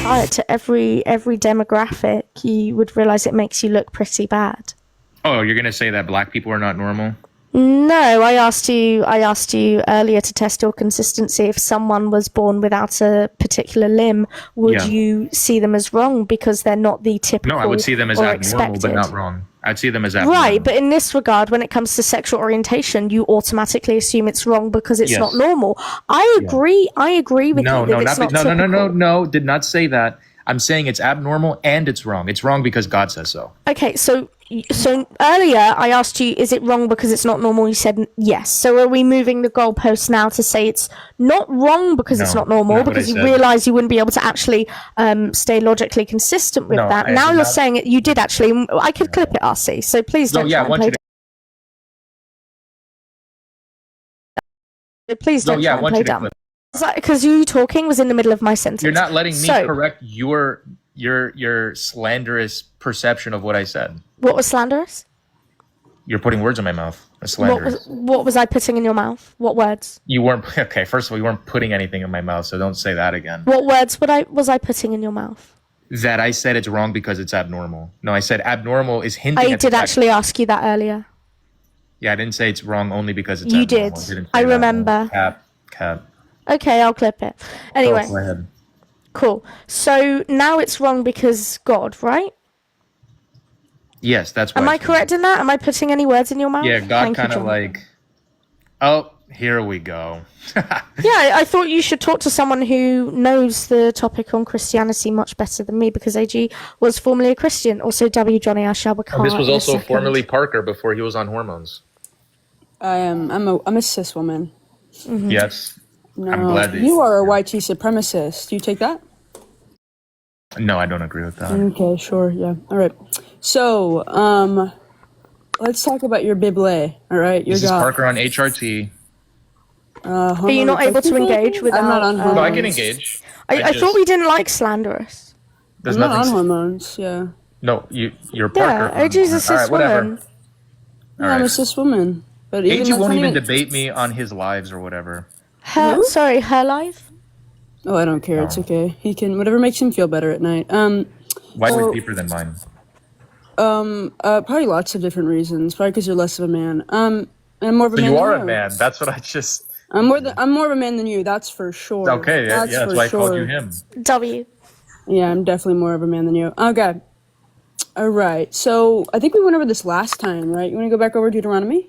apply it to every demographic, you would realize it makes you look pretty bad. Oh, you're gonna say that black people are not normal? No, I asked you earlier to test your consistency. If someone was born without a particular limb, would you see them as wrong because they're not the typical? No, I would see them as abnormal, but not wrong. I'd see them as abnormal. Right, but in this regard, when it comes to sexual orientation, you automatically assume it's wrong because it's not normal. I agree. I agree with you that it's not typical. No, did not say that. I'm saying it's abnormal and it's wrong. It's wrong because God says so. Okay, so earlier I asked you, is it wrong because it's not normal? You said yes. So are we moving the goalpost now to say it's not wrong because it's not normal, because you realise you wouldn't be able to actually stay logically consistent with that? Now you're saying it, you did actually. I could clip it, RC. So please don't try and play dumb. Please don't try and play dumb. Because you talking was in the middle of my sentence. You're not letting me correct your slanderous perception of what I said. What was slanderous? You're putting words in my mouth. Slanderous. What was I putting in your mouth? What words? You weren't. Okay, first of all, you weren't putting anything in my mouth, so don't say that again. What words was I putting in your mouth? That I said it's wrong because it's abnormal. No, I said abnormal is hinting. I did actually ask you that earlier. Yeah, I didn't say it's wrong only because it's abnormal. You did. I remember. Cap. Okay, I'll clip it. Anyway. Go ahead. Cool. So now it's wrong because God, right? Yes, that's why. Am I correct in that? Am I putting any words in your mouth? Yeah, God kind of like... Oh, here we go. Yeah, I thought you should talk to someone who knows the topic on Christianity much better than me, because AG was formerly a Christian. Also, W. Johnny Ashabakar. This was also formerly Parker before he was on hormones. I'm a cis woman. Mm-hmm. Yes. No, I'm glad that you are a white supremacist. Do you take that? No, I don't agree with that. Okay, sure, yeah. All right. So, let's talk about your Bible. All right, this is Parker on HRT. Are you not able to engage with? I'm not on hormones. No, I can engage. I thought we didn't like slanderous. I'm not on hormones. Yeah. No, you're Parker. Yeah, AG's a cis woman. Yeah, I'm a cis woman. But AG won't even debate me on his lives or whatever. Her life? Oh, I don't care. It's okay. He can whatever makes him feel better at night. Why is it deeper than mine? Probably lots of different reasons. Probably because you're less of a man. And I'm more of a man. You are than a man. That's what I just. I'm more of a man than you. That's for sure. Okay, that's why I called you him. W. Yeah, I'm definitely more of a man than you. Okay. All right. So I think we went over this last time, right? You want to go back over Deuteronomy?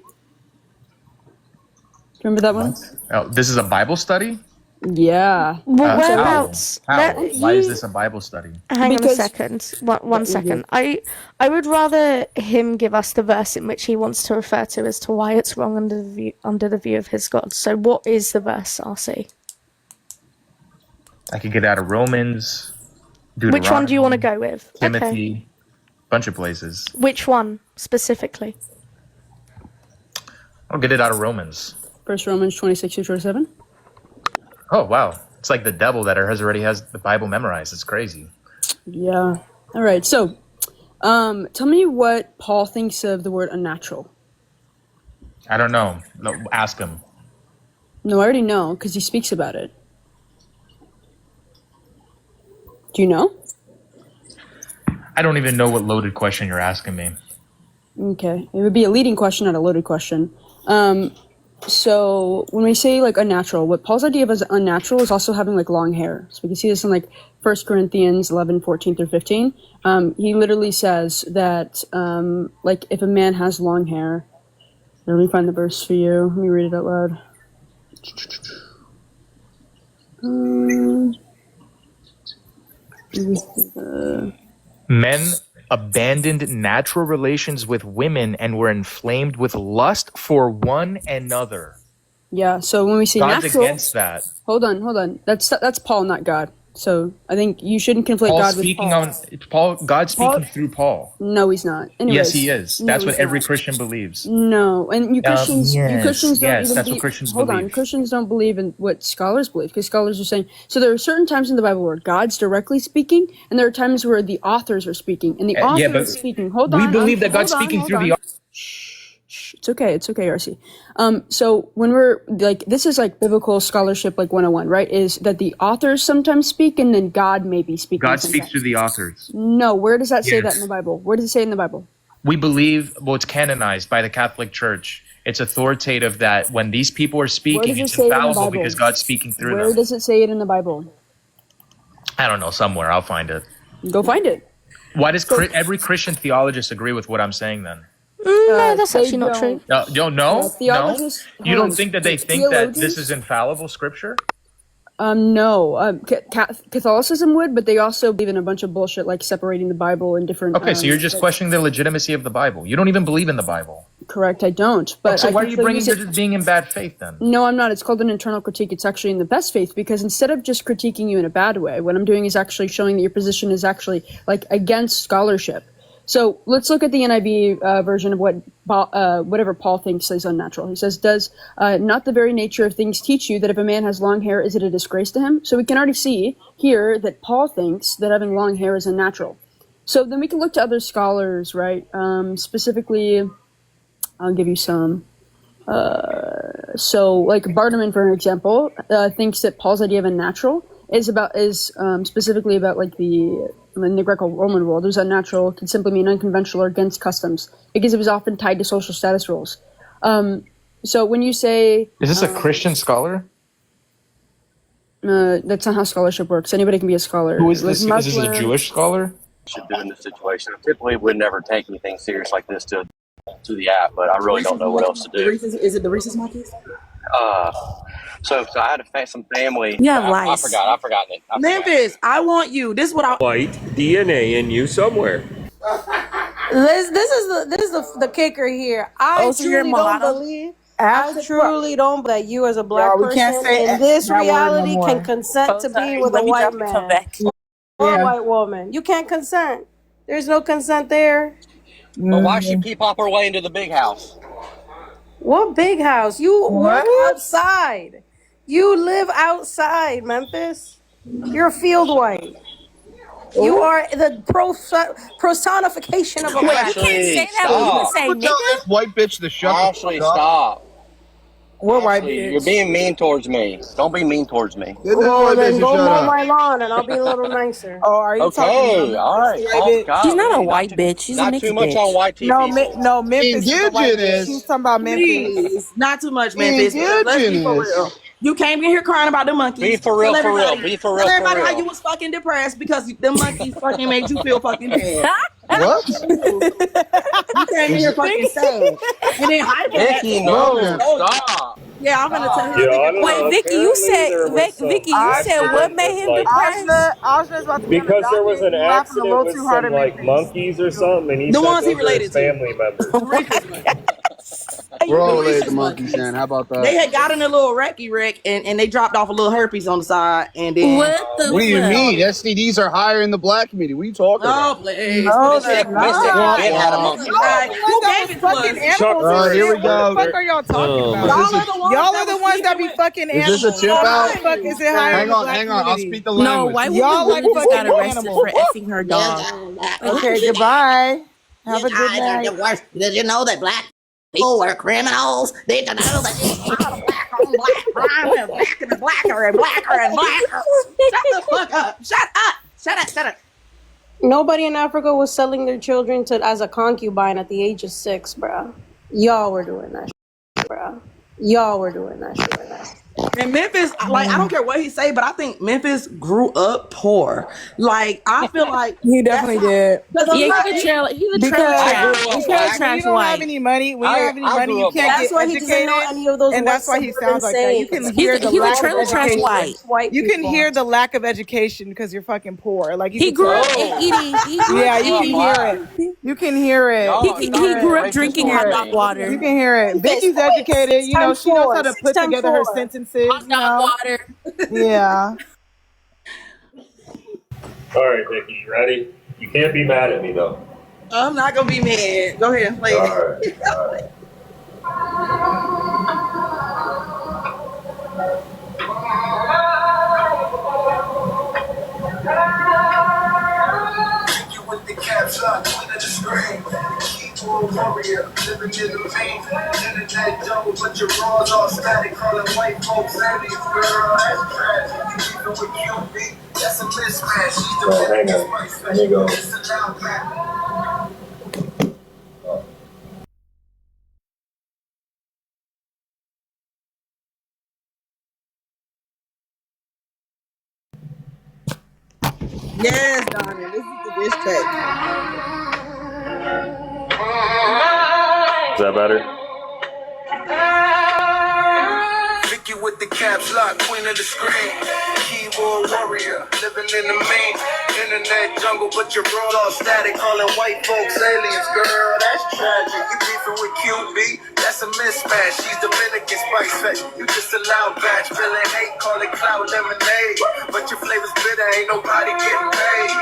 Remember that one? Oh, this is a Bible study? Yeah. Well, whereabouts? How? Why is this a Bible study? Hang on a second. One second. I would rather him give us the verse in which he wants to refer to as to why it's wrong under the view of his God. So what is the verse, RC? I could get out of Romans, Deuteronomy. Which one do you want to go with? Timothy, bunch of places. Which one specifically? I'll get it out of Romans. First Romans 26-27. Oh, wow. It's like the devil that already has the Bible memorized. It's crazy. Yeah. All right. So, tell me what Paul thinks of the word unnatural. I don't know. No, ask him. No, I already know because he speaks about it. Do you know? I don't even know what loaded question you're asking me. Okay. It would be a leading question, not a loaded question. So when we say like unnatural, what Paul's idea of as unnatural is also having like long hair. So we can see this in like 1 Corinthians 11:14-15. He literally says that like if a man has long hair, let me find the verse for you. Let me read it out loud. Men abandoned natural relations with women and were inflamed with lust for one another. Yeah, so when we say God's natural, against that. Hold on. That's Paul, not God. So I think you shouldn't conflate God with Paul. God's speaking through Paul. No, he's not. Anyways, yes, he is. That's what every Christian believes. No, and you Christians, that's what Christians believe. Hold on, Christians don't believe in what scholars believe, because scholars are saying, so there are certain times in the Bible where God's directly speaking, and there are times where the authors are speaking, and the author is speaking. Hold on. We believe that God's speaking through the author. It's okay, RC. So when we're like, this is like biblical scholarship, like 101, right? Is that the authors sometimes speak and then God may be speaking. God sometimes. speaks through the authors. No, where does that say that in Yes. the Bible? Where does it say in the Bible? We believe, well, it's canonized by the Catholic Church. It's authoritative that when these people are speaking, it's infallible because God's speaking through them. Where does it say it in the Bible? I don't know, somewhere. I'll find it. Go find it. Why does every Christian theologist agree with what I'm saying then? No, that's actually not true. You don't know? Theologists, No? You don't think that they think that this is infallible scripture? No. Catholicism would, but they also believe in a bunch of bullshit like separating the Bible and different. Okay, so you're just questioning the legitimacy of the Bible. You don't even believe in the Bible. Correct, I don't. But so why are you bringing just being in bad faith then? No, I'm not. It's called an internal critique. It's actually in the best faith because instead of just critiquing you in a bad way, what I'm doing is actually showing that your position is actually like against scholarship. So let's look at the NIV version of whatever Paul thinks is unnatural. He says, does not the very nature of things teach you that if a man has long hair, is it a disgrace to him? So we can already see here that Paul thinks that having long hair is unnatural. So then we can look to other scholars, right? Specifically, I'll give you some. So like Bartman, for example, thinks that Paul's idea of unnatural is specifically about like in the Greco-Roman world, there's unnatural can simply mean unconventional or against customs because it was often tied to social status rules. So when you say... Is this a Christian scholar? That's not how scholarship works. Anybody can be a scholar. Who is this? Is this a Jewish scholar? Should do in this situation. I typically would never take anything serious like this to the app, but I really don't know what else to do. Is it the Reese's Monkeys? So I had some family. You have lice. I've forgotten it. Memphis, I want you. This is what I. White DNA in you somewhere. This is the kicker here. I truly don't believe. I truly don't believe that you as a black person in this reality can consent to be with a white man or a white woman. You can't consent. There's no consent there. But why should she pop her way into the big house? What big house? You work outside. You live outside, Memphis. You're a field white. You are the personification of a black. You can't say that when you say nigga. Tell this white bitch to shut Ashley, the fuck up. stop. What white Ashley, bitch? you're being mean towards me. Don't be mean towards me. Well, then go mow my lawn and I'll be a little nicer. Oh, are you talking Okay, about all right. Oh, God, She's not a white bitch. She's a not nigga too much bitch. on white TV. No, Memphis. is a white bitch. Indigenous. She's talking about Memphis. Please, not too much, Memphis. Let's be for real. You came in here crying about the monkeys. Be for real, Tell for real. everybody- Be for real, Tell for everybody real. how you was fucking depressed because the monkeys fucking made you feel fucking bad. What? You came in here fucking sad. And then hyper. Vicky, no, stop. Yeah, I'm gonna tell her. Yeah, I don't Wait, know. Vicky, you said Apparently what made him depressed? Oscar's about to be because there was an laughing a accident little with too hard some at like Memphis. monkeys or something, and he The said ones he those are his related to. family members. We're all related to monkeys, man. How about that? They had got in a little wrecky wreck and they dropped off a little herpes on the side and then. What the What do you fuck? mean? STDs are higher in the black community. What are you talking Oh, about? please. No, Mystic, they're Mystic, not. Ben had a monkey. Right. Who gave it to us? Fucking animals. Chuck, and here shit. we go. What the fuck are y'all talking about? Y'all are the ones Y'all are the ones that be sleeping fucking Is animals. this a chip Why out? the fuck is it higher in Hang the on, black hang on. I'll community? speak the No, language. white Y'all woman like just got fucking arrested animals. for effing her dog. Okay, goodbye. Have a good night. Did you know that black people were criminals? Did you know that it's black on black crime and blacker and blacker and blacker and blacker? Shut the fuck up. Shut up. Shut up. Shut up. Nobody in Africa was selling their children as a concubine at the age of 6, bro. Y'all were doing that shit, bro. Y'all were doing that shit. And Memphis, like, I don't care what he say, but I think Memphis grew up poor. Like, I feel like He definitely did. He's a trailer Because when you don't have white. any money, when you don't have any money, you can't That's get why he doesn't know educated. any of those And that's why he sounds like that. You can hear the He's a lack of trailer trash education. white. You can hear the lack of education because you're fucking poor. Like you He can grew tell. up eating. Yeah, you can hear it. You can hear it. He grew up drinking hot dog water. You can hear it. Vicky's educated. You know, she knows how to put together her sentences. Hot dog water. Yeah. All right, Vicky, you ready? You can't be mad at me though. I'm not gonna be mad. Go ahead and play All it. right. All right. warrior, living in the main. Internet jungle, but your raws all static. Calling white folks aliens, girl, that's tragic. You even with QB, that's a mismatch. She's the hang on. Let me go. It's a loud back. Yes, Donnie. This is the diss track. Is that better? Vicky with the caps lock, queen of the screen. Keyboard warrior, living in the main. Internet jungle, but your bros all static. Calling white folks aliens, girl, that's tragic. You beefing with QB, that's a mismatch. She's Dominican spice fetch. You just a loud batch. Feeling hate, call it cloud lemonade. But your flavor's bitter, ain't nobody getting paid.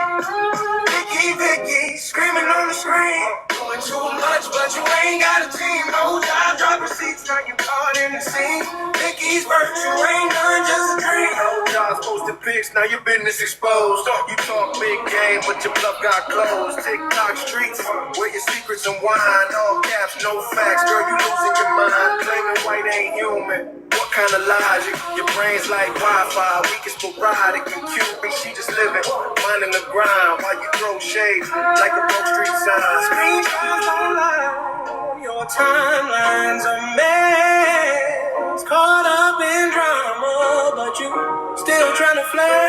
Vicky, screaming on the screen. Doing too much, but you ain't got a team. No job, drop receipts, now you caught in the scene. Vicky's virtue ain't none, just a dream. No jobs, posted pics, now your business exposed. You talk big game, but your bluff got closed. TikTok streets, where your secrets and wine. All caps, no facts, girl, you losing your mind. Claiming white ain't human. What kind of logic? Your brain's like Wi-Fi, weak as sporadic. And Cuban, she just living, minding the grind. While you throw shade like a broke street sign. Screenshots online, your timeline's a mess. Caught up in drama, but you still trying to flex.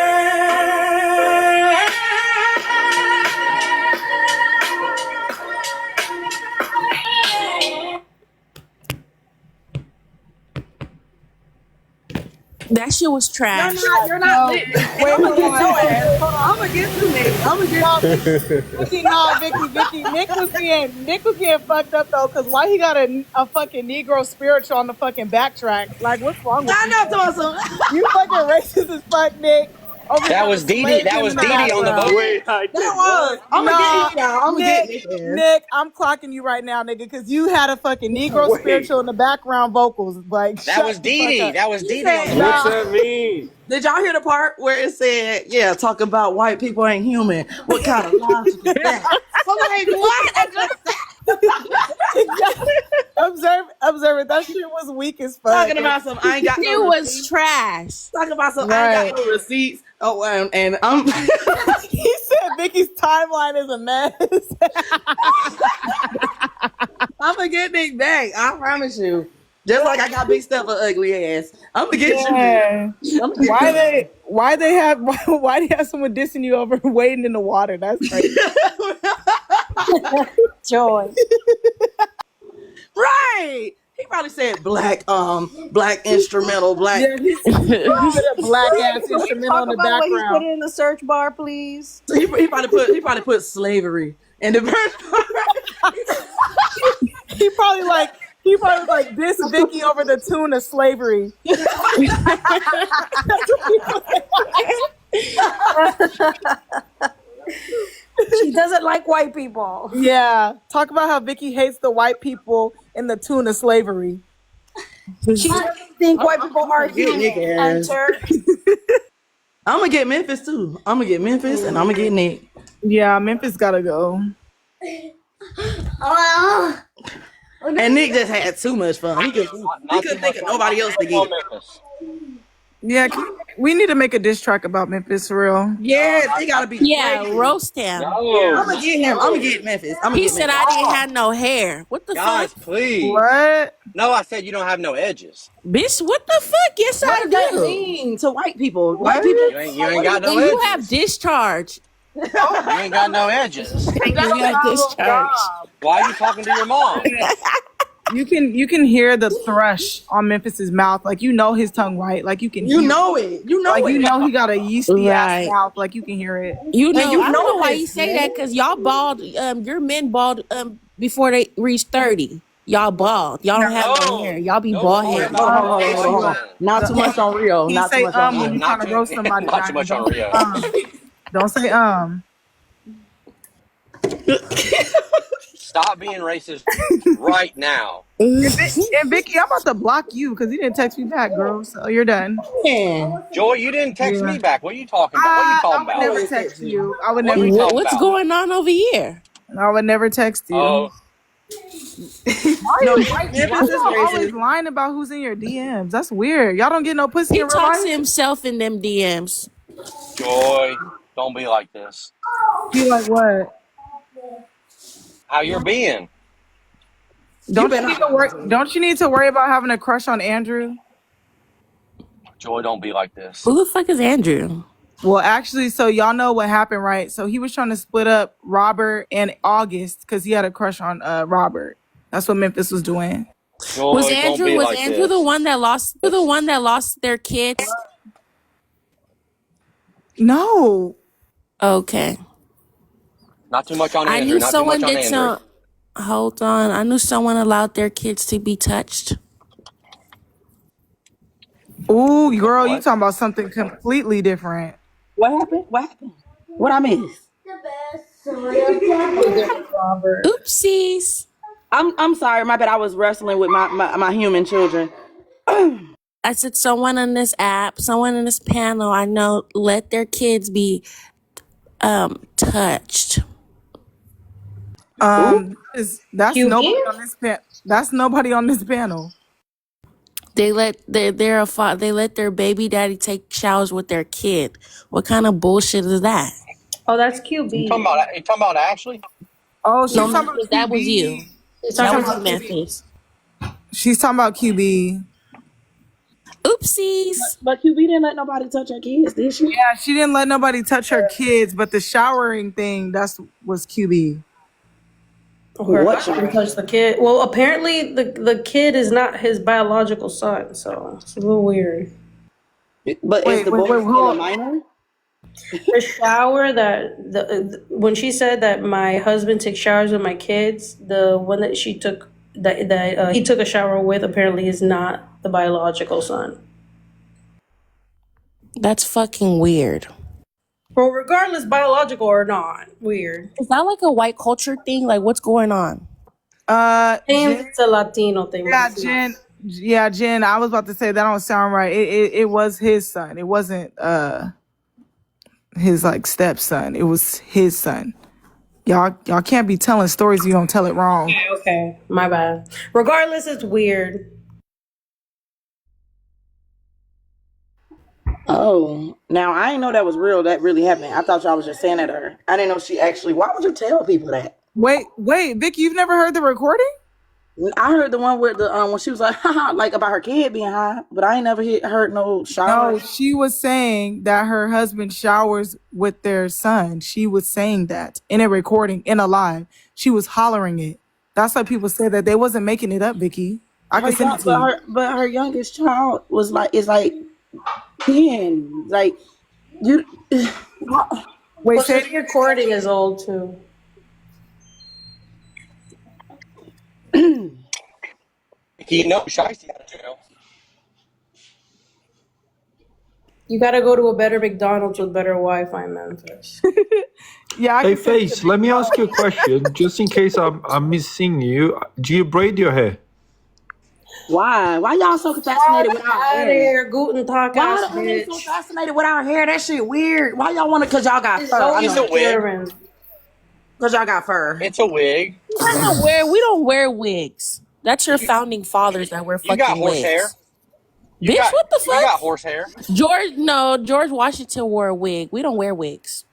That shit was trash. You're not lit. Wait, I'm gonna get your ass. Hold on. I'm gonna get you, nigga. I'm gonna get you. Vicky. Nick was getting fucked up though, cause why he got a fucking Negro spiritual on the fucking backtrack? Like, what's wrong with I you? know, awesome. You fucking racist as fuck, Nick. That was Dee Dee. That was Dee Dee on the boat. Wait, I did. That was. I'm gonna get you, y'all. I'm gonna get Nick. Nick, I'm clocking you right now, nigga, because you had a fucking Negro spiritual in the background vocals. Like, That was Dee Dee. That was Dee Dee on the boat. What's that mean? Did y'all hear the part where it said, yeah, talk about white people ain't human? What kind of logic is that? I'm like, what? I just said. Observe it. That shit was weak as fuck. Talking about some, I ain't got It no was receipts. trash. Talking about some, I ain't got no receipts. Oh, and I'm. He said Vicky's timeline is a mess. I'm gonna get Nick back. I promise you. Just like I got Big Steph an ugly ass. I'm gonna get you. Why they have someone dissing you over wading in the water? That's crazy. Joy. Right. He probably said black instrumental, black. Yeah, he put a black ass instrumental in the What he put background. in the search bar, please. So he probably put slavery in the first part. He probably was like this Vicky over the tune of slavery. She doesn't like white people. Yeah, talk about how Vicky hates the white people in the tune of slavery. She doesn't think white people are human. Enter. I'm gonna get Memphis too. I'm gonna get Memphis and I'm gonna get Nick. Yeah, Memphis gotta go. And Nick just had too much fun. He couldn't think of nobody else to get. Yeah, we need to make a diss track about Memphis for real. Yeah, they gotta be. Yeah, roast him. I'm gonna get him. I'm gonna get Memphis. He said I didn't have no hair. What the Guys, fuck? please. What? No, I said you don't have no edges. Bitch, what the fuck? Yes, What I does that do. mean to white people? White people. You ain't got no And you edges. have discharge. You ain't got no edges. You have discharge. Why are you talking to your mom? You can hear the thrush on Memphis's mouth, like you know his tongue white, like you can. You hear know it. You know like it. you know he got a yeasty ass Right. mouth, like you can hear it. You know, you I don't know know why this, you say man. that, because y'all bald. Your men bald before they reach 30. Y'all bald. Y'all don't have no hair. Y'all be bald headed. Hold on. Not too much on Rio. He Not too say much on when Rio. you trying to roast somebody. Not too much on Rio. Don't say Stop being racist right now. And Vicky, I'm about to block you because you didn't text me back, girl. So you're done. Joy, you didn't text me back. What are you talking about? What are you I talking would about? never text you. I would What never. are you talking What's about? going on over here? I would never text you. Oh, No, Why Memphis is y'all always racist. lying about who's in your DMs? That's weird. Y'all don't get no pussy He in real talks to life? himself in them DMs. Joy, don't be like this. Be like what? How you're being? Don't you need to worry about having a crush on Andrew? Joy, don't be like this. Who the fuck is Andrew? Well, actually, so y'all know what happened, right? So he was trying to split up Robert and August because he had a crush on Robert. That's what Memphis was doing. Joy, Was don't Andrew be was like Andrew this. the one that lost their kids? No. Okay. Not too much on I Andrew. knew Not too someone much on did Andrew. some. Hold on. I knew someone allowed their kids to be touched. Ooh, girl, you What? talking about something completely different. What happened? What happened? What I miss? Oopsies. I'm sorry, my bad. I was wrestling with my human children. I said someone on this app, someone in this panel I know let their kids be touched. That's nobody on this That's nobody on this panel. They let they let their baby daddy take showers with their kid. What kind of bullshit is that? Oh, that's QB. You talking about Ashley? Oh, she's No, talking about Memphis, that was you. She's That talking was about you, Memphis. She's talking about QB. Oopsies. But QB didn't let nobody touch her kids, did she? Yeah, she didn't let nobody touch her kids, but the showering thing, was QB. Her husband touched the kid. Well, apparently the kid is not his biological son, so it's a little weird. But is the boy still a minor? The shower when she said that my husband takes showers with my kids, the one that she took that he took a shower with apparently is not the biological son. That's fucking weird. Well, regardless, biological or not, weird. Is that like a white culture thing? Like, what's going on? It's a Latino thing. Yeah, Jen, I was about to say that don't sound right. It was his son. It wasn't his like stepson. It was his son. Y'all can't be telling stories you don't tell it wrong. Okay, my bad. Regardless, it's weird. Oh, now I didn't know that was real. That really happened. I thought y'all was just saying that to her. I didn't know she actually. Why would you tell people that? Wait, Vicky, you've never heard the recording? I heard the one where when she was like, haha, like about her kid being high, but I ain't never heard no shower. No, she was saying that her husband showers with their son. She was saying that in a recording, in a live. She was hollering it. That's why people say that they wasn't making it up, Vicky. I can send it to you. But her youngest child is like 10. Like you. Wait, say the recording is old too. You know, Shiesty out of jail. You gotta go to a better McDonald's with better Wi-Fi, Memphis. Yeah. Hey, Face, let me ask you a question, just in case I'm missing you. Do you braid your hair? Why? Why y'all so fascinated with our hair? Here, Guten Tag, Why are they so fascinated with our hair? That shit weird. Why y'all want to? Cause y'all got fur. It's a wig. Cause y'all got fur. It's a wig. We don't wear wigs. That's your founding fathers that wear fucking wigs. You got horse hair. Bitch, what the fuck? You got horse hair. George Washington wore a wig. We don't wear wigs.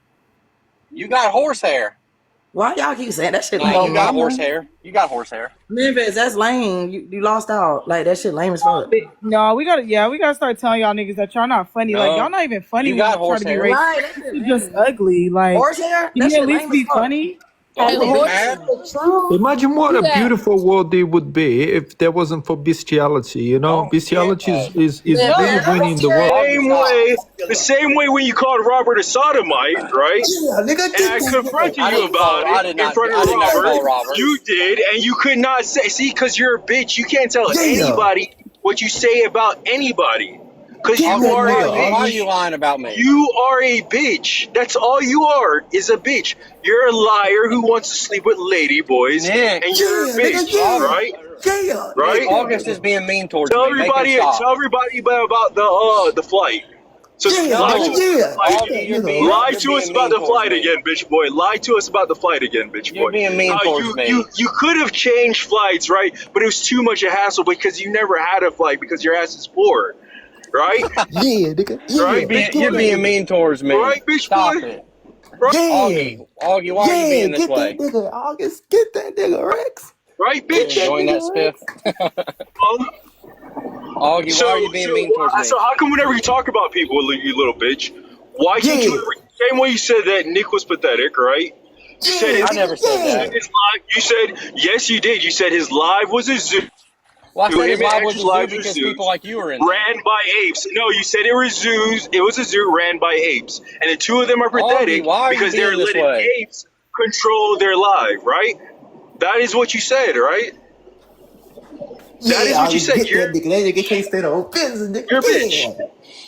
You got horse hair. Why y'all keep saying that shit? Like, you got horse hair. You got horse hair. Memphis, that's lame. You lost out. Like that shit lame as fuck. No, we gotta start telling y'all niggas that y'all not funny. Like y'all not even funny. You when got y'all horse try to be hair. racist. Right, You just ugly. Like horse hair? Can That you shit at least lame be as fuck. funny? Imagine what a beautiful world it would be if there wasn't for bestiality. You know, bestiality is really winning the world. The same way when you called Robert a sodomite, right? And I confronted you about it in front of Robert. You did, and you could not see, because you're a bitch. You can't tell anybody what you say about anybody. Because you are a bitch. Why are you lying about me? You are a bitch. That's all you are, is a bitch. You're a liar who wants to sleep with lady boys, and you're a bitch, right? Right? August is being mean towards me. Tell everybody about the flight. So lie to us about the flight again, bitch boy. Lie to us about the flight again, bitch boy. You're being mean towards me. You could have changed flights, right? But it was too much a hassle because you never had a flight because your ass is poor, right? Yeah, nigga. Yeah, right? You're being mean towards me. Right, bitch Stop boy? it. Right? Augie, why are you being this way? Get that nigga, August. Get that nigga, Rex. Right, bitch? Join that spiff. Augie, why are you being mean towards me? So how come whenever you talk about people, you little bitch, why can't you, same way you said that Nick was pathetic, right? You said I never said that. You said, yes, you did. You said his live was a zoo. Well, I said his live was a zoo because people like you were in there. Ran by apes. No, you said it was zoos. It was a zoo ran by apes. And the two of them are pathetic because they're letting apes control their life, right? That is what you said, right? That is what you said. You're a bitch.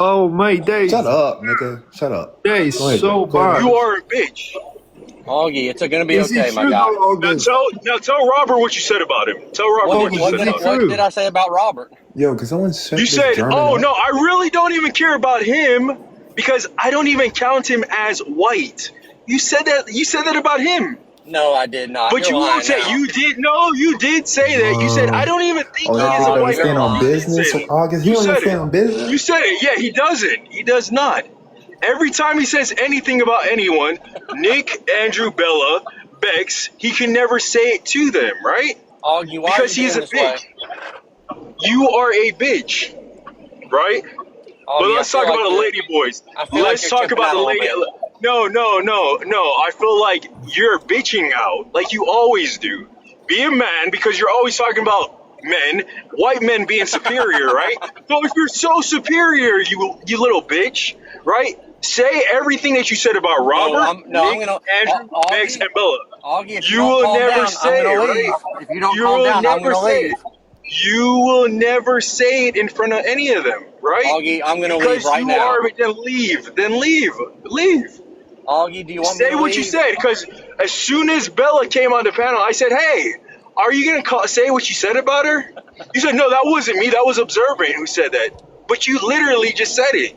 Oh, mate, that is... Shut up, nigga. Shut up. That is so bad. You are a bitch. Augie, it's going to be okay, my guy. Now tell Robert what you said about him. Tell Robert what you said about him. What did I say about Robert? Yo, because someone said you said, oh, no, I really don't even care about him because I don't even count him as white. You said that about him. No, I did not. But you won't say you did. No, you did say that. You said I don't even think he is a white man. On business. August, he don't stand on business. You said it. Yeah, he doesn't. He does not. Every time he says anything about anyone, Nick, Andrew, Bella, Bex, he can never say it to them, right? Augie, why because he's a bitch. You are a bitch, right? But let's talk about the lady boys. Let's talk about the lady. No. I feel like you're bitching out, like you always do. Be a man because you're always talking about men, white men being superior, right? So if you're so superior, you little bitch, right? Say everything that you said about Robert, Nick, Andrew, Bex, and Bella. Augie, if you will never say it, right? If you don't calm down, I'm going to leave. You will never say it in front of any of them, right? Augie, I'm going to leave right now. Then leave. Augie, do you want me to say what you said? Because as soon as Bella came on the panel, I said, hey, are you going to say what you said about her? You said, no, that wasn't me. That was Observant who said that. But you literally just said it.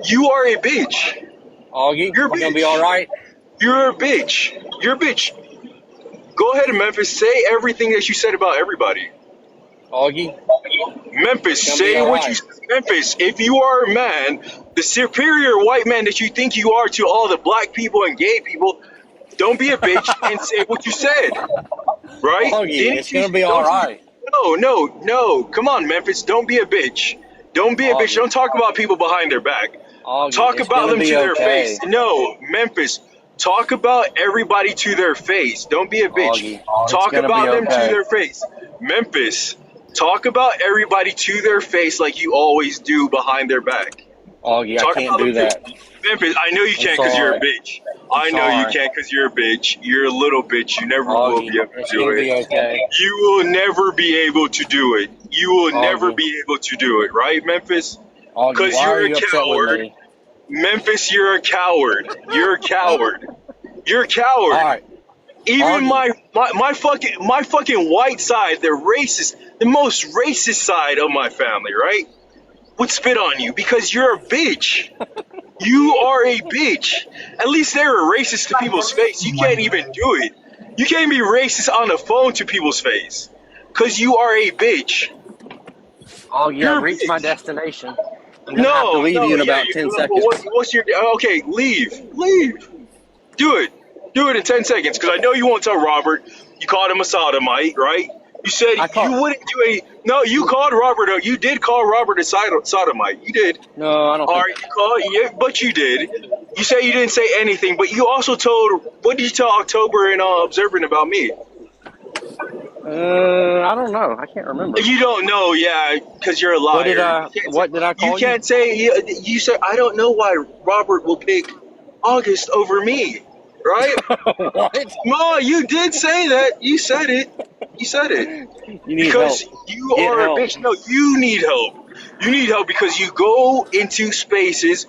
You are a bitch. Augie, you're going to be all right? You're a bitch. You're a bitch. Go ahead, Memphis. Say everything that you said about everybody. Augie? Memphis, say what you said. Memphis, if you are a man, the superior white man that you think you are to all the black people and gay people, don't be a bitch and say what you said. Right? Augie, it's going to be all right. No. Come on, Memphis. Don't be a bitch. Don't be a bitch. Don't talk about people behind their back. Talk about them to their face. No, Memphis. Talk about everybody to their face. Don't be a bitch. Talk about them to their face. Memphis. Talk about everybody to their face like you always do behind their back. Augie, I can't do that. Memphis, I know you can't because you're a bitch. I know you can't because you're a bitch. You're a little bitch. You never will be able to do it. You will never be able to do it. You will never be able to do it, right, Memphis? Because you're a coward. Memphis, you're a coward. You're a coward. You're a coward. All right. Even my fucking white side, the racist, the most racist side of my family, right, would spit on you because you're a bitch. You are a bitch. At least they were racist to people's face. You can't even do it. You can't be racist on the phone to people's face because you are a bitch. Oh, yeah, I've reached my destination. I'm gonna have to leave you in about 10 seconds. What's your... Okay, leave. Do it in 10 seconds because I know you won't tell Robert. You called him a sodomite, right? You said you wouldn't do any... No, you called Robert... You did call Robert a sodomite. You did. No, I don't think you called... Yeah, but you did. You say you didn't say anything, but you also told... What did you tell October and Observant about me? I don't know. I can't remember. You don't know, yeah, because you're a liar. What did I call you? You can't say... You said, I don't know why Robert will pick August over me. Right? What? No, you did say that. You said it. You need because help. You are a bitch. No, you need help. You need help because you go into spaces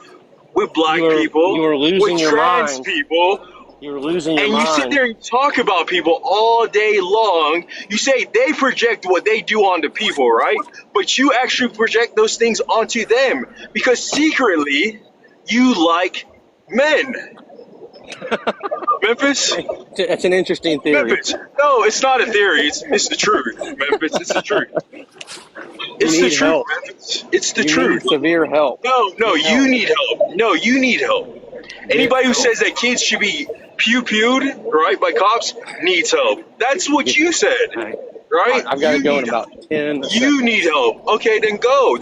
with black people, you are losing with your trans mind. people, You're losing your And you sit mind. there and talk about people all day long. You say they project what they do onto people, right? But you actually project those things onto them because secretly you like men. Memphis? That's an interesting theory. Memphis. No, it's not a theory. It's the truth, Memphis. It's the truth. It's the need truth, help. Memphis. It's the You truth. need severe help. No, Need you help. need help. No, you need help. Anybody who says that kids should be pewed, right, by cops needs help. That's what you said, right? I've got to You go in need about help. 10 You seconds. need help. Okay, then go.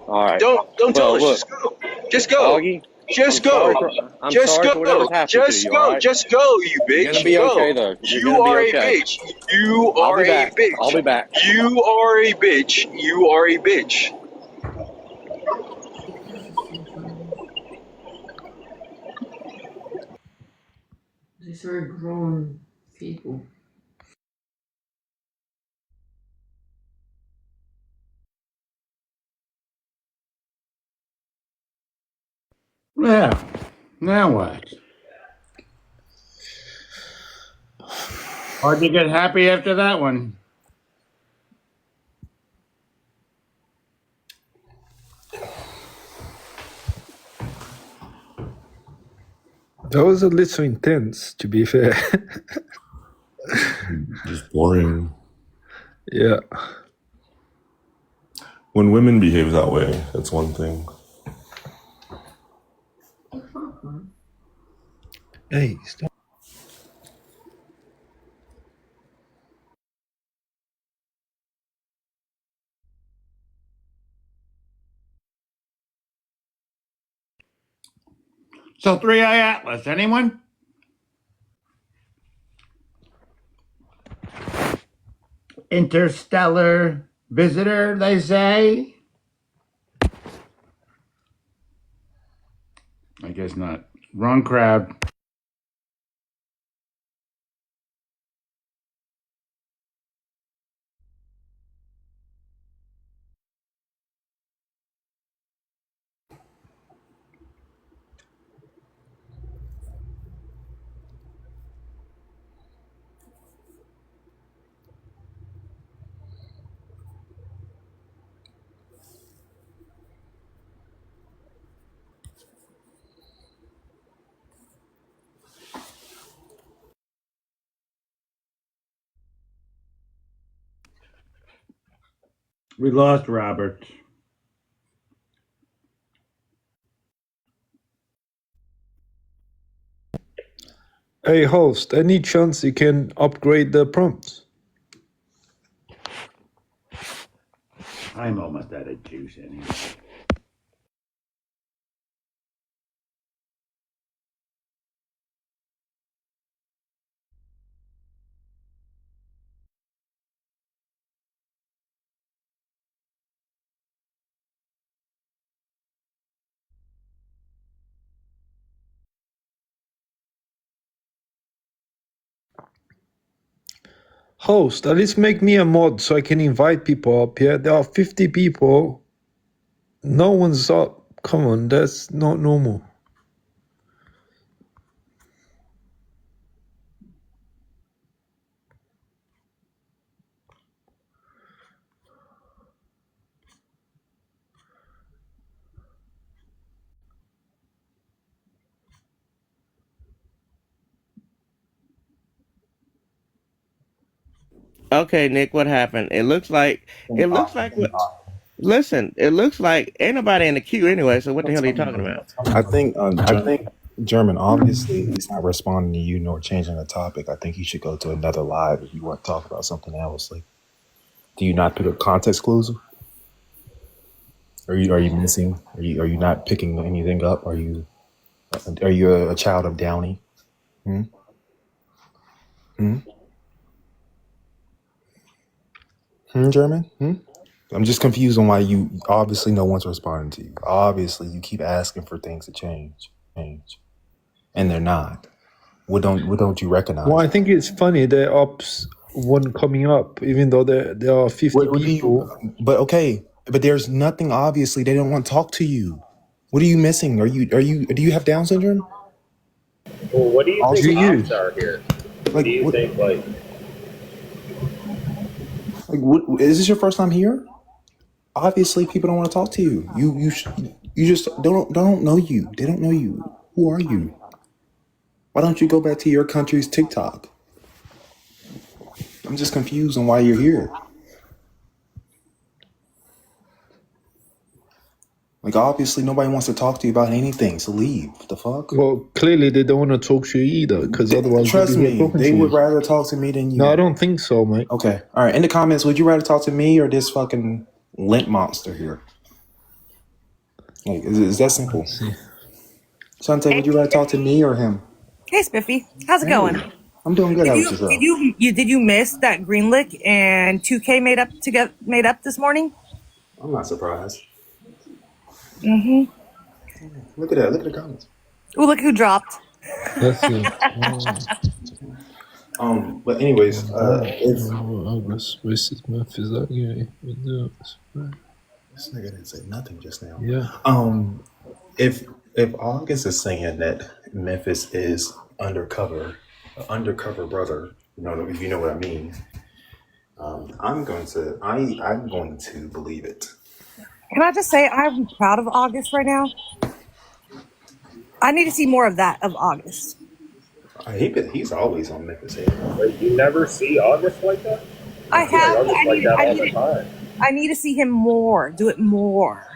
All right. Don't tell Well, us. look, Just go. Augie, Just I'm go. sorry for, I'm Just sorry go. for whatever's happened Just to you, go. all right? Just go, you You're going to bitch. be Go. okay, though. You're You going to be are a okay. bitch. You I'll are be a back. I'll bitch. be back. You are a bitch. You are a bitch. These are grown people. Yeah. Now what? Hard to get happy after that one. That was a little intense, to be fair. Just boring. Yeah. When women behave that way, that's one thing. Hey, stop. So 3i Atlas, anyone? Interstellar visitor, they say? I guess not. Wrong crowd. We lost Robert. Hey, host, any chance you can upgrade the prompts? I'm almost out of juice anyway. Host, at least make me a mod so I can invite people up here. There are 50 people. No one's up. Come on, that's not normal. Okay, Nick, what happened? Listen, it looks like ain't nobody in the queue anyway, so what the hell are you talking about? I think German, obviously he's not responding to you nor changing the topic. I think he should go to another live if you want to talk about something else. Like, do you not pick up context clues? Are you missing? Are you not picking anything up? Are you a child of Downey? Hmm? Hmm? German? Hmm? I'm just confused on why you obviously no one's responding to you. Obviously, you keep asking for things to change, and they're not. What don't you recognize? Well, I think it's funny that ops one coming up, even though there are 50 people. But there's nothing. Obviously, they don't want to talk to you. What are you missing? Do you have Down syndrome? Well, what do you Also, think you. ops are here? like, What do you what, think, like... what, is this your first time here? Obviously, people don't want to talk to you. You just don't know you. They don't know you. Who are you? Why don't you go back to your country's TikTok? I'm just confused on why you're here. Like, obviously, nobody wants to talk to you about anything, so leave. What the fuck? Well, clearly they don't want to talk to you either, because otherwise Trust they'd be here me, talking they to would you. rather talk to me than you. No, I don't think so, mate. Okay, all right. In the comments, would you rather talk to me or this fucking lint monster here? Like, is that simple? Sante, would you rather talk to me or him? Hey, Spiffy, how's it going? I'm doing good. How about yourself? Did you miss that Green Lick and 2K made up this morning? I'm not surprised. Mm-hmm. Look at that. Look at the comments. Oh, look who dropped. That's it. But anyways, August versus Memphis. That game. This nigga didn't say nothing just now. Yeah. If August is saying that Memphis is undercover brother, if you know what I mean, I'm going to believe it. Can I just say I'm proud of August right now? I need to see more of that of August. He's always on Memphis head. Like, you never see August like that? I have. I need to see him more. Do it more.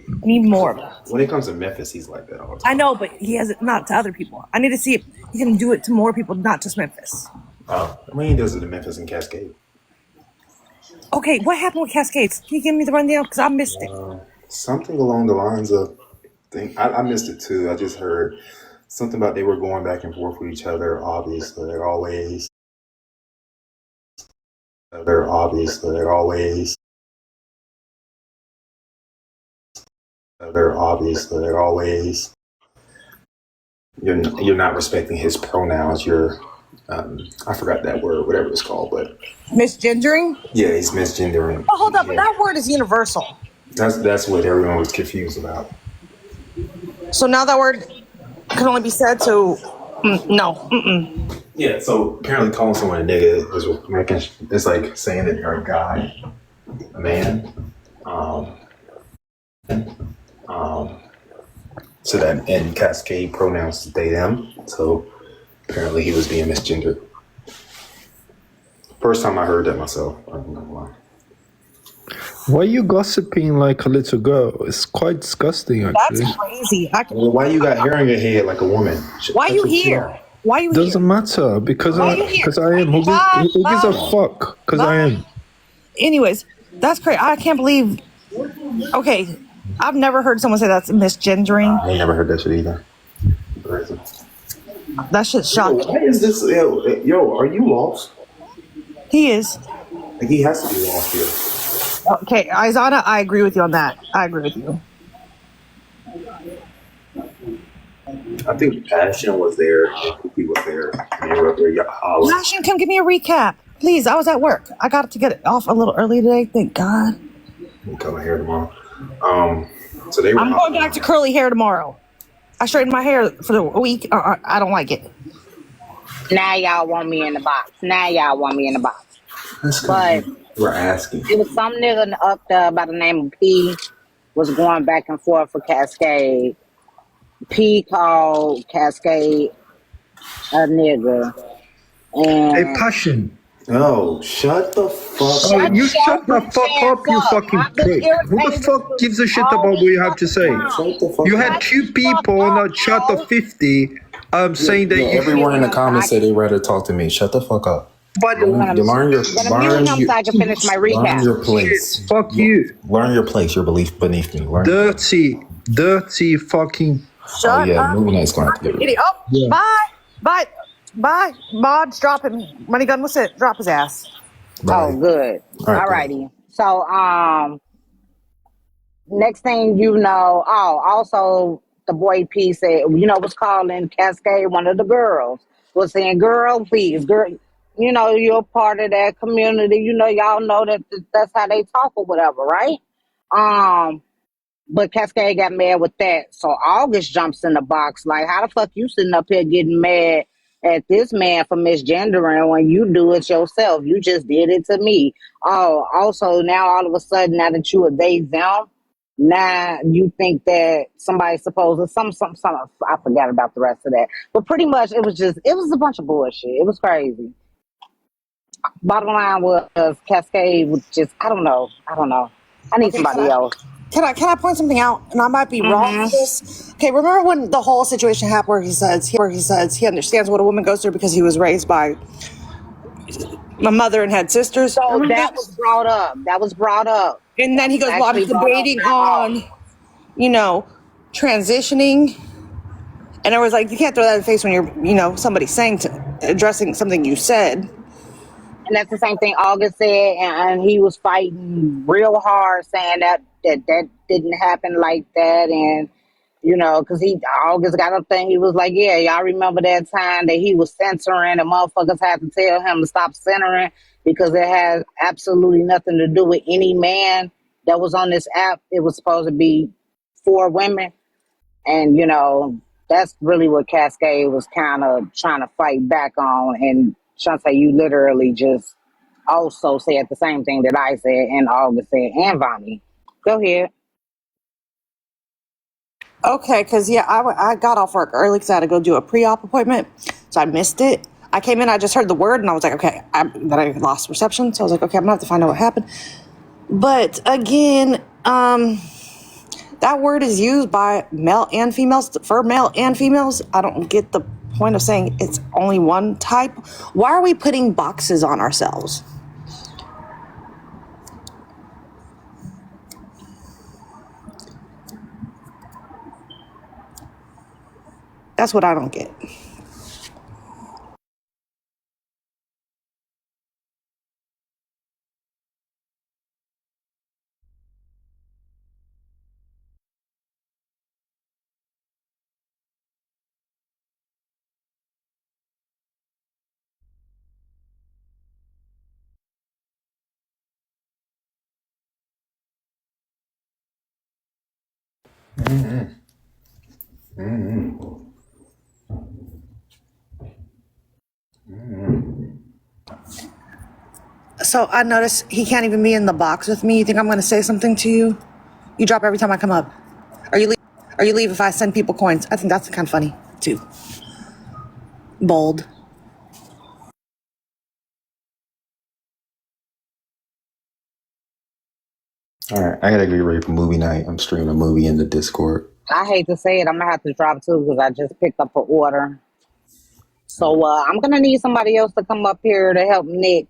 I need more of that. When it comes to Memphis, he's like that all the time. I know, but he has it not to other people. I need to see if he can do it to more people, not just Memphis. When he does it to Memphis and Cascade. Okay, what happened with Cascades? Can you give me the rundown? Because I missed it. Something along the lines of, I missed it too. I just heard something about they were going back and forth with each other. Obviously, they're always. You're not respecting his pronouns. You're, I forgot that word, whatever it's called, but Misgendering? yeah, he's misgendering. Oh, hold up, but that word is universal. That's what everyone was confused about. So now that word can only be said to no. Mm-mm. Yeah, so apparently calling someone a nigga is making it's like saying that you're a guy, a man. So that in Cascade pronouns they them. So apparently he was being misgendered. First time I heard that myself. I don't know why. Why are you gossiping like a little girl? It's quite disgusting, actually. That's crazy. Well, why you got hair on your head like a woman? Why are you here? Why are you here? Doesn't matter because I am. Who gives a fuck? Because I am. Anyways, that's crazy. I can't believe. Okay, I've never heard someone say that's misgendering. I ain't never heard that shit either. Crazy. That shit's shocking. Why is this? Yo, are you lost? He is. He has to be lost here. Okay, Izana, I agree with you on that. I agree with you. I think Passion was there. Cookie was there. And they were up there hollering. Passion, come give me a recap. Please, I was at work. I got to get it off a little early today. Thank God. We'll cut my hair tomorrow. So they were. I'm going back to curly hair tomorrow. I straightened my hair for the week. I don't like it. Now y'all want me in the box. But we're asking. It was some nigga up there by the name of P was going back and forth for Cascade. P called Cascade a nigga. And Hey, Passion. No, shut the fuck up. up. You shut the fuck up, you fucking prick. Who the fuck gives a shit about what you have to say? You had 2 people on a chat of 50 saying that you... Everyone in the comments said they'd rather talk to me. Shut the fuck up. But learn your so I can finish my recap. Learn your place. Fuck you. Learn your place. You're beneath me. Learn Dirty fucking... Shut up. Moonlight's going to Idiot. Oh, yeah. Bye. Bod's dropping. Money gun was it. Drop his ass. Bye. Oh, good. Alrighty. So, next thing you know, also the boy P said, was calling Cascade one of the girls. Was saying, girl, please, girl, you're part of that community. Y'all know that's how they talk or whatever, right? But Cascade got mad with that. So August jumps in the box. Like, how the fuck you sitting up here getting mad at this man for misgendering when you do it yourself? You just did it to me. Oh, also now all of a sudden, now that you are they them, now you think that somebody's supposed to some. I forgot about the rest of that. But pretty much it was a bunch of bullshit. It was crazy. Bottom line was Cascade was just I don't know. I need Okay, somebody else. can I point something out? And I might be wrong Mm-hmm. with this. Okay, remember when the whole situation happened where he says he understands what a woman goes through because he was raised by my mother and had sisters. So Remember that? that was brought up. And then That he was goes, "Well, I'm actually brought up debating in talk. on, transitioning." And I was like, you can't throw that in the face when you're, somebody addressing something you said. And that's the same thing August said, and he was fighting real hard, saying that didn't happen like that, and because August got up there, and he was like, "Yeah, y'all remember that time that he was censoring, and motherfuckers had to tell him to stop censoring because it had absolutely nothing to do with any man that was on this app. It was supposed to be for women." And, that's really what Cascade was kind of trying to fight back on. And Shantae, you literally just also said the same thing that I said and August said and Vonnie. Go ahead. Okay, because, I got off work early because I had to go do a pre-op appointment, so I missed it. I came in, I just heard the word, and I was like, okay, then I lost reception, so I was like, okay, I'm going to have to find out what happened. But, again, that word is used by male and females for male and females. I don't get the point of saying it's only one type. Why are we putting boxes on ourselves? That's what I don't get. Mm-hmm. Mm-hmm. Mm-hmm. So I notice he can't even be in the box with me. You think I'm going to say something to you? You drop every time I come up. Or you leave if I send people coins. I think that's kind of funny, too. Bold. All right, I gotta get ready for movie night. I'm streaming a movie in the Discord. I hate to say it, I'm gonna have to drop too because I just picked up an order. So I'm gonna need somebody else to come up here to help Nick.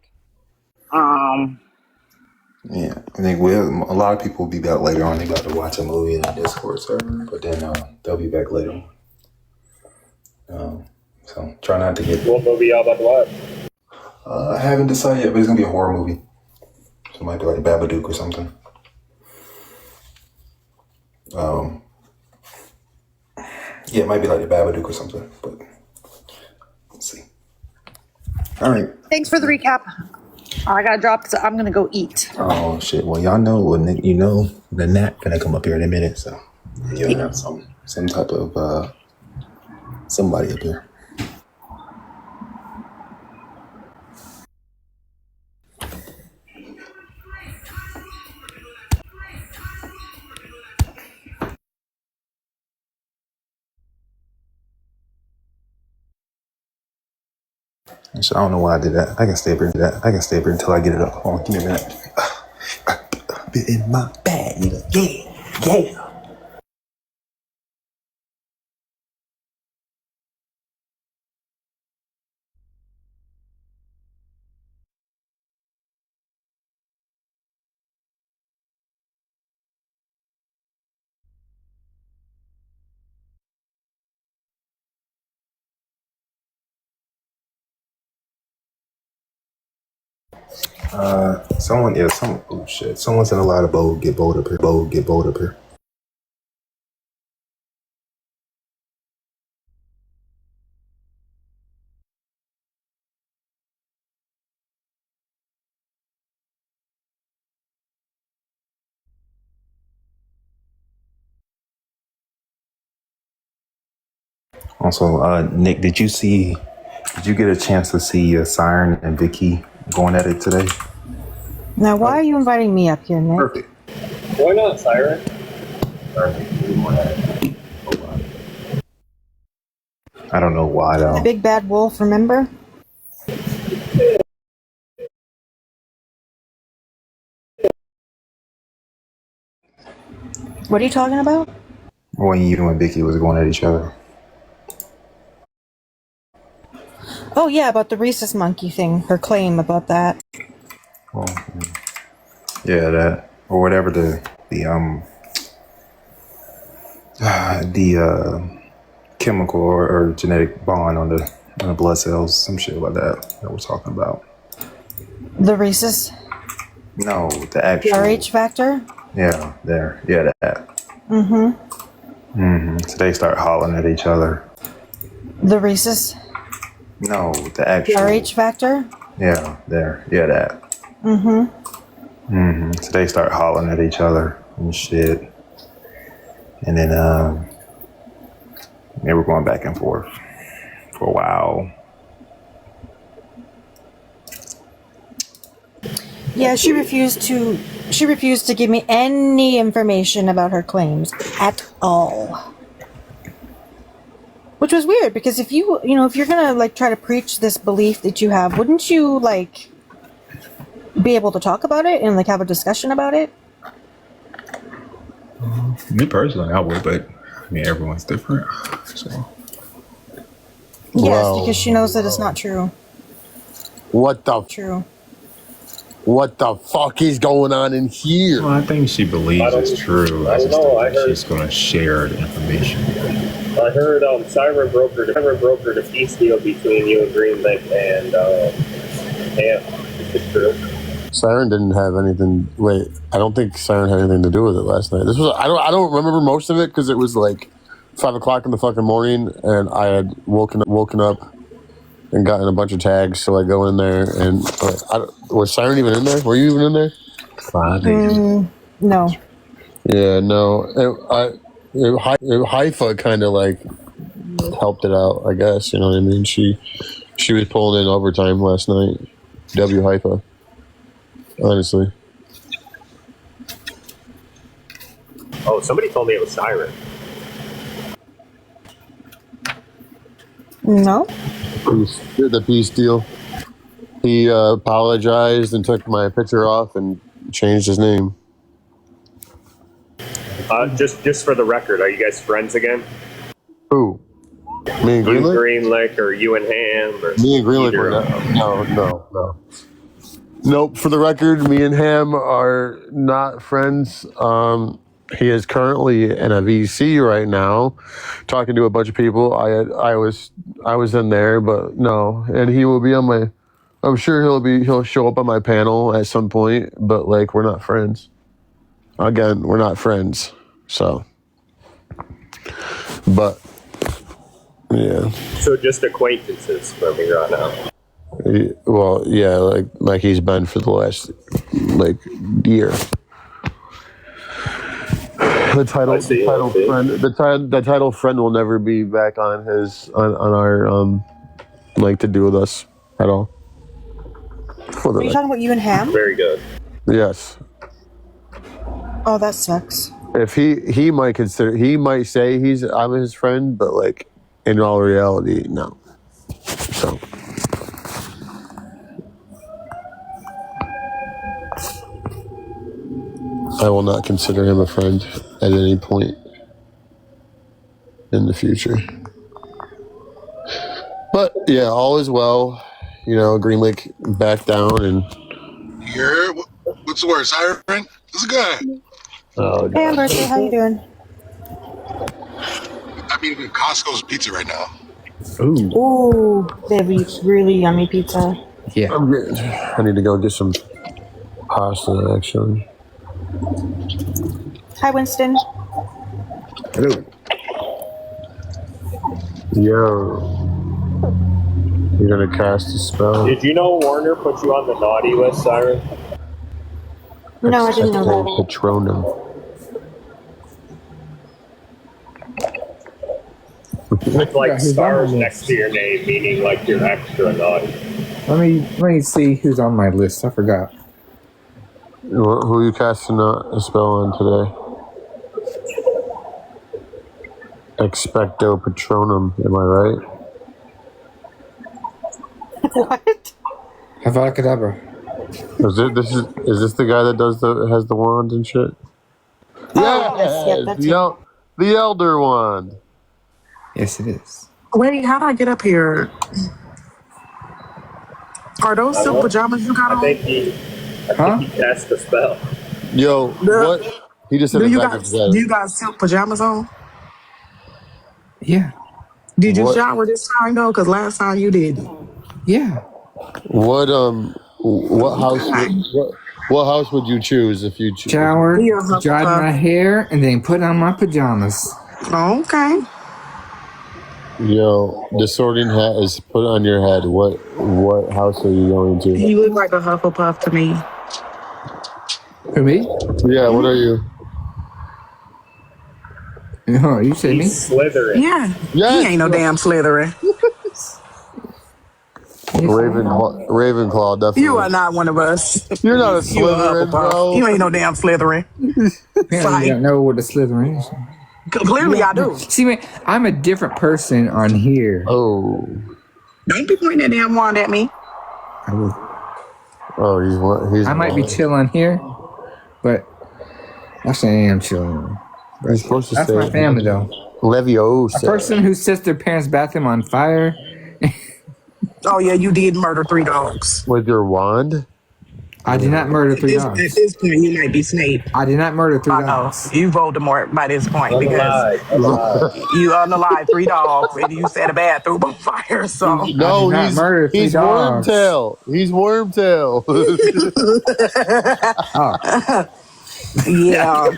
Yeah, I think a lot of people will be back later on. They about to watch a movie in the Discord server, but then they'll be back later on. So try not to get. What movie y'all about to watch? I haven't decided yet, but it's gonna be a horror movie. So it might be like Babadook or something. Yeah, it might be like the Babadook or something, but let's see. All right. Thanks for the recap. I got to drop, so I'm going to go eat. Oh shit! Well, y'all know the Nat gonna come up here in a minute, so you'll have some type of somebody up here. So I don't know why I did that. I can stay up here. Until I get it up. Hold on, give me a minute. Bit in my bag, nigga. Yeah. Someone said a lot of bold. Get bold up here. Get bold up here. Also, Nick, did you get a chance to see Siren and Vicky going at it today? Now, why are you inviting me up here, Nick? Perfect. Why not, Siren? I don't know why The though. big bad wolf, remember? What are you talking about? When you and Vicky was going at each other. Oh yeah, about the rhesus monkey thing. Her claim about that. Well, yeah, that or whatever the chemical or genetic bond on the blood cells, some shit like that we're talking about. The rhesus? No, the actual RH factor? Yeah, there. Yeah, that. Mm-hmm. So they start hollering at each other. The rhesus? No, the actual RH factor? Yeah, there. Yeah, that. Mm-hmm. So they start hollering at each other and shit. And then they were going back and forth for a while. Yeah, she refused to give me any information about her claims at all. Which was weird because if you're gonna like try to preach this belief that you have, wouldn't you like be able to talk about it and like have a discussion about it? Me personally, I would, but I mean everyone's different. So Yes, because she knows that it's not true. What the True. What the fuck is going on in here? Well, I think she believes it's true. I just don't think she's going to share the information. I heard Siren brokered a peace deal between you and Green Lake and it's true. Siren didn't have anything. Wait, I don't think Siren had anything to do with it last night. I don't remember most of it because it was like 5 o'clock in the fucking morning, and I had woken up and gotten a bunch of tags. So I go in there, and was Siren even in there? Were you even in there? No. Yeah, no. Haifa kind of like helped it out, I guess. You know what I mean? She was pulling in overtime last night. W Haifa. Honestly. Oh, somebody told me it was Siren. No. The peace deal. He apologized and took my picture off and changed his name. Just for the record, are you guys friends again? Who? Me and Green Lake? Green Lake, or you and Ham? Or me and Green Lake were no. Nope. For the record, me and Ham are not friends. He is currently in a VC right now, talking to a bunch of people. I was in there, but no. And he will be on my. I'm sure he'll show up on my panel at some point. But like, we're not friends. Again, we're not friends. So, but yeah. So just acquaintances from here on out. Well, yeah, like he's been for the last year. The title friend will never be back on our to do with us at all. Are you talking about you and Ham? Very good. Yes. Oh, that sucks. If he might say I'm his friend, but like in all reality, no. So. I will not consider him a friend at any point in the future. But yeah, all is well. You know, Green Lake back down and. Here, what's the word, Siren? This is good. Oh, hey, Ambercy, how you doing? I'm eating Costco's pizza right now. Ooh, they have really yummy pizza. Yeah, I'm good. I need to go get some pasta actually. Hi, Winston. Hello. Yo. You're gonna cast a spell? Did you know Warner put you on the naughty list, Siren? No, I didn't know that. Patronum. with like stars next to your name, meaning like you're extra naughty. Let me see who's on my list. I forgot. Who are you casting a spell on today? Expecto Patronum, am I right? What? Avada Kedavra. Is this the guy that has the wand and shit? Yes, that's it. The Elder Wand. Yes, it is. Wait, how'd I get up here? Are those silk pajamas you got on? I think he cast the spell. Yo, what? He just said Do it you back got together. silk pajamas on? Yeah. Did you What? shower this time though? Because last time you didn't. Yeah. What house would you choose if you choose? Showered, dried my hair, and then put on my pajamas. Okay. Yo, the Sorting Hat is put on your head. What house are you going to? You look like a Hufflepuff to me. For me? Yeah, what are you? No, you said me? Slytherin. Yeah. Yes. He ain't no damn Slytherin. Ravenclaw, definitely. You are not one of us. You're not a You are Slytherin, Hufflepuff. bro. You ain't no damn Slytherin. Apparently you don't know what a Slytherin is. Clearly I do. See, man, I'm a different person on here. Oh. Don't be pointing that damn wand at me. I will. Oh, he's I might be chill on here, but actually I am chilling. You're supposed to That's say my family, though. Leviosa. A person who sets their parents' bathroom on fire. Oh yeah, you did murder 3 dogs. With your wand? I did not murder 3 dogs. At this point, you might be Snape. I did not murder 3 dogs. You Voldemort by this point because you unalive 3 dogs and you set a bathroom on fire. So No, he's Wormtail. He's Wormtail. Yeah.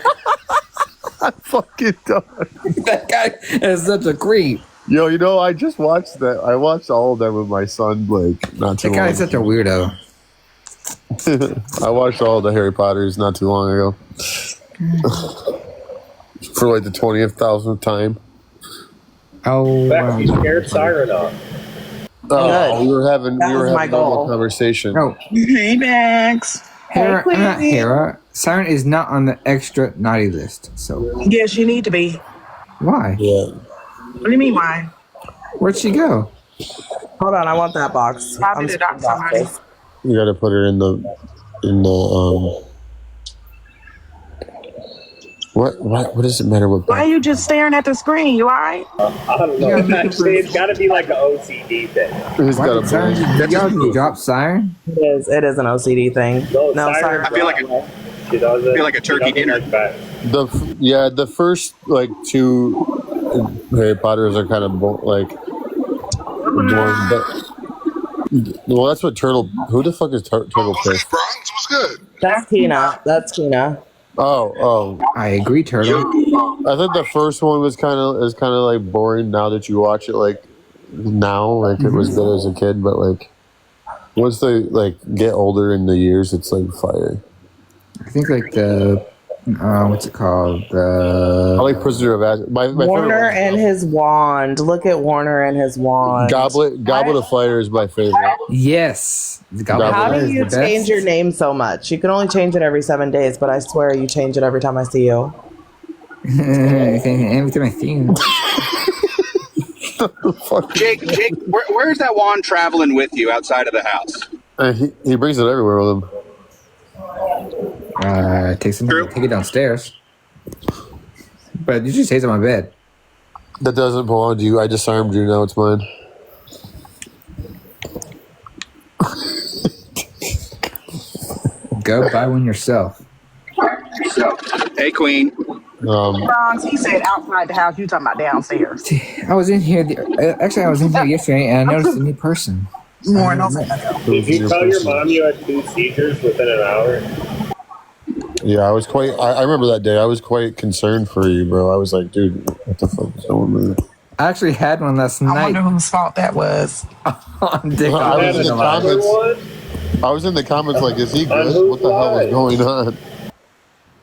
I'm fucking done. That guy is such a creep. Yo, I just watched that. I watched all of them with my son, like, not too That long guy's such a weirdo. I watched all the Harry Potters not too long ago. For like the 20,000th time. Oh, Bex, you scared Siren off. We were having That was my a normal goal. conversation. No. Hey, Max. Hera, I'm not Hera. Siren is not on the extra naughty list. So Yes, you need to be. why? Yeah. What do you mean, why? Where'd she go? Hold on, I want that box. I did it out somebody. You gotta put her in the What does it matter what? Why are you just staring at the screen? You alright? I don't know. Actually, it's got to be like an OCD thing. Who's got a Siren, did y'all drop Siren? It is an OCD thing. No, Siren, sorry. I feel like a turkey dinner. The first like 2 Harry Potters are kind of like boring, but well, that's what Turtle. Who the fuck is Turtle Piss? What's good? That's Tina. That's Tina. Oh. I agree, Turtle. I think the first one was kind of like boring. Now that you watch it, like now, like it was good as a kid, but like once they like get older in the years, it's like fire. I think like the what's it called? I like Prisoner of Azkaban. My Warner and his wand. Look at Warner and his wand. Goblet of Fire is my favorite. Yes. How do you change your name so much? You can only change it every 7 days, but I swear you change it every time I see you. Every time I see you. Jake, where's that wand traveling with you outside of the house? He brings it everywhere with him. Take it downstairs. But you just stays on my bed. That doesn't belong to you. I disarmed you. Now it's mine. Go buy one yourself. Hey, Queen. Bronx, he said outside the house. You talking about downstairs? I was in here. I was in here yesterday, and I noticed a new person. More no. Did you tell your mom you had 2 seizures within an hour? Yeah, I was quite. I remember that day. I was quite concerned for you, bro. I was like, dude, what the fuck is going on? I actually had one last night. I wonder whose fault that was. I was in the comments like, is he good? What the hell is going on?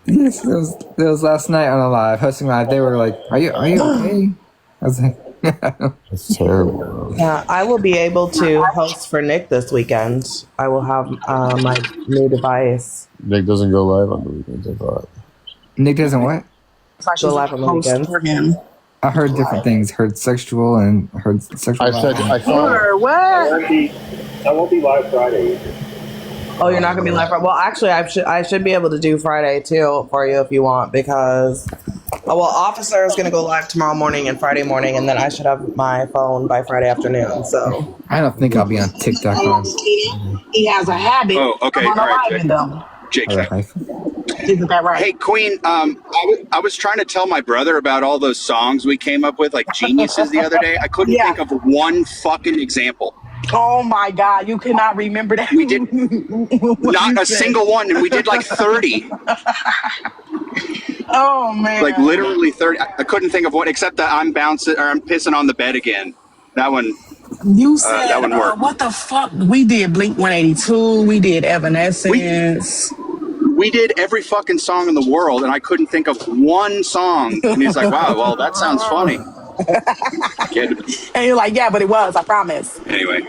Yes, it was last night on a live, hosting live. They were like, "Are you okay?" I was like, That's terrible. Yeah, I will be able to host for Nick this weekend. I will have my new device. Nick doesn't go live on the weekends, I thought. Nick doesn't what? Go live on the weekends. For him. I heard different things. Heard sexual and heard sexual. I said I thought What? I won't be live Friday. Oh, you're not gonna be live Friday. Well, actually, I should be able to do Friday too for you if you want, because Officer is gonna go live tomorrow morning and Friday morning, and then I should have my phone by Friday afternoon. So I don't think I'll be on TikTok. He has a habit. Oh, okay. Of All right, unaliving them. Jake. Isn't that right? Hey, Queen. I was trying to tell my brother about all those songs we came up with, like Geniuses, the other day. I couldn't think of one fucking example. Oh my God, you cannot remember that. We did not a single one, and we did like 30. Oh man, Like literally 30. I couldn't think of one except that I'm pissing on the bed again. That one. You said that one worked. what the fuck? We did Blink 182. We did Evanescence. We did every fucking song in the world, and I couldn't think of one song. And he's like, "Wow, well, that sounds funny." And you're like, "Yeah, but it was. I promise." Anyway.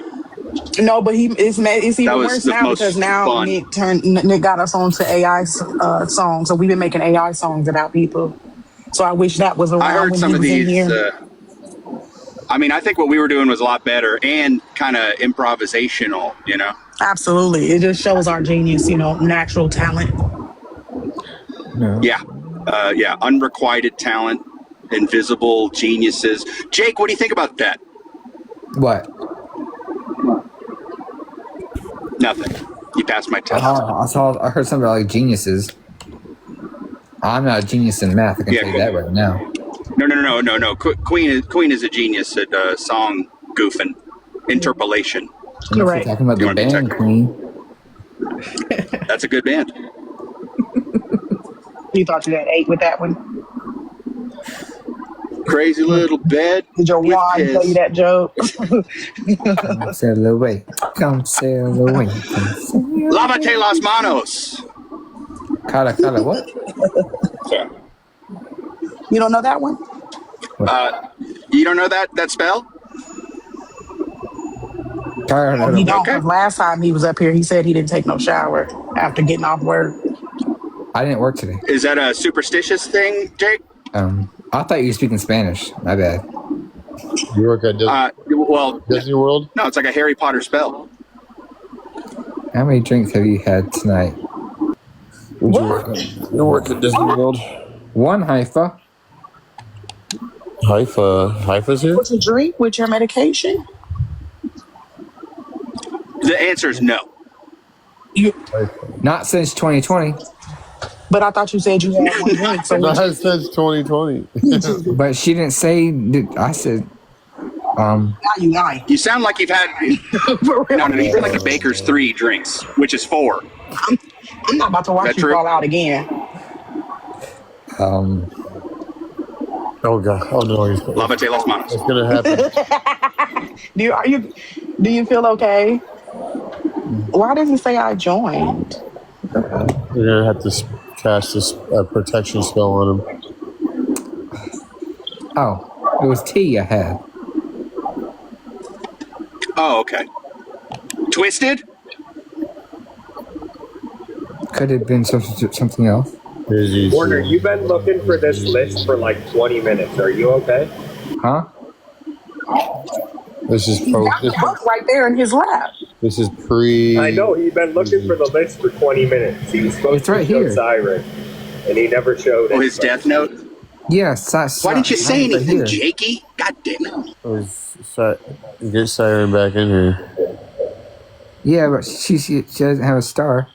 No, but it's even worse now because now Nick got us onto AI songs, so we've been making AI songs about people. So I wish that was around. I heard when some he of was in these. here. I mean, I think what we were doing was a lot better and kind of improvisational, you know? Absolutely, it just shows our genius, natural talent. Yeah, yeah, unrequited talent, invisible geniuses. Jake, what do you think about that? What? Nothing. You passed my test. I heard something about like geniuses. I'm not a genius in math. I can tell you that right now. No. Queen is a genius at song goofing, interpolation. You're right. Talking about the band Queen. That's a good band. You thought you had 8 with that one? Crazy little bed. Did your wife tell you that joke? Come sail away. Come sail away. Lávate las manos. Cala, what? Sorry. You don't know that one? You don't know that spell? He don't. Okay. Last time he was up here, he said he didn't take no shower after getting off work. I didn't work today. Is that a superstitious thing, Jake? I thought you were speaking Spanish. My bad. You work at Disney World? No, it's like a Harry Potter spell. How many drinks have you had tonight? You work at Disney World? One, Haifa. Haifa's here? What's a drink with your medication? The answer is no. Not since 2020. But I thought you said you had one drink. So Not since 2020. But she didn't say. I said. Now you lying. You sound like you've had. No, you sound like a baker's 3 drinks, which is 4. I'm not about to watch you fall out again. Oh God! Oh no! Lávate las manos. It's gonna happen. Do you feel okay? Why does he say I joined? You're gonna have to cast this protection spell on him. Oh, it was tea I had. Oh, okay. Twisted? Could have been something else. Warner, you've been looking for this list for like 20 minutes. Are you okay? Huh? This is right there in his lap. This is pre. I know he's been looking for the list for 20 minutes. He was supposed to show Siren, and he never showed it. Oh, his death note? Yes. Why didn't you say anything, Jakey? God damn it. Get Siren back in here. Yeah, but she doesn't have a star.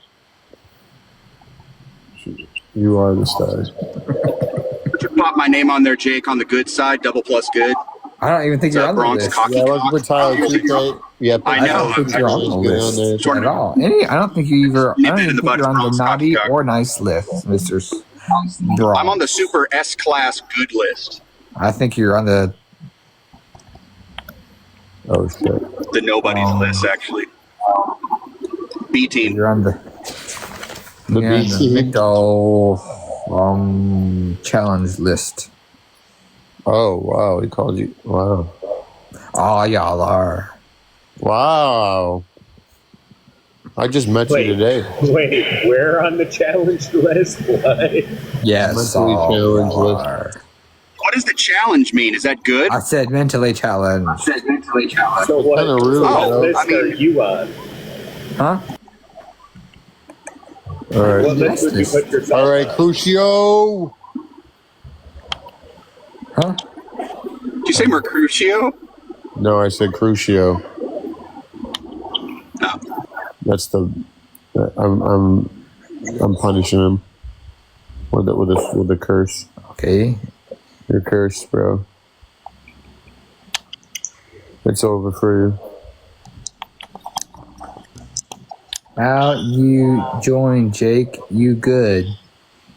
You are the star. Would you pop my name on there, Jake, on the good side, double plus good? I don't even think you're on the list. Yeah, I wasn't with Tyler Tuesday. Yeah, I know. I don't think you're on the list at all. I don't think you either. I don't even think you're on the naughty or nice list, Mr. Braun. I'm on the super S-class good list. I think you're on the. Oh shit. The nobody's list, actually. B team. You're on the. The Big Doll challenge list. Oh, wow. He called you. Wow. Oh, y'all are. Wow. I just met you today. Wait, we're on the challenge list? What? Yes, Mentally challenged y'all list. are. What does the challenge mean? Is that good? I said mentally challenged. So what list are you on? Huh? All right. What list would you put yourself All right, on? Crucio. Huh? Did you say Mercutio? No, I said Crucio. No. That's the. I'm punishing him with the curse. Okay. You're cursed, bro. It's over for you. How you join, Jake? You good?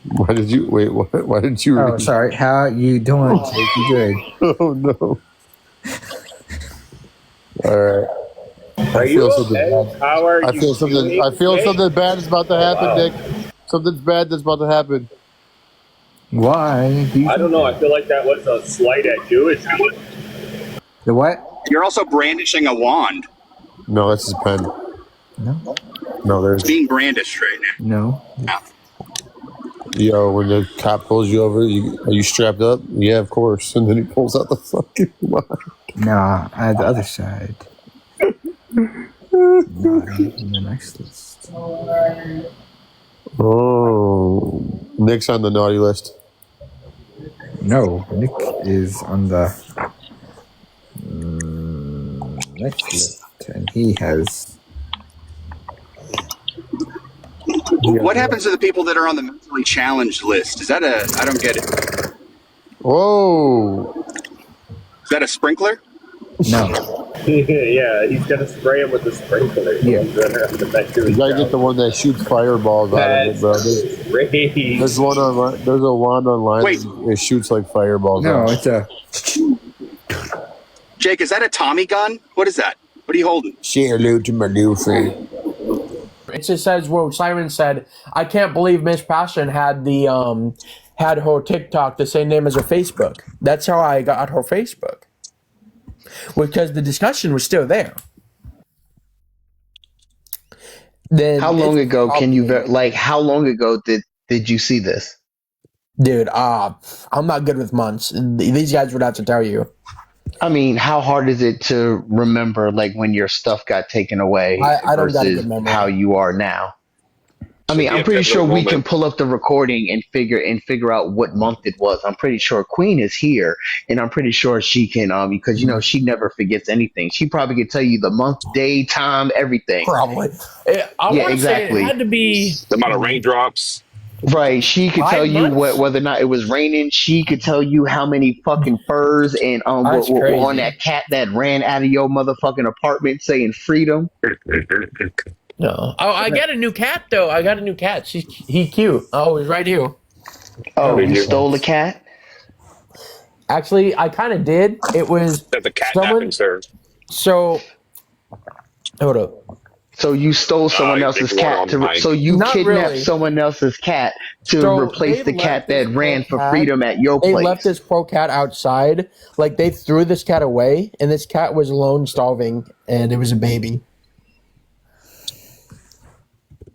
Why did you wait? Why did you? Oh, sorry. How you doing, Jake? You good? Oh no! All right. Are you okay? How are I you feel something. doing? I feel something bad is about to happen, Wow. Dick. Something's bad that's about to happen. Why? I don't know. I feel like that was a slight at Jewish. The what? You're also brandishing a wand. No, that's his pen. No, there's. It's being brandished right now. No. Yo, when the cop pulls you over, are you strapped up? Yeah, of course. And then he pulls out the fucking wand. Nah, I had the other side. The next list. Oh, Nick's on the naughty list. No, Nick is on the next list, and he has. What happens to the people that are on the mentally challenged list? Is that I don't get it. Whoa. Is that a sprinkler? No. Yeah, he's gonna spray him with the sprinkler. Yeah. You gotta get the one that shoots fireballs out of it, bro. There's one online. There's a wand online. Wait. It shoots like fireballs. No, out. it's a. Jake, is that a Tommy gun? What is that? What are you holding? Say hello to my new friend. It just says what Siren said. I can't believe Miss Passion had the had her TikTok the same name as her Facebook. That's how I got her Facebook. Because the discussion was still there. Then how long ago can you how long ago did you see this? Dude, I'm not good with months. These guys would have to tell you. I mean, how hard is it to remember like when your stuff got taken away I don't got a good versus memory. how you are now? I mean, I'm pretty sure we can pull up the recording and figure out what month it was. I'm pretty sure Queen is here, and I'm pretty sure she can because she never forgets anything. She probably could tell you the month, day, time, everything. Probably. I yeah, want to exactly. say it had to be the amount of raindrops. Right, she could tell you whether or not it was raining. She could tell you how many fucking furs and were on that cat that ran out of your motherfucking apartment saying freedom. No. Oh, I got a new cat though. I got a new cat. He cute. Oh, he's right here. Oh, you stole the cat? Actually, I kind of did. It was that's a cat sir. So, hold up. So you stole someone else's cat so you Not kidnapped really. someone else's cat to replace the cat that ran for freedom at your place. They left this poor cat outside. Like they threw this cat away, and this cat was alone, starving, and it was a baby.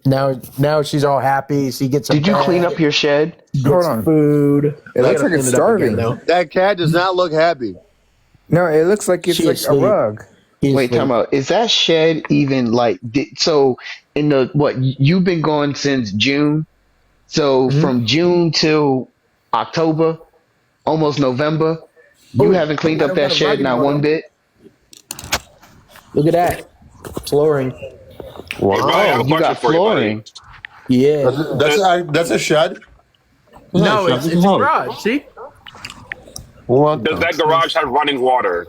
Now she's all happy. She gets. Did you clean up your shed? Hold on. Food. It looks like it's starving. That cat does not look happy. No, it looks like it's like a rug. Wait, time out. Is that shed even like so? In the what you've been going since June, so from June till October, almost November, you haven't cleaned up that shed not one bit. Look at that flooring. Wow, you got flooring. Yeah, that's a shed. No, it's a garage. See? Does that garage have running water?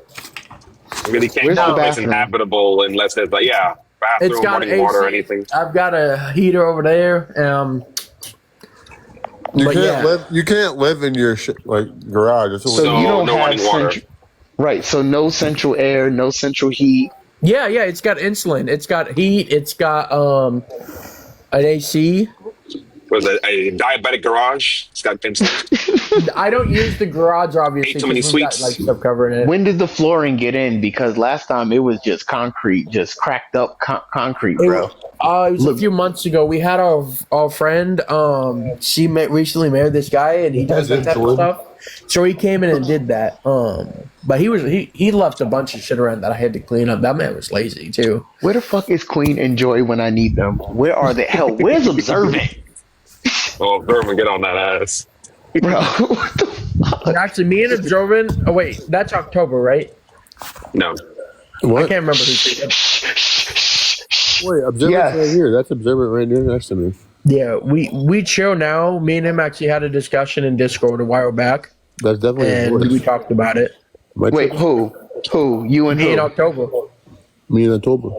I mean, you can't Where's call the the place bathroom? inhabitable unless there's bathroom, It's got running AC. water, or anything. I've got a heater over there. You can't live in your garage. It's So you don't no have running water. right? So no central air, no central heat. Yeah, it's got insulin. It's got heat. It's got an AC. Was it a diabetic garage? It's got insulin. I don't use the garage obviously. Ate too many because we've got, sweets. like stuff covering it. When did the flooring get in? Because last time it was just concrete, just cracked up concrete, bro. It was a few months ago. We had our friend. She recently married this guy, and he does that type of stuff. So he came in and did that. But he left a bunch of shit around that I had to clean up. That man was lazy too. Where the fuck is Queen and Joy when I need them? Where are they? Hell, where's Observant? Oh, Vermin, get on that ass. Bro, Actually, me and Observant. Oh wait, that's October, right? No. What? I can't remember who said it. Wait, Observant's right here. That's Observant right there next to me. Yeah, we chill now. Me and him actually had a discussion in Discord a while back. That's definitely and we talked about it. Wait, who? You and me who? in October. Me in October.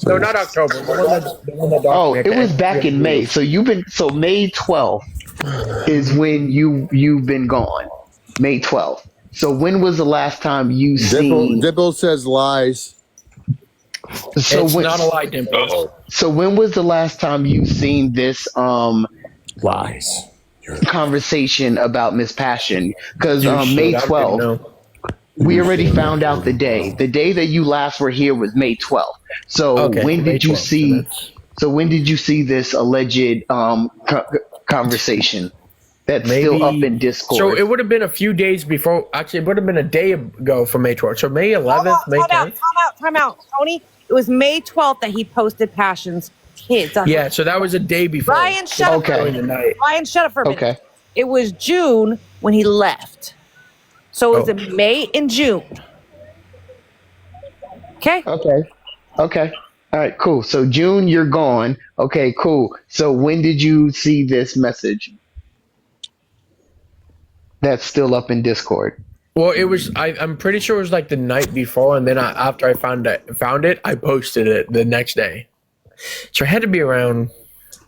No, not October. The one that it was back in May. So May 12th is when you've been gone. May 12th. So when was the last time you seen? Dippo says lies. So it's not a lie, Dimple. So when was the last time you seen this lies conversation about Miss Passion? Because May 12th, we already found out the day. The day that you last were here was May 12th. So when did you see? So when did you see this alleged conversation? That's still up in Discord. So it would have been a few days before. Actually, it would have been a day ago from May 12th. So May 11th, May 10th. Time out, Tony. It was May 12th that he posted Passion's kids. Yeah, so that was a day before. Ryan, shut up. Ryan, shut up for a minute. Okay. It was June when he left. So it was in May and June. Okay. Okay. All right, cool. So June, you're gone. Okay, cool. So when did you see this message? That's still up in Discord. Well, it was. I'm pretty sure it was like the night before, and then after I found it, I posted it the next day. So it had to be around.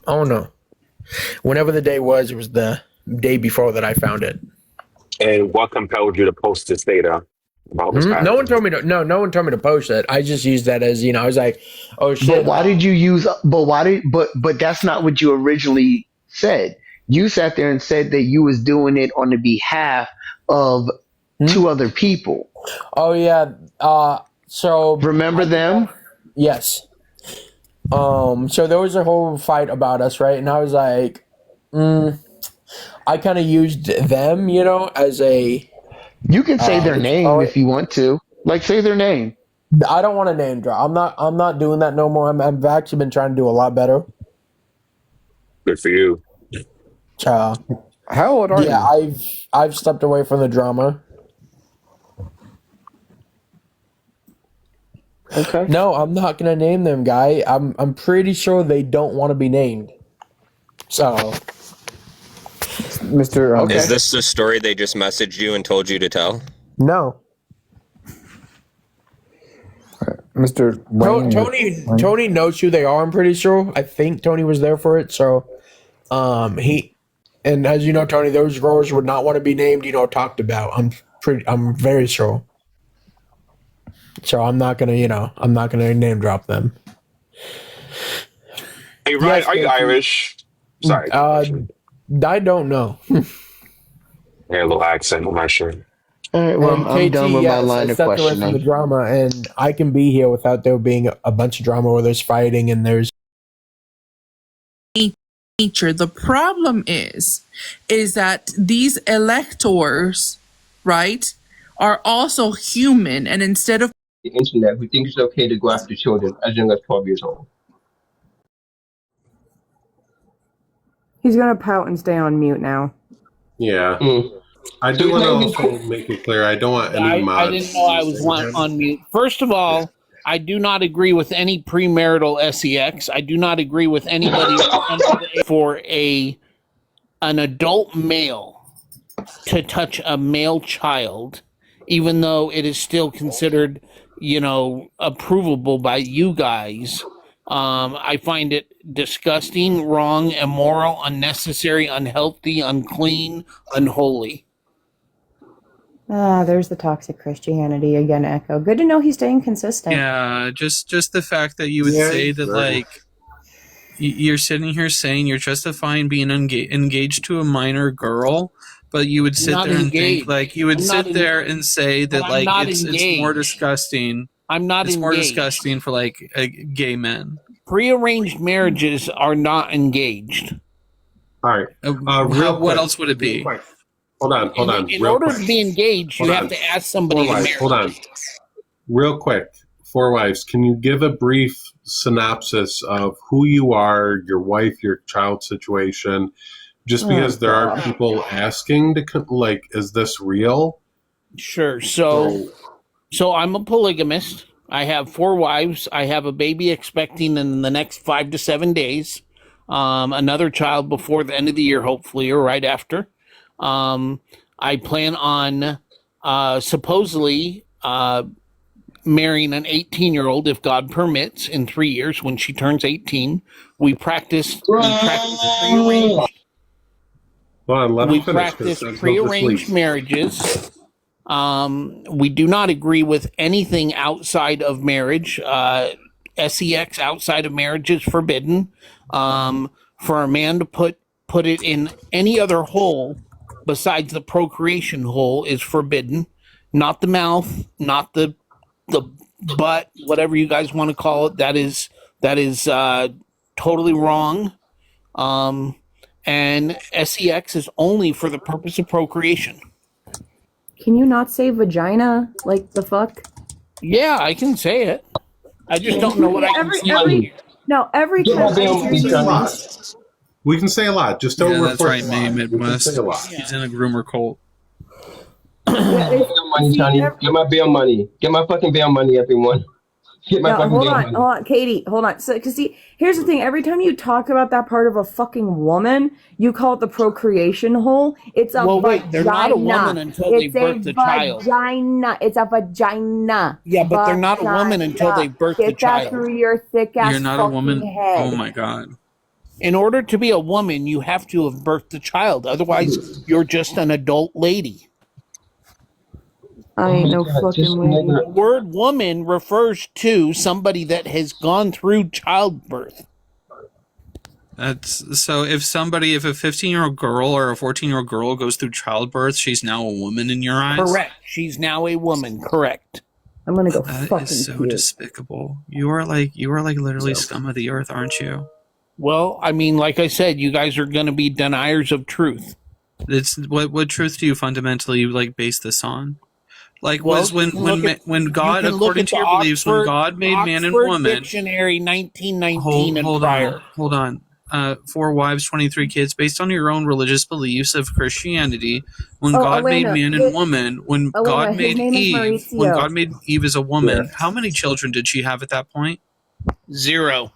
I don't know. Whenever the day was, it was the day before that I found it. And what compelled you to post this data about this? No one told me to. No one told me to post it. I just used that as I was like, oh shit. But why did you use? But that's not what you originally said. You sat there and said that you was doing it on the behalf of two other people. Oh yeah. So remember them? Yes. So there was a whole fight about us, right? And I was like, I kind of used them, as a. You can say their name if you want to. Like, say their name. I don't want to name drop. I'm not doing that no more. I've actually been trying to do a lot better. Good for you. How old are you? Yeah, I've stepped away from the drama. Okay. No, I'm not gonna name them, guy. I'm pretty sure they don't want to be named. So, Mr. Is this the story they just messaged you and told you to tell? No. Mr. Wayne, Tony knows who they are. I'm pretty sure. I think Tony was there for it. So, and as you know, Tony, those girls would not want to be named. Talked about. I'm very sure. So I'm not gonna name drop them. Hey, Ryan, are you Irish? Sorry. I don't know. Yeah, a little accent on my shirt. All right, well, I'm done with my line of questioning. From the drama, and I can be here without there being a bunch of drama where there's fighting and there's. Nature. The problem is that these electors, right, are also human, and instead of the internet, we think it's okay to go after children as young as 12 years old. He's gonna pout and stay on mute now. Yeah. I do want to also make it clear, I don't want any mods. I didn't know I was on mute. First of all, I do not agree with any premarital sex. I do not agree with anybody for an adult male to touch a male child, even though it is still considered, approvable by you guys. I find it disgusting, wrong, immoral, unnecessary, unhealthy, unclean, unholy. There's the toxic Christianity again, Echo. Good to know he's staying consistent. Yeah, just the fact that you would say that, like, you're sitting here saying you're justifying being engaged to a minor girl But you would sit Not there and engaged. think, like, you would I'm sit not there engaged. and say that, But I'm like, not it's more engaged. disgusting. I'm not It's more engaged. disgusting for, like, gay men. Prearranged marriages are not engaged. All right. Real quick. What else would it be? Hold on. In real order quick. to be engaged, Hold you on. have to ask somebody to marry. Hold on. Real quick. Four Wives, can you give a brief synopsis of who you are, your wife, your child situation? Just because there are people asking to, like, is this real? Sure. So I'm a polygamist. I have 4 wives. I have a baby expecting in the next 5 to 7 days. Another child before the end of the year, hopefully, or right after. I plan on supposedly marrying an 18-year-old, if God permits, in 3 years when she turns 18. We practice prearranged. We practice prearranged marriages. We do not agree with anything outside of marriage. SEX outside of marriage is forbidden. For a man to put it in any other hole besides the procreation hole is forbidden. Not the mouth, not the butt, whatever you guys want to call it. That is totally wrong. And SEX is only for the purpose of procreation. Can you not say vagina? Like the fuck? Yeah, I can say it. I just don't know what I can say. Every time I hear We can say a lot. Just don't That's refer right, to May a lot. We can Midwest. say a lot. He's in a groomer cult. Money, Johnny. Get my bail money. Get my fucking bail money, everyone. Get my fucking bail money. Hold on, Katie, hold on. So, because see, here's the thing. Every time you talk about that part of a fucking woman, you call it the procreation hole. It's a vagina. They're not a woman until they birth the child. Vagina. It's a vagina. Yeah, but they're not a woman until they birth the Get child. that through your thick ass You're not a woman? head. Oh my god. In order to be a woman, you have to have birthed the child. Otherwise, you're just an adult lady. I ain't no fucking lady. The word woman refers to somebody that has gone through childbirth. That's so if a 15-year-old girl or a 14-year-old girl goes through childbirth, she's now a woman in your eyes? Correct. She's now a woman. Correct. I'm gonna go That fucking is so puke. despicable. You are like literally scum of the earth, aren't you? Well, I mean, like I said, you guys are going to be deniers of truth. It's what truth do you fundamentally like base this on? Like Well, was when God, you can look according at to your the beliefs, when God made man and Oxford woman. Dictionary 1919 and prior. Hold on. 4 wives, 23 kids, based on your own religious beliefs of Christianity. When God made man and woman, when God made Eve as a woman, how many children did she have at that point? 0.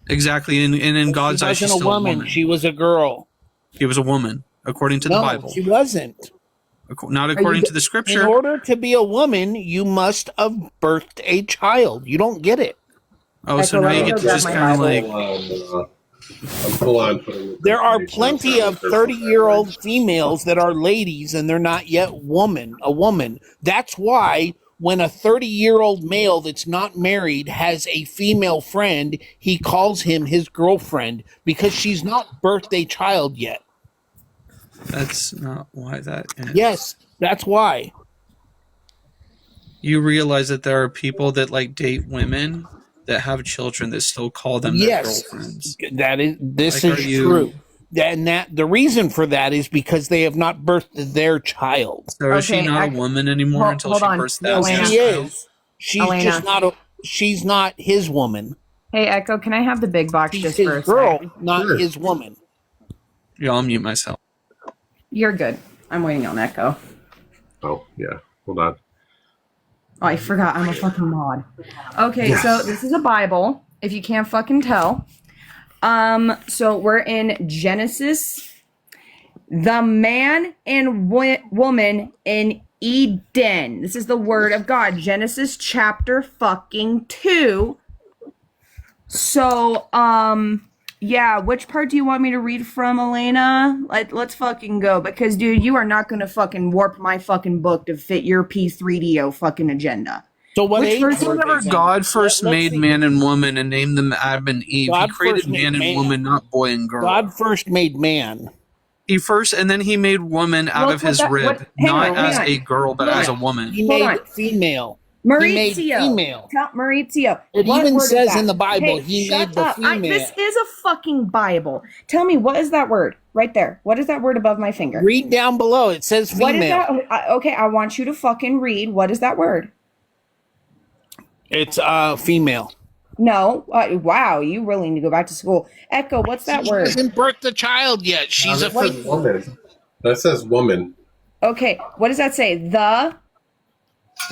Exactly, and in God's eyes, she's She wasn't still a woman. She was a girl. She was a woman, according to the Bible. She wasn't. Not according to the scripture. In order to be a woman, you must have birthed a child. You don't get it. Oh, so now you get to just kind of like... There are plenty of 30-year-old females that are ladies and they're not yet a woman. That's why when a 30-year-old male that's not married has a female friend, he calls him his girlfriend because she's not birthed a child yet. That's not why that is. Yes, that's why. You realize that there are people that like date women that have children that still call them their girlfriends. This is true. And that the reason for that is because they have not birthed their child. So is she not a woman anymore until she births that? She is. She's Elena. just not she's not his woman. Hey, Echo, can I have the big box She's just his for a girl, second? not his woman. Yeah, I'll mute myself. You're good. I'm waiting on Echo. Oh, yeah. Hold on. Oh, I forgot. I'm a fucking mod. Okay, so this is a Bible, if you can't fucking tell. So we're in Genesis. The man and woman in Eden. This is the word of God. Genesis chapter fucking 2. So, yeah, which part do you want me to read from, Elena? Let's fucking go. Because, dude, you are not going to fucking warp my fucking book to fit your P3DO fucking agenda. So what age whenever God first made man and woman and named them Adam and Eve, God he created first made man and man. woman, not boy and girl. God first made man. And then he made woman out of his rib, not as a girl, but as a woman. He made female. Maurizio. He made female. Maurizio. It what even word is says that? in the Bible, Hey, he shut made the up. female. This is a fucking Bible. Tell me, what is that word right there? What is that word above my finger? Read down below. It says female. What is that? Okay, I want you to fucking read. What is that word? It's female. No. Wow, you really need to go back to school. Echo, what's that word? She hasn't birthed a child yet. She's that says woman. That says woman. Okay, what does that say? The.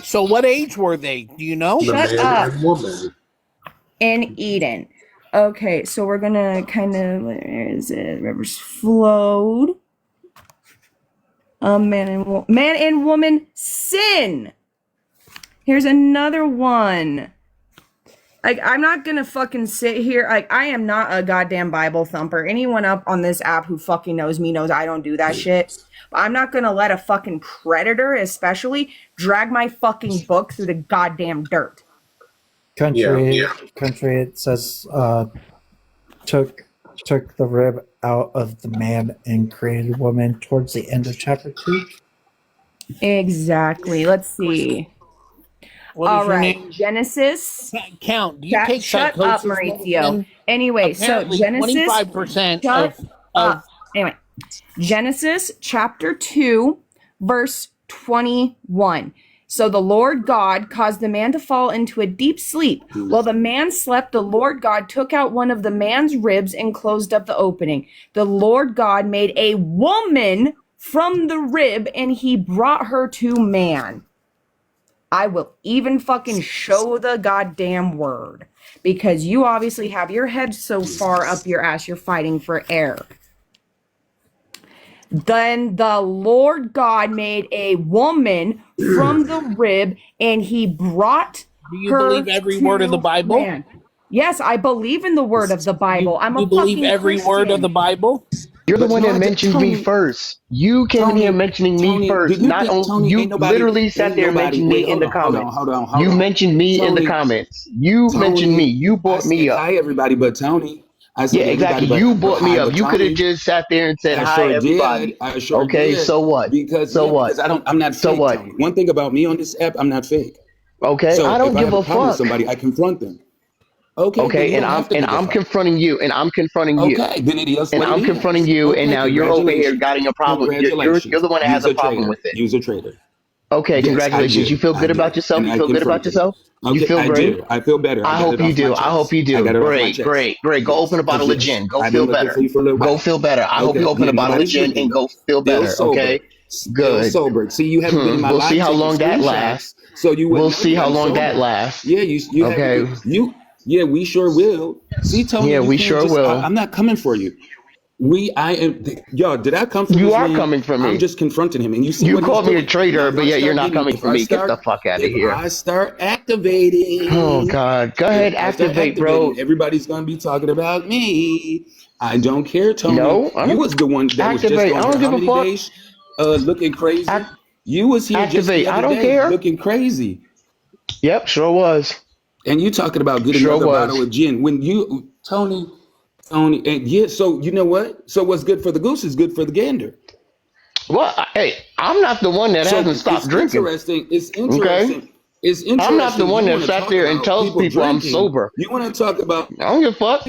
So what age were they? Do you know? Shut up. Woman. In Eden. Okay, so we're gonna kind of, where is it? Rivers flowed. Man and woman sin. Here's another one. Like, I'm not gonna fucking sit here. Like, I am not a goddamn Bible thumper. Anyone up on this app who fucking knows me knows I don't do that shit. I'm not gonna let a fucking predator, especially, drag my fucking book through the goddamn dirt. Country, it says, took the rib out of the man and created woman towards the end of chapter 2. Exactly. Let's see. All right, Genesis. Count. Do you take shut up, Maurizio. Anyway, so Genesis. 25% anyway, Genesis chapter 2, verse 21. So the Lord God caused the man to fall into a deep sleep. While the man slept, the Lord God took out one of the man's ribs and closed up the opening. The Lord God made a woman from the rib, and he brought her to man. I will even fucking show the goddamn word, because you obviously have your head so far up your ass you're fighting for air. Then the Lord God made a woman from the rib, and he brought Do you believe every word of the Bible? Man. Yes, I believe in the word of the Bible. I'm a You believe fucking every Christian. word of the Bible? You're the one that mentioned me first. You came in here mentioning me first. Not only you literally sat there mentioning me in the comments. Hold on. You mentioned me in the comments. You mentioned me. You brought me up. Hi, everybody, but Tony. I said Yeah, exactly. You brought me up. You could have just sat there and said hi, everybody. I sure okay, did. so what? Because I'm not fake. So what? Tony. One thing about me on this app, I'm not fake. Okay, so I don't give a problem with fuck. somebody, I confront them. Okay, and I'm confronting you, and I'm confronting you. Okay, then it is and what I'm it confronting is. you, Okay, and now you're over here getting a problem. You're the one that has a problem with it. Use a traitor. Okay, Yes, congratulations. You feel good about yourself? You feel good about yourself? You feel great? Do. I feel better. I hope you do. I hope you do. Great. Go open a bottle of gin. Go feel better. Go feel better. I hope you open a bottle of gin and go feel better. Okay? Good. Sober. See, you haven't been in my life. We'll see how long that lasts. So you we'll see how long that lasts. Yeah, you okay. Yeah, we sure will. See, Tony. Yeah, we sure will. I'm not coming for you. Did I come from you? Are coming for me. I'm just confronting him, and you see. You called me a traitor, but yet you're not coming for me. Get the fuck out of here. I start activating. Oh God, go ahead, activate, bro. Everybody's gonna be talking about me. I don't care, Tony. No, you was the one that was just on how many days, looking crazy. You was here just the other day, looking crazy. Yep, sure was. And you talking about getting another bottle of gin when you, Tony, and yeah. So you know what? So what's good for the goose is good for the gander. Well, hey, I'm not the one that hasn't stopped drinking. It's interesting. Okay? It's interesting. I'm not the one that sat there and tells people I'm sober. You want to talk about? I don't give a fuck.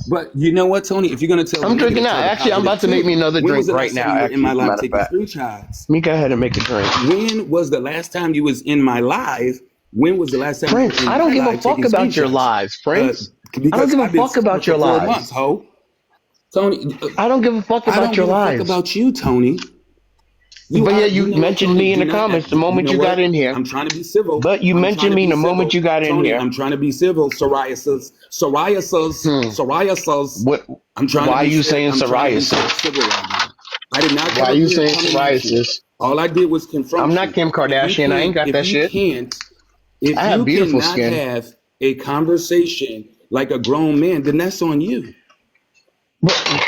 But you know what, Tony? If you're gonna tell I'm drinking now. Actually, I'm about to make me another drink right now. Actually, in my life, taking 3 shots. Let me go ahead and make a drink. When was the last time you was in my live? When was the last time? Prince, I don't give a fuck about your lives, Prince. I don't give a fuck about your lives. 4 months, ho. Tony, I don't give a fuck about your lives. I don't give a fuck about you, Tony. But yeah, you mentioned me in the comments the moment you got in here. I'm trying to be civil. But you mentioned me the moment you got in here. I'm trying to be civil. Psoriasis. What? I'm trying. Why are you saying psoriasis? I did not. Why are you saying psoriasis? All I did was confront. I'm not Kim Kardashian. I ain't got that shit. If I have you beautiful cannot skin. have a conversation like a grown man, then that's on you.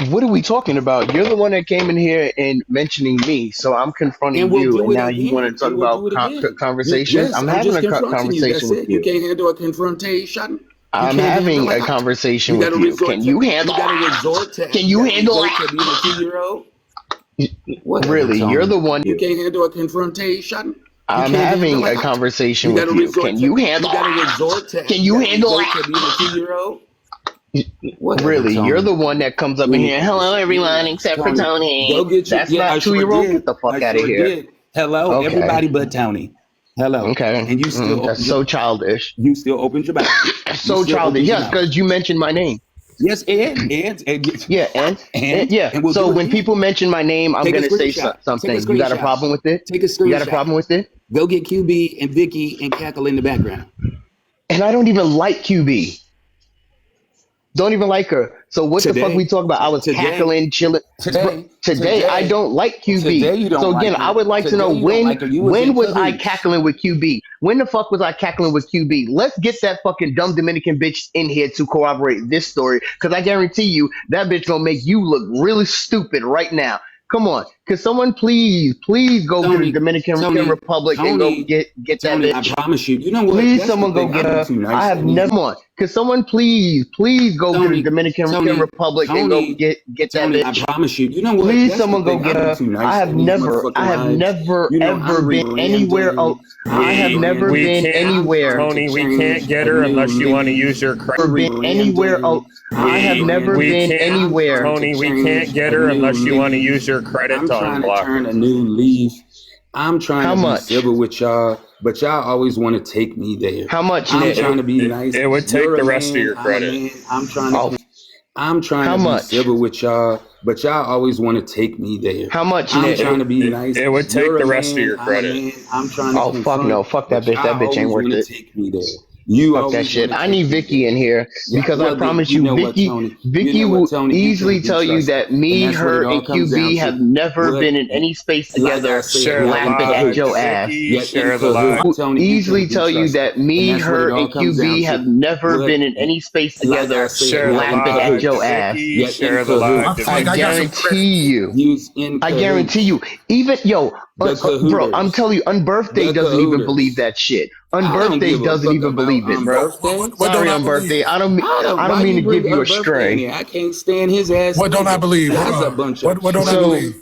What are we talking about? You're the one that came in here and mentioning me, so I'm confronting you, and now you want to talk about conversations? I'm having a conversation with you. You can't handle a confrontation. I'm having a conversation with you. Can you handle? You got to resort to. Can you handle? To being a 2-year-old. Whatever, Really, Tony. you're the one. You can't handle a confrontation. I'm having a conversation with you. Can you handle? You got to resort to. Can you handle? To being a 2-year-old. Really, you're the one that comes up in here. Hello, everyone, except for Tony. Go get you. That's not 2-year-old. Get the fuck out of here. Did. Hello, everybody but Tony. Hello. Okay. And you still that's so childish. You still opened your mouth. So childish. Yes, because you mentioned my name. Yes, and yeah. So when people mention my name, I'm gonna say something. You got a problem with it? Take a screenshot. You got a problem with it? Go get QB and Vicky and cackle in the background. And I don't even like QB. Don't even like her. So what the fuck we talk about? I was cackling, chilling. Today I don't like QB. So again, I would like to know when was I cackling with QB? When the fuck was I cackling with QB? Let's get that fucking dumb Dominican bitch in here to corroborate this story, because I guarantee you that bitch gonna make you look really stupid right now. Come on, could someone please go get a Dominican Republic and go get that bitch? I promise you. You know what? Please, someone go get her. I have never. Come on, could someone please go get a Dominican Republic and go get that bitch? I promise you. You know what? Please, someone go get her. I have never ever been anywhere. I have never been anywhere. Tony, we can't get her unless you want to use your credit. Anywhere. I have never been anywhere. Tony, we can't get her unless you want to use your credit I'm to trying unblock to turn her. a new leaf. I'm trying How to much? be civil with y'all, but y'all always want to take me there. How much? I'm trying to be nice. It would take the rest of your credit. I'm trying to. I'm trying How to much? be civil with y'all, but y'all always want to take me there. How much? I'm trying to be nice. It would take You're the a rest of man, your I'm a credit. man. I'm trying to. Oh fuck confront, no! Fuck that bitch. but That bitch y'all ain't worth always it. wanna take me there. You Fuck always that shit. wanna I take need me Vicky there. in here because I Well, promise you you, know what, Vicky, Tony? Vicky You know what, will Tony? You easily can't be tell you trusted. that me, And that's what her, it all and comes down QB to. have never What- been in any space Like I together said, Share the laughing lie. at your ass. Vicky, share the lie. Will Tony, you easily can't be tell you trusted. that me, And that's what her, it all and comes down QB to. have never What- been in any space Like I together said, Share the laughing lie. at your ass. Vicky, share the lie. I guarantee you. I guarantee you. Even bro, I'm telling you, Unbirthday doesn't even believe that shit. Unbirthday doesn't even believe it, bro. Sorry, Unbirthday. I don't mean to give you a string. I can't stand his ass. What don't I believe? That's a bunch of. What don't I believe?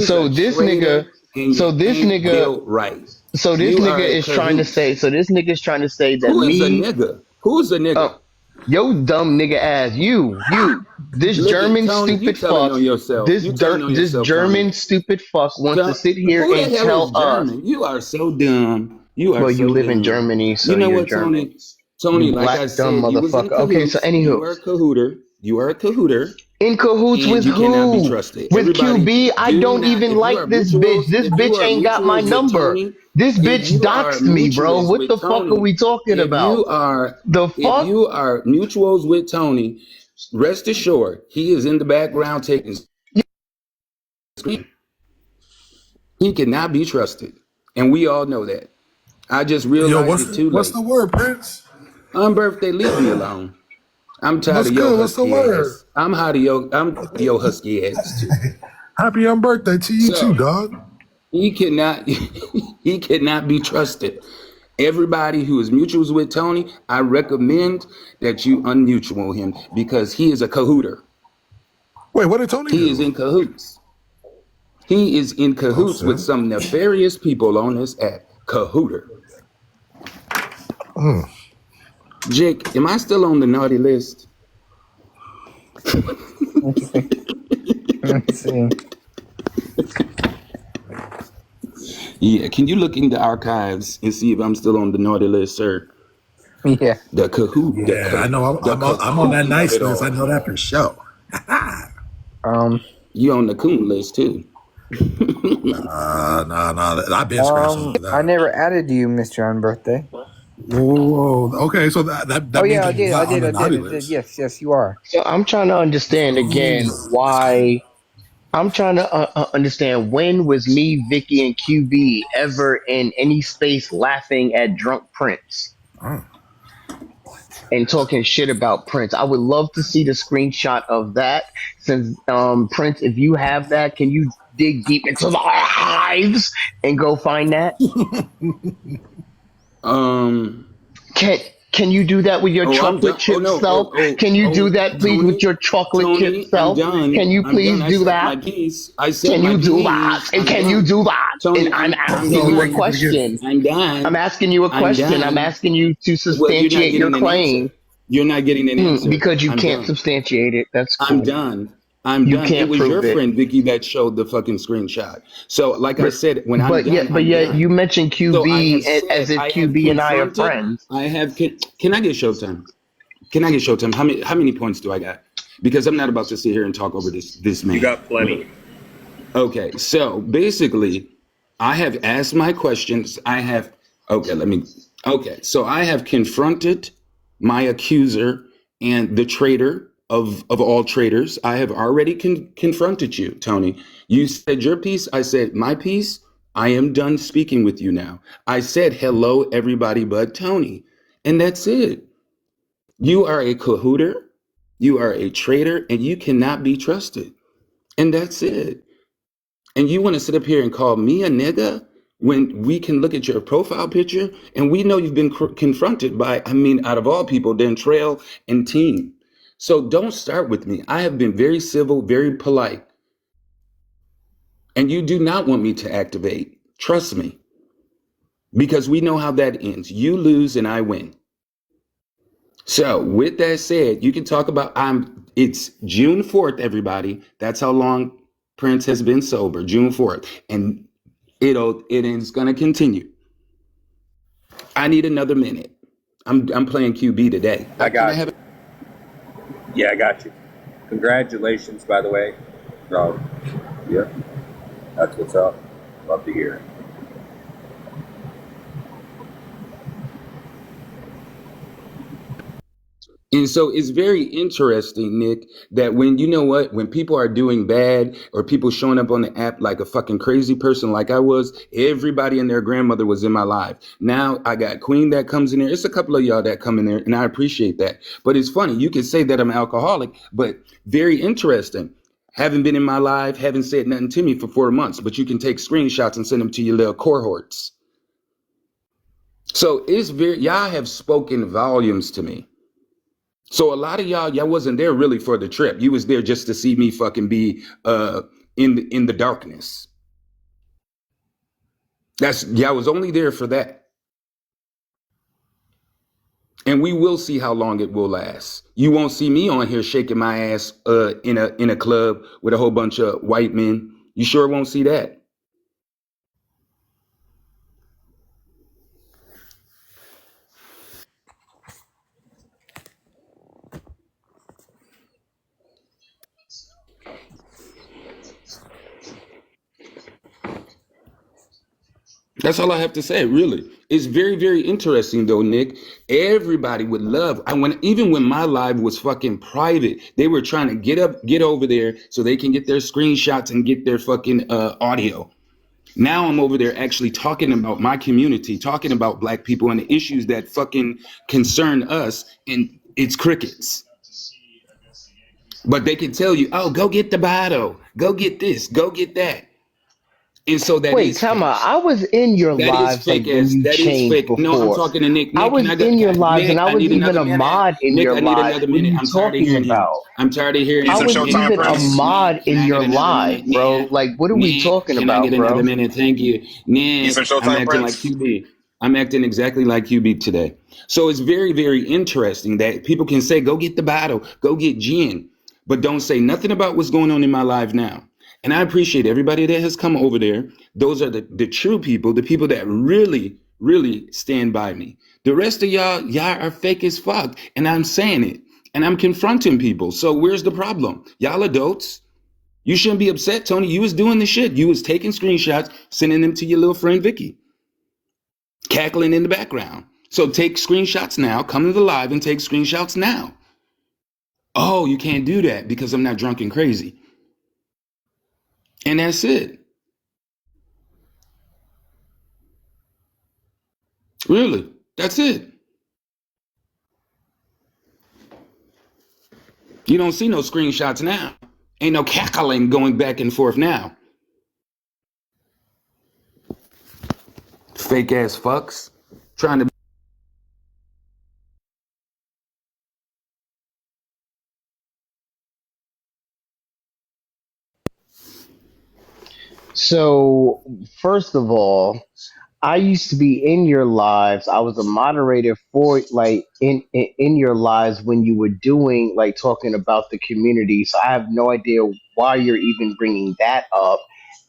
So this nigga right. So this nigga is trying to say. So this nigga is trying to say that Who is me. a nigga? Who's a nigga? Yo, dumb nigga ass. You. This Look at German Tony, you stupid telling fuck. on yourself. This You telling on yourself, German Tony. stupid fuck wants to sit here Who the and hell tell is German? You are so dumb. You are. Well, so you live in dumb. Germany, so you know you're what, German. Tony, You like black I dumb said, you was in motherfucker. Okay, so cahoots. You were a cahooter. You are a cahooter. In cahoots And with you cannot be who? trusted. With Everybody, QB? I do don't not- if even you like are this mutuals- bitch. This if you bitch are ain't got my mutuals with number. Tony, This if bitch you are doxed me, bro. mutuals What with the fuck Tony, are we talking if about? You are, the fuck? If you are mutuals with Tony, rest assured, he is in the background taking screen. He cannot be trusted. And we all know that. I just realized it too late. What's the word, Prince? Unbirthday, leave me alone. I'm tired What's of your good? What's the husky word? ass. I'm your husky ass too. Happy unbirthday to you too, dog. He cannot be trusted. Everybody who is mutuals with Tony, I recommend that you unmutual him because he is a cahooter. Wait, what did Tony do? He is in cahoots. He is in cahoots with some nefarious people on this app. Cahooter. Jake, am I still on the naughty list? Let's see. Yeah, can you look in the archives and see if I'm still on the naughty list, sir? Yeah. The Kahoot. Yeah, I know. I'm on that nice list. I know that for sure. You on the coon list too? No. I've been scratching over that. I never added you, Mr. Unbirthday. Whoa. Okay, so that Oh means yeah, I that you're did. not I on the naughty did. list. Yes, you are. So I'm trying to understand again why. I'm trying to understand when was me, Vicky, and QB ever in any space laughing at drunk Prince and talking shit about Prince. I would love to see the screenshot of that. Since Prince, if you have that, can you dig deep into the archives and go find that? Can you do that with your chocolate chip self? Can you do that, please, with your chocolate chip Tony, I'm self? done. Can you please I do said that? my piece. I said Can my you do that? piece. And I'm can you done. do that? Tony, And I'm I'm asking you a done. question. I'm done. I'm asking you a I'm question. I'm done. asking you to Well, you're not substantiate your getting an answer. claim. You're not getting an answer. Because you I'm can't done. substantiate it. That's I'm cool. done. I'm You done. It can't was your prove it. friend Vicky that showed the fucking screenshot. So, like I said, when I'm done, But I'm yet you done. mentioned So I have QB as said, if I have QB and I are confronted. friends. I have. Can I get Showtime? Can I get Showtime? How many points do I got? Because I'm not about to sit here and talk over this man. You got plenty. Okay, so basically, I have asked my questions. I have so I have confronted my accuser and the traitor of all traitors. I have already confronted you, Tony. You said your piece. I said my piece. I am done speaking with you now. I said hello, everybody, but Tony, and that's it. You are a cahooter. You are a traitor, and you cannot be trusted. And that's it. And you want to sit up here and call me a nigga when we can look at your profile picture and we know you've been confronted by, out of all people, Dentrell and team. So don't start with me. I have been very civil, very polite. And you do not want me to activate. Trust me. Because we know how that ends. You lose and I win. So with that said, you can talk about it's June 4th, everybody. That's how long Prince has been sober, June 4th. And it is gonna continue. I need another minute. I'm playing QB today. I got you. Yeah, I got you. Congratulations, by the way. Yeah, that's what's up. Love to hear it. And so it's very interesting, Nick, that when people are doing bad or people showing up on the app like a fucking crazy person like I was, everybody and their grandmother was in my life. Now I got Queen that comes in there. It's a couple of y'all that come in there and I appreciate that. But it's funny. You can say that I'm alcoholic, but very interesting. Haven't been in my life, haven't said nothing to me for 4 months, but you can take screenshots and send them to your little cohorts. So y'all have spoken volumes to me. So a lot of y'all wasn't there really for the trip. You was there just to see me fucking be in the darkness. Y'all was only there for that. And we will see how long it will last. You won't see me on here shaking my ass in a club with a whole bunch of white men. You sure won't see that. That's all I have to say, really. It's very, very interesting, though, Nick. Everybody would love. Even when my live was fucking private, they were trying to get over there so they can get their screenshots and get their fucking audio. Now I'm over there actually talking about my community, talking about black people and the issues that fucking concern us, and it's crickets. But they can tell you, oh, go get the bottle, go get this, go get that. And so that Wait, is time fake. out. I was in your That lives is fake like when ass. you That is changed fake. before. No, I'm talking to Nick. I Nick, was in your lives Nick, and I I was need even another a minute. mod in Nick, your I need lives. another What are minute. you I'm tired of talking hearing him. about? I'm tired of hearing I him. was even a mod in your live, bro. Like, what are we talking Can I about, get another bro? minute? Thank you. Nick, some Showtime, I'm acting Prince? like QB. I'm acting exactly like QB today. So it's very, very interesting that people can say, go get the bottle, go get gin, but don't say nothing about what's going on in my life now. And I appreciate everybody that has come over there. Those are the true people, the people that really, really stand by me. The rest of y'all are fake as fuck. And I'm saying it. And I'm confronting people. So where's the problem? Y'all adults. You shouldn't be upset, Tony. You was doing the shit. You was taking screenshots, sending them to your little friend Vicky. Cackling in the background. So take screenshots now. Come to the live and take screenshots now. Oh, you can't do that because I'm not drunk and crazy. And that's it. Really, that's it. You don't see no screenshots now. Ain't no cackling going back and forth now. Fake ass fucks trying to So, first of all, I used to be in your lives. I was a moderator for like in your lives when you were doing like talking about the community. So I have no idea why you're even bringing that up.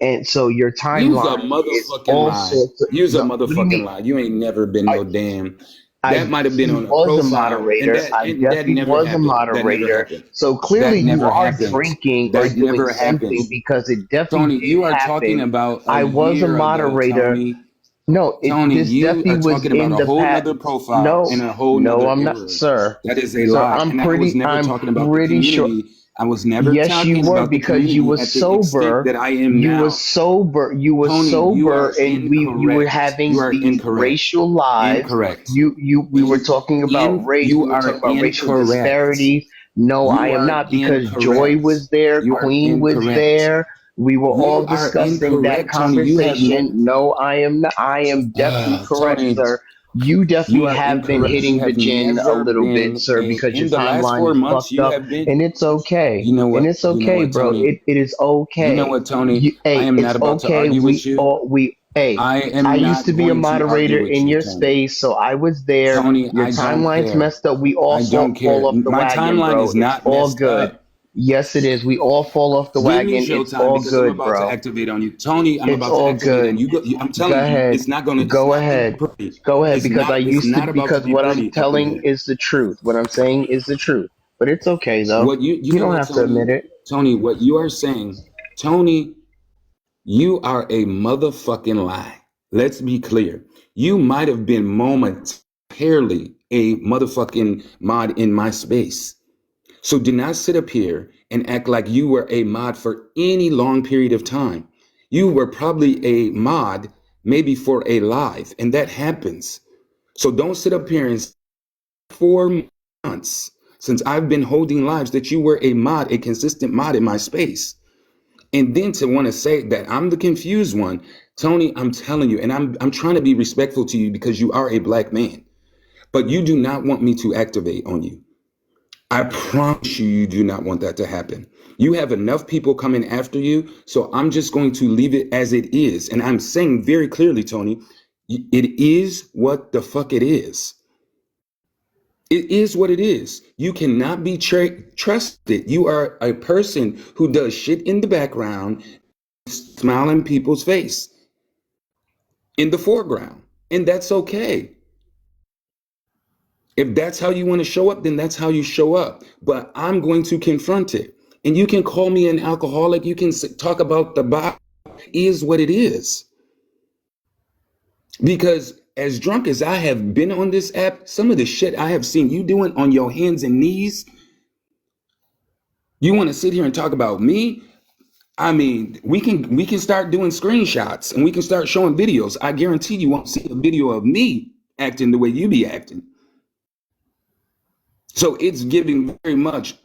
And so your Use a timeline is motherfucking all lie. sorts of Use a no. What do you motherfucking mean? lie. You ain't never been no damn. I That might have been definitely on a was a profile, and moderator. I that definitely never was a happened. That never moderator. happened. So clearly That you never are happened. drinking or That doing never happened. something because it definitely Tony, did you are talking happen. about a I was a year ago, moderator. Tony. No, Tony, this you definitely are was talking about in a the whole past. nother profile No, and a whole no, nother I'm not, era. sir. That is a Sir, lie. And I was never I'm talking about the pretty sure. community. I was never Yes, you talking were about the because you community were at the extent sober. that I am You were now. sober. You were Tony, you sober, are and we were incorrect. You having are these incorrect. racial lives. Incorrect. We were talking about race. You We were are talking about racial incorrect. disparities. No, I You am are not because Joy incorrect. was there, You are Queen was incorrect. there. We were all You are discussing that incorrect, Tony. You have conversation. never. No, I am not. I am definitely correct, Tony, sir. You you definitely are have been incorrect. You hitting the have gin a never little bit, been sir, a. because your In the last timeline 4 is months, fucked you up, have been. and it's okay. You know And what? it's You know okay, what, bro. Tony? It is You know okay. what, Tony? I am not It's about to okay. argue with you. Hey, I I am used not to be a going to argue moderator with in you, your Tony. space, so I was there. Tony, Your I don't timeline's care. messed up. We all I don't fall care. off the My wagon, timeline bro. is It's not all messed good. up. Yes, it is. We all fall off the Give me wagon. It's showtime all because I'm good, about to bro. activate on you, Tony. I'm It's about to all activate good. on you. I'm Go telling you, ahead. it's not gonna. It's Go not gonna be ahead. pretty. Go ahead It's because I not. It's used to not about to because be what I'm pretty up in telling here. is the truth. What I'm saying is the truth. But it's okay though. What you You know don't what, have to admit Tony? it. Tony, what you are saying, Tony, you are a motherfucking lie. Let's be clear. You might have been momentarily a motherfucking mod in my space. So do not sit up here and act like you were a mod for any long period of time. You were probably a mod maybe for a live, and that happens. So don't sit up here and 4 months since I've been holding lives that you were a mod, a consistent mod in my space. And then to want to say that I'm the confused one, Tony, I'm telling you, and I'm trying to be respectful to you because you are a black man, but you do not want me to activate on you. I promise you, you do not want that to happen. You have enough people coming after you, so I'm just going to leave it as it is. And I'm saying very clearly, Tony, it is what the fuck it is. It is what it is. You cannot be trusted. You are a person who does shit in the background, smiling people's face in the foreground. And that's okay. If that's how you want to show up, then that's how you show up. But I'm going to confront it. And you can call me an alcoholic. You can talk about the Bible. Is what it is. Because as drunk as I have been on this app, some of the shit I have seen you doing on your hands and knees, you want to sit here and talk about me? I mean, we can start doing screenshots and we can start showing videos. I guarantee you won't see a video of me acting the way you be acting. So it's giving very much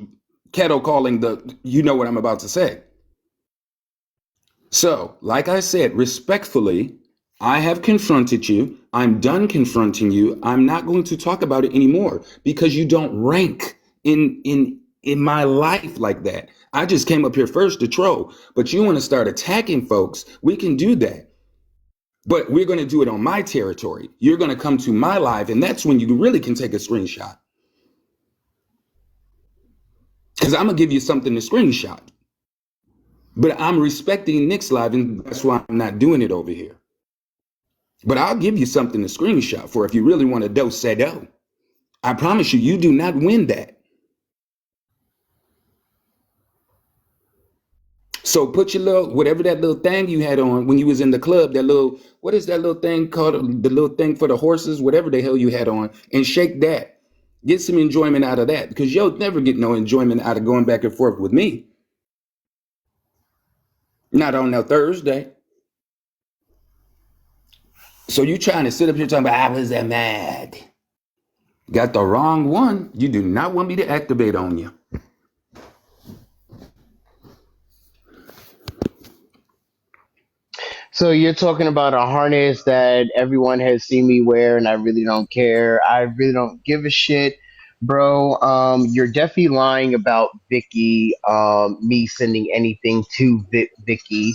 kettle calling you know what I'm about to say. So, like I said, respectfully, I have confronted you. I'm done confronting you. I'm not going to talk about it anymore because you don't rank in my life like that. I just came up here first to troll, but you want to start attacking folks. We can do that. But we're going to do it on my territory. You're going to come to my live, and that's when you really can take a screenshot. Because I'm going to give you something to screenshot. But I'm respecting Nick's live, and that's why I'm not doing it over here. But I'll give you something to screenshot for if you really want to say do. I promise you, you do not win that. So put your little, whatever that little thing you had on when you was in the club, that little, what is that little thing called? The little thing for the horses, whatever the hell you had on, and shake that. Get some enjoyment out of that because you'll never get no enjoyment out of going back and forth with me. Not on that Thursday. So you trying to sit up here talking about, I was that mad. Got the wrong one. You do not want me to activate on you. So you're talking about a harness that everyone has seen me wear, and I really don't care. I really don't give a shit, bro. You're definitely lying about Vicky. Me sending anything to Vicky.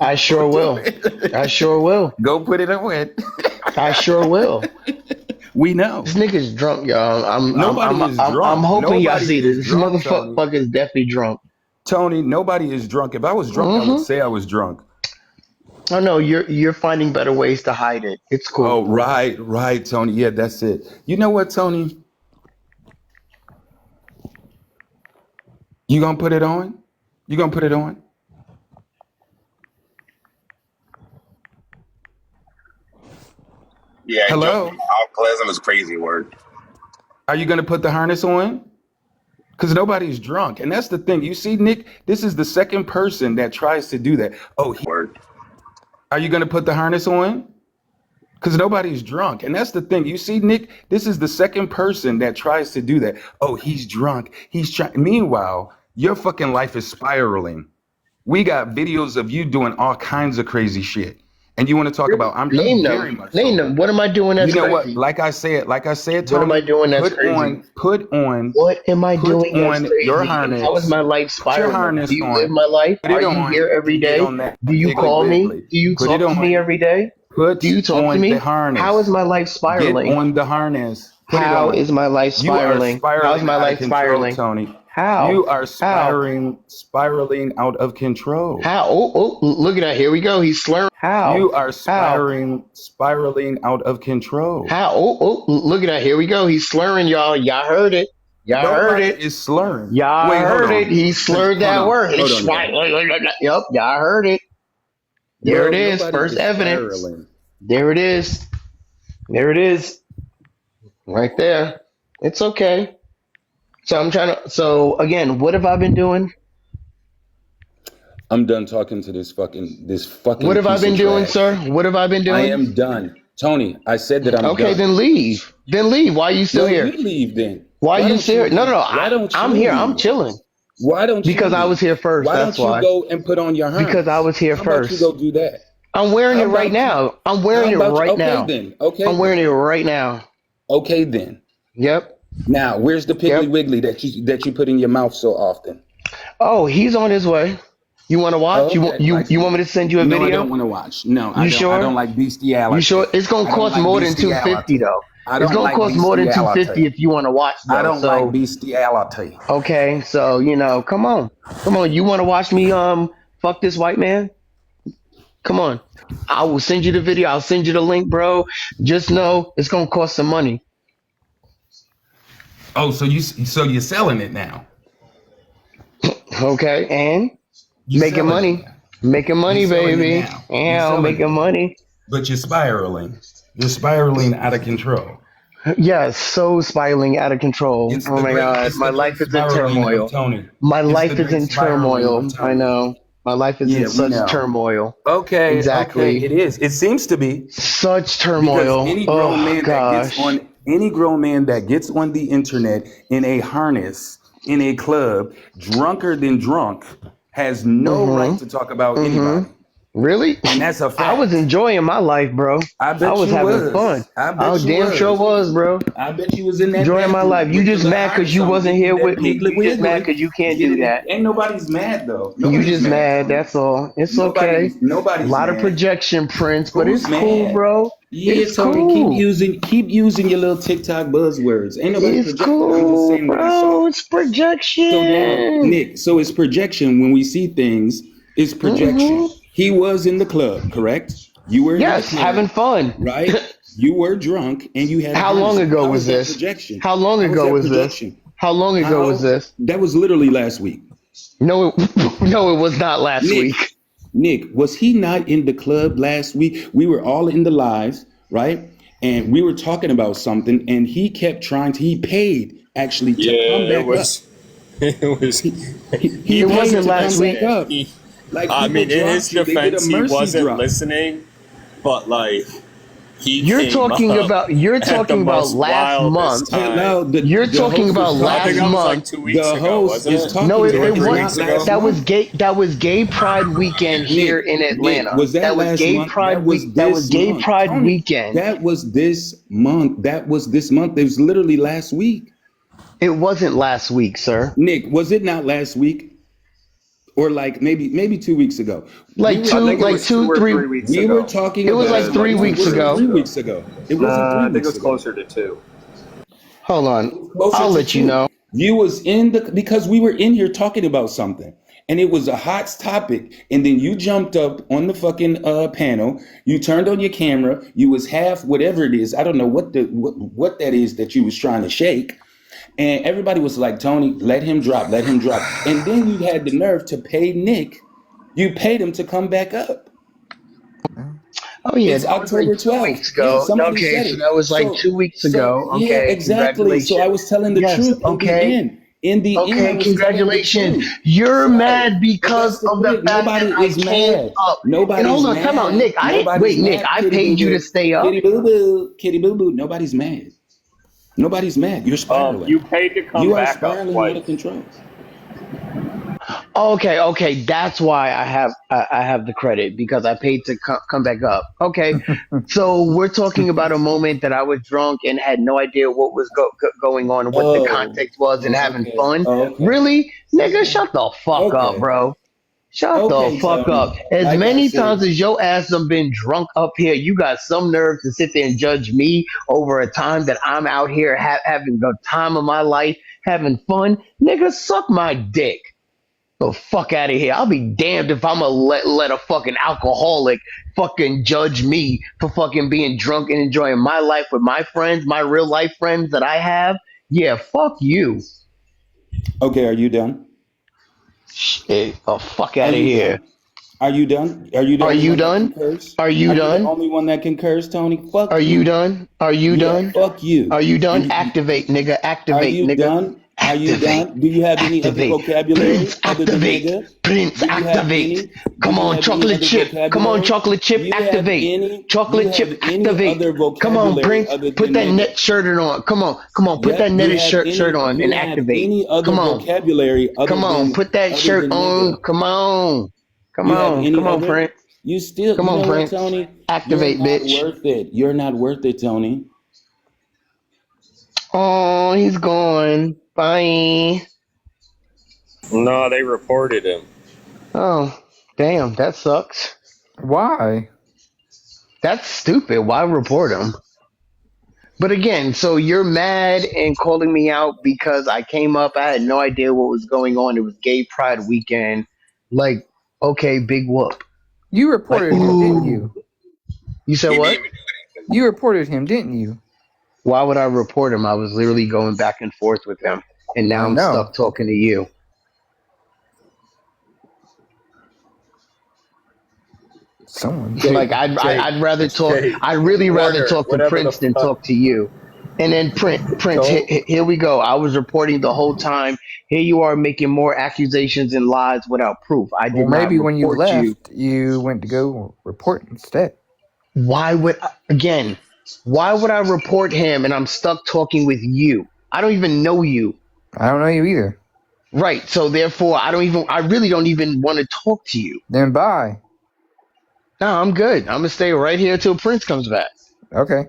I sure will. I sure will. Go put it on. I sure will. We know. This nigga's drunk, y'all. Nobody is drunk. I'm hoping y'all Nobody see this. is This drunk, Tony. motherfucker is definitely drunk. Tony, nobody is drunk. If I was drunk, I would say I was drunk. Oh no, you're finding better ways to hide it. It's cool. Oh, right, Tony. Yeah, that's it. You know what, Tony? You gonna put it on? You gonna put it on? Yeah, Hello? unpleasant is crazy word. Are you gonna put the harness on? Because nobody's drunk. And that's the thing. You see, Nick, this is the second person that tries to do that. Oh, are you going to put the harness on? Because nobody's drunk. And that's the thing. You see, Nick, this is the second person that tries to do that. Oh, he's drunk. He's trying. Meanwhile, your fucking life is spiraling. We got videos of you doing all kinds of crazy shit. And you want to talk about, I'm Name very them. much. Name them. What am I doing that's You know crazy? what? Like I said, Tony, what am I doing that's crazy? Put on. What am I doing that's on crazy? your harness. How is my life Put your spiraling? harness Do you on. live my life? Put it Are you on. here every Get day? on that Do you Piggly call me? Wiggly. Do you Put talk it to me on. every day? Put Do you talk on to me? the harness. How is my life spiraling? Get on the harness. Put How it on. is my life spiraling? You are spiraling How is my out life of control, spiraling? Tony. How? You are How? spiraling out of control. How? Oh, look at that. Here we go. He's slurring. How? You are How? spiraling out of control. How? Oh, look at that. Here we go. He's slurring, y'all. Y'all heard it. Y'all Nobody heard it. is slurring. Y'all Wait, hold heard on. it. He slurred Hold that on. word. Hold on. Yep, y'all heard it. There Bro, it is. nobody First is evidence. spiraling. There it is. There it is. Right there. It's okay. So again, what have I been doing? I'm done talking to this fucking What have I piece been of doing, trash. sir? What have I been doing? I am done. Tony, I said that I'm done. Okay, then leave. Then leave. Why are you still No, here? you leave then. Why are you don't still here? No, leave? Why don't I'm you here. leave? I'm chilling. Why don't you Because I leave? was here first. Why That's don't you why. go and put on your harness? Because I was here How about you first. go do that? I'm wearing How it right about you- now. I'm wearing it How about you- right okay now. then. Okay. I'm wearing it right now. Okay then. Yep. Now, where's the Piggly Wiggly that you put in your mouth so often? Oh, he's on his way. You want to watch? Oh, okay. You want me to send you a No, video? I don't want to watch. No, I You don't. sure? I don't like bestiality. You sure? It's gonna I don't cost like more than bestiality. $250 though. I It's don't gonna like cost more than bestiality. $250 if you want to watch though. I don't like bestiality. Okay, so come on. You want to watch me fuck this white man? Come on. I will send you the video. I'll send you the link, bro. Just know it's gonna cost some money. Oh, so you're selling it now? Okay, and You're making selling money. it now. Making money, You're selling it baby. now. You're Yeah, selling making it. money. But you're spiraling. You're spiraling out of control. Yes, so spiraling out of control. It's Oh the my great- God, it's my the life great is in spiraling turmoil. of Tony. My It's life the is great in spiraling turmoil. of Tony. I know. My life is Yeah, in we such know. turmoil. Okay, Exactly. okay, it is. It seems to be Such turmoil. because any grown Oh man gosh. that gets on the internet in a harness in a club, drunker than drunk, has no right to talk about anybody. Really? And that's a fact. I was enjoying my life, bro. I bet was you having was. fun. I bet you damn was. sure was, bro. I bet you was in that Enjoying my bathroom life. You with just the mad because harness you on, wasn't getting here that with me. Piggly You just mad Wiggly. because you can't do that. Ain't nobody's mad though. You Nobody's just mad. Tony. That's all. It's Nobody's- okay. nobody's A lot of mad. projection, Prince, but Who's it's cool, mad? bro. Yeah, It's Tony, cool. keep using your little TikTok buzzwords. Ain't nobody It's projecting. I'm just cool, saying what I saw. bro. It's projection. So now, Nick, so it's projection when we see things. It's projection. He was in the club, correct? You were in Yes, the club, having fun. right? You were drunk and you had. How long ago was that this? projection? How long How ago that was this? projection? How long ago was this? That was literally last week. No, no, it was not last week. Nick, was he not in the club last week? We were all in the lives, right? And we were talking about something, and he kept trying to. He paid actually to come back up. It was. He It paid wasn't to last come week. back up. Like, I people mean, in his dropped you. They did a defense, he mercy wasn't drop. listening, but like he You're came talking up about. You're at the talking about most last wildest month. time. No, You're talking host about was I think last that was like month. 2 weeks The ago, host wasn't is it? talking No, to it us was. not last That was month. gay. That was Gay Pride weekend here in Atlanta. Nick, was that was last Gay month? Pride That was week. That was this Gay month. Pride Tony, weekend. That was this month. That was this month. It was literally last week. It wasn't last week, sir. Nick, was it not last week? Or like maybe 2 weeks ago. Like two, like 2, 3 weeks We ago. were talking It was about like 3 weeks ago. 3 weeks ago. It wasn't 3 I think weeks it was ago. closer to 2. Hold on. Closer I'll to let you 2. know. You was in because we were in here talking about something. And it was a hot topic. And then you jumped up on the fucking panel. You turned on your camera. You was half whatever it is. I don't know what that is that you was trying to shake. And everybody was like, Tony, let him drop, let him drop. And then you had the nerve to pay Nick. You paid him to come back up. Oh yeah, It's that was like October 2 12th. weeks ago. Yeah, somebody Okay, said so it. that was like 2 weeks ago. Yeah, Okay, exactly. So I was telling the yes, truth in the okay. end. In the end, I Okay, was telling the congratulations. truth. You're So, mad because but of the that's fact nobody that I is came mad. up. And Nobody's hold on, time out, mad. Nick. I didn't Nobody's wait, Nick. mad. I Kitty boo paid you to boo. stay up. Kitty boo boo. Kitty boo boo. Nobody's mad. Nobody's mad. You're spiraling. You paid to come You are back up spiraling out twice. of control. Okay. That's why I have the credit because I paid to come back up. Okay, so we're talking about a moment that I was drunk and had no idea what was going on and what the Oh. context was and Oh, having okay. fun. Oh, okay. Really, nigga, Okay. shut the fuck up, Okay. bro. Shut the Okay, fuck up. Tony. As Like I many said, times as your ass have been drunk up here, you got some nerve to sit there and judge me over a time that I'm out here having the time of my life, having fun. Nigga, suck my dick. The fuck out of here. I'll be damned if I'm gonna let a fucking alcoholic fucking judge me for fucking being drunk and enjoying my life with my friends, my real life friends that I have. Yeah, fuck you. okay, are you done? Shit, oh, fuck Are out of you here. done? Are you done? Are you the Are only you one that can done? curse? Are you Are you the done? only one that can curse, Tony? Fuck Are you you. done? Are you Yeah, done? fuck you. Are you done? And Activate, nigga. are Activate, you nigga. done? Are you Activate. done? Do you have any other Activate. vocabulary Prince, other than activate. nigga? Prince, Do you have activate. any? Do Come you on, have any chocolate other chip. Come on, vocabulary? chocolate chip, Do you have activate. any? Do you Chocolate have chip, any activate. other Come on, vocabulary Prince. other Put than that nigga? net shirt on. Come on, put that Yep. Do you netted have shirt any? on Do and you have activate. any other Come on. vocabulary Come on, put that other shirt than on. nigga? Come on. You have any Come on, other? Prince. You still, Come you on, know what, Prince. Tony? You're Activate, not bitch. worth it. You're not worth it, Tony. Oh, he's gone. Bye. No, they reported him. Oh, damn, that sucks. Why? That's stupid. Why report him? But again, so you're mad and calling me out because I came up. I had no idea what was going on. It was Gay Pride weekend. Like, okay, big whoop. You Like, reported him, didn't you? You said what? You reported him, didn't you? Why would I report him? I was literally going back and forth with him, and now I I'm know. stuck talking to you. Someone. Like I'd rather talk. I'd really rather Warner, talk to whatever the Prince than fuck. talk to you. And then Prince, Don't. here we go. I was reporting the whole time. Here you are making more accusations and lies without proof. I Well, did not maybe when you report you. left, you went to go report instead. Why would again? Why would I report him and I'm stuck talking with you? I don't even know you. I don't know you either. Right. So therefore, I really don't even want to talk to you. Then bye. No, I'm good. I'm gonna stay right here till Prince comes back. Okay.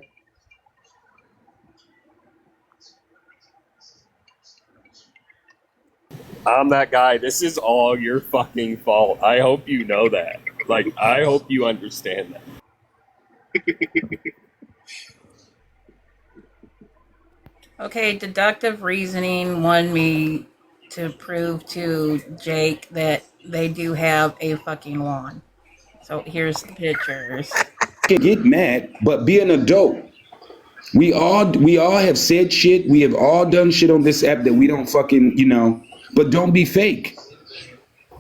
I'm that guy. This is all your fucking fault. I hope you know that. Like, I hope you understand that. Okay, deductive reasoning wanted me to prove to Jake that they do have a fucking lawn. So here's the pictures. Get mad, but be an adult. We all have said shit. We have all done shit on this app that we don't fucking, but don't be fake.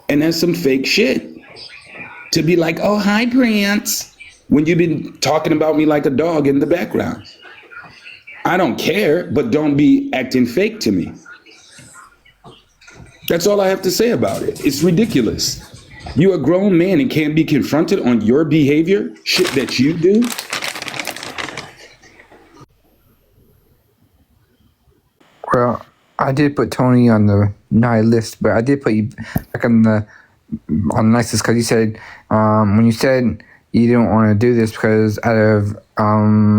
And that's some fake shit. To be like, oh, hi, Prince, when you've been talking about me like a dog in the background. I don't care, but don't be acting fake to me. That's all I have to say about it. It's ridiculous. You're a grown man and can't be confronted on your behavior, shit that you do. Well, I did put Tony on the naughty list, but I did put you back on the nice list because you said when you said you didn't want to do this because out of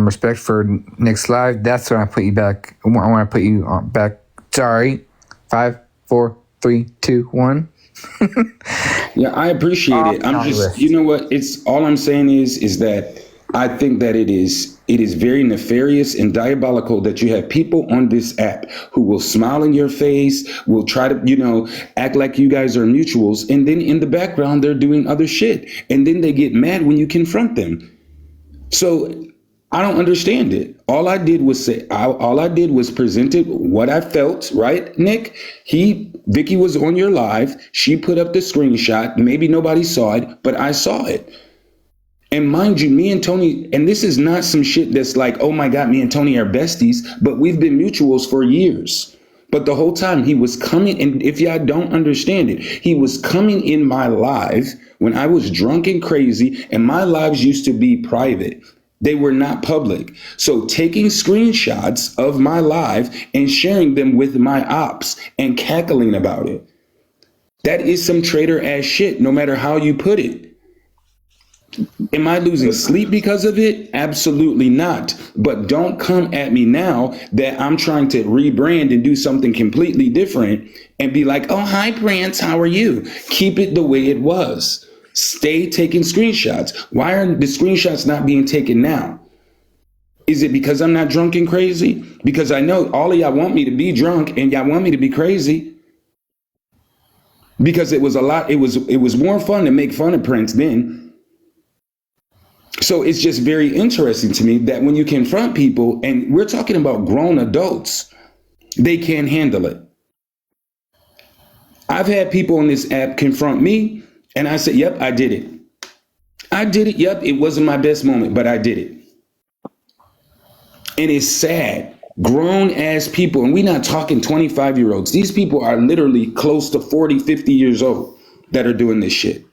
respect for Nick's life, that's when I put you back. I want to put you back. Sorry, 5, 4, 3, 2, 1. Yeah, I appreciate it. I'm just, you know what? It's all I'm saying is that I think that it is very nefarious and diabolical that you have people on this app who will smile in your face, will try to, act like you guys are mutuals, and then in the background they're doing other shit, and then they get mad when you confront them. So I don't understand it. All I did was presented what I felt, right, Nick? Vicky was on your live. She put up the screenshot. Maybe nobody saw it, but I saw it. And mind you, me and Tony, and this is not some shit that's like, oh my God, me and Tony are besties, but we've been mutuals for years. But the whole time he was coming, and if y'all don't understand it, he was coming in my live when I was drunk and crazy, and my lives used to be private. They were not public. So taking screenshots of my live and sharing them with my ops and cackling about it, that is some traitor ass shit, no matter how you put it. Am I losing sleep because of it? Absolutely not. But don't come at me now that I'm trying to rebrand and do something completely different and be like, oh, hi, Prince, how are you? Keep it the way it was. Stay taking screenshots. Why are the screenshots not being taken now? Is it because I'm not drunk and crazy? Because I know all of y'all want me to be drunk and y'all want me to be crazy. Because it was more fun to make fun of Prince then. So it's just very interesting to me that when you confront people, and we're talking about grown adults, they can't handle it. I've had people on this app confront me, and I said, yep, I did it. I did it. Yep, it wasn't my best moment, but I did it. And it's sad. Grown ass people, and we're not talking 25-year-olds. These people are literally close to 40, 50 years old that are doing this shit.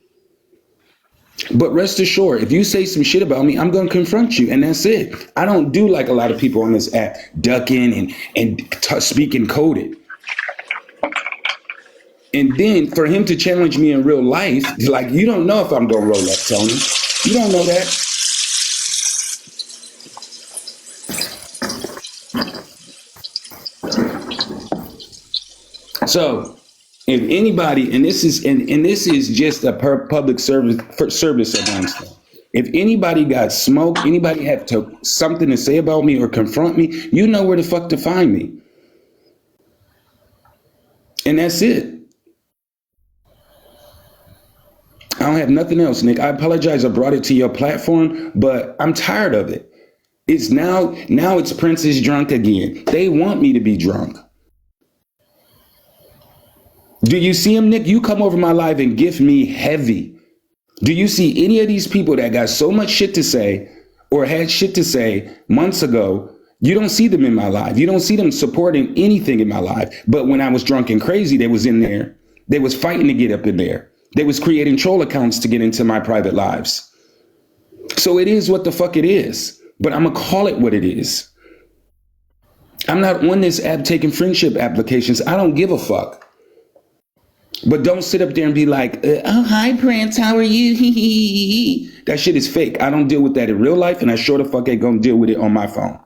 But rest assured, if you say some shit about me, I'm going to confront you, and that's it. I don't do like a lot of people on this app, ducking and speaking coded. And then for him to challenge me in real life, like, you don't know if I'm going to roll up, Tony. You don't know that. So if anybody, and this is just a public service announcement. If anybody got smoke, anybody have something to say about me or confront me, you know where the fuck to find me. And that's it. I don't have nothing else, Nick. I apologize I brought it to your platform, but I'm tired of it. It's now it's Prince's drunk again. They want me to be drunk. Do you see him, Nick? You come over my live and gift me heavy. Do you see any of these people that got so much shit to say or had shit to say months ago? You don't see them in my life. You don't see them supporting anything in my life. But when I was drunk and crazy, they was in there. They was fighting to get up in there. They was creating troll accounts to get into my private lives. So it is what the fuck it is. But I'm going to call it what it is. I'm not on this app taking friendship applications. I don't give a fuck. But don't sit up there and be like, oh, hi, Prince, how are you? That shit is fake. I don't deal with that in real life, and I sure the fuck ain't gonna deal with it on my phone.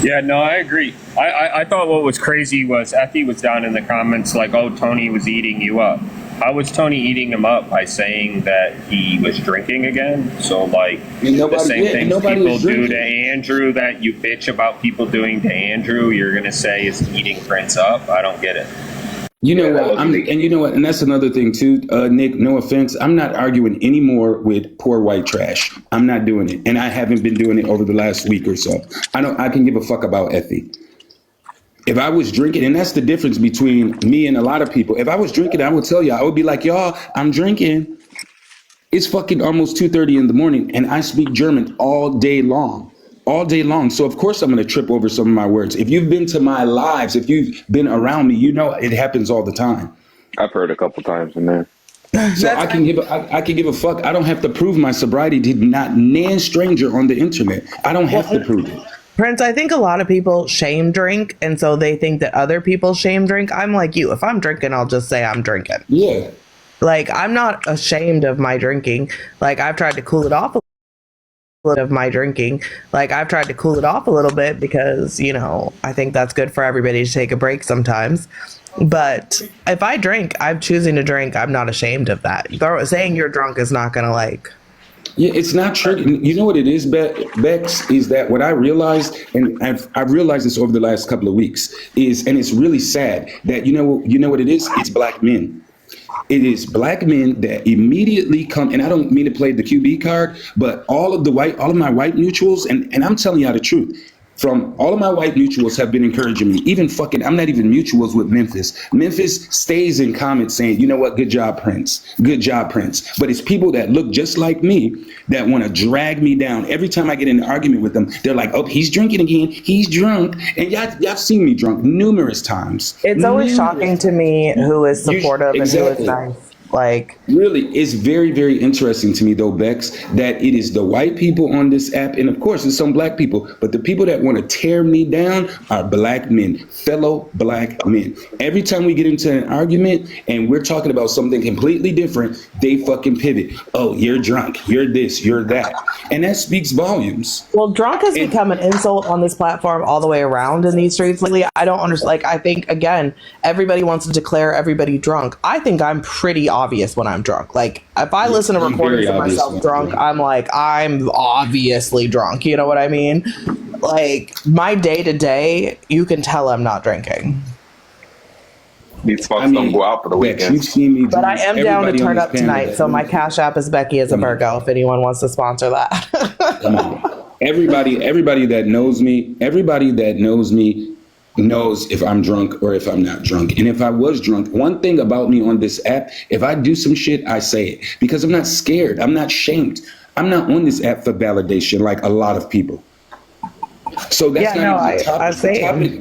Yeah, no, I agree. I thought what was crazy was Effie was down in the comments like, oh, Tony was eating you up. How was Tony eating him up? By saying that he was drinking again? So, like, the same things people do to Andrew that you bitch about people doing to Andrew, you're going to say is eating Prince up? I don't get it. You know what? You know what? And that's another thing, too, Nick, no offense. I'm not arguing anymore with poor white trash. I'm not doing it. And I haven't been doing it over the last week or so. I can give a fuck about Effie. If I was drinking, and that's the difference between me and a lot of people. If I was drinking, I would tell y'all, I would be like, y'all, I'm drinking. It's fucking almost 2:30 in the morning, and I speak German all day long. All day long. So, of course, I'm going to trip over some of my words. If you've been to my lives, if you've been around me, you know it happens all the time. I've heard a couple times in there. So I can give a fuck. I don't have to prove my sobriety to not nan stranger on the internet. I don't have to prove it. Prince, I think a lot of people shame drink, and so they think that other people shame drink. I'm like you. If I'm drinking, I'll just say I'm drinking. Yeah. Like, I'm not ashamed of my drinking. Like, I've tried to cool it off a little bit because, you know, I think that's good for everybody to take a break sometimes. But if I drink, I'm choosing to drink. I'm not ashamed of that. Saying you're drunk is not going to, like... Yeah, it's not true. You know what it is, Bex, is that what I realized, and I've realized this over the last couple of weeks, and it's really sad that, you know what it is? It's black men. It is black men that immediately come, and I don't mean to play the QB card, but all of my white mutuals, and I'm telling y'all the truth, from all of my white mutuals have been encouraging me. Even fucking, I'm not even mutuals with Memphis. Memphis stays in comments saying, you know what, good job, Prince. Good job, Prince. But it's people that look just like me that want to drag me down. Every time I get in an argument with them, they're like, oh, he's drinking again. He's drunk. And y'all seen me drunk numerous times. It's always shocking to me who is supportive and who is nice. Like, really, it's very, very interesting to me though, Bex, that it is the white people on this app, and of course, there's some black people, but the people that want to tear me down are black men, fellow black men. Every time we get into an argument and we're talking about something completely different, they fucking pivot. Oh, you're drunk. You're this. You're that, and that speaks volumes. Well, drunk has become an insult on this platform all the way around in these streets lately. I don't understand. Like, I think again, everybody wants to declare everybody drunk. I think I'm pretty obvious when I'm drunk. Like, if I listen to recordings of myself drunk, I'm like, I'm obviously drunk. You know what I mean? Like, my day to day, you can tell I'm not drinking. These fucks don't go out for the weekend. You've seen me, but I am down to turn up tonight. So my Cash App is Becky as a Virgo. If anyone wants to sponsor that. Come on. Everybody that knows me, knows if I'm drunk or if I'm not drunk. And if I was drunk, one thing about me on this app, if I do some shit, I say it because I'm not scared. I'm not shamed. I'm not on this app for validation like a lot of people. So that's not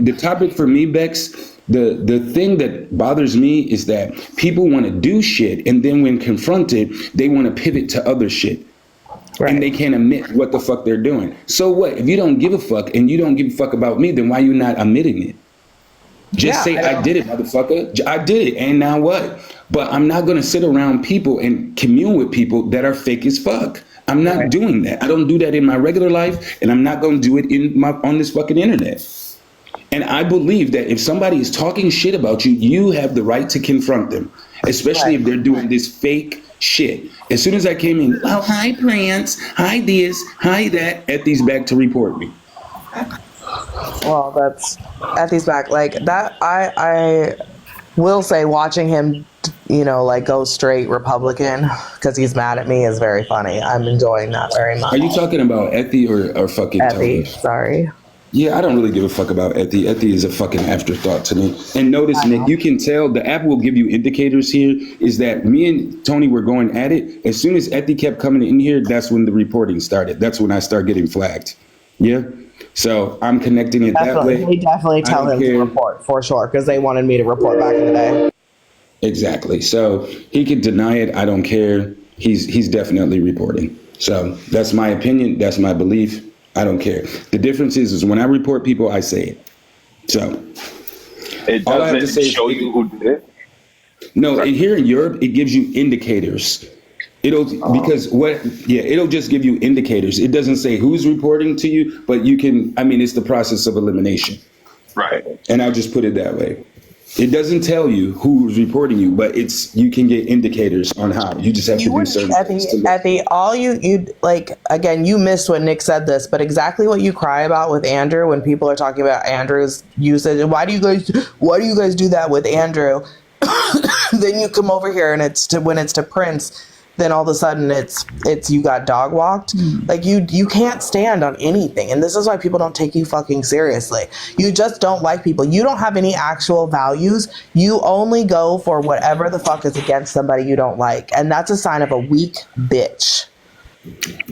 the topic for me, Bex. The thing that bothers me is that people want to do shit, and then when confronted, they want to pivot to other shit. Right. And they can't admit what the fuck they're doing. So what? If you don't give a fuck and you don't give a fuck about me, then why you not admitting it? Just say, I did it, motherfucker. I did it. And now what? But I'm not going to sit around people and commune with people that are fake as fuck. I'm not doing that. I don't do that in my regular life, and I'm not going to do it on this fucking internet. And I believe that if somebody is talking shit about you, you have the right to confront them, especially if they're doing this fake shit. As soon as I came in, oh, hi, Prince, hi this, hi that, Ethy's back to report me. Well, that's Ethy's back. Like that, I will say watching him, you know, like go straight Republican because he's mad at me is very funny. I'm enjoying that very much. Are you talking about Ethy or fucking Ethy? Tony? Sorry. Yeah, I don't really give a fuck about Ethy. Ethy is a fucking afterthought to me. And notice, Nick, you can tell the app will give you indicators here is that me and Tony were going at it. As soon as Ethy kept coming in here, that's when the reporting started. That's when I started getting flagged. Yeah. So I'm connecting it that way. They definitely tell him to report for sure because they wanted me to report back in the day. Exactly. So he could deny it. I don't care. He's definitely reporting. So that's my opinion. That's my belief. I don't care. The difference is when I report people, I say it. So it doesn't show you who did it. No, and here in Europe, it gives you indicators. It'll just give you indicators. It doesn't say who's reporting to you, but you can. I mean, it's the process of elimination. Right. And I'll just put it that way. It doesn't tell you who's reporting you, but you can get indicators on how. You just have to do certain things. Ethy, all you like, again, you missed when Nick said this, but exactly what you cry about with Andrew when people are talking about Andrew's usage. Why do you guys do that with Andrew? Then you come over here and when it's to Prince, then all of a sudden it's you got dog walked. Like you can't stand on anything. And this is why people don't take you fucking seriously. You just don't like people. You don't have any actual values. You only go for whatever the fuck is against somebody you don't like. And that's a sign of a weak bitch.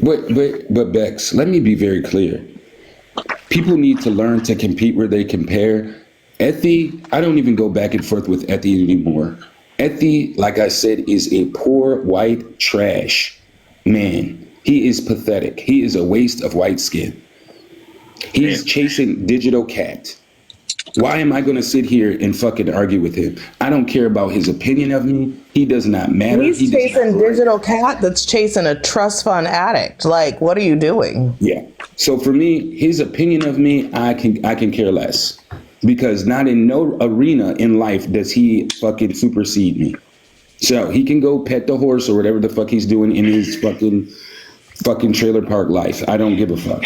But Bex, let me be very clear. People need to learn to compete where they compare. Ethy, I don't even go back and forth with Ethy anymore. Ethy, like I said, is a poor white trash man. He is pathetic. He is a waste of white skin. He's chasing digital cat. Why am I going to sit here and fucking argue with him? I don't care about his opinion of me. He does not matter. He's chasing digital cat that's chasing a trust fund addict. Like, what are you doing? Yeah. So for me, his opinion of me, I can care less. Because not in no arena in life does he fucking supersede me. So he can go pet the horse or whatever the fuck he's doing in his fucking trailer park life. I don't give a fuck.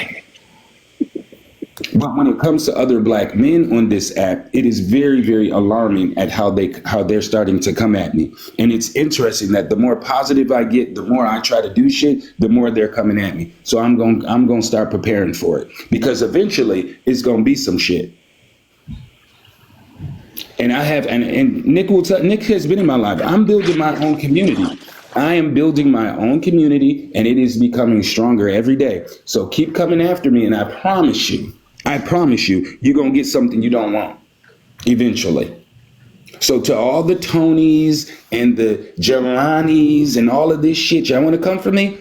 But when it comes to other black men on this app, it is very, very alarming at how they're starting to come at me. And it's interesting that the more positive I get, the more I try to do shit, the more they're coming at me. So I'm going to start preparing for it, because eventually it's going to be some shit. And I have, and Nick will tell, Nick has been in my life. I'm building my own community. I am building my own community, and it is becoming stronger every day. So keep coming after me, and I promise you, you're going to get something you don't want eventually. So to all the Tonys and the Jeranis and all of this shit, y'all want to come for me?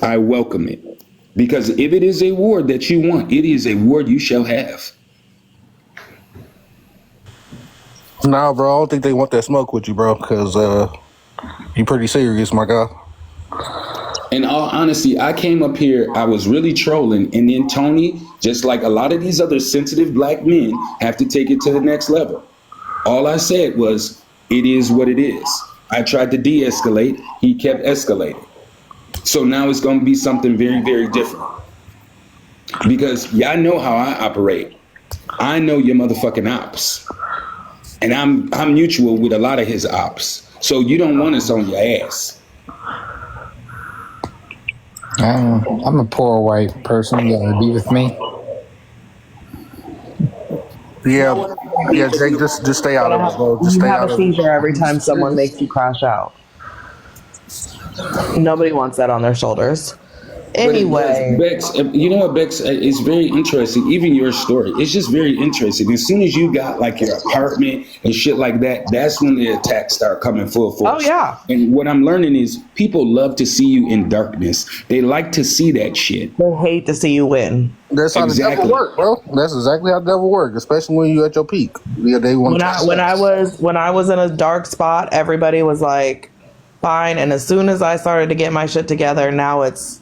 I welcome it. Because if it is a ward that you want, it is a ward you shall have. Nah, bro, I don't think they want that smoke with you, bro, because you pretty serious, my guy. In all honesty, I came up here, I was really trolling, and then Tony, just like a lot of these other sensitive black men, have to take it to the next level. All I said was, it is what it is. I tried to de-escalate, he kept escalating. So now it's going to be something very, very different. Because y'all know how I operate. I know your motherfucking ops. And I'm mutual with a lot of his ops. So you don't want us on your ass. I'm a poor white person. You gotta be with me. Yeah, Jake, just stay out of it, bro. Just You stay have out a of it. seizure every time someone makes you crash out. Nobody wants that on their shoulders. Anyway, Bex, you know what, Bex, it's very interesting. Even your story, it's just very interesting. As soon as you got like your apartment and shit like that, that's when the attacks start coming full force. Oh yeah. And what I'm learning is people love to see you in darkness. They like to see that shit. They hate to see you win. That's how the devil works, bro. That's exactly how the devil works, especially when you're at your peak. Yeah, they want when I was in a dark spot, everybody was like, fine. And as soon as I started to get my shit together, now it's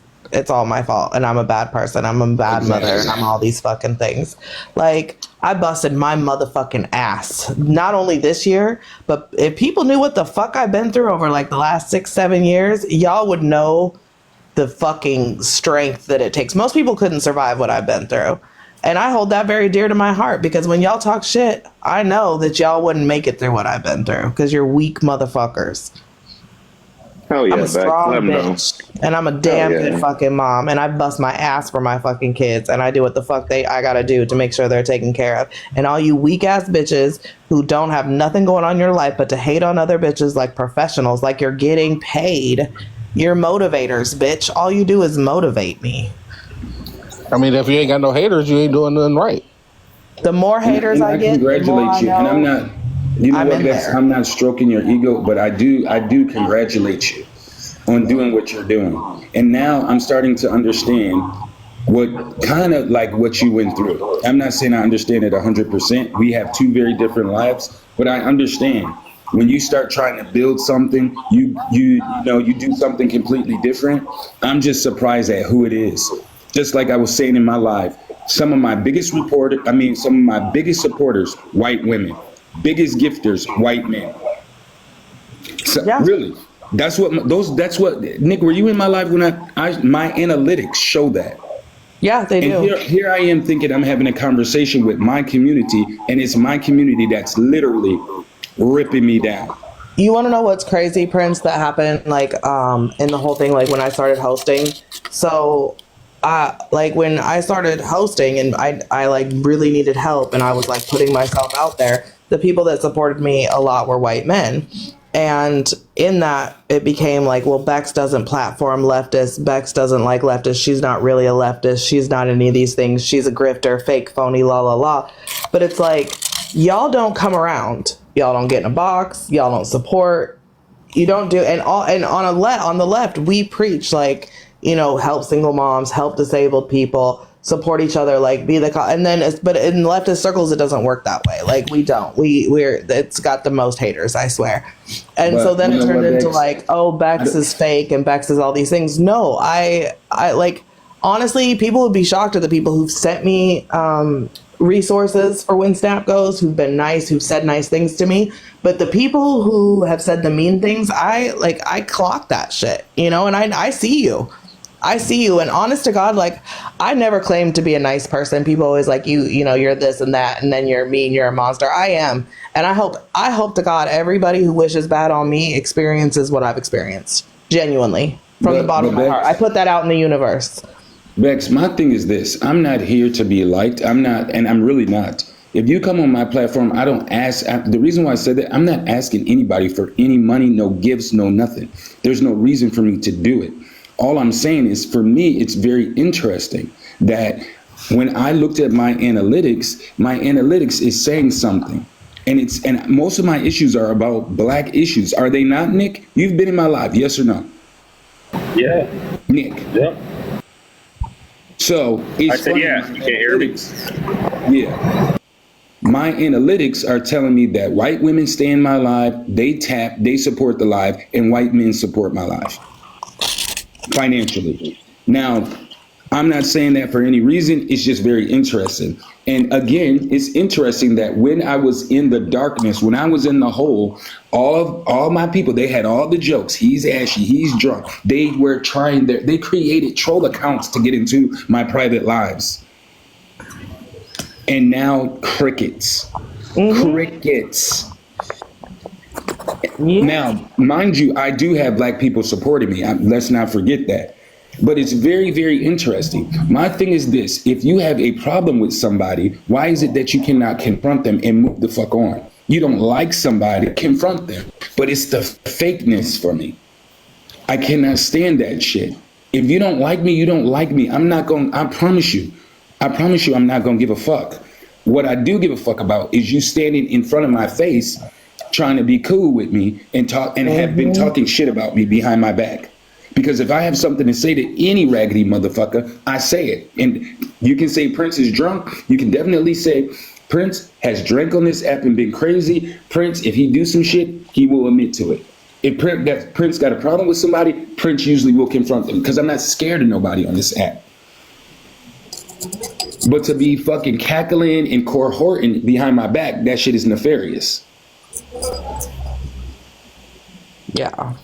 all my fault, and I'm a bad person. I'm a bad mother, and I'm all these fucking things. Like, I busted my motherfucking ass. Not only this year, but if people knew what the fuck I've been through over like the last 6-7 years, y'all would know the fucking strength that it takes. Most people couldn't survive what I've been through. And I hold that very dear to my heart, because when y'all talk shit, I know that y'all wouldn't make it through what I've been through, because you're weak motherfuckers. Oh yeah, I'm a strong let 'em know. bitch, and I'm a damn good fucking mom, and I bust my ass for my fucking kids, and I do what the fuck I gotta do to make sure they're taken care of. And all you weak ass bitches who don't have nothing going on in your life but to hate on other bitches like professionals, like you're getting paid, you're motivators, bitch. All you do is motivate me. I mean, if you ain't got no haters, you ain't doing nothing right. The more haters I get, the more I you, know. and I'm not. You know what, Bex? I'm not stroking your ego, but I do congratulate you on doing what you're doing. And now I'm starting to understand what kind of like what you went through. I'm not saying I understand it 100%. We have two very different lives, but I understand when you start trying to build something, you do something completely different. I'm just surprised at who it is. Just like I was saying in my live, some of my biggest supporters, white women. Biggest gifters, white men. So, really, that's what Nick. Were you in my life when my analytics show that? Yeah, they do. Here I am thinking I'm having a conversation with my community, and it's my community that's literally ripping me down. You want to know what's crazy, Prince, that happened like in the whole thing, like when I started hosting? So like when I started hosting and I like really needed help, and I was like putting myself out there, the people that supported me a lot were white men. And in that, it became like, well, Bex doesn't platform leftists. Bex doesn't like leftists. She's not really a leftist. She's not any of these things. She's a grifter, fake, phony, la, la, la. But it's like, y'all don't come around. Y'all don't get in a box. Y'all don't support. You don't do, and on the left, we preach like, help single moms, help disabled people, support each other, like be the and then but in leftist circles it doesn't work that way. Like we're it's got the most haters, I swear. And so then it turned into like, oh, Bex is fake and Bex is all these things. No, I like, honestly, people would be shocked at the people who've sent me resources for when Snap goes, who've been nice, who've said nice things to me. But the people who have said the mean things, I clock that shit, and I see you. I see you, and honest to God, like, I never claimed to be a nice person. People always like, you know, you're this and that, and then you're mean, you're a monster. I am. And I hope to God everybody who wishes bad on me experiences what I've experienced. Genuinely. From the bottom of my heart. I put that out in the universe. Bex, my thing is this. I'm not here to be liked. I'm not, and I'm really not. If you come on my platform, I don't ask. The reason why I said that, I'm not asking anybody for any money, no gifts, no nothing. There's no reason for me to do it. All I'm saying is, for me, it's very interesting that when I looked at my analytics is saying something. And most of my issues are about black issues. Are they not, Nick? You've been in my life, yes or no? Yeah. Nick. Yeah. So I said yes. You can't hear me. Yeah. My analytics are telling me that white women stay in my life, they support the life, and white men support my life financially. Now, I'm not saying that for any reason. It's just very interesting. And again, it's interesting that when I was in the darkness, when I was in the hole, all my people, they had all the jokes. He's ashy, he's drunk. They were they created troll accounts to get into my private lives. And now crickets. Crickets. Yeah. Now, mind you, I do have black people supporting me. Let's not forget that. But it's very, very interesting. My thing is this. If you have a problem with somebody, why is it that you cannot confront them and move the fuck on? You don't like somebody, confront them. But it's the fakeness for me. I cannot stand that shit. If you don't like me, you don't like me. I promise you I'm not going to give a fuck. What I do give a fuck about is you standing in front of my face trying to be cool with me and have been talking shit about me behind my back. Because if I have something to say to any raggedy motherfucker, I say it. And you can say Prince is drunk. You can definitely say Prince has drank on this app and been crazy. Prince, if he do some shit, he will admit to it. If Prince got a problem with somebody, Prince usually will confront them. Because I'm not scared of nobody on this app. But to be fucking cackling and cohorting behind my back, that shit is nefarious. Yeah.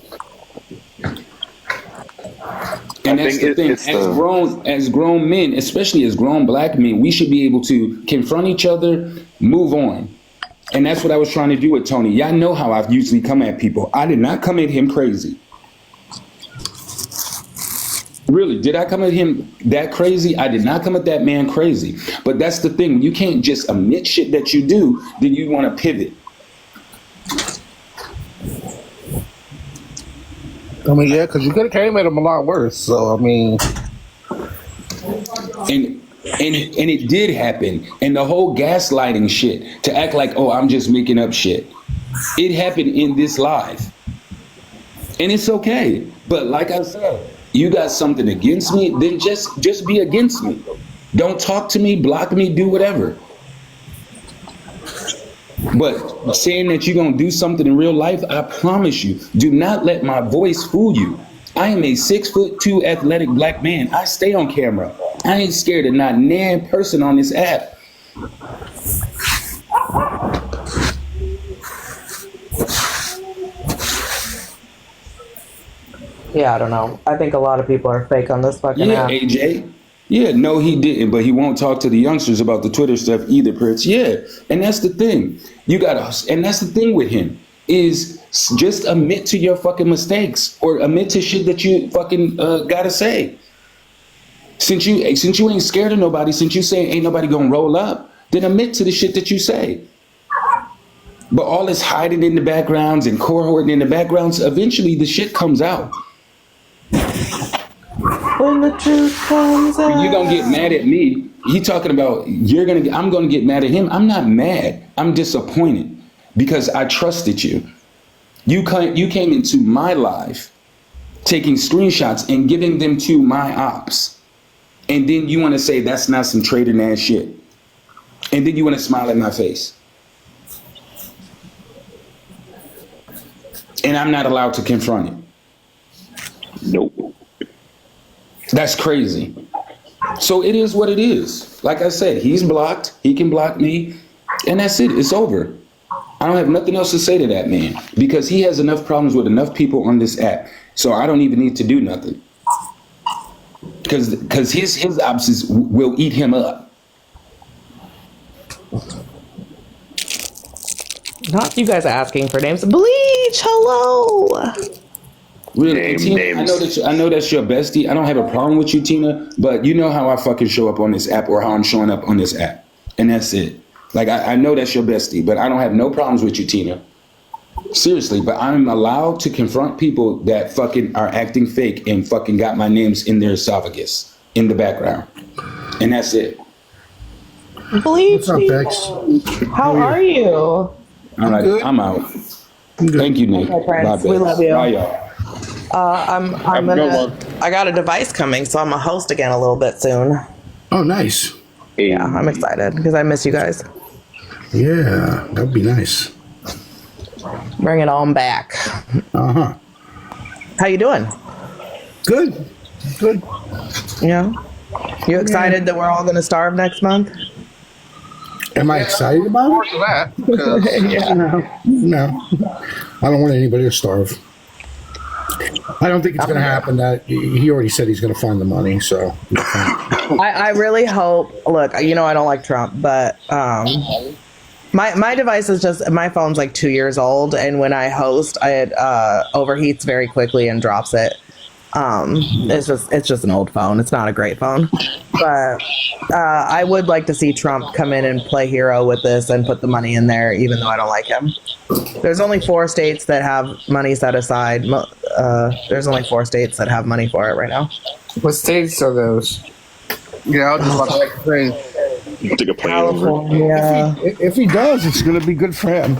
And that's the thing, as grown men, especially as grown black men, we should be able to confront each other, move on. And that's what I was trying to do with Tony. Y'all know how I've usually come at people. I did not come at him crazy. Really, did I come at him that crazy? I did not come at that man crazy. But that's the thing. You can't just admit shit that you do, then you want to pivot. I mean, yeah, because you could have came at him a lot worse. So, I mean. And it did happen. And the whole gaslighting shit, to act like, oh, I'm just making up shit. It happened in this live. And it's okay. But like I said, you got something against me, then just be against me. Don't talk to me, block me, do whatever. But saying that you're going to do something in real life, I promise you, do not let my voice fool you. I am a 6'2" athletic black man. I stay on camera. I ain't scared of not nan person on this app. Yeah, I don't know. I think a lot of people are fake on this fucking app. Yeah, AJ. Yeah, no, he didn't, but he won't talk to the youngsters about the Twitter stuff either, Prince. Yeah, and that's the thing. And that's the thing with him, is just admit to your fucking mistakes or admit to shit that you fucking gotta say. Since you ain't scared of nobody, since you say ain't nobody gonna roll up, then admit to the shit that you say. But all this hiding in the backgrounds and cohorting in the backgrounds, eventually the shit comes out. When the truth comes out. You're gonna get mad at me. He talking about I'm gonna get mad at him. I'm not mad. I'm disappointed because I trusted you. You came into my life taking screenshots and giving them to my ops. And then you want to say that's not some traitor ass shit. And then you want to smile in my face. And I'm not allowed to confront it. Nope. That's crazy. So it is what it is. Like I said, he's blocked. He can block me. And that's it. It's over. I don't have nothing else to say to that man because he has enough problems with enough people on this app. So I don't even need to do nothing. because his opposites will eat him up. Not you guys asking for names. Bleach, hello. Really, Tina, I know that's your bestie. I don't have a problem with you, Tina, but you know how I fucking show up on this app or how I'm showing up on this app. And that's it. Like, I know that's your bestie, but I don't have no problems with you, Tina. Seriously, but I'm allowed to confront people that fucking are acting fake and fucking got my names in their esophagus in the background. And that's it. Bleach, how are you? All right, I'm out. Thank you, Nick. Okay, Prince, Bye, we love you. Bye, y'all. I'm gonna. I got a device coming, so I'm a host again a little bit soon. Oh, nice. Yeah, I'm excited because I miss you guys. Yeah, that'd be nice. Bring it on back. Uh-huh. How you doing? Good. Good. Yeah. You excited that we're all gonna starve next month? Am I excited about it? Yeah. No. I don't want anybody to starve. I don't think it's going to happen. That he already said he's going to find the money, so. I really hope. Look, you know I don't like Trump, but my device is just my phone's like 2 years old, and when I host, it overheats very quickly and drops it. It's just an old phone. It's not a great phone, but I would like to see Trump come in and play hero with this and put the money in there, even though I don't like him. There's only 4 states that have money set aside. There's only 4 states that have money for it right now. What states are those? Yeah, I'll just about to say. Take a plane California. If he does, it's going to be good for him.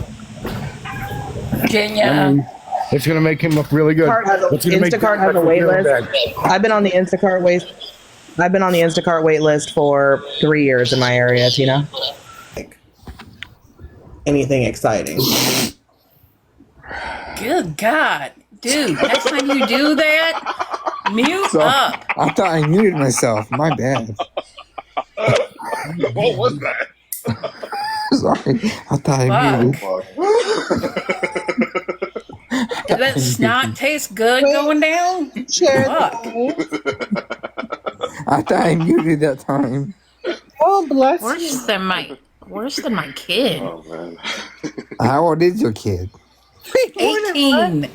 Virginia. It's going to make him look really good. Instacart has a wait list. I've been on the Instacart wait list for 3 years in my area, Tina. Anything exciting? Good God. Dude, next time you do that, mute up. I thought I muted myself. My bad. What was that? Sorry. I thought I muted. Did that snot taste good going down? Fuck. I thought I muted that time. Oh, bless Worse than my kid. Oh, man. How old is your kid? 18.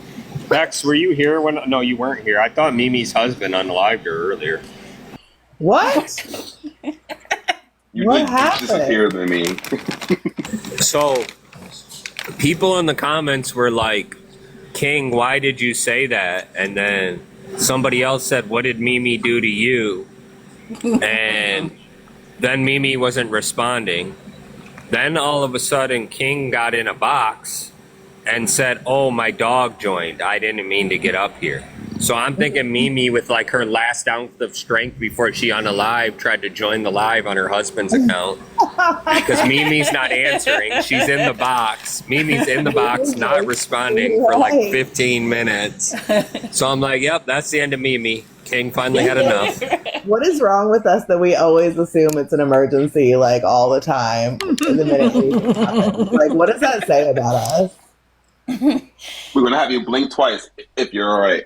Bex, were you here when? No, you weren't here. I thought Mimi's husband unalived her earlier. What? What happened? Disappeared than me. So, people in the comments were like, "King, why did you say that?" And then somebody else said, "What did Mimi do to you?" And then Mimi wasn't responding. Then all of a sudden, King got in a box and said, "Oh, my dog joined. I didn't mean to get up here." So I'm thinking Mimi, with like her last ounce of strength before she unalived, tried to join the live on her husband's account. Because Mimi's not answering. She's in the box. Mimi's in the box, not responding for like 15 minutes. So I'm like, yep, that's the end of Mimi. King finally had enough. What is wrong with us that we always assume it's an emergency, like all the time? The minute we happens? Like, what does that say about us? We're gonna have you blink twice if you're all right.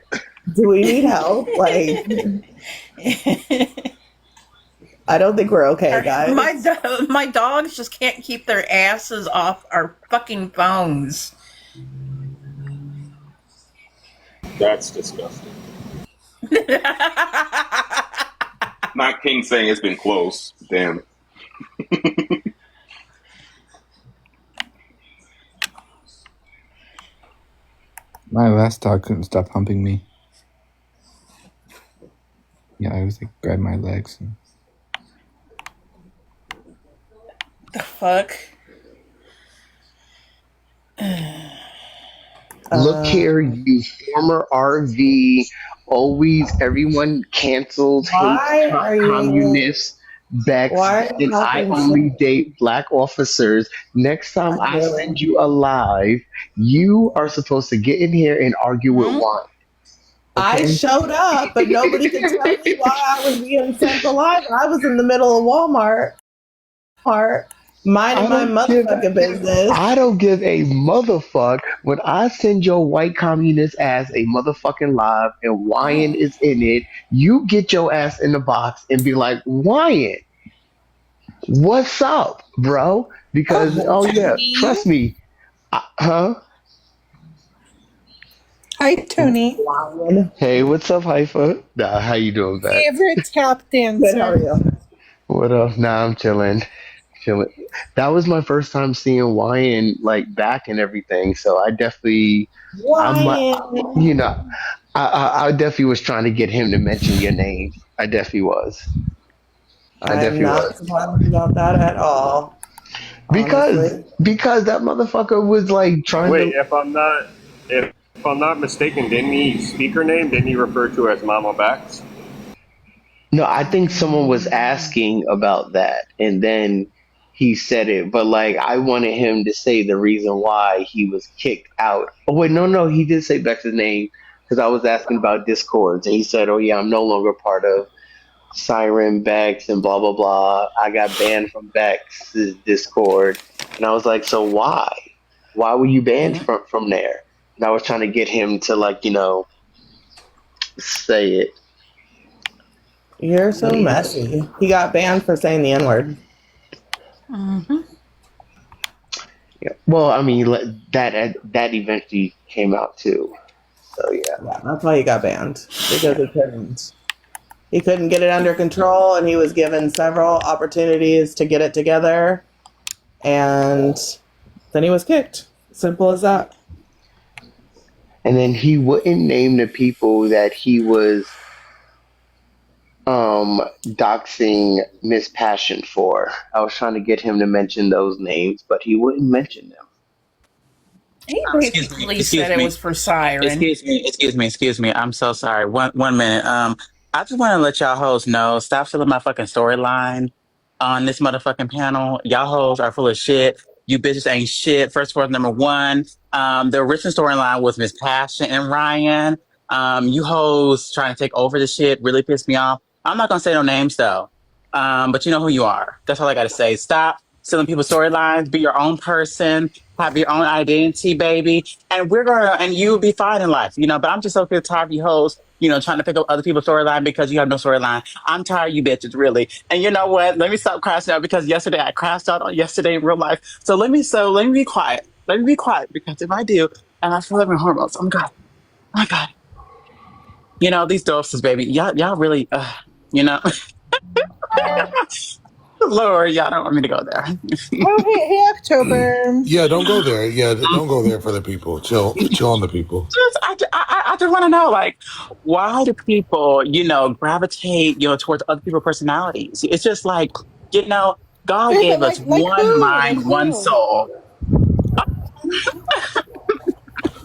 Do we need help? Like, I don't think we're okay, guys. My dogs just can't keep their asses off our fucking phones. That's disgusting. Not King saying it's been close. Damn. My last dog couldn't stop humping me. Yeah, I was like, grab my legs. And... The fuck? Look here, you former RV, always everyone cancels, hate communists, backs, and I only date black officers. Next time I send you a live, you are supposed to get in here and argue with one. I showed up, but nobody could tell me why I was being sent alive. I was in the middle of Walmart. Minding my motherfucking business. I don't give a motherfuck when I send your white communist ass a motherfucking live and Wyan is in it. You get your ass in the box and be like, Wyan, what's up, bro? Because trust me, huh? Hi, Tony. Hey, what's up, Haifa? Nah, how you doing, Bat? Favorite tap dancer. How are you? What up? Nah, I'm chilling. That was my first time seeing Wyan like back and everything, so I definitely, Wyan. you know, I definitely was trying to get him to mention your name. I definitely was. I'm not surprised about that at all. Because that motherfucker was like trying Wait, to. if I'm not mistaken, didn't he speak her name? Didn't he refer to her as Mama Bax? No, I think someone was asking about that, and then he said it. But like, I wanted him to say the reason why he was kicked out. Oh wait, no, he did say Bex's name because I was asking about Discords, and he said, "Oh yeah, I'm no longer part of Siren Bex and blah blah blah. I got banned from Bex's Discord," and I was like, "So why? Why were you banned from there?" And I was trying to get him to like say it. You're so messy. He got banned for saying the N-word. Mm-hmm. Yeah. Well, I mean, that eventually came out too. So yeah, that's why he got banned, because he couldn't get it under control, and he was given several opportunities to get it together, and then he was kicked. Simple as that. And then he wouldn't name the people that he was doxing Miss Passion for. I was trying to get him to mention those names, but he wouldn't mention them. He basically said it was for Siren. Excuse me. I'm so sorry. One minute. I just want to let y'all hoes know, stop stealing my fucking storyline on this motherfucking panel. Y'all hoes are full of shit. You bitches ain't shit. First of all, number one, the original storyline was Miss Passion and Ryan. You hoes trying to take over the shit really pissed me off. I'm not gonna say no names though. But you know who you are. That's all I gotta say. Stop stealing people's storylines. Be your own person. Have your own identity, baby. And you'll be fine in life, But I'm just so tired of you hoes, trying to pick up other people's storyline because you have no storyline. I'm tired of you bitches, really. And you know what? Let me stop crashing out because yesterday I crashed out on yesterday in real life. So let me be quiet. Let me be quiet because if I do, and I feel like my hormones, oh my God. These doses, baby. Y'all really, Lord, y'all don't want me to go there. Oh, hey, October. Yeah, don't go there. Yeah, don't go there for the people. Chill on the people. I just want to know, why do people, gravitate, towards other people's personalities? It's just like, God gave us one mind, one soul.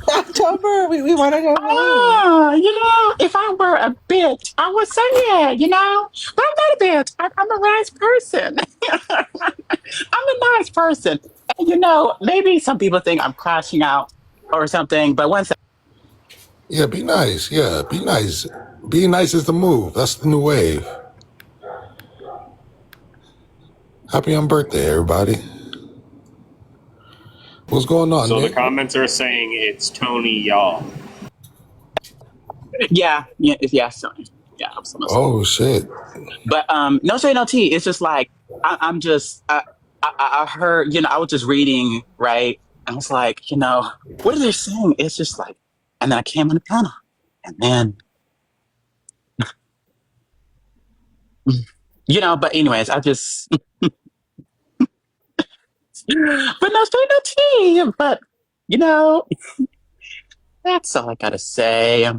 October, we want to know. If I were a bitch, I would say it, but I'm not a bitch. I'm a nice person. I'm a nice person. And, maybe some people think I'm crashing out or something, but once Yeah, be nice. Yeah, be nice. Being nice is the move. That's the new wave. Happy on birthday, everybody. What's going on, So Nick? the comments are saying it's Tony, y'all. Yeah, Sony. Yeah, I'm so Oh shit. But no shade, no tea. It's just like I'm just I heard, I was just reading, right? And I was like, what are they saying? It's just like, and then I came on the panel, and then but anyways, I just but no shade, no tea. But that's all I gotta say.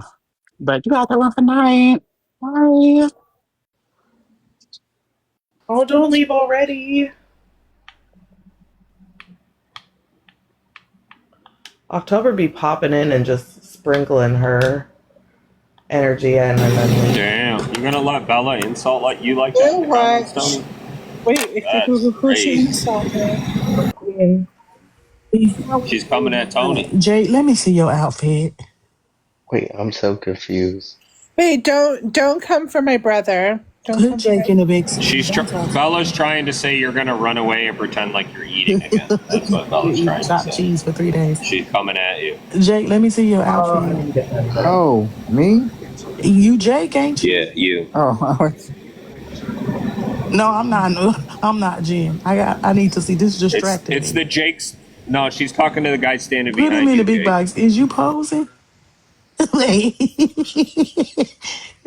But you got that one for night. Bye. Oh, don't leave already. October be popping in and just sprinkling her energy in, and then Damn, you're gonna let Bella insult like you like that? In the comments, Tony? Wait, who's she insulting? She's coming at Tony. Jake, let me see your outfit. Wait, I'm so confused. Wait, don't come for my brother. Don't Jake in the big seat. Bella's trying to say you're gonna run away and pretend like you're eating again. That's what Bella's trying to say. Cheese for 3 days. She's coming at you. Jake, let me see your outfit. Oh, me? You Jake, ain't you? Yeah, you. Oh, no, I'm not. I'm not Jen. I need to see. This distracted It's me. the Jake's. No, she's talking to the guy standing Put behind him in you. the big Jake. box. Is you posing?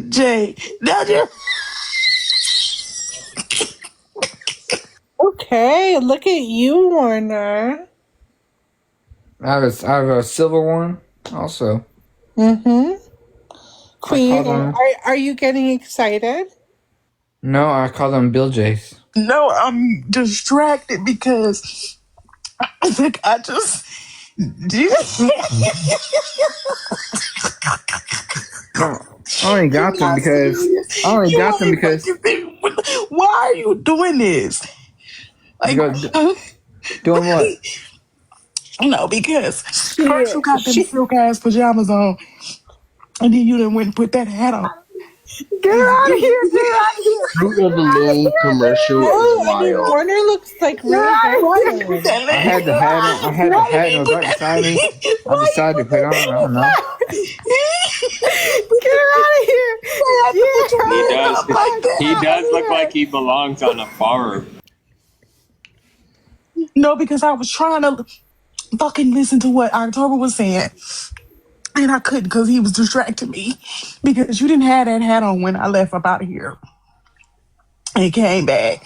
Jake, now you. Okay, look at you, Warner. I have a silver one also. Mm-hmm. Queen, them, are you getting excited? No, I call them Bill Jays. No, I'm distracted because I think I just. No, I only got them because. Why are you doing this? Like, doing what? No, because first you got them silk ass pajamas on, and then you done went and put that hat on. Get out of here! Get out of here! Fruit of the Loom commercial is wild. Warner looks like really good. I had the hat on. I had the hat and it was right beside me. I decided to put on. I don't know. Get out of here! He does look like he belongs on a farm. No, because I was trying to fucking listen to what October was saying. And I couldn't because he was distracting me. Because you didn't have that hat on when I left up out of here. And came back.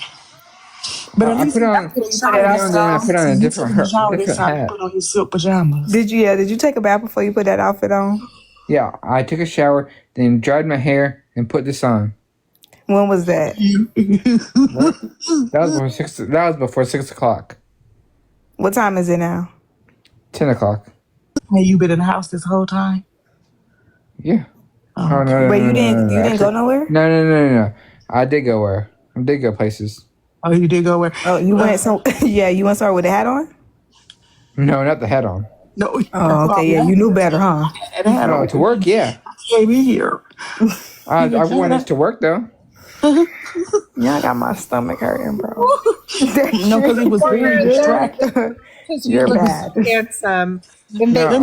But at least I put on a different hat. Put on his silk pajamas. Did you take a bath before you put that outfit on? Yeah, I took a shower, then dried my hair, and put this on. When was that? That was before 6 o'clock. What time is it now? 10 o'clock. Hey, you been in the house this whole time? Yeah. Oh, no. Wait, you didn't go nowhere? No. I did go where? I did go places. Oh, you did go where? Oh, you went you went somewhere with the hat on? No, not the hat on. No. Oh, okay, yeah, you knew better, huh? No, to work, yeah. Came in here. I wore this to work though. Yeah, I got my stomach hurting, bro. No, because he was very distracted. You're bad. Handsome. Let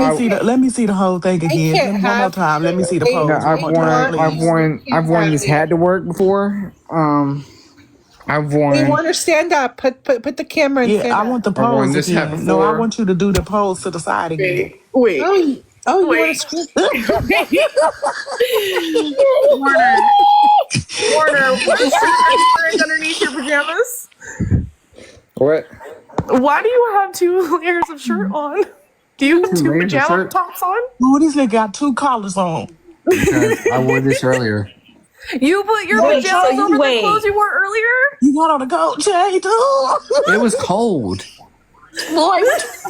me see the whole thing again. One more time. Let me see the pose. No, I've worn this hat to work before. I've worn. Hey, Warner, stand up. Put the camera in. Yeah, I want the pose again. No, I want you to do the pose to the side again. Wait. Oh, you want to scream? Warner, what is wearing underneath your pajamas? What? Why do you have 2 layers of shirt on? Do you have 2 pajama tops on? Oh, this nigga got 2 collars on. Because I wore this earlier. You put your pajamas over the clothes you wore earlier? You got on a coat, Jay, too. It was cold.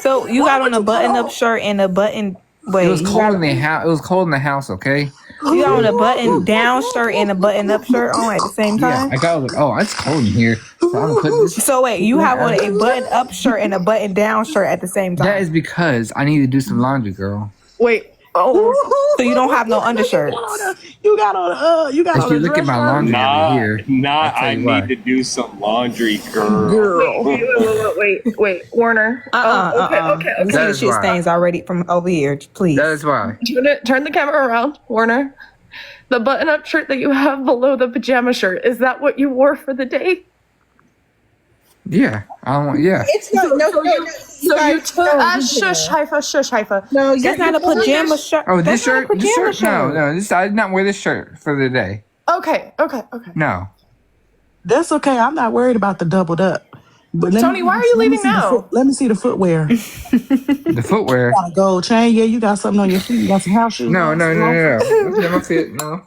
So you got on a button-up shirt and a button. Wait, it was cold in the house. It was cold in the house. Okay. You got on a button-down shirt and a button-up shirt on at the same time. Yeah, I was like, oh, it's cold in here. So I'm putting this. So wait, you have on a button-up shirt and a button-down shirt at the same time. That is because I need to do some laundry, girl. Wait. Oh, so you don't have no undershirts? You got on. You got on. If you look at my laundry over here, I need to do some laundry, girl. Wait, Warner. Okay. You see the shit stains already from over here, please. That is why. Turn the camera around, Warner. The button-up shirt that you have below the pajama shirt, is that what you wore for the day? Yeah, yeah. It's not. So you took shush, Haifa. No, that's not a pajama shirt. Oh, this shirt? No. I did not wear this shirt for the day. Okay. No. That's okay. I'm not worried about the doubled up. But Tony, why are you leaving now? Let me see the footwear. The footwear? You got a gold chain. Yeah, you got something on your feet. You got some house shoes. No. That's my fit. No.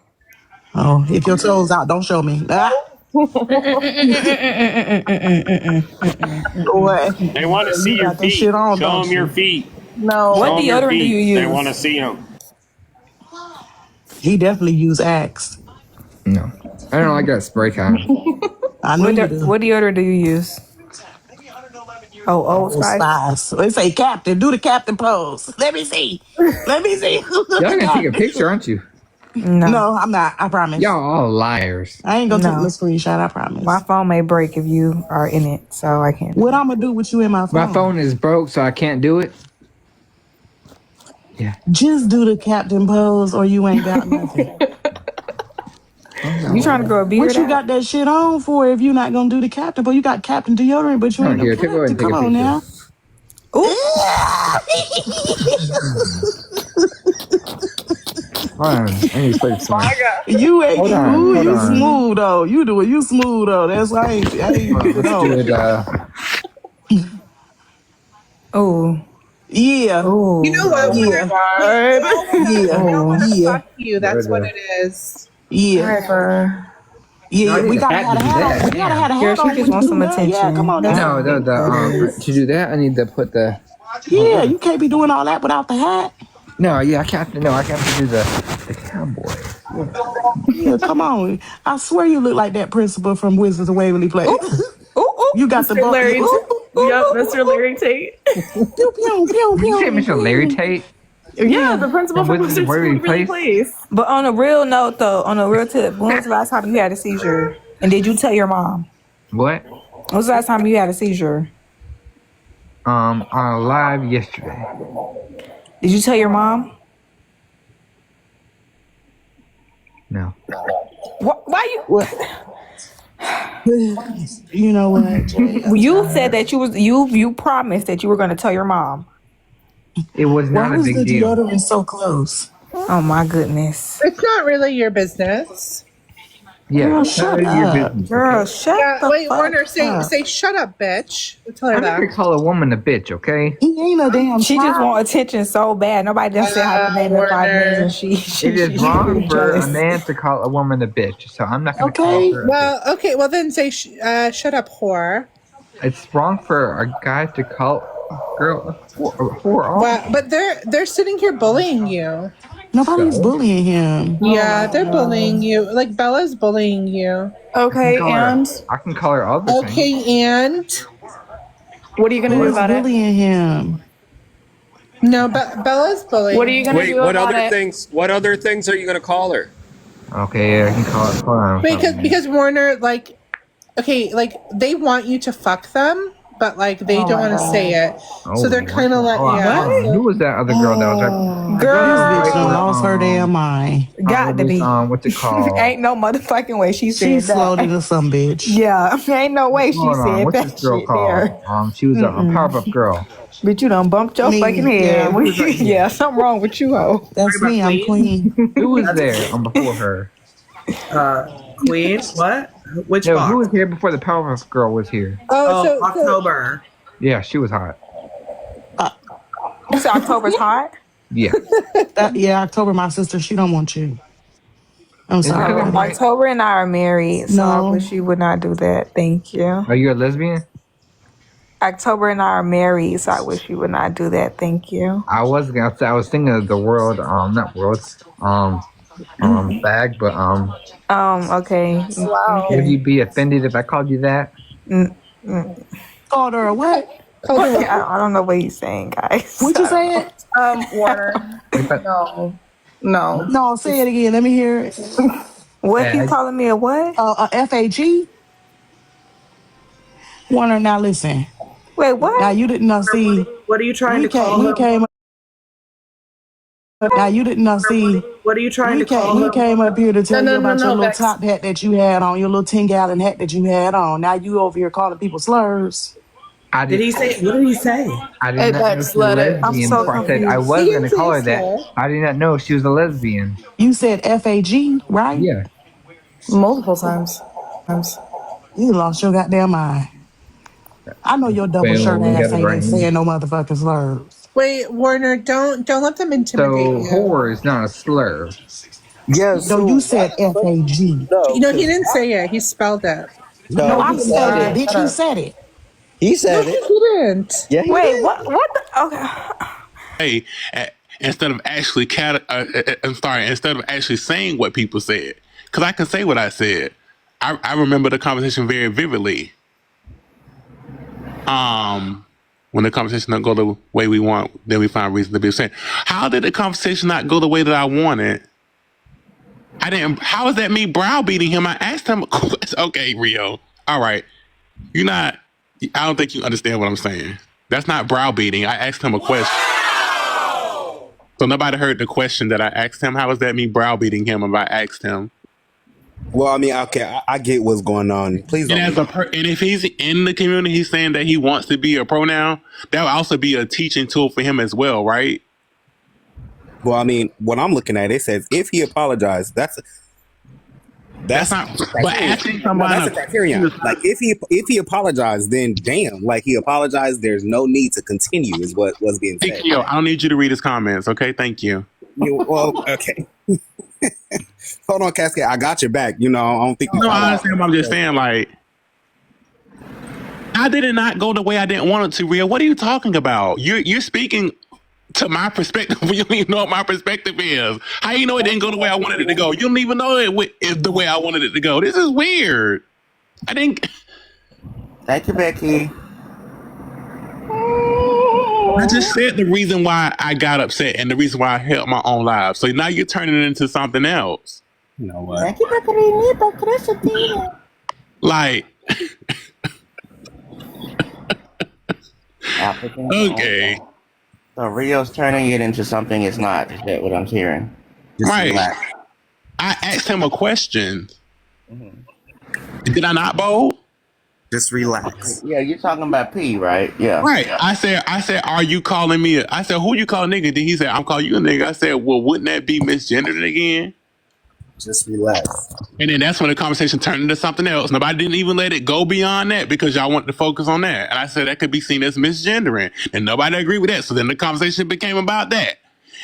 Oh, if your toes out, don't show me. They want to see your feet. Show them your feet. No. What deodorant do you use? They want to see them. He definitely used Axe. No, I don't like that spray kind. I know you do. What deodorant do you use? Oh, Old Spice. They say captain. Do the captain pose. Let me see. Y'all gonna take a picture, aren't you? No, I'm not. I promise. Y'all all liars. I ain't gonna take no screenshot. I promise. My phone may break if you are in it, so I can't. What I'm gonna do with you in my phone? My phone is broke, so I can't do it. Yeah. Just do the captain pose, or you ain't got nothing. You trying to grow a beard? What you got that shit on for if you not gonna do the captain pose? You got captain deodorant, but you ain't no captain. Come on now. Hold on. I need to play this song. You ain't Hold on, ooh, hold you on. smooth though. You smooth though. That's why I ain't put it on. Do it, Oh. Yeah. Oh. You know what? Yeah. Yeah. Yeah. Fuck you. That's what it is. Yeah. Yeah, we gotta have a hat on. We gotta have a hat on when you do that. Yeah, come on now. No, to do that, I need to put the. Yeah, you can't be doing all that without the hat. No, yeah, I can't. No, I can't do the cowboy. Yeah, come on. I swear you look like that principal from Wizards of Waverly Place. You got the Mr. Larry. Yep, Mr. Larry Tate. Pew, pew, pew, Did you say Mr. Larry Tate? Yeah, the principal from Wizards of Waverly Place. But on a real note, though, on a real tip, when was the last time you had a seizure? And did you tell your mom? What? When was the last time you had a seizure? On a live yesterday. Did you tell your mom? No. Why you? What? You know what? You said that you promised that you were going to tell your mom. It was not Why a was big the deal. deodorant so close? Oh my goodness. It's not really your business. Yeah, Girl, shut your up. business. Girl, shut the wait, fuck Warner, up. say shut up, bitch. Tell her I that. never call a woman a bitch, okay? He ain't a damn She just child. want attention so bad. Nobody done said her name in 5 minutes, and she It is wrong really for a jealous. man to call a woman a bitch, so I'm not going to call her a bitch. Well, then say shut up, whore. It's wrong for a guy to call a girl a whore. Well, but they're sitting here bullying you. Nobody's bullying him. Yeah, they're bullying you. Like Bella's bullying you. Okay, and I can call her other things. Okay, and what are you gonna do about it? Bullying him. No, but Bella's bullying. What are you gonna Wait, do what about other it? things? What other things are you going to call her? Okay, yeah, I can call her. Hold on. Because Warner, like, okay, like they want you to fuck them, but like they don't want to say it. So they're kind of like, Who was that other girl that was like, Girl, this bitch done lost her damn mind. Got to be. What's it called? Ain't no motherfucking way she said She's that. slowed into some bitch. Yeah, ain't no way she Hold on, said what's that this girl shit called? there. She was a Powerpuff Girl. Bitch, you done bumped your fucking head. Yeah, something wrong with you, ho. That's me. I'm Queen. Who was there before her? Queen? What? Which No, box? who was here before the Powerpuff Girl was here? Oh, October. Yeah, she was hot. You said October's hot? Yeah. Yeah, October, my sister, she don't want you. I'm sorry. October and I are married, so I No. wish you would not do that. Thank you. Are you a lesbian? October and I are married, so I wish you would not do that. Thank you. I was thinking of the world, not world, bag, but Okay. Wow. would you be offended if I called you that? Called her a what? I don't know what he's saying, guys. What you saying? Warner. No. No, say it again. Let me hear it. What he calling me a what? A FAG? Warner, now listen. Wait, what? Now you didn't see. What are you trying to call He him? came up. Now you didn't see. What are you trying to call He him? came up here to tell you about your little Vex. top hat that you had on, your little 10-gallon hat that you had on. Now you over here calling people slurs. Did he say? What did he say? I did not know she was a lesbian. I'm so Before I said I was going to call her that. I did not know she was a lesbian. You said FAG, right? Yeah. Multiple times. You lost your goddamn mind. I know your double shirt ass ain't saying no motherfucking slurs. Wait, Warner, don't let them intimidate you. Whore is not a slur. Yes. No, you said FAG. You know, he didn't say it. He spelled it. No, I said it. Bitch, he said it. He said No, he didn't. Yeah, he Wait, did. what the? Okay. Hey, instead of actually instead of actually saying what people said, because I can say what I said. I remember the conversation very vividly. When the conversation don't go the way we want, then we find reason to be upset. How did the conversation not go the way that I wanted? I didn't. How is that me browbeating him? I asked him. Okay, Rio. All right. You're not. I don't think you understand what I'm saying. That's not browbeating. I asked him a question. So nobody heard the question that I asked him. How is that me browbeating him if I asked him? Well, I mean, okay, I get what's going on. Please don't. And if he's in the community, he's saying that he wants to be a pronoun. That would also be a teaching tool for him as well, right? Well, I mean, what I'm looking at, it says if he apologized, that's not. But asking somebody, that's a criterion. Like if he apologized, then damn, like he apologized. There's no need to continue, is what was being said. Yo, I don't need you to read his comments, okay? Thank you. Well, okay. Hold on, Cascade. I got your back. You know, I don't think. No, I understand. I'm just saying, like, I did not go the way I didn't want it to. Rio, what are you talking about? You're speaking to my perspective. You don't even know what my perspective is. How you know it didn't go the way I wanted it to go? You don't even know it is the way I wanted it to go. This is weird. I didn't. Thank you, Becky. I just said the reason why I got upset and the reason why I held my own live. So now you're turning it into something else. You know what? Thank you, Becky. Like, okay. So Rio's turning it into something it's not. Is that what I'm hearing? Right. I asked him a question. Did I not, Bo? Just relax. Yeah, you're talking about P, right? Yeah. Right. I said, are you calling me? I said, who you call nigga? Then he said, I'm calling you a nigga. I said, well, wouldn't that be misgendered again? Just relax. And then that's when the conversation turned into something else. Nobody didn't even let it go beyond that because y'all wanted to focus on that. And I said that could be seen as misgendering. And nobody agreed with that. So then the conversation became about that.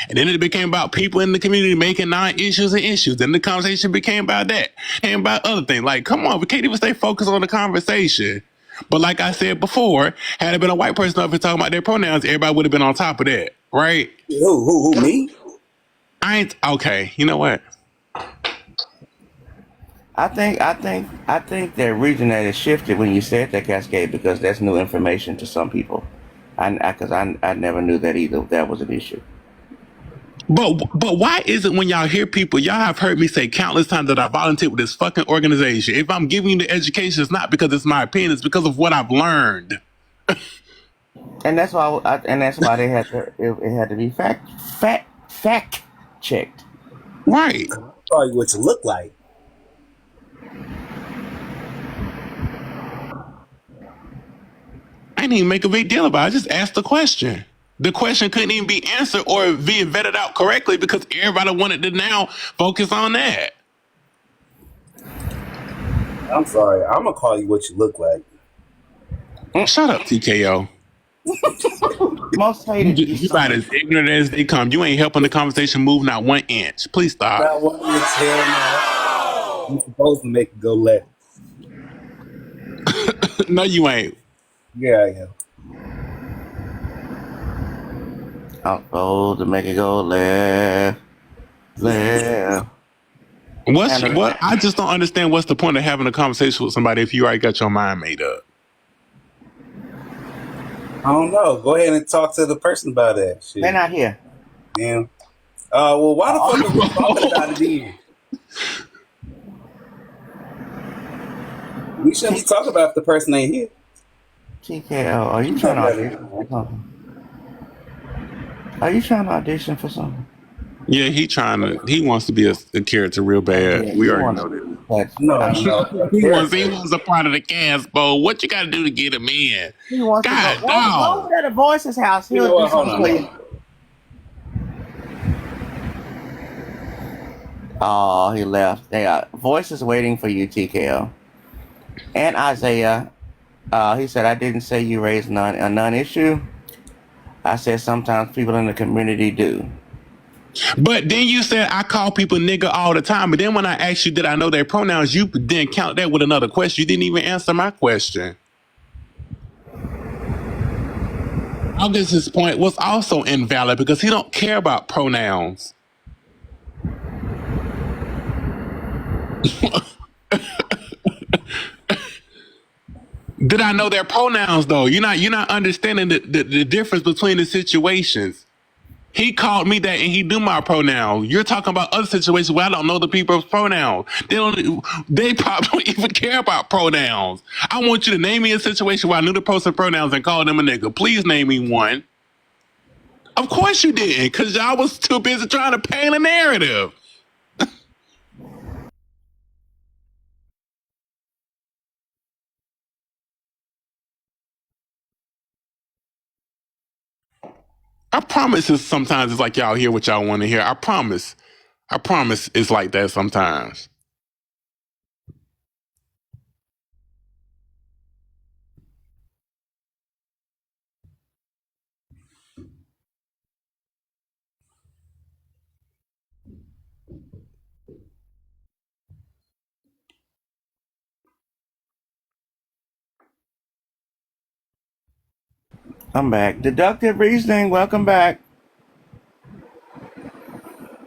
And then it became about people in the community making non-issues and issues. Then the conversation became about that. And about other things. Like, come on, we can't even stay focused on the conversation. But like I said before, had it been a white person up here talking about their pronouns, everybody would have been on top of that. Right? Who, me? I ain't, okay, you know what? I think that originated shifted when you said that, Cascade, because that's new information to some people. I never knew that either. That was an issue. But why is it when y'all hear people, y'all have heard me say countless times that I volunteered with this fucking organization. If I'm giving you the education, it's not because it's my opinion, it's because of what I've learned. And that's why they had to. It had to be fact checked. Right. Probably what you look like. I didn't even make a big deal about it. I just asked the question. The question couldn't even be answered or be vetted out correctly because everybody wanted to now focus on that. I'm sorry. I'm going to call you what you look like. Shut up, TKO. Most hated. You about as ignorant as they come. You ain't helping the conversation move not 1 inch. Please stop. Not 1 inch, hell no. You're supposed to make it go left. No, you ain't. Yeah, I am. I'm supposed to make it go left. What? I just don't understand what's the point of having a conversation with somebody if you already got your mind made up. I don't know. Go ahead and talk to the person about that shit. They're not here. Damn. Well, why the fuck are we talking about it then? We shouldn't be talking about if the person ain't here. TKO, are you trying to audition for something? Are you trying to audition for something? Yeah, he wants to be a character real bad. Yeah, we already know that. No. He wants a part of the cast, Bo. What you got to do to get him in? He wants God, to go over to the Voices house. He'll do something for you. Oh, he left. They are Voices waiting for you, TKO. And Isaiah, he said, I didn't say you raised a non-issue. I said sometimes people in the community do. But then you said I call people nigga all the time. But then when I asked you, did I know their pronouns, you then count that with another question. You didn't even answer my question. August's point was also invalid because he don't care about pronouns. Did I know their pronouns though? You're not understanding the difference between the situations. He called me that and he knew my pronouns. You're talking about other situations where I don't know the people's pronouns. They probably don't even care about pronouns. I want you to name me a situation where I knew the person's pronouns and called them a nigga. Please name me one. Of course you didn't, because y'all was too busy trying to paint a narrative. I promise sometimes it's like y'all hear what y'all want to hear. I promise. I promise it's like that sometimes. I'm back. Deductive reasoning, welcome back.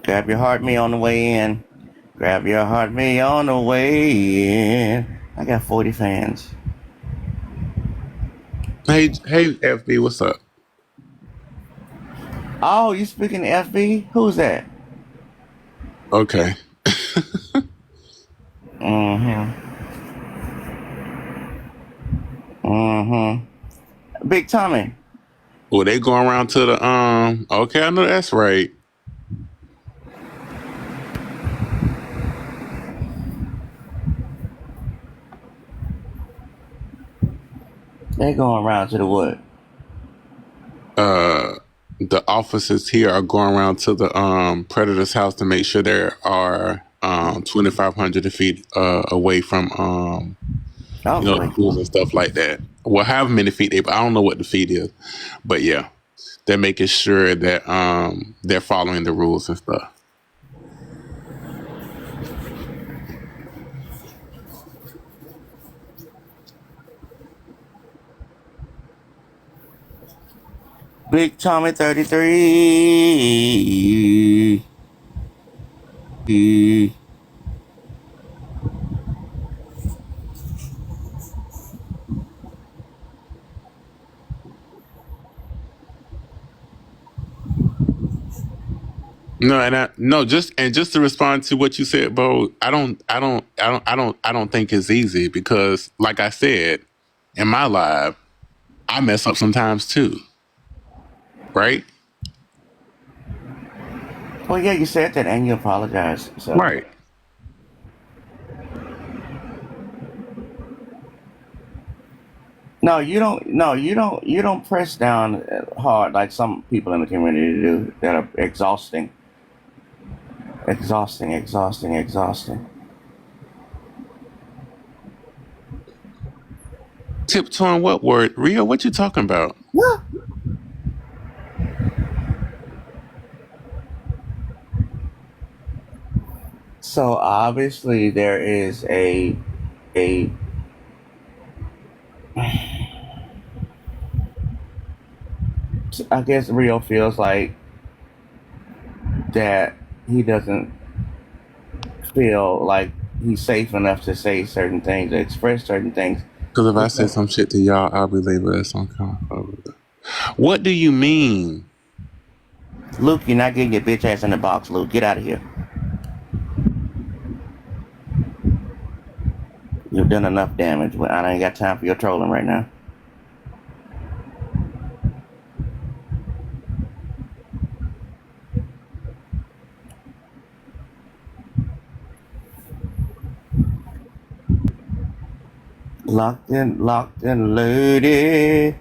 Grab your heart me on the way in. Grab your heart me on the way in. I got 40 fans. Hey, FB, what's up? Oh, you speaking to FB? Who's that? Okay. Big Tommy. Well, they going around to the okay, I know that's right. They going around to the what? The officers here are going around to the predator's house to make sure there are 2,500 feet away from the pools and stuff like that. Well, however many feet I don't know what the feet is, but yeah, they're making sure that they're following the rules and stuff. Big Tommy 33. No, just to respond to what you said, Bo, I don't think it's easy because, like I said, in my life, I mess up sometimes too, right? Well, yeah, you said that and you apologized. So. Right. No, you don't. No, you don't. You don't press down hard like some people in the community do that are exhausting. Tiptoeing what word? Rio, what you talking about? What? So obviously there is a I guess Rio feels like that he doesn't feel like he's safe enough to say certain things, to express certain things. Because if I say some shit to y'all, I'll be labeled as some kind of. What do you mean? Luke, you're not getting your bitch ass in the box, Luke. Get out of here. You've done enough damage. I ain't got time for your trolling right now. Locked and loaded.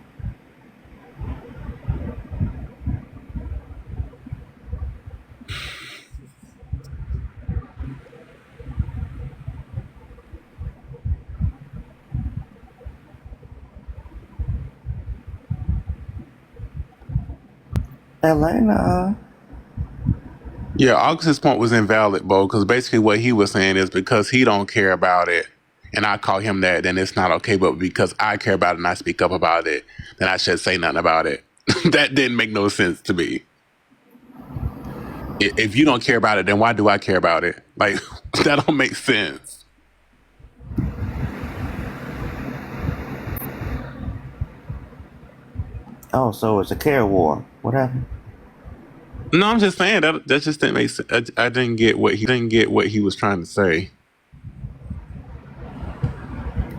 Elena. Yeah, August's point was invalid, Bo, because basically what he was saying is because he don't care about it, and I call him that, then it's not okay. But because I care about it and I speak up about it, then I should say nothing about it. That didn't make no sense to me. If you don't care about it, then why do I care about it? Like, that don't make sense. Oh, so it's a care war. What happened? No, I'm just saying that just didn't make sense. I didn't get what he was trying to say.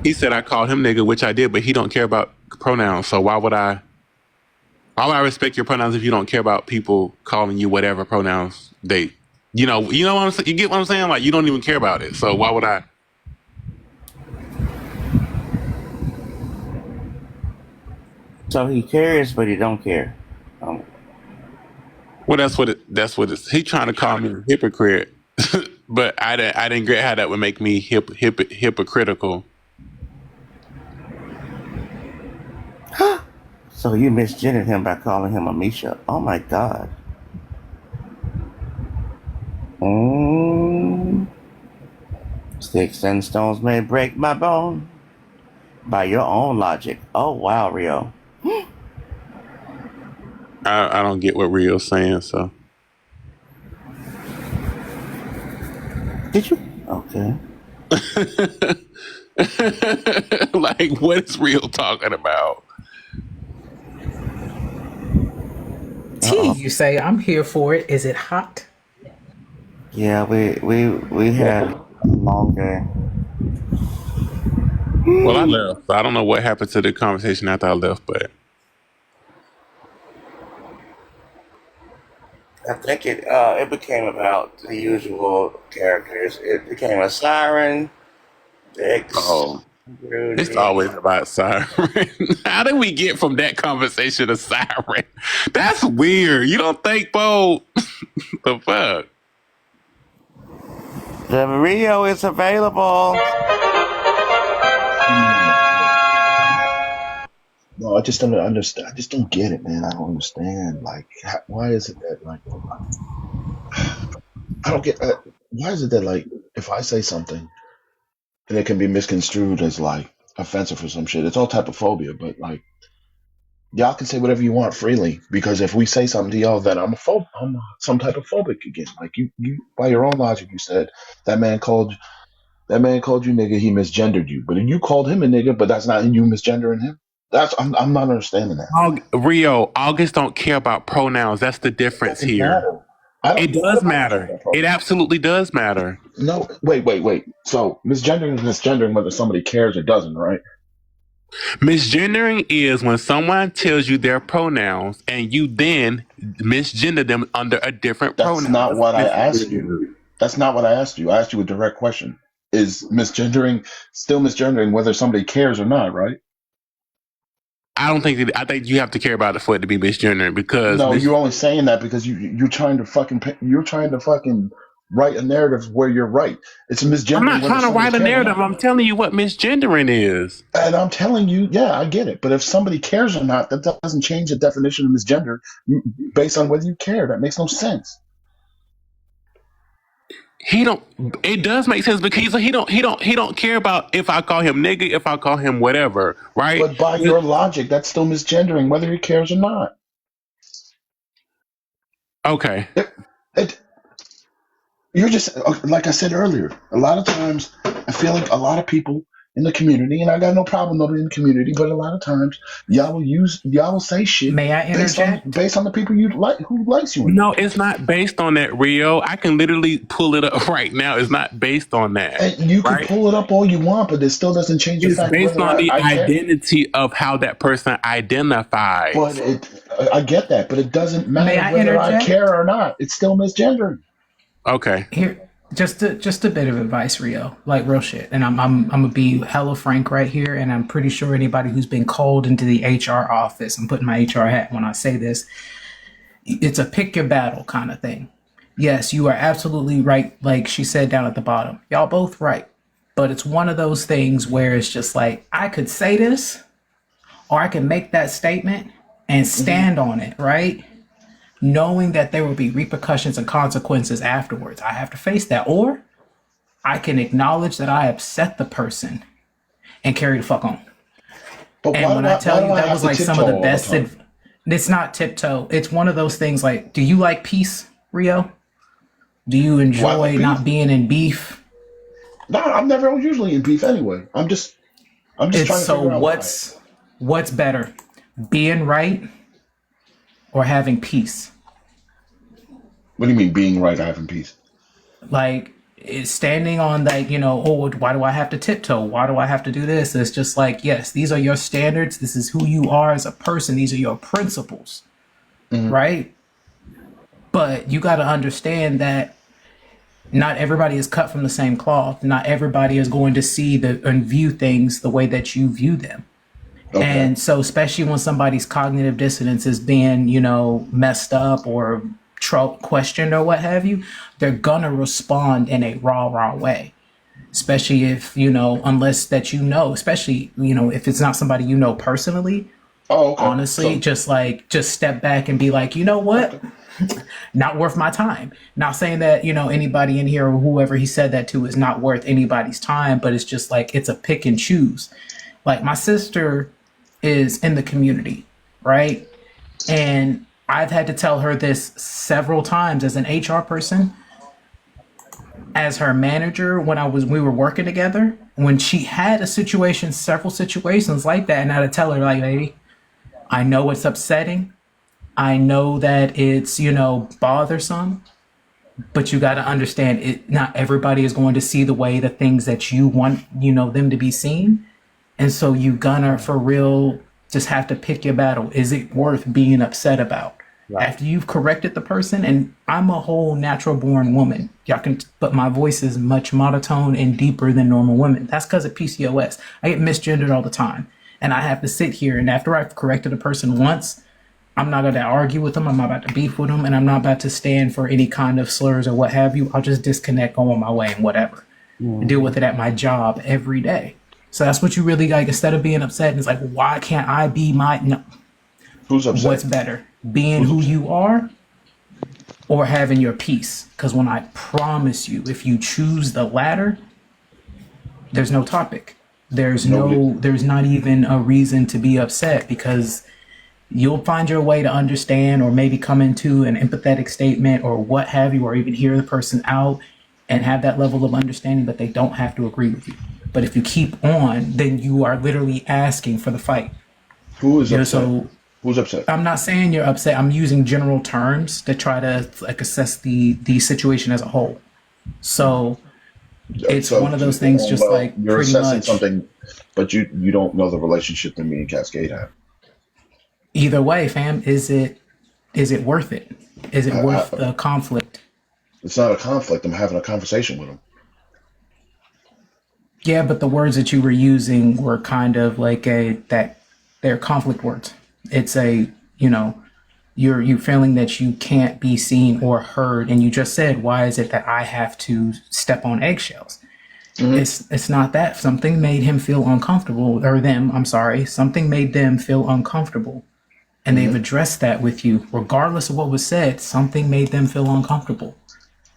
He said I called him nigga, which I did, but he don't care about pronouns. So why would I respect your pronouns if you don't care about people calling you whatever pronouns they, you know what I'm saying? You get what I'm saying? Like, you don't even care about it. So why would I? So he cares, but he don't care. Well, that's what it's. He trying to call me a hypocrite, but I didn't get how that would make me hypocritical. So you misgendered him by calling him a Misha. Oh my God. Sticks and stones may break my bone. By your own logic. Oh wow, Rio. I don't get what Rio's saying. So did you? Okay. Like, what is Rio talking about? Tea, you say. I'm here for it. Is it hot? Yeah, we had a long day. Well, I left. I don't know what happened to the conversation after I left, but I think it became about the usual characters. It became a siren. It's always about siren. How did we get from that conversation to siren? That's weird. You don't think, Bo? The fuck? The Rio is available. No, I just don't understand. I just don't get it, man. I don't understand. Like, why is it that, like, I don't get. Why is it that, like, if I say something and it can be misconstrued as like offensive or some shit, it's all type of phobia. But like, y'all can say whatever you want freely because if we say something to y'all, then I'm some type of phobic again. Like you by your own logic, you said that man called you nigga. He misgendered you, but you called him a nigga. But that's not you misgendering him. I'm not understanding that. Rio, August don't care about pronouns. That's the difference here. It does matter. It absolutely does matter. No, wait. So misgendering is misgendering whether somebody cares or doesn't, right? Misgendering is when someone tells you their pronouns and you then misgender them under a different pronoun. That's not what I asked you. That's not what I asked you. I asked you a direct question. Is misgendering still misgendering whether somebody cares or not, right? I don't think I think you have to care about it for it to be misgendering because no, you're only saying that because you're trying to fucking write a narrative where you're right. It's misgendering. I'm not trying to write a narrative. I'm telling you what misgendering is. And I'm telling you, yeah, I get it. But if somebody cares or not, that doesn't change the definition of misgender based on whether you care. That makes no sense. It does make sense because he don't care about if I call him nigga, if I call him whatever, right? But by your logic, that's still misgendering whether he cares or not. Okay. You're just like I said earlier. A lot of times, I feel like a lot of people in the community, and I got no problem nobody in the community, but a lot of times y'all will say shit. May I interject? Based on the people you like, who likes you. No, it's not based on that, Rio. I can literally pull it up right now. It's not based on that. And you can pull it up all you want, but it still doesn't change the fact. It's based on the identity of how that person identifies. But I get that, but it doesn't matter whether I care or not. It's still misgendering. Okay. Here, just a bit of advice, Rio. Like real shit. And I'm gonna be hella frank right here. And I'm pretty sure anybody who's been called into the HR office, I'm putting my HR hat when I say this. It's a pick your battle kind of thing. Yes, you are absolutely right. Like she said down at the bottom, y'all both right. But it's one of those things where it's just like I could say this, or I can make that statement and stand on it, right? Knowing that there will be repercussions and consequences afterwards. I have to face that. Or I can acknowledge that I upset the person and carry the fuck on. But and when I tell you that was like some of the best, it's not tiptoe. It's one of those things like, do you like peace, Rio? Do you enjoy not being in beef? No, I'm never usually in beef anyway. I'm just trying to figure out what's better, being right or having peace? What do you mean being right, having peace? Like, it's standing on that, oh, why do I have to tiptoe? Why do I have to do this? It's just like, yes, these are your standards. This is who you are as a person. These are your principles, right? But you got to understand that not everybody is cut from the same cloth. Not everybody is going to see and view things the way that you view them. Okay. And so, especially when somebody's cognitive dissonance is being, messed up or questioned or what have you, they're gonna respond in a raw way. Especially if, unless that especially, if it's not somebody you know personally. Oh, okay. Honestly, so, just step back and be like, you know what? Okay. Not worth my time. Not saying that, anybody in here or whoever he said that to is not worth anybody's time, but it's just like, it's a pick and choose. Like, my sister is in the community, right? And I've had to tell her this several times as an HR person, as her manager, we were working together, when she had several situations like that, and I had to tell her, like, lady, I know it's upsetting. I know that it's, bothersome, but you got to understand it. Not everybody is going to see the things that you want, them to be seen. And so you gonna, for real, just have to pick your battle. Is it worth being upset about? Right. After you've corrected the person, and I'm a whole natural born woman. But my voice is much monotone and deeper than normal women. That's because of PCOS. I get misgendered all the time. And I have to sit here, and after I've corrected a person once, I'm not going to argue with them. I'm not about to beef with them, and I'm not about to stand for any kind of slurs or what have you. I'll just disconnect, go on my way, and whatever. Deal with it at my job every day. So that's what you really like. Instead of being upset, and it's like, why can't I be no? Who's upset? What's better, being who you are, or having your peace? Because when I promise you, if you choose the latter, there's no topic. There's not even a reason to be upset, because you'll find your way to understand, or maybe come into an empathetic statement or what have you, or even hear the person out and have that level of understanding, but they don't have to agree with you. But if you keep on, then you are literally asking for the fight. Who is upset? Who's upset? I'm not saying you're upset. I'm using general terms to try to assess the situation as a whole. So it's one of those things, just like you're pretty assessing much something, but you don't know the relationship that me and Cascade have. Either way, fam, is it worth it? Is it worth the conflict? It's not a conflict. I'm having a conversation with him. Yeah, but the words that you were using were kind of like they're conflict words. It's you're feeling that you can't be seen or heard, and you just said, why is it that I have to step on eggshells? It's not that. Something made him feel uncomfortable, or them, I'm sorry. Something made them feel uncomfortable, and they've addressed that with you. Regardless of what was said, something made them feel uncomfortable.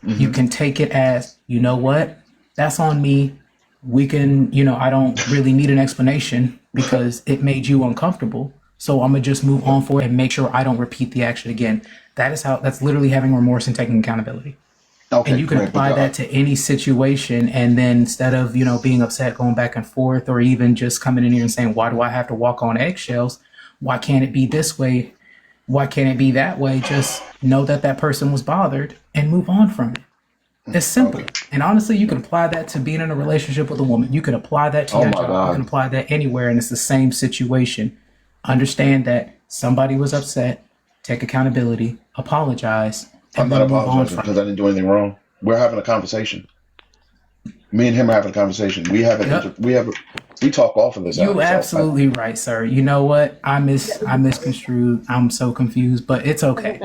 You can take it as, you know what? That's on me. We can, I don't really need an explanation because it made you uncomfortable. So I'm going to just move on forward and make sure I don't repeat the action again. That's literally having remorse and taking accountability. Okay, and you can apply that to any situation. And then instead of, being upset, going back and forth, or even just coming in here and saying, why do I have to walk on eggshells? Why can't it be this way? Why can't it be that way? Just know that person was bothered and move on from it. It's simple. Okay. And honestly, you can apply that to being in a relationship with a woman. You can apply that to your job. God. You can apply that anywhere, and it's the same situation. Understand that somebody was upset, take accountability, apologize, and I'm not apologizing because I didn't do anything wrong. We're having a conversation. Me and him are having a conversation. We talk off of this. You're absolutely right, sir. You know what? I misconstrued. I'm so confused, but it's okay.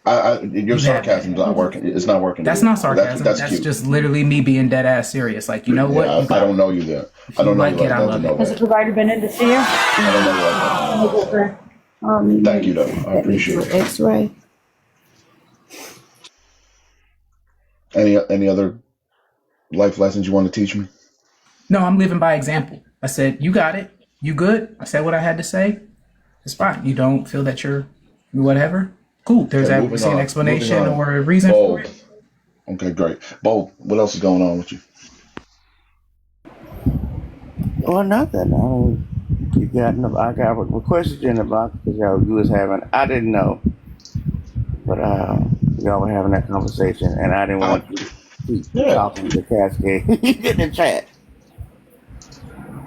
Your sarcasm's not working. It's not working. That's not sarcasm. That's just literally me being dead ass serious. Like, you know what? I don't know you there. I don't know you like that to know that. Has the provider been in to see you? I don't know you like that. Thank you, though. I appreciate it. X-ray. Any other life lessons you want to teach me? No, I'm living by example. I said, you got it. You good? I said what I had to say. It's fine. You don't feel that you're whatever. Cool. There's obviously an explanation or a reason for it. Okay, great. Bo, what else is going on with you? Well, nothing. I got a question about because you was having. I didn't know, but Y'all were having that conversation, and I didn't want you to keep talking to Cascade. Get in the chat.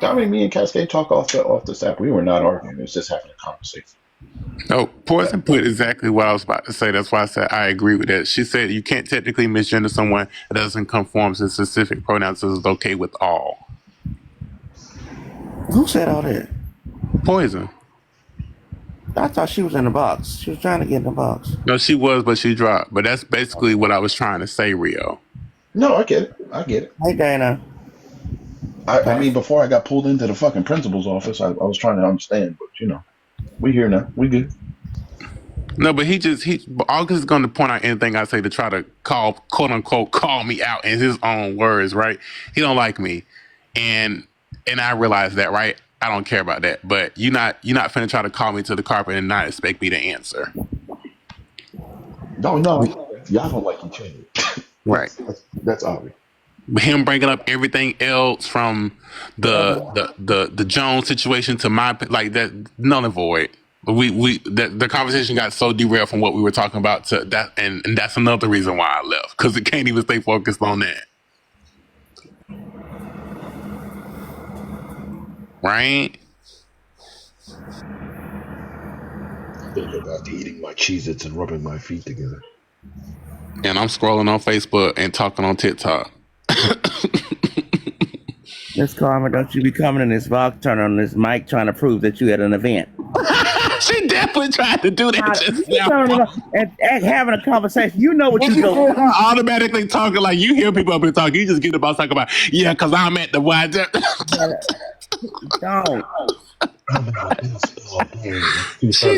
I mean, me and Cascade talk off the app. We were not arguing. It was just having a conversation. No, Poison put exactly what I was about to say. That's why I said I agree with that. She said you can't technically misgender someone that doesn't conform to specific pronouns. So it's okay with all. Who said all that? Poison. I thought she was in the box. She was trying to get in the box. No, she was, but she dropped. But that's basically what I was trying to say, Rio. No, I get it. I get it. Hey, Dana. I mean, before I got pulled into the fucking principal's office, I was trying to understand, but we here now. We good. No, but August is going to point out anything I say to try to quote unquote, call me out in his own words, right? He don't like me. And I realize that, right? I don't care about that. But you're not finna try to call me to the carpet and not expect me to answer. No, y'all don't like each other. Right. That's obvious. Him bringing up everything else from the Jones situation to my, like, that, null and void. The conversation got so derailed from what we were talking about to that, and that's another reason why I left, because it can't even stay focused on that. Right? Thinking about eating my Cheez-Its and rubbing my feet together. And I'm scrolling on Facebook and talking on TikTok. Miss Carmen, don't you be coming in this box, turning on this mic, trying to prove that you at an event. She definitely tried to do that just now. And having a conversation. You know what you do. Automatically talking like you hear people up here talking. You just get about talking about, yeah, because I'm at the one. Don't. She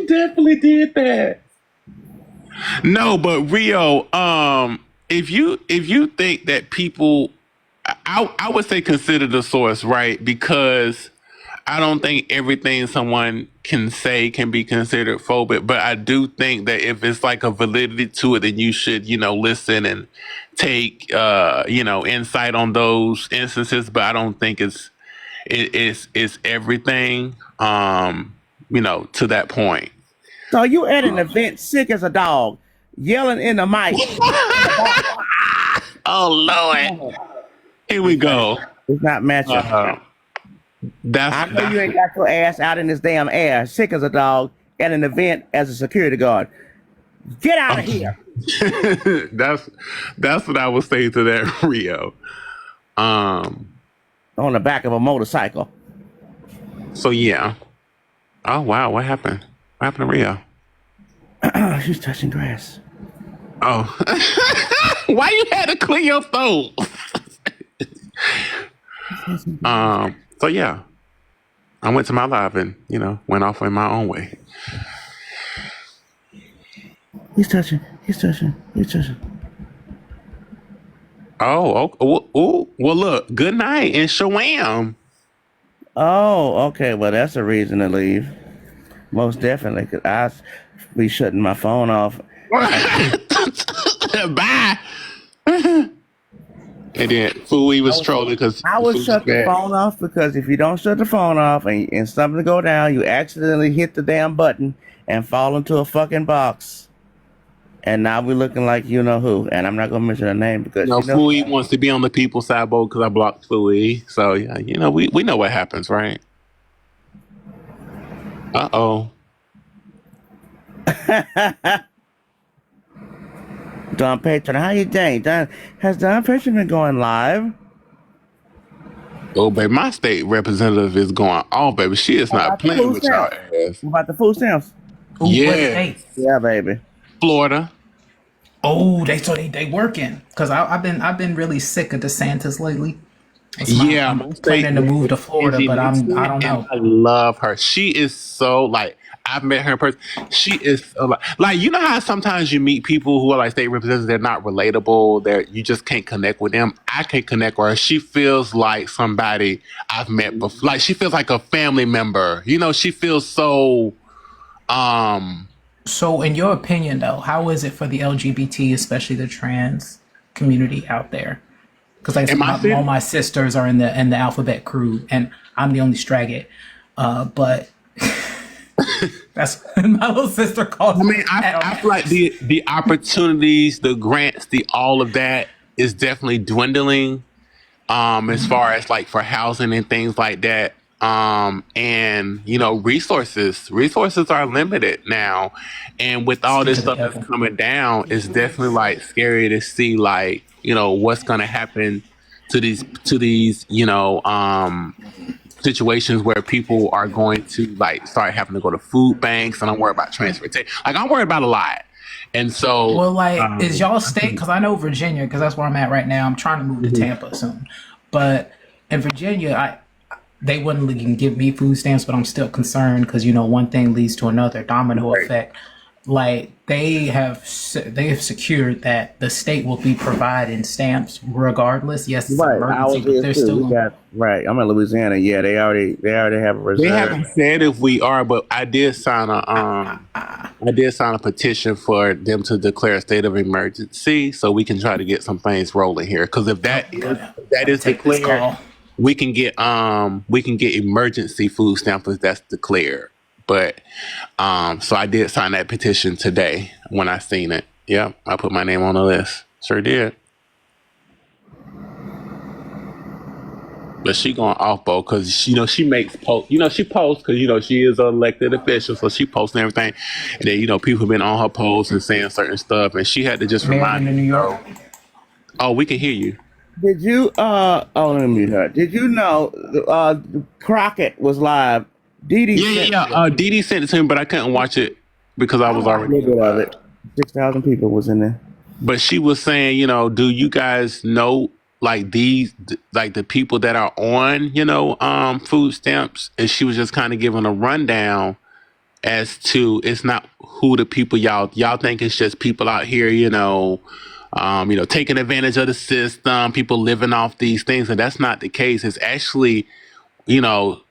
definitely did that. No, but Rio, if you think that people, I would say consider the source, right? Because I don't think everything someone can say can be considered phobic, but I do think that if it's like a validity to it, then you should, listen and take, insight on those instances. But I don't think it's everything, to that point. So you at an event sick as a dog, yelling in the mic. Oh, Lord. Here we go. It's not matching. I know you ain't got your ass out in this damn air, sick as a dog, at an event as a security guard. Get out of here. That's what I would say to that, Rio. On the back of a motorcycle. So yeah. Oh wow, what happened? What happened to Rio? She's touching grass. Oh. Why you had to clear your throat? So yeah. I went to my live and, went off in my own way. He's touching. Oh, well, look, good night and shawam. Oh, okay. Well, that's a reason to leave. Most definitely, because I be shutting my phone off. Bye. And then Fooey was trolling because I would shut the phone off, because if you don't shut the phone off and something go down, you accidentally hit the damn button and fall into a fucking box. And now we're looking like you know who. And I'm not going to mention her name because Fooey wants to be on the people's side boat because I blocked Fooey. So, yeah, we know what happens, right? Uh-oh. Don Patron, how you doing? Has Don Patron been going live? Oh, baby, my state representative is going off, baby. She is not playing with y'all ass. What about the food stamps? Yeah. Yeah, baby. Florida. Oh, they working, because I've been really sick of DeSantis lately. I'm planning to move to Florida, but I don't know. I love her. She is so I've met her in person. She is you know how sometimes you meet people who are like state representatives, they're not relatable, you just can't connect with them. I can't connect with her. She feels like somebody I've met before. Like she feels like a family member. She feels so. So, in your opinion, though, how is it for the LGBT, especially the trans community out there? Because all my sisters are in the alphabet crew, and I'm the only straggot. But That's my little sister calls. I mean, I feel like the opportunities, the grants, the all of that is definitely dwindling. As far as like for housing and things like that. And you know, resources are limited now. And with all this stuff that's coming down, it's definitely like scary to see like, you know, what's gonna happen to these, you know, situations where people are going to like start having to go to food banks, and I'm worried about transportation. Like I'm worried about a lot. And so, well, like, is y'all state? Because I know Virginia, because that's where I'm at right now. I'm trying to move to Tampa soon, but in Virginia, they wouldn't even give me food stamps, but I'm still concerned because you know one thing leads to another, domino effect. Like they have secured that the state will be providing stamps regardless. Yes, it's Right, emergency, ours but is they're too. still We got right. I'm in Louisiana. Yeah, they already have a reserve. they haven't said if we are, but I did sign a petition for them to declare a state of emergency so we can try to get some things rolling here. Because if that is declared, we can get emergency food stamps if that's declared. But so I did sign that petition today when I seen it. Yep, I put my name on the list. Sure did. But she going off, Bo, because you know she makes post. You know she posts because you know she is an elected official, so she posts and everything. And then you know people have been on her posts and saying certain stuff, and she had to just remind me. New York. Oh, we can hear you. Did you let me mute her. Did you know Crockett was live? Didi Didi sent it to me, but I couldn't watch it because I was already a little bit of it. 6,000 people was in there. But she was saying, you know, do you guys know like the people that are on, you know, food stamps? And she was just kind of giving a rundown as to it's not who the people y'all think it's just people out here, you know, taking advantage of the system, people living off these things, and that's not the case. It's actually, you know,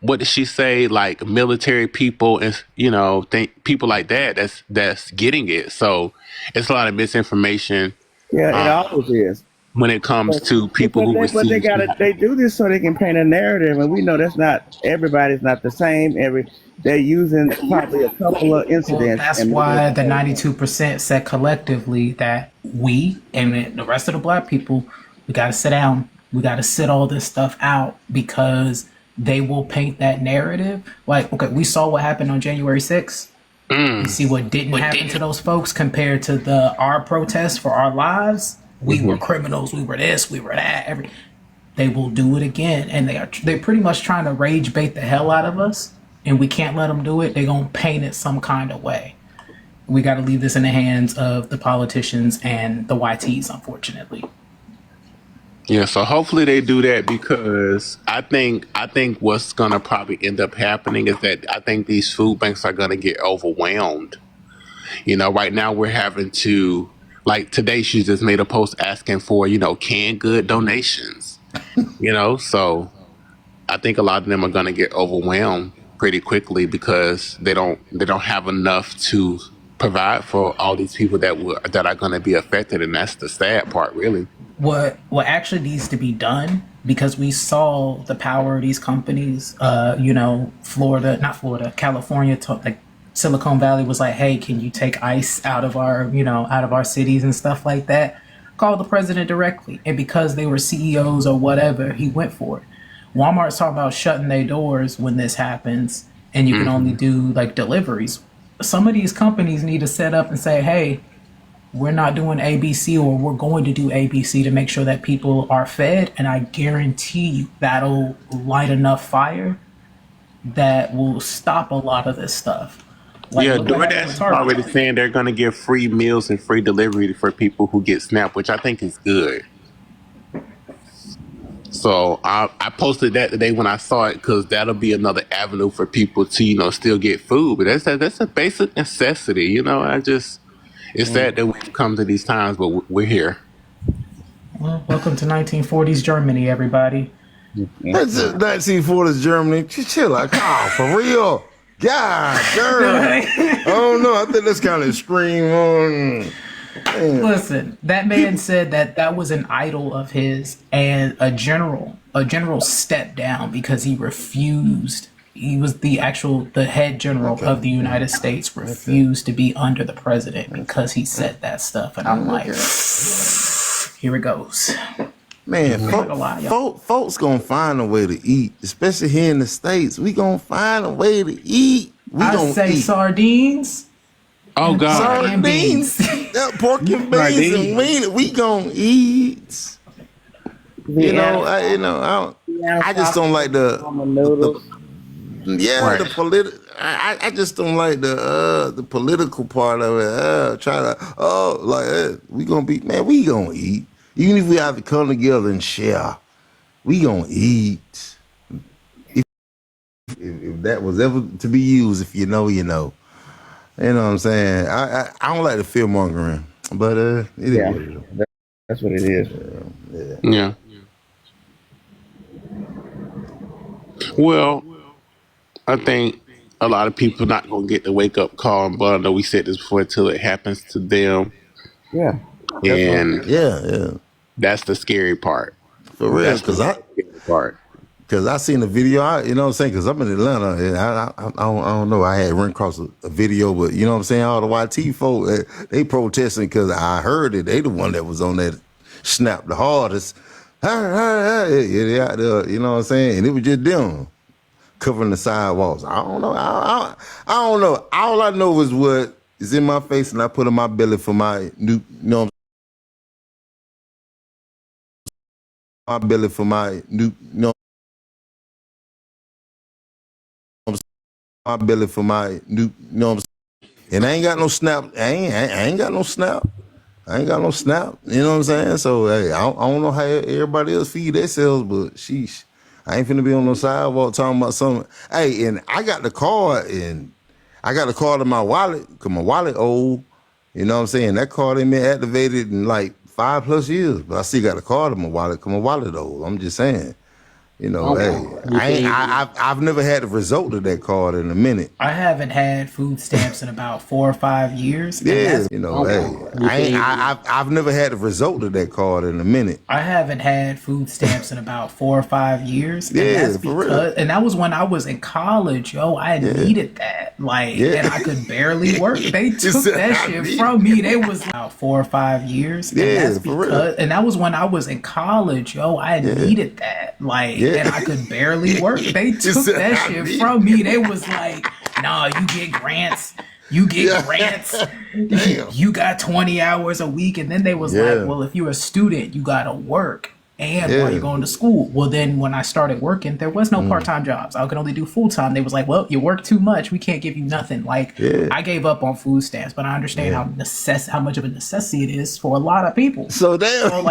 what did she say? Like military people and people like that that's getting it. So it's a lot of misinformation. Yeah, it always is. When it comes to people who receive, but they do this so they can paint a narrative, and we know that's not everybody's not the same. They're using probably a couple of incidents. Well, that's why the 92% said collectively that we and the rest of the black people, we got to sit down. We got to sit all this stuff out because they will paint that narrative. Like, okay, we saw what happened on January 6th. You see what didn't happen to those folks compared to our protests for our lives. We were criminals. We were this. We were that. They will do it again, and they're pretty much trying to rage bait the hell out of us, and we can't let them do it. They're gonna paint it some kind of way. We got to leave this in the hands of the politicians and the YTs, unfortunately. Yeah, so hopefully they do that because I think what's gonna probably end up happening is that I think these food banks are gonna get overwhelmed. You know, right now we're having to, like today she just made a post asking for, you know, canned good donations. You know, so I think a lot of them are gonna get overwhelmed pretty quickly because they don't have enough to provide for all these people that are gonna be affected, and that's the sad part, really. What actually needs to be done, because we saw the power of these companies, California, like Silicon Valley was like, hey, can you take ICE out of our cities and stuff like that? Call the president directly. And because they were CEOs or whatever, he went for it. Walmart's talking about shutting their doors when this happens, and you can only do like deliveries. Some of these companies need to set up and say, hey, we're not doing ABC, or we're going to do ABC to make sure that people are fed. And I guarantee you that'll light enough fire that will stop a lot of this stuff. Like, yeah, DoorDash is already saying they're going to give free meals and free delivery for people who get SNAP, which I think is good. So I posted that today when I saw it because that'll be another avenue for people to, you know, still get food. But that's a basic necessity, you know. It's sad that we've come to these times, but we're here. Well, welcome to 1940s Germany, everybody. That's 1940s Germany. Chill out. Oh, for real. God damn. Oh no, I think that's kind of extreme. Listen, that man said that was an idol of his, and a general stepped down because he refused he was the head general of the United States, refused to be under the president because he said that stuff. And I'm like, here it goes. Man, folks gonna find a way to eat, especially here in the States. We gonna find a way to eat. I say sardines. Oh God, sardines, pork and beans and wiener. We gonna eat. You know, I just don't like the political. I just don't like the political part of it. We gonna be, man. We gonna eat. Even if we have to come together and share, we gonna eat. If that was ever to be used, if you know, you know. You know what I'm saying? I don't like the fear mongering, but it is what it is. That's what it is. Yeah. Well, I think a lot of people not gonna get the wake up call, but I know we said this before until it happens to them. Yeah. And yeah, that's the scary part. For real, because I seen the video. You know what I'm saying? Because I'm in Atlanta, and I don't know. I had run across a video, but you know what I'm saying? All the YT folk, they protesting because I heard it. They the one that was on that snap the hardest. You know what I'm saying? And it was just them covering the sidewalks. I don't know. I don't know. All I know is what is in my face, and I put in my belly for my new. You know what I'm saying? My belly for my new. You know. My belly for my new, you know what I'm saying? And I ain't got no snap. I ain't got no snap. I ain't got no snap. You know what I'm saying? So hey, I don't know how everybody else feed themselves, but sheesh, I ain't finna be on no sidewalk talking about something. Hey, and I got the card, and I got the card in my wallet because my wallet old. You know what I'm saying? That card ain't been activated in like 5+ years, but I still got the card in my wallet because my wallet old. I'm just saying. You know, I've never had the result of that card in a minute. I haven't had food stamps in about 4 or 5 years. Yeah, you know, I've never had the result of that card in a minute. I haven't had food stamps in about 4 or 5 years. Yeah, and that's for real. And that was when I was in college, yo. I needed that. And I could barely work. They took that shit from me. They was about 4 or 5 years. And that's for real. And that was when I was in college, yo. I needed that. And I could barely work. They took that shit from me. They was like, nah, you get grants. You get grants. You got 20 hours a week. And then they was like, well, if you're a student, you got to work. And while you're going to school. Well, then when I started working, there was no part-time jobs. I could only do full-time. They was like, well, you work too much. We can't give you nothing. I gave up on food stamps, but I understand how much of a necessity it is for a lot of people. So damn.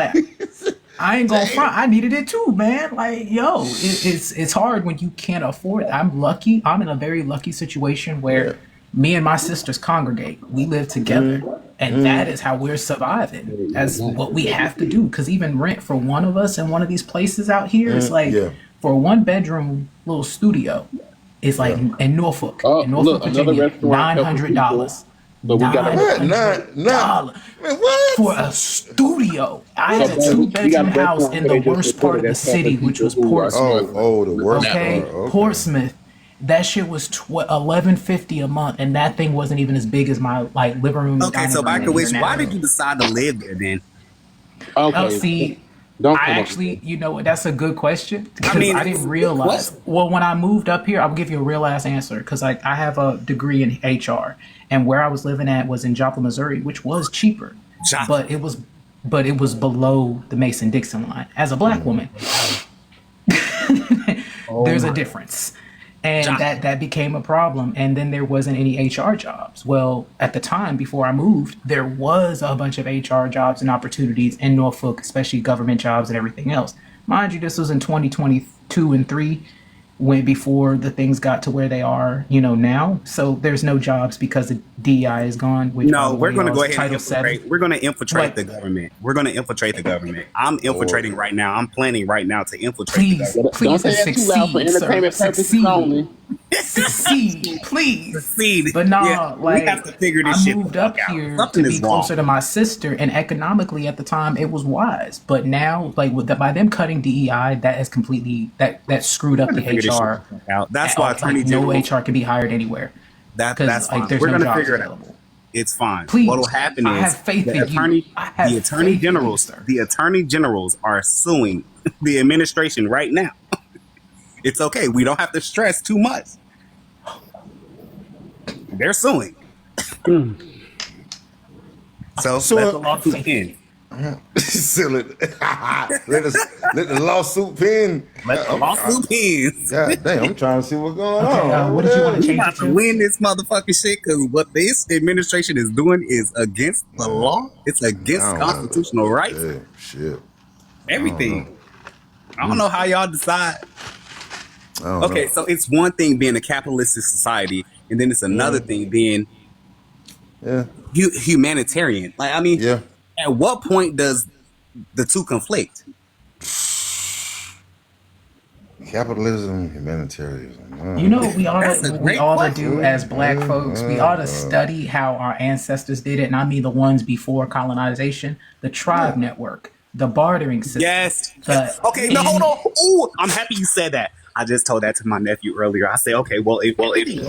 I ain't gonna front. I needed it too, man. It's hard when you can't afford it. I'm lucky. I'm in a very lucky situation where me and my sisters congregate. We live together, and that is how we're surviving. That's what we have to do. Because even rent for one of us in one of these places out here is for a 1-bedroom little studio. It's like in Norfolk, Virginia, $900. But we got $900 for a studio. I had a 2-bedroom house in the worst part of the city, which was Portsmouth. The worst part. Okay, Portsmouth. That shit was $11.50 a month, and that thing wasn't even as big as my living room. Okay, so back to which, why did you decide to live there then? See, you know what? That's a good question. I didn't realize. Well, when I moved up here, I'll give you a real ass answer because I have a degree in HR, and where I was living at was in Joplin, Missouri, which was cheaper, but it was below the Mason-Dixon line. As a black woman, there's a difference. And that became a problem. And then there wasn't any HR jobs. Well, at the time, before I moved, there was a bunch of HR jobs and opportunities in Norfolk, especially government jobs and everything else. Mind you, this was in 2022 and 3, before the things got to where they are, now. So there's no jobs because the DEI is gone. No, we're going to go ahead and infiltrate. We're going to infiltrate the government. We're going to infiltrate the government. I'm infiltrating right now. I'm planning right now to infiltrate the government. Please don't say it too loud for entertainment purposes only. Succeed, please. Succeed. But nah, Yeah, like we have to figure this I shit moved the fuck up out. here Something to is be wrong. closer to my sister, and economically at the time it was wise. But now, like by them cutting DEI, that has completely that screwed up We're the gonna figure this shit HR. the fuck out. That's why Like attorney no generals. HR can be hired anywhere That's because fine. like there's We're no gonna jobs figure it out. available. It's fine. Please, What'll happen I is have faith in you. I have the attorney faith in you, generals, sir. the attorney generals are suing the administration right now. It's okay. We don't have to stress too much. They're suing. So let the lawsuit end. Silly. let the lawsuit pin. Let the lawsuit pin. God damn, I'm trying to see what's going Okay, on. what did you want to We change about it to to? win this motherfucking shit because what this administration is doing is against the law. It's against constitutional rights. Shit. Everything. I don't know how y'all decide. Okay, know. so it's one thing being a capitalistic society, and then it's another thing being humanitarian. Like, I mean, at what point does the two conflict? Capitalism, humanitarianism. You know what we ought That's a to great do as black folks? We ought to study how our ancestors did it, and I mean the ones before colonization, the tribe network, the bartering system. Yes. Okay, no, hold on. Ooh, I'm happy you said that. I just told that to my nephew earlier. I said, okay, well, if everything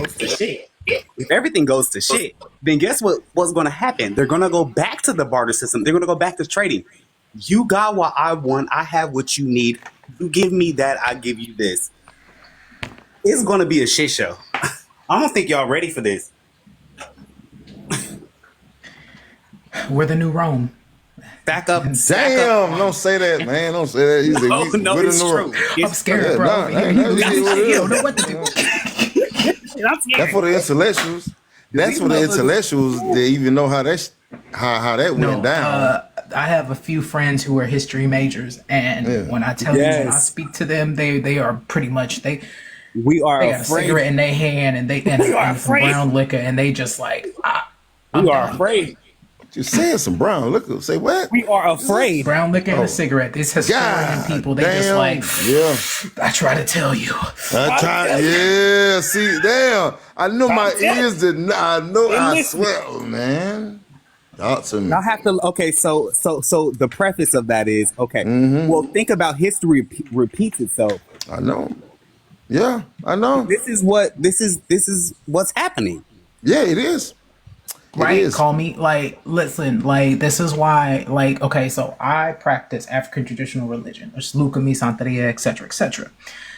goes to shit, then guess what's going to happen? They're going to go back to the barter system. They're going to go back to trading. You got what I want. I have what you need. You give me that. I give you this. It's going to be a shit show. I don't think y'all ready for this. We're the new Rome. Back up. Damn, don't say that, man. Don't say that. It's true. I'm scared, bro. You don't know what to do. That's for the intellectuals. That's for the intellectuals. They even know how that went down. I have a few friends who are history majors, and when I tell you, when I speak to them, they are pretty much we are they got afraid. a cigarette in their hand, and they and some brown liquor, and they just like we are afraid. You said some brown liquor. Say what? We are afraid. Brown liquor and a cigarette. These historian people, they just like, I try to tell you. See, damn. I know my ears did not. I know. I swear, man. Talk to me. I have to. Okay, so the preface of that is okay. Well, think about history repeats itself. I know. Yeah, I know. This is what's happening. Yeah, it is. Right, call me listen, this is why, okay, so I practice African traditional religion, which is Lukumi, Santeria, etc., etc.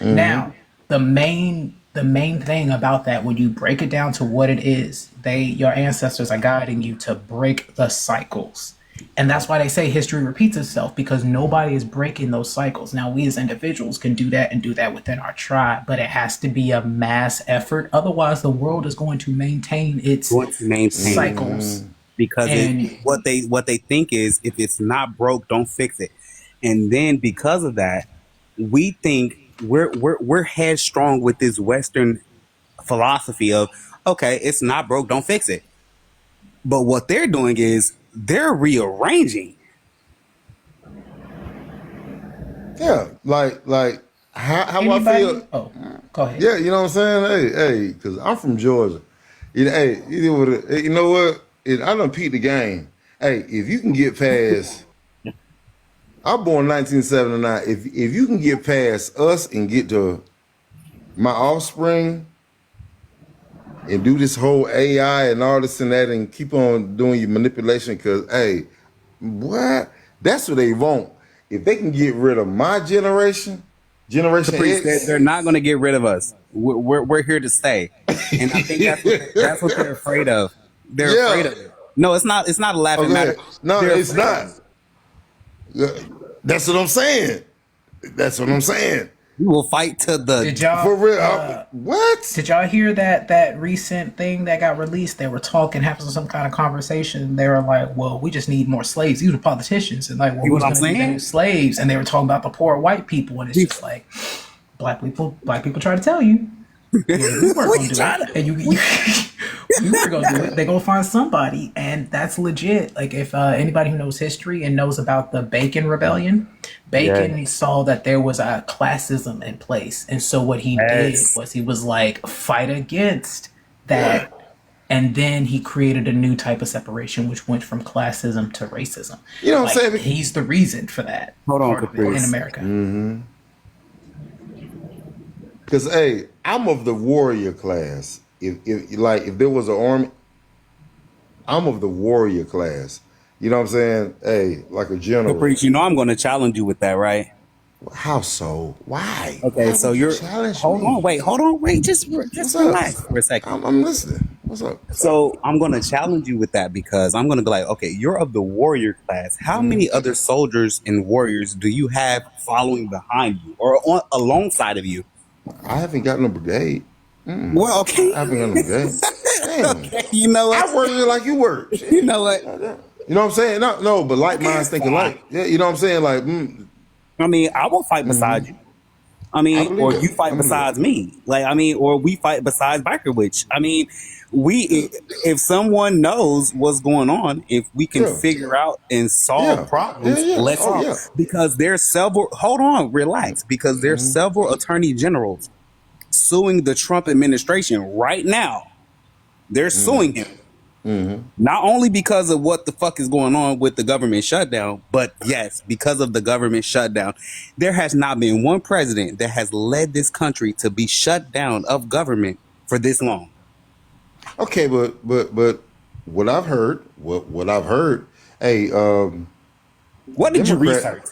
Now, the main thing about that, when you break it down to what it is, your ancestors are guiding you to break the cycles. And that's why they say history repeats itself, because nobody is breaking those cycles. Now, we as individuals can do that and do that within our tribe, but it has to be a mass effort. Otherwise, the world is going to maintain its cycles. Because what they think is, if it's not broke, don't fix it. And then because of that, we think we're headstrong with this Western philosophy of, okay, it's not broke, don't fix it. But what they're doing is they're rearranging. Yeah, like how I feel. Oh, go ahead. Yeah, you know what I'm saying? Hey, because I'm from Georgia. You know what? I done peeped the game. Hey, if you can get past, I'm born 1979. If you can get past us and get to my offspring and do this whole AI and all this and that and keep on doing your manipulation, because, hey, what? That's what they want. If they can get rid of my generation X, they're not going to get rid of us. We're here to stay, and I think that's what they're afraid of. They're afraid of it. No, it's not. It's not a laughing matter. No, it's not. That's what I'm saying. That's what I'm saying. We will fight to the Did y'all, for real. What? Did y'all hear that recent thing that got released? They were having some kind of conversation. They were like, "Well, we just need more slaves." These were politicians, and like, "Well, who's going to be the new slaves?" And they were talking about the poor white people, and it's just like, black people try to tell you, we weren't going to do it, and You were gonna do it. They gonna find somebody, and that's legit. Like if anybody who knows history and knows about the Bacon Rebellion, Bacon saw that there was a classism in place, and so what he did was he was like fight against that, and then he created a new type of separation, which went from classism to racism. You know what I'm Like, saying? he's the reason for that. Hold on, part of it in America. Because hey, I'm of the warrior class. If there was an army, I'm of the warrior class. You know what I'm saying? Hey, like a general. Caprice, you know I'm going to challenge you with that, right? How so? Why? Okay, Why so would you you're. challenge Hold me? on, wait. Just What's relax up? for a second. I'm listening. What's up? So I'm going to challenge you with that because I'm going to be like, okay, you're of the warrior class. How many other soldiers and warriors do you have following behind you or alongside of you? I haven't got no brigade. Well, okay. I haven't got no brigade. Damn. Okay, you know what? I work just like you work. You know what? You know what I'm saying? No, but like minds think alike. Yeah, you know what I'm saying? Like, I mean, I will fight beside you. I mean, or you fight besides me. Like, I mean, or we fight besides Biker Witch. I mean, if someone knows what's going on, if we can figure out and solve problems, let's solve. Because there's several, hold on, relax. Because there's several attorney generals suing the Trump administration right now. They're suing him. Not only because of what the fuck is going on with the government shutdown, but yes, because of the government shutdown. There has not been one president that has led this country to be shut down of government for this long. Okay, but what I've heard, what I've heard, hey, what did you research?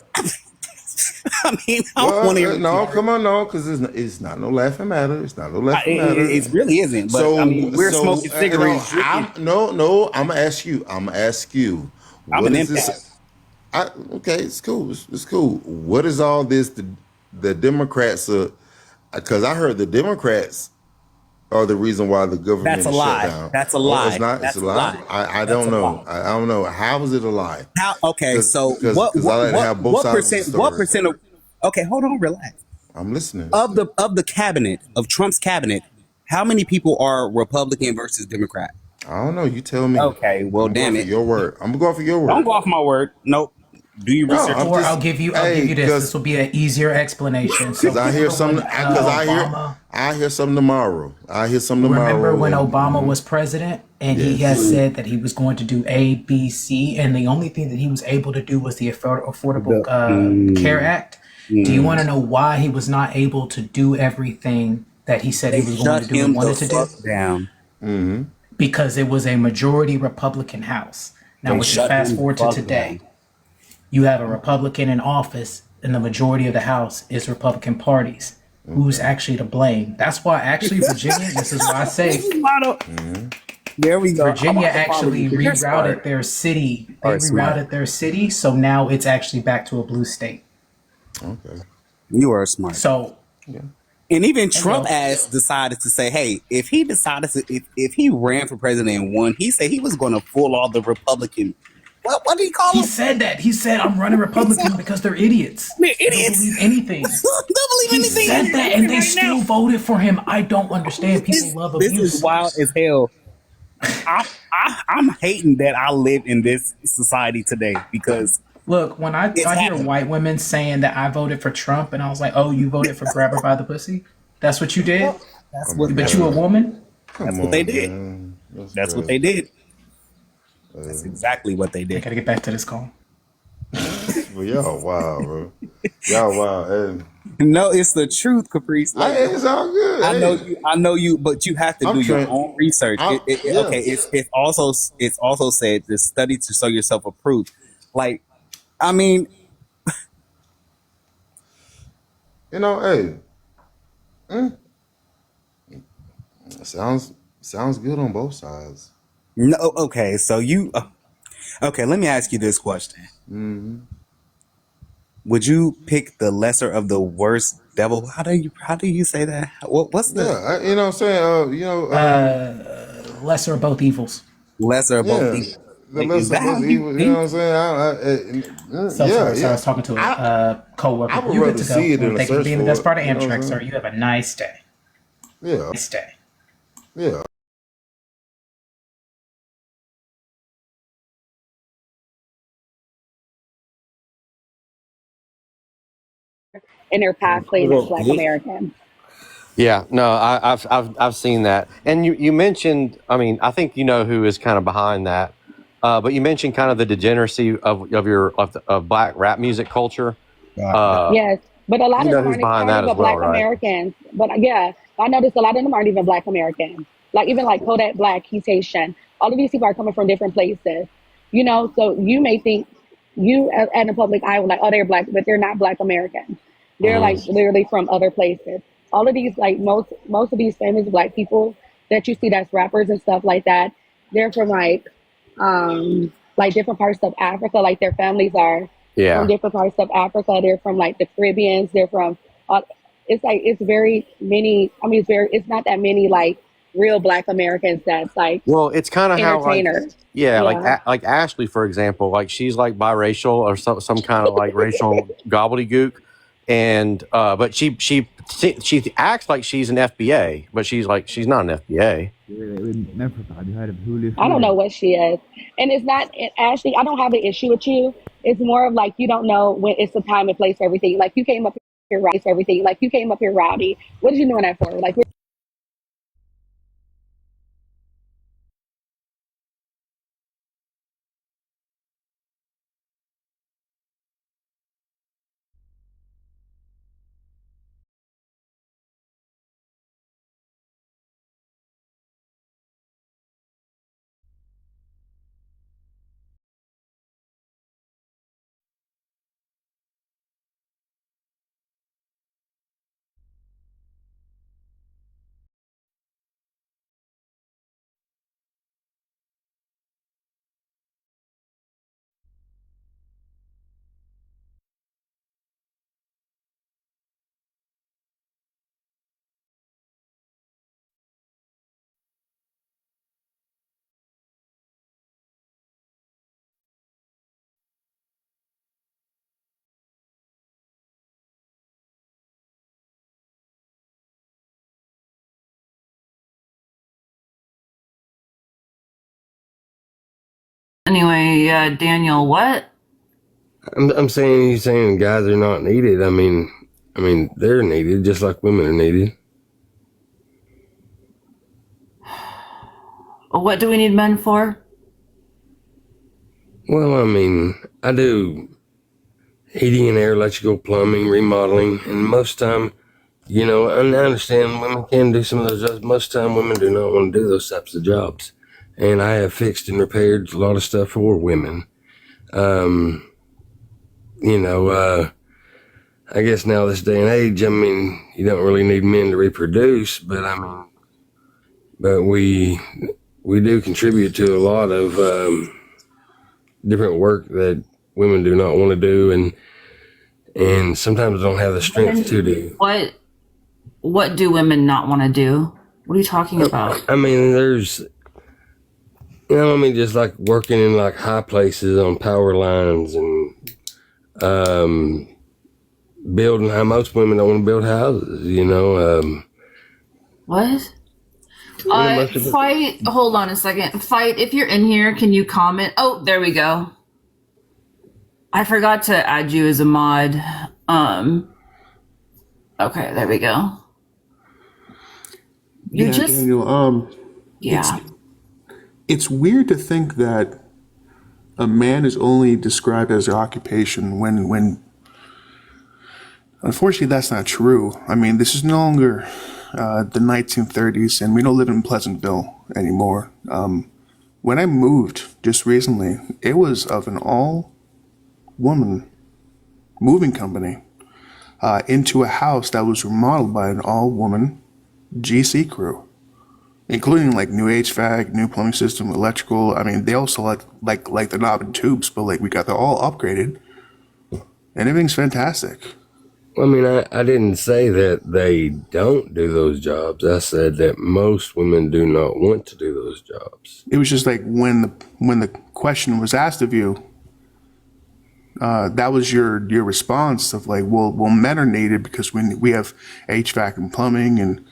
I mean, I don't want to. No, come on, no, because it's not no laughing matter. It's not no laughing matter. It really isn't. But So I mean, we're smoking cigarettes. No, I'm gonna ask you. I'm What an is empath. this? Okay, it's cool. It's cool. What is all this? The Democrats are, because I heard the Democrats are the reason why the government That's a is lie. shut down. That's a Oh, lie. it's not. That's It's a a lie. lie. I That's don't a know. lie. I don't know. How is it a lie? How? Okay, so Because I like to have both what sides percent? of the What story. percent of? Okay, hold on, relax. I'm listening. Of the cabinet of Trump's cabinet, how many people are Republican versus Democrat? I don't know. You tell me. Okay, well, I'm damn going it. for your word. I'm going for your word. Don't go off my word. Nope. Do you research? I'm Or just- I'll give you hey, this. This will be an easier explanation. So Because I hear something. Because I hear something tomorrow. Remember when and- Obama was president and he has said that he was going to do A, B, C, and the only thing that he was able to do was the Affordable Care Act. Do you want to know why he was not able to do everything that he said he was going to do and wanted to do? Down. Because it was a majority Republican House. Now, They if you shut fast him forward to fuck today, you have a Republican in office, and the majority of the House is Republican parties. Who's actually to blame? That's why actually Virginia, this is why I say there we go. Virginia I'm about to follow actually you. You're smart. rerouted their city. They Alright, smart. rerouted their city, so now it's actually back to a blue state. Okay. You are smart. So, and even Trump well. ass decided to say, hey, if he decided to, if he ran for president and won, he said he was going to fool all the Republican. What did he call He him? said that. He said, I'm running Republican because they're idiots. They're They don't believe anything. Don't believe He anything. said that, and they still voted for him. I don't understand. People love abuse. This is wild as hell. I'm hating that I live in this society today because Look, when I hear happening. white women saying that I voted for Trump, and I was like, "Oh, you voted for grab her by the pussy? That's what you did? That's what. But you a woman? That's what they did. That's what they did. That's exactly what they I did. gotta get back to this call. Well, y'all wild, bro. Y'all wild. No, it's the truth, Caprice. Like, It's all good. I know you, but you have to I'm do your trying- own research. I'm- yeah. Okay, it's also said to study to show yourself approved. Like, I mean, You know, hey. Sounds good on both sides. no. Okay, so you. Okay, let me ask you this question. Would you pick the lesser of the worst devil? How do you say that? What's the You know what I'm saying? Lesser of both evils. lesser of both? Yeah. evils? The Like, is lesser that how of both you evils, think? you know what I'm saying? So I was talking to a coworker. I would You rather good to go. see it than a Thank you for search being the for best it, part of you know what I'm Amtrak, sir. saying? You have a nice day. Yeah. Nice day. Yeah. and they're cosplaying as Black Americans. Yeah, no, I've seen that, and you mentioned. I mean, I think you know who is kind of behind that, but you mentioned kind of the degeneracy of Black rap music culture. Yes, but a lot You of know them who's behind aren't that as even well, Black right? Americans. But yeah, I noticed a lot of them aren't even Black Americans. Like even like Kodak Black, he's Haitian. All of these people are coming from different places. You know, so you may think you at the public eye were like, oh, they're Black, but they're not Black Americans. They're like literally from other places. All of these, like most of these famous Black people that you see that's rappers and stuff like that, they're from like different parts of Africa. Like their families are from Yeah. different parts of Africa. They're from like the Caribbeans. They're from. It's like it's very many. I mean, it's not that many like real Black Americans that's like Well, it's kind of how like entertainers. yeah, Yeah. like Ashley, for example, like she's like biracial or some kind of like racial gobbledygook, and but she acts like she's an FBA, but she's not an FBA. I don't know what she is. And it's not, Ashley, I don't have an issue with you. It's more of like, you don't know when it's the time and place for everything. Like you came up here rowdy for everything. Like you came up here rowdy. What are you doing that for? Like, Anyway, Daniel, what? I'm saying he's saying guys are not needed. I mean they're needed just like women are needed. What do we need men for? Well, I mean, I do heating and air, electrical, plumbing, remodeling, and most time, you know, and I understand women can do some of those jobs. Most time, women do not want to do those types of jobs, and I have fixed and repaired a lot of stuff for women. You know, I guess now this day and age, I mean, you don't really need men to reproduce, but I mean, but we do contribute to a lot of different work that women do not want to do, and sometimes don't have the strength to do. What do women not want to do? What are you talking about? I mean, there's, you know, I mean, just like working in like high places on power lines and building. How most women don't want to build houses, you know. What? Fight. Hold on a second. Fight. If you're in here, can you comment? Oh, there we go. I forgot to add you as a mod. Okay, there we go. Daniel, yeah. It's weird to think that a man is only described as an occupation when unfortunately that's not true. I mean, this is no longer the 1930s, and we don't live in Pleasantville anymore. When I moved just recently, it was of an all-woman moving company into a house that was remodeled by an all-woman GC crew, including like new HVAC, new plumbing system, electrical. I mean, they also like the knob and tubes, but like we got them all upgraded, and everything's fantastic. I mean, I didn't say that they don't do those jobs. I said that most women do not want to do those jobs. It was just like when the question was asked of you, that was your response of like, well, men are needed because we have HVAC and plumbing, and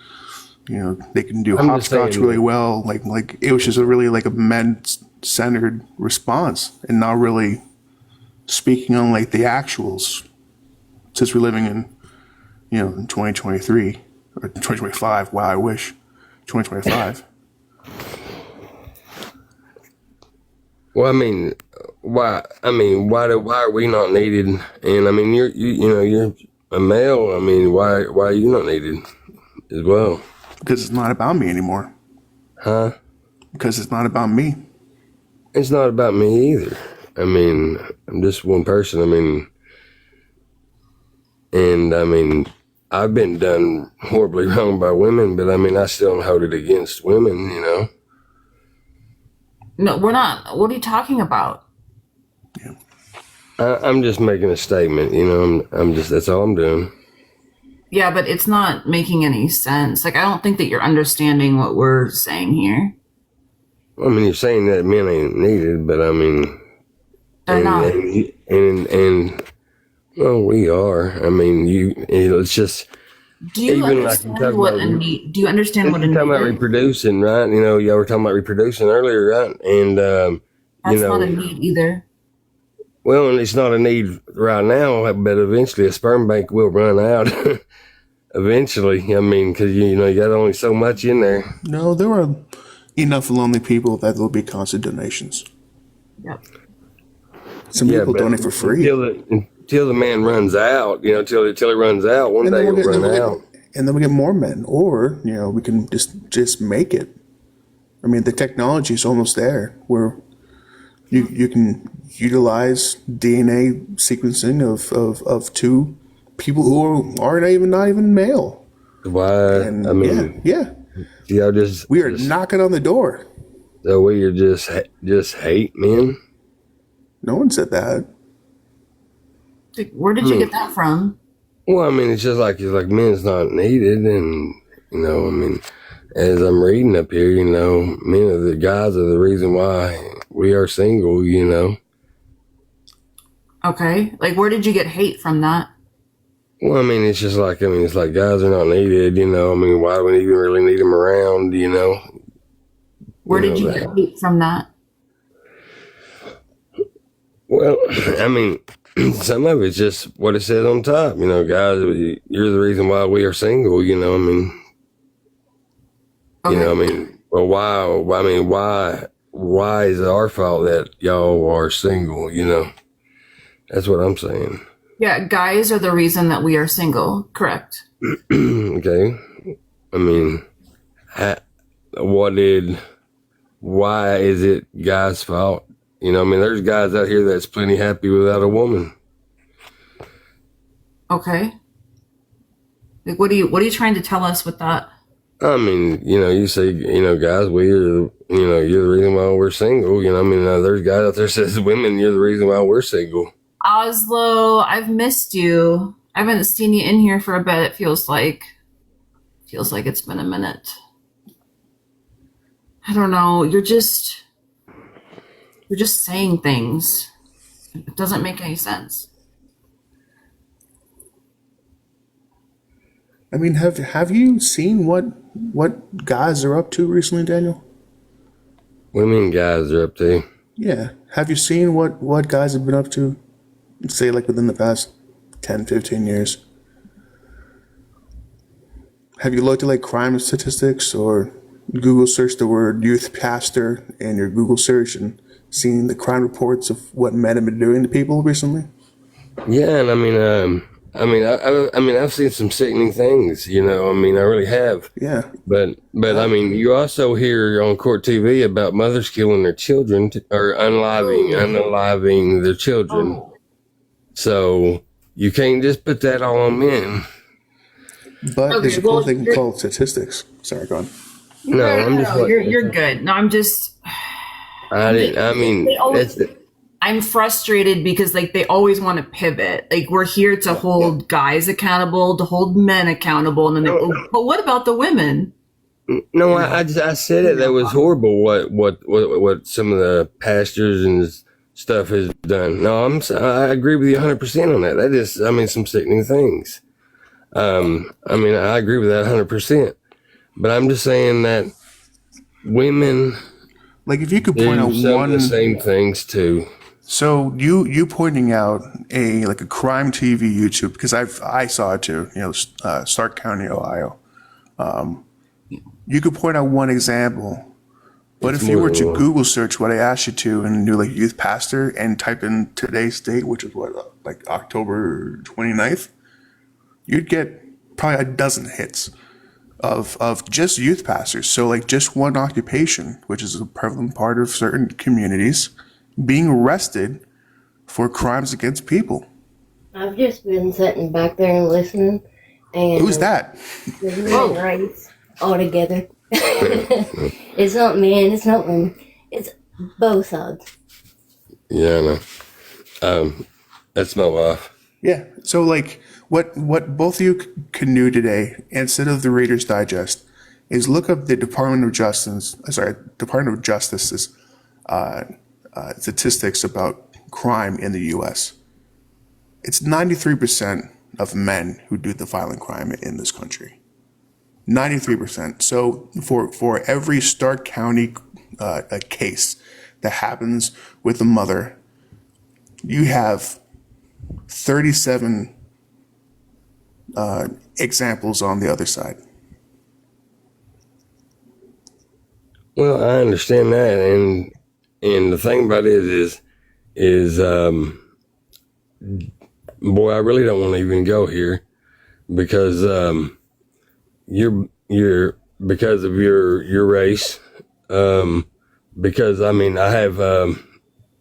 you know they can do hopscotch really well. Like it was just a really like a men-centered response, and not really speaking on like the actuals. since we're living in, in 2023 or 2025. Wow, I wish 2025. Well, I mean, why? I mean, why are we not needed? And I mean, you're a male. I mean, why are you not needed as well? Because it's not about me anymore. Huh? Because it's not about me. It's not about me either. I mean, I'm just one person. I mean, and I mean, I've been done horribly wrong by women, but I mean, I still don't hold it against women, No, we're not. What are you talking about? I'm just making a statement, I'm just, that's all I'm doing. Yeah, but it's not making any sense. Like, I don't think that you're understanding what we're saying here. I mean, you're saying that men ain't needed, but I mean, They're not. And well, we are. I mean, it's just. Do you understand what a need? Do you understand what a need? Talking about reproducing, right? Y'all were talking about reproducing earlier, right? And That's not a need either. Well, and it's not a need right now, but eventually a sperm bank will run out. Eventually, I mean, because you got only so much in there. No, there are enough lonely people that there'll be constant donations. Yep. Some people donate for free until the man runs out. Till he runs out. One day he'll run out, and then we get more men, or we can just make it. I mean, the technology is almost there, where you can utilize DNA sequencing of two people who are not even male. Why? And I mean, yeah. We are knocking on the door. So we are just hate men. No one said that. Where did you get that from? Well, I mean, it's like men's not needed, and I mean, as I'm reading up here, guys are the reason why we are single. Okay, like where did you get hate from that? Well, I mean, it's just like it's like guys are not needed. I mean, why do we even really need them around? Where did you get hate from that? Well, I mean, some of it's just what it says on top. Guys, you're the reason why we are single. I mean, okay. I mean, well, why? I mean, why is it our fault that y'all are single? That's what I'm saying. Yeah, guys are the reason that we are single. Correct. Okay. I mean, why is it guys' fault? I mean, there's guys out here that's plenty happy without a woman. Okay. Like, what are you trying to tell us with that? I mean, you say, guys, you're the reason why we're single. I mean, there's guys out there that says women, you're the reason why we're single. Oslo, I've missed you. I haven't seen you in here for a bit. It feels like it's been a minute. I don't know. You're just saying things. It doesn't make any sense. I mean, have you seen what guys are up to recently, Daniel? What do you mean guys are up to? Yeah. Have you seen what guys have been up to, say, like within the past 10, 15 years? Have you looked at like crime statistics or Google search the word youth pastor in your Google search and seen the crime reports of what men have been doing to people recently? Yeah, and I mean, I've seen some sickening things. I mean, I really have. Yeah. But I mean, you also hear on court TV about mothers killing their children or unaliving their children. Oh. So you can't just put that all on men. But there's a cool thing called statistics. Sorry, go on. No, I'm just. You're good. No, I'm just. I'm frustrated because they always want to pivot. Like, we're here to hold guys accountable, to hold men accountable, and then but what about the women? No, I said it. That was horrible. What some of the pastors and stuff has done. No, I agree with you 100% on that. That is, some sickening things. I agree with that 100%. But I'm just saying that women, like, if you could point out some of the same things too. So you pointing out a crime TV YouTube, because I saw it too. Stark County, Ohio. You could point out one example, but if you were to Google search what I asked you to and do youth pastor and type in today's date, which is October 29th, you'd get probably a dozen hits of just youth pastors. So just one occupation, which is a prevalent part of certain communities, being arrested for crimes against people. I've just been sitting back there and listening. And who's that? The human race altogether. It's not men, it's not women, it's both sides. Yeah, I know. That's my wife. Yeah. So what both of you can do today, instead of the Reader's Digest, is look up the Department of Justice's statistics about crime in the U.S. It's 93% of men who do the violent crime in this country. 93%. So for every Stark County a case that happens with a mother, you have 37 examples on the other side. Well, I understand that, and the thing about it is boy, I really don't want to even go here because you're because of your race. Because I mean, I have a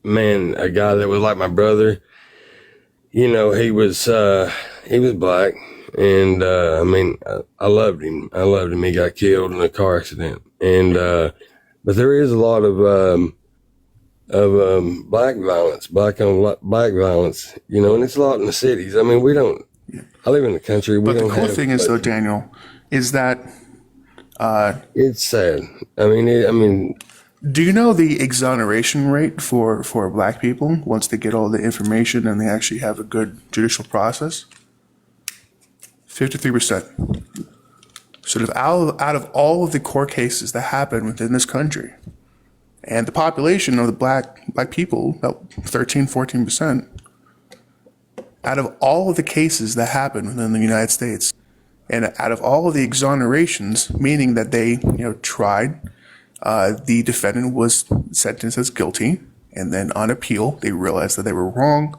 guy that was like my brother. He was black, and I mean, I loved him. He got killed in a car accident, and but there is a lot of black violence, black on black violence, and it's a lot in the cities. I mean, we don't. I live in the country. But the cool thing is, though, Daniel, is that it's sad. I mean, do you know the exoneration rate for black people once they get all the information and they actually have a good judicial process? 53%. So out of all of the court cases that happen within this country, and the population of the black people, about 13-14%, out of all of the cases that happen within the United States, and out of all of the exonerations, meaning that they tried, the defendant was sentenced as guilty, and then on appeal they realized that they were wrong.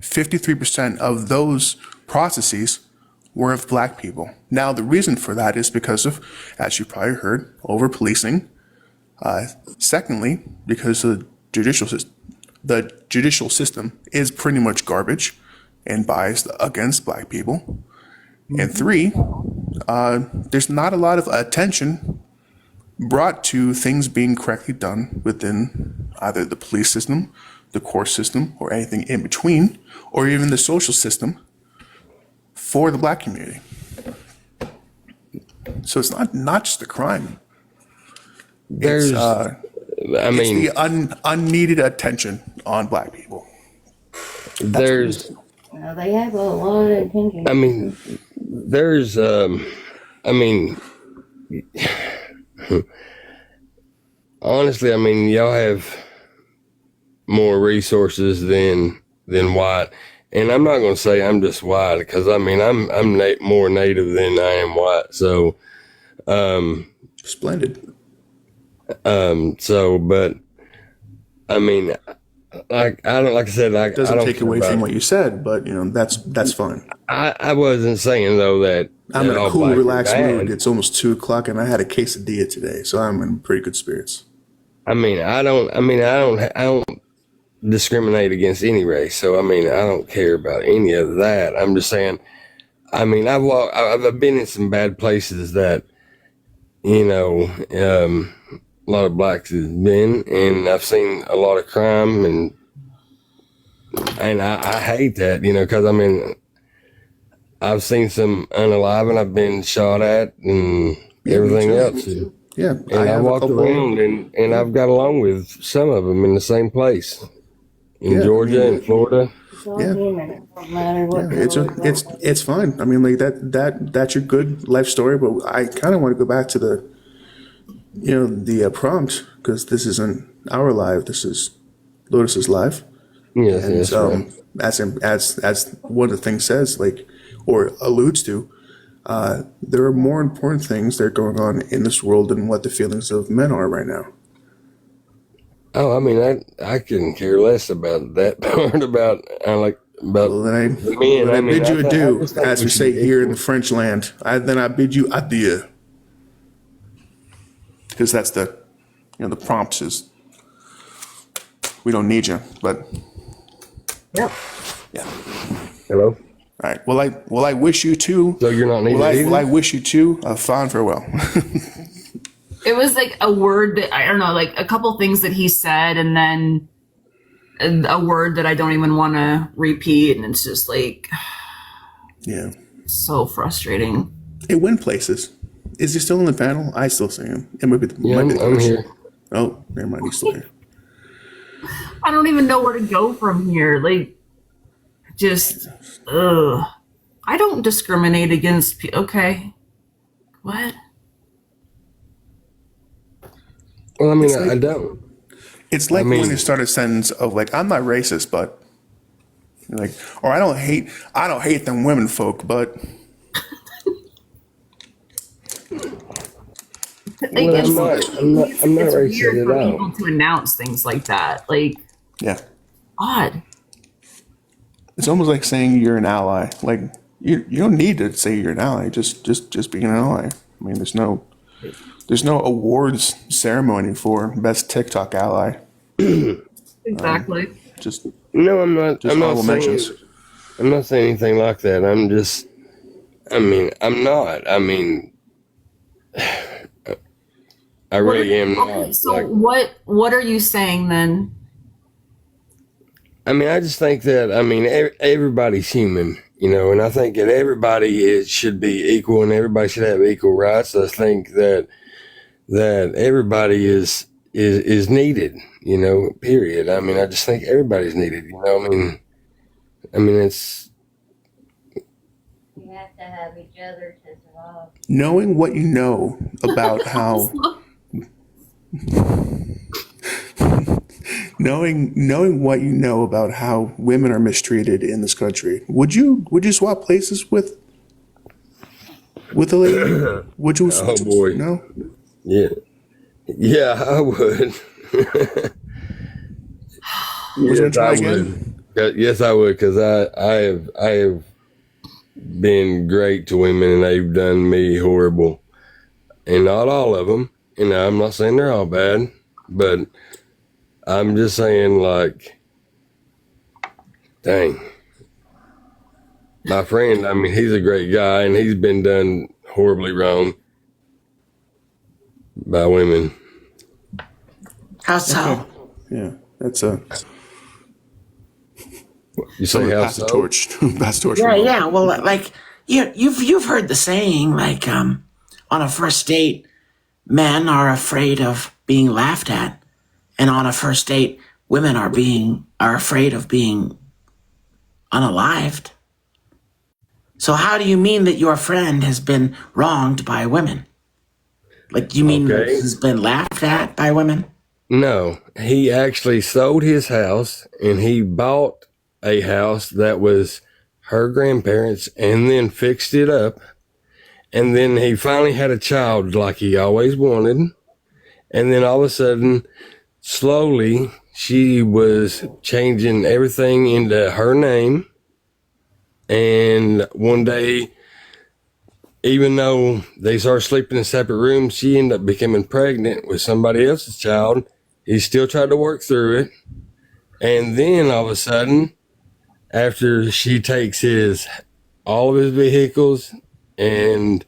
53% of those processes were of black people. Now, the reason for that is because of, as you probably heard, over-policing. Secondly, because the judicial system is pretty much garbage and biased against black people. And three, there's not a lot of attention brought to things being correctly done within either the police system, the court system, or anything in between, or even the social system for the black community. So it's not just the crime. There's, it's the unneeded attention on black people. Well, they have a lot of attention. I mean, there's, honestly, I mean, y'all have more resources than white, and I'm not going to say I'm just white because I mean I'm more native than I am white. So, splendid. So, but I mean, like I said, it doesn't take away from what you said, but that's fine. I wasn't saying though that I'm in a cool, relaxed mood. It's almost 2:00, and I had a quesadilla today, so I'm in pretty good spirits. I don't discriminate against any race, so I mean I don't care about any of that. I'm just saying, I mean I've been in some bad places that a lot of blacks has been, and I've seen a lot of crime, and I hate that, because I mean I've seen some unaliving, I've been shot at, and everything else. Yeah, and I walked around, and I've got along with some of them in the same place in Georgia and Florida. Yeah, it's fine. I mean, like that's your good life story, but I kind of want to go back to the prompt, because this isn't our live. This is Lotus's live. Yes, And that's right. as one of the things says, like, or alludes to, there are more important things that are going on in this world than what the feelings of men are right now. Oh, I mean, I couldn't care less about that part about then men. I I mean, bid you adieu, just think as we should say be here in equal. the French land. Then I bid you adieu, because that's the prompt is we don't need you, but Yep. yeah. Hello. All right. Well, I wish you too. So you're not needed either? Will I wish you too a fond farewell. It was like a word that I don't know, like a couple things that he said, and then a word that I don't even want to repeat, and it's just like, Yeah. so frustrating. It went places. Is he still on the panel? I still see him. It might be the, Yeah, might be the I'm glitch. here. Oh, never mind. He's still here. I don't even know where to go from here. Like, just, ugh. I don't discriminate against people. Okay. What? Well, I mean, It's like- I don't. It's like I mean- when you start a sentence of like, I'm not racist, but like, or I don't hate them women folk, but Like, Well, it's, I'm not it's racist weird at for all. people to announce things like that. Like, yeah, odd. it's almost like saying you're an ally. Like you don't need to say you're an ally. Just being an ally. I mean, there's no awards ceremony for best TikTok ally. Exactly. Just No, I'm not. Just I'm not honorable saying. mentions. I'm not saying anything like that. I'm just. I mean, I'm not. I mean, I really am not. Okay, so Like, what are you saying then? I mean, I just think that, I mean, everybody's human, you know, and I think that everybody should be equal and everybody should have equal rights. I think that everybody is needed, you know, period. I mean, I just think everybody's needed, you know. I mean, it's. You have to have each other to survive. knowing what you know about how knowing what you know about how women are mistreated in this country, would you swap places with a lady? Would you? Oh boy, no. Yeah, I would. Would you Yes, try I again? would. Yes, I would, because I have been great to women and they've done me horrible, and not all of them. You know, I'm not saying they're all bad, but I'm just saying, like, dang, my friend. I mean, he's a great guy, and he's been done horribly wrong by women. How so? Yeah, that's a. You say how pass the so? torch. Pass the torch. Yeah. Well, like you've heard the saying, like, on a first date, men are afraid of being laughed at, and on a first date, women are afraid of being unalived. So how do you mean that your friend has been wronged by women? Like, you mean Okay. he's been laughed at by women? No, he actually sold his house and he bought a house that was her grandparents and then fixed it up. And then he finally had a child like he always wanted. And then all of a sudden, slowly, she was changing everything into her name. And one day, even though they started sleeping in separate rooms, she ended up becoming pregnant with somebody else's child. He still tried to work through it. And then all of a sudden, after she takes all of his vehicles and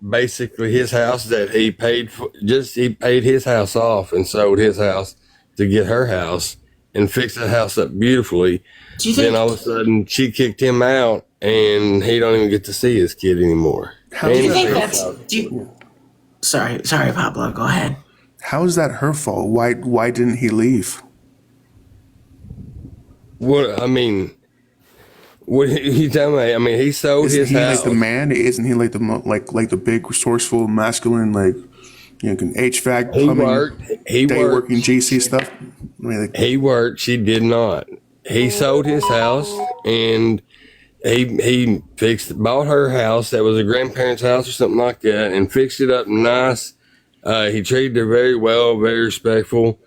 basically his house that he paid for, he paid his house off and sold his house to get her house and fixed the house up beautifully. Do you think- Then all of a sudden she kicked him out and he don't even get to see his kid anymore. Do you think that's? Sorry, Pablo. Go ahead. How is that her fault? Why didn't he leave? What I mean, what you telling me? I mean, he sold Isn't his he house. like the man? Isn't he like the like the big, resourceful, masculine, like You can HVAC, He plumbing, worked. He day worked. working GC stuff. I mean, like, He worked. She did not. He sold his house and he bought her house that was a grandparent's house or something like that, and fixed it up nice. He treated her very well, very respectful.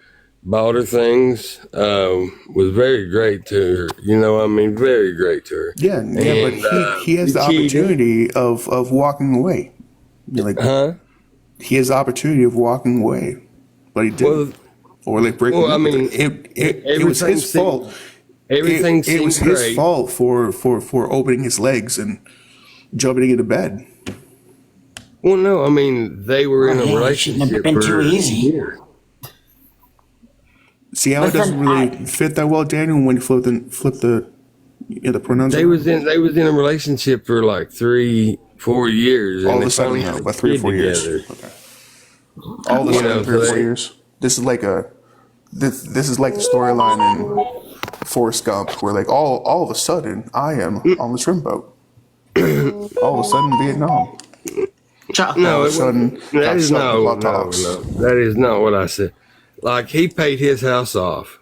Bought her things. Was very great to her. You know, I mean, very great to her. yeah, but he has the opportunity of walking away. You're like, he has the opportunity of walking away, but he didn't. Or like breaking up. I mean, it was his fault. Everything it was seemed his great. fault for opening his legs and jumping into bed. Well, no, I mean, they were in a relationship been for too easy. years. See how it doesn't really fit that well, Daniel, when you flip the pronouns. They was in a relationship for like 3-4 years. All and of they a sudden, finally yeah, had a about 3 or kid 4 years. together. Okay. All of a You sudden, know, 3 or so 4 they- years. This is like this is like the storyline in Forrest Gump, where like all of a sudden I am on the shrimp boat. All of a sudden, Vietnam. No, all of a sudden, that is got no, talks. that is not what I said. Like, he paid his house off.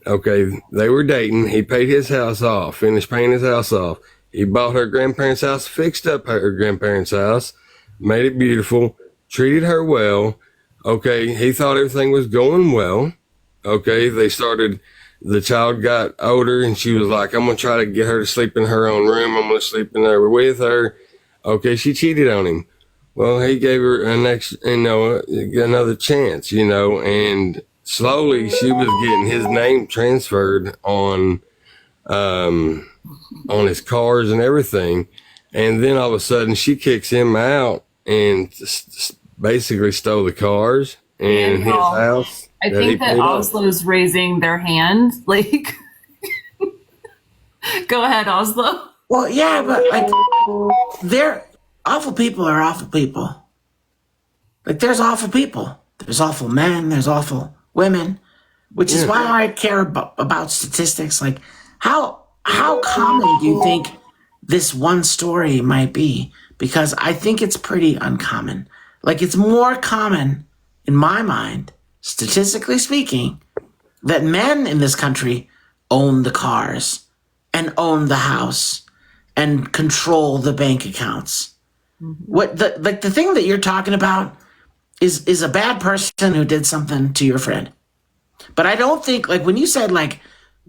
Okay, they were dating. He paid his house off, finished paying his house off. He bought her grandparents' house, fixed up her grandparents' house, made it beautiful, treated her well. Okay, he thought everything was going well. Okay, the child got older and she was like, I'm going to try to get her to sleep in her own room. I'm going to sleep in there with her. Okay, she cheated on him. Well, he gave her another chance, and slowly she was getting his name transferred on his cars and everything. And then all of a sudden she kicks him out and basically stole the cars and his house. I he think that paid off. Oslo's raising their hand. Like, go ahead, Oslo. Well, yeah, but like, they're awful people are awful people. Like, there's awful people. There's awful men. There's awful women, which is why I care about statistics. Like, how common do you think this one story might be? Because I think it's pretty uncommon. Like, it's more common in my mind, statistically speaking, that men in this country own the cars and own the house and control the bank accounts. What the thing that you're talking about is a bad person who did something to your friend. But I don't think, like, when you said like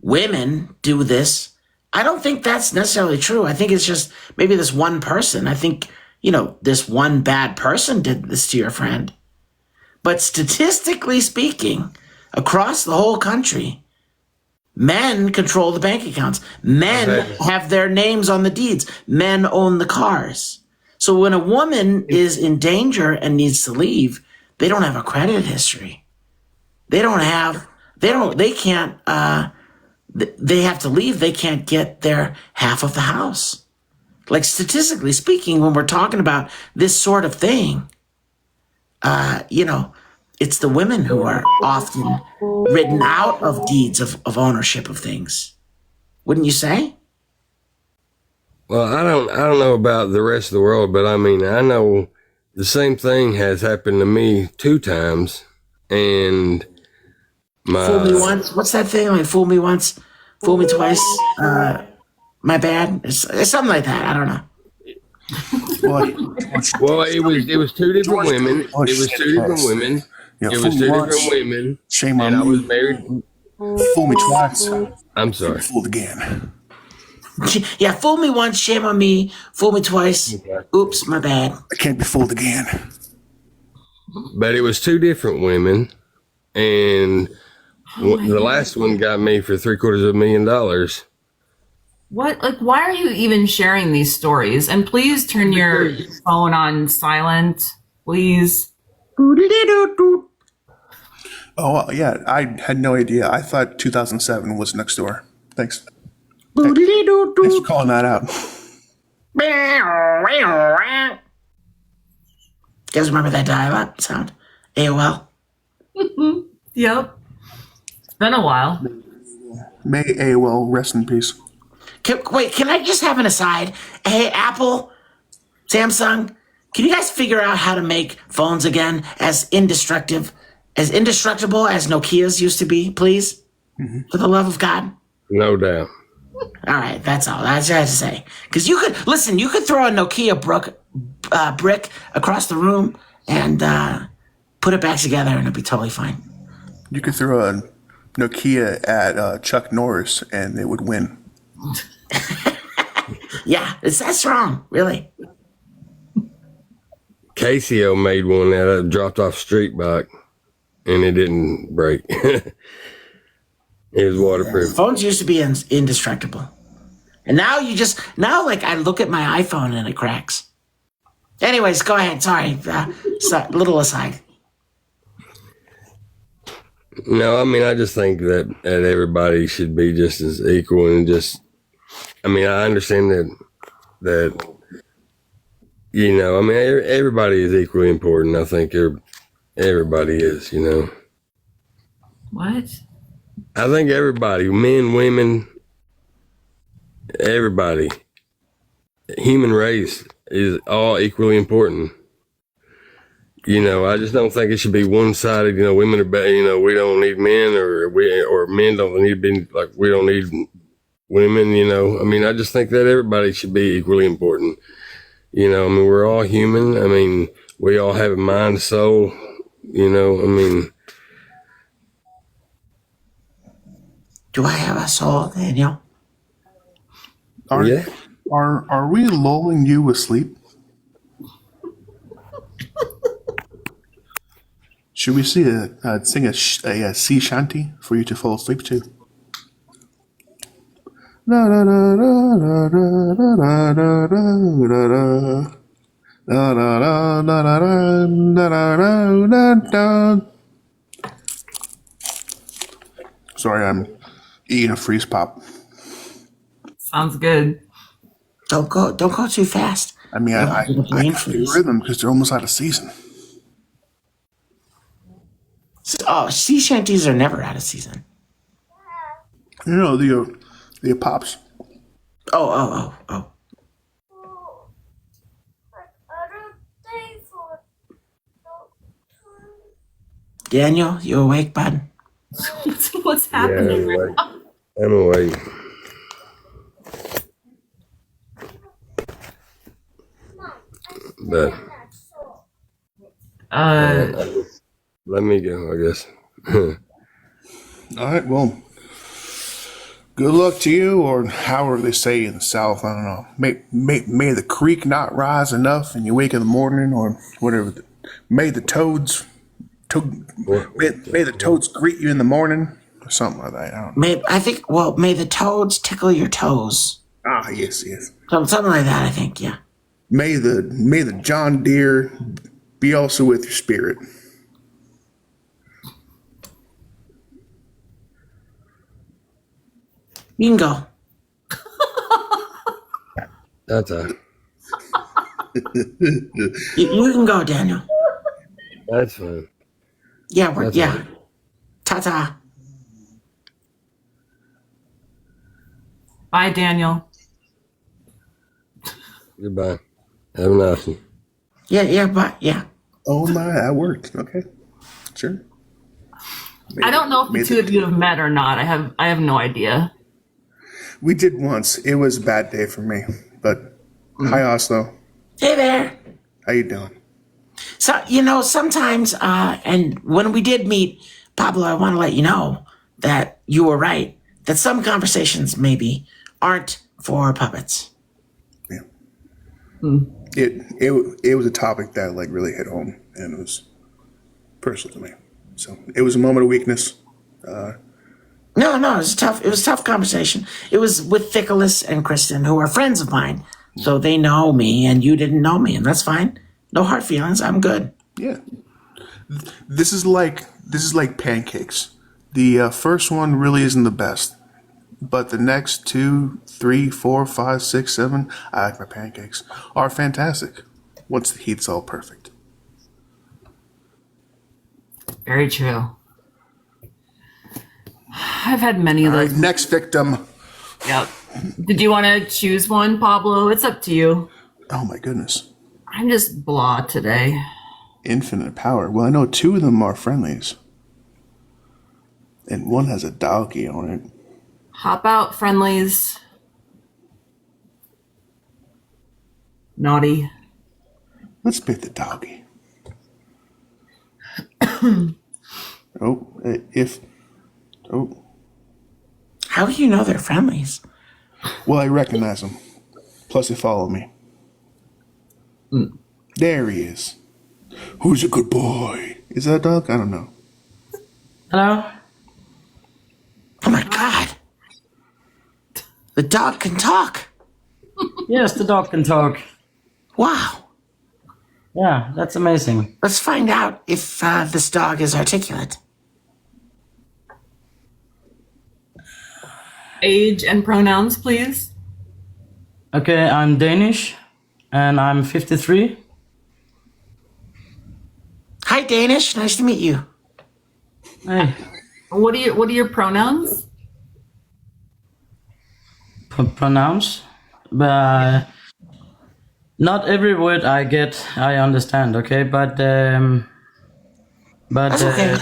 women do this, I don't think that's necessarily true. I think it's just maybe this one person. I think, this one bad person did this to your friend. But statistically speaking, across the whole country, men control the bank accounts. Men have their names on the deeds. Men own the cars. So when a woman is in danger and needs to leave, they don't have a credit history. They have to leave. They can't get their half of the house. Like, statistically speaking, when we're talking about this sort of thing, it's the women who are often written out of deeds of ownership of things. Wouldn't you say? Well, I don't know about the rest of the world, but I mean, I know the same thing has happened to me 2 times, and Fool me once. What's that thing? Like, fool me once, fool me twice. My bad. It's something like that. I don't know. Well, it was 2 different women. It was 2 different women. Yeah, It fool was me 2 once. different women. Shame on and I me. was married. Fool me twice. I'm sorry. Fooled again. Yeah, fool me once, shame on me. Fool me twice. Oops, my bad. I can't be fooled again. But it was 2 different women, and the last one got me for $750,000. What? Like, why are you even sharing these stories? And please turn your phone on silent, please. Oh, yeah, I had no idea. I thought 2007 was next door. Thanks. Thanks for calling that out. You guys remember that dial-up sound? AOL? Yep. It's been a while. May AOL rest in peace. Can I just have an aside? Hey, Apple, Samsung, Can you guys figure out how to make phones again as indestructible as Nokia's used to be, please? For the love of God. No doubt. All right, that's all. That's what I have to say. Because you could throw a Nokia brick across the room and put it back together, and it'd be totally fine. You could throw a Nokia at Chuck Norris, and it would win. Yeah, it's that strong, really. Casio made one that dropped off street bike, and it didn't break. It was waterproof. Phones used to be indestructible. And now like I look at my iPhone and it cracks. Anyways, go ahead. Sorry. Little aside. No, I mean, I just think that everybody should be just as equal and just, I mean, I understand that, you know, I mean, everybody is equally important. I think everybody is, you know. What? I think everybody, men, women, everybody, human race is all equally important. You know, I just don't think it should be one-sided. You know, women are bad. You know, we don't need men, or men don't need to be like we don't need women. You know, I mean, I just think that everybody should be equally important. You know, I mean, we're all human. I mean, we all have a mind, a soul. You know, I mean. Do I have a soul, Daniel? Yeah. Are we lulling you asleep? Should we sing a sea shanty for you to fall asleep to? La la la la la la la la la la la. Sorry, I'm eating a freeze pop. Sounds good. Don't go too fast. I mean, I got the rhythm because they're almost out of season. Oh, sea shanties are never out of season. You know, the pops. Oh. Daniel, you awake, bud? What's happening right now? I'm awake. But let me go, I guess. All right, well, good luck to you, or however they say in the South. I don't know. May the creek not rise enough, and you wake in the morning, or whatever. May the toads greet you in the morning, or something like that. I don't know. May the toads tickle your toes. Ah, yes. Something like that, I think. Yeah. May the John Deere be also with your spirit. You can go. That's a. You can go, Daniel. That's fine. Yeah, That's yeah. fine. Ta-ta. Bye, Daniel. Goodbye. Have a nice one. Yeah, but yeah. Oh my, that worked. Okay, sure. I don't know if the two of you have met or not. I have no idea. We did once. It was a bad day for me. But hi, Oslo. Hey there. How you doing? So, you know, sometimes, and when we did meet, Pablo, I want to let you know that you were right, that some conversations maybe aren't for puppets. Yeah. It was a topic that like really hit home, and it was personal to me. So it was a moment of weakness. No, it was tough. It was a tough conversation. It was with Nicholas and Kristen, who are friends of mine. So they know me, and you didn't know me, and that's fine. No hard feelings. I'm good. Yeah. This is like pancakes. The first one really isn't the best, but the next 2, 3, 4, 5, 6, 7, I like my pancakes, are fantastic once the heat's all perfect. Very true. I've had many of those. All right, next victim. Yep. Did you want to choose one, Pablo? It's up to you. Oh my goodness. I'm just blah today. Infinite power. Well, I know 2 of them are friendlies. And one has a doggy on it. Hop out, friendlies. Naughty. Let's pick the doggy. How do you know they're friendlies? Well, I recognize them. Plus, they follow me. There he is. Who's a good boy? Is that a dog? I don't know. Hello? Oh my god. The dog can talk. Yes, the dog can talk. Wow. Yeah, that's amazing. Let's find out if this dog is articulate. Age and pronouns, please. Okay, I'm Danish, and I'm 53. Hi, Danish. Nice to meet you. Hey. What are your pronouns? Pronounce? Not every word I get, I understand. Okay, but That's okay.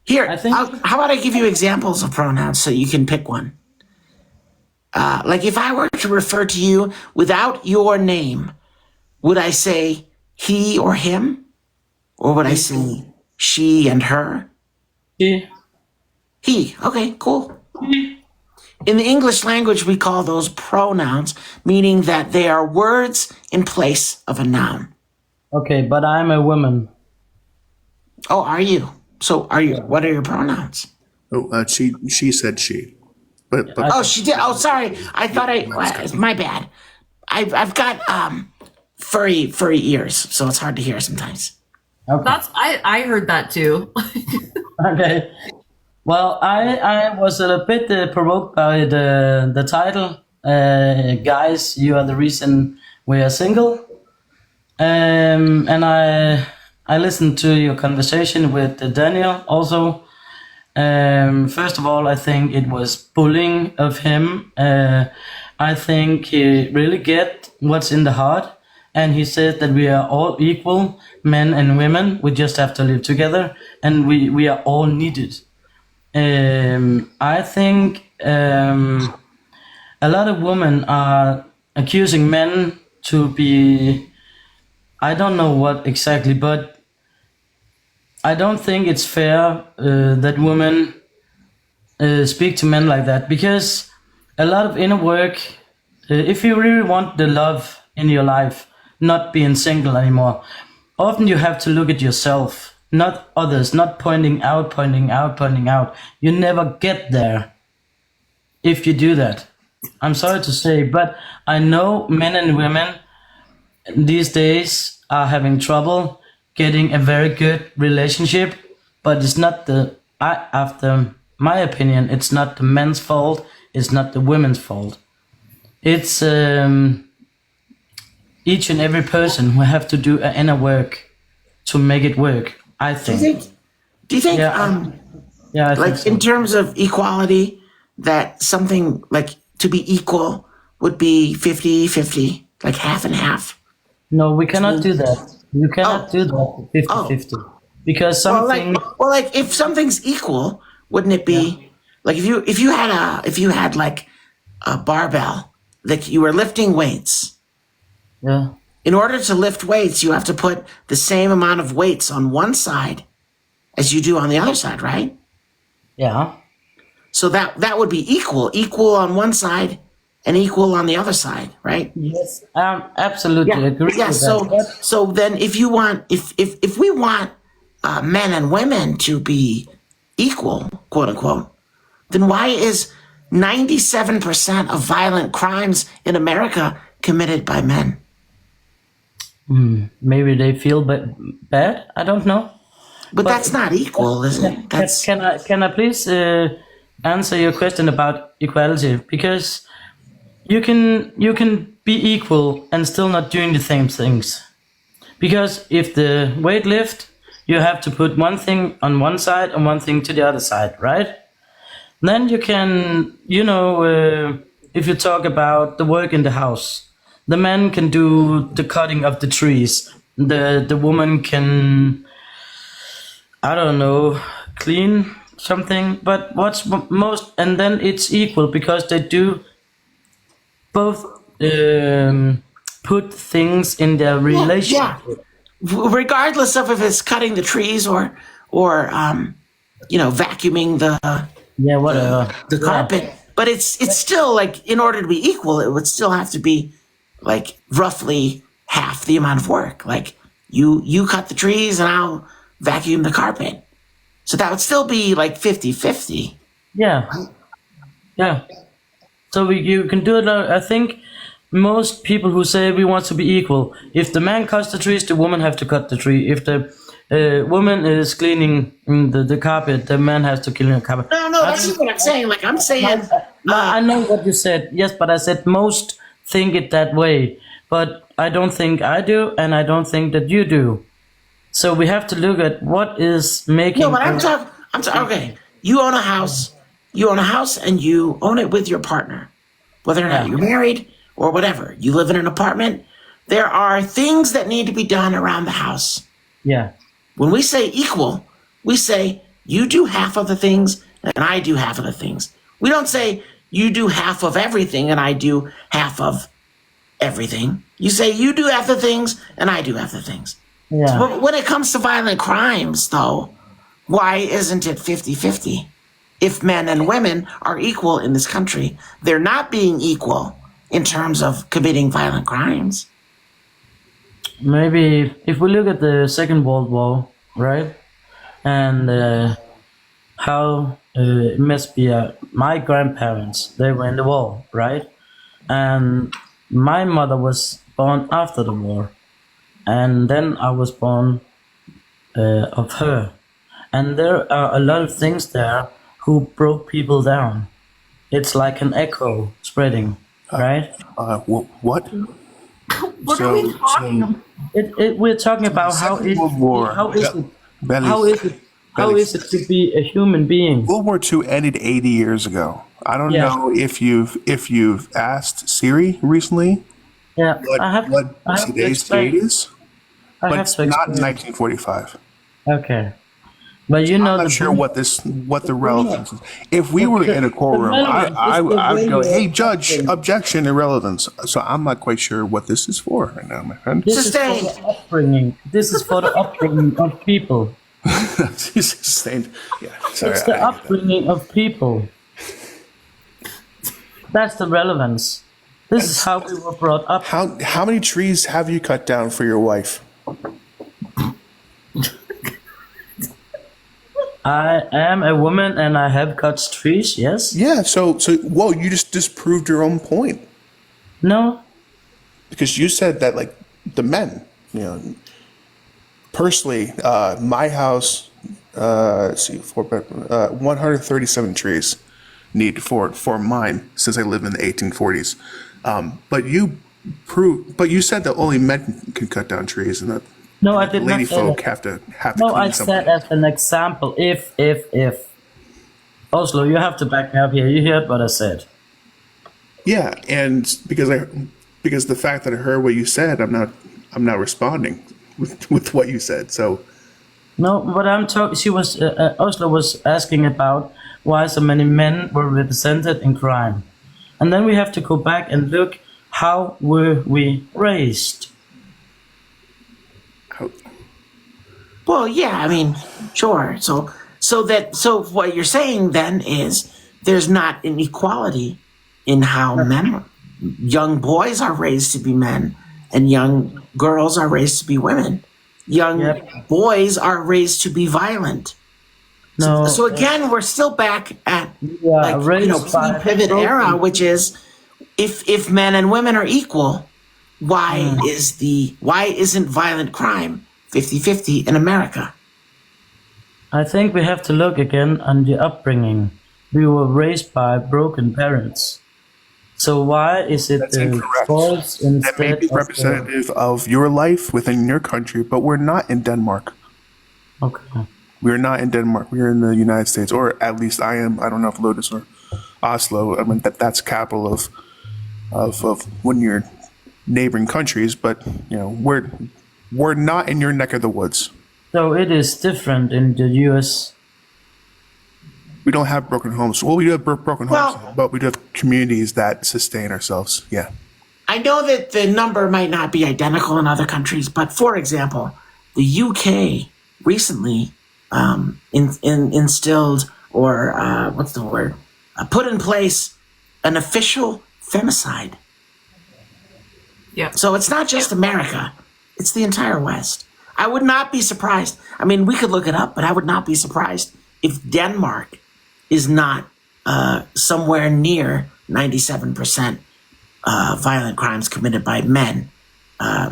Here, how about I give you examples of pronouns so you can pick one? Like if I were to refer to you without your name, would I say he or him? Or would I say she and her? He. He. Okay, cool. In the English language, we call those pronouns, meaning that they are words in place of a noun. Okay, but I'm a woman. Oh, are you? So are you? What are your pronouns? Oh, she said she. But oh, she did. Oh, sorry. I thought my bad. I've got furry ears, so it's hard to hear sometimes. Okay. I heard that too. Okay. Well, I was a bit provoked by the title. Guys, you are the reason we are single. And I listened to your conversation with Daniel also. First of all, I think it was bullying of him. I think he really get what's in the heart. And he said that we are all equal, men and women. We just have to live together, and we are all needed. I think a lot of women are accusing men to be, I don't know what exactly, but I don't think it's fair that women speak to men like that, because a lot of inner work, if you really want the love in your life, not being single anymore, often you have to look at yourself, not others, not pointing out. You never get there if you do that. I'm sorry to say, but I know men and women these days are having trouble getting a very good relationship, but it's not after my opinion, it's not the men's fault, it's not the women's fault. It's each and every person who have to do inner work to make it work, I think. Do you think I like think so. in terms of equality, that something like to be equal would be 50-50, like half and half? No, we cannot do that. You cannot do that 50-50. Because something well, like if something's equal, wouldn't it be like if you had like a barbell, like you were lifting weights. Yeah. In order to lift weights, you have to put the same amount of weights on one side as you do on the other side, right? Yeah. So that would be equal on one side and equal on the other side, right? Yes, absolutely agree with that. So then if you want, if we want men and women to be equal, quote unquote, then why is 97% of violent crimes in America committed by men? Maybe they feel bad. I don't know. But that's not equal, is it? Can I please answer your question about equality? Because you can be equal and still not doing the same things. Because if the weight lift, you have to put one thing on one side and one thing to the other side, right? Then you can, if you talk about the work in the house, the man can do the cutting of the trees. The woman can, I don't know, clean something. But what's most, and then it's equal because they do both put things in their relationship. Yeah. Regardless of if it's cutting the trees or vacuuming the carpet. But it's still like, in order to be equal, it would still have to be like roughly half the amount of work. Like you cut the trees and I'll vacuum the carpet. So that would still be like 50-50. Yeah. Yeah. So you can do it. I think most people who say we want to be equal, if the man cuts the trees, the woman have to cut the tree. If the woman is cleaning the carpet, the man has to clean the carpet. No, that's not what I'm saying. Like I'm saying, I know what you said. Yes, but I said most think it that way. But I don't think I do, and I don't think that you do. So we have to look at what is making. No, but I'm talking. Okay, you own a house. You own a house, and you own it with your partner, whether or not you're married or whatever. You live in an apartment. There are things that need to be done around the house. Yeah. When we say equal, we say you do half of the things and I do half of the things. We don't say you do half of everything and I do half of everything. You say you do half the things and I do half the things. Yeah. But when it comes to violent crimes, though, why isn't it 50-50? If men and women are equal in this country, they're not being equal in terms of committing violent crimes. Maybe if we look at the Second World War, right, and how it must be my grandparents, they were in the war, right, and my mother was born after the war, and then I was born of her, and there are a lot of things there who broke people down. It's like an echo spreading, right? What? What are we talking about? We're talking about how is it to be a human being. World War II ended 80 years ago. I don't know if you've asked Siri recently. Yeah, I have today's date is, but it's not 1945. Okay. But you know, I'm not sure what the relevance is. If we were in a courtroom, I would go, "Hey, judge, objection, irrelevance." So I'm not quite sure what this is for right now, my friend. This is for the upbringing. This is for the upbringing of people. Sustained. Yeah, sorry. It's the upbringing of people. That's the relevance. This is how we were brought up. How many trees have you cut down for your wife? I am a woman and I have cut trees, yes? Yeah, so whoa, you just disproved your own point. No. Because you said that, like, the men, personally, my house, 137 trees need for mine, since I live in the 1840s. But you said that only men can cut down trees, and that no, I did not lady say folk that. have to No, I clean something. said as an example, if. Oslo, you have to back me up here. You heard what I said. Yeah, and because the fact that I heard what you said, I'm not responding with what you said. So no, but I'm talking. Oslo was asking about why so many men were represented in crime, and then we have to go back and look how were we raised. Well, yeah, I mean, sure. So what you're saying then is there's not an equality in how young boys are raised to be men and young girls are raised to be women. Young boys are raised to be violent. No. So again, we're still back at pre-pivot era, which is if men and women are equal, why isn't violent crime 50-50 in America? I think we have to look again on the upbringing. We were raised by broken parents. So why is it false instead that may be representative of your life within your country, but we're not in Denmark. Okay. We're not in Denmark. We're in the United States, or at least I am. I don't know if Lotus or Oslo. I mean, that's capital of when you're neighboring countries, but we're not in your neck of the woods. So it is different in the U.S. We don't have broken homes. Well, we do have broken homes, but we do have communities that sustain ourselves. Yeah. I know that the number might not be identical in other countries, but for example, the UK recently instilled, or what's the word? Put in place an official femicide. Yeah. So it's not just America; it's the entire West. I would not be surprised. I mean, we could look it up, but I would not be surprised if Denmark is not somewhere near 97% violent crimes committed by men,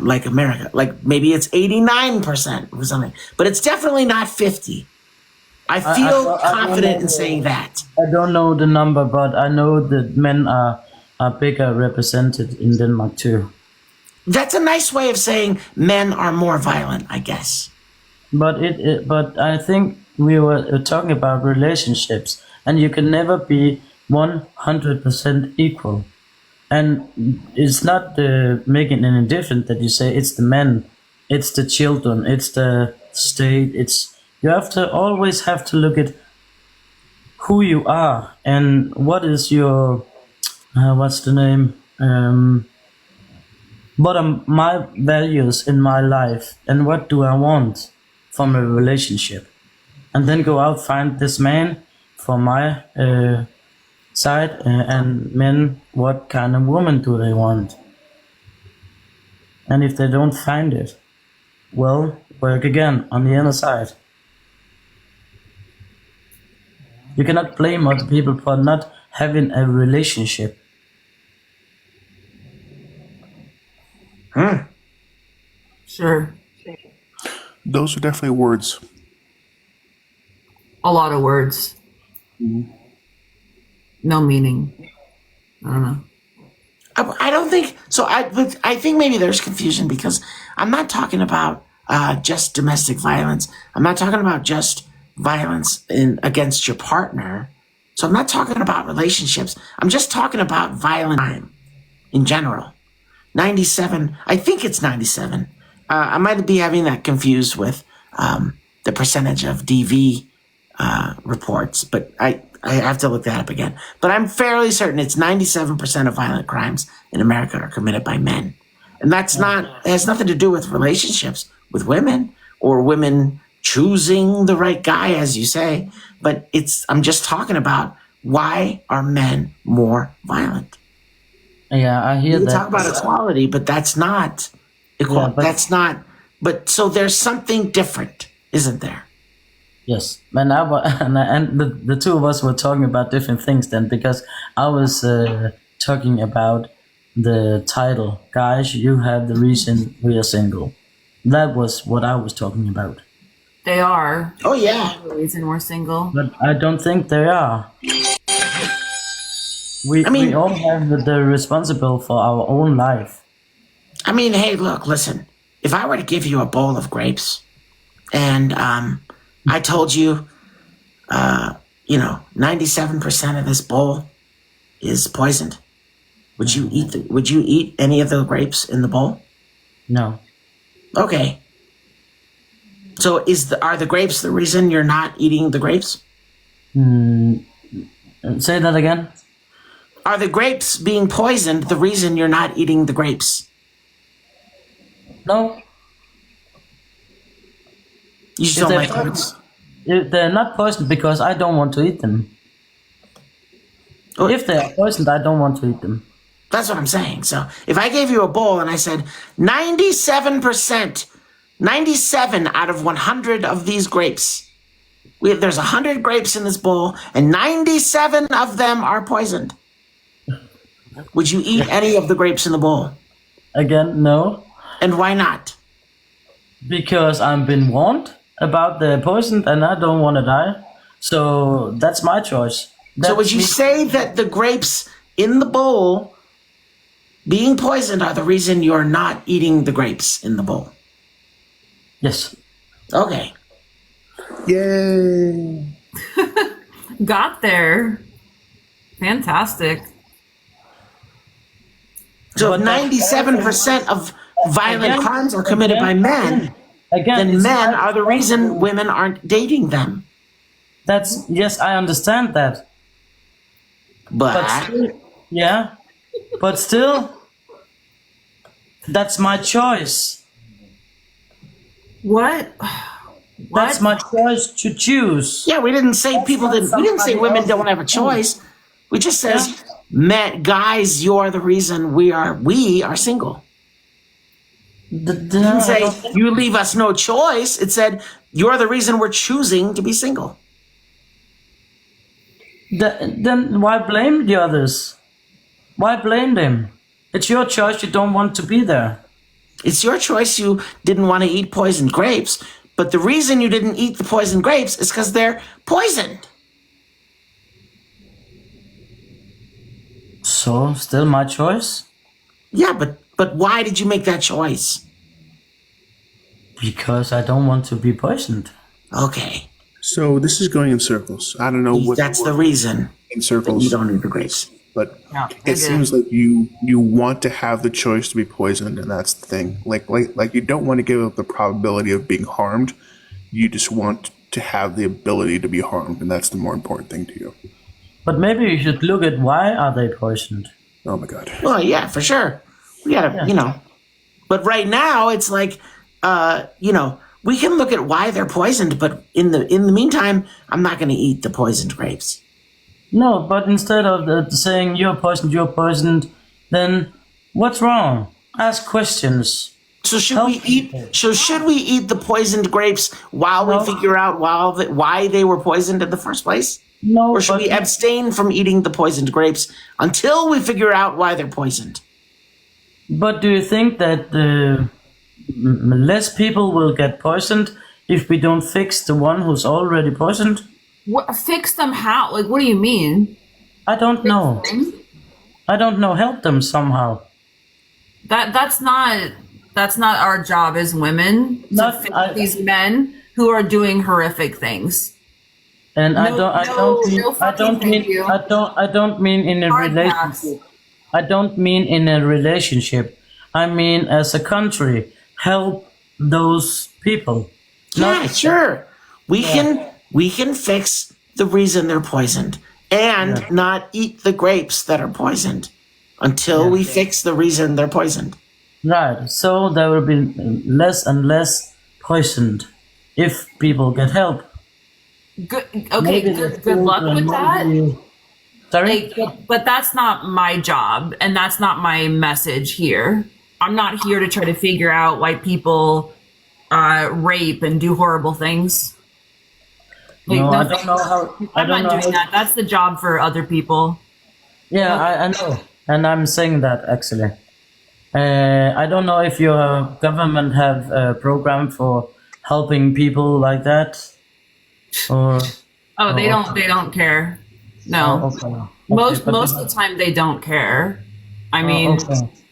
like America. Like maybe it's 89% or something, but it's definitely not 50. I feel confident in saying that. I don't know the number, but I know that men are bigger represented in Denmark too. That's a nice way of saying men are more violent, I guess. But but I think we were talking about relationships, and you can never be 100% equal. And it's not making any difference that you say it's the men, it's the children, it's the state. You have to always have to look at who you are and what is your what's the name. What are my values in my life, and what do I want from a relationship? And then go out, find this man for my side, and men, what kind of woman do they want? And if they don't find it, well, work again on the other side. You cannot blame other people for not having a relationship. Sure. Those are definitely words. A lot of words. No meaning. I don't know. I don't think so. I think maybe there's confusion because I'm not talking about just domestic violence. I'm not talking about just violence against your partner. So I'm not talking about relationships. I'm just talking about violent crime in general. 97. I think it's 97. I might be having that confused with the percentage of DV reports, but I have to look that up again. But I'm fairly certain it's 97% of violent crimes in America are committed by men. And it has nothing to do with relationships with women or women choosing the right guy, as you say. But I'm just talking about why are men more violent? Yeah, I hear you that. Talk about equality, but that's not equal. Yeah, but so there's something different, isn't there? Yes, and the two of us were talking about different things then, because I was talking about the title, guys, you have the reason we are single. That was what I was talking about. They are. Oh yeah. The reason we're single. But I don't think they are. We all have the responsible for our own life. I mean, hey, look, listen. If I were to give you a bowl of grapes, and I told you, 97% of this bowl is poisoned, would you eat any of the grapes in the bowl? No. Okay. So are the grapes the reason you're not eating the grapes? Say that again. Are the grapes being poisoned the reason you're not eating the grapes? No. You just don't like grapes? They're not poisoned because I don't want to eat them. If they're poisoned, I don't want to eat them. That's what I'm saying. So if I gave you a bowl and I said 97%, 97 out of 100 of these grapes, there's 100 grapes in this bowl and 97 of them are poisoned. Would you eat any of the grapes in the bowl? Again, no. And why not? Because I've been warned about the poison and I don't want to die. So that's my choice. So would you say that the grapes in the bowl being poisoned are the reason you're not eating the grapes in the bowl? Yes. Okay. Yay. Got there. Fantastic. So if 97% of violent crimes are committed by men, then men are the reason women aren't dating them. Yes, I understand that. But still, yeah, but still, that's my choice. What? That's my choice to choose. Yeah, we didn't say women don't have a choice. We just says, men, guys, you are the reason we are single. It didn't say you leave us no choice. It said you're the reason we're choosing to be single. Then why blame the others? Why blame them? It's your choice. You don't want to be there. It's your choice. You didn't want to eat poisoned grapes, but the reason you didn't eat the poisoned grapes is because they're poisoned. So, still my choice? Yeah, but why did you make that choice? Because I don't want to be poisoned. Okay. So this is going in circles. I don't know what. That's the reason. In circles. You don't need the grapes. But it seems like you want to have the choice to be poisoned, and that's the thing. Like you don't want to give up the probability of being harmed. You just want to have the ability to be harmed, and that's the more important thing to you. But maybe you should look at why are they poisoned. Oh my god. Well, yeah, for sure. We gotta, But right now, it's like, we can look at why they're poisoned, but in the meantime, I'm not going to eat the poisoned grapes. No, but instead of saying you're poisoned, then what's wrong? Ask questions. So should we eat the poisoned grapes while we figure out why they were poisoned in the first place? No. Or should we abstain from eating the poisoned grapes until we figure out why they're poisoned? But do you think that less people will get poisoned if we don't fix the one who's already poisoned? What, fix them how? Like, what do you mean? I don't know. I don't know. Help them somehow. That's not our job as women to fix these men who are doing horrific things. And I don't mean in a relationship. I don't mean in a relationship. I mean as a country, help those people. Yeah, sure. We can fix the reason they're poisoned and not eat the grapes that are poisoned until we fix the reason they're poisoned. Right. So there will be less and less poisoned if people get help. Good. Okay. Good luck with that. Sorry? But that's not my job, and that's not my message here. I'm not here to try to figure out why people rape and do horrible things. I don't know how. I'm not doing that. That's the job for other people. Yeah, I know, and I'm saying that actually. I don't know if your government have a program for helping people like that, or. Oh, they don't care. No. Most of the time they don't care. I mean,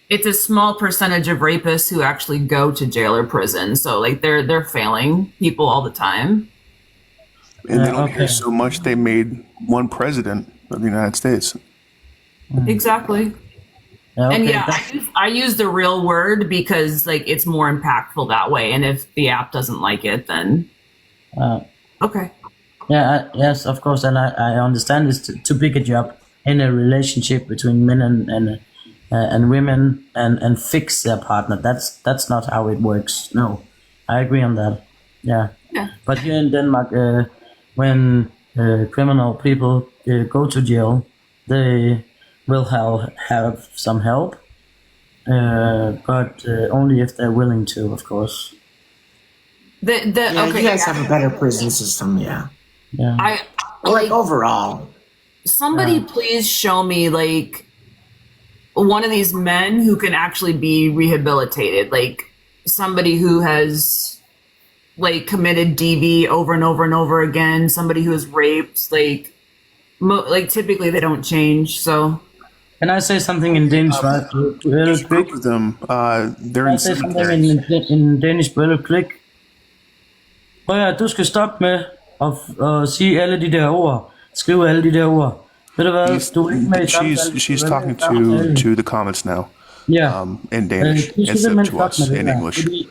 it's a small percentage of rapists who actually go to jail or prison. So like they're failing people all the time. And they don't care so much they made one president of the United States. Exactly. And I use the real word because like it's more impactful that way. And if the app doesn't like it, then okay. Yeah, yes, of course, and I understand it's too big a job in a relationship between men and women and fix their partner. That's not how it works. No, I agree on that. Yeah. But here in Denmark, when criminal people go to jail, they will have some help, but only if they're willing to, of course. You guys have a better prison system, yeah. Yeah. I like overall. Somebody please show me like one of these men who can actually be rehabilitated, like somebody who has like committed DV over and over and over again, somebody who has raped, like typically they don't change. So can I say something in Danish, right? There's a group of them. They're in say something in Danish real quick. Prøv at du skal stoppe med at sige alle de der ord. Skrive alle de der ord. Ved du hvad? Du er ikke med i she's talking to the comments now. Ja. In Danish, Du skal instead simpelthen to fuck us med det in der. English. Fordi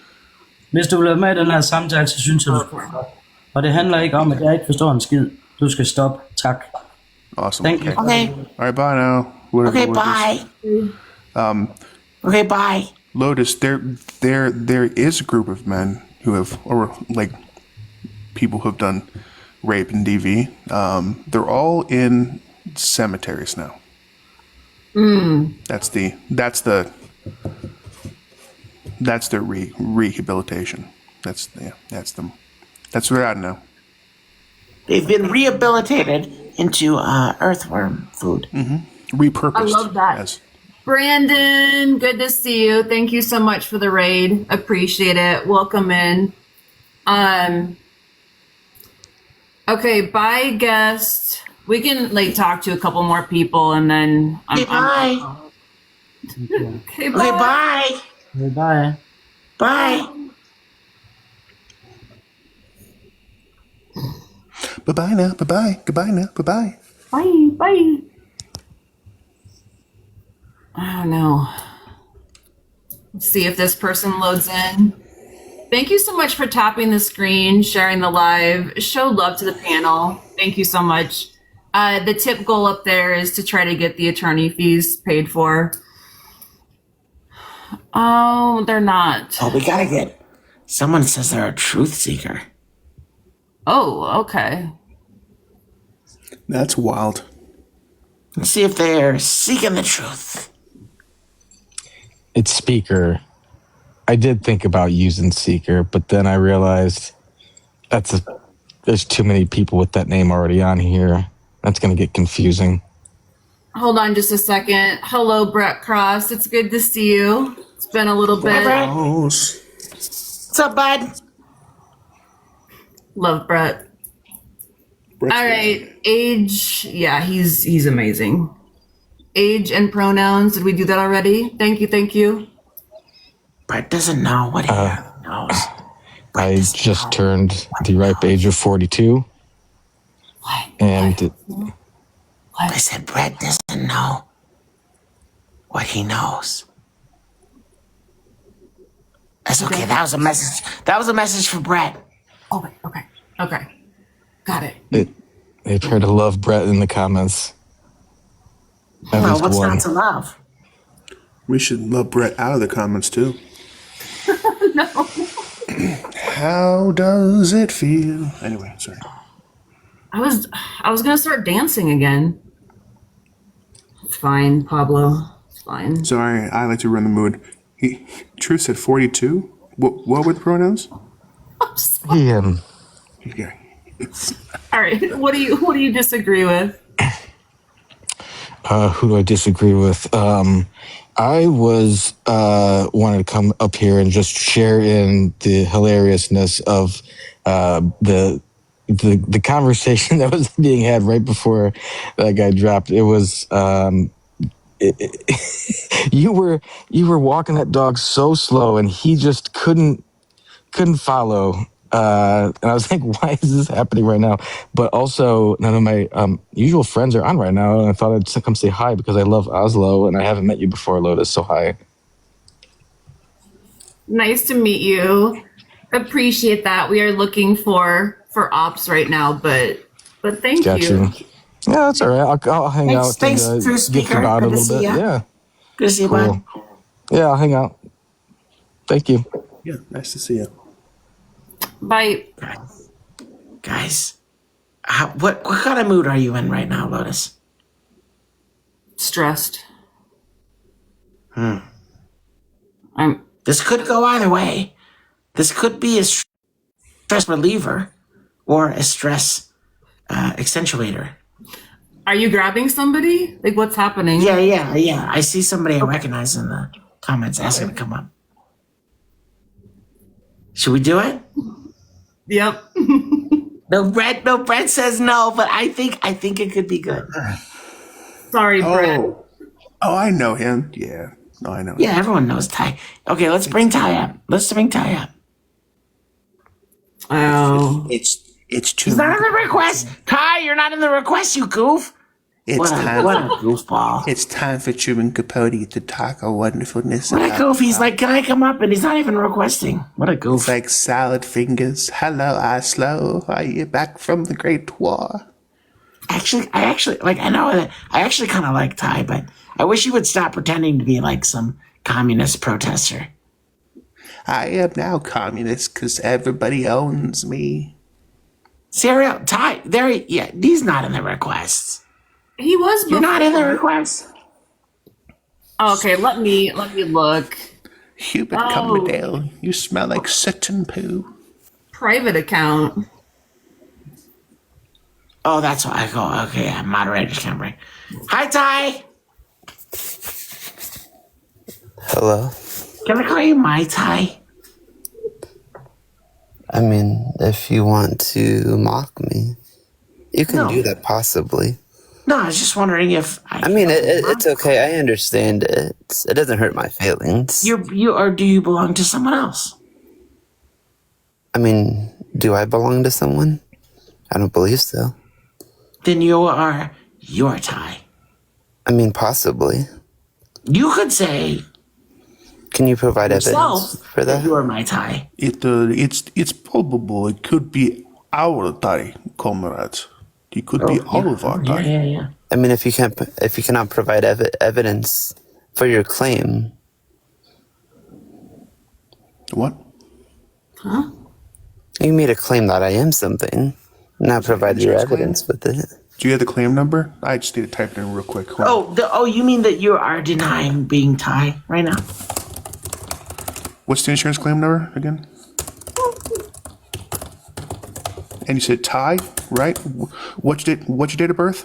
hvis du vil være med i den her samtale, så synes jeg, du skal stoppe. Og det handler ikke om, at jeg ikke forstår en skid. Du skal stoppe. Tak. Awesome. Thank you. Okay. All right, bye now. Whatever Okay, the word is. bye. Okay, bye. Lotus, there is a group of men who have, or like people who have done rape and DV. They're all in cemeteries now. That's their rehabilitation. That's them. That's where they're at now. They've been rehabilitated into earthworm food. Repurposed. I love that. As, Brandon, good to see you. Thank you so much for the raid. Appreciate it. Welcome in. Okay, bye, guest. We can like talk to a couple more people and then Okay, bye. Okay, Okay, bye. bye. Bye. Bye. bye-bye now. Bye-bye. Goodbye now. Bye-bye. Bye. Bye. I don't know. Let's see if this person loads in. Thank you so much for tapping the screen, sharing the live. Show love to the panel. Thank you so much. The tip goal up there is to try to get the attorney fees paid for. Oh, they're not. Oh, we gotta get. Someone says they're a truth seeker. Oh, okay. That's wild. Let's see if they're seeking the truth. It's Speaker. I did think about using Seeker, but then I realized there's too many people with that name already on here. That's going to get confusing. Hold on just a second. Hello, Brett Cross. It's good to see you. It's been a little bit. What's up, bud? Love Brett. All right. Age. Yeah, he's amazing. Age and pronouns. Did we do that already? Thank you. Brett doesn't know what he knows. I just turned the ripe age of 42. And I said Brett doesn't know what he knows. That's okay. That was a message. That was a message for Brett. Okay. Got it. they try to love Brett in the comments. At Well, least what's one. not to love? We should love Brett out of the comments too. No. How does it feel? Anyway, sorry. I was gonna start dancing again. It's fine, Pablo. It's fine. Sorry, I like to run the mood. Truth said 42. What were the pronouns? Him. Okay. All right. What do you disagree with? Who do I disagree with? I was wanted to come up here and just share in the hilariousness of the conversation that was being had right before that guy dropped. It was you were walking that dog so slow, and he just couldn't follow. And I was like, why is this happening right now? But also, none of my usual friends are on right now, and I thought I'd come say hi because I love Oslo, and I haven't met you before, Lotus, so hi. Nice to meet you. Appreciate that. We are looking for ops right now, but thank Got you. Yeah, that's all right. I'll hang out Thanks, and True get Speaker. you out a Good to little see bit. ya. Yeah. Good to see you, bud. Yeah, I'll hang out. Thank you. Yeah, nice to see you. Bye. Guys, what kind of mood are you in right now, Lotus? Stressed. This could go either way. This could be a stress reliever or a stress accentuator. Are you grabbing somebody? Like, what's happening? Yeah. I see somebody I recognize in the comments asking to come up. Should we do it? Yep. No, Brett says no, but I think it could be good. Sorry, Brett. Oh, I know him. Yeah. No, I know. Yeah, everyone knows Ty. Okay, let's bring Ty up. Oh. It's too. He's not in the request. Ty, you're not in the request, you goof. It's time. What a goofball. It's time for Truman Capote to talk a wonderfulness. What a goof. He's like, can I come up? And he's not even requesting. What a goof. It's like salad fingers. Hello, Oslo. Are you back from the Great War? I know that I actually kind of like Ty, but I wish he would stop pretending to be like some communist protester. I am now communist because everybody owns me. Serial, Ty, he's not in the requests. He was before. You're not in the requests? Okay, let me look. Hubert Cumberdale, you smell like soot and poo. Private account. Oh, that's why I go, okay, yeah, moderators can bring. Hi, Ty! Hello? Can I call you my Ty? I mean, if you want to mock me, you can do that possibly. No, I was just wondering if... it's okay. I understand it. It doesn't hurt my feelings. Or do you belong to someone else? I mean, do I belong to someone? I don't believe so. Then you are your Ty. I mean, possibly. You could say... Can you provide evidence for that? You are my Ty. It's probable it could be our Thai, comrades. It could be all of our Thai. Yeah. I mean, if you cannot provide evidence for your claim. What? Huh? You made a claim that I am something, not provide your evidence with it. Do you have the claim number? I just need to type it in real quick. You mean that you are denying being Ty right now? What's the insurance claim number again? And you said Ty, right? What's your date of birth?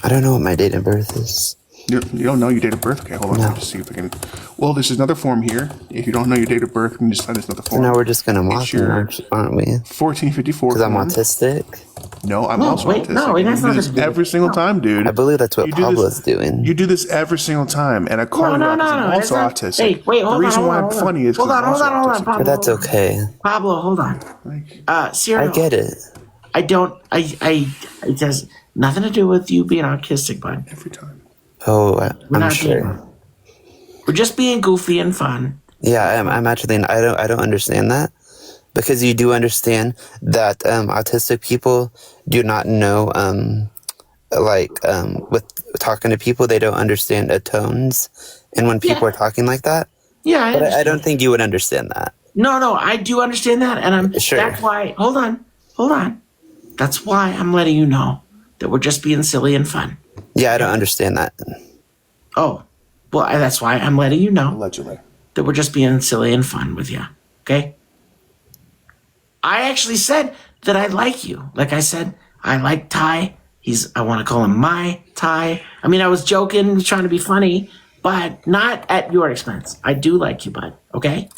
I don't know what my date of birth is. You don't know your date of birth? Okay, hold on. Let me just see if I can. Well, there's another form here. If you don't know your date of birth, you can just sign this another form. So now we're just gonna mock me, aren't we? 1454. Because I'm autistic. No, I'm also autistic. No, that's you do not this every single time, dude. I believe that's what Pablo's doing. You do this every single time, and I call you out because I'm also autistic. Hey, wait, hold on. The reason why I'm funny is because I'm also autistic. Pablo. But that's okay. Pablo, hold on. Serial. I get it. It has nothing to do with you being autistic, bud. Every time. Oh, I'm sure. We're just being goofy and fun. Yeah, I'm actually. I don't understand that, because you do understand that autistic people do not know. With talking to people, they don't understand tones, and when people are talking like that. Yeah, but I don't think you would understand that. No, I do understand that, and I'm sure. That's why. Hold on. That's why I'm letting you know that we're just being silly and fun. Yeah, I don't understand that. Oh, well, that's why I'm letting you know allegedly that we're just being silly and fun with you. Okay? I actually said that I like you. Like I said, I like Ty. I want to call him my Ty. I mean, I was joking, trying to be funny, but not at your expense. I do like you, bud. Okay?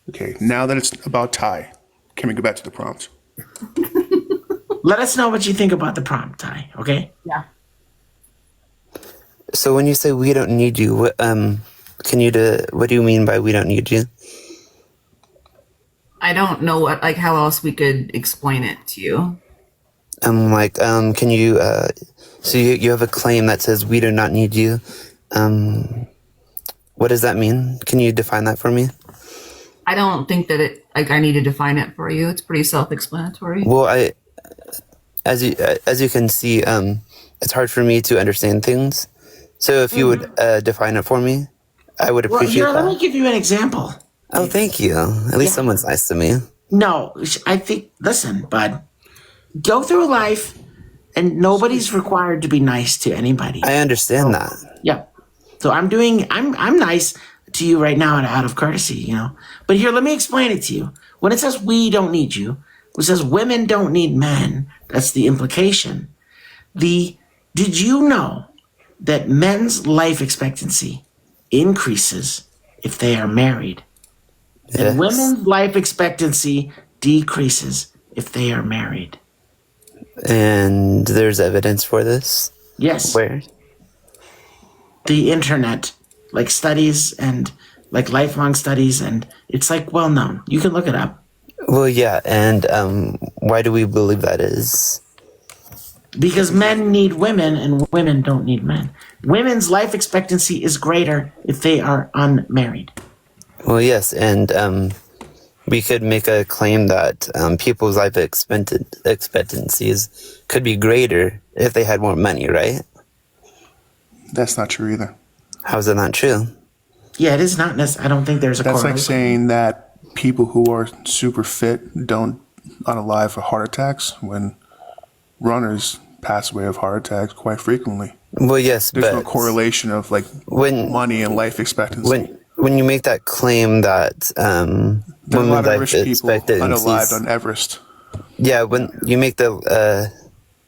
Okay, now that it's about Ty, can we go back to the prompt? Let us know what you think about the prompt, Ty. Okay? Yeah. So when you say we don't need you, what do you mean by we don't need you? I don't know how else we could explain it to you. Can you, so you have a claim that says we do not need you. What does that mean? Can you define that for me? I don't think that I need to define it for you. It's pretty self-explanatory. Well, as you can see, it's hard for me to understand things. So if you would define it for me, I would appreciate that. Let me give you an example. Oh, thank you. At least someone's nice to me. No, I think, listen, bud, go through life and nobody's required to be nice to anybody. I understand that. Yeah. So I'm nice to you right now out of courtesy, you know. But here, let me explain it to you. When it says we don't need you, it says women don't need men. That's the implication. Did you know that men's life expectancy increases if they are married? Yes. And women's life expectancy decreases if they are married. And there's evidence for this? Yes. Where? The internet, like studies and like lifelong studies, and it's like well known. You can look it up. Well, yeah, and why do we believe that is? Because men need women and women don't need men. Women's life expectancy is greater if they are unmarried. Well, yes, and we could make a claim that people's life expectancies could be greater if they had more money, right? That's not true either. How is it not true? Yeah, it is not necessary. I don't think there's a That's like correlation. saying that people who are super fit don't unalive for heart attacks when runners pass away of heart attacks quite frequently. Well, yes, There's but no correlation of like money and life expectancy. When you make that claim that There are a women's lot of life rich people unalived expectancies, on Everest. yeah, when you make the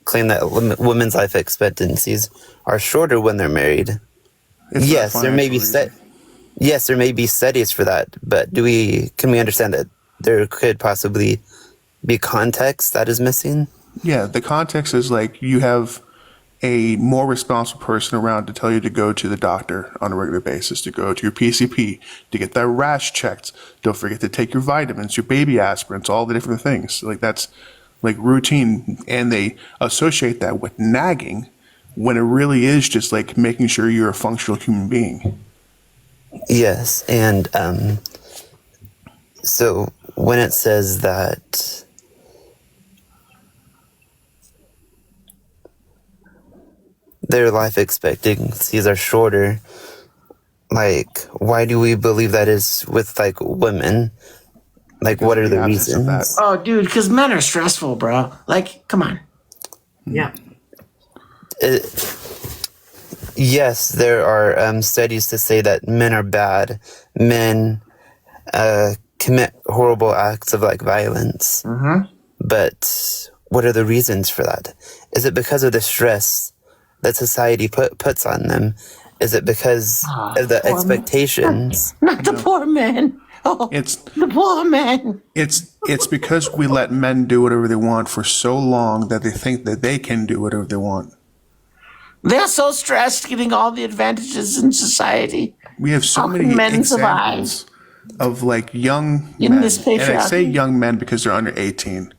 claim that women's life expectancies are shorter when they're married, It's yes, not there may be yes, there may be studies for that, but can we understand that there could possibly be context that is missing? Yeah, the context is like you have a more responsible person around to tell you to go to the doctor on a regular basis, to go to your PCP, to get that rash checked. Don't forget to take your vitamins, your baby aspirins, all the different things. Like that's like routine, and they associate that with nagging when it really is just like making sure you're a functional human being. Yes, and so when it says that their life expectancies are shorter, like, why do we believe that is with, like, women? Like, what are the reasons? Oh, dude, because men are stressful, bro. Like, come on. Yeah. Yes, there are studies to say that men are bad. Men commit horrible acts of, like, violence. Mm-hmm. But what are the reasons for that? Is it because of the stress that society puts on them? Is it because of the expectations? Not the poor men. Oh, it's the poor men. It's because we let men do whatever they want for so long that they think that they can do whatever they want. They're so stressed getting all the advantages in society. We have so How many can men examples of like young in men, this and I say patriarchy? young men because they're under 18.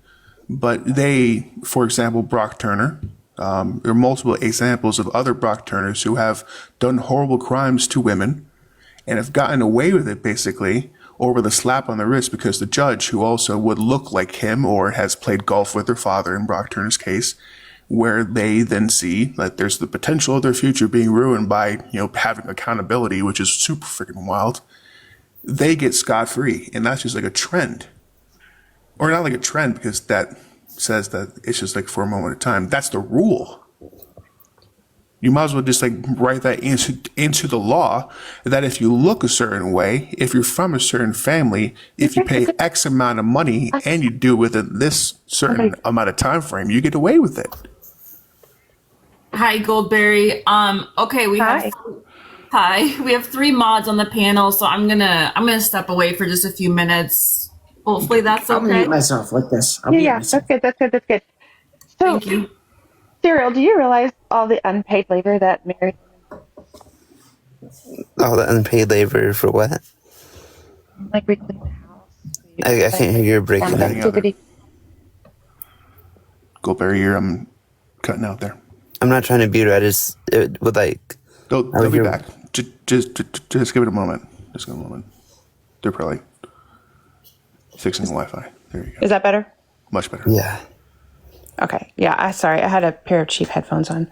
But they, for example, Brock Turner, there are multiple examples of other Brock Turners who have done horrible crimes to women and have gotten away with it basically, or with a slap on the wrist because the judge, who also would look like him or has played golf with their father in Brock Turner's case, where they then see that there's the potential of their future being ruined by, having accountability, which is super freaking wild. They get scot-free, and that's just like a trend. Or not like a trend, because that says that it's just like for a moment of time. That's the rule. You might as well just like write that into the law that if you look a certain way, if you're from a certain family, if you pay X amount of money and you do it within this certain amount of time frame, you get away with it. Hi, Goldberry. Okay, we have 3 mods on the panel, so I'm gonna step away for just a few minutes. Hopefully that's okay. I'm gonna mute myself like this. That's good. That's good. So, thank you. Cyril, do you realize all the unpaid labor that married All the unpaid labor for what? like we clean the house? I can't hear you breaking up. Activity. Goldberry, you're cutting out there. I'm not trying to be rude. It would like. They'll be back. Just give it a moment. Just give it a moment. They're probably fixing the Wi-Fi. There you go. Is that better? Much better. Yeah. Okay. Yeah. Sorry. I had a pair of cheap headphones on.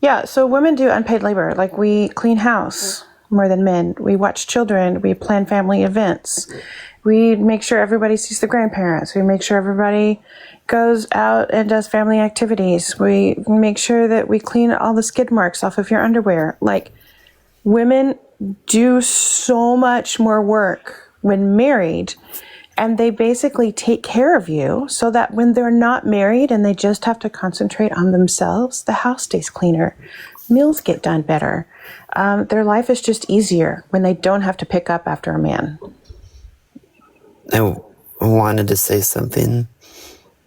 Yeah. So women do unpaid labor. Like we clean house more than men. We watch children. We plan family events. We make sure everybody sees the grandparents. We make sure everybody goes out and does family activities. We make sure that we clean all the skid marks off of your underwear. Like women do so much more work when married, and they basically take care of you so that when they're not married and they just have to concentrate on themselves, the house stays cleaner, meals get done better. Their life is just easier when they don't have to pick up after a man. I wanted to say something,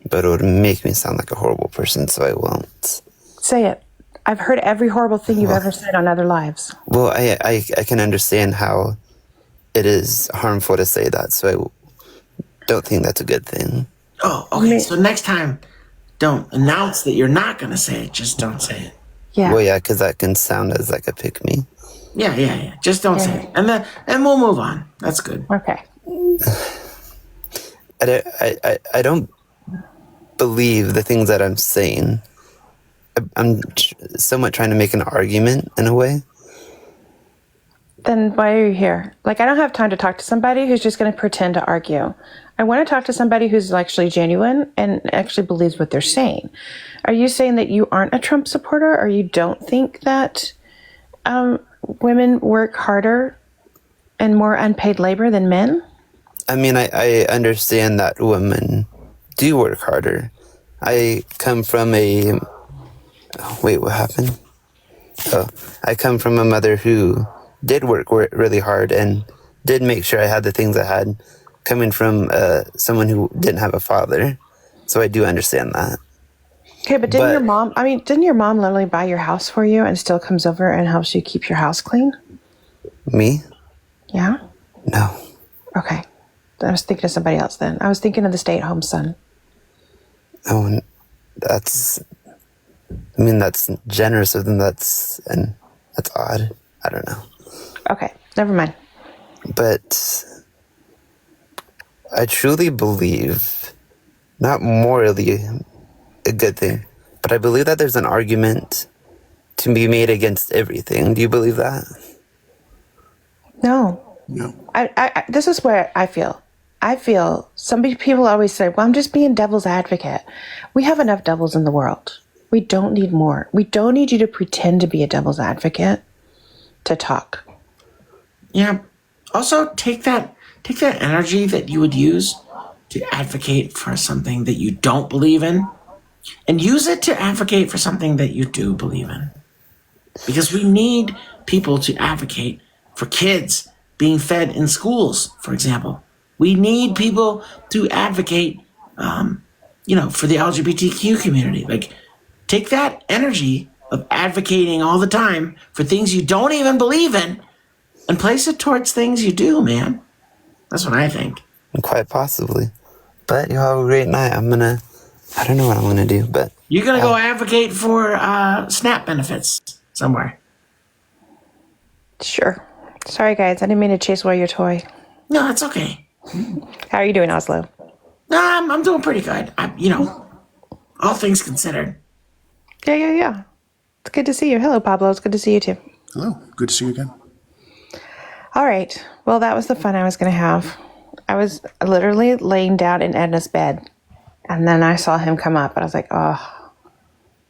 but it would make me sound like a horrible person, so I won't. Say it. I've heard every horrible thing you've ever said on Other Lives. Well, I can understand how it is harmful to say that, so I don't think that's a good thing. Oh, okay. So next time, don't announce that you're not going to say it. Just don't say it. Yeah. Well, yeah, because that can sound as like a pick me. Yeah. Just don't say it, and we'll move on. That's good. Okay. I don't believe the things that I'm saying. I'm somewhat trying to make an argument in a way. Then why are you here? Like, I don't have time to talk to somebody who's just going to pretend to argue. I want to talk to somebody who's actually genuine and actually believes what they're saying. Are you saying that you aren't a Trump supporter, or you don't think that women work harder and more unpaid labor than men? I mean, I understand that women do work harder. I come from a... Wait, what happened? Oh, I come from a mother who did work really hard and did make sure I had the things I had, coming from someone who didn't have a father. So I do understand that. Okay, but didn't your mom literally buy your house for you and still comes over and helps you keep your house clean? Me? Yeah? No. Okay. I was thinking of somebody else then. I was thinking of the stay-at-home son. Oh, that's generous of them. That's odd. I don't know. Okay, never mind. But I truly believe, not morally a good thing, but I believe that there's an argument to be made against everything. Do you believe that? No. I this is where I feel. Some people always say, well, I'm just being devil's advocate. We have enough devils in the world. We don't need more. We don't need you to pretend to be a devil's advocate to talk. Yeah. Also, take that energy that you would use to advocate for something that you don't believe in, and use it to advocate for something that you do believe in. Because we need people to advocate for kids being fed in schools, for example. We need people to advocate, for the LGBTQ community. Like, take that energy of advocating all the time for things you don't even believe in and place it towards things you do, man. That's what I think. Quite possibly. But you have a great night. I don't know what I'm going to do, but... You're going to go advocate for SNAP benefits somewhere. Sure. Sorry, guys. I didn't mean to chase away your toy. No, that's okay. How are you doing, Oslo? I'm doing pretty good. All things considered. Yeah. It's good to see you. Hello, Pablo. It's good to see you, too. Hello. Good to see you again. All right. Well, that was the fun I was going to have. I was literally laying down in Edna's bed, and then I saw him come up, and I was like, oh,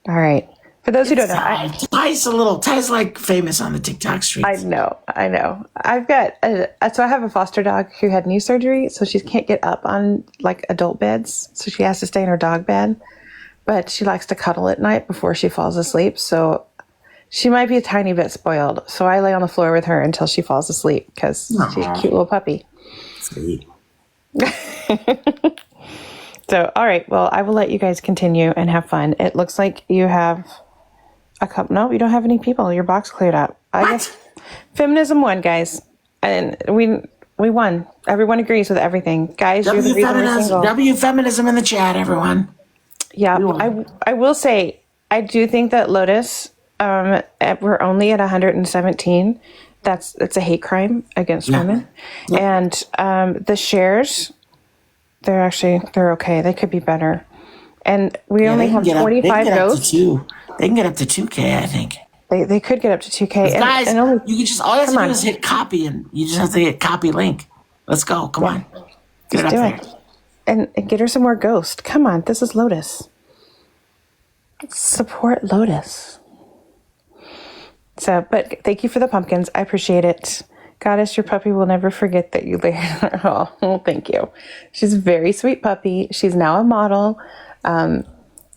all right. For those who don't know, Ty's like famous on the TikTok streets. I know. I've got, so I have a foster dog who had knee surgery, so she can't get up on like adult beds, so she has to stay in her dog bed, but she likes to cuddle at night before she falls asleep, so she might be a tiny bit spoiled. So I lay on the floor with her until she falls asleep because she's a cute little puppy. Sweet. So, all right. Well, I will let you guys continue and have fun. It looks like you have a couple. No, you don't have any people. Your box cleared up. I guess feminism won, guys. And we won. Everyone agrees with everything. Guys, you're the reason we're single. W-feminism in the chat, everyone. Yeah, I will say, I do think that Lotus, we're only at 117. It's a hate crime against women. Yeah. And the shares, they're okay. They could be better. And we only have 45 ghosts. They can get up to 2K, I think. They could get up to 2K. Guys, you can just all you have to do is hit copy, and you just have to hit copy link. Let's go. Come on. Get it up there. And get her some more ghost. Come on, this is Lotus. Support Lotus. So, but thank you for the pumpkins. I appreciate it. Goddess, your puppy will never forget that you laid her. Oh, thank you. She's a very sweet puppy. She's now a model.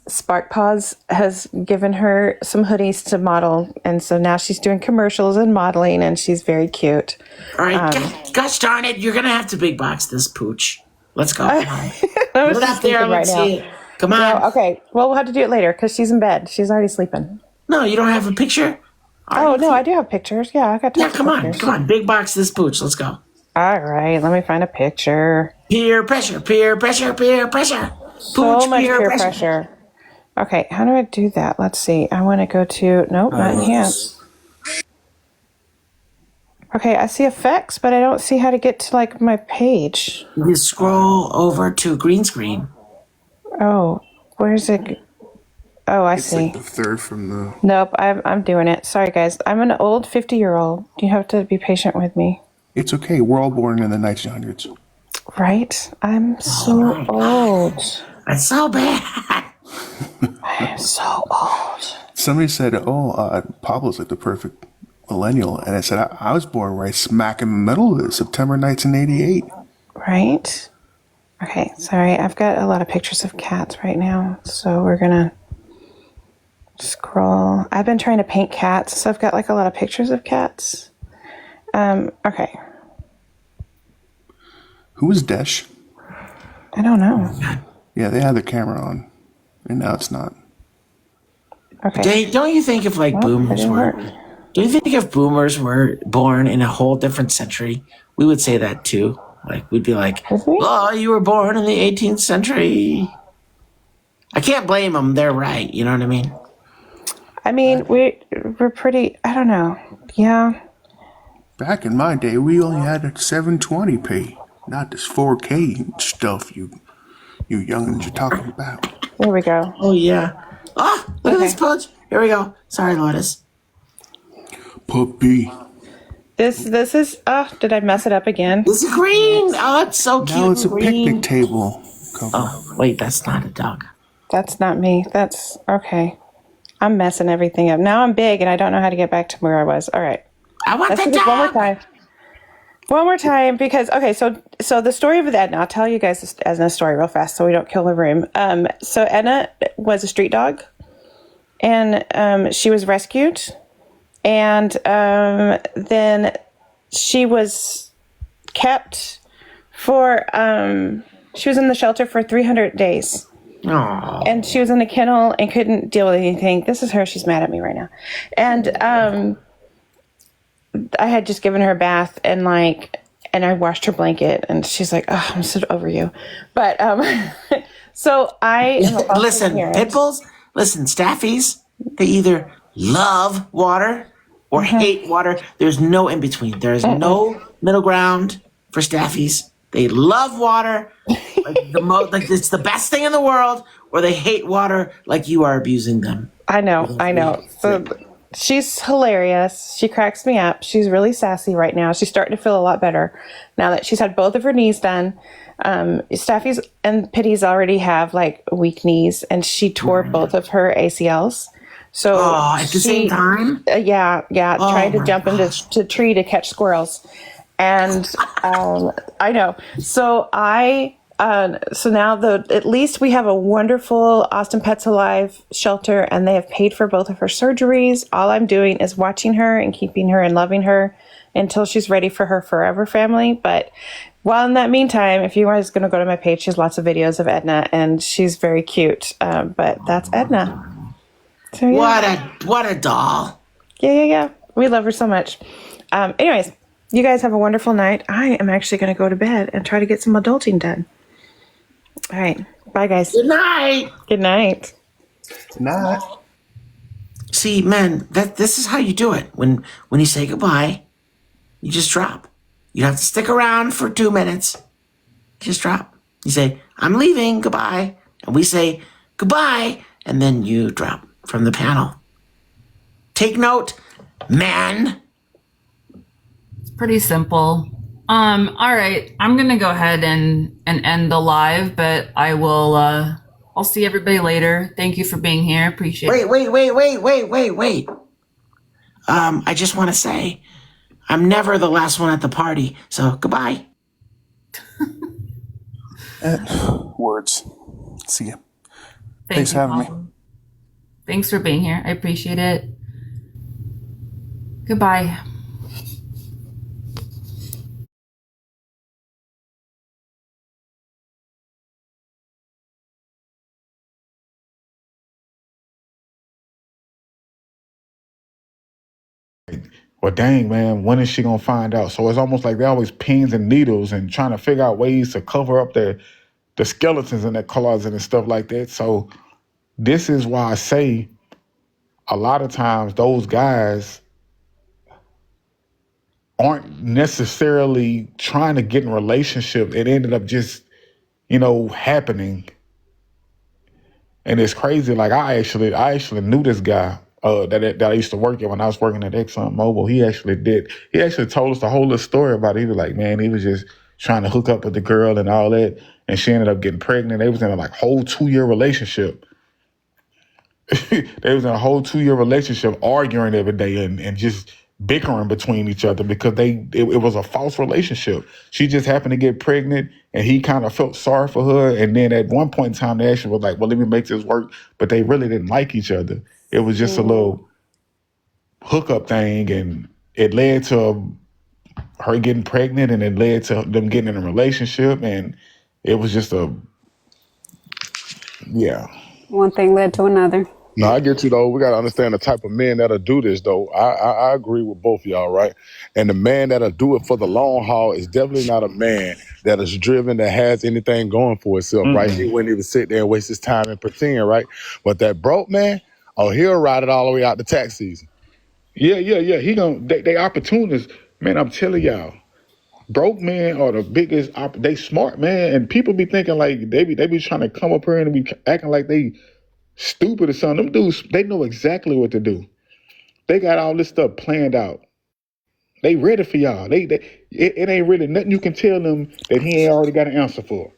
Spark Paws has given her some hoodies to model, and so now she's doing commercials and modeling, and she's very cute. All right, gosh darn it, you're gonna have to big box this pooch. Let's go. Come on. Put it up there. Let's see it. Come on. No, okay. Well, we'll have to do it later because she's in bed. She's already sleeping. No, you don't have a picture? No, I do have pictures. Yeah, I got. Yeah, come on, big box this pooch. Let's go. All right, let me find a picture. Peer pressure. So much peer pressure. Okay, how do I do that? Let's see. I want to go to, nope, not enhance. Okay, I see effects, but I don't see how to get to like my page. You scroll over to green screen. Oh, where's it? Oh, I It's see. like the third from the. Nope, I'm doing it. Sorry, guys. I'm an old 50-year-old. You have to be patient with me. It's okay. We're all born in the 1900s. Right? I'm so old. That's so bad. I am so old. Somebody said, Pablo's like the perfect millennial. And I said, I was born right smack in the middle of it, September 1988. Right? Okay, sorry. I've got a lot of pictures of cats right now. So we're going to scroll. I've been trying to paint cats, so I've got like a lot of pictures of cats. Okay. Who was Desh? I don't know. Yeah, they had the camera on, and now it's not. Okay. Don't you think if like boomers were? Don't you think if boomers were born in a whole different century, we would say that too? Like we'd be like, "Oh, you were born in the 18th century." I can't blame them. They're right. You know what I mean? I mean, we're pretty. I don't know. Yeah. Back in my day, we only had a 720p, not this 4K stuff you youngins are talking about. There we go. Oh yeah. Ah, look at this punch. Here we go. Sorry, Lotus. Puppy. This is. Oh, did I mess it up again? It's green. Oh, it's so cute. Now it's a green. picnic table cover. Oh, wait, that's not a dog. That's not me. That's okay. I'm messing everything up. Now I'm big and I don't know how to get back to where I was. All right. I want Let's the do this dog. one more time. One more time, because so the story of Edna. I'll tell you guys this as a story real fast, so we don't kill the room. So Edna was a street dog, and she was rescued, and then she was kept for. She was in the shelter for 300 days. Aww. And she was in a kennel and couldn't deal with anything. This is her. She's mad at me right now. And I had just given her a bath and I washed her blanket and she's like, "Oh, I'm so over you." But so I am listen, pit bulls. Listen, staffies. They either love water or hate water. There's no in between. There is no middle ground for staffies. They love water like it's the best thing in the world, or they hate water like you are abusing them. I know. So she's hilarious. She cracks me up. She's really sassy right now. She's starting to feel a lot better now that she's had both of her knees done. Staffies and Pitties already have like weak knees, and she tore both of her ACLs. So at the same time? Yeah. Trying to jump into a tree to catch squirrels. And I know. So so now at least we have a wonderful Austin Pets Alive shelter, and they have paid for both of her surgeries. All I'm doing is watching her and keeping her and loving her until she's ready for her forever family. But while in that meantime, if you guys going to go to my page, she has lots of videos of Edna, and she's very cute. But that's Edna. So, yeah. What a doll. Yeah. We love her so much. Anyways, you guys have a wonderful night. I am actually going to go to bed and try to get some adulting done. All right. Bye, guys. Good night. Good night. Night. See, man, this is how you do it. When you say goodbye, you just drop. You have to stick around for 2 minutes. Just drop. You say, "I'm leaving, goodbye." And we say, "Goodbye." And then you drop from the panel. Take note, man. It's pretty simple. All right, I'm gonna go ahead and end the live, but I will. I'll see everybody later. Thank you for being here. Appreciate it. Wait. I just want to say, I'm never the last one at the party. So goodbye. Words. See ya. Thanks for having me. Thanks for being here. I appreciate it. Goodbye. Well, dang, man, when is she gonna find out? So it's almost like they're always pins and needles and trying to figure out ways to cover up the skeletons in that closet and stuff like that. So this is why I say a lot of times those guys aren't necessarily trying to get in a relationship. It ended up just, happening. And it's crazy. Like I actually knew this guy that I used to work at when I was working at Exxon Mobil. He actually told us the whole little story about it. He was like, man, he was just trying to hook up with the girl and all that, and she ended up getting pregnant. They was in a whole 2-year relationship. They was in a whole 2-year relationship, arguing every day and just bickering between each other because it was a false relationship. She just happened to get pregnant, and he kind of felt sorry for her. And then at one point in time, they actually was like, "Well, let me make this work," but they really didn't like each other. It was just a little hookup thing, and it led to her getting pregnant, and it led to them getting in a relationship, and it was just yeah. One thing led to another. No, I get you though. We gotta understand the type of men that'll do this though. I agree with both of y'all, right? And the man that'll do it for the long haul is definitely not a man that is driven, that has anything going for itself, right? He wouldn't even sit there and waste his time and pretend, right? But that broke man, he'll ride it all the way out to tax season. Yeah. He they opportunists, man. I'm telling y'all, broke men are the biggest. They smart, man, and people be thinking like they be trying to come up here and be acting like they stupid or something. Them dudes, they know exactly what to do. They got all this stuff planned out. They ready for y'all. It ain't really nothing you can tell them that he ain't already got an answer for.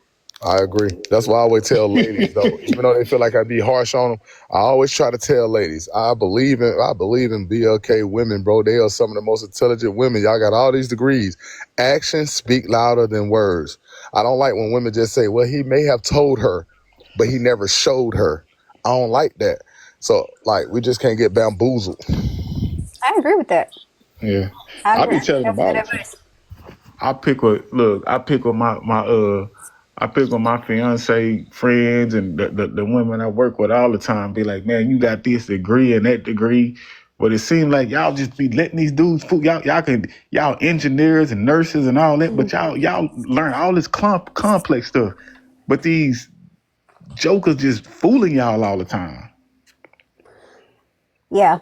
I agree. That's why I always tell ladies though, even though they feel like I be harsh on them, I always try to tell ladies, I believe in BLK women, bro. They are some of the most intelligent women. Y'all got all these degrees. Actions speak louder than words. I don't like when women just say, well, he may have told her, but he never showed her. I don't like that. So we just can't get bamboozled. I agree with that. Yeah. I I be agree. telling them That's all good the time. advice. I pick with my fiance friends and the women I work with all the time. Be like, man, you got this degree and that degree, but it seems like y'all just be letting these dudes fool y'all engineers and nurses and all that, but y'all learn all this complex stuff, but these jokers just fooling y'all all the time. Yeah.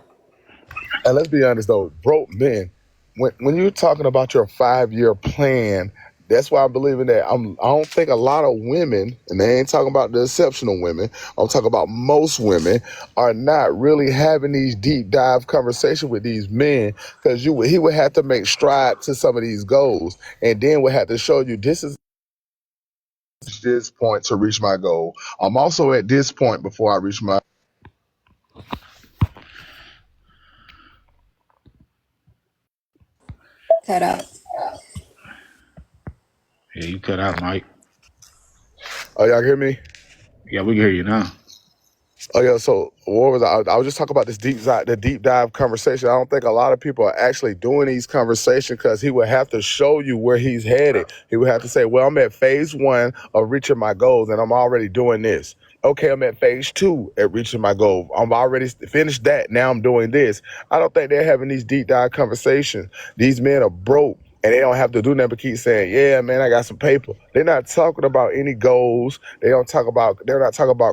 And let's be honest though, broke men, when you're talking about your 5-year plan, that's why I believe in that. I don't think a lot of women, and they ain't talking about the exceptional women, I'm talking about most women, are not really having these deep dive conversations with these men, because he would have to make stride to some of these goals, and then would have to show you this point to reach my goal. I'm also at this point before I reach my. Cut out. Yeah, you cut out, Mike. Oh, y'all hear me? Yeah, we can hear you now. Oh yeah, so what was I was just talking about this the deep dive conversation. I don't think a lot of people are actually doing these conversations because he would have to show you where he's headed. He would have to say, well, I'm at phase 1 of reaching my goals and I'm already doing this. Okay, I'm at phase 2 at reaching my goal. I'm already finished that. Now I'm doing this. I don't think they're having these deep dive conversations. These men are broke. And they don't have to do nothing but keep saying, yeah, man, I got some paper. They're not talking about any goals. They're not talking about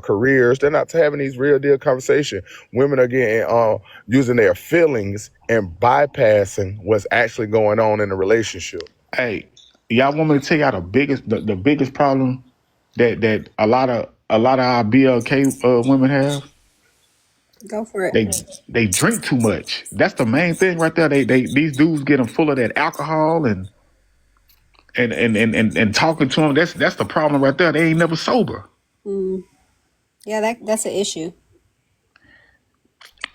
careers. They're not having these real deal conversations. Women are getting using their feelings and bypassing what's actually going on in the relationship. Hey, y'all want me to tell y'all the biggest problem that a lot of our BLK women have? Go for it. They drink too much. That's the main thing right there. These dudes get them full of that alcohol and talking to them. That's the problem right there. They ain't never sober. Yeah, that's an issue.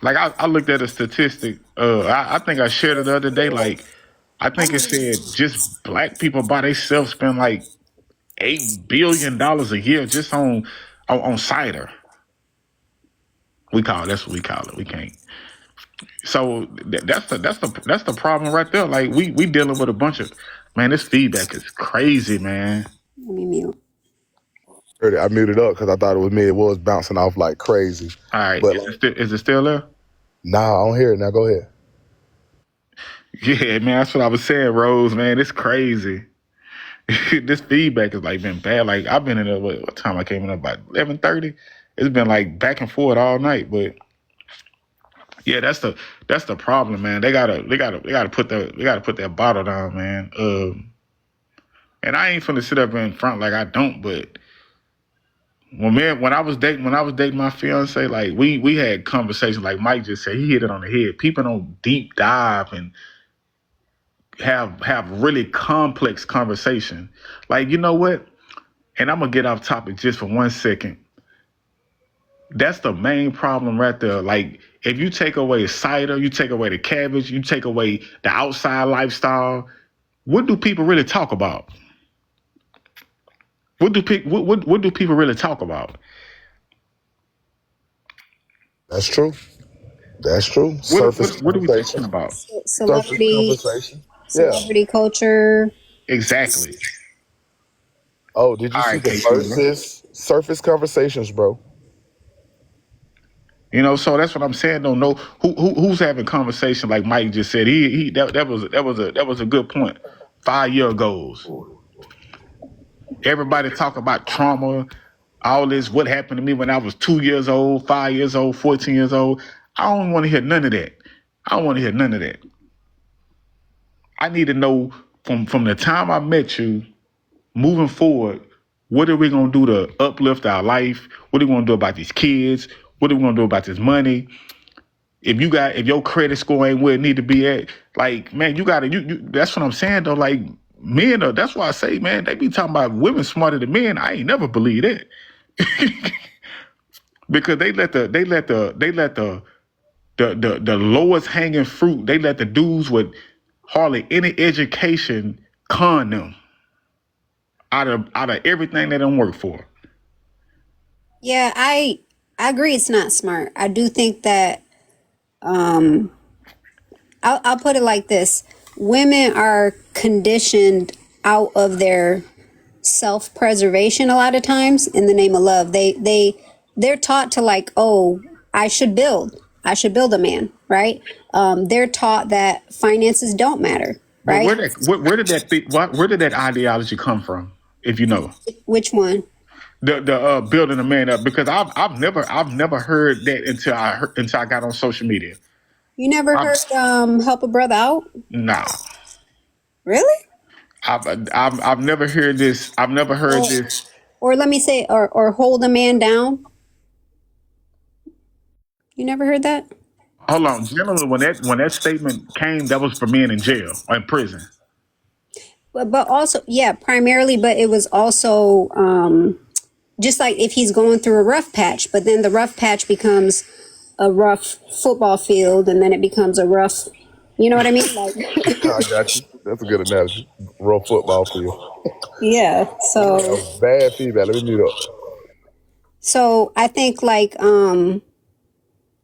Like I looked at a statistic. I think I shared it the other day. Like I think it said just black people by themselves spend like $8 billion a year just on cider. That's what we call it. We can't. So that's the problem right there. Like we dealing with a bunch of, man. This feedback is crazy, man. Let me mute. I muted up because I thought it was me. It was bouncing off like crazy. All right, but is it still there? Nah, I don't hear it. Now go ahead. Yeah, man, that's what I was saying, Rose. Man, it's crazy. This feedback has like been bad. Like I've been in there. What time I came in about 11:30, it's been like back and forth all night. But yeah, that's the problem, man. They gotta put that bottle down, man. And I ain't finna sit up in front like I don't, but when I was dating my fiance, like we had conversations, like Mike just said, he hit it on the head. People don't deep dive and have really complex conversation. Like, you know what? And I'm gonna get off topic just for 1 second. That's the main problem right there. Like, if you take away cider, you take away the cabbage, you take away the outside lifestyle, what do people really talk about? What do people really talk about? That's true. That's true. Surface What are we conversation. talking about? Surface Celebrity, conversation. Yeah. celebrity culture. Exactly. Oh, did you All see right, the K2. surface conversations, bro? You know, so that's what I'm saying. Don't know who's having conversation like Mike just said. That was a good point. 5-year goals. Everybody talk about trauma, all this. What happened to me when I was 2 years old, 5 years old, 14 years old? I don't want to hear none of that. I don't want to hear none of that. I need to know from the time I met you, moving forward, what are we gonna do to uplift our life? What are we gonna do about these kids? What are we gonna do about this money? If your credit score ain't where it need to be at, like, man, you gotta that's what I'm saying though. Like, men that's why I say, man, they be talking about women smarter than men. I ain't never believe that. Because they let the lowest hanging fruit, they let the dudes with hardly any education con them out of everything they don't work for. Yeah, I agree. It's not smart. I do think that. I'll put it like this: women are conditioned out of their self-preservation a lot of times in the name of love. They're taught to, like, oh, I should build a man, right? They're taught that finances don't matter, But right? where did that ideology come from? If you know, Which one? the building a man up, because I've never heard that until I got on social media. You never heard help a brother out? Nah, Really? I've never heard this. I've never heard this. Or let me say, or hold a man down. You never heard that? Hold on, generally when that statement came, that was for men in jail or in prison. But also, yeah, primarily, but it was also just like if he's going through a rough patch, but then the rough patch becomes a rough football field, and then it becomes a rough, you know what I mean? Like, I got you. That's a good analogy. Raw football field. yeah. So Bad feedback. Let me mute up. So I think, like,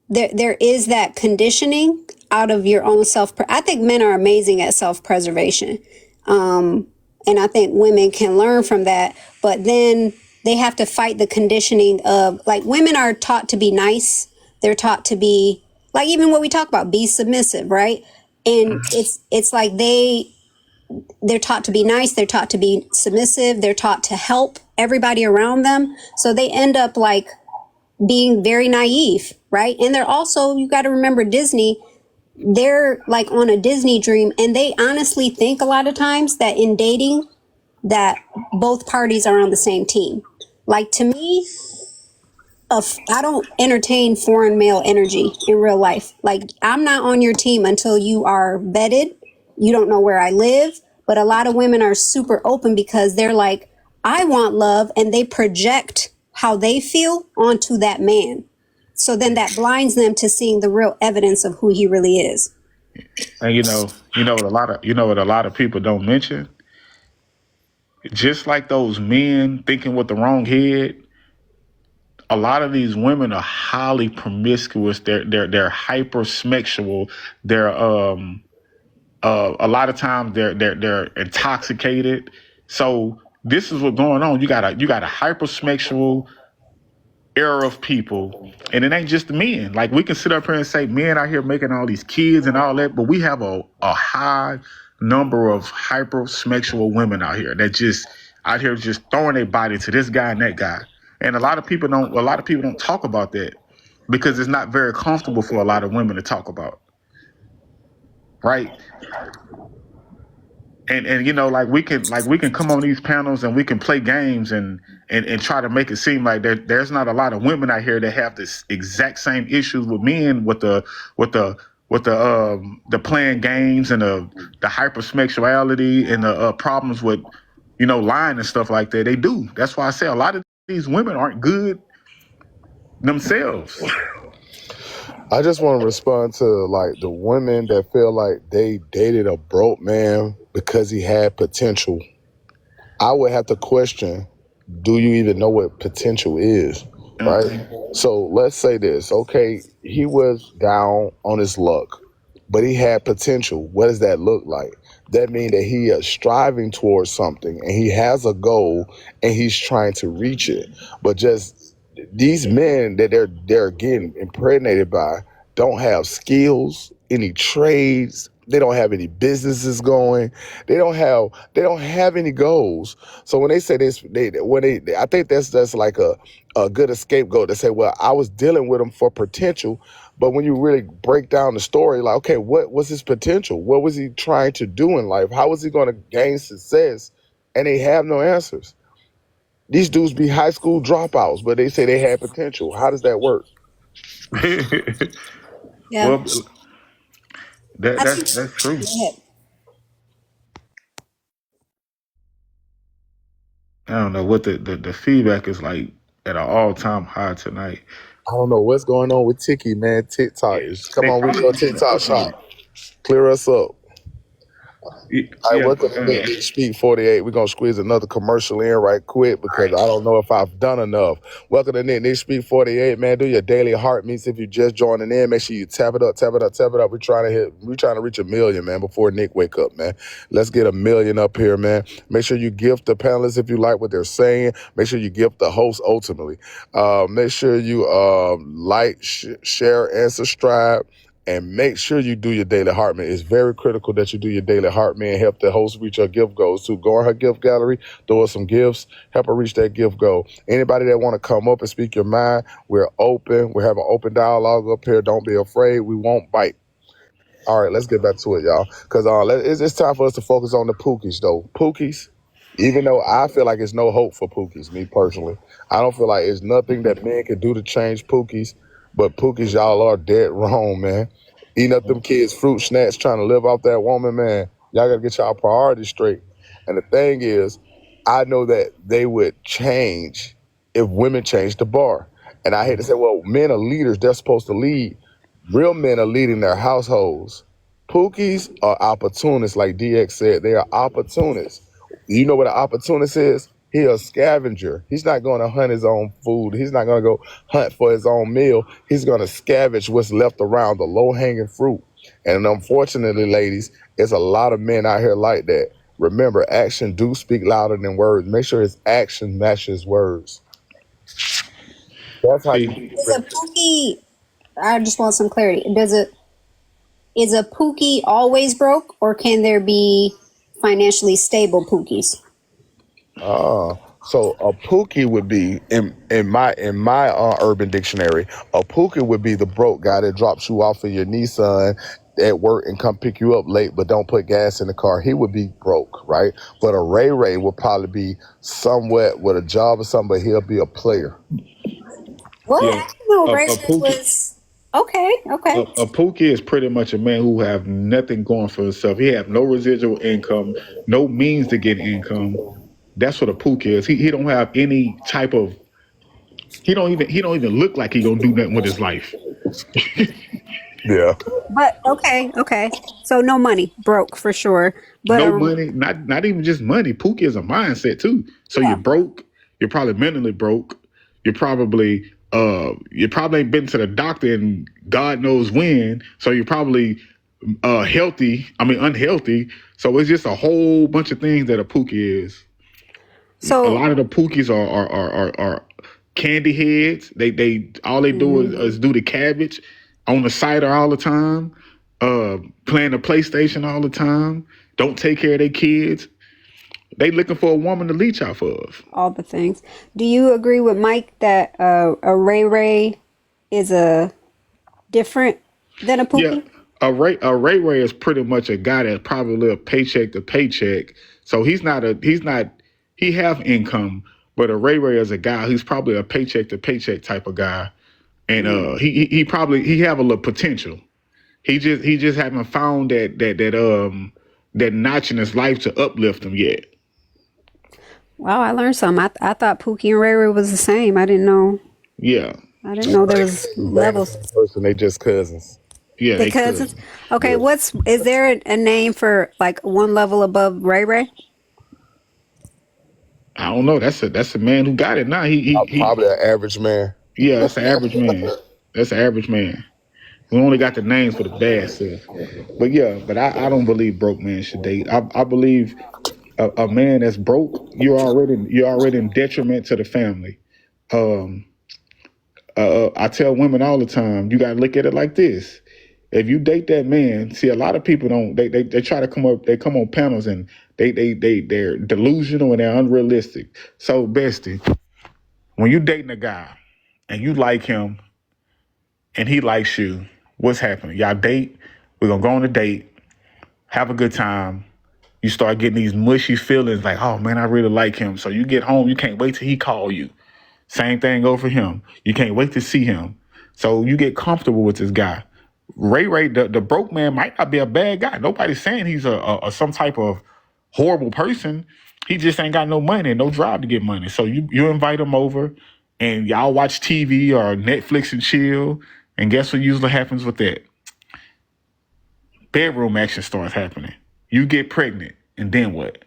there is that conditioning out of your own self. I think men are amazing at self-preservation. And I think women can learn from that, but then they have to fight the conditioning of, like, women are taught to be nice. They're taught to be, like, even what we talk about, be submissive, right? And it's like they're taught to be nice. They're taught to be submissive. They're taught to help everybody around them. So they end up, like, being very naive, right? And they're also, you got to remember, Disney, they're like on a Disney dream, and they honestly think a lot of times that in dating that both parties are on the same team. Like, to me, I don't entertain foreign male energy in real life. Like, I'm not on your team until you are vetted. You don't know where I live. But a lot of women are super open because they're like, I want love, and they project how they feel onto that man. So then that blinds them to seeing the real evidence of who he really is. And you know what a lot of people don't mention? Just like those men thinking with the wrong head, a lot of these women are highly promiscuous. They're hypersexual. They're a lot of times they're intoxicated. So this is what's going on. You got a hypersexual era of people, and it ain't just the men. Like, we can sit up here and say men out here making all these kids and all that, but we have a high number of hypersexual women out here that just out here just throwing their body to this guy and that guy. And a lot of people don't talk about that because it's not very comfortable for a lot of women to talk about. Right? And you know, like we can come on these panels and we can play games and try to make it seem like there's not a lot of women out here that have this exact same issues with men with the playing games and the hypersexuality and the problems with, you know, lying and stuff like that. They do. That's why I say a lot of these women aren't good themselves. I just want to respond to like the women that feel like they dated a broke man because he had potential. I would have to question, do you even know what potential is? Right? So let's say this. Okay, he was down on his luck, but he had potential. What does that look like? That means that he is striving towards something and he has a goal and he's trying to reach it. But just these men that they're getting impregnated by don't have skills, any trades, they don't have any businesses going, they don't have any goals. So when they say this, I think that's like a good scapegoat to say, well, I was dealing with him for potential. But when you really break down the story, like, okay, what was his potential? What was he trying to do in life? How was he going to gain success? And they have no answers. These dudes be high school dropouts, but they say they had potential. How does that work? Yeah. Well, that's true. I don't know what the feedback is like at an all-time high tonight. I don't know what's going on with Tiki, man. TikTok is come on with your TikTok shop. Clear us up. All right, welcome to Nick Speak 48. We're going to squeeze another commercial in right quick because I don't know if I've done enough. Welcome to Nick Speak 48, man. Do your daily heart meets. If you're just joining in, make sure you tap it up, tap it up, tap it up. We're trying to reach 1 million, man, before Nick wake up, man. Let's get 1 million up here, man. Make sure you gift the panelists if you like what they're saying. Make sure you gift the host ultimately. Make sure you like, share, and subscribe. And make sure you do your daily Heartman. It's very critical that you do your daily Heartman. Help the host reach her gift goals. So go in her gift gallery, throw her some gifts, help her reach that gift goal. Anybody that want to come up and speak your mind, we're open. We're having open dialogue up here. Don't be afraid. We won't bite. All right, let's get back to it, y'all. Because it's time for us to focus on the Pookies, though. Pookies, even though I feel like there's no hope for Pookies, me personally. I don't feel like there's nothing that men can do to change Pookies. But Pookies, y'all are dead wrong, man. Eating up them kids' fruit snacks, trying to live off that woman, man. Y'all got to get y'all priorities straight. And the thing is, I know that they would change if women changed the bar. And I hate to say, well, men are leaders. They're supposed to lead. Real men are leading their households. Pookies are opportunists, like DX said. They are opportunists. You know what an opportunist is? He's a scavenger. He's not going to hunt his own food. He's not going to go hunt for his own meal. He's going to scavenge what's left around, the low-hanging fruit. And unfortunately, ladies, there's a lot of men out here like that. Remember, action do speak louder than words. Make sure his action matches words. That's how you... Is a Pookie, I just want some clarity. Is a Pookie always broke, or can there be financially stable Pookies? So a Pookie would be in my urban dictionary. A Pookie would be the broke guy that drops you off of your Nissan at work and come pick you up late, but don't put gas in the car. He would be broke, right? But a Ray would probably be somewhat with a job or something, but he'll be a player. Well, Yeah, Ray was okay. A Pookie is pretty much a man who have nothing going for himself. He have no residual income, no means to get income. That's what a Pookie is. He don't have any type of. He don't even look like he gonna do nothing with his life. Yeah. But okay. So no money, broke for sure. But No money, not even just money. Pookie is a mindset too. So you're broke. You're probably mentally broke. You're probably ain't been to the doctor in God knows when. So you're probably unhealthy. So it's just a whole bunch of things that a Pookie is. So a lot of the Pookies are candy heads. They all they do is do the cabbage on the cider all the time, playing the PlayStation all the time. Don't take care of their kids. They looking for a woman to leech off of. All the things. Do you agree with Mike that a Ray Ray is a different than a Yeah, Pookie? a Ray is pretty much a guy that's probably a paycheck to paycheck. So he have income, but a Ray is a guy who's probably a paycheck to paycheck type of guy, and he probably he have a little potential. He just haven't found that notch in his life to uplift him yet. Wow, I learned something. I thought Pookie and Ray Ray was the same. I didn't know. Yeah. I didn't know there was levels. Person, they just cousins. Yeah, The they cousins. could. Okay, is there a name for like one level above Ray Ray? I don't know. That's a man who got it now. Probably an average man. Yeah, that's an average man. That's an average man. We only got the names for the bad stuff. But yeah, but I don't believe broke men should date. I believe a man that's broke, you're already in detriment to the family. Um, I tell women all the time, you gotta look at it like this. If you date that man, see a lot of people don't they try to come on panels and they're delusional and they're unrealistic. So bestie, when you dating a guy and you like him and he likes you, what's happening? Y'all date, we're gonna go on a date, have a good time. You start getting these mushy feelings like, oh man, I really like him. So you get home, you can't wait till he call you. Same thing go for him. You can't wait to see him. So you get comfortable with this guy. Ray, the broke man might not be a bad guy. Nobody's saying he's a some type of horrible person. He just ain't got no money and no drive to get money. So you invite him over and y'all watch TV or Netflix and chill. And guess what usually happens with that? Bedroom action starts happening. You get pregnant, and then what?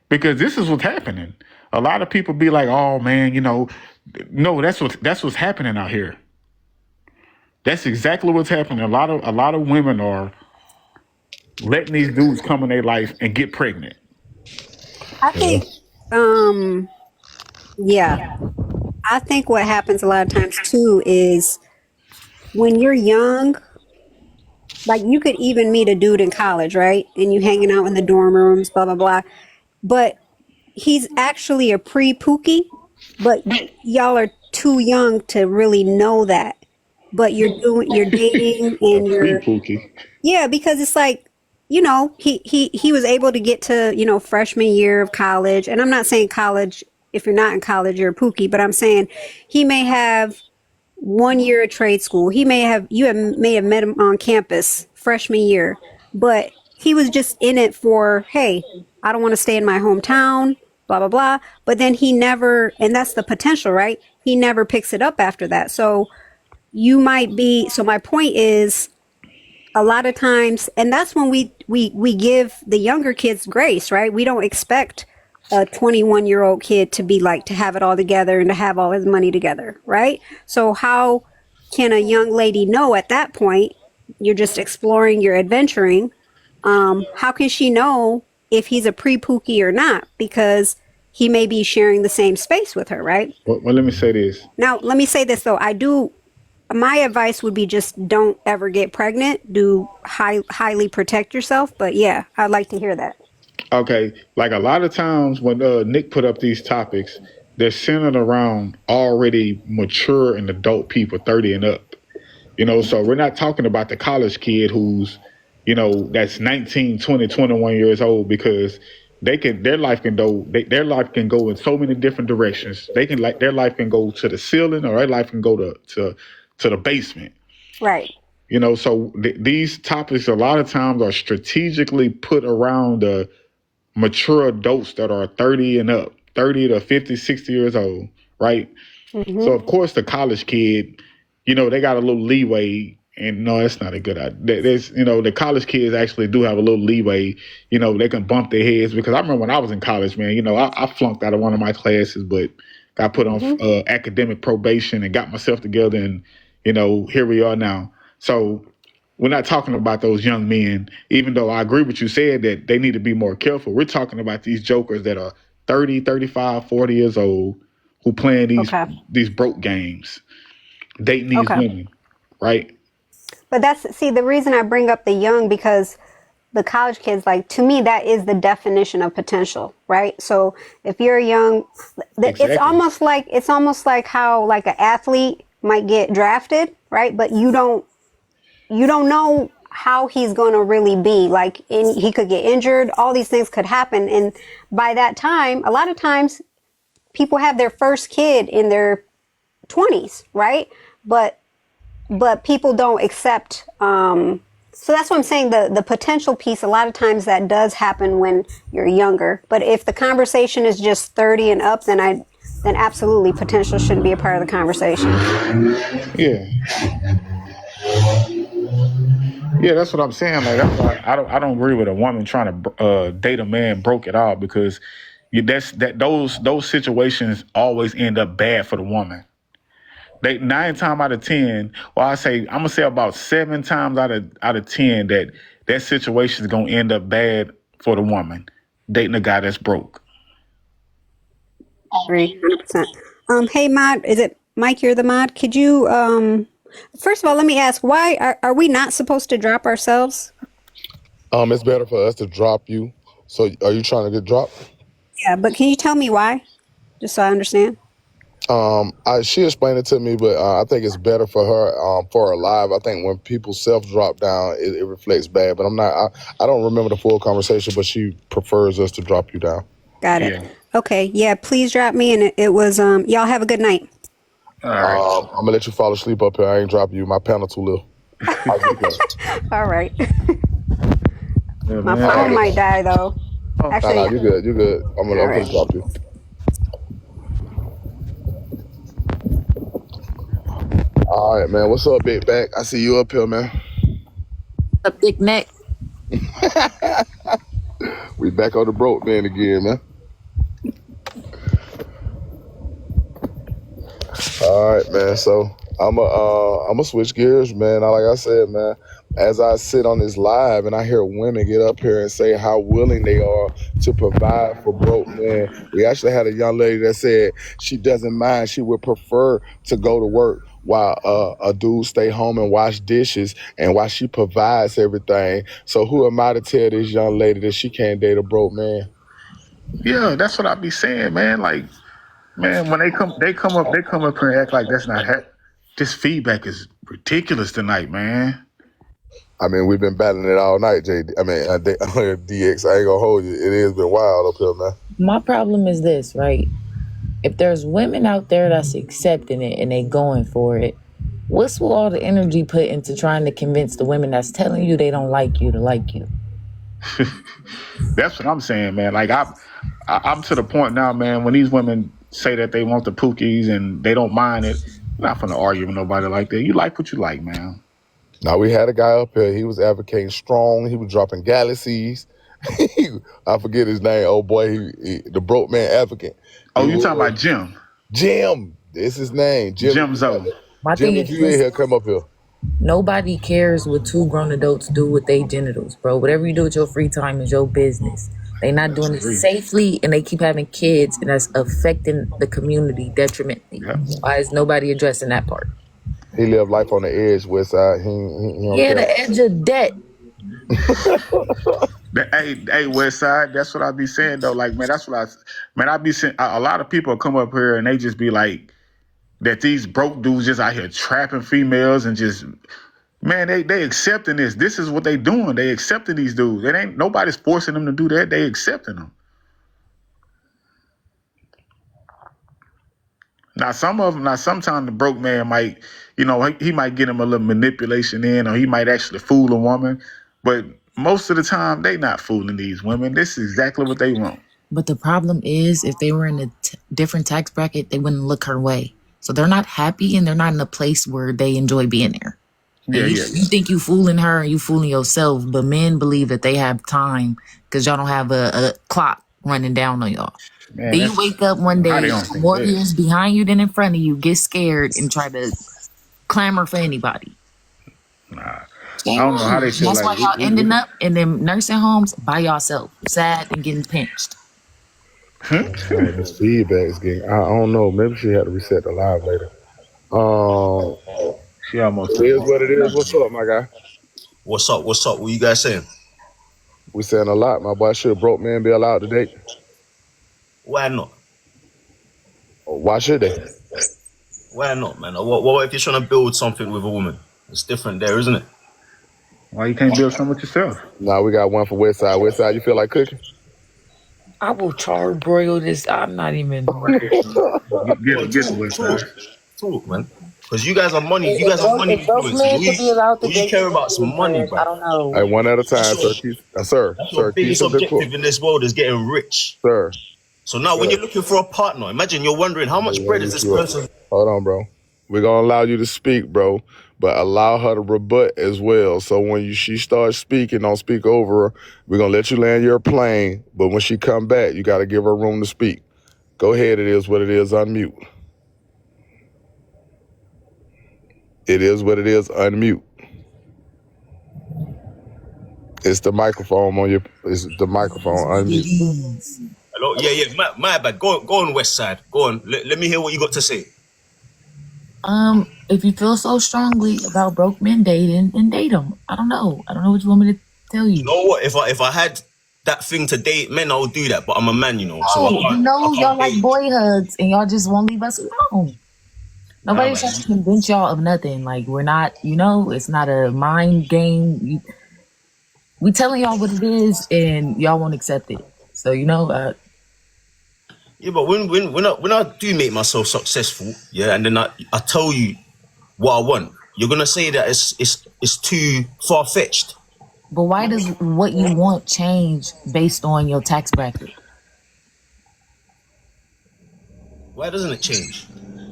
Because this is what's happening. A lot of people be like, "Oh man, no, that's what's happening out here." That's exactly what's happening. A lot of women are letting these dudes come in their life and get pregnant. I think, yeah, I think what happens a lot of times too is when you're young, like you could even meet a dude in college, right? And you hanging out in the dorm rooms, blah blah blah. But he's actually a pre-Pookie, but y'all are too young to really know that. But you're dating A and you're pre-Pookie. yeah, because it's like, he was able to get to, freshman year of college. And I'm not saying college, if you're not in college, you're a Pookie, but I'm saying he may have 1 year at trade school. May have met him on campus freshman year, but he was just in it for, hey, I don't want to stay in my hometown, blah, blah, blah. But then he never, and that's the potential, right? He never picks it up after that. So my point is, a lot of times, and that's when we give the younger kids grace, right? We don't expect a 21-year-old kid to have it all together and to have all his money together, right? So how can a young lady know at that point, you're just exploring, you're adventuring, how can she know if he's a pre-Pookie or not? Because he may be sharing the same space with her, right? Well, let me say this. Now, let me say this though. My advice would be just don't ever get pregnant. Do highly protect yourself. But yeah, I'd like to hear that. Okay, like a lot of times when Nick put up these topics, they're centered around already mature and adult people, 30 and up. So we're not talking about the college kid who's, that's 19, 20, 21 years old, because their life can go in so many different directions. Their life can go to the ceiling, or their life can go to the basement. Right. So these topics a lot of times are strategically put around the mature adults that are 30 and up, 30 to 50, 60 years old, right? Mm-hmm. So of course the college kid, they got a little leeway, and no, that's not a good idea. The college kids actually do have a little leeway. They can bump their heads, because I remember when I was in college, man, I flunked out of one of my classes, but got put on academic probation and got myself together, and here we are now. So we're not talking about those young men, even though I agree with you said that they need to be more careful. We're talking about these jokers that are 30, 35, 40 years old, who playing these broke games, dating these women, right? But the reason I bring up the young, because the college kids, like, to me, that is the definition of potential, right? So if you're young, it's almost like how like an athlete might get drafted, right? But you don't know how he's going to really be. Like, he could get injured. All these things could happen. And by that time, a lot of times people have their first kid in their 20s, right? But people don't accept, so that's what I'm saying. The potential piece, a lot of times that does happen when you're younger. But if the conversation is just 30 and up, then absolutely potential shouldn't be a part of the conversation. Yeah. Yeah, that's what I'm saying. Like, that's why I don't agree with a woman trying to date a man broke at all, because those situations always end up bad for the woman. 9 times out of 10, well, I'm gonna say about 7 times out of 10 that situation is gonna end up bad for the woman dating a guy that's broke. Agree, 100%. Hey, Mod, is it Mike? You're the mod. Could you, first of all, let me ask, why are we not supposed to drop ourselves? It's better for us to drop you. So, are you trying to get dropped? Yeah, but can you tell me why, just so I understand? She explained it to me, but I think it's better for her, for her live. I think when people self-drop down, it reflects bad. But I don't remember the full conversation, but she prefers us to drop you down. Got it. Yeah. Okay, yeah, please drop me. And it was, y'all have a good night. All right. I'm going to let you fall asleep up here. I ain't dropping you. My panel too little. All right. My phone might die, though. Actually, no, you're good. I'm going to drop you. All right, man. What's up, Big Back? I see you up here, man. What's up, Big Neck? We back on the broke man again, man. All right, man. So I'm a switch gears, man. Like I said, man, as I sit on this live and I hear women get up here and say how willing they are to provide for broke men. We actually had a young lady that said she doesn't mind. She would prefer to go to work while a dude stay home and wash dishes, and while she provides everything. So who am I to tell this young lady that she can't date a broke man? Yeah, that's what I be saying, man. Like, man, when they come up here and act like that's not this feedback is ridiculous tonight, man. I mean, we've been battling it all night, JD. I mean, DX. I ain't gonna hold you. It has been wild up here, man. My problem is this, right? If there's women out there that's accepting it and they going for it, what's with all the energy put into trying to convince the women that's telling you they don't like you to like you? That's what I'm saying, man. Like, I'm to the point now, man, when these women say that they want the pookies and they don't mind it, I'm not gonna argue with nobody like that. You like what you like, man. Now, we had a guy up here. He was advocating strong. He was dropping galaxies. I forget his name. Oh, boy, the broke man advocate. Oh, you talking about Jim? Jim. That's his name. Jim Zoe. Jim, if you in here, come up here. Nobody cares what 2 grown adults do with their genitals, bro. Whatever you do with your free time is your business. They not doing it safely, and they keep having kids, and that's affecting the community detrimentally. Why is nobody addressing that part? He lived life on the edge, West Side. He don't care. The edge of debt. Hey, West Side. That's what I be saying though. Like, man, that's what I be saying. A lot of people come up here and they just be like that. These broke dudes just out here trapping females and just, man, they accepting this. This is what they doing. They accepting these dudes. It ain't nobody's forcing them to do that. They accepting them. Now, sometimes the broke man might, he might get him a little manipulation in, or he might actually fool a woman. But most of the time, they not fooling these women. This is exactly what they want. But the problem is, if they were in a different tax bracket, they wouldn't look her way. So they're not happy, and they're not in a place where they enjoy being there. You think you fooling her and you fooling yourself, but men believe that they have time because y'all don't have a clock running down on y'all. Man, then you wake up one day, more years behind you than in front of you, get scared and try to clamor for anybody. Nah, I don't know how they feel. That's why y'all ending up in them nursing homes by yourself, sad and getting pinched. This feedback is getting. I don't know. Maybe she had to reset the live later. She almost. It is what it is. What's up, my guy? What's up? What you guys saying? We saying a lot, my boy. Should broke men be allowed to date? Why not? Why should they? Why not, man? What if you're trying to build something with a woman? It's different there, isn't it? Why you can't build something with yourself? Nah, we got one for West Side. West Side, you feel like cooking? I will charbroil this. I'm not even. Get the West Side. Talk, man. Because you guys are money. You guys are money If both influencers. men could be allowed to All you date care together, about some money, bro. I don't know. Hey, one at a time, sir. Sir, That's your keep biggest some good objective in this world is getting rich. Sir. So now when you're looking for a partner, imagine you're wondering how much bread is this person. Hold on, bro. We're gonna allow you to speak, bro, but allow her to rebut as well. So when she starts speaking, don't speak over her. We're gonna let you land your plane, but when she come back, you gotta give her room to speak. Go ahead, it is what it is, unmute. It is what it is, unmute. It's the microphone it's the microphone, unmute. Hello? Yeah, my bad. Go on, West Side. Go on. Let me hear what you got to say. If you feel so strongly about broke men dating, then date them. I don't know what you want me to tell you. You know what? If I had that thing to date men, I would do that. But I'm a man, you know. So Y'all like boy hugs and y'all just won't leave us alone. Nobody's trying to convince y'all of nothing. Like, we're not, it's not a mind game. We telling y'all what it is and y'all won't accept it. So, yeah, but when I do make myself successful, yeah, and then I tell you what I want, you're gonna say that it's too far fetched. But why does what you want change based on your tax bracket? Why doesn't it change?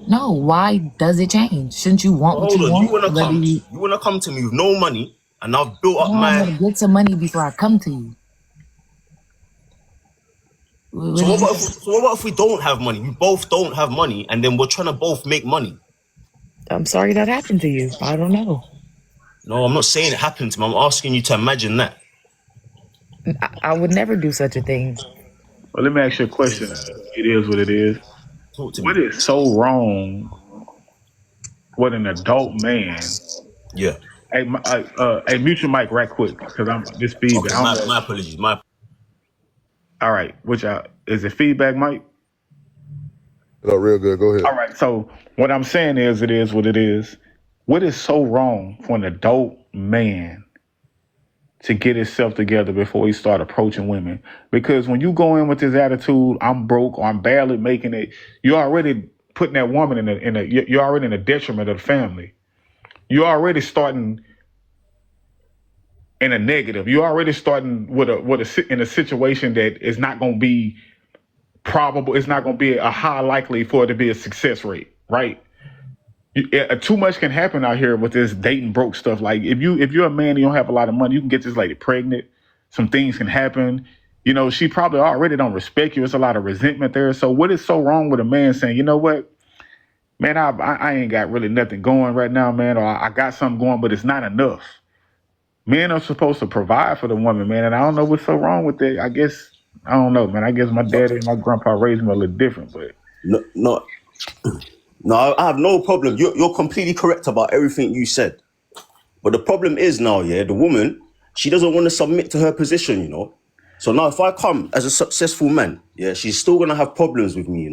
No, why does it change? Shouldn't you want what you want? You wanna come to me with no money, and I've built up I'm gonna get some money before I come to you. So what about if we don't have money? We both don't have money, and then we're trying to both make money. I'm sorry that happened to you. I don't know. No, I'm not saying it happened to me. I'm asking you to imagine that. I would never do such a thing. Well, let me ask you a question. It is what it is. What is so wrong with an adult man? Yeah. Hey, mute your mic right quick because I'm this feedback. Okay, my apologies. All right, is it feedback, Mike? No, real good. Go ahead. All right. So what I'm saying is, it is what it is. What is so wrong for an adult man to get himself together before he start approaching women? Because when you go in with this attitude, I'm broke or I'm barely making it, you're already putting that woman you're already in a detriment of the family. You're already starting in a negative. You're already starting in a situation that is not going to be probable. It's not going to be a high likely for it to be a success rate, right? Too much can happen out here with this dating broke stuff. Like if you're a man and you don't have a lot of money, you can get this lady pregnant. Some things can happen. She probably already don't respect you. There's a lot of resentment there. So what is so wrong with a man saying, you know what, man, I ain't got really nothing going right now, man, or I got something going, but it's not enough. Men are supposed to provide for the woman, man, and I don't know what's so wrong with it. I guess I don't know, man. I guess my daddy and my grandpa raised me a little different, but No, I have no problem. You're completely correct about everything you said. But the problem is now, yeah, the woman, she doesn't want to submit to her position, So now if I come as a successful man, yeah, she's still going to have problems with me,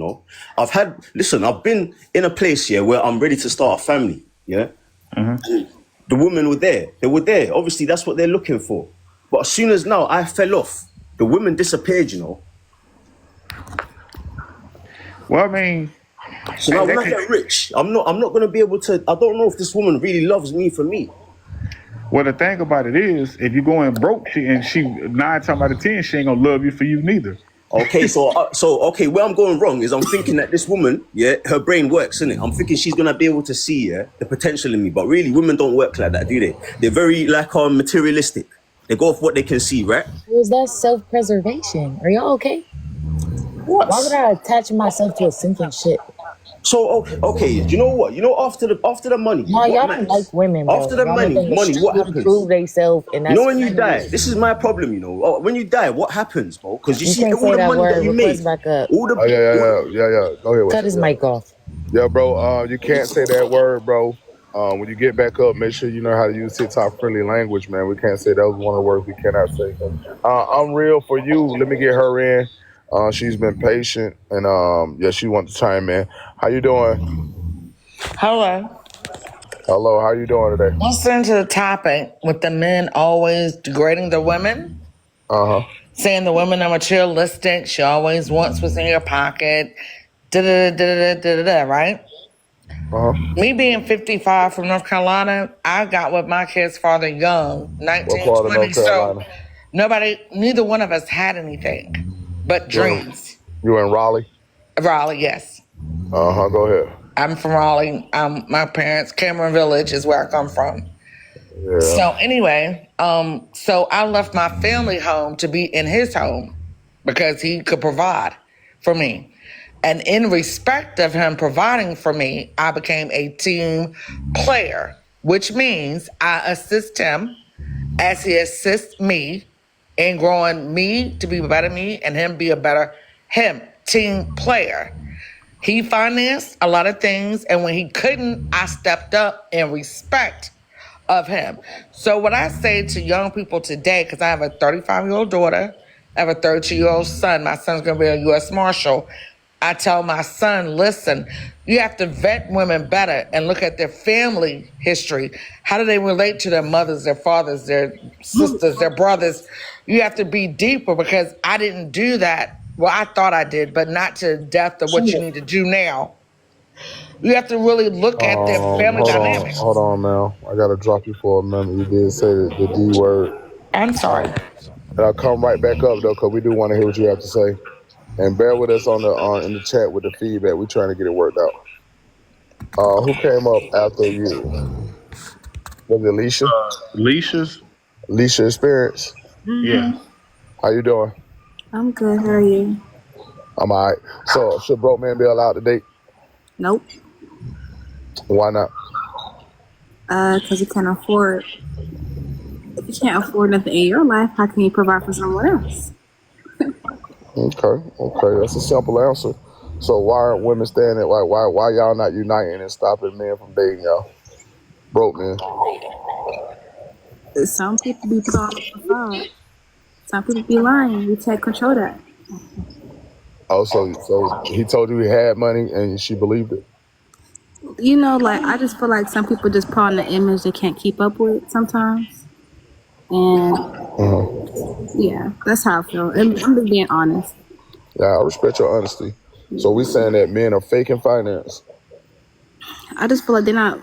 I've been in a place, yeah, where I'm ready to start a family, yeah? Mm-hmm. The women were there. They were there. Obviously, that's what they're looking for. But as soon as now I fell off, the women disappeared, Well, I mean... So now when I get rich, I'm not going to be able to... I don't know if this woman really loves me for me. Well, the thing about it is, if you go in broke, she 9 times out of 10, she ain't going to love you for you neither. Okay, so where I'm going wrong is I'm thinking that this woman, yeah, her brain works, innit? I'm thinking she's gonna be able to see, yeah, the potential in me. But really, women don't work like that, do they? They're very materialistic. They go off what they can see, right? Was that self-preservation? Are y'all okay? What? Why would I attach myself to a sinking ship? So okay, you know what? After the money, no, y'all don't like women, bro. After the money, what happens? Prove themselves, and that's when you die, this is my problem. When you die, what happens, bro? Because you see all the money that you made, all the yeah. Go ahead. Cut his mic off. Yeah, bro. You can't say that word, bro. When you get back up, make sure you know how to use TikTok friendly language, man. We can't say that was one of the words we cannot say. I'm real for you. Let me get her in. She's been patient, and yeah, she wants to chime in. How you doing? Hello. Hello. How you doing today? Listening to the topic with the men always degrading the women, saying the women are materialistic. She always wants what's in your pocket. Da da da da da da. Right? Me being 55 from North Carolina, I got with my kid's father young, 19, What part of 20. North Carolina? So neither one of us had anything but dreams. You in Raleigh? Raleigh, yes. Go ahead. I'm from Raleigh. My parents, Cameron Village is where I come from. Yeah. So anyway, so I left my family home to be in his home because he could provide for me. And in respect of him providing for me, I became a team player, which means I assist him as he assists me in growing me to be a better me and him be a better him, team player. He financed a lot of things, and when he couldn't, I stepped up in respect of him. So what I say to young people today, because I have a 35-year-old daughter, I have a 32-year-old son. My son's going to be a U.S. Marshal. I tell my son, listen, you have to vet women better and look at their family history. How do they relate to their mothers, their fathers, their sisters, their brothers? You have to be deeper because I didn't do that. Well, I thought I did, but not to the depth of what you need to do now. You have to really look at their family dynamics. Hold on, man. I gotta drop you for a minute. You did say the D word. I'm sorry. And I'll come right back up though, because we do want to hear what you have to say. And bear with us on the in the chat with the feedback. We're trying to get it worked out. Who came up after you? Was it Alicia? Alicia's? Alicia Experience. Yeah. How you doing? I'm good. How are you? I'm alright. So should broke man be allowed to date? Nope. Why not? Because you can't afford. If you can't afford nothing in your life, how can you provide for someone else? Okay, that's a simple answer. So why aren't women standing? Why y'all not uniting and stopping men from dating y'all? Broke men. Some people be put on the facade. Some people be lying. You take control of that. Oh, so he told you he had money and she believed it. You know, like I just feel like some people just put on the image they can't keep up with sometimes. And yeah, that's how I feel. I'm just being honest. Yeah, I respect your honesty. So we saying that men are faking finance. I just feel like they're not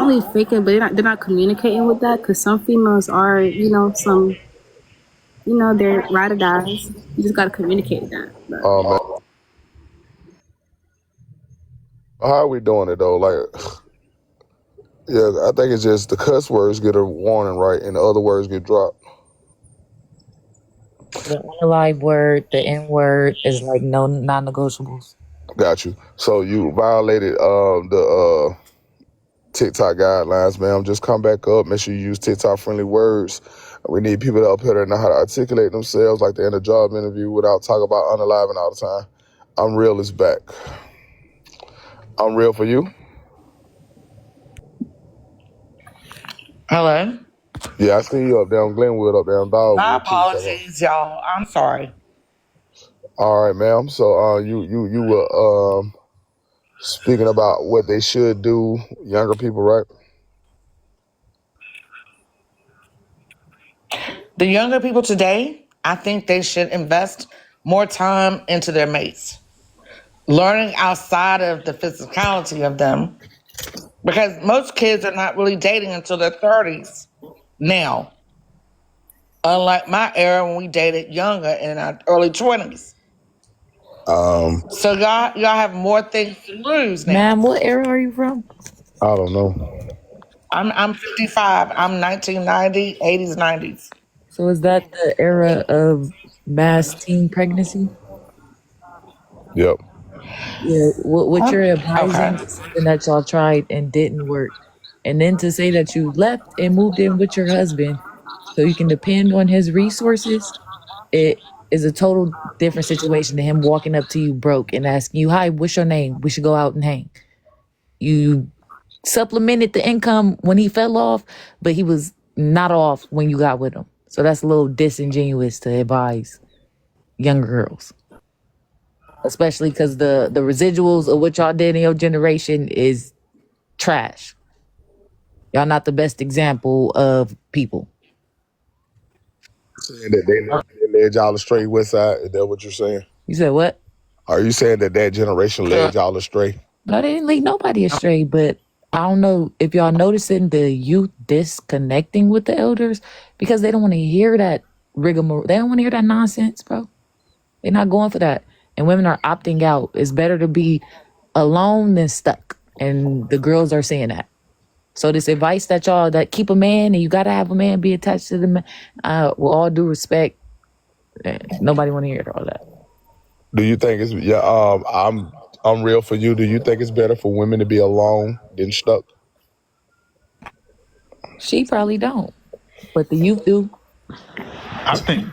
only faking, but they're not communicating with that. Because some females are, they're ride or dies. You just gotta communicate that. Man. How are we doing it though? Like, yeah, I think it's just the cuss words get a warning, right, and the other words get dropped. The unalive word, the N word is like no non-negotiables. Got you. So you violated the TikTok guidelines, ma'am. Just come back up. Make sure you use TikTok friendly words. We need people up here that know how to articulate themselves like they're in a job interview without talking about unaliving all the time. I'm real is back. I'm real for you. Hello? Yeah, I see you up there on Glenwood, up there on Dogwood. My apologies, y'all. I'm sorry. All right, ma'am. So you were speaking about what they should do, younger people, right? The younger people today, I think they should invest more time into their mates. Learning outside of the physicality of them. Because most kids are not really dating until their 30s now. Unlike my era when we dated younger in our early 20s. So y'all have more things to lose now. Ma'am, what era are you from? I don't know. I'm 55. I'm 1990, 80s, 90s. So is that the era of mass teen pregnancy? Yep. Yeah, what you're advising is something that y'all tried and didn't work. And then to say that you left and moved in with your husband so you can depend on his resources, it is a total different situation than him walking up to you broke and asking you, hi, what's your name? We should go out and hang. You supplemented the income when he fell off, but he was not off when you got with him. So that's a little disingenuous to advise younger girls, especially because the residuals of what y'all did in your generation is trash. Y'all not the best example of people. Saying that they led y'all astray, West Side. Is that what you're saying? You said what? Are you saying that generation led y'all astray? No, they didn't lead nobody astray, but I don't know if y'all noticing the youth disconnecting with the elders because they don't want to hear that rigmarole. They don't want to hear that nonsense, bro. They're not going for that. And women are opting out. It's better to be alone than stuck. And the girls are saying that. So this advice that y'all that keep a man and you gotta have a man be attached to the man, with all due respect, nobody want to hear all that. Do you think it's I'm real for you? Do you think it's better for women to be alone than stuck? She probably don't, but the youth do. I think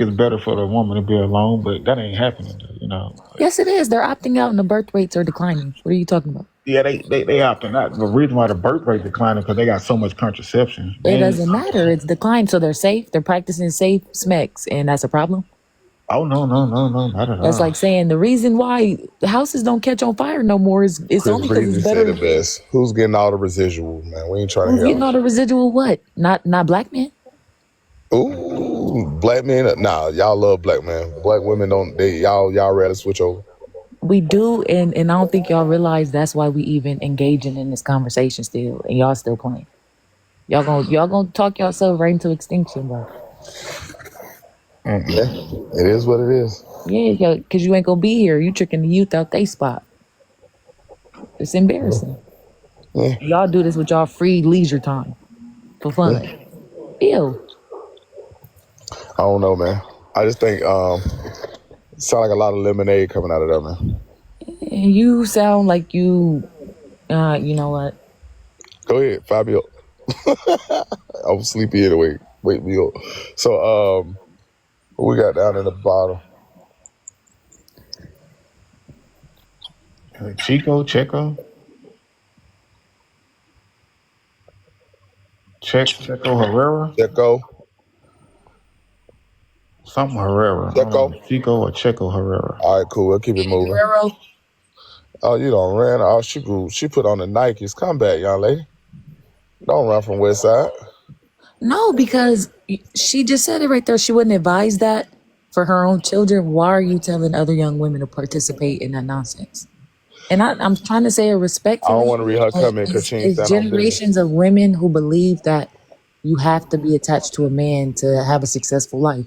it's better for the woman to be alone, but that ain't happening. You know. Yes, it is. They're opting out, and the birth rates are declining. What are you talking about? Yeah, they opting out. The reason why the birth rate declining because they got so much contraception. It doesn't matter. It's declined, so they're safe. They're practicing safe smecks, and that's a problem. Oh no, not at all. That's like saying the reason why houses don't catch on fire no more is it's only because it's better. Said the best. Who's getting all the residual, man? We ain't trying to Who's help. getting all the residual? What? Not black men. Ooh, black men. Nah, y'all love black men. Black women don't. Y'all rather switch over. We do, and I don't think y'all realize that's why we even engaging in this conversation still, and y'all still playing. Y'all gonna talk yourself right into extinction, bro. Yeah, it is what it is. Yeah, because you ain't gonna be here. You tricking the youth out they spot. It's embarrassing. Yeah. Y'all do this with y'all free leisure time for fun. Yeah. Ew. I don't know, man. I just think sound like a lot of lemonade coming out of there, man. And you sound like you know what? Go ahead, Fabio. I'm sleepy anyway. Wake me up. So, what we got down in the bottom? Checo Herrera. Something Herrera. Chico or Checo Herrera. All right, cool. We'll keep it moving. Herrera. Oh, you don't ran. Oh, she put on the Nikes. Come back, young lady. Don't run from West Side. No, because she just said it right there. She wouldn't advise that for her own children. Why are you telling other young women to participate in that nonsense? And I'm trying to say it respectfully. I don't want to read her comment because she ain't it's generations of women who believe that you have to be attached to a man to have a successful life.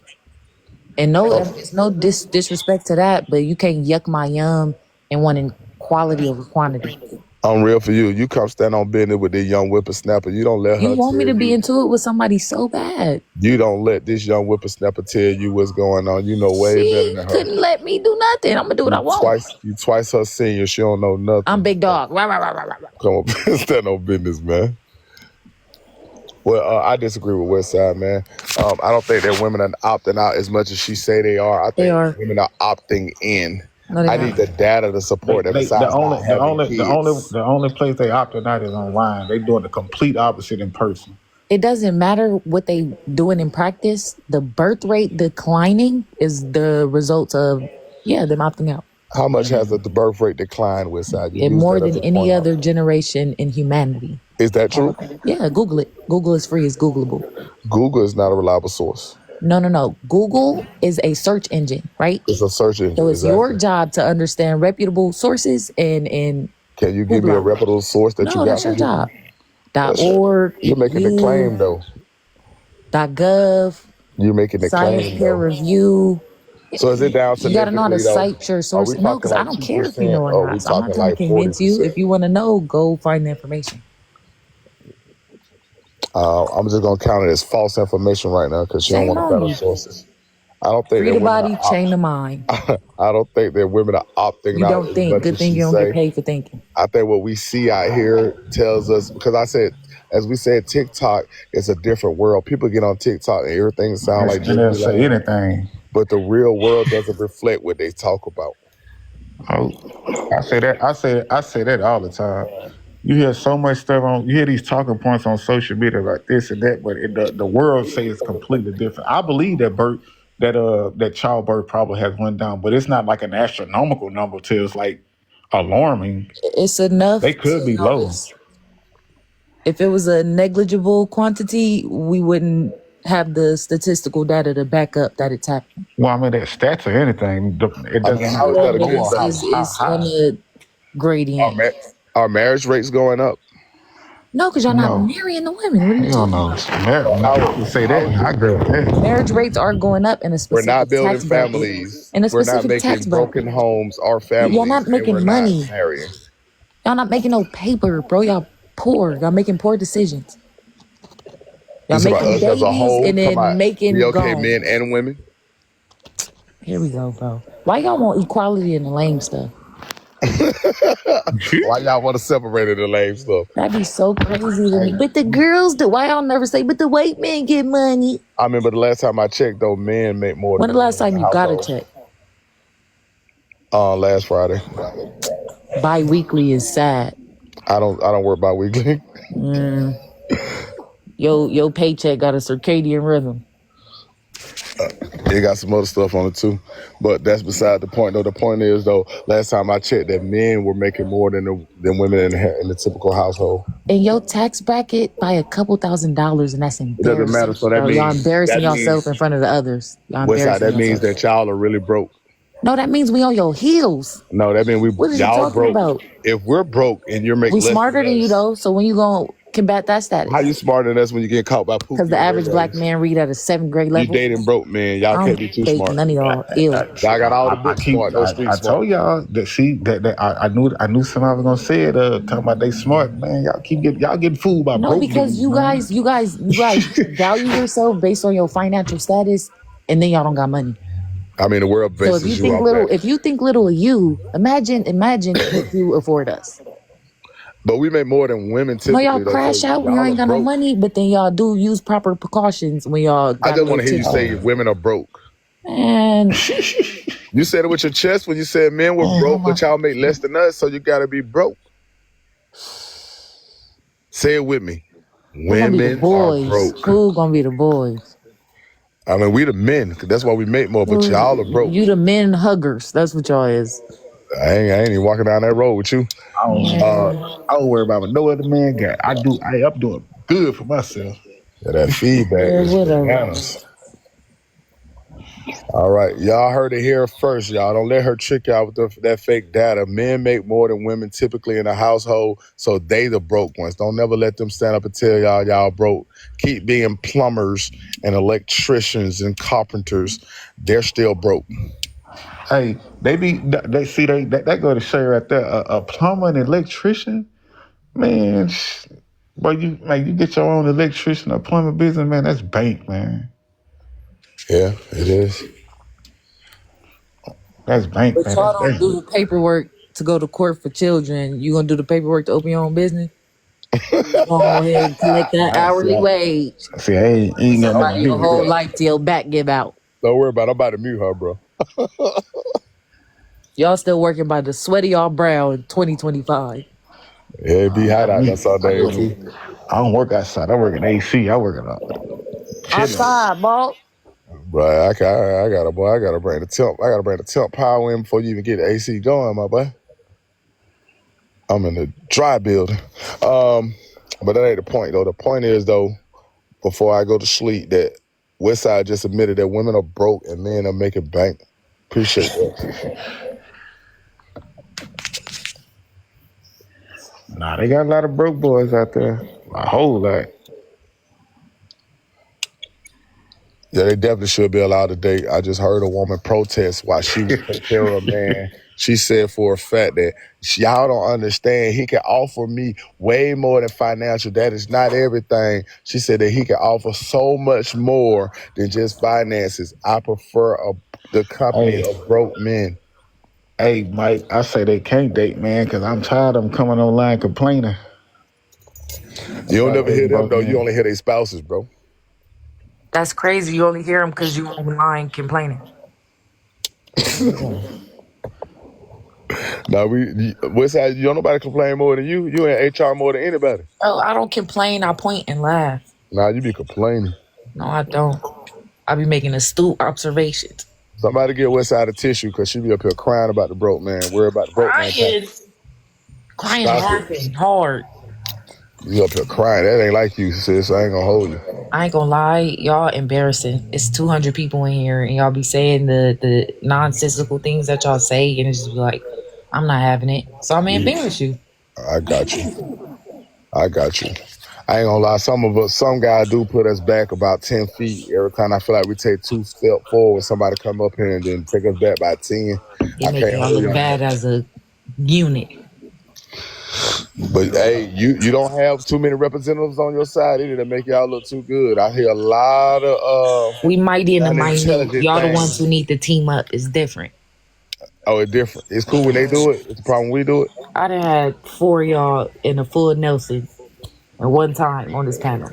And there's no disrespect to that, but you can't yuck my yum and wanting quality over quantity. I'm real for you. You come stand on business with this young whippersnapper. You don't let her. You want me to be into it with somebody so bad. You don't let this young whippersnapper tell you what's going on. You know way better than her. Couldn't let me do nothing. I'm gonna do what I want. You twice her senior. She don't know nothing. I'm big dog. Come on, stand on business, man. Well, I disagree with Westside, man. I don't think that women are opting out as much as she say they are. I think women are opting in. No, I need the data to support that. The only place they opted out is online. They doing the complete opposite in person. It doesn't matter what they doing in practice. The birth rate declining is the result of them opting out. How much has the birth rate declined, Westside? And more than any other generation in humanity. Is that true? Yeah, Google it. Google is free. It's Googleable. Google is not a reliable source. No. Google is a search engine, right? It's a search engine. So it's your job to understand reputable sources and Can you give me a reputable source that you got? No, that's your job. .org. You're making the claim though. .gov. You're making the claim. Science peer review. So is it down to you got to know how to cite your source? No, because I don't care if you know or not. So I'm not trying to convince you. If you want to know, go find the information. I'm just gonna count it as false information right now because she don't want better sources. I don't think free the body, chain the mind. I don't think that women are opting out. You don't think. Good thing you don't get paid for thinking. I think what we see out here tells us, because I said, as we said, TikTok is a different world. People get on TikTok and everything sound like they'll say anything, but the real world doesn't reflect what they talk about. Oh, I say that all the time. you hear so much stuff on. You hear these talking points on social media like this and that, but the world says it's completely different. I believe that childbirth probably has went down, but it's not like an astronomical number till it's like alarming. It's enough They could to be low. notice. If it was a negligible quantity, we wouldn't have the statistical data to back up that it's happening. Well, I mean, that stats or anything, it doesn't matter how is how that a low good or thing? how It's on high. a gradient. Our marriage rates going up. No, because y'all not No, marrying the women. What are you hell talking no. about? You say that, I agree with that. Marriage rates are going up in a We're not specific building tax bracket. families. In a We're not specific tax making broken bracket. homes or Y'all families, not and we're making not money. marrying. Y'all not making no paper, bro. Y'all poor. Y'all making poor decisions. Y'all It's about making us as a babies whole. and Talking then about making BLK gone. men and women. Here we go, bro. Why y'all want equality in the lame stuff? Why y'all want to separate the lame stuff? That'd be so crazy to me. But the girls do. Why y'all never say, but the white men get money? I remember the last time I checked, though, men make more When than the the last women in time the you got a household. check? Last Friday. Bi-weekly is sad. I don't work bi-weekly. Your paycheck got a circadian rhythm. It got some other stuff on it too, but that's beside the point. Though the point is, though, last time I checked, that men were making more than women in the typical household. In your tax bracket by a couple $1,000s, and that's It doesn't matter. embarrassing. So that Bro, y'all means embarrassing yourself in front of the others. Y'all Westside. embarrassing That means yourself. that y'all are really broke. No, that means we on your heels. No, that means What is you y'all talking broke. about? If we're broke and you're We making less smarter than than you us, though. So when you gonna combat that how status? you smarter than us when you get caught by Because Pookie the and Ray average black Rays? man read at a 7th grade You level. dating broke men. Y'all I can't be don't too date smart. none of y'all. Ill. Y'all got all the book smart, no street I smart. told y'all that I knew somebody was gonna say it. Talking about they smart, man. Y'all getting fooled by No, broke because dudes, you man. guys value yourself based on your financial status, and then y'all don't got money. I mean, the world So if you bases you think off little, that. if you think little of you, imagine could you afford us? But we make more than women No, y'all typically, though. So crash out when y'all y'all ain't are got no broke. money, but then y'all do use proper precautions when y'all I got a just want little to hear you tipsy. say women are broke. Man, You said it with your chest when you said men were broke, but y'all make less than us, so you got to be broke. Say it with me. who gonna be the Women are boys? broke. Who gonna be the boys? I mean, we the men, 'cause that's why we make more, but y'all are broke. You the men huggers. That's what y'all is. I ain't even walking down that road with you. I don't worry about what no other man got. I'm doing good for myself. Yeah, that feedback Yeah, is whatever. bananas. All right, y'all heard it here first, y'all. Don't let her trick y'all with that fake data. Men make more than women typically in a household, so they the broke ones. Don't never let them stand up and tell y'all broke. Keep being plumbers and electricians and carpenters. They're still broke. Hey, they that go to show you right there. A plumber and electrician, man. Boy, you get your own electrician or plumber business, man. That's bank, man. Yeah, it is. That's bank, But man. y'all don't That's do the paperwork to go to court for children. You gonna do the paperwork to open your own business? Just go ahead and collect that hourly wage. see, I ain't got nothing Somebody to do your with whole that. life till your back give out. Don't worry about it. I'm about to mute her, bro. Y'all still working by the sweat of y'all brow in 2025. Yeah, it be hot out there some days. I don't work outside. I work in AC. I work at chilling. Outside, ball. Right, I gotta bring the temp. I gotta bring the temp power in before you even get the AC going, my boy. I'm in the dry building. But that ain't the point though. The point is though, before I go to sleep, that Westside just admitted that women are broke and men are making bank. Appreciate that. Nah, they got a lot of broke boys out there. A whole lot. Yeah, they definitely should be allowed to date. I just heard a woman protest while she was taking care of a man. She said for a fact that y'all don't understand. He can offer me way more than financial. That is not everything. She said that he can offer so much more than just finances. I prefer the company of broke men. Hey, Mike, I say they can't date, man, because I'm tired of them coming online complaining. You don't never hear them broke though. You men. only hear their spouses, bro. That's crazy. You only hear them because you online complaining. Now Westside, you don't nobody complain more than you. You in HR more than anybody. Oh, I don't complain. I point and laugh. Nah, you be complaining. No, I don't. I be making astute observations. Somebody get Westside a tissue because she be up here crying about the broke man. Worry about the broke man. Crying, Stop laughing hard. You up here crying. That ain't like you, sis. I ain't gonna hold you. I ain't gonna lie, y'all embarrassing. It's 200 people in here, and y'all be saying the nonsensical things that y'all say, and it's just like, I'm not having it. So I'm gonna embarrass you. I got you. I got you. I ain't gonna lie. Some guys do put us back about 10 feet every time. I feel like we take 2 steps forward. Somebody come up here and then take us back by 10. They making y'all look bad as a unit. But hey, you don't have too many representatives on your side either to make y'all look too good. I hear a lot of we mighty in the minute. Y'all the things. ones who need to team up. It's different. Oh, it's different. It's cool when they do it. It's the problem when we do it. I done had 4 of y'all in a full Nelson at one time on this panel.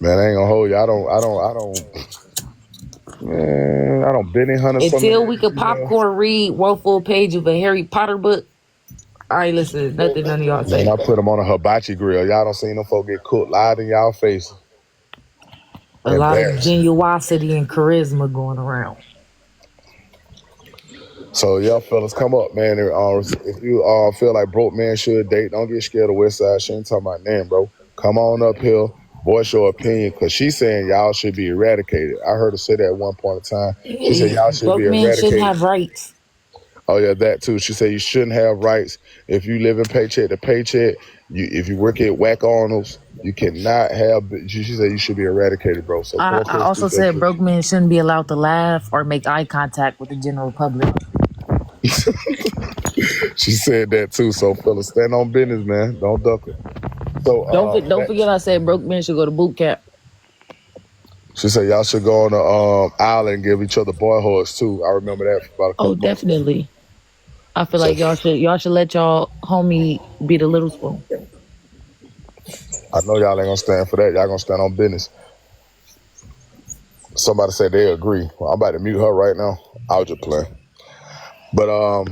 Man, I ain't gonna hold you. I don't Benny Hunter. Until we could popcorn read one full page of a Harry Potter book, I ain't listen to nothing none of y'all say. Man, I put them on a hibachi grill. Y'all don't see them folk get cooked live in y'all face. A lot of genuosity and charisma going around. So y'all fellas, come up, man. If you feel like broke man should date, don't get scared of Westside. She ain't talking about name, bro. Come on up here, voice your opinion, because she's saying y'all should be eradicated. I heard her say that at one point in time. She said y'all should be eradicated. Broke men shouldn't have rights. Oh yeah, that too. She said you shouldn't have rights if you live in paycheck to paycheck. If you work at Whack Arnold's, you cannot have. She said you should be eradicated, bro. So I also said broke men shouldn't be allowed to laugh or make eye contact with the general public. She said that too. So fellas, stand on business, man. Don't duck it. So don't forget I said broke men should go to boot camp. She said y'all should go on the island and give each other boy hugs too. I remember that for about a couple months. Definitely. I feel like y'all should let y'all homie be the little spoon. I know y'all ain't gonna stand for that. Y'all gonna stand on business. Somebody said they agree. Well, I'm about to mute her right now. I was just playing. But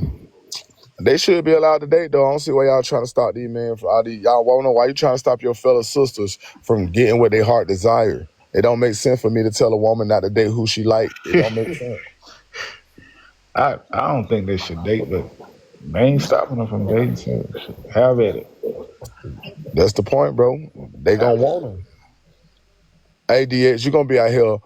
they should be allowed to date though. I don't see why y'all trying to stop these men. Y'all wanna know why you trying to stop your fellow sisters from getting what their heart desire. It don't make sense for me to tell a woman not to date who she like. It don't make sense. I don't think they should date, but they ain't stopping them from dating. So have at it. That's the point, bro. They gonna want them. Hey, DX, you gonna be out here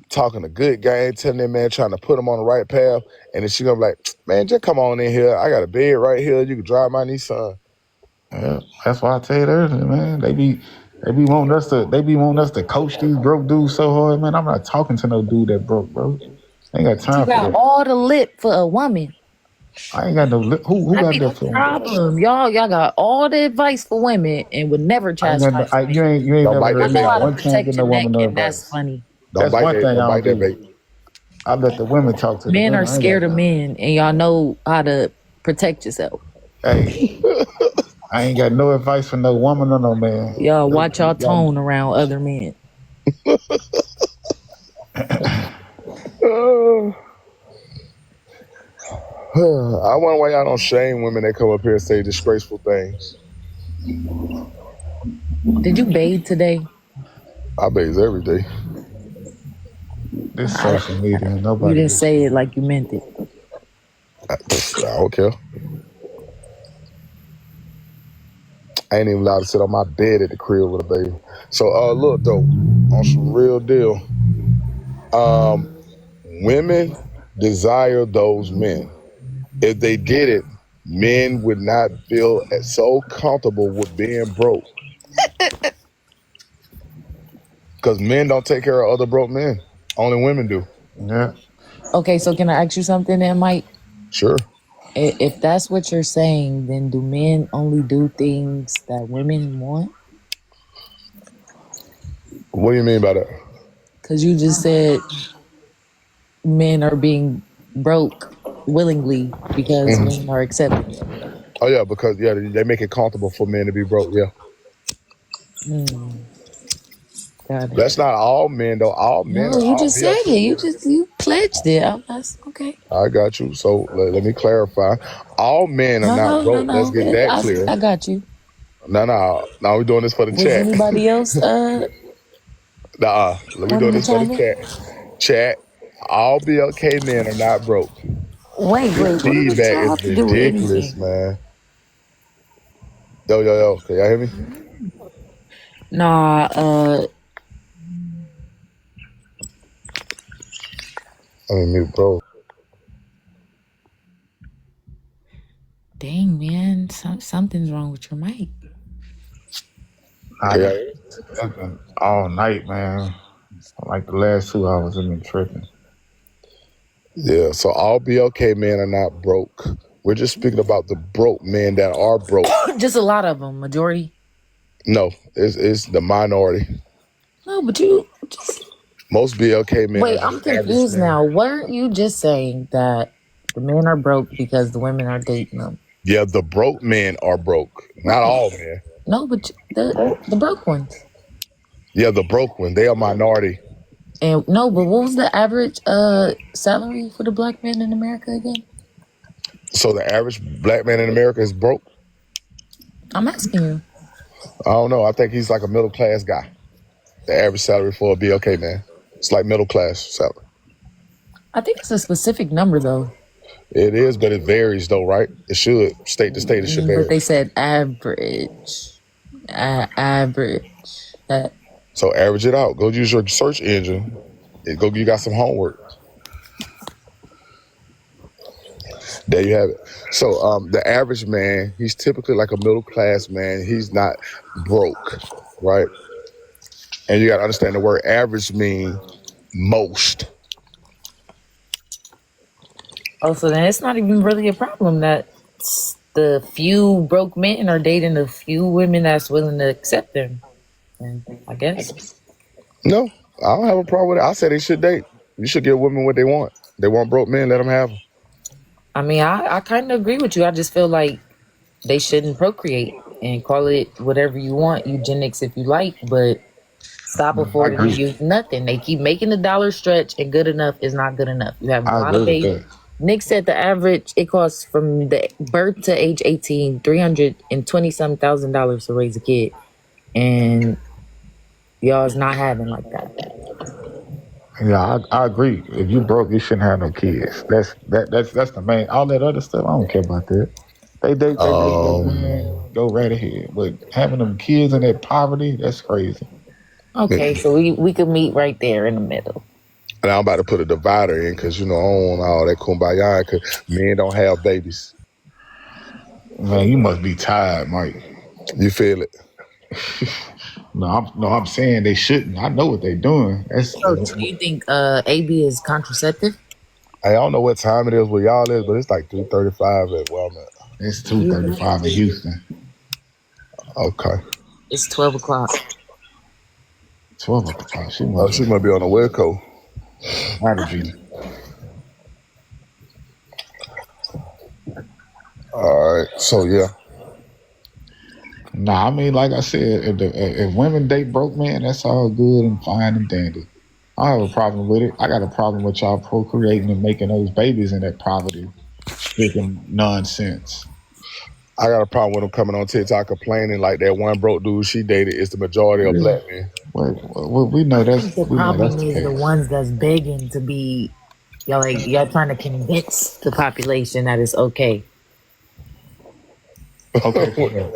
talking a good game, telling that man, trying to put him on the right path, and then she gonna be like, man, just come on in here. I got a bed right here. You can drive my Nissan. Yeah, that's why I tell you earlier, man. They be wanting us to coach these broke dudes so hard, man. I'm not talking to no dude that broke, bro. I ain't got time You for got that. all the lip for a woman. I ain't got no lip. Who got lip for me? Problem, y'all got all the advice for women and would never chastise. You ain't never heard me one time get no woman no advice. That's funny. That's one thing I don't do. I let the women talk to the Men women. are scared of men, and y'all know how to protect yourself. Hey, I ain't got no advice for no woman or no man. Y'all watch y'all tone around other men. I wonder why y'all don't shame women that come up here and say disgraceful things. Did you bathe today? I bathe every day. This social media, nobody. You didn't say it like you meant it. I don't care. I ain't even allowed to sit on my bed at the crib with a baby. So look though, on some real deal. Women desire those men. If they did it, men would not feel so comfortable with being broke. Because men don't take care of other broke men. Only women do. Yeah. Okay, so can I ask you something then, Mike? Sure. If that's what you're saying, then do men only do things that women want? What do you mean by that? Because you just said men are being broke willingly because men are accepting it. Oh yeah, because they make it comfortable for men to be broke. Yeah. Got it. That's not all men though. All men No, are you all just said it. BLK. You pledged it. That's okay. I got you. So let me clarify. All men are not broke. Let's No. get that clear. I got you. No. We're doing this for the Was chat. anybody else We doing wanting to this for the chime in? chat. Chat. All BLK men are not broke. Wait. This What does feedback y'all is have to do with ridiculous, anything? man. Yo. Can y'all hear me? Nah. I mean, mute, bro. Dang, man. Something's wrong with your mic. Yeah. I've been all night, man. Like the last 2 hours, I've been tripping. Yeah. So all BLK men are not broke. We're just speaking about the broke men that are broke. Just a lot of them. Majority. No, it's the minority. No, but you just Most BLK men are wait. I'm just average confused men. now. Weren't you just saying that the men are broke because the women are dating them? Yeah, the broke men are broke. Not Right. all men. No, but the broke ones. Yeah, the broke one. They are minority. And no, but what was the average salary for the black men in America again? So the average black man in America is broke? I'm asking you. I don't know. I think he's like a middle class guy. The average salary for a BLK man. It's like middle class salary. I think it's a specific number though. It is, but it varies though, right? It should. State to state, it should But vary. they said average. Average. So average it out. Go use your search engine. And you got some homework. There you have it. So the average man, he's typically like a middle class man. He's not broke, right? And you got to understand the word average mean most. Oh, so then it's not even really a problem that the few broke men are dating the few women that's willing to accept them. And I guess. No, I don't have a problem with it. I say they should date. You should give women what they want. They want broke men, let them have them. I mean, I kind of agree with you. I just feel like they shouldn't procreate and call it whatever you want, eugenics if you like, but stop affording the youth nothing. They keep making the dollar stretch, and good enough is not good enough. You have a lot of babies. Nick said the average, it costs from the birth to age 18, $320-some thousand to raise a kid. And y'all's not having like that. Yeah, I agree. If you broke, you shouldn't have no kids. That's the main. All that other stuff, I don't care about that. They go right ahead. But having them kids in that poverty, that's crazy. Okay, so we could meet right there in the middle. And I'm about to put a divider in because, I don't want all that kumbaya because men don't have babies. Man, you must be tired, Mike. You feel it? I'm saying they shouldn't. I know what they're doing. So do you think AB is contraceptive? I don't know what time it is where y'all is, but it's like 3:35 at Walmart. It's 2:35 in Houston. Okay. It's 12 o'clock. 12 o'clock. She might be on the West Coast. All right. So yeah. Nah, I mean, like I said, if women date broke men, that's all good and fine and dandy. I don't have a problem with it. I got a problem with y'all procreating and making those babies in that poverty-stricken nonsense. I got a problem with them coming on TikTok complaining like that one broke dude she dated is the majority of black men. Well, we know that's the problem is the ones that's begging to be y'all trying to convince the population that it's okay. Okay.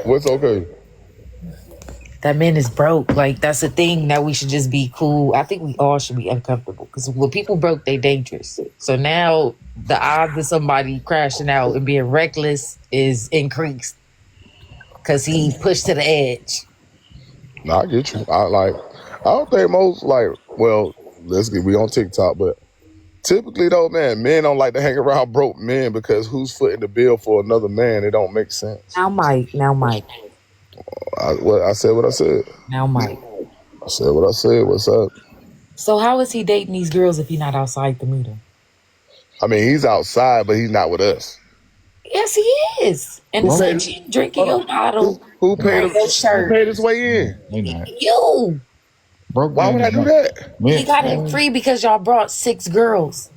What's okay? That man is broke. Like, that's a thing that we should just be cool. I think we all should be uncomfortable because when people broke, they dangerous. So now the odds of somebody crashing out and being reckless is increased because he pushed to the edge. Nah, I get you. I don't think most we on TikTok, but typically though, man, men don't like to hang around broke men because who's footing the bill for another man? It don't make sense. Now Mike. I said what I said. Now Mike. I said what I said. What's up? So how is he dating these girls if he's not outside to meet them? I mean, he's outside, but he's not with us. Yes, he is. And drinking your bottle. Who paid his way in? You. Broke Why would I man. do that? Man, He got it free because y'all brought 6 girls.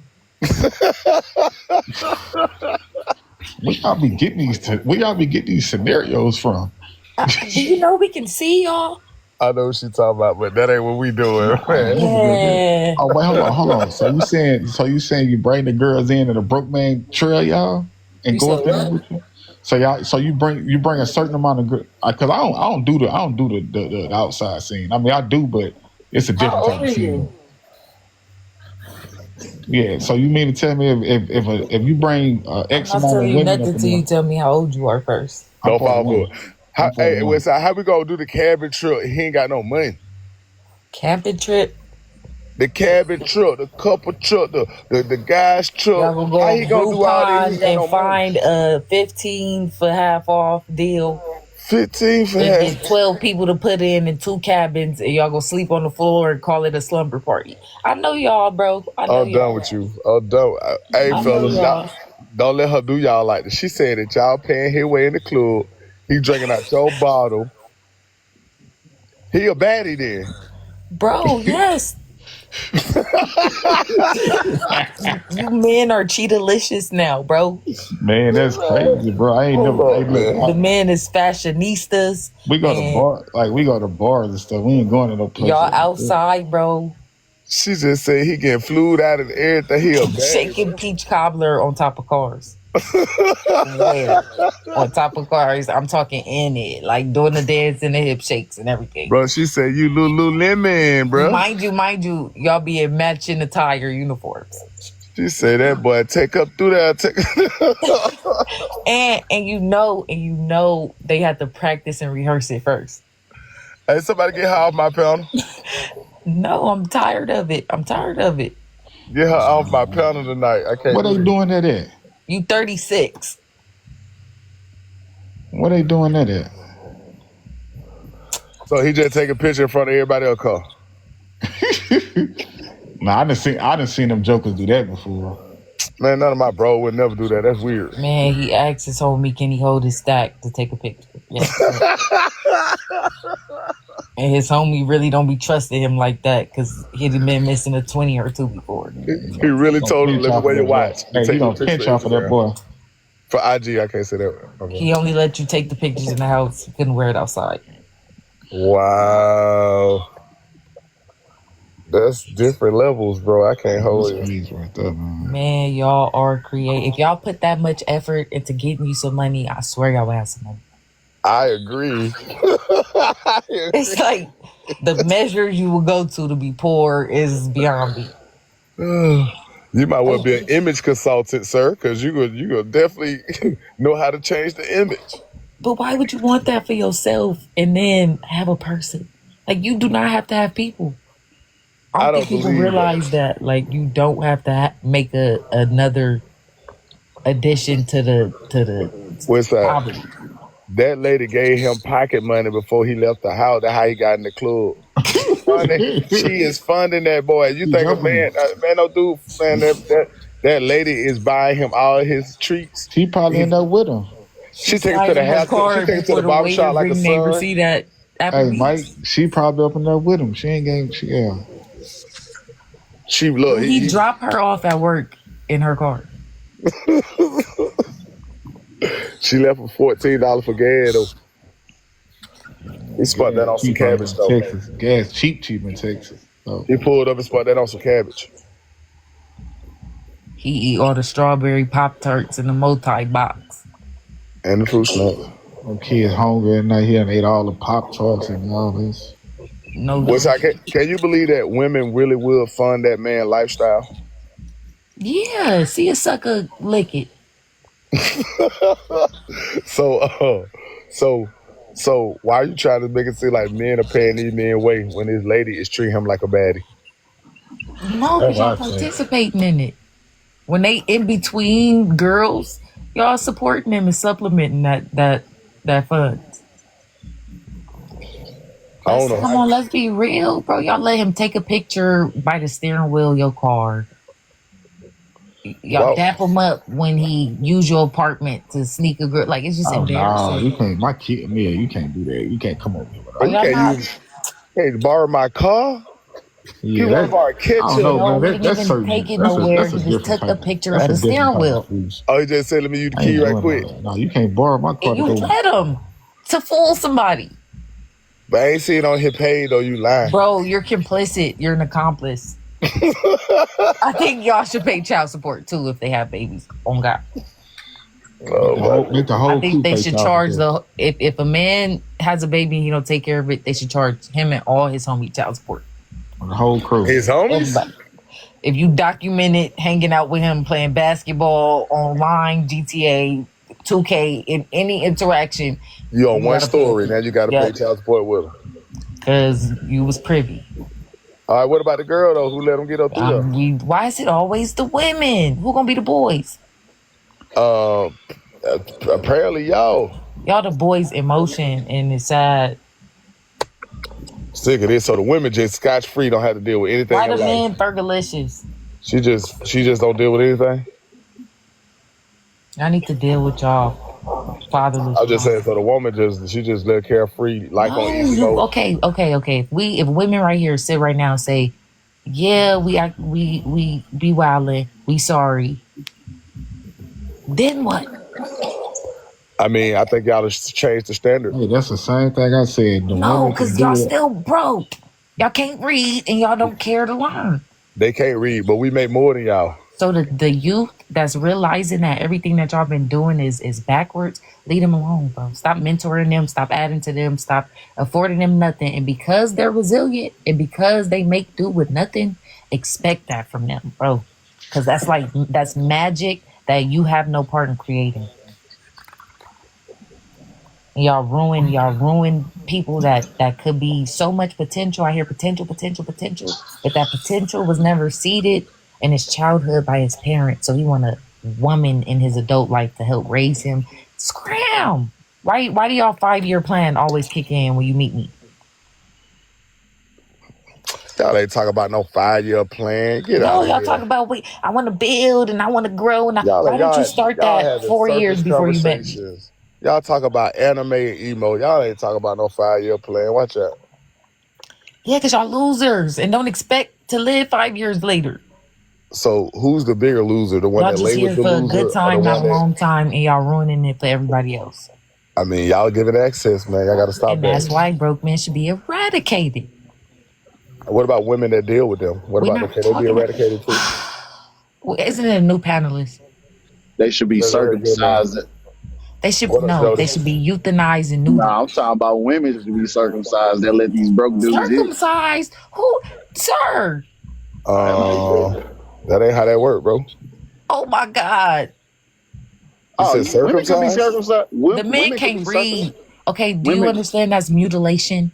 where y'all be getting these scenarios from? Do you know we can see y'all? I know what she talking about, but that ain't what we doing, man. Yeah. Oh wait, hold on. So you saying you bring the girls in and a broke man trail y'all and You go said up there what? with you? So you bring a certain amount of because I don't do the outside scene. I mean I do, but it's a How different type old of are scene. you? Yeah. So you mean to tell me if you bring I'm X not amount telling of you women up nothing in till you there? tell me how old you are first. I'm Don't fall for 41. it. How, I'm hey, 41. Westside, how we gonna do the cabin trip? He ain't got no money. Camping trip? The cabin trip, the couple trip, the guys trip. Y'all gonna go How on he gonna do all this? He Groupon ain't got and no money. find a 15 for half off deal 15 for and half. get 12 people to put in 2 cabins and y'all gonna sleep on the floor and call it a slumber party. I know y'all, bro. I know I'm done y'all. with you. I'm done. Hey, I know fellas, y'all, y'all. don't let her do y'all like this. She said that y'all paying his way in the club. He drinking out your bottle. He a baddie then. Bro, yes. You men are cheetah-licious now, bro. Man, that's crazy, bro. I ain't Hold never. Hey, up, look, man. The men is fashionistas we go to and bars and stuff. We ain't going to no places y'all like that. outside, bro. She just said he getting flued out and everything. He a Shaking baddie, peach cobbler on top of cars. Where? bro. On top of cars. I'm talking in it. Like doing the dance and the hip shakes and everything. Bro, she said you Lululemon, bro. Mind you, y'all be in matching attire uniforms. She said that boy take up through that. And you know they have to practice and rehearse it first. Hey, somebody get her off my panel. No, I'm tired of it. Get her off my panel tonight. I can't What do they this. doing that at? You 36. What they doing that at? So he just take a picture in front of everybody else car. Nah, I done seen them jokers do that before. Man, none of my bro would never do that. That's weird. Man, he asked his homie, can he hold his stack to take a picture? Yeah. And his homie really don't be trusting him like that because he'd have been missing a 20 or 2 before. He really told him, Pinch let me off of wear your that boy. watch and Hey, he take you a gonna picture pinch for off of that Instagram. boy. For IG, I can't say that. Okay. He only let you take the pictures in the house. He couldn't wear it outside. Wow. That's different levels, bro. I can't hold it. Crazy right there, man. Man, y'all are creative. If y'all put that much effort into getting you some money, I swear y'all will have some money. I agree. It's like the measure you will go to be poor is beyond me. You might well be an image consultant, sir, because you gonna definitely know how to change the image. But why would you want that for yourself and then have a person? Like, you do not have to have people. I don't think people realize that. Like, you don't have to make another addition to the What's that? poverty. That lady gave him pocket money before he left the house. That's how he got in the club. She is funding that boy. You think a man, no dude, man, that lady is buying him all his treats. She probably end up with him. She takes to the her hair. She card takes to before the the barber waiter shop like a bring their son. receipt at Hey, Mike, Applebee's. she probably up in there with him. She ain't getting. She look. He dropped her off at work in her car. She left for $14 for gas though. He spent that on some cabbage though. Texas. Gas cheap in Texas. So. He pulled up and spent that on some cabbage. He eat all the strawberry Pop-Tarts in the multi-box. And the fruit snack. Them kids hungry at night. He done ate all the Pop-Tarts and all this. No. Can you believe that women really will fund that man lifestyle? Yeah, see a sucker lick it. So why are you trying to make it seem like men are paying these men way when this lady is treating him like a baddie? No, because y'all participating in it. When they in between girls, y'all supporting them and supplementing that funds. Come on, let's be real, bro. Y'all let him take a picture by the steering wheel of your car. Y'all dap him up when he use your apartment to sneak a girl. Like, it's just embarrassing. No, you can't. My kid, you can't do that. You can't come over here. But you Hey, borrow my car? Yeah, You want to that borrow I don't know, ketchup? No, man. he That didn't that's even certain. take it That's nowhere. a He just different took a type. picture That's of a the different steering type of wheel. fools. Oh, he just said, let me use the I key ain't right doing all quick. that. No, you can't borrow my car And to you go. let him to fool somebody. But I ain't seen on his page, though, you lying. Bro, you're complicit. You're an accomplice. I think y'all should pay child support too if they have babies. Oh God. Make the I whole think crew they pay should child charge support. if a man has a baby and he don't take care of it, they should charge him and all his homie child support. The whole crew. His homies? Everybody. If you document it, hanging out with him, playing basketball, online, GTA, 2K, in any interaction, You on you one gotta pay a story, fee. now you got to pay Yep, child support with him. because you was privy. All right, what about the girl, though, who let him get up through there? Why is it always the women? Who gonna be the boys? Apparently, y'all. Y'all the boys' emotion, and it's sad. Sick of this, so the women just scotch-free, don't have to deal with anything Why in the life. men Fergalicious? She just don't deal with anything? I need to deal with y'all fatherless. I was just saying, so the woman she just live carefree, life on No, easy mode. okay. If women right here sit right now and say, "Yeah, we be wildin', we sorry," then what? I mean, I think y'all just changed the standard. Hey, that's the same thing I said. The No, women can because y'all do it. still broke. Y'all can't read and y'all don't care to learn. They can't read, but we make more than y'all. So the youth that's realizing that everything that y'all been doing is backwards, leave them alone, bro. Stop mentoring them, stop adding to them, stop affording them nothing. And because they're resilient and because they make do with nothing, expect that from them, bro. Because that's magic that you have no part in creating. Y'all ruin people that could be so much potential. I hear potential, but that potential was never seeded in his childhood by his parents. So he want a woman in his adult life to help raise him. Scram! Why do y'all 5-year plan always kick in when you meet me? Y'all ain't talking about no 5-year plan. Get out No, of y'all here. talk about wait, I want to build and I want to grow and Y'all why didn't you start that having 4 years surface before you met me? conversations. Y'all talk about anime and emo. Y'all ain't talking about no 5-year plan. Watch out. Yeah, because y'all losers and don't expect to live 5 years later. So who's the bigger loser? The one Y'all that just labels here the for a loser good or the time, not one a that long time, and y'all ruining it for everybody else. I mean, y'all giving access, man. Y'all gotta stop And that's that. why broke men should be eradicated. What about women that deal with them? What We're about them? not Can they be talking about. eradicated too? Well, isn't it a new panelist? They should be Let's hear it again now. circumcised. They should What up, no. They Jody? should be euthanized and neutered. Nah, I'm talking about women should be circumcised. They let these broke dudes hit. Circumcised? Who, sir? That ain't how that work, bro. Oh my God! You Oh, said women could be circumcised? circumcised. The men Women could be can't read. circumcised. Okay, do you Women, understand that's mutilation?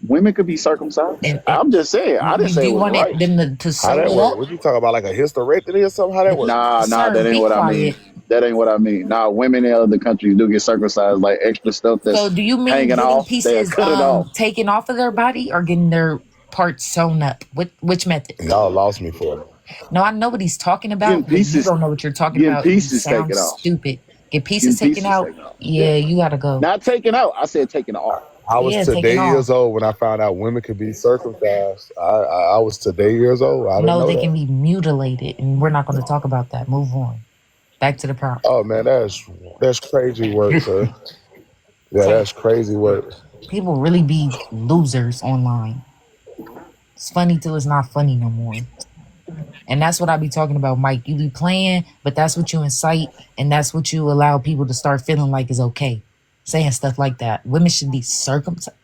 women could be circumcised. And I'm just saying. I didn't you say do it you was want right. them to How sew that it work? up? What you talking about, like a hysterectomy or something? How that work? Nah, Sir, that ain't be what I mean. quiet. That ain't what I mean. Nah, women in other countries do get circumcised, like extra stuff So that's do you mean hanging getting off. They'll pieces cut it off. taken off of their body or getting their parts sewn up? Which method? Y'all lost me for it. No, I know what he's talking Getting about, but you pieces, don't know what you're talking getting about and you pieces sound taken off. stupid. Get pieces Getting taken pieces out? taken off. Yeah. Yeah, you gotta go. Not taken out. I said taken off. I was Yeah, taken today off. years old when I found out women could be circumcised. I was today years old. I didn't No, know they that. can be mutilated, and we're not gonna talk about that. Move on. Back to the prompt. Oh man, that's crazy work, sir. Yeah, Okay. that's crazy work. People really be losers online. It's funny till it's not funny no more. And that's what I be talking about, Mike. You be playing, but that's what you incite, and that's what you allow people to start feeling like is okay. Saying stuff like that. Women should be circumcised.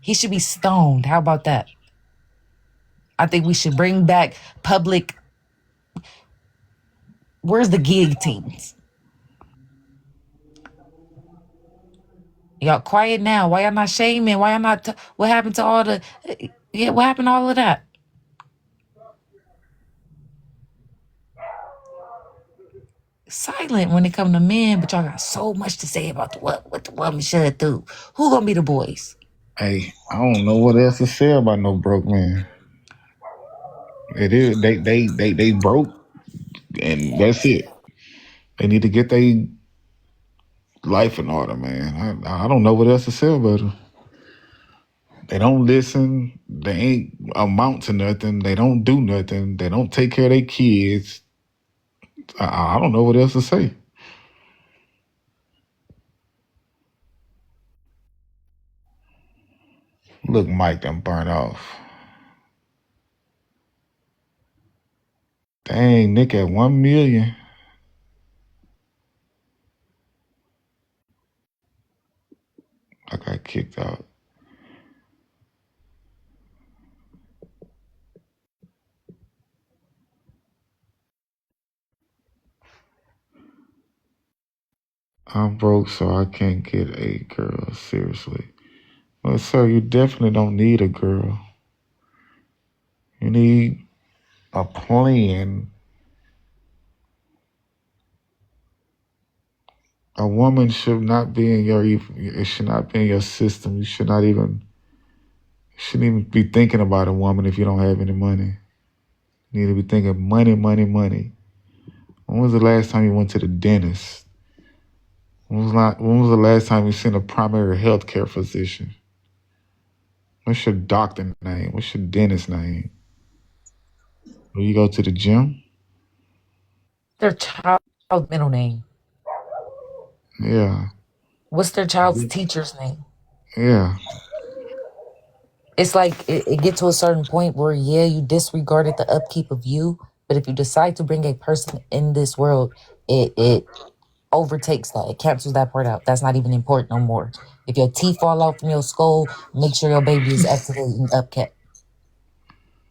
He should be stoned. How about that? I think we should bring back public. Where's the guillotines? Y'all quiet now. Why y'all not shaming? Why y'all not? What happened to all the? Yeah, what happened to all of that? Silent when it come to men, but y'all got so much to say about what the woman should do. Who gonna be the boys? Hey, I don't know what else to say about no broke man. It is they broke, and that's it. They need to get their life in order, man. I don't know what else to say about it. They don't listen. They ain't amount to nothing. They don't do nothing. They don't take care of their kids. I don't know what else to say. Look, Mike done burnt off. Dang, Nick at 1 million. I got kicked out. I'm broke, so I can't get a girl. Seriously. Well, sir, you definitely don't need a girl. You need a plan. A woman should not be in your. It should not be in your system. You shouldn't even be thinking about a woman if you don't have any money. You need to be thinking money, money, money. When was the last time you went to the dentist? When was the last time you seen a primary health care physician? What's your doctor name? What's your dentist name? Will you go to the gym? Their child middle name. Yeah. What's their child's teacher's name? Yeah. It's like it gets to a certain point where, yeah, you disregarded the upkeep of you, but if you decide to bring a person in this world, it overtakes that. It cancels that part out. That's not even important no more. If your teeth fall out from your skull, make sure your baby is up to date and upkept.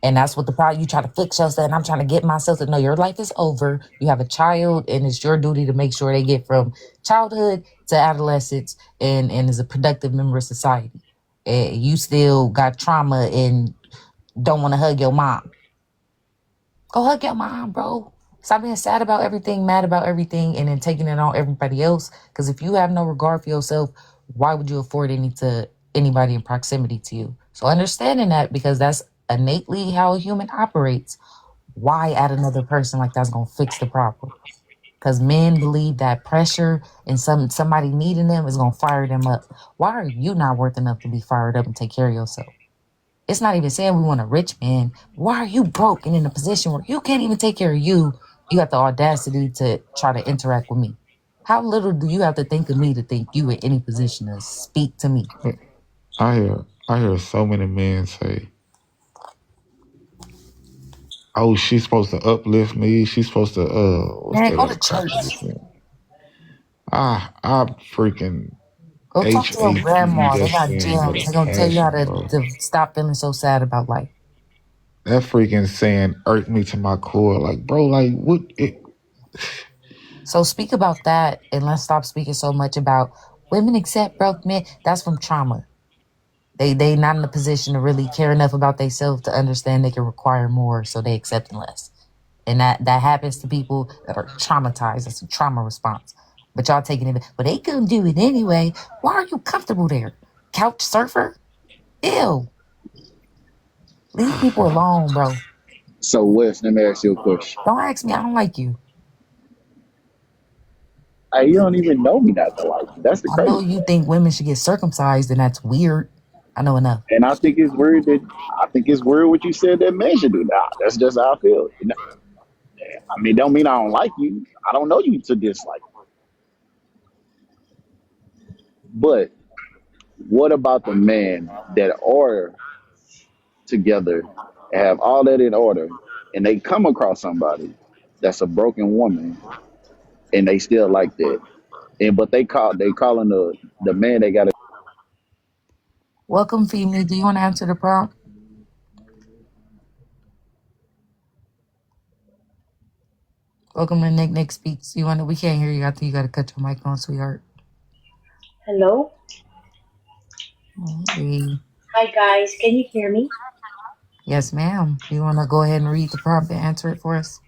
And that's what the problem. You try to fix yourself, and I'm trying to get myself to know your life is over. You have a child, and it's your duty to make sure they get from childhood to adolescence and is a productive member of society. And you still got trauma and don't want to hug your mom. Go hug your mom, bro. Stop being sad about everything, mad about everything, and then taking it on everybody else. Because if you have no regard for yourself, why would you afford anybody in proximity to you? So understanding that, because that's innately how a human operates, why add another person like that's gonna fix the problem? Because men believe that pressure and somebody needing them is gonna fire them up. Why are you not worth enough to be fired up and take care of yourself? It's not even saying we want a rich man. Why are you broke and in a position where you can't even take care of you? You got the audacity to try to interact with me. How little do you have to think of me to think you in any position to speak to me? I hear so many men say, "Oh, she's supposed to uplift me. She's supposed to what's Man, that go to other crap church. she was saying?" I freaking Go talk to your HATE grandma. They that got saying with gems. a They're gonna tell you how passion, bro. to stop feeling so sad about life. That freaking saying irked me to my core. Like, bro, like what? So speak about that, and let's stop speaking so much about women accept broke men. That's from trauma. They not in a position to really care enough about themselves to understand they can require more, so they accept less. And that happens to people that are traumatized. It's a trauma response. But y'all taking it, but they couldn't do it anyway. Why are you comfortable there? Couch surfer? Ew. Leave people alone, bro. So Wes, let me ask you a question. Don't ask me. I don't like you. Hey, you don't even know me not to like you. That's the I know crazy you part. think women should get circumcised, and that's weird. I know enough. And I think it's weird what you said that men should do. Nah, that's just how I feel. You know? I mean, don't mean I don't like you. I don't know you to dislike. But what about the men that are together and have all that in order, and they come across somebody that's a broken woman, and they still like that, and but they calling the man they got to. Welcome, Femi. Do you want to answer the prompt? Welcome to Nick Speaks. You want to? We can't hear you. I think you got to cut your mic on, sweetheart. Hello? Hey. Hi guys, can you hear me? Yes, ma'am. You want to go ahead and read the prompt and answer it for us?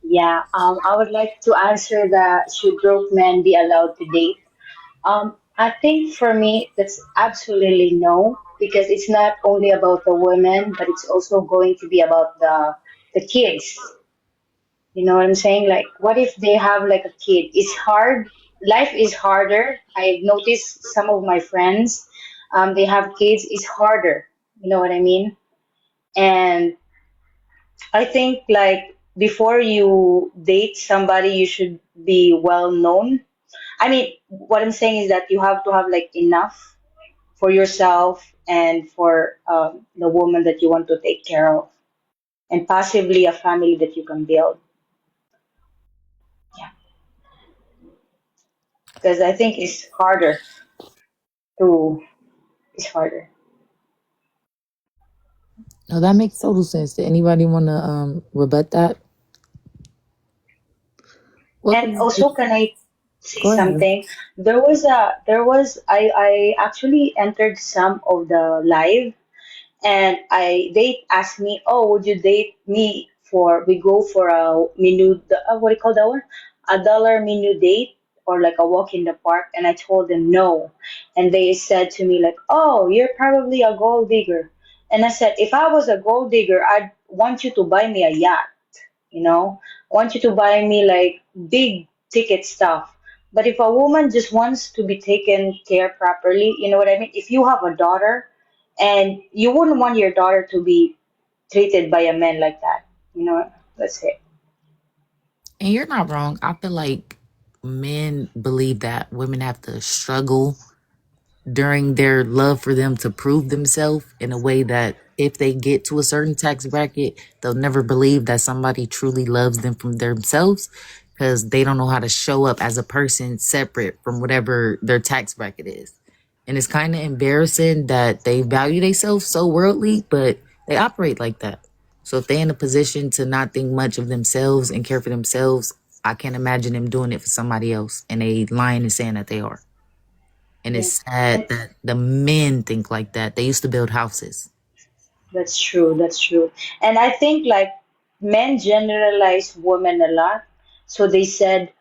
Yeah, I would like to answer that should broke men be allowed to date? I think for me that's absolutely no, because it's not only about the women, but it's also going to be about the kids. You know what I'm saying? Like, what if they have like a kid? It's hard. Life is harder. I've noticed some of my friends. they have kids, is harder. You know what I mean? And I think like before you date somebody, you should be well known. I mean, what I'm saying is that you have to have like enough for yourself and for the woman that you want to take care of, and possibly a family that you can build. Yeah, because I think to it's harder. No, that makes total sense. Did anybody want to rebut that? And Welcome. also, can I say Go ahead. something? I actually entered some of the live, and they asked me, "Oh, would you date me for we go for a menu? What do you call that one? $1 menu date or like a walk in the park?" And I told them no, and they said to me like, "Oh, you're probably a gold digger." And I said, "If I was a gold digger, I'd want you to buy me a yacht. You know, I want you to buy me like big ticket stuff." But if a woman just wants to be taken care properly, you know what I mean? If you have a daughter and you wouldn't want your daughter to be treated by a man like that, you know, that's it. And you're not wrong. I feel like men believe that women have to struggle during their love for them to prove themselves in a way that if they get to a certain tax bracket, they'll never believe that somebody truly loves them from themselves because they don't know how to show up as a person separate from whatever their tax bracket is. And it's kind of embarrassing that they value themselves so worldly, but they operate like that. So if they're in a position to not think much of themselves and care for themselves, I can't imagine them doing it for somebody else and they lying and saying that they are. And Yeah. it's sad And that the men think like that. They used to build houses. that's true. That's true. And I think like men generalize women a lot. So they said,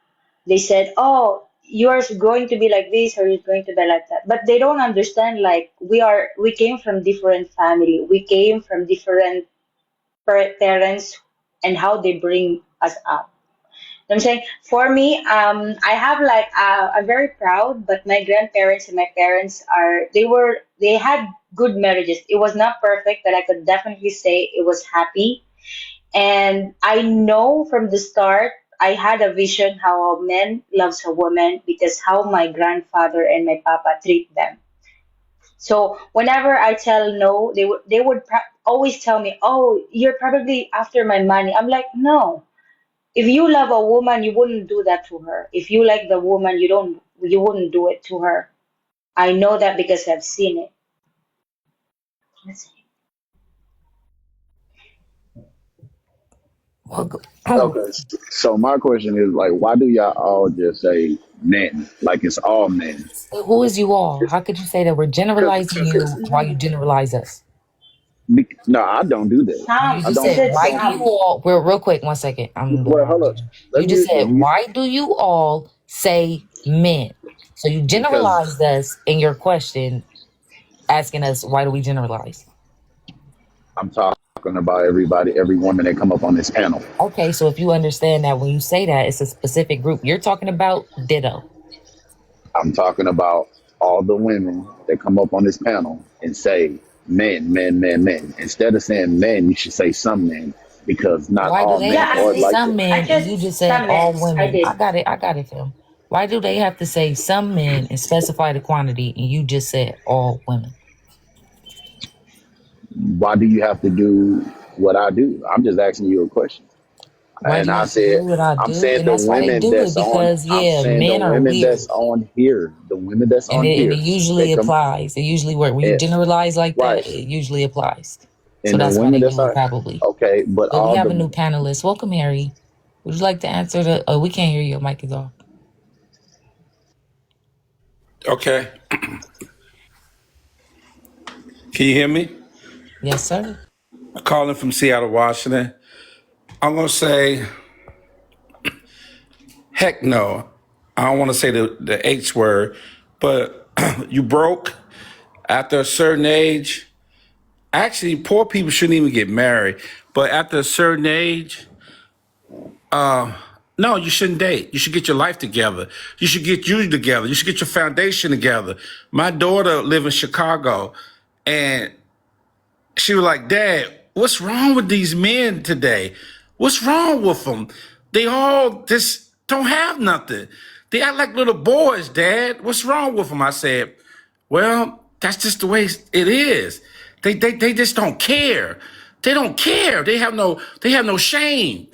"Oh, you're going to be like this or you're going to be like that." But they don't understand like we came from different family. We came from different parents and how they bring us up. I'm saying for me, I have like I'm very proud, but my grandparents and my parents they had good marriages. It was not perfect, but I could definitely say it was happy. And I know from the start, I had a vision how a man loves a woman because how my grandfather and my papa treat them. So whenever I tell no, they would always tell me, "Oh, you're probably after my money." I'm like, "No, if you love a woman, you wouldn't do that to her. If you like the woman, you wouldn't do it to her." I know that because I've seen it. Okay, so my question is like, why do y'all all just say men? Like it's all men. Who is you all? It's How could you say that we're because generalizing you while you generalize us? no, I don't do that. You Some, I just I don't. said, said I why do don't. you some. all, real quick, 1 second. I'm the Well, hold up. moderator. Let You just me. said, why do you all say men? So you Because generalized us in your question, asking us, why do we generalize? I'm talking about everybody, every woman that come up on this panel. Okay, so if you understand that when you say that, it's a specific group you're talking about, ditto. I'm talking about all the women that come up on this panel and say men, men, men, men. Instead of saying men, you should say some men because not Why do all they men have Yeah, to I are say did. like some that. I men and you just just said some all men. I women? did. I got it, Phil. Why do they have to say some men and specify the quantity and you just said all women? Why do you have to do what I do? I'm just asking you a question. Why do And you I have to do said, what I I'm do? saying And the that's why they women do it that's on, because, I'm yeah, saying the men are women weird. that's on here, the women that's And on it here, they usually come, applies. It usually works. When you it, generalize like right. that, it usually applies. So And the that's why women they that's do it on, probably. okay, but But we all have a the, new panelist. Welcome, Harry. Would you like to answer the? Oh, we can't hear you. Your mic is off. Okay. Can you hear me? Yes, sir. I'm calling from Seattle, Washington. I'm going to say, heck no. I don't want to say the H word, but you broke after a certain age. Actually, poor people shouldn't even get married. But after a certain age, no, No, you shouldn't date. You should get your life together. You should get you together. You should get your foundation together. My daughter lives in Chicago, and she was like, Dad, what's wrong with these men today? What's wrong with them? They all just don't have nothing. They act like little boys, Dad. What's wrong with them? I said, well, that's just the way it is. They just don't care. They don't care. They have no shame.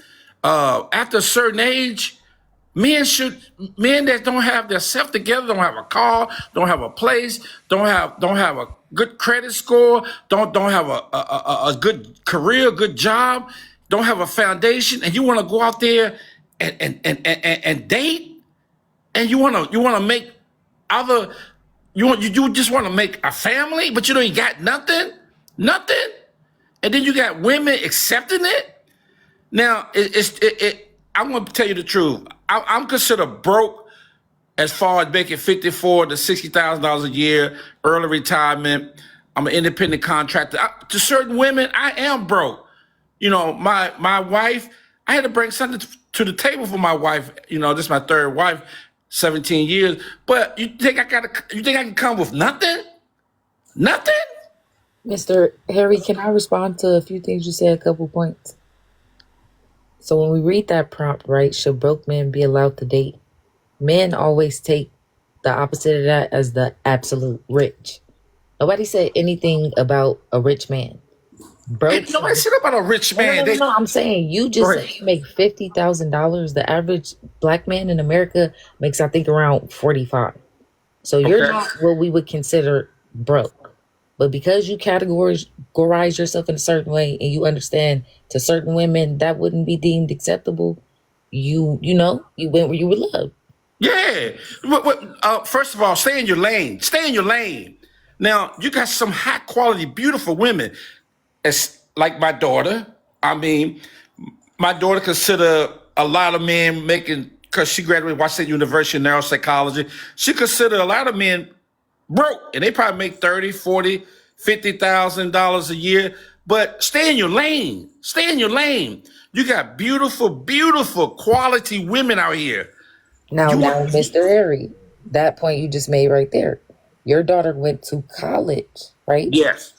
After a certain age, men that don't have their self together, don't have a car, don't have a place, don't have a good credit score, don't have a good career, good job, don't have a foundation, and you want to go out there and date, and you want to make other you just want to make a family, but you ain't got nothing, and then you got women accepting it. Now, I'm going to tell you the truth. I'm considered broke as far as making $54,000 to $60,000 a year, early retirement. I'm an independent contractor. To certain women, I am broke. My wife, I had to bring something to the table for my wife. This is my third wife, 17 years. But you think I can come with nothing? Nothing? Mr. Harry, can I respond to a few things you said, a couple points? So when we read that prompt, right, should broke men be allowed to date? Men always take the opposite of that as the absolute rich. Nobody said anything about a rich man. Broke. Nobody said about a rich man. No. I'm saying you just said you make $50,000. The average black man in America makes, I think, around 45. So you're not what we would consider broke. But because you categorize yourself in a certain way, and you understand to certain women that wouldn't be deemed acceptable, you went where you were loved. Yeah. First of all, stay in your lane. Stay in your lane. Now, you got some high quality, beautiful women. It's like my daughter. I mean, my daughter consider a lot of men making, because she graduated Washington University in neuropsychology, she considered a lot of men broke, and they probably make $30,000, $40,000, $50,000 a year. But stay in your lane. Stay in your lane. You got beautiful, beautiful quality women out here. Now, Mr. Harry, that point you just made right there. Your daughter went to college, right? Yes.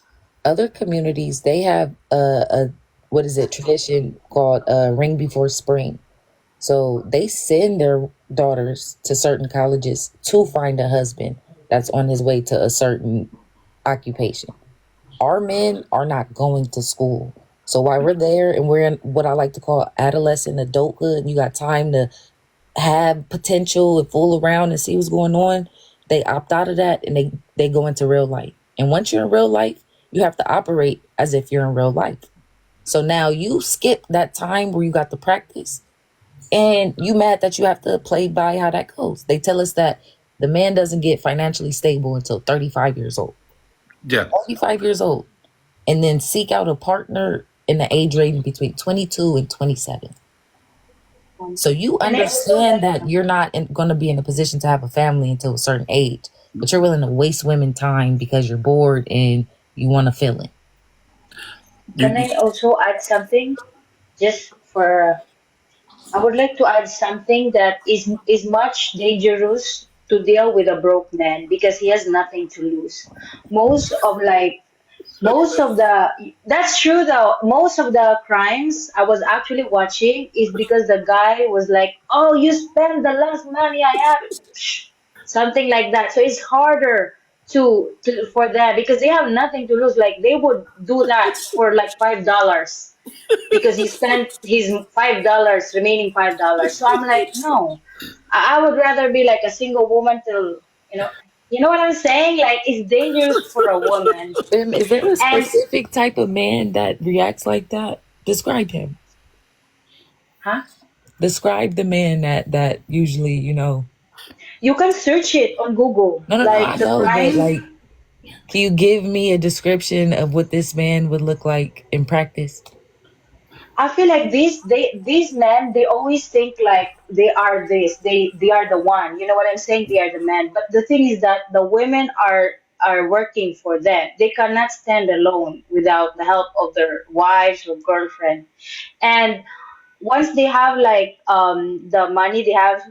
Other communities, they have a tradition called Ring Before Spring. So they send their daughters to certain colleges to find a husband that's on his way to a certain occupation. Our men are not going to school. So while we're there and we're in what I like to call adolescent adulthood, and you got time to have potential and fool around and see what's going on, they opt out of that and they go into real life. And once you're in real life, you have to operate as if you're in real life. So now you skip that time where you got to practice, and you mad that you have to play by how that goes. They tell us that the man doesn't get financially stable until 35 years old. Yeah. 35 years old. And then seek out a partner in the age range between 22 and 27. So you understand that you're not going to be in a position to have a family until a certain age, but you're willing to waste women time because you're bored and you want to fill in. Can I also add something? Just for, I would like to add something that is much dangerous to deal with a broke man because he has nothing to lose. Most of like most of the That's true though. Most of the crimes I was actually watching is because the guy was like, "Oh, you spent the last money I have," something like that. So it's harder to for that because they have nothing to lose. Like they would do that for like $5 because he spent his $5 remaining $5. So I'm like, no, I would rather be like a single woman till you know what I'm saying? Like it's dangerous for a woman. Is there a And specific type of man that reacts like that? Describe him. huh? Describe the man that usually, You can search it on Google. No, Like I the know, but crime. like, can you give me a description of what this man would look like in practice? I feel like these men they always think like they are this they are the one, you know what I'm saying, they are the man, but the thing is that the women are working for them. They cannot stand alone without the help of their wives or girlfriend. And once they have like the money they have,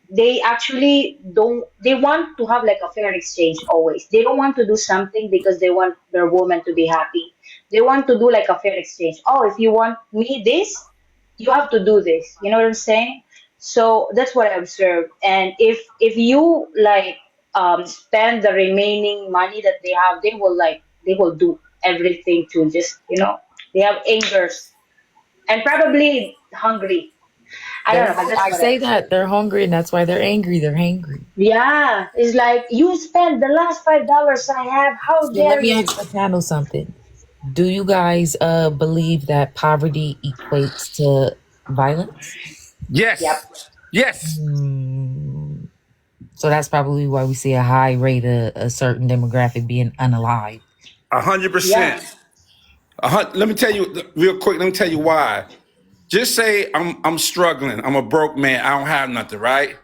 they actually don't, they want to have like a fair exchange always. They don't want to do something because they want their woman to be happy. They want to do like a fair exchange. Oh, if you want me this, you have to do this. You know what I'm saying? So that's what I observed. And if you like spend the remaining money that they have, they will do everything to just, they have angers and probably hungry. I don't know, but that's I what I say that observed. they're hungry, and that's why they're angry. They're hangry. Yeah, it's like you spent the last $5 I have. How So let dare me you? ask the panel something. Do you guys believe that poverty equates to violence? Yep. Yes. Yes. So that's probably why we see a high rate of a certain demographic being unalive. 100%. Yeah. Let me tell you real quick. Let me tell you why. Just say I'm struggling. I'm a broke man. I don't have nothing, right?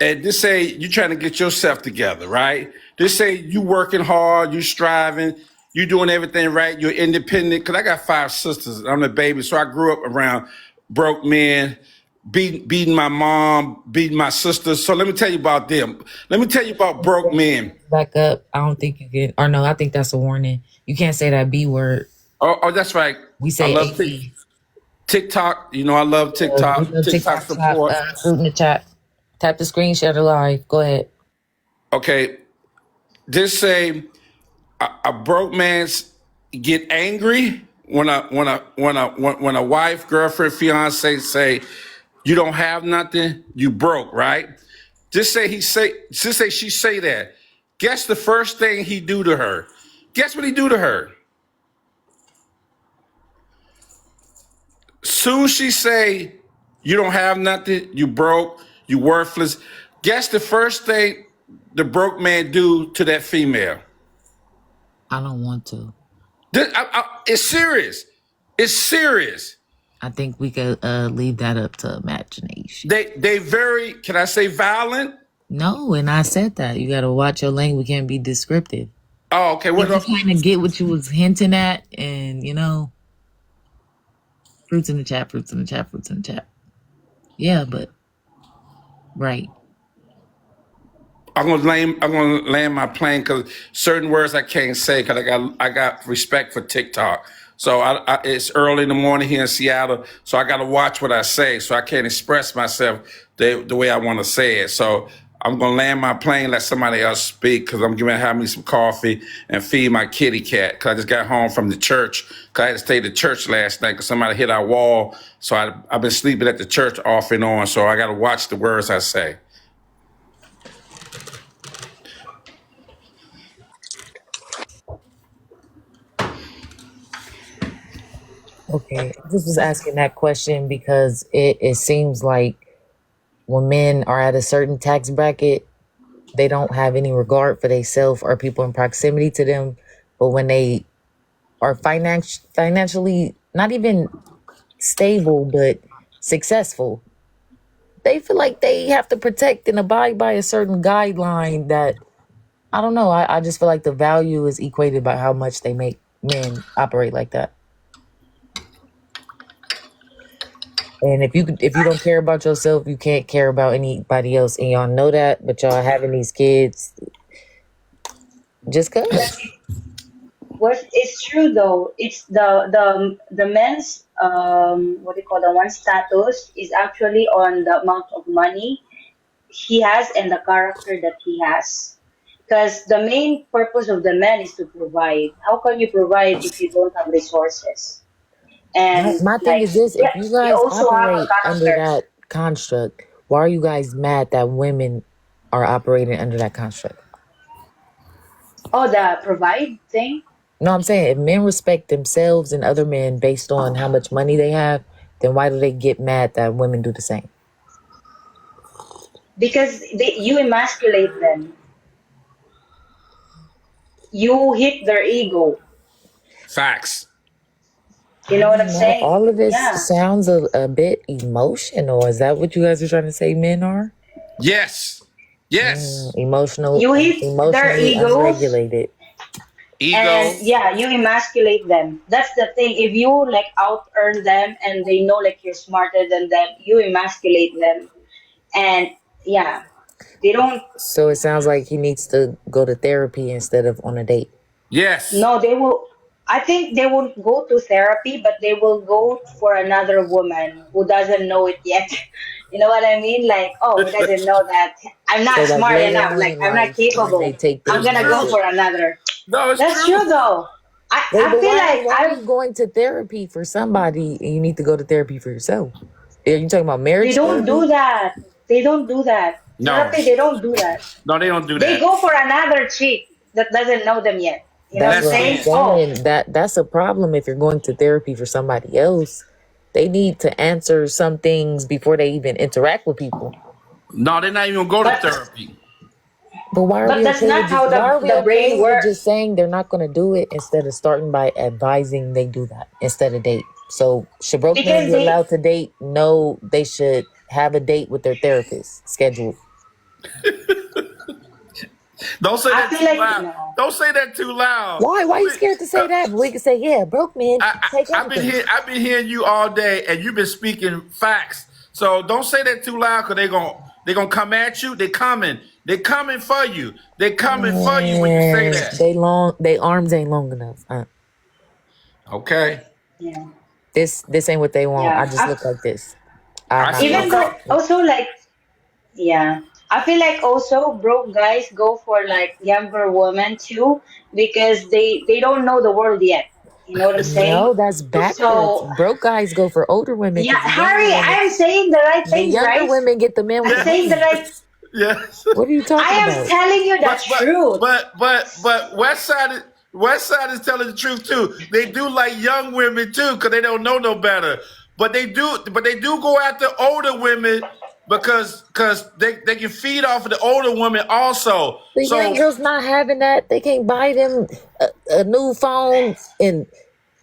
And just say you're trying to get yourself together, right? Just say you working hard, you striving, you doing everything right, you're independent. Cause I got 5 sisters. I'm the baby, so I grew up around broke men, beating my mom, beating my sisters. So let me tell you about them. Let me tell you about broke men. Back up. I don't think you can. Or no, I think that's a warning. You can't say that B word. Oh, that's right. We I say love AB. TikTok. You know, I love We TikTok. love TikTok TikTok shop. support. Fruit in the chat. Tap the screen, share the live. Go ahead. Okay, just say a broke man's get angry when a wife, girlfriend, fiance say you don't have nothing, you broke, right? Just say she say that. Guess the first thing he do to her. Guess what he do to her? Soon she say you don't have nothing, you broke, you worthless. Guess the first thing the broke man do to that female? I don't want to. It's serious. It's serious. I think we could leave that up to imagination. They very, can I say violent? No, and I said that. You got to watch your language. We can't be descriptive. Oh, okay. Did you kind of get what you was hinting at? And, fruits in the chat, fruits in the chat, fruits in the chat. Yeah, but, right. I'm gonna land my plane because certain words I can't say because I got respect for TikTok. So it's early in the morning here in Seattle, so I got to watch what I say, so I can't express myself the way I want to say it. So I'm gonna land my plane, let somebody else speak because I'm gonna have me some coffee and feed my kitty cat because I just got home from the church because I had to stay at the church last night because somebody hit our wall. So I've been sleeping at the church off and on. So I got to watch the words I say. Okay. I just was asking that question because it seems like when men are at a certain tax bracket, they don't have any regard for themselves or people in proximity to them. But when they are financially not even stable, but successful, they feel like they have to protect and abide by a certain guideline that, I don't know. I just feel like the value is equated by how much they make men operate like that. And if you don't care about yourself, you can't care about anybody else. And y'all know that, but y'all having these kids just cause. What is true though, it's the men's what do you call, the one status is actually on the amount of money he has and the character that he has. Because the main purpose of the man is to provide. How can you provide if you don't have resources? And My thing like, is this: if yeah, you he guys also have a operate under character. that construct, why are you guys mad that women are operating under that construct? Oh, the provide thing. No, I'm saying if men respect themselves and other men based on how much money they have, then why do they get mad that women do the same? Because you emasculate them. You hit their ego. Facts. You I know what I'm don't know. saying? All of this Yeah. sounds a bit emotional. Is that what you guys are trying to say men are? Yes. Yes. You hit their Emotionally egos. unregulated. Ego. And yeah, you emasculate them. That's the thing. If you like out earn them and they know like you're smarter than them, you emasculate them. And yeah, they don't. So it sounds like he needs to go to therapy instead of on a date. Yes. No, they will. I think they won't go to therapy, but they will go for another woman who doesn't know it yet. You know what I mean? Like, oh, who doesn't know that I'm So not like smart later enough. on Like, in I'm not life, when they capable. take I'm those gonna go measures. for another. No, it's That's true. true though. Wait, I but feel why like why are I've. you going to therapy for somebody and you need to go to therapy for yourself? Are you talking about They marriage don't therapy? do that. They don't do that. No. Therapy, they don't do that. No, they don't do They that. go for another chick that doesn't know them yet. You know what That's I'm what That's I'm saying? it. Oh, saying. That's a problem if you're going to therapy for somebody else. They need to answer some things before they even interact with people. No, they're not even gonna go to but therapy. But but that's not how why are we the brain okay with just works. saying they're not going to do it instead of starting by advising they do that instead of date? So should broke men Because be they, allowed to date? No, they should have a date with their therapist scheduled. Don't say I that feel too like loud. no. Don't say that too loud. Why? Why are you scared to say that? But we can say, yeah, broke men take I've been everything. here. I've been hearing you all day, and you've been speaking facts. So don't say that too loud, because they're gonna come at you. They coming. They coming for you. They coming for you when you say Man, that. they arms ain't long enough. Okay. Yeah. This ain't what they want. I Yeah. just look like this. I'm I not see them Even this. come. though also like yeah. I feel like also broke guys go for like younger women too because they don't know the world yet. You know what I'm saying? No, that's backwards. So Broke guys go for older women yeah, because Harry, I'm saying the right the things, younger right? women get the men with I'm the saying the money. right. Yes. What are you I talking am about? telling you the But truth. West Side is telling the truth too. They do like young women too, because they don't know no better. But they do go after older women because they can feed off of the older women also. The young So girls not having that. They can't buy them a new phone and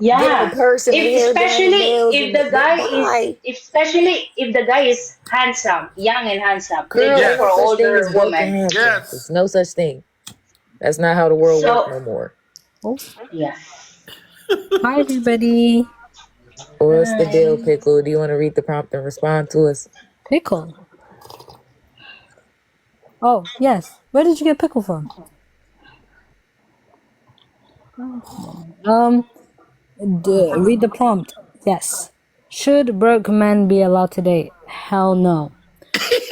get them a Yeah. purse and their If hair done and especially nails if and the guy is why? especially if the guy is handsome, young and handsome, they Girl, go ain't for no yes, such thing as older broke and women. handsome. There's yes. no such thing. That's not how the world works So no more. Oh, yeah. hi everybody. What's the deal, Hi. Pickle? Do you want to read the prompt and respond to us? Pickle. Oh, yes. Where did you get pickle from? Um, read the prompt. Yes. Should broke men be allowed to date? Hell no.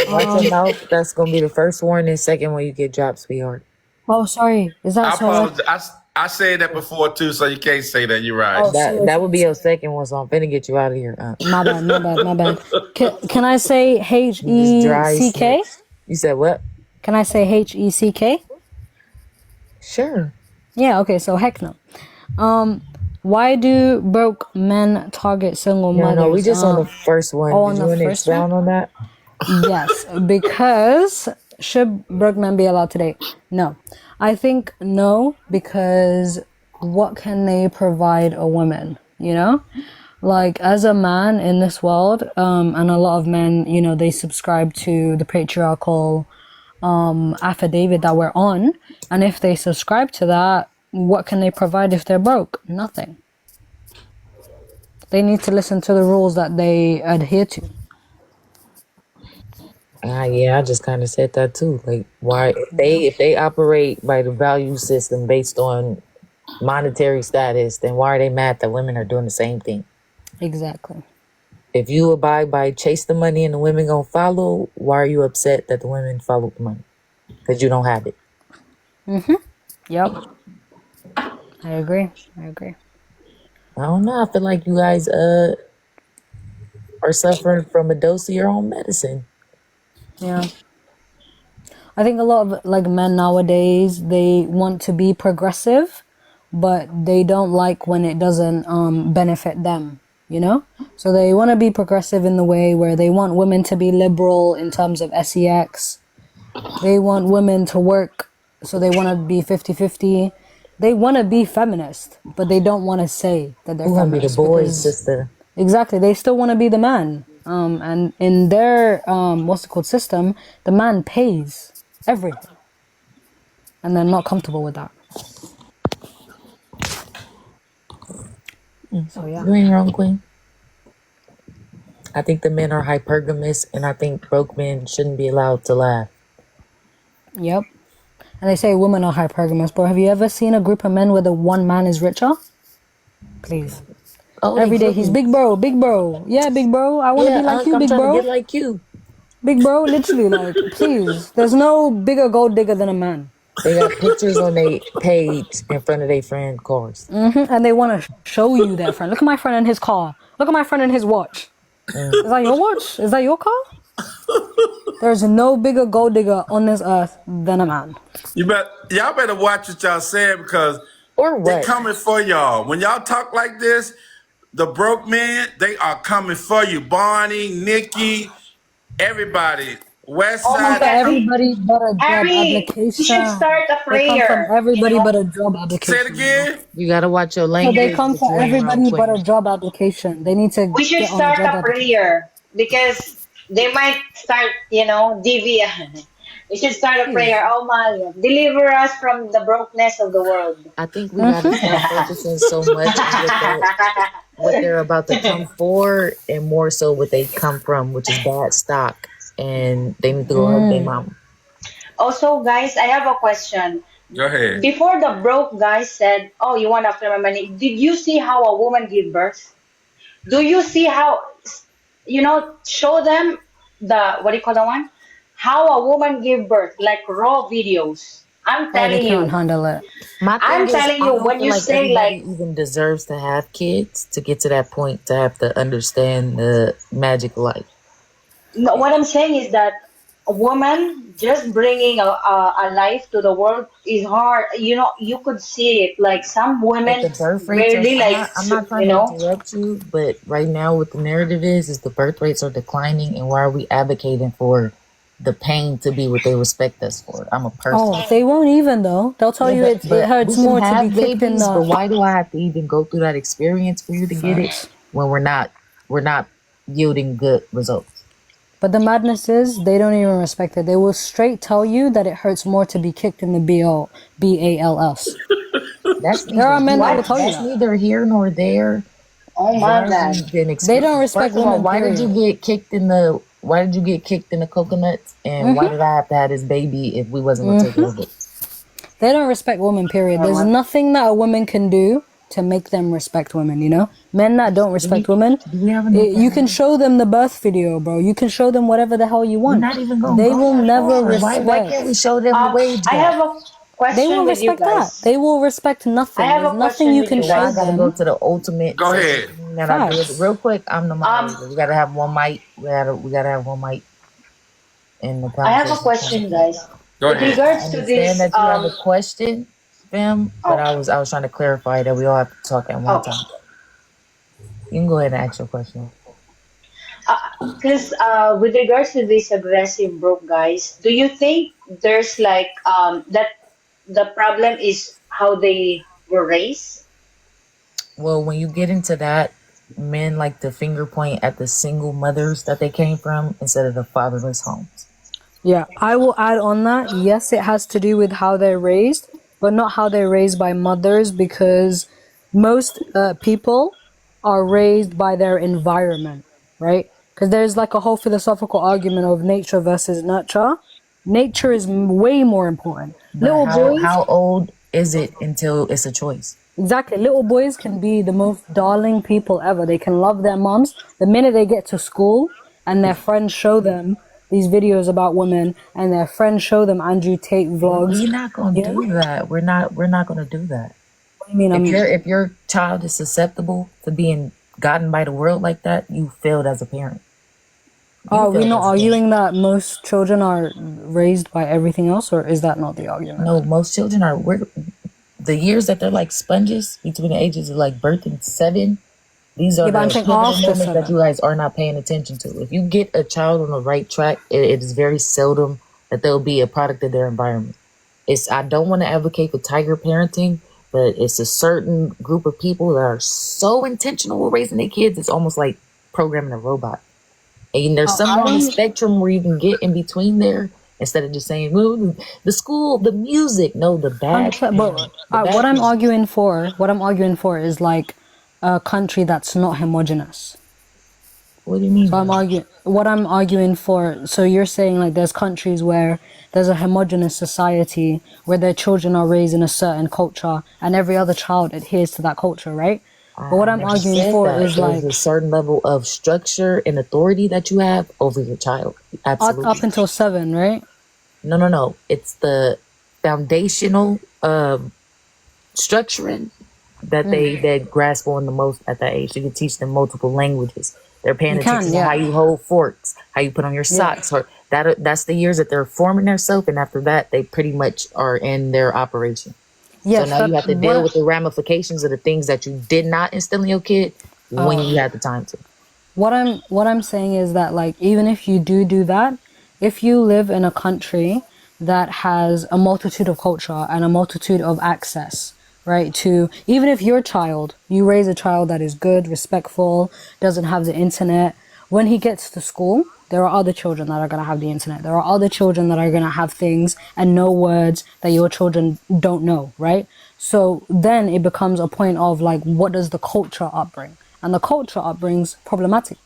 Watch your mouth. That's gonna be the first warning. Second one, you get dropped, sweetheart. Oh, sorry. Is that I so? apologize. I said that before too, so you can't say that. You're right. Oh, That would be your second one, so I'm finna get you out of here. my bad, my bad, my bad. Can I say You just dry HECK? snitch. You said what? Can I say HECK? Sure. Yeah, okay, so heck no. Why do broke men target single No, we mothers? just on the first one. Oh, Did on you the want to first one? expound on that? Yes, because should broke men be allowed to date? No. I think no, because what can they provide a woman, you know? Like, as a man in this world, and a lot of men, you know, they subscribe to the patriarchal affidavit that we're on, and if they subscribe to that, what can they provide if they're broke? Nothing. They need to listen to the rules that they adhere to. Yeah, I just kind of said that too. Like, why if they operate by the value system based on monetary status, then why are they mad that women are doing the same thing? Exactly. If you abide by chase the money and the women gonna follow, why are you upset that the women follow the money? Because you don't have it. Yep. I agree. I agree. I don't know. I feel like you guys are suffering from a dose of your own medicine. Yeah. I think a lot of like men nowadays, they want to be progressive, but they don't like when it doesn't benefit them, you know? So they want to be progressive in the way where they want women to be liberal in terms of sex. They want women to work, so they want to be 50-50. They want to be feminist, but they don't want to say that they're Who gonna be the feminist boys, because sister? exactly, they still want to be the man. And in their what's it called system, the man pays everything, and they're not comfortable with that. So yeah. You ain't wrong, Queen. I think the men are hypergamous, and I think broke men shouldn't be allowed to laugh. Yep. And they say women are hypergamous, but have you ever seen a group of men where the one man is richer? Please. Oh, Every they day he's do. big bro, big bro. Yeah, big bro. I want to Yeah, be like you, I'm big trying to bro. get like you. Big bro, literally, like, please. There's no bigger gold digger than a man. They got pictures on their page in front of their friend cars. And they want to show you their friend. Look at my friend in his car. Look at my friend in his watch. Is that your watch? Is that your car? There's no bigger gold digger on this earth than a man. Y'all better watch what y'all saying because they coming for y'all. When y'all talk like this, the broke men, they are coming for you. Barney, Nikki, everybody. West Oh They come my for Side. God, everybody but a job Harry, you should application. start a They come from prayer. You everybody know, but a job Say it application. again. You gotta watch your So they language, come but for you ain't wrong, everybody but Queen. a job application. They need to we should get on a start job a application. prayer because they might start, deviant. We should start a Please. prayer. Oh my, deliver us from the brokenness of the world. I think we gotta stop focusing so much on what they're about to come for, and more so what they come from, which is bad stock, and they need to go hug their mom. Also, guys, I have a question. Go ahead. Before the broke guy said, "Oh, you want after my money?" Did you see how a woman give birth? Do you see how, show them the, what do you call the one? How a woman give birth, like raw videos. I'm Oh, they telling can't you. handle it. My thing I'm is, telling I you, don't when feel you like say everybody like, even deserves to have kids to get to that point to have to understand the magic life. no, what I'm saying is that a woman just bringing a life to the world is hard. You could see it. Like some But the women birth rates are. barely I'm not trying to interrupt you, but right now what the narrative is the birth rates are declining, and why are we advocating for the pain to be what they respect us for? I'm a person. Oh, they won't even though. They'll tell Yeah, you it but hurts we can more to be have kicked in babies, but the why do I have to even go through that experience for you to get it facts. when we're not yielding good results? But the madness is they don't even respect it. They will straight tell you that it hurts more to be kicked in the BALS. That's There neither are men that here. will tell you That's that. neither here nor there. Oh Why my have we God. been They don't experiencing? respect First of all, women, why did you period. get kicked in the? Why did you get kicked in the coconuts? And why did I have to have this baby if we wasn't gonna take care of it? They don't respect women, period. There's nothing that a woman can do to make them respect women, you know? Men that don't respect women, Do we have enough? you can show them the birth video, bro. You can show them whatever the hell you We're want. not even gonna They go will that never far. Why can't we respect. show them the wage I gap? have a They question won't with you respect that. guys. They will respect I nothing. have There's a nothing question you with can you So why show I guys. gotta go them. to the ultimate Go sexy ahead. thing that I did? Facts. Real quick, I'm the Um, moderator. We gotta have one mic. We gotta have one mic in the I have a conversation. question, guys. Go With ahead. I regards to understand this, that you have a question, fam, but oh, I was trying to clarify that we all have to talk at one oh, time. You can go ahead and ask your question. because with regards to these aggressive broke guys, do you think there's like that the problem is how they were raised? Well, when you get into that, men like to finger point at the single mothers that they came from instead of the fatherless homes. Yeah, I will add on that. Yes, it has to do with how they're raised, but not how they're raised by mothers, because most people are raised by their environment, right? Because there's like a whole philosophical argument of nature versus nurture. Nature is way more important. But Little boys, how old is it until it's a choice? exactly, little boys can be the most darling people ever. They can love their moms. The minute they get to school and their friends show them these videos about women and their friends show them Andrew Tate vlogs, We're not gonna you know? do that. We're not gonna do that. I mean, If your child is susceptible to being gotten by the world like that, you failed as a parent. are we not arguing that most children are raised by everything else, or is that not the argument? No, most children are. The years that they're like sponges between the ages of like birth and 7. These are Yeah, but I'm the saying pivotal after moments that 7. you guys are not paying attention to. If you get a child on the right track, it is very seldom that they'll be a product of their environment. I don't want to advocate for tiger parenting, but it's a certain group of people that are so intentional with raising their kids. It's almost like programming a robot. And there's somewhere on the spectrum where you can get in between there instead of just saying, well, the school, the music. No, the bad. 100%. But what I'm arguing for is like a country that's not homogenous. What do you mean? So what I'm arguing for, so you're saying like there's countries where there's a homogenous society where their children are raised in a certain culture and every other child adheres to that culture, right? But what I I'm never arguing said for that. is There's like a certain level of structure and authority that you have over your child. Absolutely. up until 7, right? No. It's the foundational structuring that they grasp on the most at that age. You can teach them multiple languages. They're paying You attention can, to how yeah. you hold forks, how you put on your Yeah. socks. Or that's the years that they're forming themselves, and after that, they pretty much are in their operation. Yes, So now you have to deal what with the ramifications of the things that you did not instill in your kid when you had the time to. what I'm saying is that like even if you do that, if you live in a country that has a multitude of culture and a multitude of access, right, to even if your child, you raise a child that is good, respectful, doesn't have the internet, when he gets to school, there are other children that are going to have the internet. There are other children that are going to have things and know words that your children don't know, right? So then it becomes a point of like, what does the culture upbring? And the culture upbrings problematic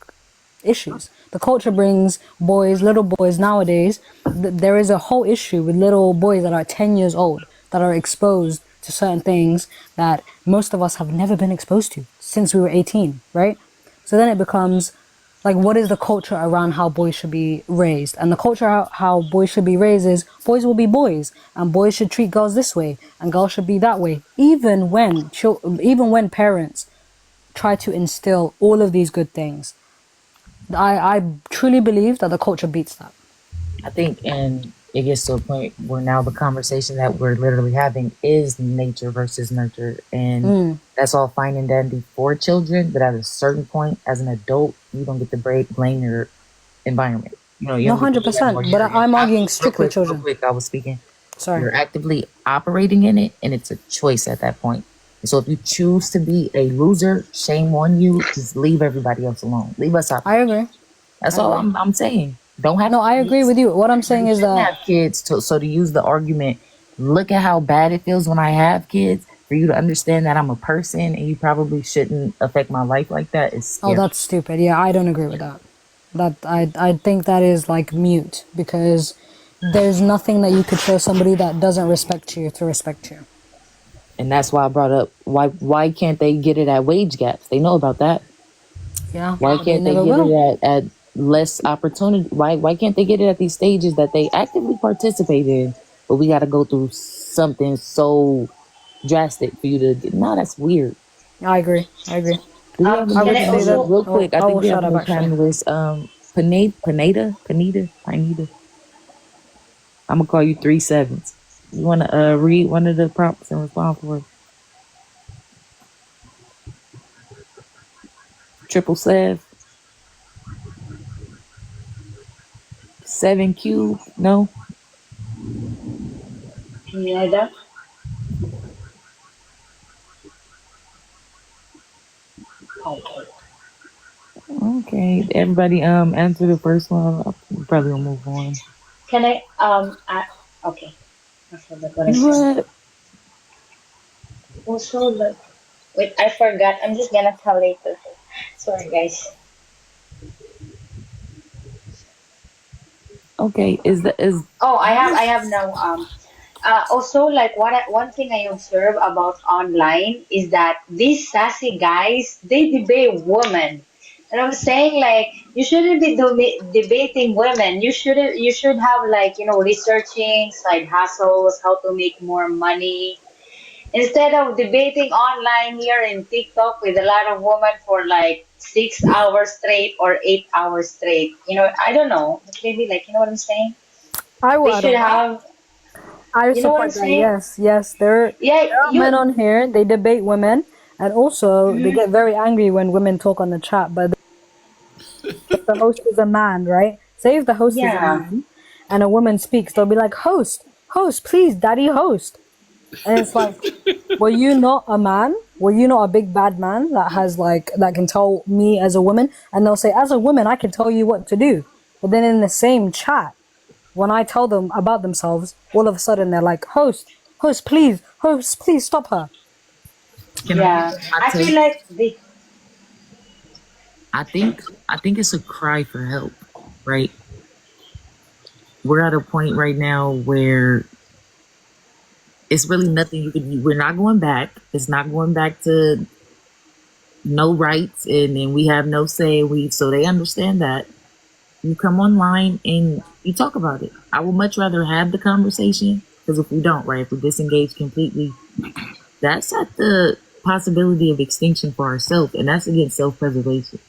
issues. The culture brings little boys nowadays. There is a whole issue with little boys that are 10 years old that are exposed to certain things that most of us have never been exposed to since we were 18, right? So then it becomes like, what is the culture around how boys should be raised? And the culture how boys should be raised is boys will be boys, and boys should treat girls this way, and girls should be that way. Even when parents try to instill all of these good things, I truly believe that the culture beats that. I think, and it gets to a point where now the conversation that we're literally having is nature versus nurture, and that's all fine and dandy for children. But at a certain point, as an adult, you don't get to blame your environment. You know, you No, don't get to blame 100%. But I'm arguing strictly children. Real quick, I was speaking. Sorry. You're actively operating in it, and it's a choice at that point. And so if you choose to be a loser, shame on you. Just leave everybody else alone. Leave us out. I agree. That's all I'm saying. Don't have. No, I agree with you. What I'm saying is that have kids. So to use the argument, look at how bad it feels when I have kids. For you to understand that I'm a person and you probably shouldn't affect my life like that is scary. Oh, that's stupid. Yeah, I don't agree with that. I think that is like mute, because there's nothing that you could show somebody that doesn't respect you to respect you. And that's why I brought up why can't they get it at wage gaps? They know about that. Yeah. Why can't they get it at less opportunity? Why can't they get it at these stages that they actively participate in? But we got to go through something so drastic for you to get. No, that's weird. I agree. Can I also real quick? I think we have more panelists. Pineda. I'm gonna call you 3 sevens. You wanna read one of the prompts and respond for it? 777. 7 cube? No. Can you hear that? Okay. Okay. Everybody answer the first one. I'll probably move on. Can I okay. I forgot what I said. Also, like, wait, I forgot. I'm just gonna tell later. Sorry, guys. Okay. Oh, I have no also, like, one thing I observe about online is that these sassy guys, they debate women. And I'm saying, like, you shouldn't be debating women. You should have, like, researching side hustles, how to make more money, instead of debating online here in TikTok with a lot of women for like 6 hours straight or 8 hours straight. I don't know. Maybe, like, you know what I'm saying? They should have. I You know what I'm support that. saying? Yes. There Yeah, are men on here. They debate women, and also they get very angry when women talk on the chat. But if the host is a man, right? Say if the host is a man, and a woman speaks, they'll be like, "Host, please, daddy, host." And it's like, were you not a man? Were you not a big bad man that can tell me as a woman? And they'll say, as a woman, I can tell you what to do. But then in the same chat, when I tell them about themselves, all of a sudden they're like, host, please stop her. Yeah, I feel like I think it's a cry for help, right? We're at a point right now where it's really nothing you can do. We're not going back. It's not going back to no rights, and then we have no say. So they understand that. You come online and you talk about it. I would much rather have the conversation, because if we don't, right, if we disengage completely, that's at the possibility of extinction for ourselves, and that's against self-preservation.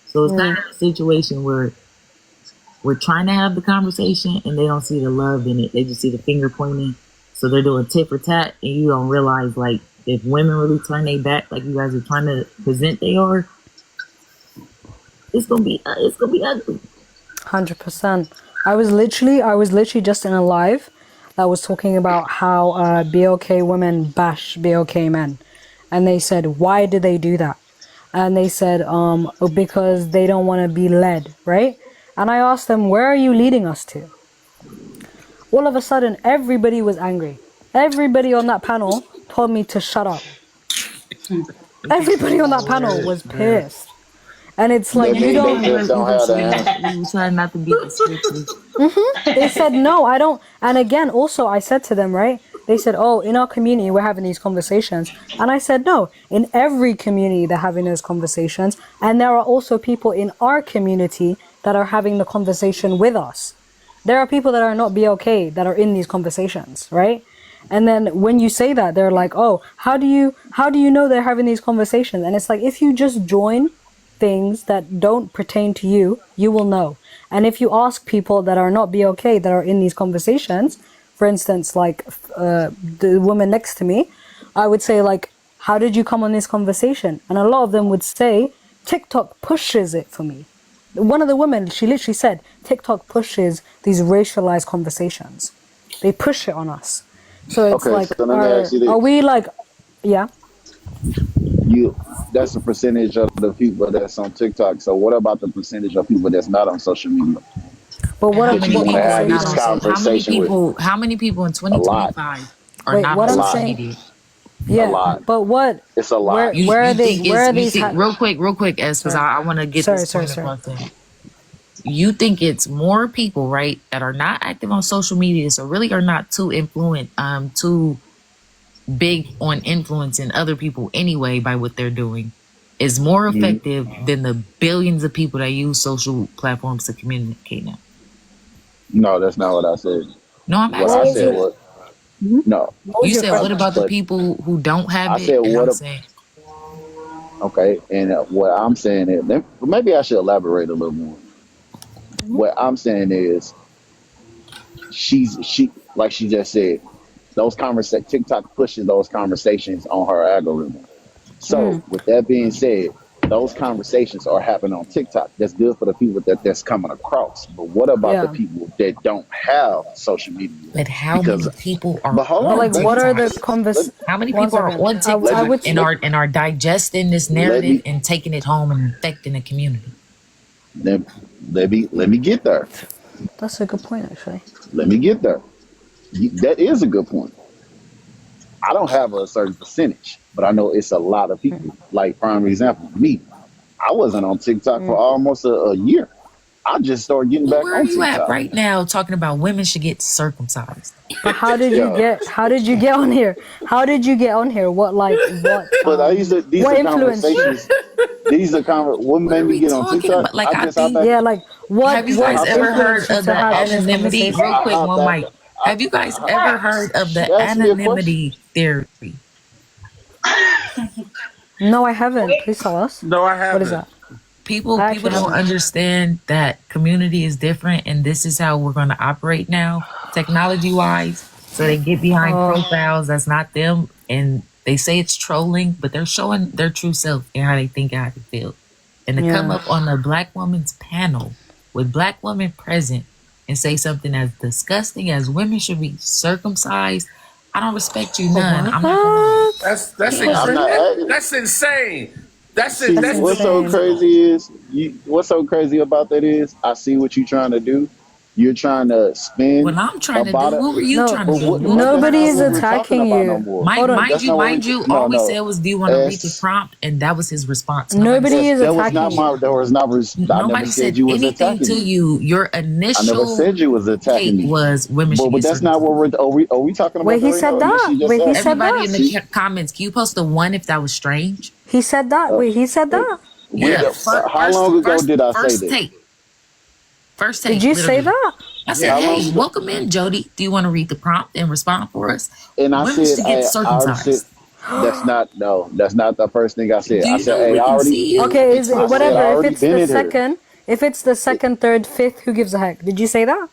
So it's kind of a situation where we're trying to have the conversation and they don't see the love in it. They just see the finger pointing. So they're doing tit for tat, and you don't realize, like, if women really turn their back like you guys are trying to present they are, it's gonna be ugly. 100%. I was literally just in a live that was talking about how BLK women bash BLK men, and they said, why do they do that? And they said, because they don't want to be led, right? And I asked them, where are you leading us to? All of a sudden, everybody was angry. Everybody on that panel told me to shut up. Everybody on that panel was pissed. And it's like, That you means don't... they just don't have the answer. We try not to be descriptive. They said, no, I don't. And again, also, I said to them, right? They said, oh, in our community, we're having these conversations. And I said, no, in every community, they're having those conversations. And there are also people in our community that are having the conversation with us. There are people that are not BLK that are in these conversations, right? And then when you say that, they're like, oh, how do you know they're having these conversations? And it's like, if you just join things that don't pertain to you, you will know. And if you ask people that are not BLK that are in these conversations, for instance, like the woman next to me, I would say, like, how did you come on this conversation? And a lot of them would say, TikTok pushes it for me. One of the women, she literally said, TikTok pushes these racialized conversations. They push it on us. So it's Okay, like, so let me ask you this. are we like, yeah? That's the percentage of the people that's on TikTok. So what about the percentage of people that's not on social media But what How that many you want to people are have not this on How many conversation with? people? How many people in A lot. 2025 are Wait, not what on A I'm social lot. saying, media? A yeah, lot. but what, It's a where, lot. where are they, think where are you these, think real quick, S, because sorry, I want to get sorry, this sorry, point sorry. across to him. You think it's more people, right, that are not active on social media, so really are not too big on influencing other people anyway by what they're doing, is more effective than the billions of people that use social platforms to communicate now? No, that's not what I said. No, I'm What What I asking was said you. your, was no. what was You your said, what question? about the But people who don't have I it? said And what? I'm saying, Okay, and what I'm saying is maybe I should elaborate a little more. What I'm saying is she like she just said, those TikTok pushes those conversations on her algorithm. So with that being said, those conversations are happening on TikTok. That's good for the people that's coming across. But what about the Yeah. people that don't have social media? but how Because, many people are but hold But on like, on, what are the TikTok? How many one people are second. on let I TikTok me would, and are digesting this let narrative me and taking it home and infecting the community? let, let me get there. that's a good point, actually. Let me get there. That is a good point. I don't have a certain percentage, but I know it's a lot of people. Like prime example, me. I wasn't on TikTok for almost a year. I just started getting Well, back where are on you at TikTok. right now talking about women should get circumcised? But how did you Yeah, get, how did you get on here? How did you get on here? What, like, but I used to. These what are influenced you? conversations. These are what What made are me we get on talking TikTok. about? Like, I I just hopped think, back. Yeah, like, have you I guys hopped ever back. heard influenced you of to the have these anonymity? Real conversations? I quick, hopped one back. mic. Have you guys I, ever heard of she the asked me a question. anonymity theory? No, I haven't. Please tell us. No, I What is haven't. that? People I people actually don't haven't. understand that community is different, and this is how we're going to operate now, technology wise. So they get behind Oh, profiles that's not them, and they say it's trolling, but they're showing their true self and how they think and how they feel. And to come yeah. up on a black woman's panel with black women present and say something as disgusting as women should be circumcised, I don't respect you none. I'm not gonna lie. What? That's What? I'm insane. not. That's insane. That's it. See, That's That's what's so insane. delusional. crazy is what's so crazy about that is I see what you're trying to do, you're trying to spin What I'm trying to about do, it. what were you No, trying to do? But What that's nobody not is what we're talking attacking about no you. more. Hold on. That's not what Mind you, no, all we no. said was, do you want to read the S prompt? And that was his response. Nobody is that was attacking not my you. that was not I never Nobody said said you was anything attacking to me. you. Your I never initial said you was attacking take me. was women should But get that's not circumcised. what are we talking Wait, about that he right said now? Yeah, that. she just Wait, he said said Everybody that. in the comments, can you post the one if that was strange? He said that. Wait, he said uh, that. when Yeah. how long ago did I say First that? take. First Did take, you say literally. that? I said, How long hey, ago? welcome in, Jody. Do you want to read the prompt and respond for us? And I Women said should get I already said circumcised. that's not the first thing I said. Do I you said, know hey, I we can already see you? Okay, is It's it I said I whatever? already been in here. If it's the second, third, fifth, who gives a heck? Did you say that?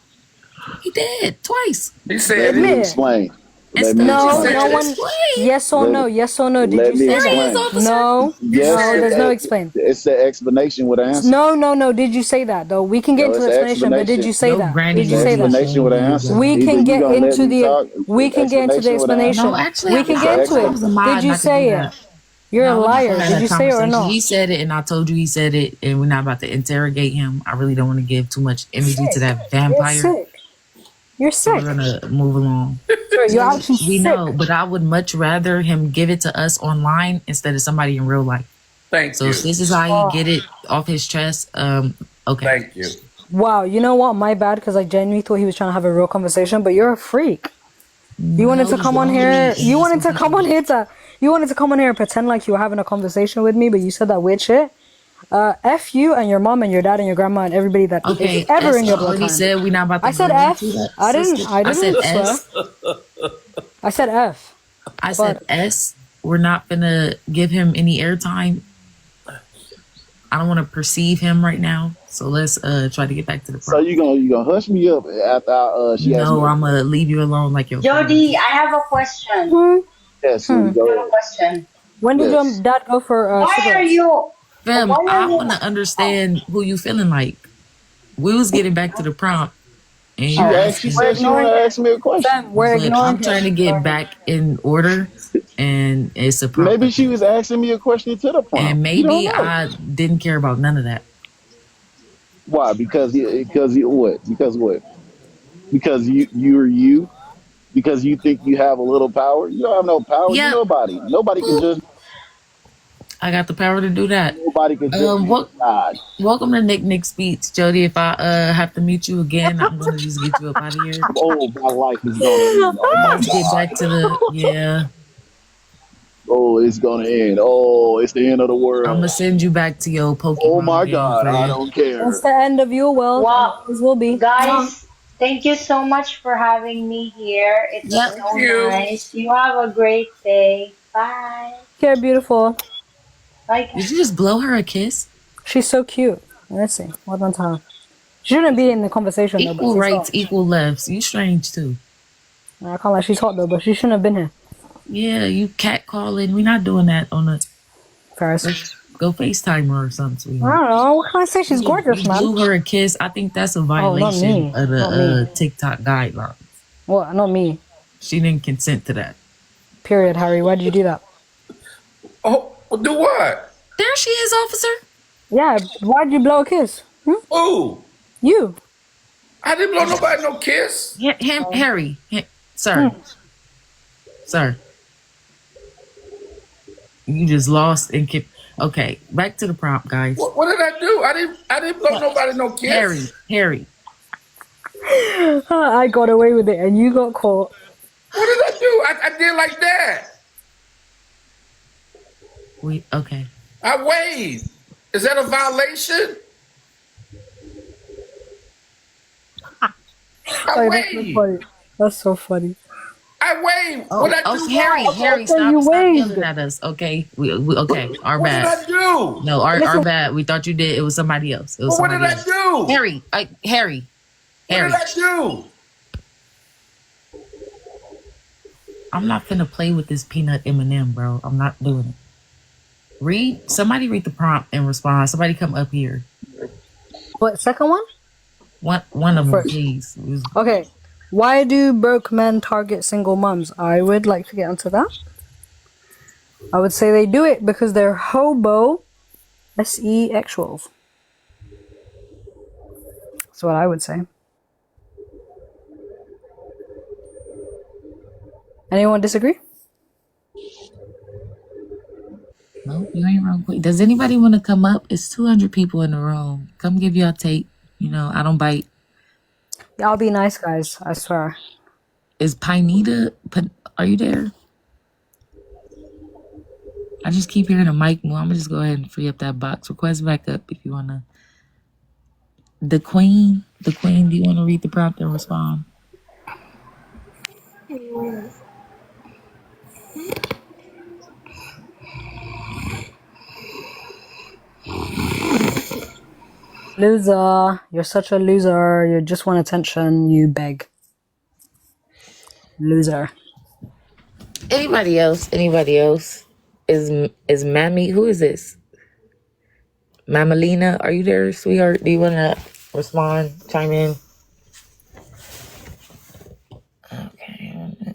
He did twice. He said Let me Admit it. explain. It's Let me not No, just explain. no let one. explain. Yes or no? Yes or no? Did Let you me say There he that? is, explain. officer. No, Yes, no. There's no explain. it's the explanation with an answer. No. Did you say that though? We can get No, into it's the the explanation, but did explanation. you say Your that? granny Did It's you the will say be that? explanation ashamed with of an you, answer. Jody. We Either can you get gonna let into me the. talk. We can get into the Explanation with an answer. explanation. No, actually, We I can was, It's the get I, into I it. was a explanation. mod Did you not to do say it? that. You're a No, we're not liar. gonna have Did that you say it or conversation. not? He said it, and I told you he said it, and we're not about to interrogate him. I really don't want to give too much energy to Sick. that You're vampire, sick. You're so we're sick. gonna move along. Sir, you're So actually we sick. know, but I would much rather him give it to us online instead of somebody in real life. Thank So if you. this is how he Oh, get it off his chest, okay. Thank you. wow. You know what? My bad, because I genuinely thought he was trying to have a real conversation. But you're a freak. You wanted No, to he's come on lonely here. and You that's wanted what to come on happened. here to. You wanted to come on here and pretend like you were having a conversation with me, but you said that weird shit. F you and your mom and your dad and your grandma and everybody that is Okay, ever S, in I your already bloodline. said we're not about to I said go into F. that, sister. I I said didn't swear. S. I said F. I said But S. We're not gonna give him any airtime. I don't want to perceive him right now. So let's try to get back to the So prompt. you gonna hush me up after she asked me No, a I'm question? gonna leave you alone like your friends. Jody, I have a question. Yes, sweetie, I go have a ahead. question. when did your Yes. dad go for Why are cigarettes? you? Fam, Why are I you? want to understand who you feeling like. We was getting back to the prompt, and you She asking, We're said she wanna ignoring him. ask me a question. Fam, we're but ignoring I'm him. trying to get back in order, and it's a prompt Maybe up she here. was asking me a question to the prompt. And You don't maybe know. I didn't care about none of that. Why? Because you what? Because what? Because you're you? Because you think you have a little power? You don't have no power. You Yep. nobody. Nobody can Boop. just I got the power to do that. nobody can just be What? God. Welcome to Nick Speech, Jody. If I have to meet you again, I'm gonna just get you up out of here. Oh, my life is gonna end. Oh my Let's get God. back to the Oh, it's gonna end. Oh, it's the end of the I'm world. gonna send you back to your Oh Pokemon my game, God, I friend. don't It's care. the end of your world, and Wow, always will be. guys, thank you so much for having me here. It was Yep. Thank so you. nice. You have a great day. Bye. Care beautiful. Bye, Did you guys. just blow her a kiss? She's so cute. Let's see. Well done to her. She shouldn't be in the conversation though, but Equal she's rights, hot. equal lefts. You strange too. I can't lie, she's hot though, but she shouldn't have been here. Yeah, you catcalling. We're not doing that on a Ferris. go FaceTime her or something, I sweetheart. don't know. What can I say? She's gorgeous, You man. blew her a kiss. I think that's a Oh, not violation me. of Not me. the TikTok guidelines. What? Not me. She didn't consent to that. Period, Harry. Why did you do that? Oh, do what? There she is, officer. Yeah, why did you blow a kiss? Ooh, You. I didn't blow nobody no kiss. Harry. Sir. Sir. You just lost and kept. Okay, back to the prompt, guys. What did I do? I didn't blow nobody no kiss. Harry. I got away with it and you got caught. What did I do? I did like that. Okay. I waved. Is that a violation? I That's so waved. funny. That's so funny. I waved. What I do? Harry, stop yelling at us. Okay, okay, our What bad. did I do? No, our bad. We thought you did. It was somebody else. It was What did somebody I else. do? Harry. What did I do? I'm not finna play with this peanut M&M, bro. I'm not doing it. Somebody read the prompt and respond. Somebody come up here. What, second one? One of them, First. please. Okay. Why do broke men target single moms? I would like to get into that. I would say they do it because they're hobo sexuals. That's what I would say. Anyone disagree? No, you ain't wrong. Does anybody want to come up? It's 200 people in the room. Come give y'all take. You know, I don't bite. Y'all be nice, guys. I swear. Is Pineda? Are you there? I just keep hearing a mic move. I'm gonna just go ahead and free up that box. Request back up if you wanna. The Queen. Do you want to read the prompt and respond? Loser. You're such a loser. You just want attention. You beg. Loser. Anybody else? Is Mammy? Who is this? Mamalina, are you there, sweetheart? Do you want to respond? Chime in. Okay.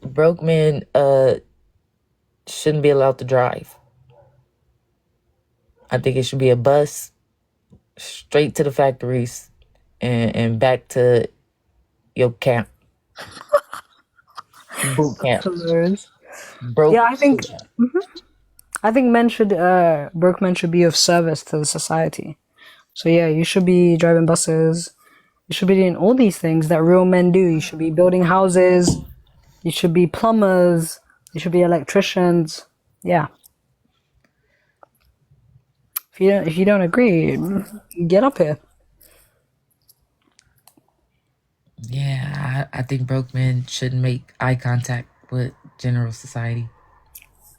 Broke men shouldn't be allowed to drive. I think it should be a bus straight to the factories and back to your camp. Boot camp. Broke. Yeah, I think. I think broke men should be of service to the society. So yeah, you should be driving buses. You should be doing all these things that real men do. You should be building houses. You should be plumbers. You should be electricians. Yeah. If you don't agree, get up here. Yeah, I think broke men shouldn't make eye contact with general society.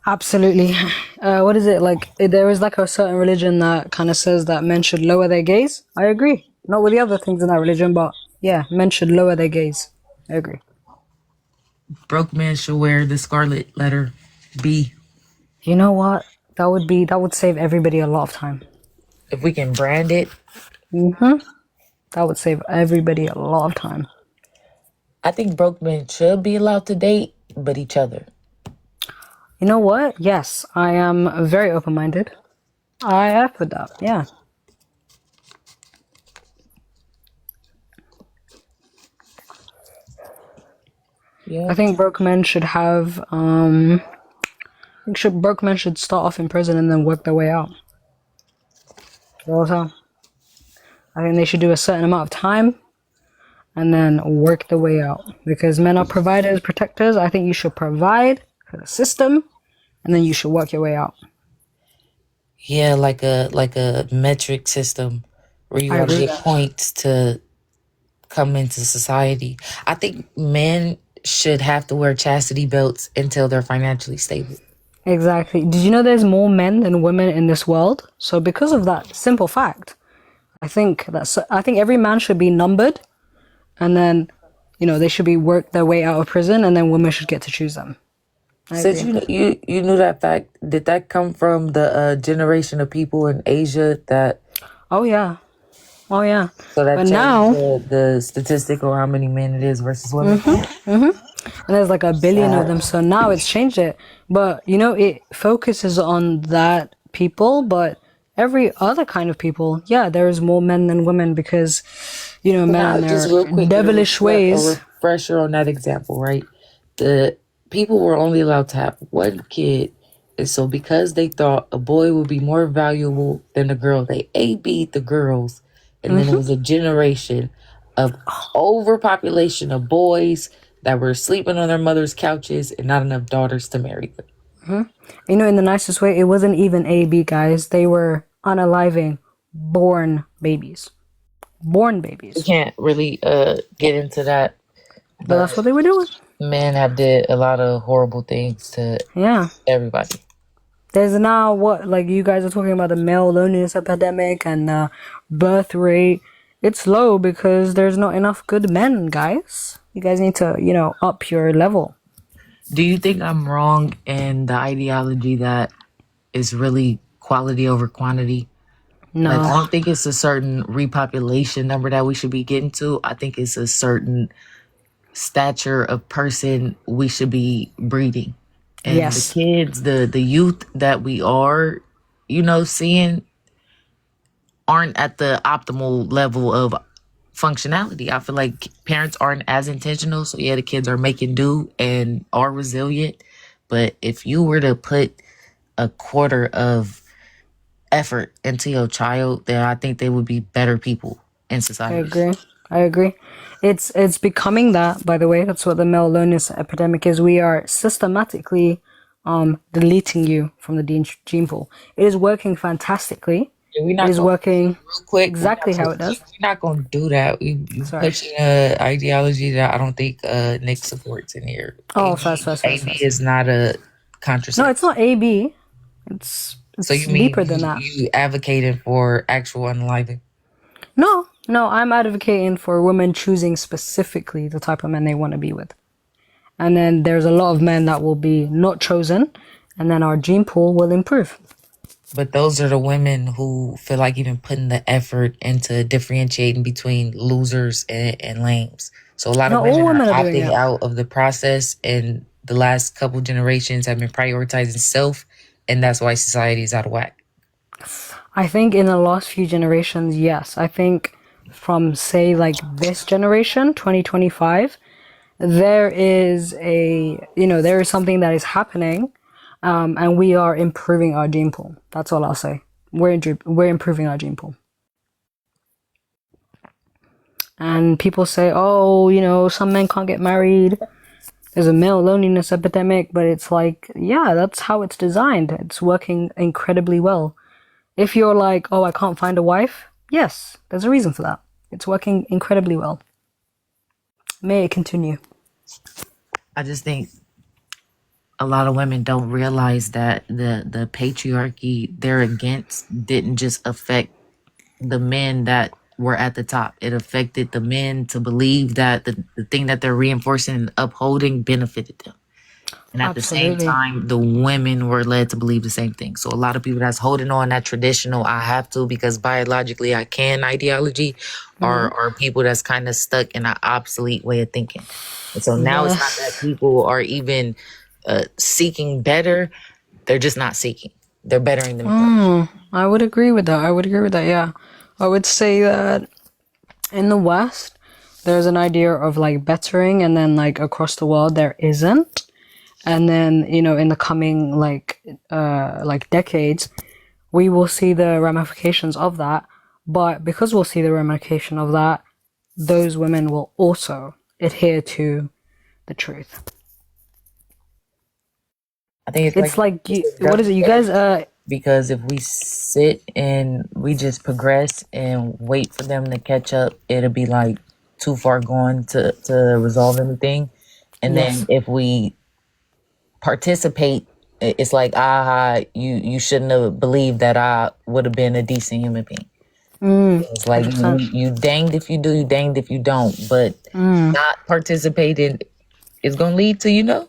Absolutely. What is it like? There is like a certain religion that kind of says that men should lower their gaze. I agree. Not with the other things in that religion, but yeah, men should lower their gaze. I agree. Broke men should wear the scarlet letter B. You know what? That would save everybody a lot of time. If we can brand it. That would save everybody a lot of time. I think broke men should be allowed to date, but each other. You know what? Yes, I am very open-minded. I F with that. Yeah. Yeah. I think broke men should have. Broke men should start off in prison and then work their way out. Also, I think they should do a certain amount of time and then work the way out. Because men are providers, protectors. I think you should provide for the system, and then you should work your way out. Yeah, like a metric system where you gotta get points to come into society. I think men should have to wear chastity belts until they're financially stable. Exactly. Did you know there's more men than women in this world? So because of that simple fact, I think every man should be numbered, and then, they should be worked their way out of prison, and then women should get to choose them. Since you knew that fact, did that come from the generation of people in Asia that? Oh yeah. So that But changed now the statistic or how many men it is versus women. And there's like a billion of them, so now it's changed it. But it focuses on that people, but every other kind of people, yeah, there's more men than women because men and their devilish ways. A refresher on that example, right? The people were only allowed to have one kid, and so because they thought a boy would be more valuable than a girl, they A-B'd the girls, and then it was a generation of overpopulation of boys that were sleeping on their mother's couches and not enough daughters to marry them. In the nicest way, it wasn't even A-B, guys. They were unaliving born babies. We can't really get into that. But that's what they were doing. Men have did a lot of horrible things to everybody. There's now like you guys are talking about the male loneliness epidemic and the birth rate. It's low because there's not enough good men, guys. You guys need to, up your level. Do you think I'm wrong in the ideology that is really quality over quantity? No. Like, I don't think it's a certain repopulation number that we should be getting to. I think it's a certain stature of person we should be breeding. And the kids, the youth that we are, seeing aren't at the optimal level of functionality. I feel like parents aren't as intentional. So yeah, the kids are making do and are resilient. But if you were to put a quarter of effort into your child, then I think they would be better people in I society. agree. I agree. It's becoming that, by the way. That's what the male loneliness epidemic is. We are systematically deleting you from the gene pool. It is working fantastically. We're It not is going working real quick. exactly how it does. We're not going to do that. We Sorry. pushing a ideology that I don't think Nick supports in here. Oh, fast. AB is not a contraceptive. No, it's not AB. It's So you mean deeper than that. you advocating for actual unaliving? No, I'm advocating for women choosing specifically the type of men they want to be with. And then there's a lot of men that will be not chosen, and then our gene pool will improve. But those are the women who feel like even putting the effort into differentiating between losers and lames. So a lot of women are opting out of the process, and the last couple generations have been prioritizing self, and that's why society is out of whack. I think in the last few generations, yes. I think from, say, like this generation, 2025, there is something that is happening, and we are improving our gene pool. That's all I'll say. We're improving our gene pool. And people say, oh, some men can't get married. There's a male loneliness epidemic, but it's like, yeah, that's how it's designed. It's working incredibly well. If you're like, oh, I can't find a wife, yes, there's a reason for that. It's working incredibly well. May it continue. I just think a lot of women don't realize that the patriarchy they're against didn't just affect the men that were at the top. It affected the men to believe that the thing that they're reinforcing and upholding benefited them. And at the same time, the women were led to believe the same thing. So a lot of people that's holding on that traditional, I have to because biologically I can ideology are people that's kind of stuck in an obsolete way of thinking. And so now it's not that people are even seeking better. They're just not seeking. They're bettering themselves. I would agree with that. Yeah. I would say that in the West, there's an idea of like bettering, and then like across the world, there isn't. And then, in the coming like decades, we will see the ramifications of that. But because we'll see the ramification of that, those women will also adhere to the truth. I think it's like what is it? You guys, because if we sit and we just progress and wait for them to catch up, it'll be like too far gone to resolve anything. And then if we participate, it's like, you shouldn't have believed that I would have been a decent human being. It's like you danged if you do, you danged if you don't. But not participating is gonna lead to,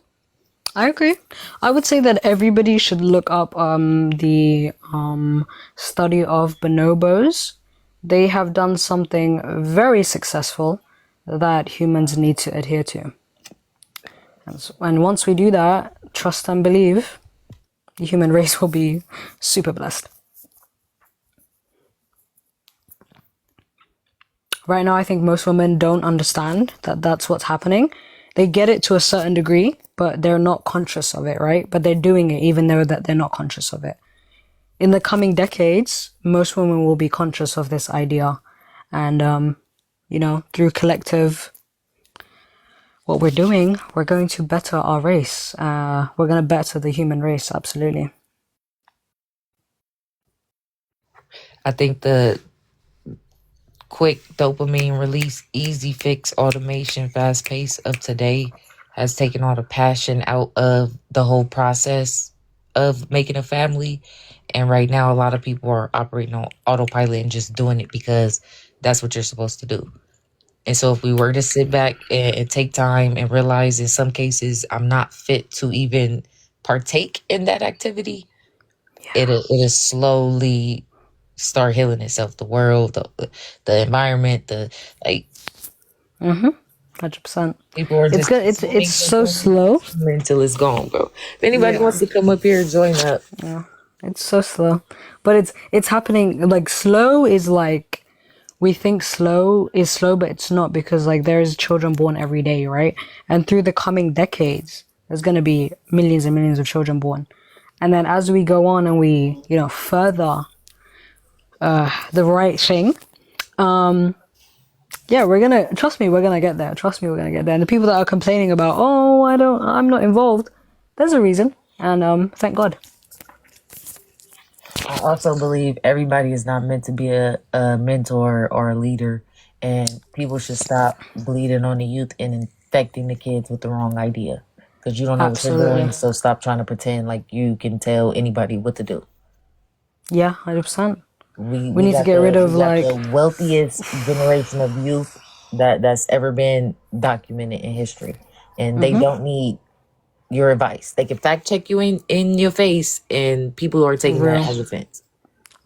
I agree. I would say that everybody should look up the study of bonobos. They have done something very successful that humans need to adhere to. And once we do that, trust and believe, the human race will be super blessed. Right now, I think most women don't understand that that's what's happening. They get it to a certain degree, but they're not conscious of it, right? But they're doing it even though that they're not conscious of it. In the coming decades, most women will be conscious of this idea. And, through collective, what we're doing, we're going to better our race. We're going to better the human race, absolutely. I think the quick dopamine release, easy fix, automation, fast pace of today has taken all the passion out of the whole process of making a family. And right now, a lot of people are operating on autopilot and just doing it because that's what you're supposed to do. And so if we were to sit back and take time and realize in some cases I'm not fit to even partake in that activity, it'll slowly start healing itself. The world, the environment, 100%. People are just it's so slow until it's gone, bro. If anybody wants to come up here, join up. Yeah, it's so slow, but it's happening. Like slow is like we think slow is slow, but it's not, because like there's children born every day, right? And through the coming decades, there's going to be millions and millions of children born. And then as we go on and we, you know, further the right thing, yeah, we're gonna, trust me, we're gonna get there. Trust me, we're gonna get there. And the people that are complaining about, oh, I'm not involved, there's a reason. And thank God. I also believe everybody is not meant to be a mentor or a leader, and people should stop bleeding on the youth and infecting the kids with the wrong idea, because you don't know what you're Absolutely. doing. So stop trying to pretend like you can tell anybody what to do. Yeah, 100%. We need to got get rid of like the wealthiest generation of youth that's ever been documented in history, and they don't need your advice. They can fact check you in your face, and people are taking real. that as offense.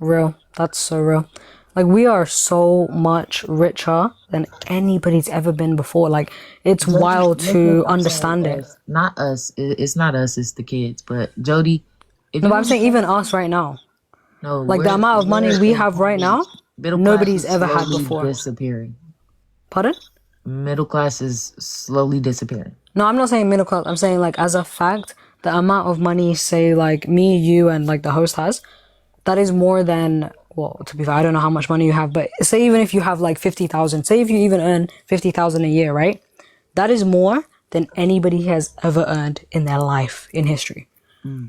Real. That's so real. Like, we are so much richer than anybody's ever been before. Like, it's wild to understand it. Not us. It's not us. It's the kids. But Jody, No, but I'm saying even us right now. No, like the amount of money we have right now, nobody's ever had before. Disappearing. Pardon? Middle class is slowly disappearing. No, I'm not saying middle class. I'm saying, like, as a fact, the amount of money, say, like, me, you, and, like, the host has, that is more than, well, to be fair, I don't know how much money you have, but say even if you have, like, 50,000, say if you even earn 50,000 a year, right? That is more than anybody has ever earned in their life in history.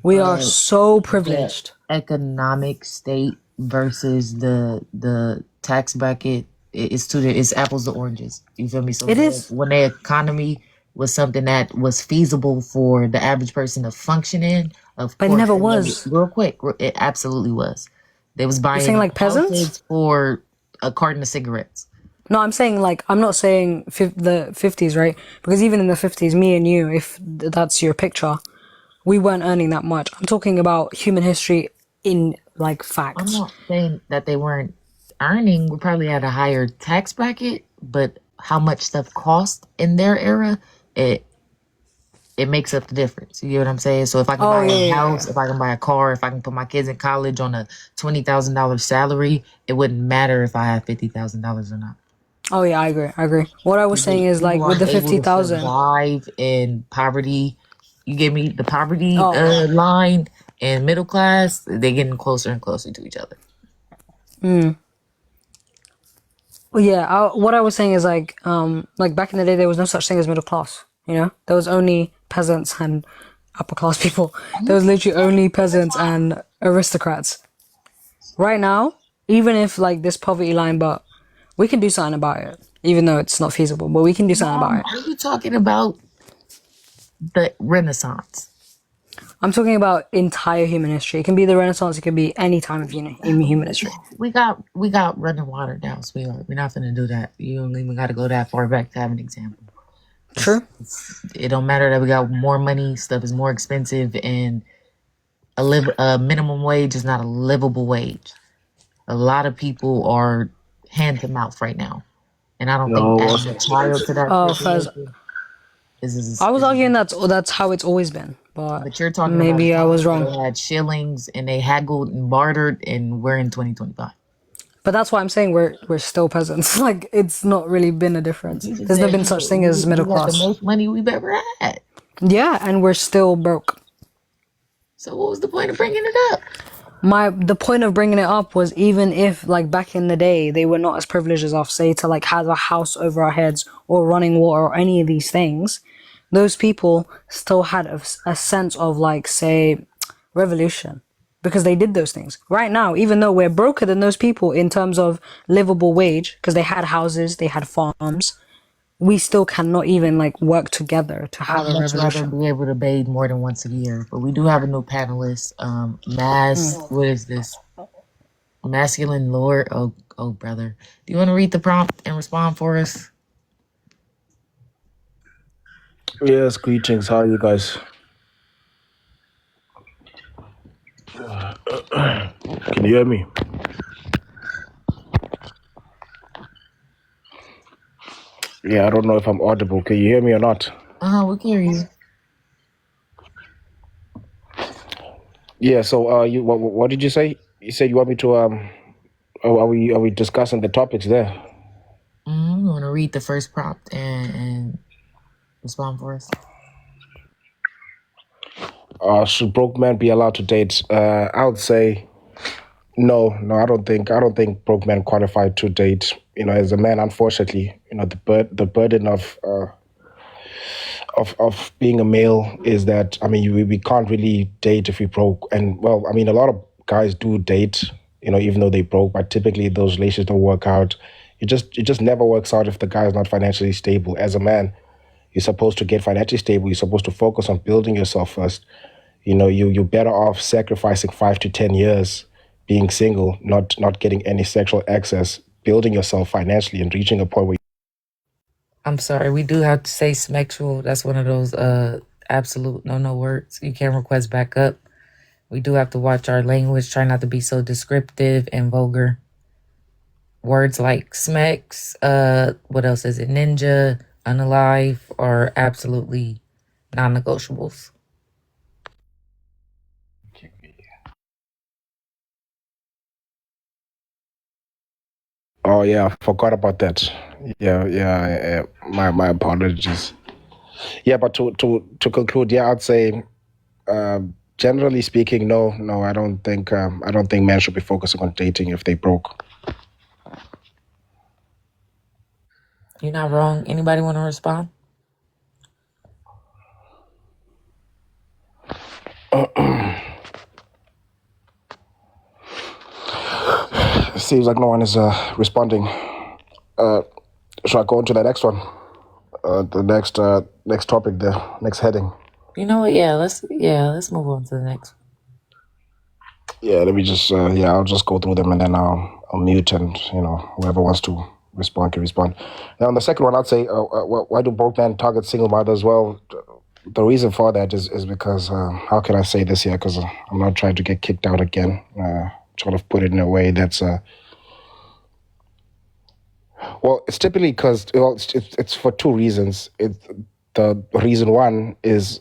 We are so privileged. The economic state versus the tax bracket, it's apples to oranges. You feel me? So it is. When the economy was something that was feasible for the average person to function in, of but course, it never was. Real quick, it absolutely was. They was buying, you're saying like peasants for a carton of cigarettes. No, I'm saying, like, I'm not saying the 50s, right? Because even in the 50s, me and you, if that's your picture, we weren't earning that much. I'm talking about human history in, like, facts. I'm not saying that they weren't earning. We probably had a higher tax bracket, but how much stuff cost in their era, it makes up the difference. You know what I'm saying? So if I can buy a house, if I can buy a car, if I can put my kids in college on a $20,000 salary, it wouldn't matter if I have $50,000 or not. Oh yeah, I agree. What I was saying is, like, with the 50,000, survive in poverty. You get me? The poverty line and middle class, they're getting closer and closer to each other. Well, yeah. What I was saying is, like back in the day, there was no such thing as middle class. You know, there was only peasants and upper class people. There was literally only peasants and aristocrats. Right now, even if, like, this poverty line, but we can do something about it, even though it's not feasible, but we can do something about it. Are you talking about the Renaissance? I'm talking about entire human history. It can be the Renaissance. It can be any time of human history. We got running water now, sweetheart. We're not gonna do that. You don't even got to go that far back to have an example. True. It don't matter that we got more money. Stuff is more expensive, and a minimum wage is not a livable wage. A lot of people are hand to mouth right now, and I don't think adding a child to that. I was arguing that's how it's always been, but you're talking maybe about I was wrong. They had shillings and they haggled and bartered, and we're in 2025. But that's why I'm saying we're still peasants. Like, it's not really been a difference. There's never been such thing as middle class. The most money we've ever had. Yeah, and we're still broke. So what was the point of bringing it up? The point of bringing it up was, even if, like, back in the day, they were not as privileged as us, say, to, like, have a house over our heads or running water or any of these things, those people still had a sense of, like, say, revolution, because they did those things. Right now, even though we're broker than those people in terms of livable wage, because they had houses, they had farms, we still cannot even, like, work together to have a revolution. I'd rather be able to bathe more than once a year. But we do have a new panelist. What is this? Masculine Lord. Oh, brother. Do you want to read the prompt and respond for us? Yes, greetings. How are you guys? Can you hear me? Yeah, I don't know if I'm audible. Can you hear me or not? We can hear you. Yeah, so what did you say? You said you want me to are we discussing the topics there? You want to read the first prompt and respond for us? Should broke men be allowed to date? I would say no. I don't think broke men qualify to date. As a man, unfortunately, the burden of being a male is that, I mean, we can't really date if we broke. And well, I mean, a lot of guys do date, even though they broke, but typically those relations don't work out. It just never works out if the guy is not financially stable. As a man, you're supposed to get financially stable. You're supposed to focus on building yourself first. You're better off sacrificing 5 to 10 years being single, not getting any sexual access, building yourself financially and reaching a point where I'm sorry, we do have to say smexual. That's one of those absolute no words. You can't request back up. We do have to watch our language, try not to be so descriptive and vulgar. Words like smex, what else is it? Ninja, unalive are absolutely non-negotiables. Oh yeah, I forgot about that. Yeah. My apologies. Yeah, but to conclude, yeah, I'd say, generally speaking, no, I don't think men should be focusing on dating if they broke. You're not wrong. Anybody want to respond? It seems like no one is responding. Should I go on to the next one? The next topic, the next heading. You know what? Yeah, let's move on to the next one. Yeah, let me just I'll just go through them and then I'll mute, and whoever wants to respond can respond. Now, on the second one, I'd say, why do broke men target single mothers? Well, the reason for that is because, how can I say this here? Because I'm not trying to get kicked out again. Sort of put it in a way that's well, it's typically because it's for two reasons. The reason one is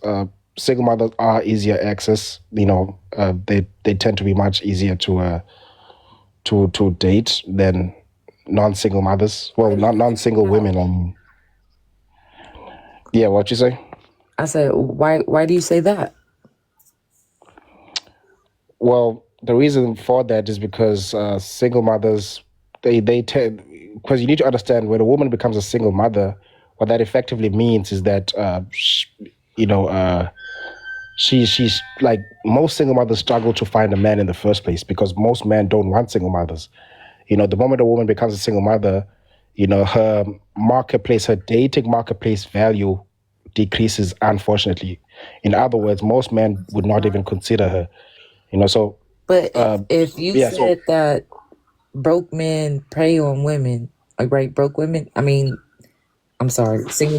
single mothers are easier access. They tend to be much easier to date than non-single mothers. Well, not non-single women. Yeah, what you say? I said, why do you say that? Well, the reason for that is because single mothers, they tend, because you need to understand, when a woman becomes a single mother, what that effectively means is that she's like, most single mothers struggle to find a man in the first place because most men don't want single mothers. The moment a woman becomes a single mother, her marketplace, her dating marketplace value decreases, unfortunately. In other words, most men would not even consider her. So. But if you said that broke men prey on women, like, right, broke women, single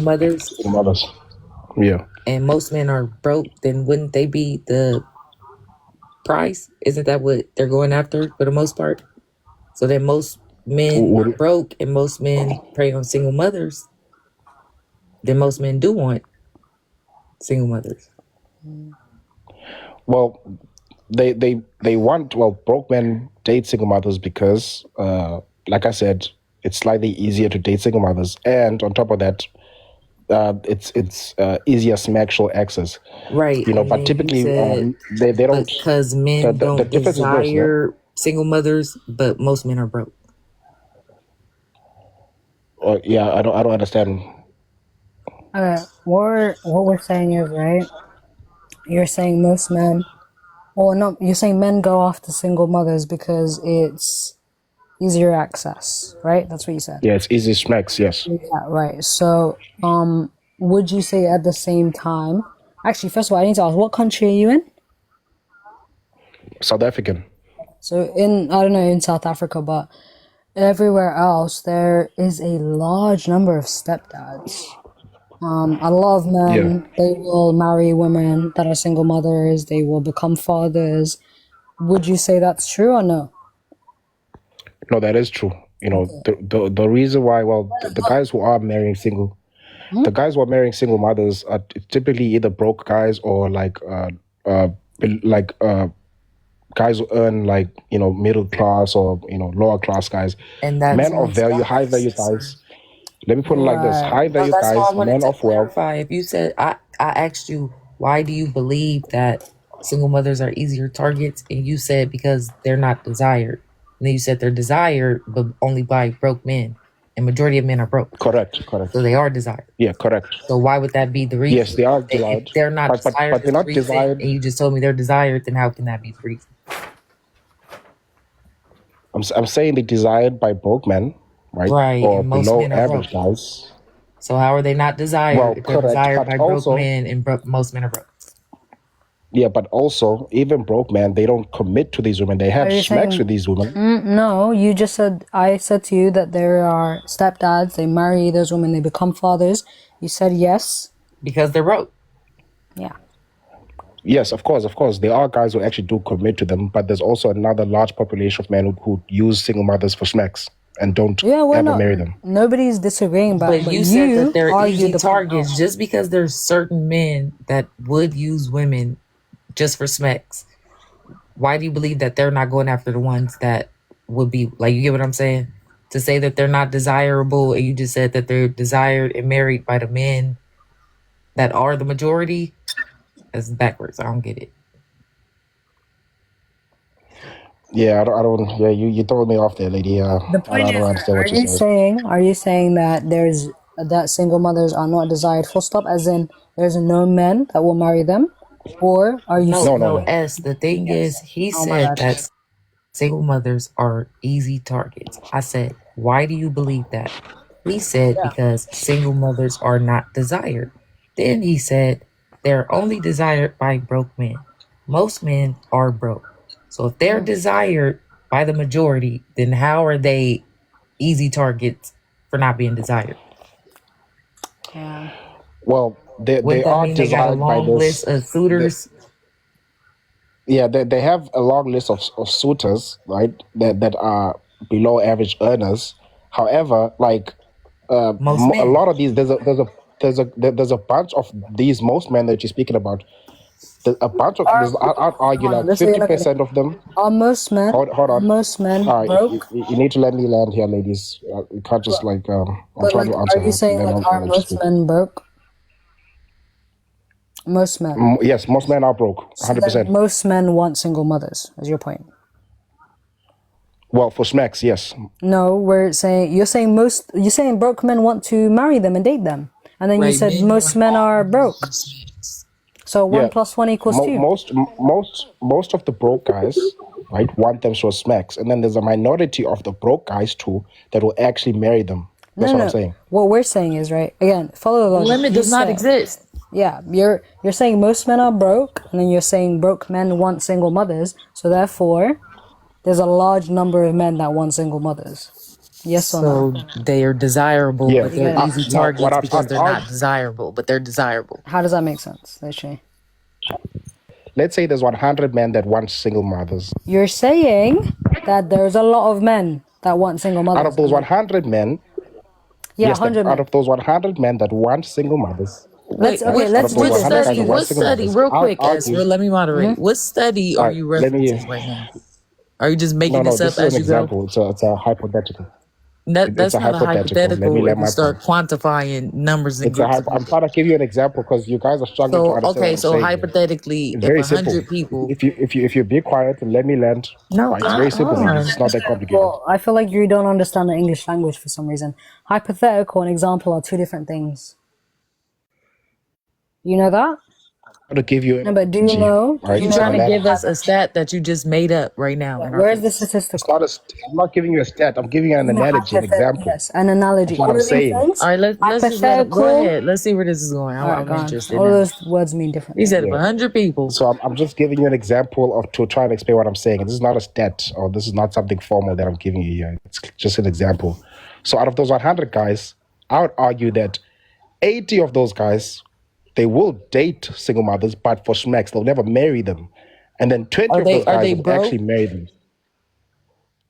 mothers. Single mothers. Yeah. And most men are broke, then wouldn't they be the prize? Isn't that what they're going after for the most part? So then most men are broke and most men prey on single mothers. Then most men do want single mothers. Well, they want, broke men date single mothers because, like I said, it's slightly easier to date single mothers, and on top of that, it's easier sexual access. Right. But typically they don't, because men don't desire single mothers, but most men are broke. Yeah, I don't understand. Okay, what we're saying is, right, you're saying most men, or no, you're saying men go after single mothers because it's easier access, right? That's what you said. Yeah, it's easy smacks, yes. Yeah, right. So, would you say at the same time, actually, first of all, I need to ask, what country are you in? South African. So I don't know, in South Africa, but everywhere else, there is a large number of stepdads. A lot of men, they will marry women that are single mothers. They will become fathers. Would you say that's true or no? No, that is true. The reason why, the guys who are marrying single, the guys who are marrying single mothers are typically either broke guys or guys who earn like, middle class or, lower class guys. And that's Men of value, high value guys. Let me put it like this. Right. High no. value That's all I guys, wanted men to of wealth. clarify. If you said I asked you why do you believe that single mothers are easier targets, and you said because they're not desired. And then you said they're desired, but only by broke men, and majority of men are broke. Correct. So they are desired. Yeah, correct. So why would that be the reason? Yes, they are If desired. they're not But desired, they're is the not reason, desired. and you just told me they're desired, then how can that be the reason? I'm saying they're desired by broke men, right? Right, Or and most below men are average broke. guys. So how are they not desired Well, if they're correct. desired But by broke also, men and most men are broke? yeah, but also, even broke men, they don't commit to these women. They have Are you smacks saying? with these women. No, you just said. I said to you that there are stepdads. They marry those women. They become fathers. You said yes. Because they're broke. Yeah. Yes, of course. There are guys who actually do commit to them, but there's also another large population of men who use single mothers for smacks and don't Yeah, we're ever not. marry them. Nobody's disagreeing, But but you said that they're argued easy the point. targets just because there's certain men that would use women just for smacks. Why do you believe that they're not going after the ones that would be like, you get what I'm saying? To say that they're not desirable, and you just said that they're desired and married by the men that are the majority, that's backwards. I don't get it. Yeah, I don't. Yeah, you throw me off there, lady. The I point don't is, understand what you're saying. are you saying that that single mothers are not desired full stop, as in there's no men that will marry them? Or are you saying No. S. The thing is, he oh my said bad. that single mothers are easy targets. I said, why do you believe that? He said, Yeah. because single mothers are not desired. Then he said, they're only desired by broke men. Most men are broke. So if they're desired by the majority, then how are they easy targets for not being desired? Yeah. Well, they Wouldn't that are mean they got a desired by long this. list of suitors? Yeah, they have a long list of suitors, right? That are below average earners. However, like Most a men. lot of these, there's a bunch of these most men that you're speaking about. A bunch of I'd argue Hold on, like let's say you're not gonna- 50% of them. Are most men? Hold Are on. most men All right, broke? you need to let me land here, ladies. You can't just like I'm But trying like, to answer are you her, saying and then like I'll are let you most speak. men broke? Most men. Yes, most men are broke, So 100%. then most men want single mothers, is your point. Well, for smacks, yes. No, you're saying broke men want to marry them and date them. And then you Right, said men most want men are all broke. smacks. So 1 + 1 = 2. Most of the broke guys, right, want them for smacks, and then there's a minority of the broke guys too that will actually marry them. That's what I'm saying. What we're saying is, right, again, follow the The logic. limit does not exist. Yeah, you're saying most men are broke, and then you're saying broke men want single mothers. So therefore, there's a large number of men that want single mothers. Yes or no? So they are desirable, Yeah. but they're easy Now, what targets because I'd they're not desirable, but they're desirable. How does that make sense, literally? let's say there's 100 men that want single mothers. You're saying that there's a lot of men that want single mothers. Out of those 100 men, Yeah, yes, 100 men. out of those 100 men that want single mothers, Let's Which do study? What this. study? Real quick, Ezra. Let me moderate. What study are you referencing right now? Are you just making this up this is as an you go? example. It's a hypothetical. That's a not a hypothetical Let me if let you my start point. quantifying numbers and It's a groups of I'm people. trying to give you an example because you guys are struggling to So understand what okay, I'm so saying. hypothetically, It's if very simple. 100 people, If you be quiet and let me land, no, it's very simple. hold on. It's not that complicated. Well, I feel like you don't understand the English language for some reason. Hypothetical and example are two different things. You know that? To give you No, but do you know? right? You trying to give us a stat that you just made up right now in our Where's the face. statistical? I'm not giving you a stat. I'm giving you an analogy, an example. Yes, an analogy. That's what All I'm of these saying. things. All right, let's just let him go Hypothetical. ahead. Let's see where this is going. All right, I'm go on. interested All now. those words mean different He things. said if 100 people. So I'm just giving you an example of to try and explain what I'm saying. This is not a stat or this is not something formal that I'm giving you here. It's just an example. So out of those 100 guys, I would argue that 80 of those guys, they will date single mothers, but for smacks, they'll never marry them. And then 20 of those guys will actually marry them.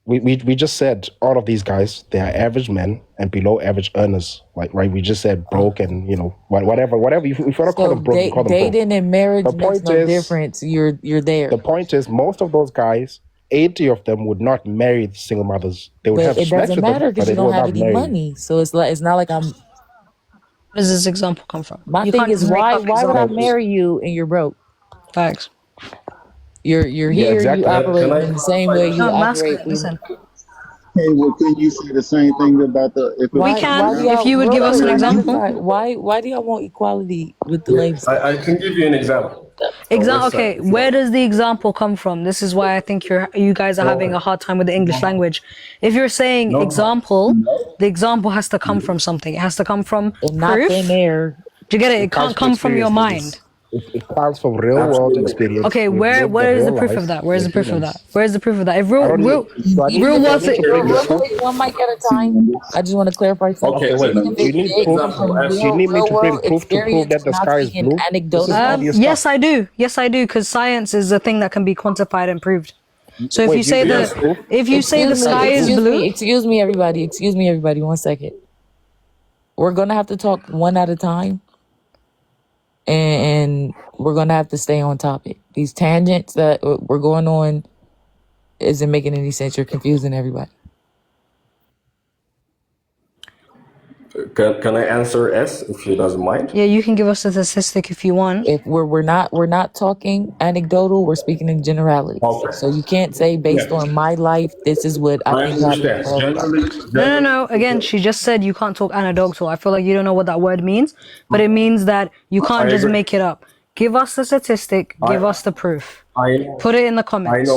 we just said all of these guys, they are average men and below average earners. Like, right? We just said broke and, you know, whatever. If you want to call So them broke, you call them broke. dating and marriage The makes point no is, difference. You're there. the point is, most of those guys, 80 of them would not marry single mothers. They would But have it sex doesn't with them, matter but because they you don't will have not any marry. money. So it's not like I'm. Where does this example come from? My You thing can't is, just make why up would I examples. marry you and you're broke? Facts. You're Yeah, here. You exactly. Can operating I in the same clarify way this? you No, operate. masculine. Listen, Hey, well, can you say the same thing about the if it we was Why a can do if y'all you would real give us quick? an Let me example. decide. Why do y'all want equality with the Yeah, ladies? I can give you an example. Okay, where does the example come from? This is why I think you guys are having a hard time with the English language. If you're saying example, the example has to come from something. It has to come from And not thin proof. air. Do you get it? It It comes can't from come from your experience, mind. ladies. It comes from real world experience. Okay, We've lived the where is the real proof life. of that? Where's We're the proof of humans. that? Where's the proof of that? If I don't need. Do I need? real Do I world, need to bring you Real proof? quick, one mic at a time. I just want to clarify something. Okay, wait. Even if You it need did proof. come from Do you need me real to bring world proof to prove experience, that the we're not sky is speaking blue? This is anecdotal. obvious stuff. yes, I do. Yes, I do. Because science is a thing that can be quantified and proved. So if Wait, you say you need the proof? if you say the sky is blue, Excuse me, everybody. Excuse me, everybody. 1 second. We're gonna have to talk one at a time, and we're gonna have to stay on topic. These tangents that we're going on isn't making any sense. You're confusing everybody. Can I answer S if she doesn't mind? yeah, you can give us a statistic if you want. If we're not talking anecdotal, we're speaking in generalities. Okay. So you can't say based Yeah. on my life, this is what I I think happened understand. for everybody. No. Again, she just said you can't talk anecdotal. I feel like you don't know what that word means, but it means that you I can't just agree. make it up. Give us the statistic. Give I us the proof. I Put it in the I know comments.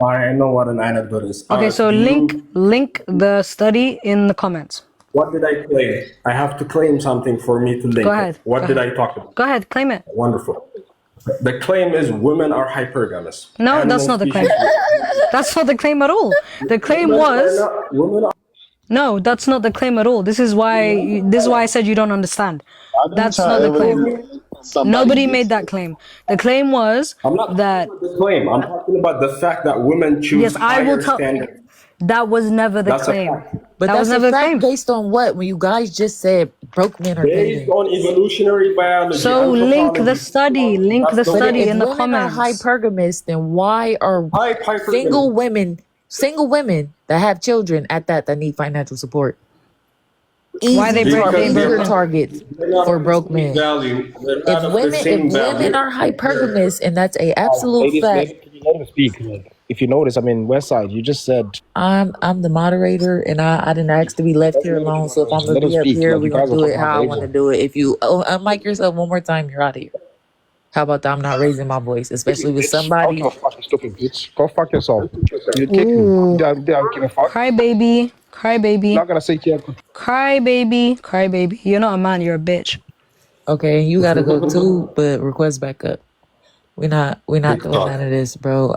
I know what an anecdote is. Okay, so Do you? link the study in the comments. What did I claim? I have to claim something for me to Go link it. ahead. What Go did ahead. I talk about? Go ahead. Claim it. Wonderful. The claim is women are hypergamous. No, that's Animal not the species. claim. That's not the claim at all. The claim was no. That's not the claim at all. This is why I said you don't understand. That's not the claim. Nobody made that claim. The claim was I'm not that talking about the claim. I'm talking about the fact that women choose yes, I will higher tell. standards. That was never the That's a claim. fact. But That was that's a never the fact claim. based on what? When you guys just said broke men are Based dating. on evolutionary biology, So link the anthropology, study. Link that's the the But study if in the women are comments. hypergamous, then why are hypergamous. single women that have children at that need financial support Why they easier Because targets they're not for of the broke same men? value. They're If not of the same women value. are hypergamous, and that's a absolute Ladies, fact. can you let him speak? If you notice, I mean, Westside, you just said. I'm the moderator, and I didn't ask to be left here alone. So if I'm gonna Let him be up speak. here, Like, you we're gonna guys are do it talking about how I want to Asia. do it. If you unmic yourself one more time, you're out of here. How about that? I'm not raising my voice, especially with somebody. Okay, fucking stupid bitch. Go fuck yourself. You kick me. Ooh. Don't give a fuck. Cry baby. Cry baby. Not gonna sit here. Cry baby. Cry baby. You're not a man, you're a bitch. Okay, you gotta go too, but request back up. We're not doing none of this, bro.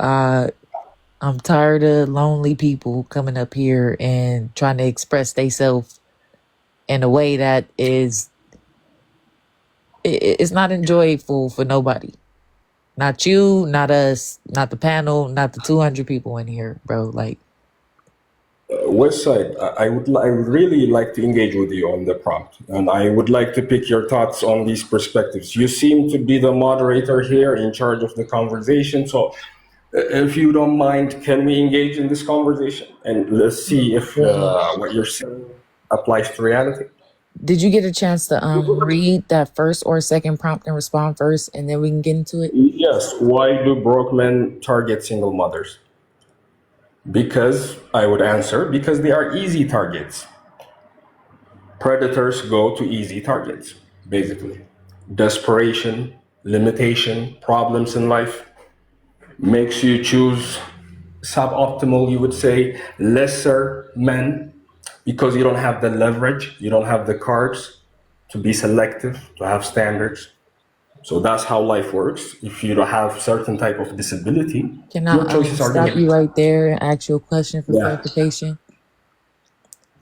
I'm tired of lonely people coming up here and trying to express themselves in a way that is it's not enjoyable for nobody. Not you, not us, not the panel, not the 200 people in here, bro. Like, Westside, I would really like to engage with you on the prompt, and I would like to pick your thoughts on these perspectives. You seem to be the moderator here, in charge of the conversation. So, if you don't mind, can we engage in this conversation and let's see if what you're saying applies to reality? did you get a chance to read that first or second prompt and respond first, and then we can get into it? Yes. Why do broke men target single mothers? Because I would answer, because they are easy targets. Predators go to easy targets, basically. Desperation, limitation, problems in life makes you choose suboptimal, you would say, lesser men because you don't have the leverage, you don't have the cards to be selective, to have standards. So that's how life works. If you don't have certain type of disability, Can your I choices are stop you limited. right there and ask you a question for Yeah. clarification?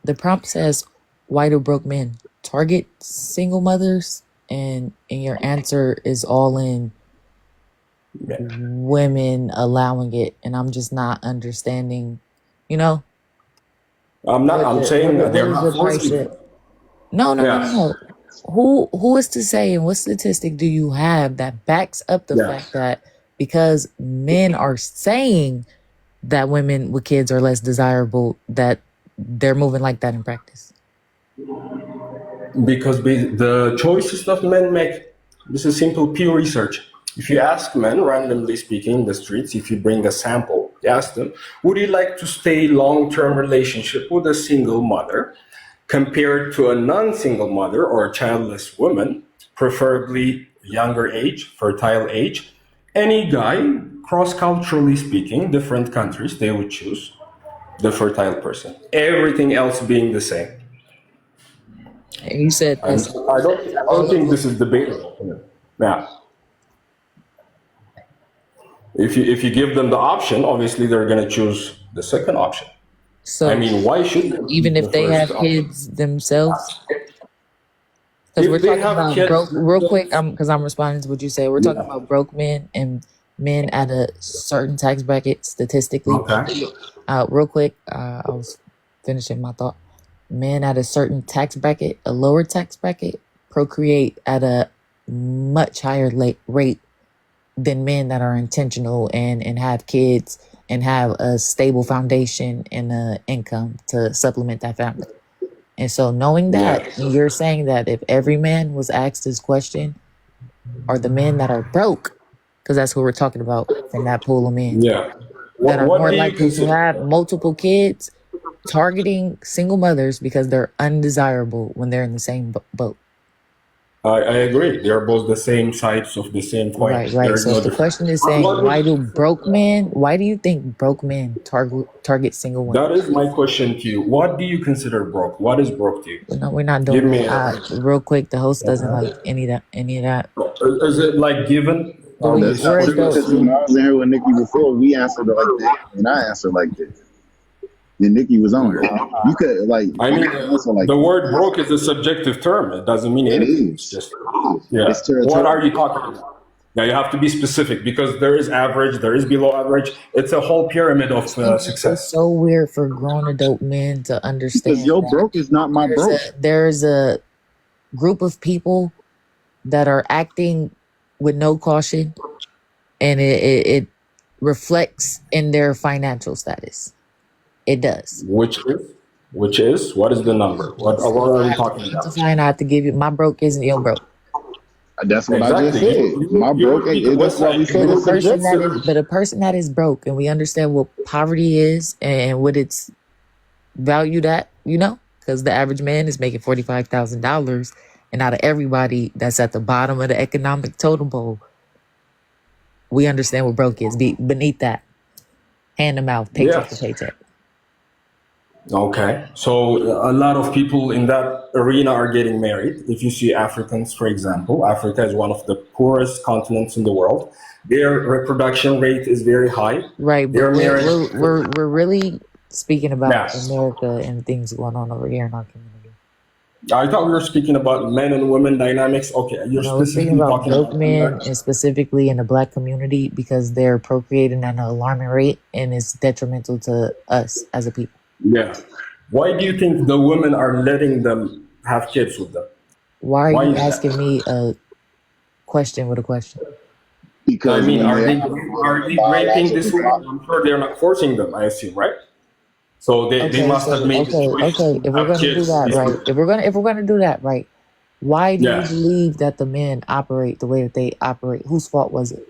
The prompt says, why do broke men target single mothers? And your answer is all in women allowing it. And I'm just not understanding You know, I'm saying that what they're is not the price forcing that? them. Yeah. No. Who is to say, and what statistic do you have that backs up the Yeah. fact that because men are saying that women with kids are less desirable, that they're moving like that in practice? Because the choices that men make, this is simple pure research. If you ask men, randomly speaking, in the streets, if you bring a sample, you ask them, would you like to stay long-term relationship with a single mother compared to a non-single mother or a childless woman, preferably younger age, fertile age? Any guy, cross-culturally speaking, different countries, they would choose the fertile person. Everything else being the same. And you said And that's I don't think this is debatable. Yeah. If you give them the option, obviously they're going to choose the second option. so. I mean, why should they Even choose if the they have first option? kids themselves, because we're If they talking have about kids, broke. Real quick, because I'm responding to what you say. We're talking about broke men and men at a certain tax bracket statistically. okay. Real quick, I was finishing my thought. Men at a certain tax bracket, a lower tax bracket, procreate at a much higher rate than men that are intentional and have kids and have a stable foundation and an income to supplement that family. And so knowing that, Yeah. and you're saying that if every man was asked this question, are the men that are broke, because that's what we're talking about from that pool of men, Yeah. that are What more do you likely to consider? have multiple kids, targeting single mothers because they're undesirable when they're in the same boat. I agree. They're both the same sides of the same coin. Right. There is So if no the difference. question is saying, why do you think broke men target single women? That is my question to you. What do you consider broke? What is broke to you? No, we're not Give doing me that. Real quick, the host doesn't like any of that. Is it like given? Do Are we? we That's Where is putting the? because this when in? I was in here with Nikki before, we answered it like that, and I answered like that. Then Nikki was on here. You could like I you mean, could answer like the that. word broke is a subjective term. It doesn't mean It anything. It's is. just, yeah. It's What are territorial. you talking about? Yeah, you have to be specific because there is average, there is below average. It's a whole pyramid of It's success. so weird for grown adult men to Because understand your that broke is not my broke. there's a group of people that are acting with no caution, and it reflects in their financial status. It does. Which is, what is the number? What So are I we have to talking about? quantify, and I have to give you my broke isn't your broke. That's what I just Exactly. said. My You broke. would be, That's why we said But a it's person that subjective. is but a person that is broke, and we understand what poverty is and what it's valued at, because the average man is making $45,000, and out of everybody that's at the bottom of the economic totem pole, we understand what broke is. Beneath that, hand to mouth, paycheck to yes. paycheck. Okay. So a lot of people in that arena are getting married. If you see Africans, for example, Africa is one of the poorest continents in the world. Their reproduction rate is very high. Right, but Their marriage. we're really speaking about Yes. America and things going on over here in our community. I thought we were speaking about men and women dynamics. Okay, you're No, we're speaking specifically about talking broke about men, America. and specifically in the Black community, because they're procreating at an alarming rate, and it's detrimental to us as a people. Yeah. Why do you think the women are letting them have kids with them? Why are Why you is asking that? me a question with a question? I Because mean, when are they they are are they raping biological this woman? I'm sure they're not forcing them. I assume, right? So they Okay, must have so made the choice okay. to If we're have gonna do kids. that right, if we're gonna do that right, why do you Yeah. believe that the men operate the way that they operate? Whose fault was it?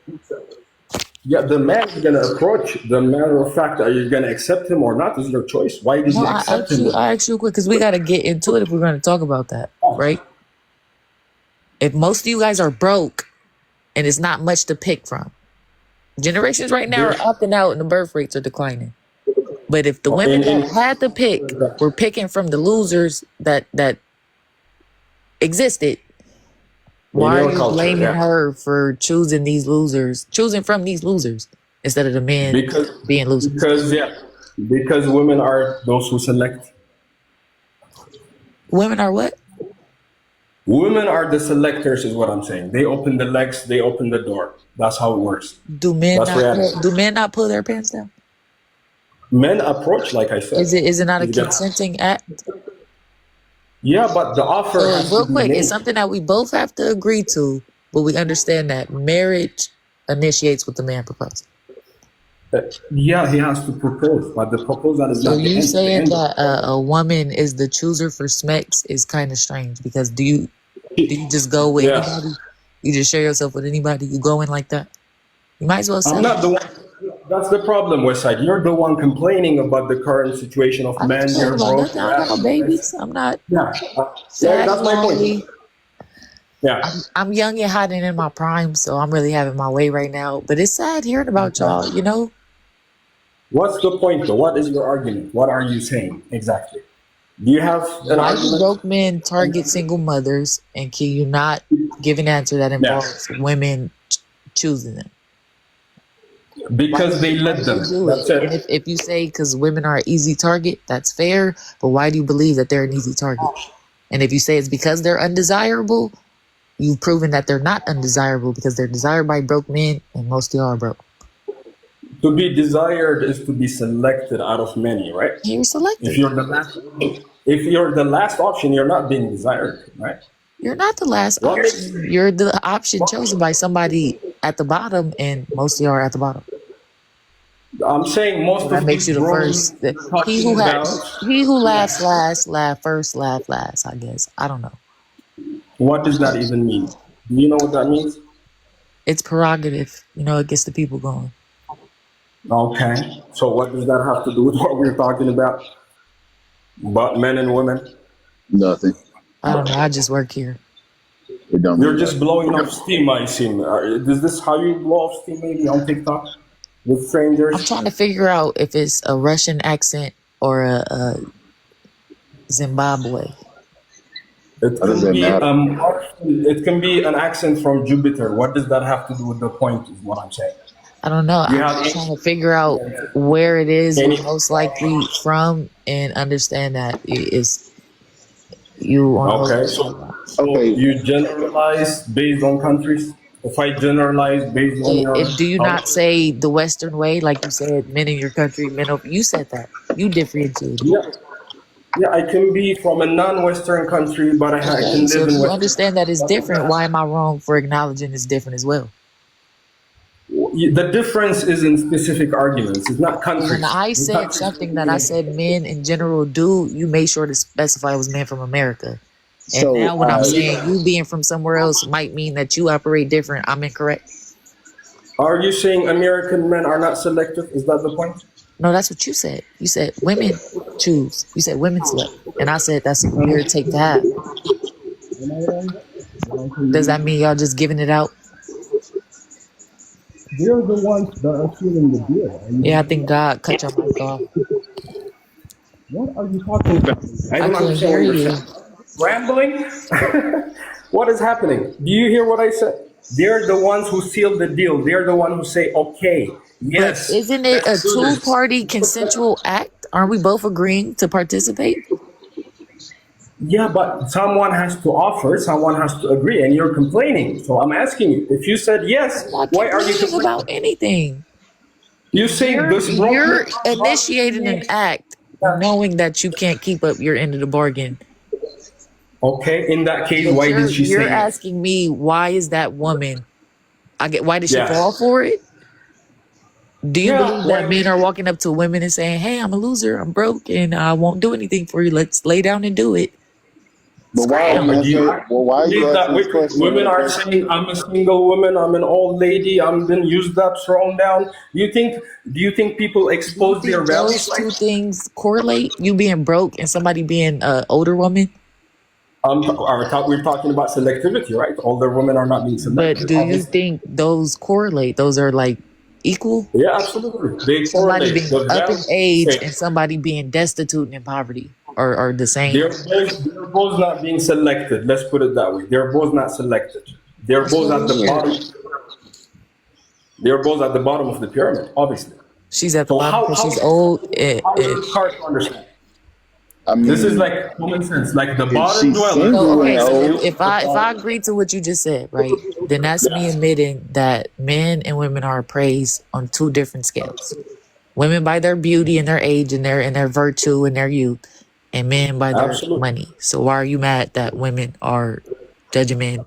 Yeah, the man is gonna approach the matter of fact. Are you gonna accept him or not? Is your choice. Why did No, you accept him? I asked you quick because we got to get into it if we're going to talk about that, right? If most of you guys are broke and it's not much to pick from, generations right now are opting out and the birth rates are declining. But if the women that had to pick were picking from the losers that existed, why are you blaming her for choosing from these losers instead of the men being losers? Because women are those who select. Women are what? Women are the selectors, is what I'm saying. They open the legs, they open the door. That's how it works. Do men That's reality. not pull their pants down? Men approach, like I said. Is it not a You get- consenting act? Yeah, but the offer So has to real be quick, it's made. something that we both have to agree to, but we understand that marriage initiates with the man proposing. Yeah, he has to propose, but the proposal is So not the you end. The saying end. that a woman is the chooser for Smex is kind of strange, because do you just go with Yeah. anybody? You just share yourself with anybody? You go in like that? You might as well I'm settle. not the one. That's the problem, Westside. You're the one complaining about the current situation of I didn't men. complain They're about broke. nothing. I don't got no babies. I'm not Yeah, sad, that's my point. lonely. Yeah. I'm young and hot and in my prime, so I'm really having my way right now. But it's sad hearing about y'all, you know? What's the point, though? What is your argument? What are you saying exactly? Do you have an Why do argument? broke men target single mothers, and can you not give an answer that involves women choosing them? Because they Why let do you them. do That's it? And it. if you say because women are an easy target, that's fair. But why do you believe that they're an easy target? And if you say it's because they're undesirable, you've proven that they're not undesirable, because they're desired by broke men, and most of y'all are broke. To be desired is to be selected out of many, right? You're selected. If you're the last option, you're not being desired, right? You're not the last option. You're the option chosen by somebody at the bottom, and most of y'all are at the bottom. I'm saying most that of makes you these the bros first. He who laughs last, laugh first, laugh last. I guess I don't know. What does that even mean? Do you know what that means? It's prerogative. You know, it gets the people going. Okay. So what does that have to do with what we're talking about? About men and women? Nothing. I don't know. I just work here. You're just blowing off steam, I seem. Is this how you blow off steam, maybe on TikTok with strangers? I'm trying to figure out if it's a Russian accent or a Zimbabwe. It can be an accent from Jupiter. What does that have to do with the point? Is what I'm saying. I don't know. I'm just trying to figure out where it is we're most likely from, and understand that it's you on. Okay, so you generalize based on countries. If I generalize based on your Do you not say the Western way, like you said, men in your country, men over? You said that. You differentiated. Yeah, I can be from a non-Western country, but I can So live if in you Western. understand that it's different, why am I wrong for acknowledging it's different as well? The difference is in specific arguments. It's not countries. When I said something that I said men in general do, you made sure to specify it was men from America. And So, now when I'm saying you being from somewhere else might mean that you operate different, I'm incorrect. Are you saying American men are not selective? Is that the point? No, that's what you said. You said women choose. You said women select. And I said that's a weird take to have. Does that mean y'all just giving it out? They're the ones that are sealing the deal. Yeah, I think God cut your mic off. What are you talking about? I don't couldn't understand hear what you're you. saying. Rambling? What is happening? Do you hear what I said? They're the ones who seal the deal. They're the ones who say, okay, yes. But isn't it a two-party consensual act? Aren't we both agreeing to participate? Yeah, but someone has to offer, someone has to agree, and you're complaining. So I'm asking you, if you said yes, why are you complaining about anything? You say You're initiating an act knowing that you can't keep up your end of the bargain. Okay, in that case, But why did she you're say it? asking me, why is that woman? Why did she Yeah. fall for it? Do you Yeah, believe that men are walking up to women and saying, "Hey, I'm a loser, I'm broke, and I won't do anything for you. Let's lay down and do it." But why are you asking this question? Women are saying, "I'm a single woman. I'm an old lady. I'm been used up, thrown down." Do you think people expose their values? Those two things correlate? You being broke and somebody being an older woman? We're talking about selectivity, right? Older women are not being selected. But do you think those correlate? Those are like equal? Yeah, absolutely. They Somebody correlate. being up in age and somebody being destitute and in poverty are the same. They're both not being selected. Let's put it that way. They're both not selected. They're both at the bottom. They're both at the bottom of the pyramid, obviously. She's at the bottom because she's old. How is it hard to understand? This is like common sense, like the bottom dweller. So if I agree to what you just said, right, then that's me admitting that men and women are appraised on two different scales. Women by their beauty and their age and their virtue and their youth, and men by their money. So why are you mad that women are judging men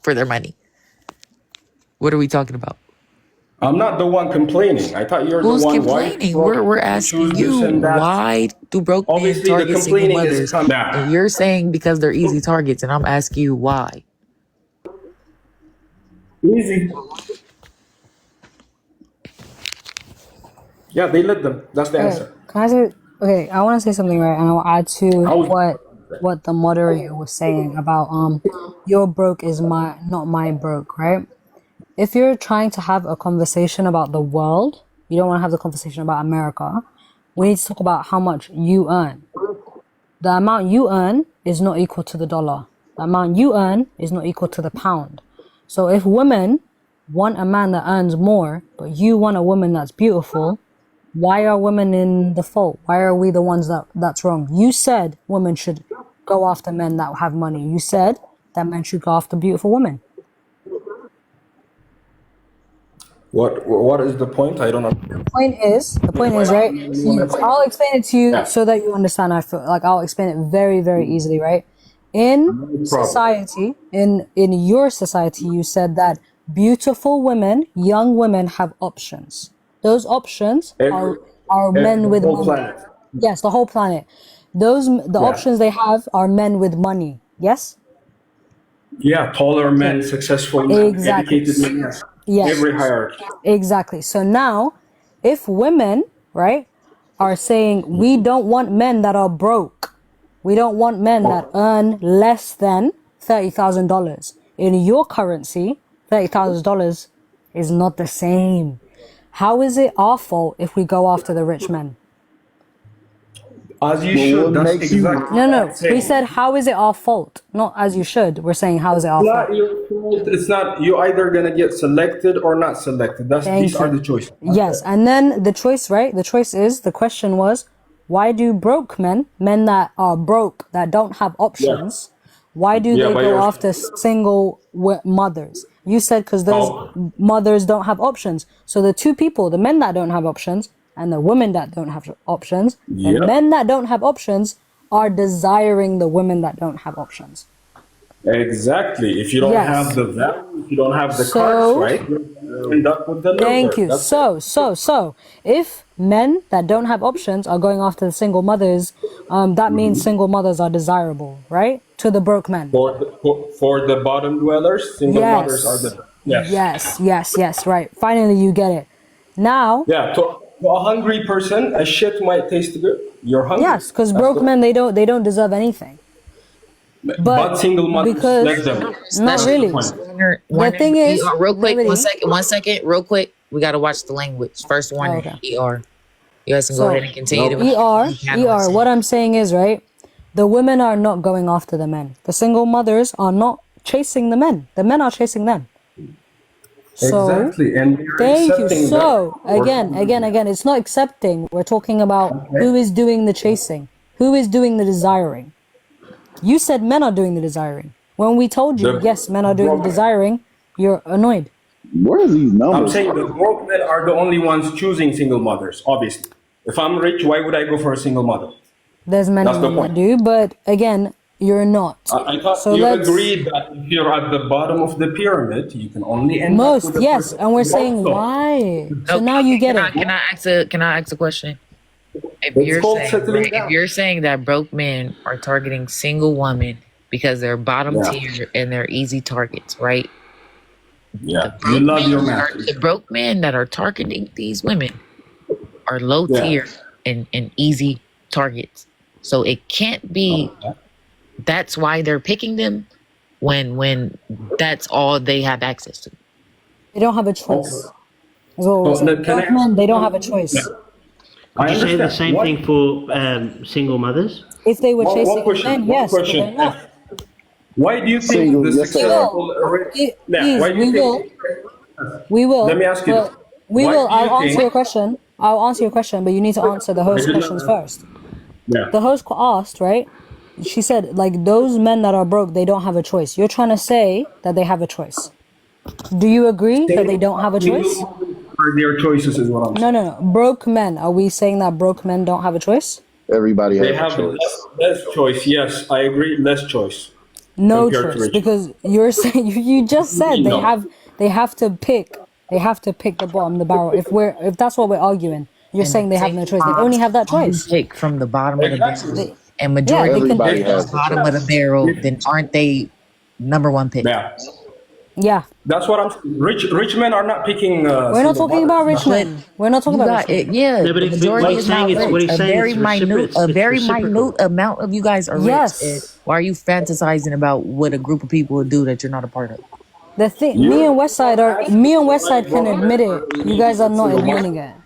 for their money? What are we talking about? I'm not the one complaining. I thought you're Who's the one. complaining? We're asking you, why do broke men Obviously, the target single complaining is mothers? coming. And you're saying because they're easy targets, and I'm asking you why. Easy. Yeah, they let them. That's the answer. Can I say? Okay, I want to say something, right? And I'll add to what the moderator was saying about your broke is not my broke, right? If you're trying to have a conversation about the world, you don't want to have the conversation about America. We need to talk about how much you earn. The amount you earn is not equal to the dollar. The amount you earn is not equal to the pound. So if women want a man that earns more, but you want a woman that's beautiful, why are women in the fault? Why are we the ones that's wrong? You said women should go after men that have money. You said that men should go after beautiful women. What is the point? I don't know. The point is, right? I'll explain it to you so that you understand. I feel like I'll explain it very, very easily, right? In society, in your society, you said that beautiful women, young women have options. Those options are men with money. Planet. Yes, the whole planet. The options they have are men with money. Yes? Yeah, taller men, successful men, educated men. Yes. Every hierarchy. Exactly. So now, if women, right, are saying we don't want men that are broke, we don't want men that earn less than $30,000. In your currency, $30,000 is not the same. How is it our fault if we go after the rich men? As you should. That's exactly. No. We said how is it our fault? Not as you should. We're saying how is it our fault? It's not. You're either gonna get selected or not selected. These are the choices. Yes, and then the choice, right? The choice is, the question was, why do broke men that are broke, that don't have options, why do they go after single mothers? You said because those mothers don't have options. So the two people, the men that don't have options and the women that don't have options, the men that don't have options are desiring the women that don't have options. Exactly. If you don't have the value, if you don't have the cards, right, you end up with the number. Thank you. So, if men that don't have options are going after the single mothers, that means single mothers are desirable, right? To the broke men. For the bottom dwellers, single mothers are the Yes, right. Finally, you get it. Now. Yeah. To a hungry person, a shit might taste good. You're hungry. Yes, because broke men they don't deserve anything. But single mothers, let them. Not really. The thing is, real quick, one second, real quick. We got to watch the language. First warning, ER. You guys can go ahead and continue. ER. What I'm saying is, right, the women are not going after the men. The single mothers are not chasing the men. The men are chasing them. So, exactly. And thank you. So, again, it's not accepting. We're talking about who is doing the chasing, who is doing the desiring. You said men are doing the desiring. When we told you, yes, men are doing the desiring, you're annoyed. Where are these numbers? I'm saying the broke men are the only ones choosing single mothers, obviously. If I'm rich, why would I go for a single mother? There's many men that do, but again, you're not. I thought you agreed that if you're at the bottom of the pyramid, you can only end up with yes, and we're saying why. So now you get it. Can I ask a question? If you're saying that broke men are targeting single women because they're bottom tier and they're easy targets, right? Yeah, you love your master. The broke men that are targeting these women are low tier and easy targets. So it can't be that's why they're picking them when that's all they have access to. They don't have a choice. Broke men, they don't have a choice. Yeah. Would you say the same thing for single mothers? If they were chasing men, yes, but they're not. Why do you think the successful... We will. Let me ask you. I'll answer your question. I'll answer your question, but you need to answer the host questions first. Yeah. The host asked, right? She said, like, those men that are broke, they don't have a choice. You're trying to say that they have a choice. Do you agree that they don't have a choice? are their choices, is what I'm saying. No. Broke men. Are we saying that broke men don't have a choice? Everybody They has a have choice. less choice. Yes, I agree. Less choice No compared to choice, rich. because you're saying you just said they No. have to pick. They have to pick the bottom of the barrel. If that's what we're arguing, you're And saying they have take no choice. They only moms have that only choice. pick from the bottom of the barrel, Exactly. and Yeah, majority they can. Everybody pick from the has a bottom of the choice. barrel, then aren't they number one pick? Yeah. Yeah, That's what I'm saying. Rich men are not picking we're not single talking about mothers. rich No. But men. We're not talking you about rich got it. men. Yeah, No, but the what majority he's is saying not is rich. A very minute, reciprocal. amount of you guys are rich. And Yes. why are you fantasizing about what a group of people would do that you're not a part of? The thing, me You're and Westside can broke men admit are it. You guys are not single admitting mothers. it.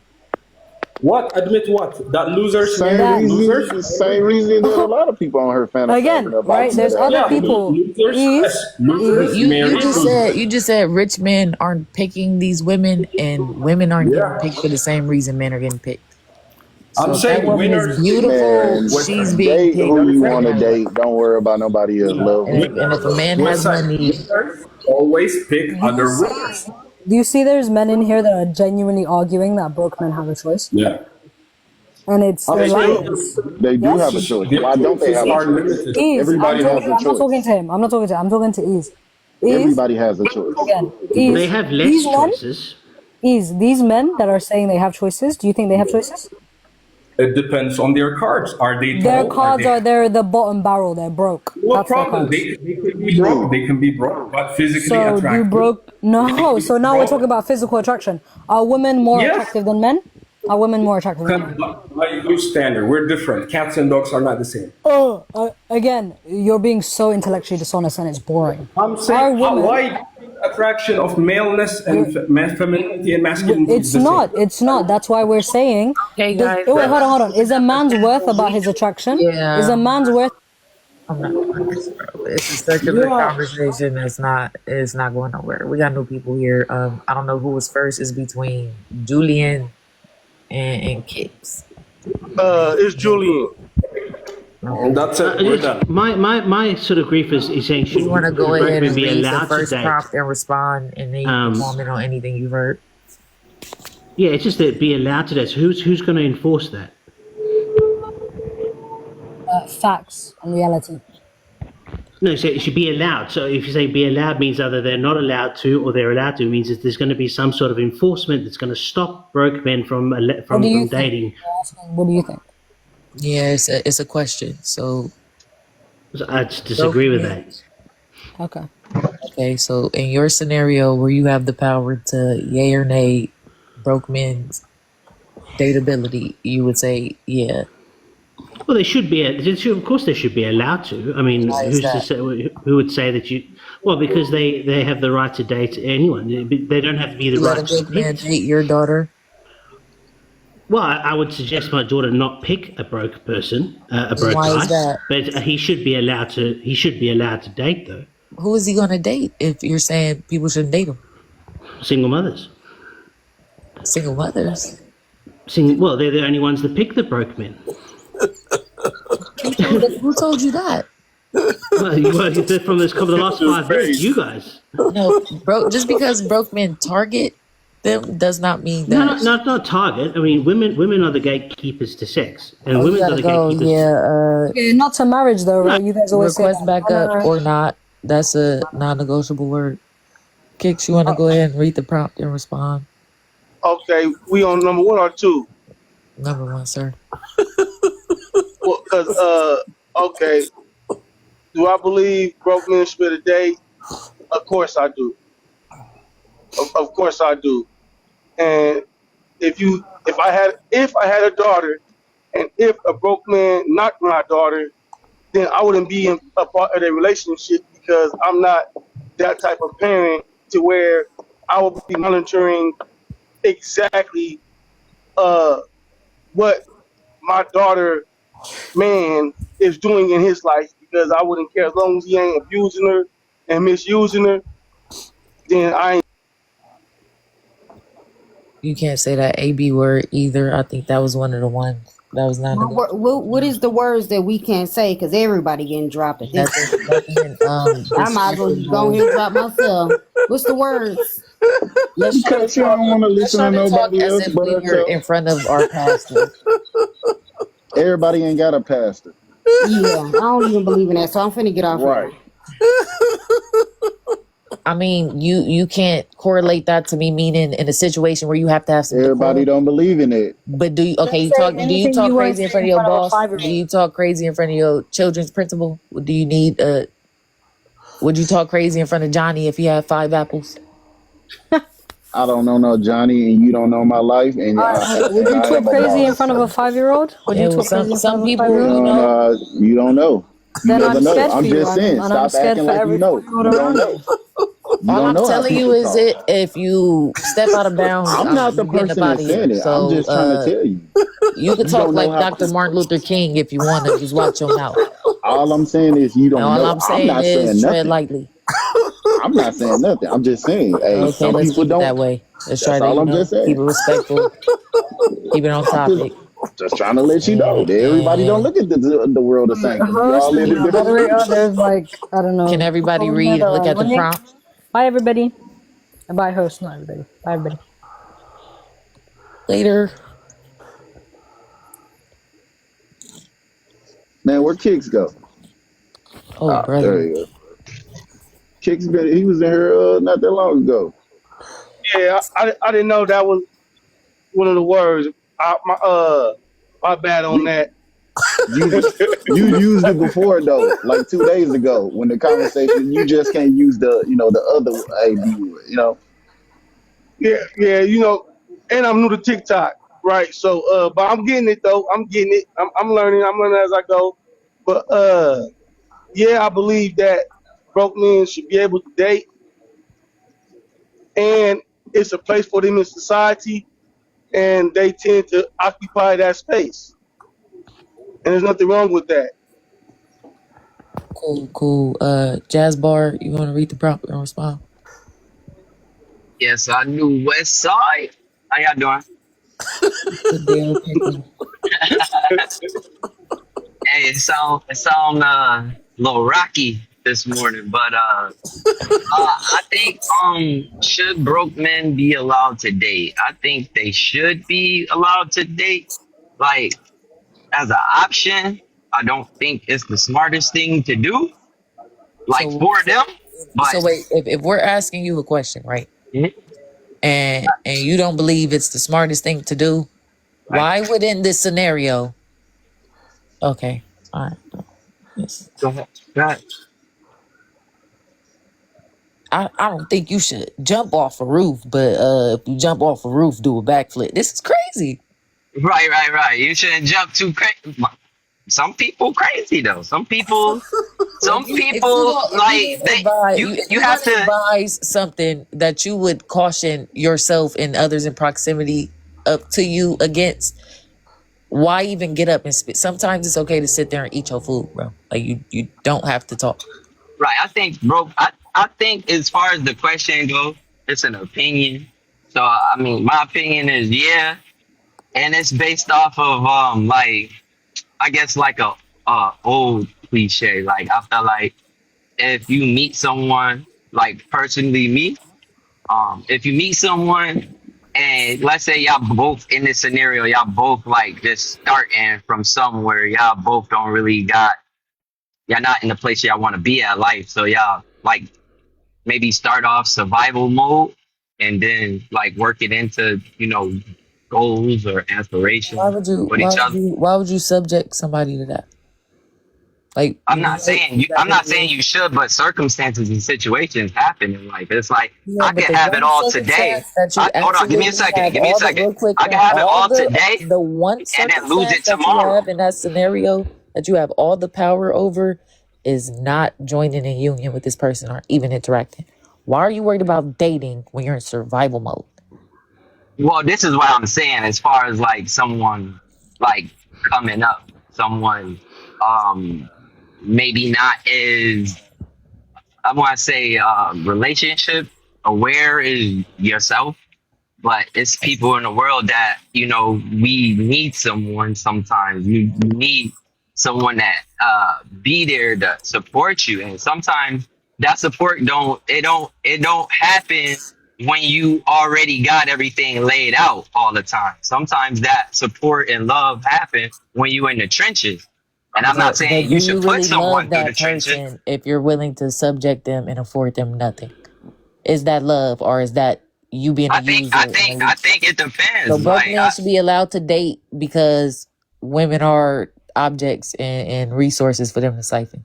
What? Admit what? That losers marry That losers? Same reason that a lot of people on her fantasizing again, about right? some of There's that. other Yeah, people. losers. Yes, losers Is You marry losers. just said rich men aren't picking these women, and women aren't getting Yeah. picked for the same reason men are getting picked. I'm So if that saying woman is winners pick beautiful, Man, West she's Side. being date picked who you for the want to right reason. date. Don't worry about nobody else love And them. if a man West has Side money, winners always pick do you other see? winners. Do you see? There's men in here that are genuinely arguing that broke men have a choice, Yeah. and it's I'm they're They saying do. lying. They do have a Yes. choice. their Why don't they choices have a are choice? limited. Ease. Everybody has a I'm not talking choice. to him. I'm not talking to him. I'm talking to Ease. Ease. Everybody has a choice. Again. They Ease. have less These men. choices. Ease. These men that are saying they have choices. Do you think they have choices? It depends on their cards. Are they Their tall? Are cards they are they're the bottom barrel. They're broke. no That's their problem? cards. They can be broke. They can be broke, but physically So do attractive. broke? They can No. be So now we're talking broke. about physical attraction. Are women more Yes. attractive than men? Are women more attractive than men? By whose standard? We're different. Cats and dogs are not the same. Oh, again, you're being so intellectually dishonest and it's boring. I'm Are saying women? why attraction of maleness and femininity and masculinity is It's the same. not. It's not. That's why we're saying. okay, guys, Wait, hold on. Is a man's worth about his attraction? Is a yeah, man's worth? I'm not doing this, bro. It's a circular Yeah. conversation. It's not going nowhere. We got new people here. I don't know who was first. It's between Julian and Kicks. It's Julian. That's it. We're done. My sort of grief is saying should You want to go broke ahead men and be read the allowed to first date? prompt and respond, and then you can comment on anything you've heard. Yeah, it's just that be allowed to date. So who's going to enforce that? Facts and reality. No, so it should be allowed. So if you say be allowed means either they're not allowed to or they're allowed to, means that there's going to be some sort of enforcement that's going to stop broke men from What do you think? dating. You're asking, what do you think? Yeah, it's a question. So So I just disagree with that. Okay. okay, so in your scenario where you have the power to yay or nay broke men's dateability, you would say yeah. Well, they should be. Of course, they should be allowed to. I mean, Why is who's to that? say? Who would say that you? Well, because they have the right to date anyone. They don't have to be the You let a right to broke man pick. date your daughter? Well, I would suggest my daughter not pick a broke person, a broke Why guy. is that? But he should be allowed to. He should be allowed to date though. Who is he gonna date if you're saying people shouldn't date him? Single mothers. Single mothers. Well, they're the only ones that pick the broke men. Who told you that? Well, from the last 5 minutes, you guys. No, bro. Just because broke men target them does not mean that. No, not target. I mean, women are the gatekeepers to sex, and Oh, you women are gotta the go. gatekeepers. Yeah. Not to marriage though, right? You guys always say Request that. back up or not. That's a non-negotiable word. Kicks, you want to go ahead and read the prompt and respond? Okay, we on number 1 or 2? Number 1, sir. Well, okay. Do I believe broke men should a date? Of course I do. Of course I do. And if I had a daughter, and if a broke man knocked my daughter, then I wouldn't be in a part of their relationship because I'm not that type of parent to where I would be monitoring exactly what my daughter man is doing in his life because I wouldn't care as long as he ain't abusing her and misusing her. Then I ain't. You can't say that AB word either. I think that was one of the ones that was not. What is the words that we can't say? Because everybody getting dropped at this point. I might as well go ahead and drop myself. What's the words? Let's try to Because she talk. don't want to Let's listen try to to talk nobody as else if but we were herself. in front of our pastor. Everybody ain't got a pastor. Yeah, I don't even believe in that, so I'm finna get off here. Right. I mean, you can't correlate that to me meaning in a situation where you have to have some Everybody decorum. don't believe in it. But do you Just okay? say Do you anything talk you wouldn't crazy in say front in of your front of a boss? Do 5-year-old. you talk crazy in front of your children's principal? Do you need Would you talk crazy in front of Johnny if he had 5 apples? I don't know no Johnny, and you don't know my life, All right, would and you I talk am a crazy in boss. front of a 5-year-old? Would you Yeah, well, talk crazy in front some of a people, You 5-year-old? don't know. You don't know. You Then never I'm know. scared for I'm you, just saying. and I'm Stop scared acting for like you every know. 4-year-old You don't around me. know. You all don't I'm know how telling you people is talk. it if you step out of bounds, I'm not the you getting up person out of that's here. saying it. I'm So just trying to tell you. you could You talk don't know like how Dr. people. Martin Luther King if you want to. Just watch your mouth. All I'm saying is you And don't all know. I'm I'm saying not is saying tread nothing. lightly. I'm not saying nothing. I'm just saying, hey, Okay, some let's people keep it don't. that way. Let's try That's to, all I'm just keep saying. it respectful, keep it on I'm topic. just trying to let you know And, that everybody don't and look at the world the The same because we host all live and in the different moderator, streets. there's like, I don't can know, everybody people in here read that and look are at the winning. prompt? Bye, everybody. Bye, host, not everybody. Bye, everybody. Later. Man, where Kicks go? Oh, Ah, there brother. you go. He was in here not that long ago. Yeah, I didn't know that was one of the words. My bad on You that. you you used it before though, like 2 days ago when the conversation. You just can't use the other AB word. Yeah, and I'm new to TikTok, right? So, but I'm getting it though. I'm getting it. I'm learning. I'm learning as I go. But yeah, I believe that broke men should be able to date, and it's a place for them in society, and they tend to occupy that space, and there's nothing wrong with that. Cool, cool. Jazz Bar, you want to read the prompt and respond? Yes, I knew West Side. How y'all doing? Good deal, pickle. Hey, it sound a little rocky this morning, but I think should broke men be allowed to date? I think they should be allowed to date, like as an option. I don't think it's the smartest thing to do, like So, for them, but wait, if we're asking you a question, right? Mhm. And you don't believe it's the smartest thing to do, Right. why would in this scenario? Okay, all right. Yes. Go ahead. Go ahead. I don't think you should jump off a roof, but if you jump off a roof, do a backflip. This is crazy. Right. You shouldn't jump too crazy. Some people crazy though. Some Like people if you like gonna advise if you you're have gonna to. advise something that you would caution yourself and others in proximity up to you against, why even get up and spit? Sometimes it's okay to sit there and eat your food, bro. Like you don't have to talk. Right. I think, bro. I think as far as the question goes, it's an opinion. So I mean, my opinion is yeah, and it's based off of like I guess like a old cliche. Like I feel like if you meet someone, like personally me, if you meet someone and let's say y'all both in this scenario, y'all both like just starting from somewhere, y'all both don't really got, y'all not in the place y'all want to be at life. So y'all like maybe start off survival mode and then like work it into, goals or Why aspirations would you? with each other. Why would you subject somebody to that? Like I'm not saying you. I'm not saying you should, but circumstances and situations happen in life. It's like Yeah, I but could the have it one all circumstance today. that you Hold on, give me a absolutely second. have Give me a all the second. real quick, I can have it all all today the one and then lose circumstance it that you tomorrow. have in that scenario that you have all the power over is not joining in union with this person or even interacting. Why are you worried about dating when you're in survival mode? Well, this is what I'm saying. As far as like someone like coming up, someone um maybe not as I want to say relationship aware is yourself. But it's people in the world that we need someone sometimes. You need someone that be there to support you, and sometimes that support don't happen when you already got everything laid out all the time. Sometimes that support and love happen when you in the trenches. And I'm not But saying you do you should put really love someone through the that trenches. person if you're willing to subject them and afford them nothing? Is that love, or is that you being a user and a I leech? think it So depends. broke men should be allowed to date because women are objects and resources for them to siphon.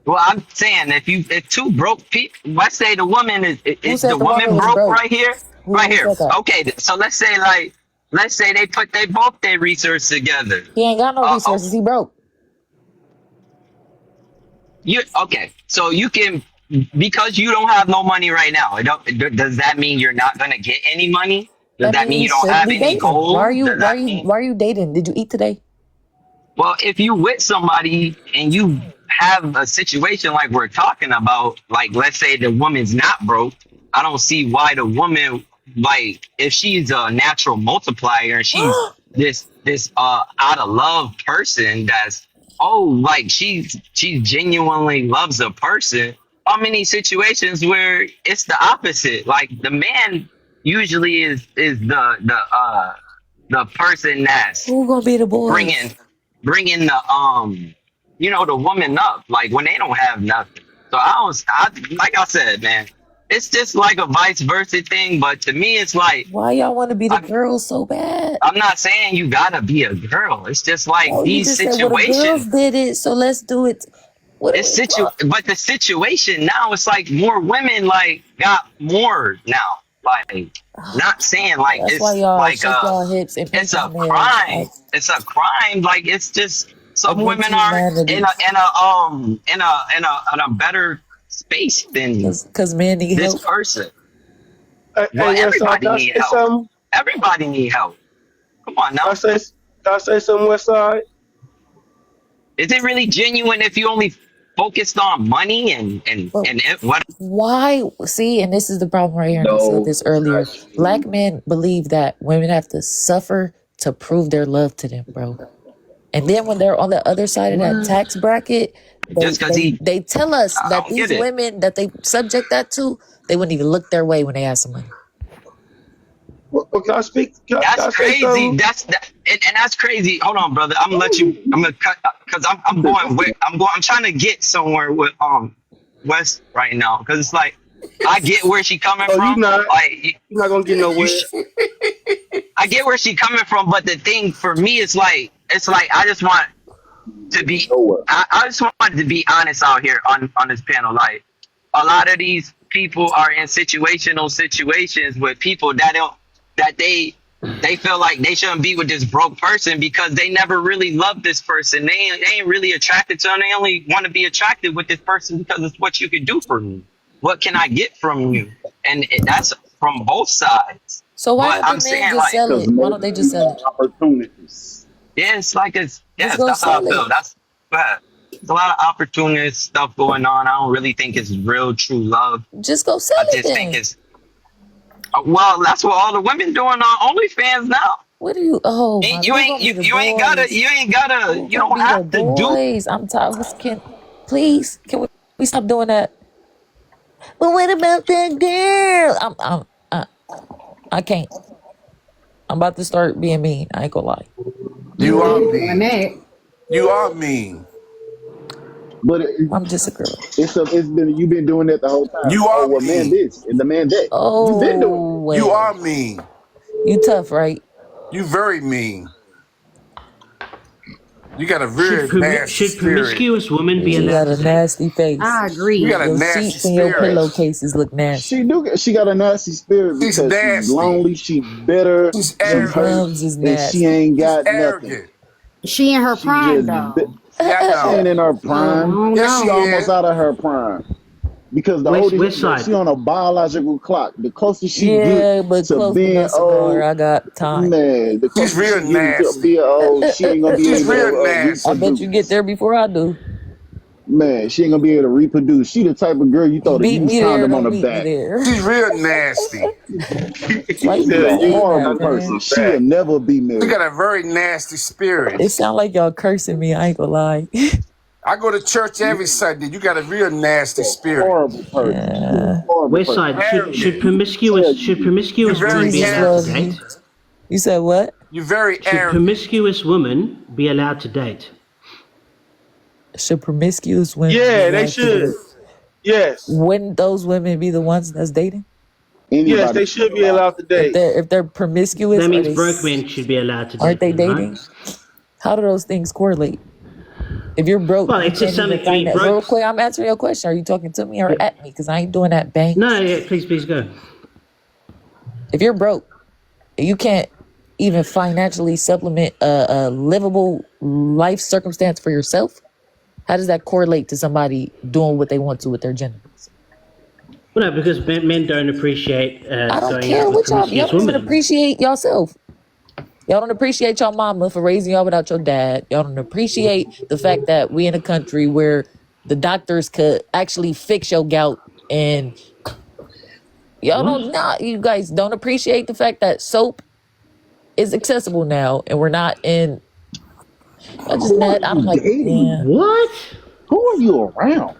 Well, I'm saying if two broke people, let's say the woman Who is the said the woman woman was broke broke? right here, right Who here. said that? Okay, so let's say they both their research together. He ain't got no Oh, resources. He broke. you okay? So you can, because you don't have no money right now. Does that mean you're not gonna get any money? Does That that means mean you you don't shouldn't have be any dating. Why are goals? you? Does Why are that you? mean Why are you dating? Did you eat today? Well, if you with somebody and you have a situation like we're talking about, like let's say the woman's not broke, I don't see why the woman, like if she's a natural multiplier and she's this out of love person that's like she genuinely loves a person. How many situations where it's the opposite? Like the man usually is the person that's Who gonna be the boys? bringing bringing the woman up like when they don't have nothing. So I like I said, man, it's just like a vice versa thing. But to me, it's like Why y'all want to be the I'm, girl so bad? I'm not saying you gotta be a girl. It's just like Oh, you these just said, well, the girls situations. did it, so let's do it. What are we talking? But the situation now, it's like more women like got more now. Like not saying like That's why it's y'all like shake y'all hips and it's pinky a nails. crime. It's a crime. Like it's just some Against women are humanity. in a better space than Cause men need this help. person. Hey, Well, Westside, everybody can I need say help. something? Everybody need help. Come on Can I now. say, can I say something, Westside? Is it really genuine if you only focused on money But and what? why? See, and this is the problem right here, and I said No, this it's earlier. not true. Black men believe that women have to suffer to prove their love to them, bro. And then when they're on the other side of that What? tax bracket, Just because they tell us I that don't these get it. women that they subject that to, they wouldn't even look their way when they have some money. Well, can I speak? Can That's I say crazy. something? And that's crazy. Hold on, brother. I'm gonna let you. I'm gonna cut because I'm trying to get somewhere with West right now because it's like I get where she coming Oh, from. Like you're not gonna get you, nowhere. I get where she coming from, but the thing for me is like it's like I just want to be. Nowhere. I just want to be honest out here on this panel. Like a lot of these people are in situations with people that they feel like they shouldn't be with this broke person because they never really loved this person. They ain't really attracted to them. They only want to be attracted with this person because it's what you can do for me. What can I get from you? And that's from both sides. So why But don't the I'm men saying just like, sell Because it? Why don't most they just men sell got it? opportunities. yeah, it's like Just yes, go that's how I sell feel. it. That's bad. There's a lot of opportunist stuff going on. I don't really think it's real true love. Just go sell I it just think then. it's well, that's what all the women doing on OnlyFans now. What do you? Oh my! You Who ain't gonna be the you ain't gotta boys? Who you gonna don't be the have to do. boys? I'm tired. Please can we stop doing that? But what about that girl? I can't. I'm about to start being mean. I ain't gonna lie. You are Doing mean. that. You are mean. But I'm just a girl. it's been you've been doing that the whole time. You Oh are well, man, mean. this and the man that. You've been doing it. Oh You well, are mean. you tough, right? You very mean. You got a very nasty Should spirit. promiscuous women be You allowed got to a say? nasty face. I You got agree. a Your nasty sheets and your spirit. pillowcases look nasty. She got a nasty spirit She's because she's nasty. lonely, she bitter, She's Your she arrogant. hurt, gums is and she nasty. ain't She's got nothing. arrogant. She in her She prime just though. Yeah, I she ain't know. in her So I prime. don't Yes, She she know. almost is. out of her prime. Because the older West she side. on a biological clock. The closer she get Yeah, but to close being enough, Samar. old, I got time. man, the She's closer real she getting to nasty. being old, she ain't gonna be She's able to real I nasty. bet you get reproduce. there before I do. Man, she ain't gonna be able to reproduce. She the type of girl you throw the Beat used me there, condom on don't the meet me back. there. She's real nasty. Why you She's keep a Yeah, you saying that, horrible condom man? person. on the back. She'll never be She got married. a very nasty spirit. It sound like y'all cursing me. I ain't gonna lie. I go to church every Sunday. You got a real nasty She's a spirit. horrible person. She's a Uh, horrible talking West first. Side, should promiscuous women be Jesus allowed to loves you. date? You said what? You're very Should arrogant. promiscuous women be allowed to date? Should promiscuous women be Yeah, they allowed to should. date? Yes. Wouldn't those women be the ones that's dating? Yes, Anybody they should should be be allowed. allowed to date. If they're promiscuous, That means broke men should be allowed to aren't date they then, right? dating? How do those things correlate? If you're broke, Well, you it's just can't even something to be find that. broke. Real quick, I'm answering your question. Are you talking to me or at me? Because I ain't doing that, bang. No, yeah, please go. If you're broke, you can't even financially supplement a livable life circumstance for yourself. How does that correlate to somebody doing what they want to with their genitals? Well, no, because men don't appreciate I don't going care out with what y'all promiscuous don't even women. appreciate yourself. Y'all don't appreciate your mama for raising y'all without your dad. Y'all don't appreciate the fact that we in a country where the doctors could actually fix your gout, and y'all don't not you guys don't appreciate the fact that soap is accessible now and we're not in I just Who are mad. I don't you like dating? What? Who are you around?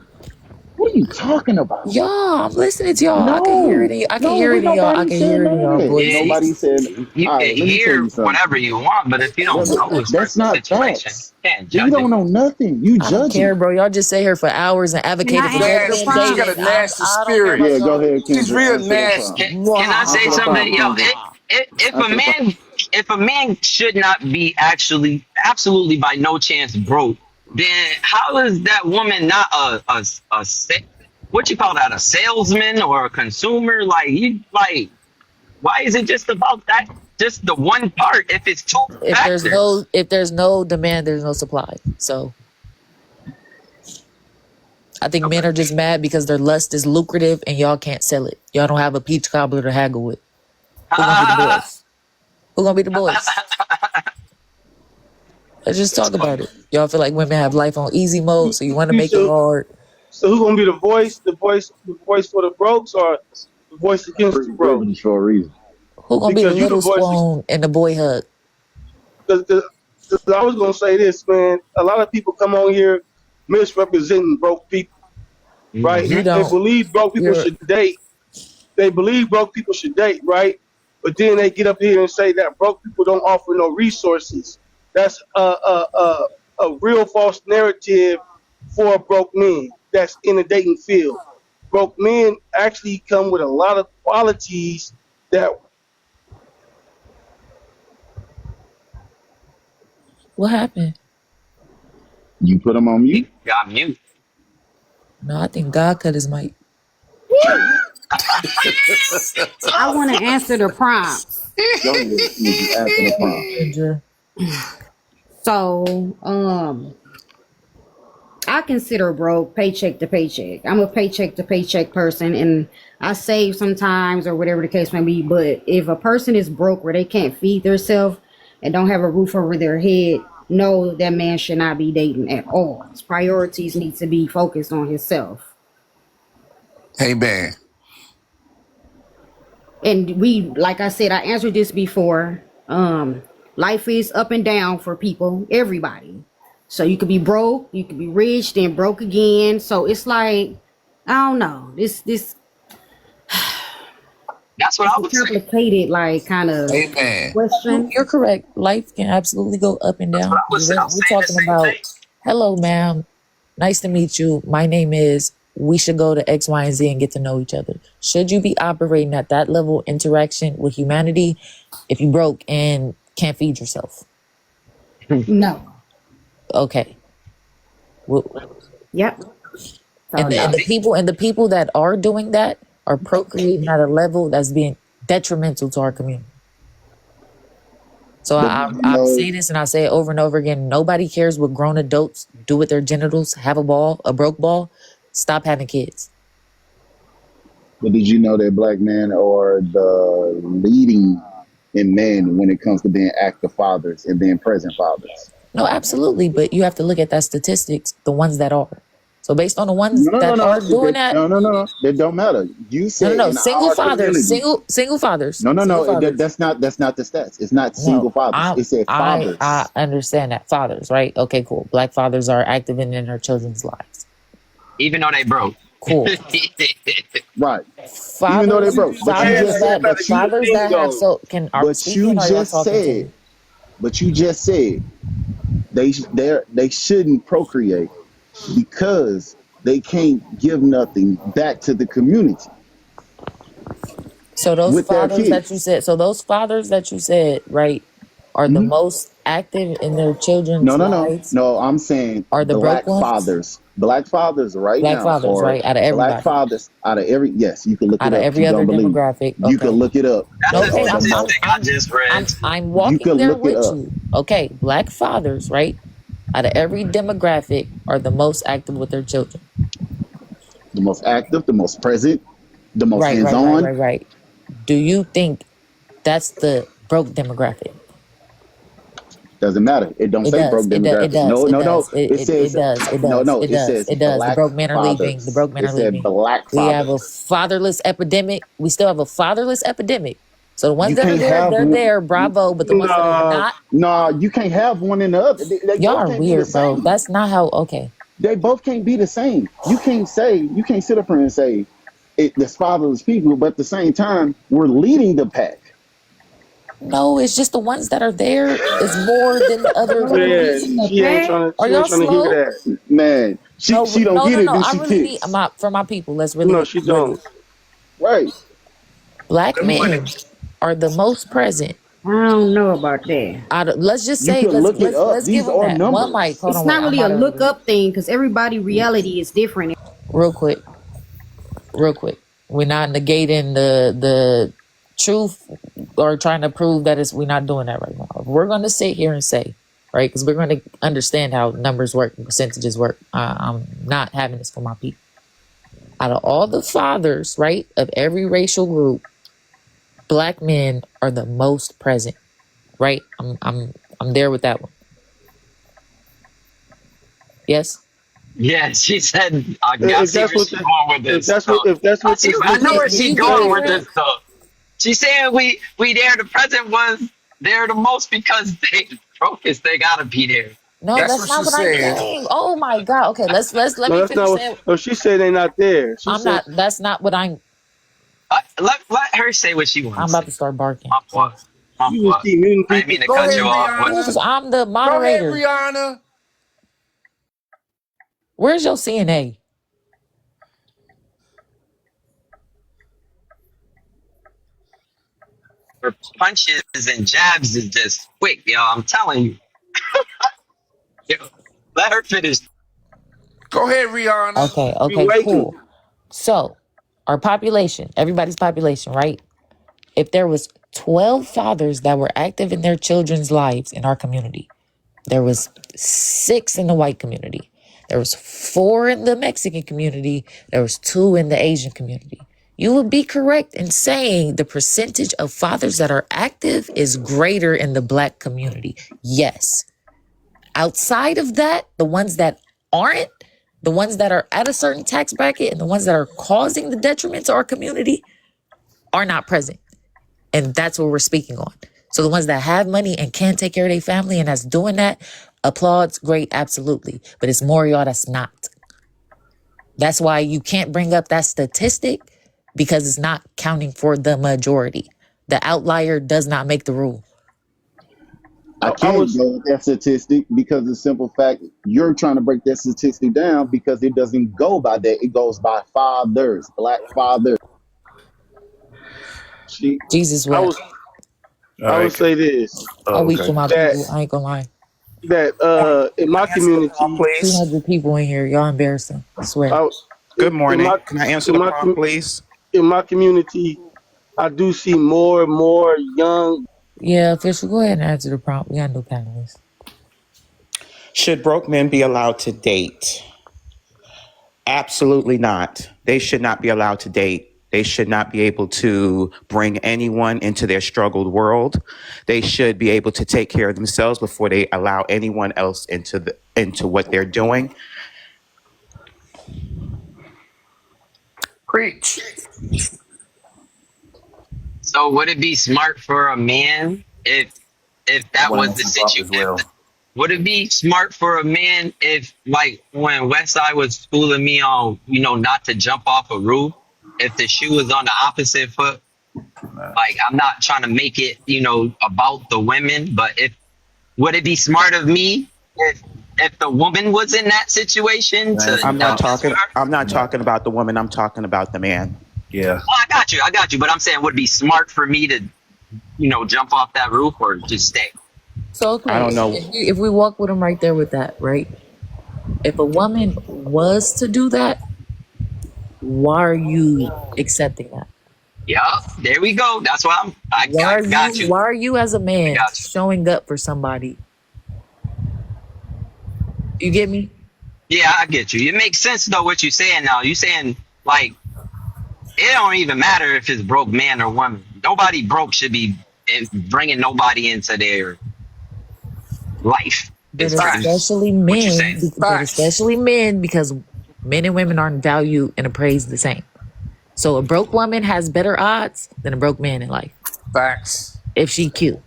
What are you talking about? y'all. I'm listening to y'all. I can hear it No, in I can no, hear we it in y'all. I nobody can said hear it in y'all that. Yeah, voice. Nobody said. you All can right, let me tell hear you something. whatever you want, but if you don't know a That's certain not situation, facts. you can't You judge it. don't know nothing. You I don't care, judging. bro. Y'all just sit here for hours and Can advocated for I both answer the men Nasty. She got prompt? a dating. nasty I don't care about spirit. Yeah, go y'all. ahead, She's Kendra. real Answer the nasty. prompt. Can I say Answer the something? prompt, Yo, Kendra. if Answer a the prompt. man should not be actually absolutely by no chance broke, then how is that woman not what you call that, a salesman or a consumer? Like, you like, why is it just about that, just the one part if it's two factors? If there's no demand, there's no supply. So I think men are just mad because their lust is lucrative and y'all can't sell it. Y'all don't have a peach cobbler to haggle with. Who gonna be the boys? Who gonna be the boys? Let's just talk about it. Y'all feel like women have life on easy mode, so you want to make it So, hard. so who's gonna be the voice? The voice for the brokes, or the voice against the broke? Privilege for a reason. Who gonna be the Because you the little voice. spoon and the boy hug? Because I was gonna say this, man. A lot of people come on here misrepresenting broke people, right? You They don't. believe broke people You're should date. They believe broke people should date, right? But then they get up here and say that broke people don't offer no resources. That's a real false narrative for broke men that's in the dating field. Broke men actually come with a lot of qualities that what happened? You put them on He mute. got mute. No, I think God cut his mic. I want to answer the prompts. Go ahead, Kendra. Answer the prompt. Kendra. So, I consider broke paycheck to paycheck. I'm a paycheck to paycheck person, and I save sometimes or whatever the case may be. But if a person is broke where they can't feed themselves and don't have a roof over their head, no, that man should not be dating at all. His priorities need to be focused on himself. Hey, man. And like I said, I answered this before. Life is up and down for people, everybody. So you could be broke, you could be rich, then broke again. So it's like, I don't know. This That's what I it's a would say. complicated, like, kind of Amen. question. You're correct. Life can absolutely go up and That's what down. I would say. I'm We're saying the talking same about, thing. hello, ma'am. Nice to meet you. My name is. We should go to X, Y, and Z and get to know each other. Should you be operating at that level of interaction with humanity if you broke and can't feed yourself? No. Okay. Well, Yep. So and no. the people that are doing that are procreating at a level that's being detrimental to our community. So But I say this and I say it over and over again. Nobody cares what grown adults do with their genitals. Have a ball, a broke ball. Stop having kids. But did you know that black men are the leading in men when it comes to being active fathers and being present fathers? No, absolutely. But you have to look at that statistics, the ones that are. So based on the ones No, no, that no, are no. doing that, No. That don't matter. You said no. in Single our fathers, community. single fathers, No, no, single no. fathers. That's not the stats. It's not No, single fathers. It said I fathers. understand that. Fathers, right? Okay, cool. Black fathers are active in their children's lives. Even though they broke. Cool. Right. Even though they Fathers, broke. But you fathers just said, that fathers that have so can are but you speaking or y'all just talking to me? said, but you just said they shouldn't procreate because they can't give nothing back to the community So those with their fathers that you kids. said, right, are the Hmm? most active in their No, children's no, no, lives no. I'm saying are the broke ones. black fathers right Black now, fathers, for right? Out of black everybody. fathers out of every, yes, you can look Out it of up if every you other don't believe me. demographic. You can Okay. look it up. That's They a Okay, are the statistic most. I just read. I'm You walking can there look it with up. you. Okay, black fathers, right? Out of every demographic are the most active with their children. The most active, the most present, the most Right, hands right, right, on. right, right. Do you think that's the broke demographic? Doesn't matter. It don't It say does. broke It does. It demographic. does. No, It no, no. does. It, It it, it says does. It no, does. no. It It does. says It does. The black broke men are leaving. The fathers. broke men It are said leaving. black We have a fathers. fatherless epidemic. We still have a fatherless epidemic. So the ones You that are can't there, have they're there. Bravo. But the ones that are No, not, nah. You can't have one in the other. They y'all both are can't be the weird, bro. same. That's not how. Okay. They both can't be the same. You can't sit up here and say there's fatherless people, but at the same time, we're leading the pack. No, it's just the ones that are there is more than the other We're yeah, groups. leading the pack. Are she ain't y'all trying to hear slow? that. Man, No, she don't no, get no, it, no. then I she really need kicks. for my people. Let's No, really, she really. don't. Right. Black Good morning. men are the most present. I don't know about that. Let's just You say can look it up. let's give These them are that one mic. numbers. Hold It's on, wait. not I'm really a look moderating up thing because everybody reality is different. real quick, real quick. We're not negating the truth or trying to prove that we're not doing that right now. We're going to sit here and say, right, because we're going to understand how numbers work and percentages work. I'm not having this for my people. Out of all the fathers, right, of every racial group, black men are the most present, right? I'm there with that one. Yes. Yeah, she said, I If see that's where what she's going with this. So if that's what the I know where Do she's you get going with different? this though. She's saying we there. The present was there the most because they focused. They gotta be there. No, That's that's what not she what I'm said. saying. Oh my God. Okay, let no, me that's not finish what. saying. No, she said they not there. She I'm said not. That's not what Let her say what she I'm wants to about to say. start barking. My fault. So My you just fault. keep muting I didn't mean people. to Go cut ahead, you off, but yes, Rihanna. I'm the Go ahead, moderator. Rihanna. Where's your CNA? her punches and jabs is just quick, yo. I'm telling you. Yo, let her finish. Go ahead, Rihanna. Okay, We okay, waiting. cool. So our population, everybody's population, right? If there was 12 fathers that were active in their children's lives in our community, there was 6 in the white community. There was 4 in the Mexican community. There was 2 in the Asian community. You would be correct in saying the percentage of fathers that are active is greater in the black community. Yes. Outside of that, the ones that aren't, the ones that are at a certain tax bracket and the ones that are causing the detriment to our community are not present. And that's what we're speaking on. So the ones that have money and can take care of their family and that's doing that, applauds, great, absolutely. But it's more y'all that's not. That's why you can't bring up that statistic because it's not counting for the majority. The outlier does not make the rule. I I can't was go with that statistic because the simple fact you're trying to break that statistic down because it doesn't go by that. It goes by fathers, black fathers. she. Jesus I wept. was. All I would right. say this I Oh, weep okay. for my that people. I ain't gonna lie. in Can my I answer the prompt, community, please? 200 people in here. Y'all embarrassing. I swear. I, Good in morning. my Can I answer in the my prompt, com- please? in my community, I do see more and more young. Yeah, official, go ahead and answer the prompt. We got no panelists. Should broke men be allowed to date? Absolutely not. They should not be allowed to date. They should not be able to bring anyone into their struggled world. They should be able to take care of themselves before they allow anyone else into what they're doing. Preach. So would it be smart for a man if I that want to was the answer the prompt situation? as well. Would it be smart for a man if, like, when Westside was schooling me on, not to jump off a roof, if the shoe was on the opposite foot? Like, I'm not trying to make it, about the women, but would it be smart of me if the woman was in that situation to I'm not jump as talking. her? I'm not talking about the woman. I'm talking about the man. Well, I got you, but I'm saying would it be smart for me to, jump off that roof or just stay? So okay, I don't know. if we walk with him right there with that, right? If a woman was to do that, why are you accepting that? Yeah, there we go. That's why I got you. Why are you as a I man got you. showing up for somebody? You get me? Yeah, I get you. It makes sense though what you're saying now. You're saying like it don't even matter if it's broke man or woman. Nobody broke should be bringing nobody into their life. But It's kind of especially what you're men, saying. but especially men, because men and women aren't valued and appraised the same. So a broke woman has better odds than a broke man in life. Facts. If she cute.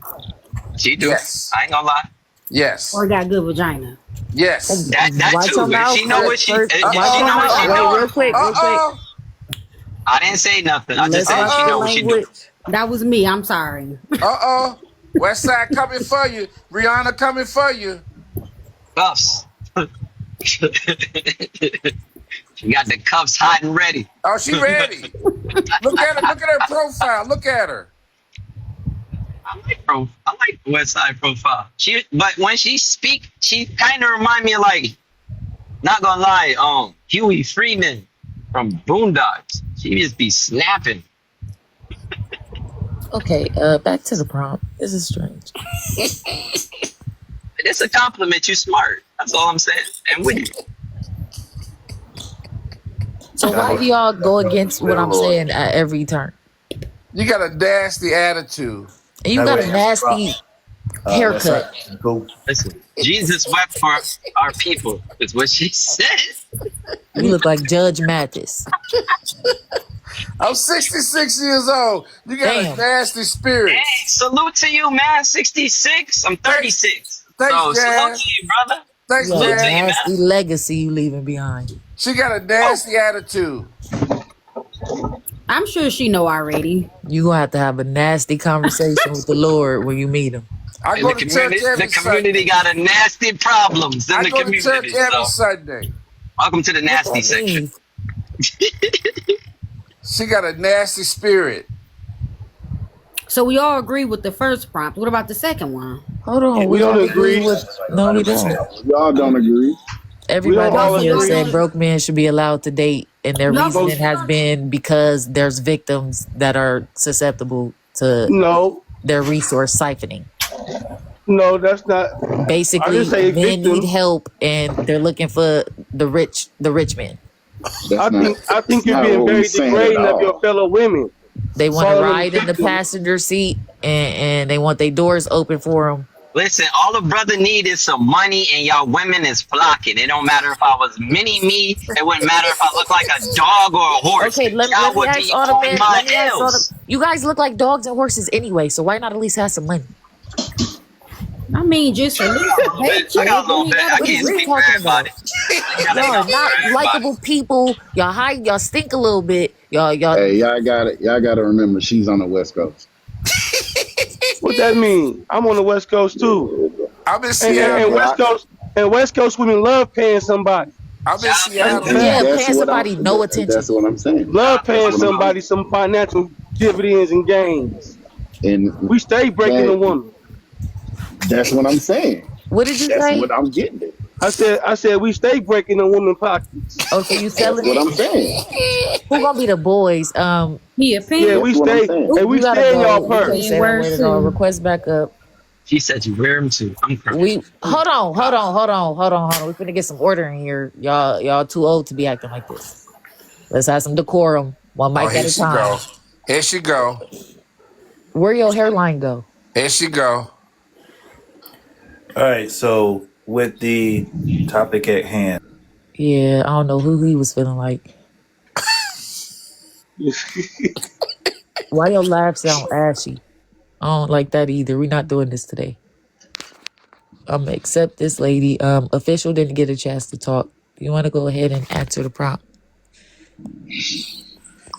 She do. Yes. I ain't gonna lie. Yes. Or got good vagina. Yes. That Watch too. your If mouth. she know what she, if she know what she Wait, doing. real quick. I didn't say nothing. I just said she know what she doing. That was me. I'm sorry. West Side coming for you. Rihanna coming for you. Cuffs. She got the cuffs hot and ready. Oh, she ready. Look at her. Look at her profile. Look at her. I like West Side profile. But when she speak, she kind of remind me of like, not gonna lie, Huey Freeman from Boondocks. She just be snapping. Okay, back to the prompt. This is strange. It's a compliment. You smart. That's all I'm saying. And with you. So why do y'all go against what I'm saying at every turn? You got a nasty attitude. And you got a nasty haircut. Listen, Jesus wept for our people, is what she said. You look like Judge Mathis. I'm 66 years old. You got a nasty spirit. Hey, salute to you, man. 66. I'm 36. Thanks, so Jazz. salute to you, brother. Thanks, You got a Jazz. nasty legacy you leaving behind. She got a nasty attitude. I'm sure she know already. You gonna have to have a nasty conversation with the Lord when you meet him. I go to church every The community got a nasty problems in I the go to community. church every Sunday. Welcome to the nasty section. She got a nasty spirit. So we all agree with the first prompt. What about the second one? Hold on. We don't agree. No, we don't. Y'all don't agree. Everybody all here agree. said broke men should be allowed to date, and their No, reasoning has been because there's victims that are susceptible to their resource siphoning. No, that's not. Basically, I didn't say men victim. need help, and they're looking for the rich men. I think you're being very degrading of your fellow women. They want to Calling them ride in the victims. passenger seat, and they want their doors open for them. Listen, all a brother need is some money, and y'all women is flocking. It don't matter if I was mini-me. It wouldn't matter if I look like a dog or a horse. Okay, let y'all me would ask be all the on men. my Let me ask all L's. the. You guys look like dogs and horses anyway, so why not at least have some money? I mean, just at least a paycheck. I got a little bit. I What are can't you speak for talking everybody. about? Y'all are not likable people. Y'all stink a little bit. Y'all. Hey, y'all got it. Y'all got to remember, she's on the West Coast. What that mean? I'm on the West Coast too. I'm in Seattle. And West Coast women love paying somebody. I'm in Seattle. Yeah, paying somebody no attention. That's what I'm saying. Love paying somebody some financial dividends and gains. And we stay breaking the woman. That's what I'm saying. What did you say? That's what I'm getting at. I said we stay breaking the woman pockets. Oh, so you selling That's what it? I'm saying. Who gonna be the boys? Yeah, we stay. And we stay in y'all purse. Request back up. She said you wear them too. I'm crying. Hold on. We finna get some order in here. Y'all too old to be acting like this. Let's have some decorum. One mic at a time. Here she go. Where your hairline go? Here she go. All right, so with the topic at hand. Yeah, I don't know who he was feeling like. Why your laugh sound ashy? I don't like that either. We're not doing this today. Accept this lady. Official didn't get a chance to talk. You want to go ahead and answer the prompt?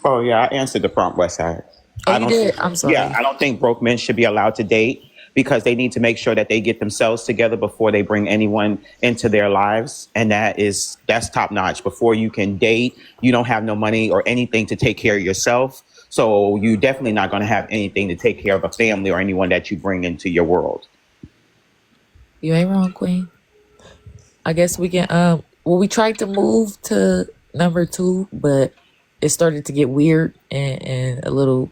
Oh yeah, I answered the prompt, Westside. Oh, I you don't. did. I'm Yeah, sorry. I don't think broke men should be allowed to date because they need to make sure that they get themselves together before they bring anyone into their lives, and that's top notch. Before you can date, you don't have no money or anything to take care of yourself, so you definitely not going to have anything to take care of a family or anyone that you bring into your world. You ain't wrong, Queen. I guess we can. Well, we tried to move to number 2, but it started to get weird and a little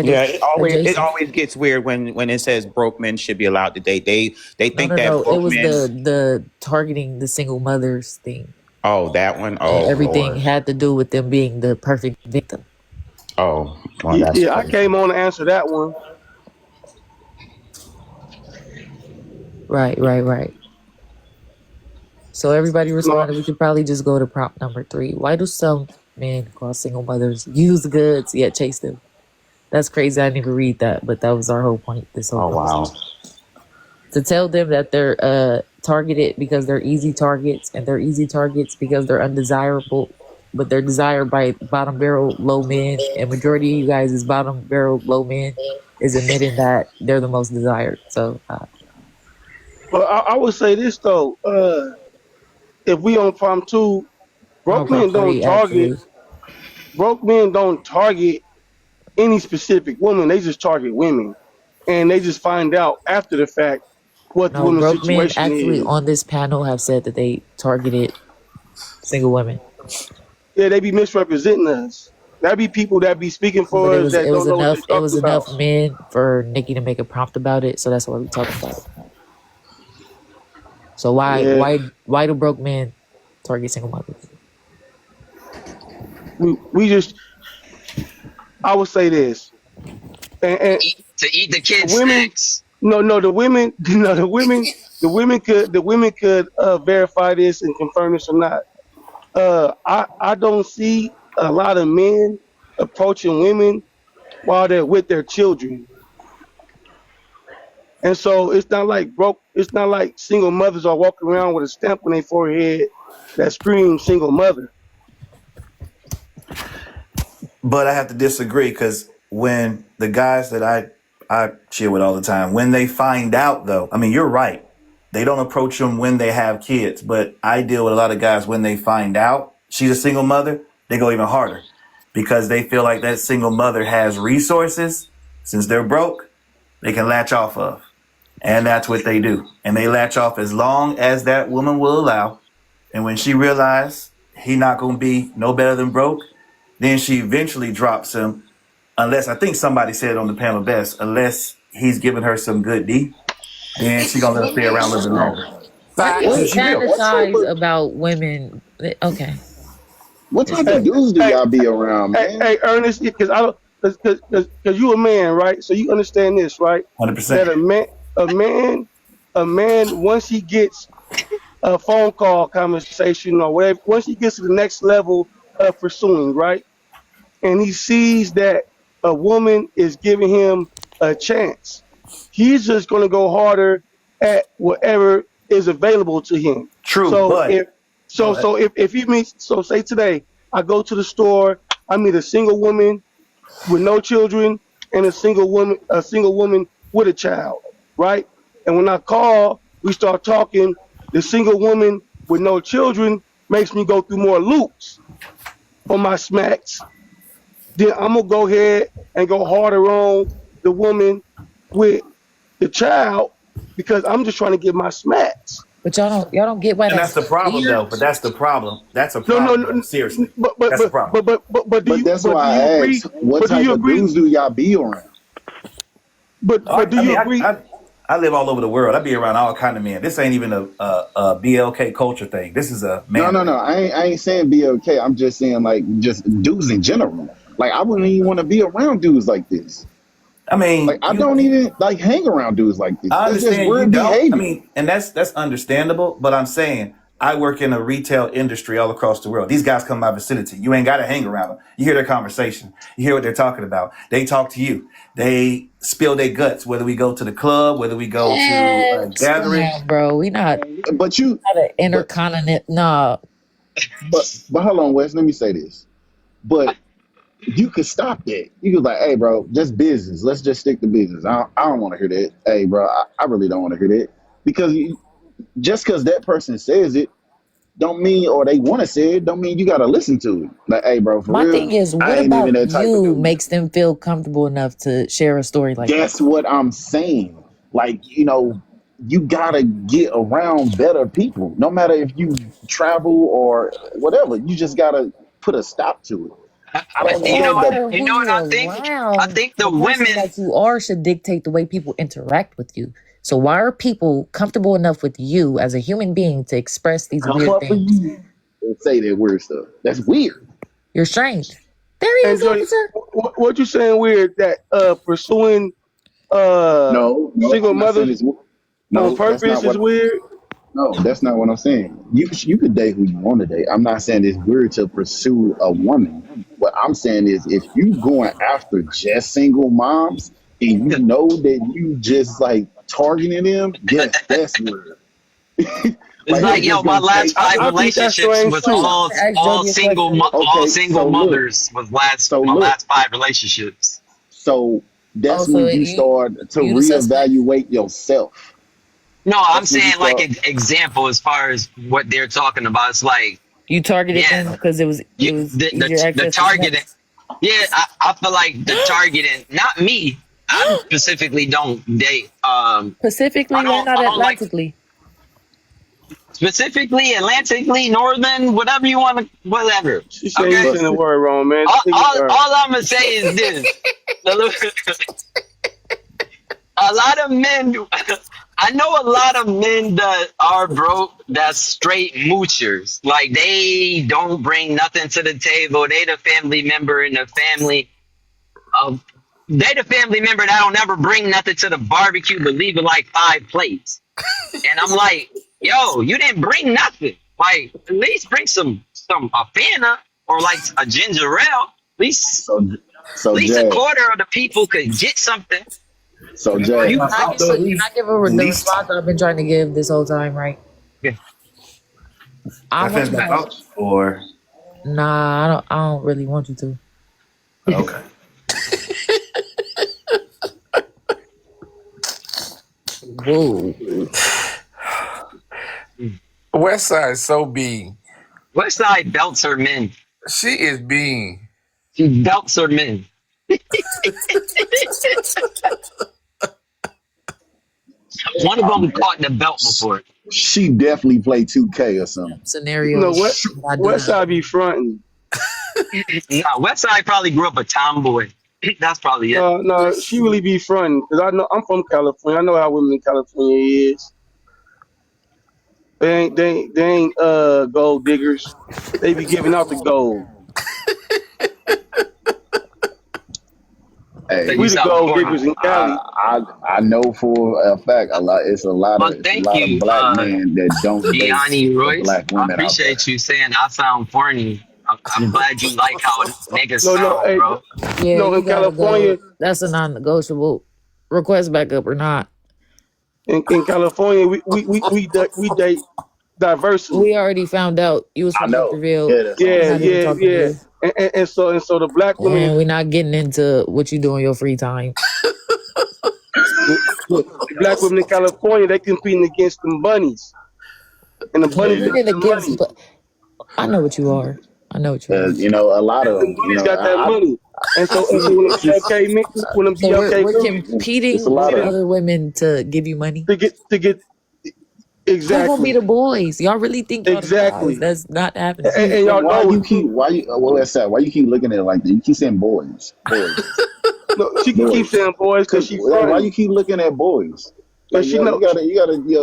Yeah, predator it adjacent. always gets weird when it says broke men should be allowed to date. They No, think no, that no. It broke was men. the targeting the single mothers thing, Oh, that one. and Oh everything Lord. had to do with them being the perfect victim. Oh, well, Yeah, that's yeah, I crazy. came on to answer that one. Right, right, right. So everybody No, responded. We could probably just go to prompt number 3. Why do some men call single mothers use goods yet chase them? That's crazy. I didn't even read that, but that was our whole point. This whole Oh conversation. wow. To tell them that they're targeted because they're easy targets, and they're easy targets because they're undesirable, but they're desired by bottom barrel low men, and majority of you guys is bottom barrel low men, is admitting that they're the most desired. So but I would say this though. If we on prompt 2, I'm on prompt 3 actually. broke men don't target any specific woman. They just target women, and they just find out after the fact what the No, woman's broke men situation actually is. on this panel have said that they targeted single women, Yeah, they be misrepresenting us. That be people that be speaking but for us that don't know what they're it talking was about. enough men for Nikki to make a prompt about it. So that's why we talking about it. So Yeah, why do broke men target single mothers? we just. I would say this, and To eat the the kids' women. snacks. No, the women. No, the women could verify this and confirm this or not. I don't see a lot of men approaching women while they're with their children. And so it's not like broke. It's not like single mothers are walking around with a stamp on their forehead that screams single mother. But I have to disagree because when the guys that I chill with all the time, when they find out though, I mean, you're right. They don't approach them when they have kids, but I deal with a lot of guys when they find out she's a single mother, they go even harder because they feel like that single mother has resources since they're broke, they can latch off of. And that's what they do. And they latch off as long as that woman will allow. And when she realizes he not going to be no better than broke, then she eventually drops him, unless I think somebody said on the panel best, unless he's giving her some good D, then she gonna let him stay around a little bit longer. Right. That's You what What she will. what type fantasize of about women. Okay. what It's type of Hey, cool. dudes do hey, y'all be around, man? hey, Ernest, because I don't, because you a man, right? So you understand this, right? 100%. That a man, a man, once he gets a phone call conversation or whatever, once he gets to the next level of pursuing, right? And he sees that a woman is giving him a chance, he's just going to go harder at whatever is available to him. True, So but go ahead. if you meet, so say today I go to the store, I meet a single woman with no children and a single woman with a child, right? And when I call, we start talking. The single woman with no children makes me go through more loops for my smacks. Then I'm gonna go ahead and go harder on the woman with the child because I'm just trying to get my smacks. But y'all don't get why And that's that's the problem weird. though. But that's the problem. That's a No, no, problem though. no, Seriously. but but That's the but problem. but but but, but do But you that's but do why you I agree? asked, what But do type you of agree? dudes do y'all be around? But do I you mean, agree? I live all over the world. I be around all kind of men. This ain't even a BLK culture thing. This is a No, man no, no. thing. I ain't saying be okay. I'm just saying like just dudes in general. Like I wouldn't even want to be around dudes like this. I Like mean, I don't even hang around dudes like this. I It's just understand you weird don't. I behavior. mean, and that's understandable. But I'm saying I work in a retail industry all across the world. These guys come to my vicinity. You ain't got to hang around them. You hear their conversation. You hear what they're talking about. They talk to you. They spill their guts, whether we go to the club, whether we go to a And come gathering. on, bro. We not But you, an but intercontinent. No, but hold on, Wes. Let me say this. But you could stop that. You could like, hey, bro, just business. Let's just stick to business. I don't want to hear that. Hey, bro, I really don't want to hear that because just because that person says it, don't mean, or they want to say it, don't mean you got to listen to it. Like, hey, bro, for my thing real, is, I what ain't even about that type of you dude. makes them feel comfortable enough to share a story like that? That's what I'm saying. Like, you gotta get around better people. No matter if you travel or whatever, you just gotta put a stop to it. I But don't it You know know don't what? that. matter You who know what you I think? I around. think the The person women. that you are should dictate the way people interact with you. So why are people comfortable enough with you as a human being to express these Come weird up for things? you and say that weird stuff. That's weird. Your strength. There he And is, Jody, officer. what you saying weird that pursuing No, single I'm not saying mothers it's. on No, that's purpose not is what. weird? No, that's not what I'm saying. You could date who you want to date. I'm not saying it's weird to pursue a woman. What I'm saying is if you going after just single moms and you know that you just like targeting them, yes, that's weird. It's Like like, you yo, just my gonna last date. five I think that's relationships strange was So too. I'm all gonna ask all Jody a single question. all Okay, single so look, mothers was so my look, last five relationships. so Oh, that's so when you you start to you the suspect. reevaluate yourself. No, I'm That's when you saying like start. an example as far as what they're talking about. It's like, You targeted yeah, them because you, it was the, easier the access to targeting. sex. Yeah, I feel like the targeting. Not me. I specifically don't date. Pacifically, why not I don't like Atlantically? specifically Atlantically, Northern, whatever you want to, whatever. She said you Okay. saying But the word wrong, man. Take it All back. I'm gonna say is this: a lot of men. I know a lot of men that are broke. That's straight moochers. Like they don't bring nothing to the table. They the family member in the family of. They the family member that don't ever bring nothing to the barbecue, but leave it like 5 plates. And I'm like, yo, you didn't bring nothing. Like, at least bring some a Fanta or like a ginger ale. so At so least a Jay, quarter of the people could get something. so Right? Jay, Can I give the Least response I've been trying to give this whole time, right? Yeah, I I want finished to my have thoughts or nah, I don't really want you to. okay. Whoa. West Side is so being. West Side belts her men. She is being. She belts her men. One of them um, caught the belt before. she definitely played 2K or something. No, Scenarios. what I do West that. Side be fronting. Nah, West Side probably grew up a tomboy. That's probably it. No, she really be fronting because I know I'm from California. I know how women in California is. They ain't gold diggers. They be giving out the gold. So Hey, you We the sound gold corny. diggers in Cali. I know for a fact a lot. Well, It's a thank lot of you, black men that don't date Deani the Royce. black I women out there. appreciate you saying I sound corny. I'm glad you like how niggas No, sound, hey, bro. Yeah, no, you in gotta go. California, That's a non-negotiable. Request backup or not. in California, we date diversity. We already found out you was I supposed to know. reveal. Yeah, that's what I'm We're Yeah, not saying. even yeah, talking to yeah. you. And so the black women, And we're not getting into what you do in your free time. the black women in California, they competing against them bunnies, and the bunnies got Yeah, Competing that against, money. but I know what you are. I know what you are. a lot of The them. bunnies got that money. And so when It's just when them So we're BLK we're girls it's a competing lot with see of them other women to give you money. to get Who gonna be exactly, the boys? Y'all really think y'all the guys? exactly, That's not happening. and but y'all why know it you keep too. why you well that's sad. Why you keep looking at it like that? You keep saying No, she can keep boys. saying boys because Cause she like why you fronting, keep looking at boys? but Like she yo, know.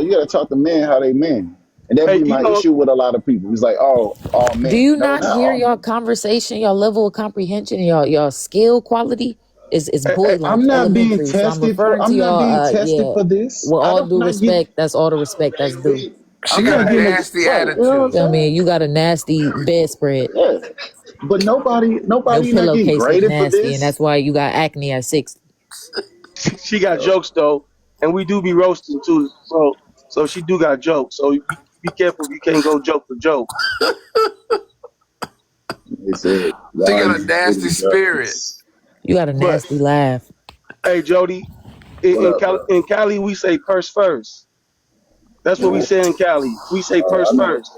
you gotta talk to men how they men. And that Hey, be my issue with a lot of people. It's like, oh, all Do men. you No, not not hear all y'all men. conversation, y'all level of comprehension, y'all skill quality is hey, boy hey, like I'm not being elementary. So I'm tested for referring to I'm not y'all. being tested Yeah, for this. with I all don't due not get respect, that's all the respect that's due. She I'm got not a getting a nasty right. You know what I'm attitude. I saying? mean, you got a nasty bedspread. Yeah. But nobody Your not getting pillowcase look graded for nasty, and this. that's why you got acne at 60. She got jokes though, and we do be roasting too. So she do got jokes. So be careful if you can't go joke for joke. They said, She why are got a you nasty getting spirit. jokes? You got a But nasty laugh. hey, Jody, What up, bro? In Cali we say purse first. That's what we Man, say in Cali. We say purse I know. first,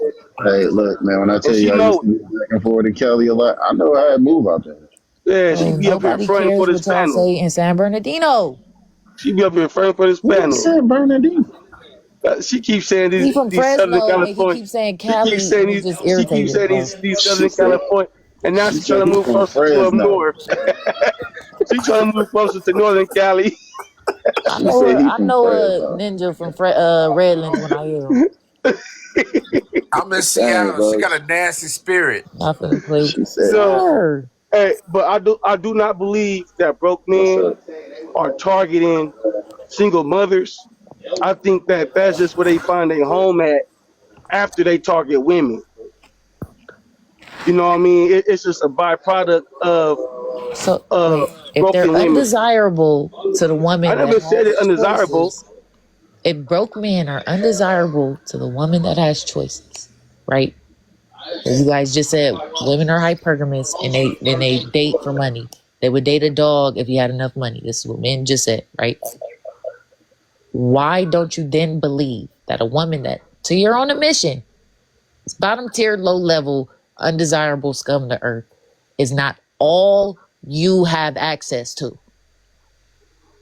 Hey, look, man, when I and tell she you I used know to it. move back and forth to Kelly a lot, I know how to move out there. Yeah, she Oh, be up here nobody fronting for cares this what y'all panel. say in San Bernardino. She be up here fronting for this What panel. San Bernardino? She keeps saying He from these Southern Fresno, and he California. keeps saying She keeps Cali, saying and it these. just She keeps irritated, saying bro. these She Southern said California, and now she she's trying said to he move from closer to up Fresno. north. She's trying to move closer to Northern Cali. She said he I from know a Fresno. ninja from Redlands when I hear him. I'm in Dang, Seattle. She bro. got a nasty spirit. Not finna play with She you. said, So, Sir. hey, but I do not believe that broke what's men up? are targeting single mothers. I think that that's just where they find their home at after they target women. You know what I mean? It's just a byproduct So, of wait. If they're broken women. undesirable to the I woman that never said it has undesirable. choices, if broke men are undesirable to the woman that has choices, right? You guys just said women are hypergamous and they date for money. They would date a dog if he had enough money. This is what men just said, right? Why don't you then believe that a woman that to your own admission is bottom tier, low level, undesirable scum of the earth is not all you have access to?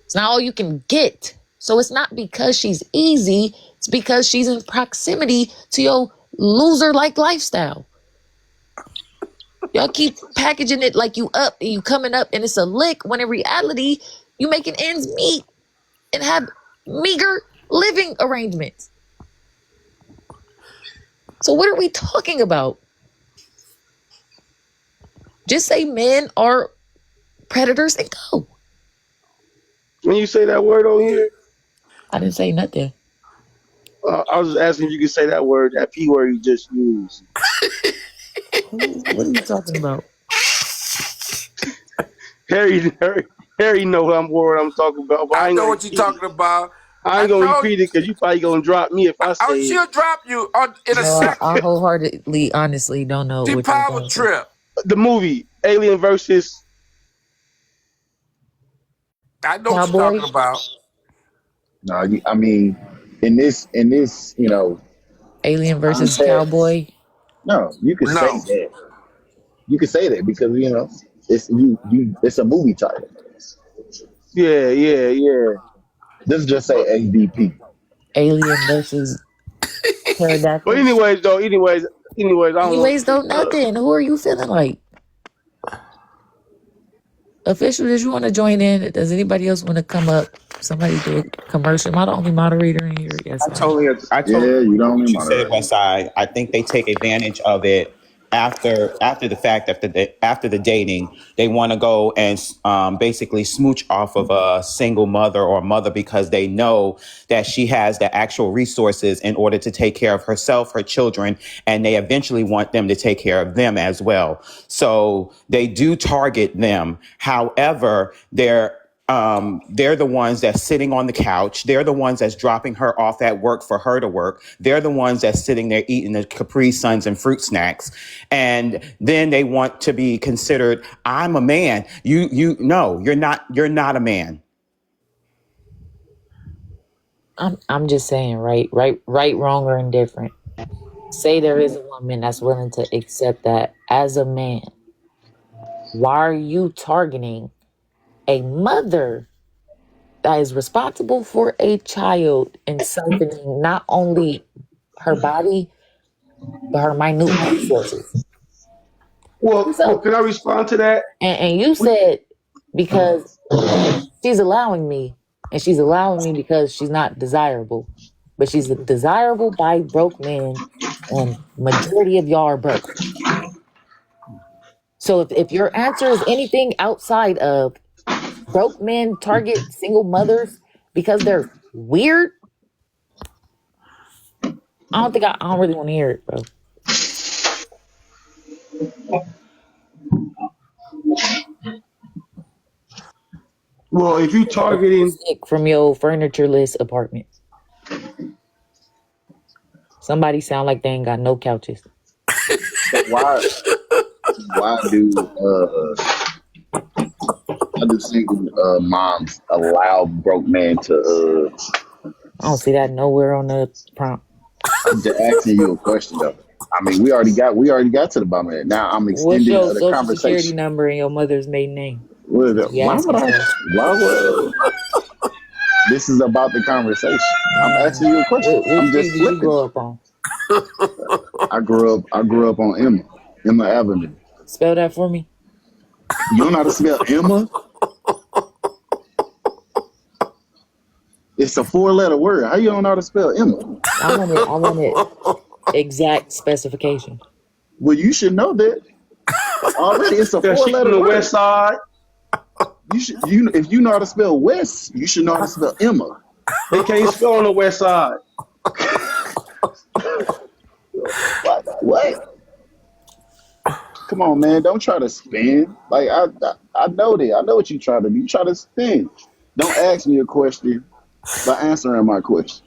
It's not all you can get. So it's not because she's easy, it's because she's in proximity to your loser like lifestyle. Y'all keep packaging it like you up and you coming up and it's a lick when in reality you making ends meet and have meager living arrangements. So what are we talking about? Just say men are predators and go. When you say that word on here, I didn't say nothing. I was just asking if you could say that word, that P word you just used. What are you talking about? Harry know what I'm talking about, but I I ain't know gonna what you're repeat it. talking about. I I ain't gonna told repeat it because you probably gonna drop me if I say oh, it. she'll drop you in a No, I second. wholeheartedly, honestly don't know She what you're power referring to. trip. The movie Alien versus I know what you're Cowboy, talking about. No, I mean, in this, Alien versus context, Cowboy. no, you could say No. that. You could say that because it's a movie title. yeah. This just say But AVP. Alien versus but Pterodactyl. anyways, I don't want Anyways, though, nothing. Who are you feeling like? Official, did you want to join in? Does anybody else want to come up? Somebody do a commercial. Am I the only moderator in here? Yes, I am. I totally Yeah, you agree with don't what need you said, moderator. Westside. I think they take advantage of it after the fact, after the dating. They want to go and basically smooch off of a single mother or mother because they know that she has the actual resources in order to take care of herself, her children, and they eventually want them to take care of them as well. So they do target them. However, they're the ones that's sitting on the couch. They're the ones that's dropping her off at work for her to work. They're the ones that's sitting there eating the Capri Suns and fruit snacks. And then they want to be considered, I'm a man. No, you're not a man. I'm just saying, right, wrong, or indifferent. Say there is a woman that's willing to accept that as a man. Why are you targeting a mother that is responsible for a child and siphoning not only her body but her minute resources? well, So, can I respond to that? and you We, said because she's allowing me, and she's allowing me because she's not desirable, but she's desirable by broke men, and majority of y'all are broke. So if your answer is anything outside of broke men target single mothers because they're weird, I don't really want to hear it, bro. Well, if you targeting, Sick from your furnitureless apartment. Somebody sound like they ain't got no couches. Why do single moms allow broke men to? I don't see that nowhere on the prompt. I'm just asking you a question though. I mean, we already got to the bottom of it. Now I'm What's extending your the social security conversation. number and your mother's maiden name? What is it? We asking for. Why would? This is about the conversation. I'm asking you a question. What I'm street just did you flipping. grow up on? I grew up on Emma Avenue. Spell that for me. You don't know how to spell Emma? It's a 4-letter word. How you don't know how to spell Emma? I want it exact specification. Well, you should know that already. It's a 4-letter the word. West Side. If you know how to spell West, you should know how to spell Emma. They can't spell on the West Side. What? Come on, man. Don't try to spin. Like I know that. I know what you try to do. You try to spin. Don't ask me a question by answering my question.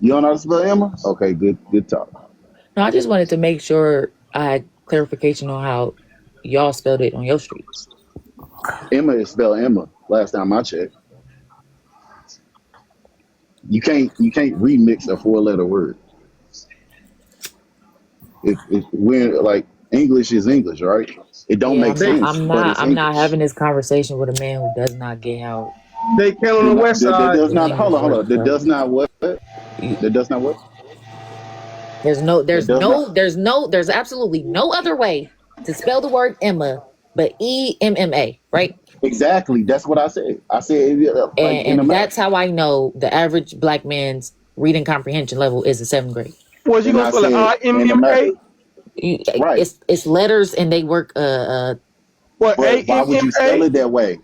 You don't know how to spell Emma? Okay, good talk. No, I just wanted to make sure I had clarification on how y'all spelled it on your street. Emma is spelled Emma. Last time I checked. You can't remix a 4-letter word. If when like English is English, right? It don't make sense, but it's I'm not English. having this conversation with a man who does not get how. They can't on the West That Side. does not. Hold on. That does not what? That does not what? There's absolutely no other way to spell the word Emma but EMMA, right? Exactly. That's what I said. I said, like, and that's how I know the average black man's reading comprehension level is in 7th grade. Was you gonna spell it IMMA? Right. It's letters and they work. What? Why would you spell it that way?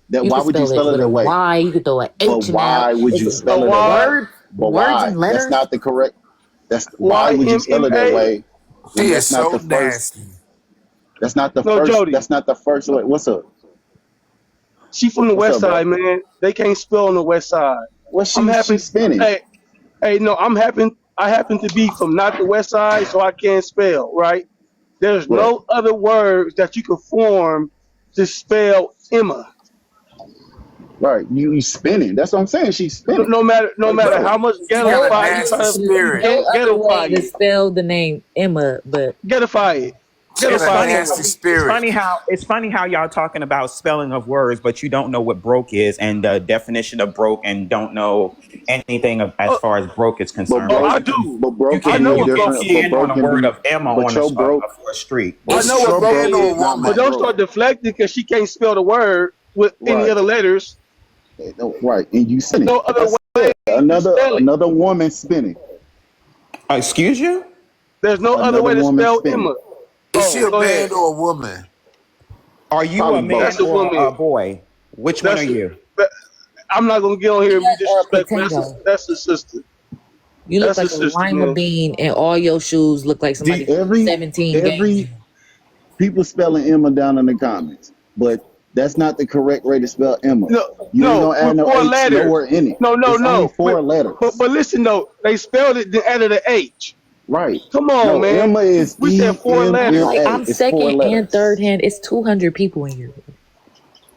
Why would you spell it that way? Why you could throw an H But why would you spell it that way? But words and letters. That's not the correct. Why would you spell it that way? She is so nasty. That's not the first. Jody. That's not the first way. What's up? She from the West Side, man. They can't spell on the West Side. She's spinning. Hey, no, I happen to be from not the West Side, so I can't spell, right? There's no other words that you could form to spell Emma. Right, you spinning. That's what I'm saying. She's spinning. No matter how much ghettify you try to spell the name Emma, but ghettify it. It's funny how y'all talking about spelling of words, but you don't know what broke is and the definition of broke, and don't know anything as far as broke is concerned. I do. But broke, you can't on a word of Emma on a street. I know what broke is, but don't start deflecting because she can't spell the word with any other letters. Right, and you spinning. No other way. Another woman spinning. Excuse you? There's no other way to spell Emma. Is she a man or a woman? Are you a man or a boy? Which one are you? I'm not gonna get on here and be disrespectful. That's the sister. You look like a lima bean, and all your shoes look like somebody 17 games. People spelling Emma down in the comments, but that's not the correct way to spell Emma. No, with 4 letters. Nowhere in it. No. Only 4 letters. But listen though, they spelled it then added an H. Right. Come on, man. Emma is we said 4 letters. I'm second and third hand. It's 200 people in here.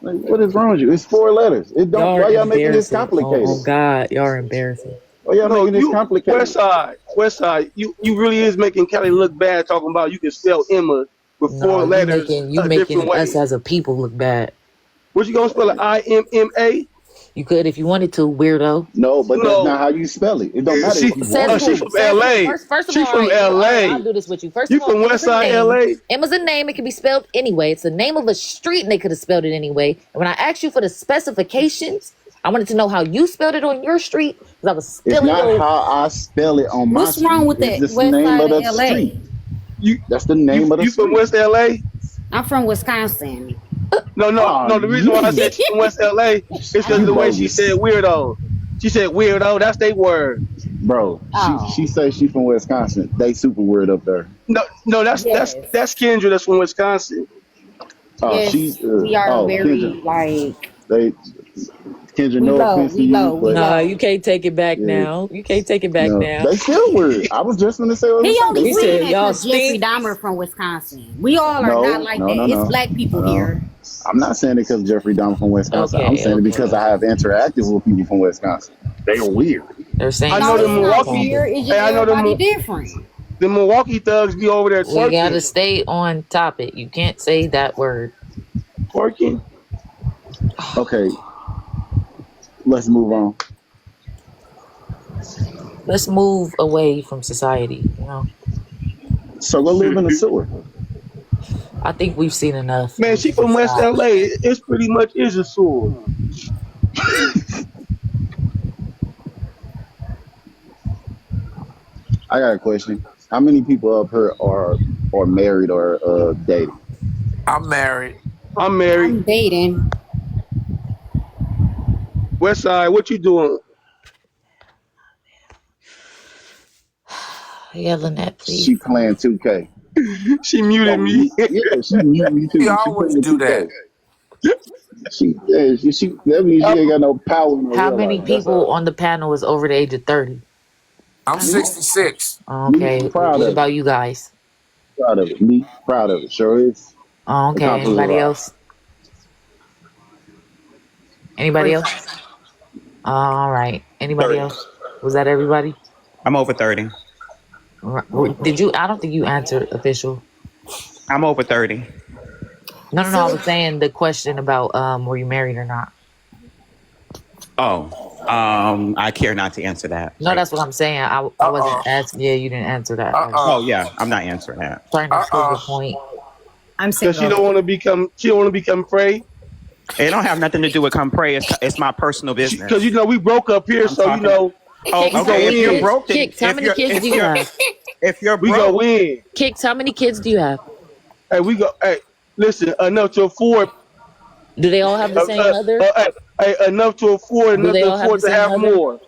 Like, what is wrong with you? It's 4 letters. It don't. Why y'all making this complicated? Oh God, y'all are embarrassing. Why y'all making this complicated? West Side. You really is making Kelly look bad talking about you can spell Emma with 4 letters. You making us as a people look bad. What you gonna spell it? IMMA? You could if you wanted to, weirdo. No, but that's not how you spell it. It don't matter. She's from LA. First of she's all, from LA. I'll do this with you. First you of all, from West Side LA? Emma's a name. It can be spelled anyway. It's the name of a street, and they could have spelled it anyway. And when I asked you for the specifications, I wanted to know how you spelled it on your street because I was It's not how I spell it on my street. What's wrong with that? It's the name of the street. That's the name of the street. You from West LA? I'm from Wisconsin. No. The reason why I said from West LA is because of the way she said weirdo. She said weirdo. That's their word. Bro, she Oh, says she from Wisconsin. They super weird up there. No, yes, that's Kendra. That's from Wisconsin. Oh, yes. We are Kendra. very like They Kendra, we no low, offense to we you, low, we but Nah, you low. can't take it back yeah, now. You can't take it back no, now. they still weird. I was just gonna say what I He was gonna say. They only He still saying said, that y'all because Jeffrey stink. Dahmer from Wisconsin. We all are not no, like no, that. no, It's no, black people no. here. I'm not saying it because Jeffrey Dahmer from Wisconsin. I'm Okay, saying it because okay. I have interacted with people from Wisconsin. They are weird. They're I saying know No, the it's something not about Milwaukee. it. weird. It's Hey, just I know everybody different. the Milwaukee thugs be over there We gotta twerking. stay on topic. You can't say that word. Twerking. Okay, let's move on. Let's move away from society, you know? So go live in the sewer. I think we've seen enough Man, and we she should from West stop. LA. It's pretty much is a sewer. I got a question. How many people up here are married or dating? I'm married. I'm married. I'm dating. West Side, what you doing? Yelling that, She please. playing 2K. She muted Oh, me. yeah, she mute me We too. She always playing do 2K. that. That means she I'm, ain't got no power in her How real many life. That's all. people on the panel is over the age of 30? I'm Me, 66. me, Okay, proud what of it. about you guys? Proud of it. Me, proud of it. Sure is. Okay, Accomplished a anybody lot. else? Anybody else? All right, anybody 30. else? Was that everybody? I'm over 30. Did you? I don't think you answered official. I'm over 30. No, no, no. I So was saying the question about were you married or not? Oh, I care not to answer that No, right that's what I'm saying. I wasn't Uh-uh. asking. Yeah, you didn't answer that. I was now. Oh, Uh-uh. yeah, I'm not answering that. trying to prove a Uh-uh. point. I'm Cause she single. don't want to become. She don't want to become prey. It don't have nothing to do with come pray. It's my personal Cause business. we broke up here, I'm so talking. Oh, we Kicks, how go okay. many If you're in. kids? broke, then Kicks, how many kids do you have? if you're We go broke, in. Kicks, how many kids do you have? Hey, we go. Hey, listen, enough to afford. Do they all have the same mother? Enough Do they to all have the afford to same have mother? more.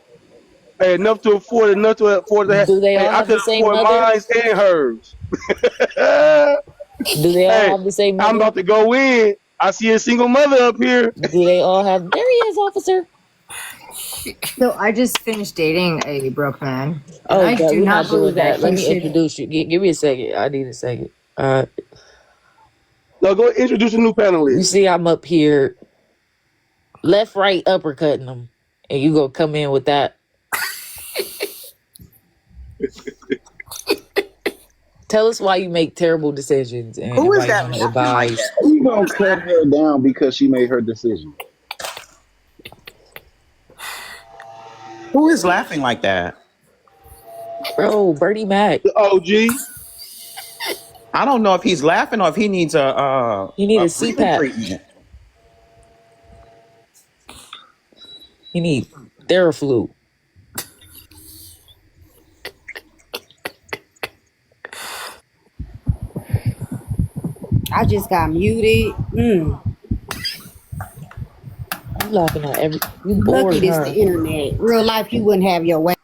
Hey, enough to afford to have. Do they Hey, all I have could the same afford mother? mine and hers. Do they all Hey, have the same I'm mother? about to go in. I see a single mother up here. Do they all have? There he is, officer. So I just finished dating a broke man, and Oh, I but do we're not not doing believe that that. Let he me should. introduce you. Give me a second. I need a second. Now go introduce a new You panelist. see, I'm up here, left, right, uppercutting them, and you gonna come in with that? Tell us why you make terrible decisions who and is why you that want to laughing like advise. that? We gonna cut her down because she made her decision. Who is laughing like that? Bro, Bernie Mac, The OG. I don't know if he's laughing or if he needs you need a a breathing CPAP. treatment. You need Theraflu. I just got muted. You laughing at every. You You lucky bored, this the huh? internet. Real life, you wouldn't have your way.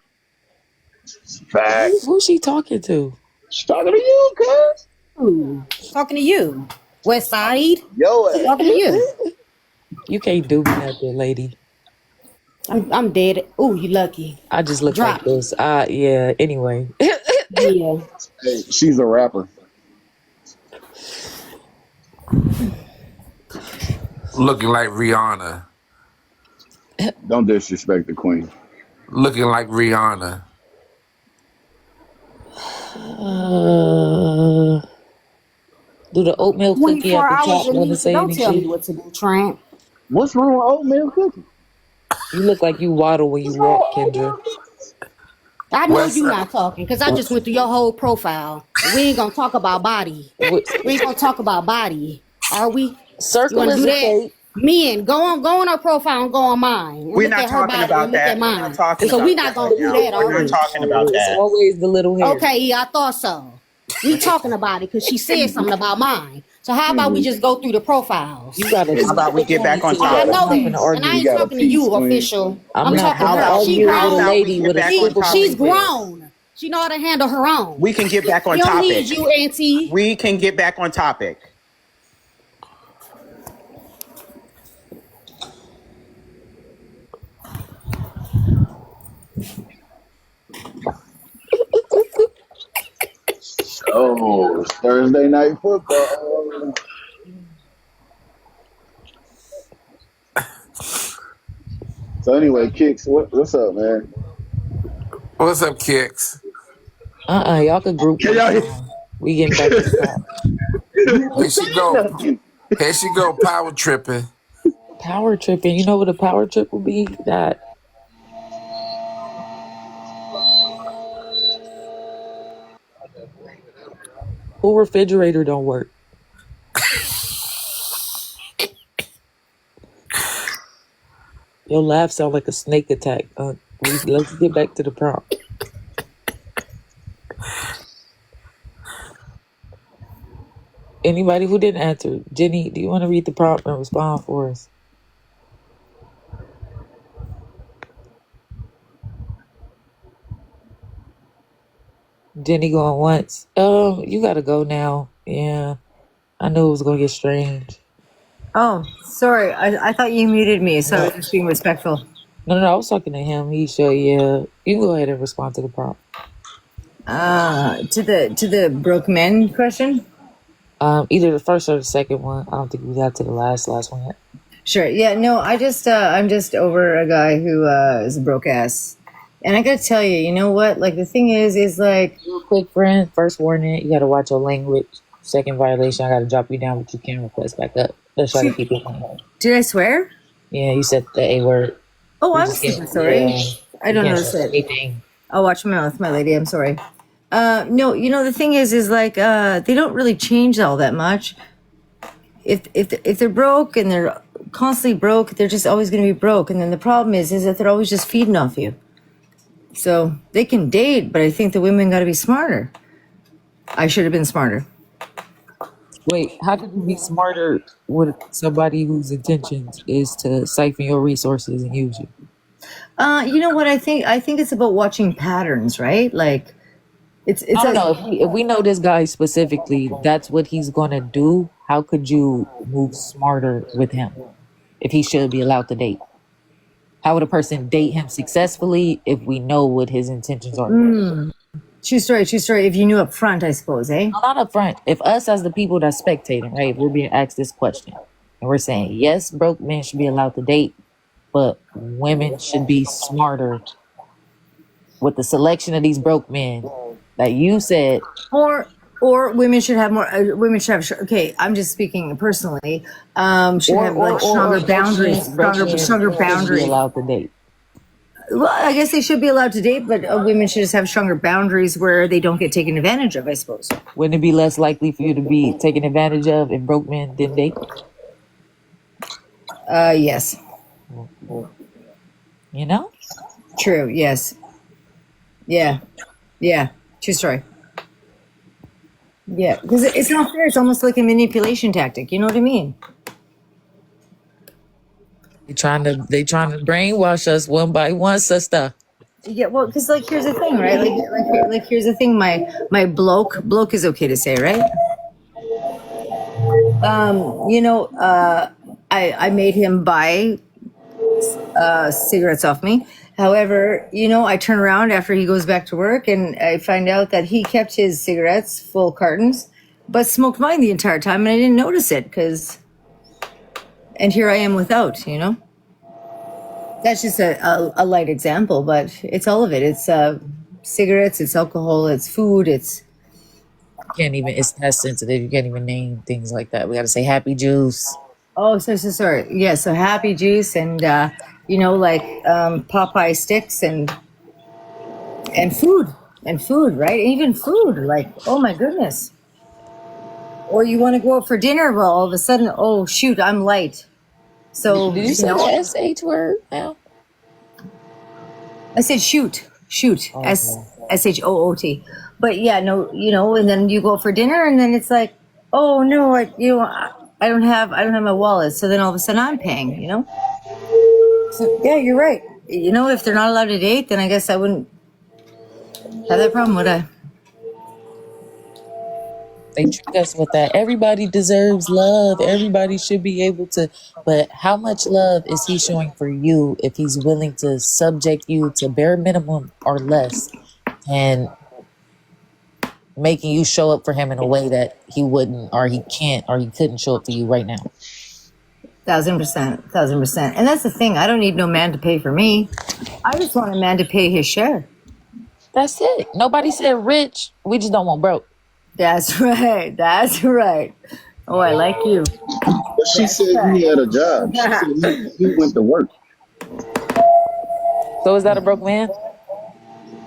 Facts. Who's she talking to? She's talking to you, cuz. Ooh, talking to you, West Side. Yo Talking to ass. you. You can't do me nothing, lady. I'm dead. Ooh, you lucky. I just look like Drop me. this. Yeah. Anyway, Yeah. Hey, she's a rapper. Looking like Rihanna. Don't disrespect the queen. Looking like Rihanna. do the oatmeal cookie 24 at the hours top a want to week. say Don't tell me anything? what to do, Tramp. What's wrong with oatmeal cookie? You look like you waddle when you What's wrong walk, with Kendra. oatmeal cookie? I know West you not talking because I just went through your whole profile. We ain't gonna talk about body. What, We ain't gonna talk about body, are we? You circle wanna is do a that? shape. Men, go on her profile and go on mine and We're look not at her talking body and about look at that. We're not mine. talking So we about not that gonna right do now. that, We're are not we? talking about It's that. always the little hair. Okay, yeah, I thought so. We talking about it because she said something about mine. So how about we Mhm. just go through the You profiles? gotta How about we stick get on back me on too. I topic? I'm know not gonna that. And I argue. We ain't got a talking to peace you, queen. official. I'm I'm not. talking to I'm her. She arguing How with a grown. about we lady get with a back on silver She's topic ponytail. then? grown. She know how to handle her own. We can get back She on don't need topic. you, auntie. We can get back on topic. So it's Thursday night football. So anyway, Kicks, what's up, man? What's up, Kicks? Y'all could group Can work y'all hear? now. We getting back to the top. You Here ain't she saying go. nothing. Here she go, power tripping. Power tripping. You know what a power trip would be? That whole refrigerator don't work. Your laugh sound like a snake attack. Let's get back to the prompt. Anybody who didn't answer, Jenny, do you want to read the prompt and respond for us? Jenny going once. You gotta go now. Yeah, I knew it was gonna get strange. Oh, sorry. I thought you muted me, so I No, was just being respectful. no, I was talking to him. He said, yeah. You can go ahead and respond to the prompt. To the broke men question. Either the first or the second one. I don't think we got to the last one yet. Sure. Yeah. No. I'm just over a guy who is a broke ass, and I gotta tell you, you know what? Like the thing is like, Real quick, friend. First warning: you gotta watch your language. Second violation: I gotta drop you down, but you can request back up. Let's try to keep it clean. did I swear? Yeah, you said the A word. Oh, We I'm just can't. super sorry. Yeah, I we don't can't notice trust it. anything. I'll watch my mouth, my lady. I'm sorry. No, you know the thing is like they don't really change all that much. If they're broke and they're constantly broke, they're just always going to be broke. And then the problem is that they're always just feeding off you. So they can date, but I think the women got to be smarter. I should have been smarter. Wait, how could you be smarter with somebody whose intentions is to siphon your resources and use you? You know what I think? I think it's about watching patterns, right? Like it's I don't a know. If we know this guy specifically, that's what he's gonna do. How could you move smarter with him if he should be allowed to date? How would a person date him successfully if we know what his intentions are? true story. True story. If you knew up front, I suppose, eh? No, not up front. If us as the people that's spectating, right? If we're being asked this question and we're saying yes, broke men should be allowed to date, but women should be smarter with the selection of these broke men that you said. Or women should have more. Women should have. Okay, I'm just speaking personally. Should have like stronger boundaries. Stronger Shouldn't be boundaries. allowed to date. Well, I guess they should be allowed to date, but women should just have stronger boundaries where they don't get taken advantage of, I suppose. Wouldn't it be less likely for you to be taken advantage of if broke men didn't date? Yes. You know? True. Yes. Yeah. Yeah. True story. Yeah. Because it's not fair. It's almost like a manipulation tactic. You know what I mean? They trying to brainwash us one by one, sister. Yeah. Well, because like here's the thing, right? Like here's the thing. My bloke is okay to say, right? You know, I made him buy cigarettes off me. However, you know, I turn around after he goes back to work and I find out that he kept his cigarettes full cartons, but smoked mine the entire time, and I didn't notice it and here I am without. You know, that's just a light example, but it's all of it. It's cigarettes, it's alcohol, it's food, it's Can't even. It's that sensitive. You can't even name things like that. We got to say happy juice. oh, so sorry. Yeah, so happy juice and you know, like Popeye sticks and food, right? Even food, like, oh my goodness. Or you want to go out for dinner, well, all of a sudden, oh shoot, I'm light. So Did you you say know, the sh word now? I said shoot, Okay. SHOOT. But yeah, no, you know, and then you go for dinner, and then it's like, oh no, I don't have my wallet. So then all of a sudden I'm paying, you know? So yeah, you're right. You know, if they're not allowed to date, then I guess I wouldn't have that problem, would I? They trick us with that. Everybody deserves love. Everybody should be able to. But how much love is he showing for you if he's willing to subject you to bare minimum or less and making you show up for him in a way that he wouldn't or he can't or he couldn't show up for you right now? 1,000%, 1,000%. And that's the thing. I don't need no man to pay for me. I just want a man to pay his share. That's it. Nobody said rich. We just don't want broke. That's right. That's right. Oh, I like you. But she said he had a job. She said he went to work. So is that a broke man?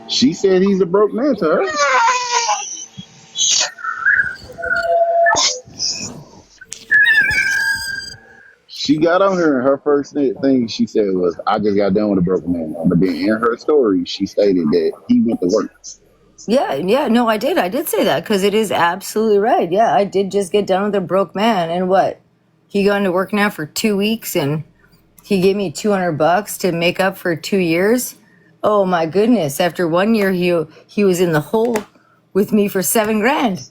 She said he's a broke man to her. She got on here and her first thing she said was, I just got done with a broke man. But then in her story, she stated that he went to work. Yeah, no, I did say that because it is absolutely right. Yeah, I did just get done with a broke man, and what? He gone to work now for 2 weeks, and he gave me $200 to make up for 2 years. Oh my goodness! After 1 year, he was in the hole with me for $7,000.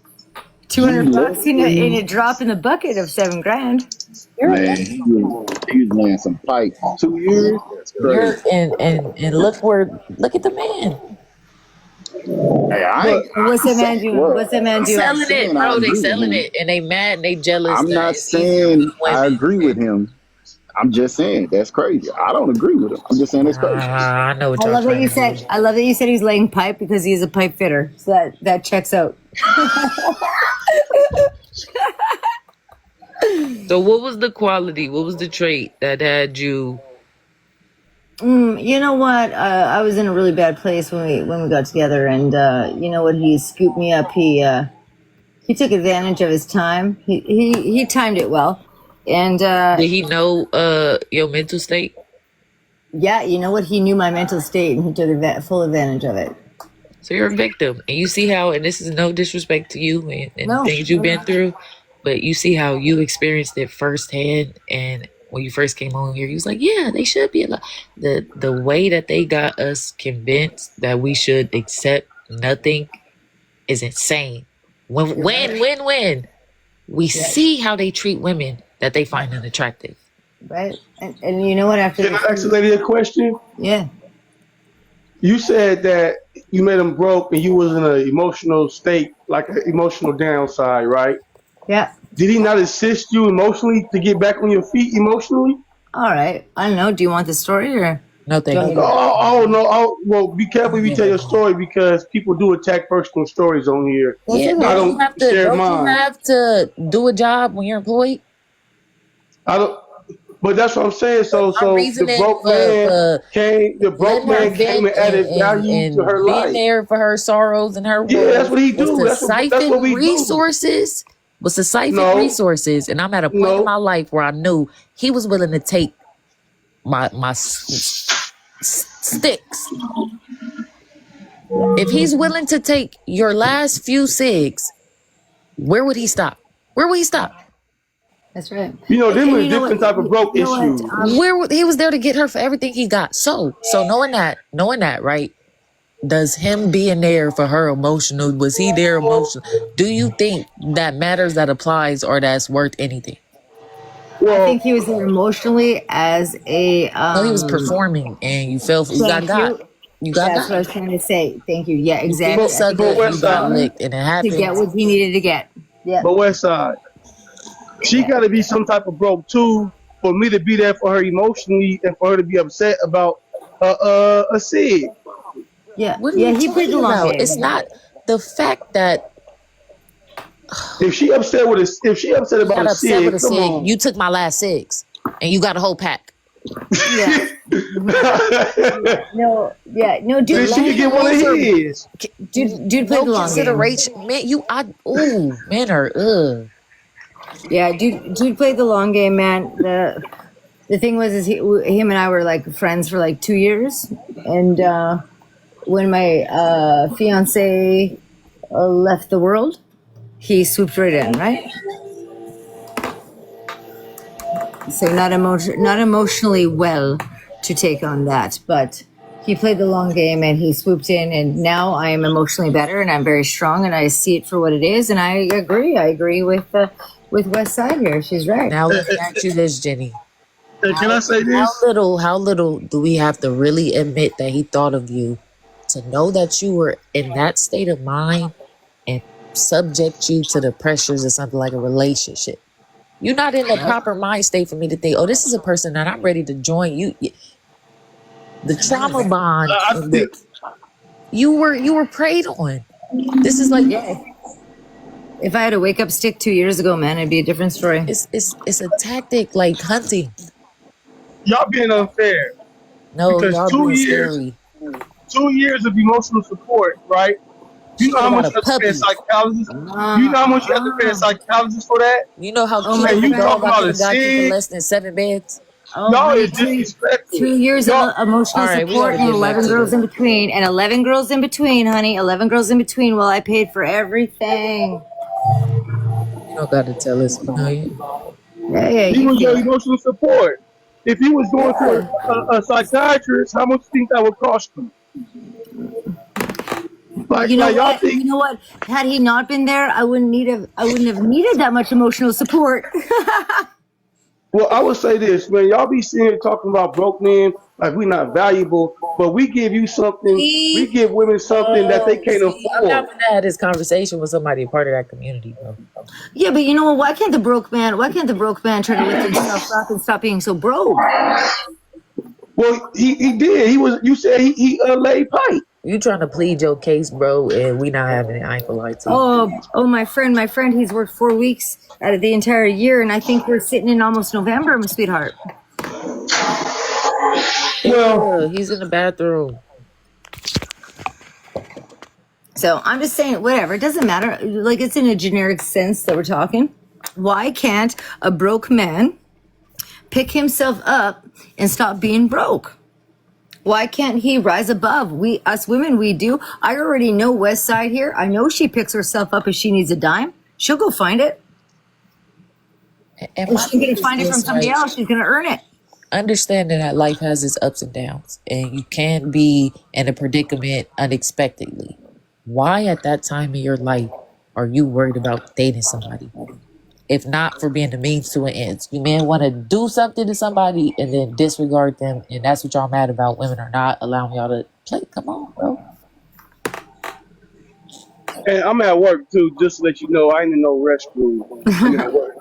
$200 in a drop in the bucket of $7,000. Man, he was laying some pipe 2 years. That's crazy. And look at the man. Hey, What's that man doing? What's that man doing? Selling it, bro. They selling it, and they mad and they jealous. I'm not saying I agree with him. I'm just saying that's crazy. I don't agree with him. I'm just saying that's crazy. I know what I you're love that trying you to said. do. I love that you said he's laying pipe because he's a pipe fitter. So that checks out. So what was the quality? What was the trait that had you? You know what? I was in a really bad place when we got together, and you know what? He scooped me up. He took advantage of his time. He timed it well, and Did he know your mental state? yeah, you know what? He knew my mental state, and he took full advantage of it. So you're a victim, and you see how, and this is no disrespect to you and things you've been through, but you see how you experienced it firsthand. And when you first came on here, you was like, "Yeah, they should be allowed." The way that they got us convinced that we should accept nothing is insane. When we see how they treat women that they find unattractive, right? And you know what? After Can I ask the lady a question? Yeah. You said that you made him broke and you was in an emotional state, like an emotional downside, right? Yeah. Did he not assist you emotionally to get back on your feet emotionally? All right. I don't know. Do you want the story or no? Thank you. Oh no! Oh well, be careful if you tell your story because people do attack personal stories on here. Yeah, I don't share mine. You have to do a job when you're employed? I don't. But that's what I'm saying. So the broke man came and added value to her life. Being there for her sorrows and her woes. Yeah, that's what he do. That's what we resources. Do. Was to siphon resources, and I'm at a point in my life where I knew he was willing to take my sticks. If he's willing to take your last few cigs, where would he stop? Where would he stop? That's right. You know, them are different type of broke issues. Where he was there to get her for everything he got. So knowing that, right? Does him being there for her emotional? Was he there emotional? Do you think that matters? That applies, or that's worth anything? Well, I think he was there emotionally as a. No, he was performing, and you felt you got. That's what I was trying to say. Thank you. Yeah, exactly. You got licked, and it happened to get what he needed to get. Yeah. But Westside, she got to be some type of broke too for me to be there for her emotionally and for her to be upset about a SIG. Yeah, he played the long game. It's not the fact that if she upset about a SIG, come on. You took my last SIGs and you got a whole pack. Yeah. No, dude. She can get one of his. Dude played the long game. Man, men are Yeah, dude played the long game, man. The thing was, is him and I were like friends for like 2 years, and when my fiance left the world, he swooped right in, right? So not emotionally well to take on that, but he played the long game and he swooped in, and now I am emotionally better and I'm very strong and I see it for what it is, and I agree with West Side here. She's right. Now let me ask you this, Jenny. Can I say this? How little do we have to really admit that he thought of you to know that you were in that state of mind and subject you to the pressures of something like a relationship? You're not in the proper mind state for me to think, oh, this is a person that I'm ready to join. The trauma bond, you were preyed on. This is like, if I had a wake up stick 2 years ago, man, it'd be a different story. It's a tactic like hunting. Y'all being unfair. No, because y'all 2 being years, scary. 2 years of emotional support, right? You know how much you have to pay a psychologist? You know how much you have to pay a psychologist for that? You know how Oh cute of you a dog talking I about could a have got you for sin? less than 7 beds? Oh, Y'all honey, is disrespectful. 2 years of emotional All right, we support gotta and get back 11 to girls this. in between. And 11 girls in between, honey. 11 girls in between while I paid for everything. You don't got to tell us. We know you. Yeah, He you was feel your it. emotional support. If he was going to a psychiatrist, how much do you think that would cost him? Like, You know y'all what? think? You know what? Had he not been there, I wouldn't have needed that much emotional support. Well, I would say this, man. Y'all be sitting here talking about broke men like we not valuable, but we give you something. We give women something that they can't I'm not afford. gonna have this conversation with somebody a part of that community, bro. Yeah, but you know what? Why can't the broke man try to lift himself up and stop being so broke? Well, he did. He was. You said he laid pipe. You trying to plead your case, bro, and we not having it. I ain't gonna lie to you. Oh, my friend, he's worked 4 weeks out of the entire year, and I think we're sitting in almost November, my sweetheart. Well, he's in the bathroom. So I'm just saying, whatever. It doesn't matter. Like, it's in a generic sense that we're talking. Why can't a broke man pick himself up and stop being broke? Why can't he rise above? Us women, we do. I already know West Side here. I know she picks herself up if she needs a dime. She'll go find it. And If she's going to find it from somebody else, she's going to earn it. Understanding that life has its ups and downs, and you can't be in a predicament unexpectedly. Why at that time in your life are you worried about dating somebody? If not for being the means to an end. You may want to do something to somebody and then disregard them, and that's what y'all mad about. Women are not allowing y'all to play. Come on, bro. and I'm at work too. Just to let you know, I ain't in no restroom. I'm at work.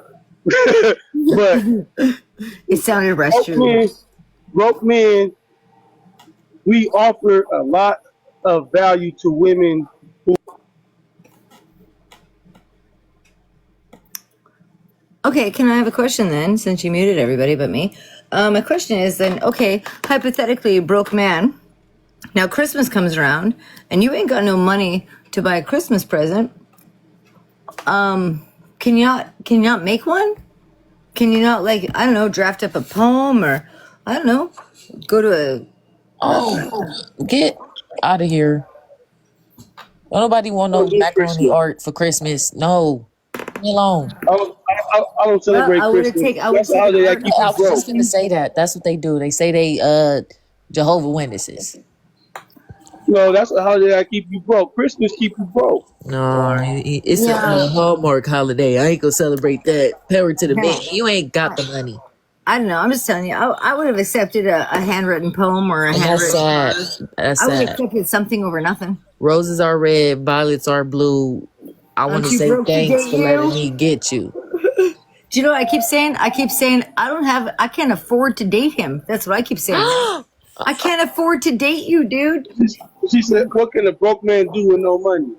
But it sounded restroom. Broke men, we offer a lot of value to women. Okay, can I have a question then, since you muted everybody but me? My question is then, okay, hypothetically, broke man. Now Christmas comes around, and you ain't got no money to buy a Christmas present. Can you not make one? Can you not, like, I don't know, draft up a poem, or I don't know, go to a Get out of here. Don't nobody want no macaroni art for Christmas. No. Leave me alone. I don't celebrate Christmas. That's a holiday that keep I you was broke. just gonna say that. That's what they do. They say they Jehovah Witnesses. No, that's a holiday that keep you broke. Christmas keep you broke. No, it's a Hallmark holiday. I ain't gonna celebrate that. Power to the man. You ain't got the money. I don't know. I'm just telling you. I would have accepted a handwritten poem or a handwritten. That's sad. That's I would have sad. accepted something over nothing. Roses are red, violets are blue. I want to say thanks for letting me get you. Do you know what I keep saying? I keep saying I can't afford to date him. That's what I keep saying. I can't afford to date you, dude. She said, what can a broke man do with no money?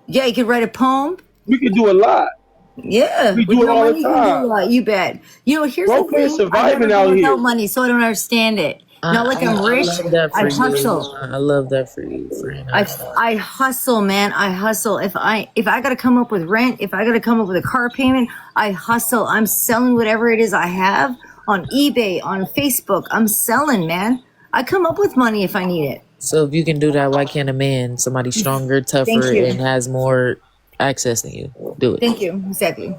Yeah, you could write a poem. We can do a lot. Yeah, we do it all the time. You bet. You know, here's broke the thing. Surviving out here. Without money, so I don't understand it. Not like I'm rich. I hustle. I love that for you, friend. I hustle, man. I hustle. If I got to come up with rent, if I got to come up with a car payment, I hustle. I'm selling whatever it is I have on eBay, on Facebook. I'm selling, man. I come up with money if I need it. So if you can do that, why can't a man, somebody stronger, tougher, and has more accessing you. Do it. Thank you. Exactly.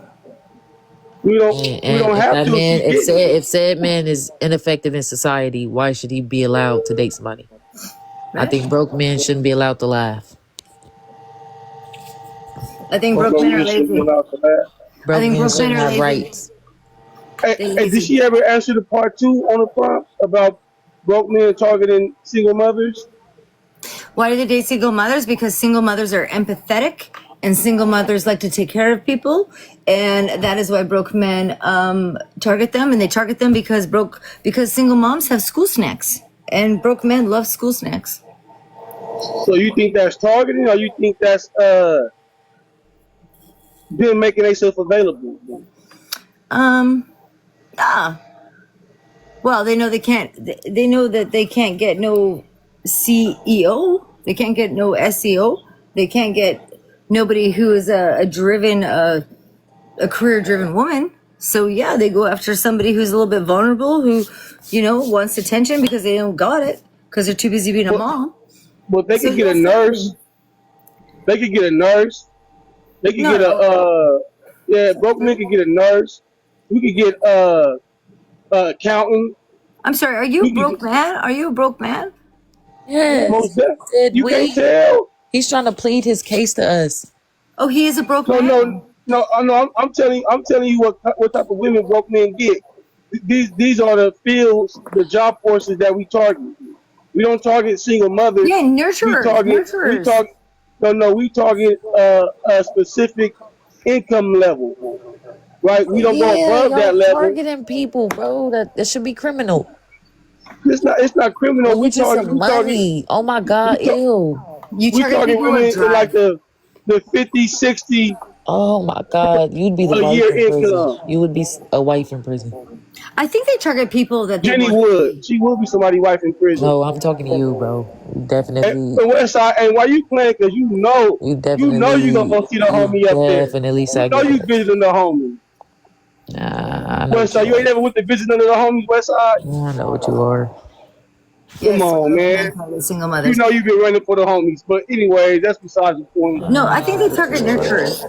We don't we And don't if have that to if man, she getting it. if said man is ineffective in society, why should he be allowed to date somebody? I Right. think broke men shouldn't be allowed to laugh. I think Broke broke men are men shouldn't be lazy. allowed for that. I Broke think men broke men shouldn't are have lazy. rights. Hey, They're hey, did lazy. she ever answer the part 2 on the prompt about broke men targeting single mothers? Why do they date single mothers? Because single mothers are empathetic and single mothers like to take care of people. And that is why broke men target them. And they target them because single moms have school snacks. And broke men love school snacks. So you think that's targeting, or you think that's them making themselves available? Ah. Well, they know they can't, they know that they can't get no CEO. They can't get no SEO. They can't get nobody who is a driven, a career driven woman. So yeah, they go after somebody who's a little bit vulnerable, who, wants attention because they don't got it because they're too busy being a But mom. but they So could get a yes, nurse. They could get a nurse. They could no, get a no. yeah. Broke men could get a nurse. We could get accountant. I'm sorry. Are you a We could get broke man? Are you a broke man? Yes. most definitely. Did You can't we? tell. He's trying to plead his case to us. Oh, he is a broke No, no, man. no. No, I'm telling you what type of women broke men get. These are the fields, the job forces that we target. We don't target single mothers. Yeah, We nurturers, target. We nurturers. target. No. We target a specific income level. Right? We don't go Yeah, above y'all that level. targeting people, bro. That should be criminal. It's not criminal. Religious of money. Oh my We God, talk, ew. You we target talking people who women in like drive. the 50, 60 Oh my God, you'd be the a wife year in prison. income. You would be a wife in prison. I think they target people that they Jenny want to Wood, see. she will be somebody's wife in prison. No, I'm talking to you, bro. And West Side, and why you playing? Because you gonna go see the You homie up there. definitely You know you sacrifice. visiting the homie. Nah, I know West what Side, you you ain't are. never went to visit none of the homies. West Side, I know what you are. come Yes, on, broke man. men target single You mothers. know you've been running for the homies. But anyway, that's besides the point. No, I think they What you target are. nurturers.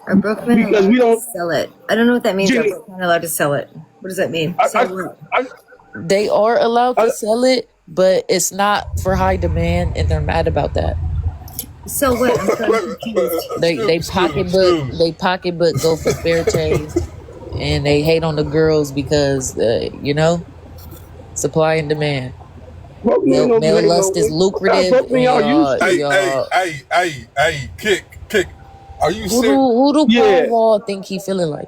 Are broke men Because allowed we to don't, sell it? I don't know what that means. Are Jenny. broke men allowed to sell it? What does that mean? I, Sell what? I, They are allowed I, to sell it, but it's not for high demand, and they're mad about that. Sell what? I'm sorry, I'm confused. They pocketbook go for fair chase, and they hate on the girls because supply and demand. broke men don't be Male hating lust on is women. What kind of lucrative, broke men and y'all used to? Kick. Are you who do serious? who do Yeah. Paul Wall think he feeling like?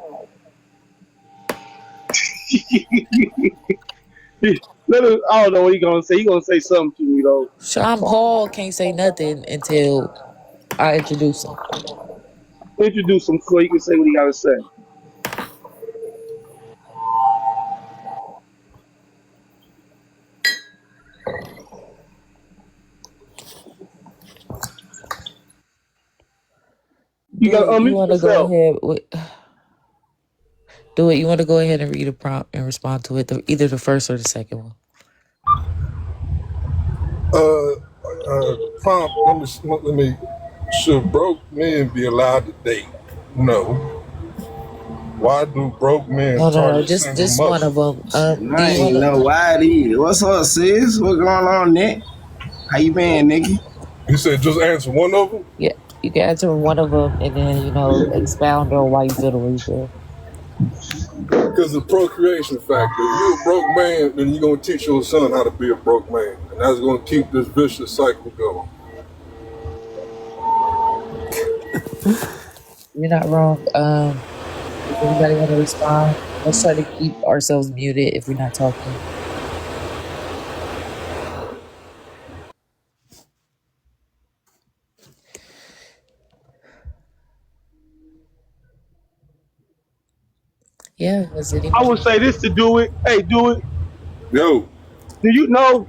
Let him, I don't know what he gonna say. He gonna say something to me though. Sean Paul can't say nothing until I introduce him. Introduce him so he can say what he gotta say. You Do gotta it. You unmute want to go yourself. ahead with? Do it. You want to go ahead and read a prompt and respond to it, either the first or the second one. Prompt. Let me. Should broke men be allowed to date? No. Why do broke men No. target Just single just one mothers? of them. Do I you want ain't to? know why it is. What's up, sis? What going on, Nick? How you been, nigga? You said just answer one of them. Yeah, you can answer one of them, and then expound on why you feel the way you feel. Because the procreation factor. If you're a broke man, then you're gonna teach your son how to be a broke man, and that's gonna keep this vicious cycle going. You're not wrong. Does anybody want to respond? Let's try to keep ourselves muted if we're not talking. Yeah, was I anybody? would say this to do it. Hey, do it. Yo, Do you know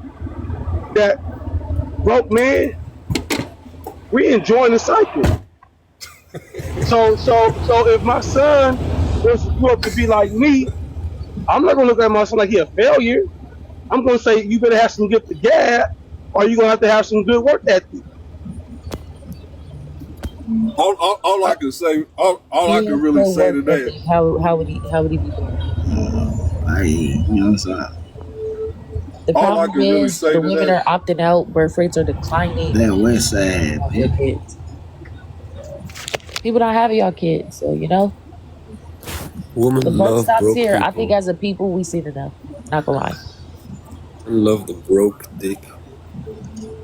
that broke men, we enjoying the cycle. So if my son was to grow up to be like me, I'm not gonna look at my son like he a failure. I'm gonna say you better have some good to gab, or you're gonna have to have some good work ethic. All I can say, all I He can has really no say work today. ethic. How would he be doing it? You know what I'm saying? The All I problem can really is say the women today. are opting out, birth rates are declining. That West Side, Have your man. kids. People not having y'all kids, so the Women buck love stops broke here. I think people. as a people we seen enough. Not gonna lie. I love the broke dick.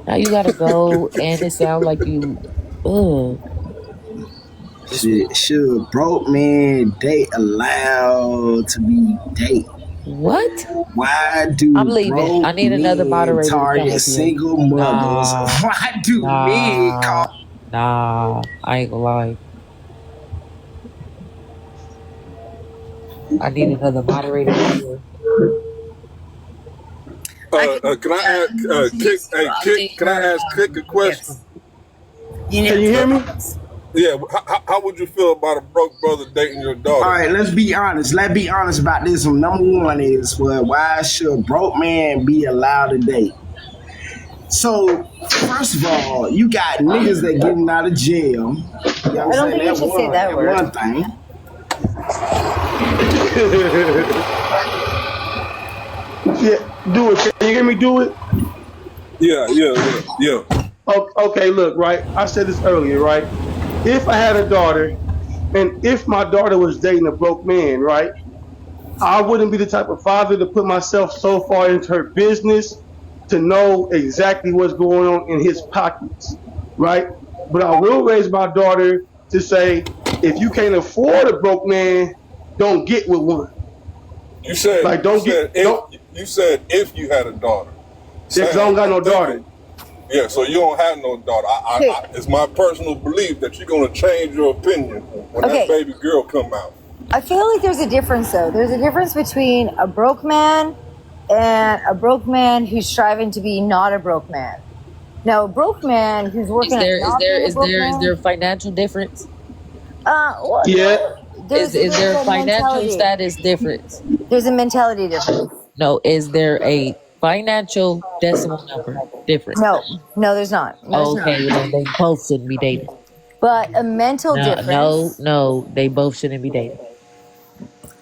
Now you gotta go and it sounds like you ugh. That's what. Should broke man date allowed to be date? What? Why I'm do leaving. I broke need another men moderator to come target up here. single mothers? Nah, Why do men call? nah, nah. I ain't gonna lie. I need another moderator up here. Can I ask Kick? Hey, Kick. Can I ask Kick a question? Can you hear me? Yeah. How would you feel about a broke brother dating your All daughter? right, let's be honest. Let's be honest about this one. Number one is, well, why should broke man be allowed to date? So, first of all, you got niggas that getting out of jail. You know what I'm I don't saying? think you should say that That word. one thing. Yeah, do it. Can you hear me do it? Yeah. Okay, look, right? I said this earlier, right? If I had a daughter and if my daughter was dating a broke man, right? I wouldn't be the type of father to put myself so far into her business to know exactly what's going on in his pockets, right? But I will raise my daughter to say, if you can't afford a broke man, don't get with one. You said Like, don't, if you had a daughter, because I don't saying got I'm no thinking. daughter. Yeah, so you don't have no daughter. Okay. It's my personal belief that you're gonna change your opinion when that Okay. baby girl come out. I feel like there's a difference though. There's a difference between a broke man and a broke man who's striving to be not a broke man. Now, a broke man who's Is working at there is not there being a is broke there is man, there a financial difference? well, Yeah. no, Is there a there's a financial mentality. status difference? There's a mentality difference. No, is there a financial decimal number difference? No, there's not. No, there's not. Okay, well then they both shouldn't be dating. But a mental difference. No, they both shouldn't be dating.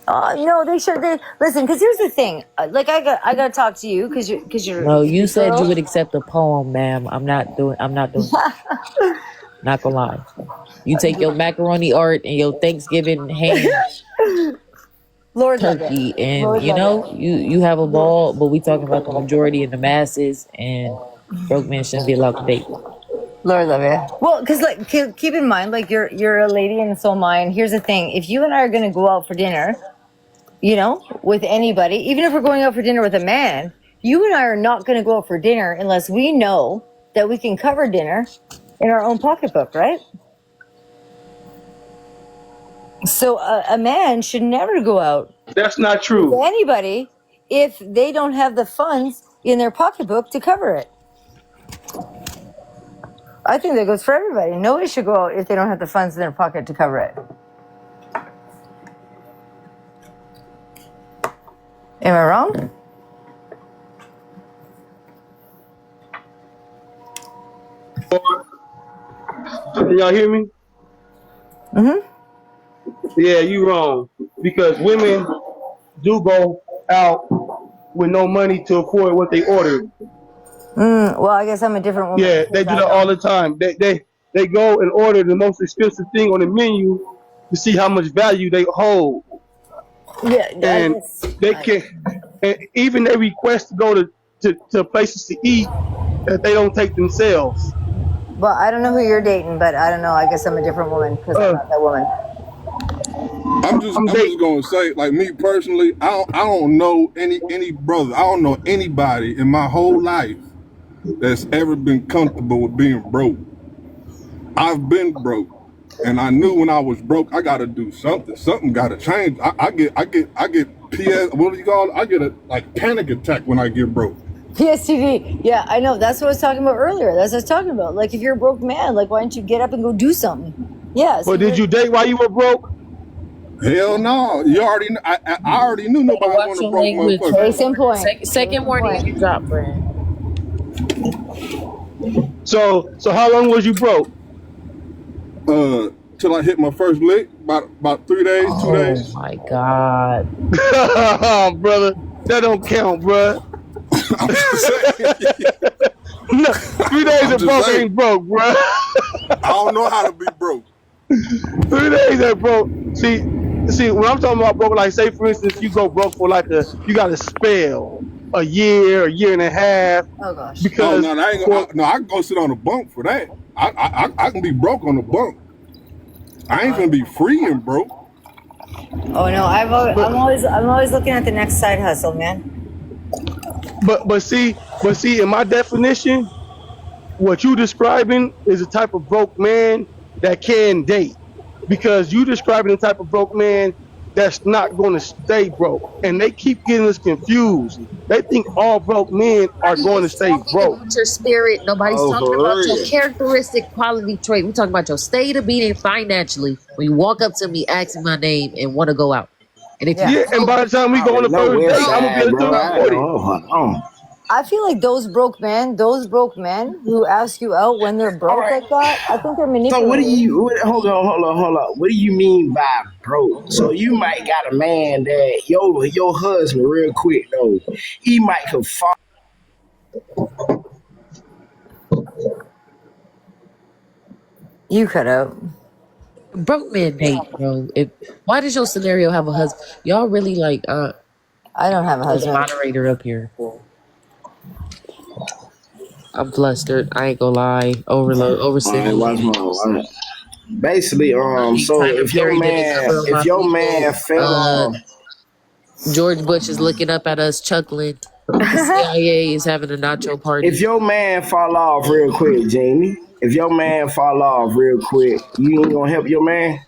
No, they should. They listen, because here's the thing. Like I got to talk to you because you're No, a you said you girl. would accept a poem, ma'am. I'm not doing that. Not gonna lie. You take your macaroni art and your Thanksgiving ham Lord love it. turkey and Lord love it. you have a ball, but we talking about the majority and the masses, and broke men shouldn't be allowed to date. Lord love it. Well, because like keep in mind, like you're a lady and so am I. And here's the thing: if you and I are going to go out for dinner, with anybody, even if we're going out for dinner with a man, you and I are not going to go out for dinner unless we know that we can cover dinner in our own pocketbook, right? So a man should never go out That's not with true. anybody if they don't have the funds in their pocketbook to cover it. I think that goes for everybody. Nobody should go out if they don't have the funds in their pocket to cover it. Am I wrong? Can y'all hear me? Mm-hmm. Yeah, you wrong. Because women do go out with no money to afford what they ordered. Well, I guess I'm a different woman. Yeah, they do that all the time. They go and order the most expensive thing on the menu to see how much value they hold. Yeah, and they can, and even they request to go to places to eat that they don't take themselves. Well, I don't know who you're dating, but I don't know. I guess I'm a different woman because I'm not that woman. I'm just gonna say, like me personally, I don't know any brother. I don't know anybody in my whole life that's ever been comfortable with being broke. I've been broke, and I knew when I was broke, I got to do something. Something got to change. I get PS. What do you call it? I get a panic attack when I get broke. PSTV. Yeah, I know. That's what I was talking about earlier. That's what I was talking about. Like, if you're a broke man, like, why don't you get up and go do something? Yeah. But did you date while you were broke? Hell no. You already. I already knew nobody wanted a broke motherfucker. Case in point. Second warning you drop, friend. So how long was you broke? till I hit my first lick. About 3 days, 2 days. Oh my God. Brother, that don't count, bruh. I'm just saying. No, 3 days I'm of just broke saying. ain't broke, bruh. I don't know how to be broke. 3 days ain't broke. See, when I'm talking about broke, like say for instance, you go broke for you got to spell a year and a half, Oh gosh. Oh because no, I ain't. for I can go sit on the bunk for that. I can be broke on the bunk. I ain't gonna be free and broke. Oh no, but I'm always looking at the next side hustle, man. but see, in my definition, what you describing is a type of broke man that can date, because you describing the type of broke man that's not going to stay broke, and they keep getting us confused. They think all broke men are Nobody going to is stay talking broke. about your spirit. Nobody's Oh, talking for about your real. characteristic quality trait. We're talking about your state of being financially. When you walk up to me, ask me my name, and want to go out. And if you Yeah. Yeah, and broke, by the time we I go on already the know first West date, I'm bro, gonna be Side, able to bro. bro, afford it. Hold on. I feel like those broke men who ask you out when they're All broke right. like that, I think they're So what do manipulative. you? Hold on. What do you mean by broke? So you might got a man that your husband real quick though. He might could fall. You cut out. broke men date, bro. Why does your scenario have a husband? Y'all really like I don't have a the husband. moderator up here. I'm flustered. I ain't gonna lie. Overload, All right, watch overstimulated. my. Basically, so Kind of buried in the cover of if my your man fetal. fell off, George Bush is looking up at us, chuckling. The CIA is having a nacho if party. your man fall off real quick, Jamie. If your man fall off real quick, you ain't gonna help your man.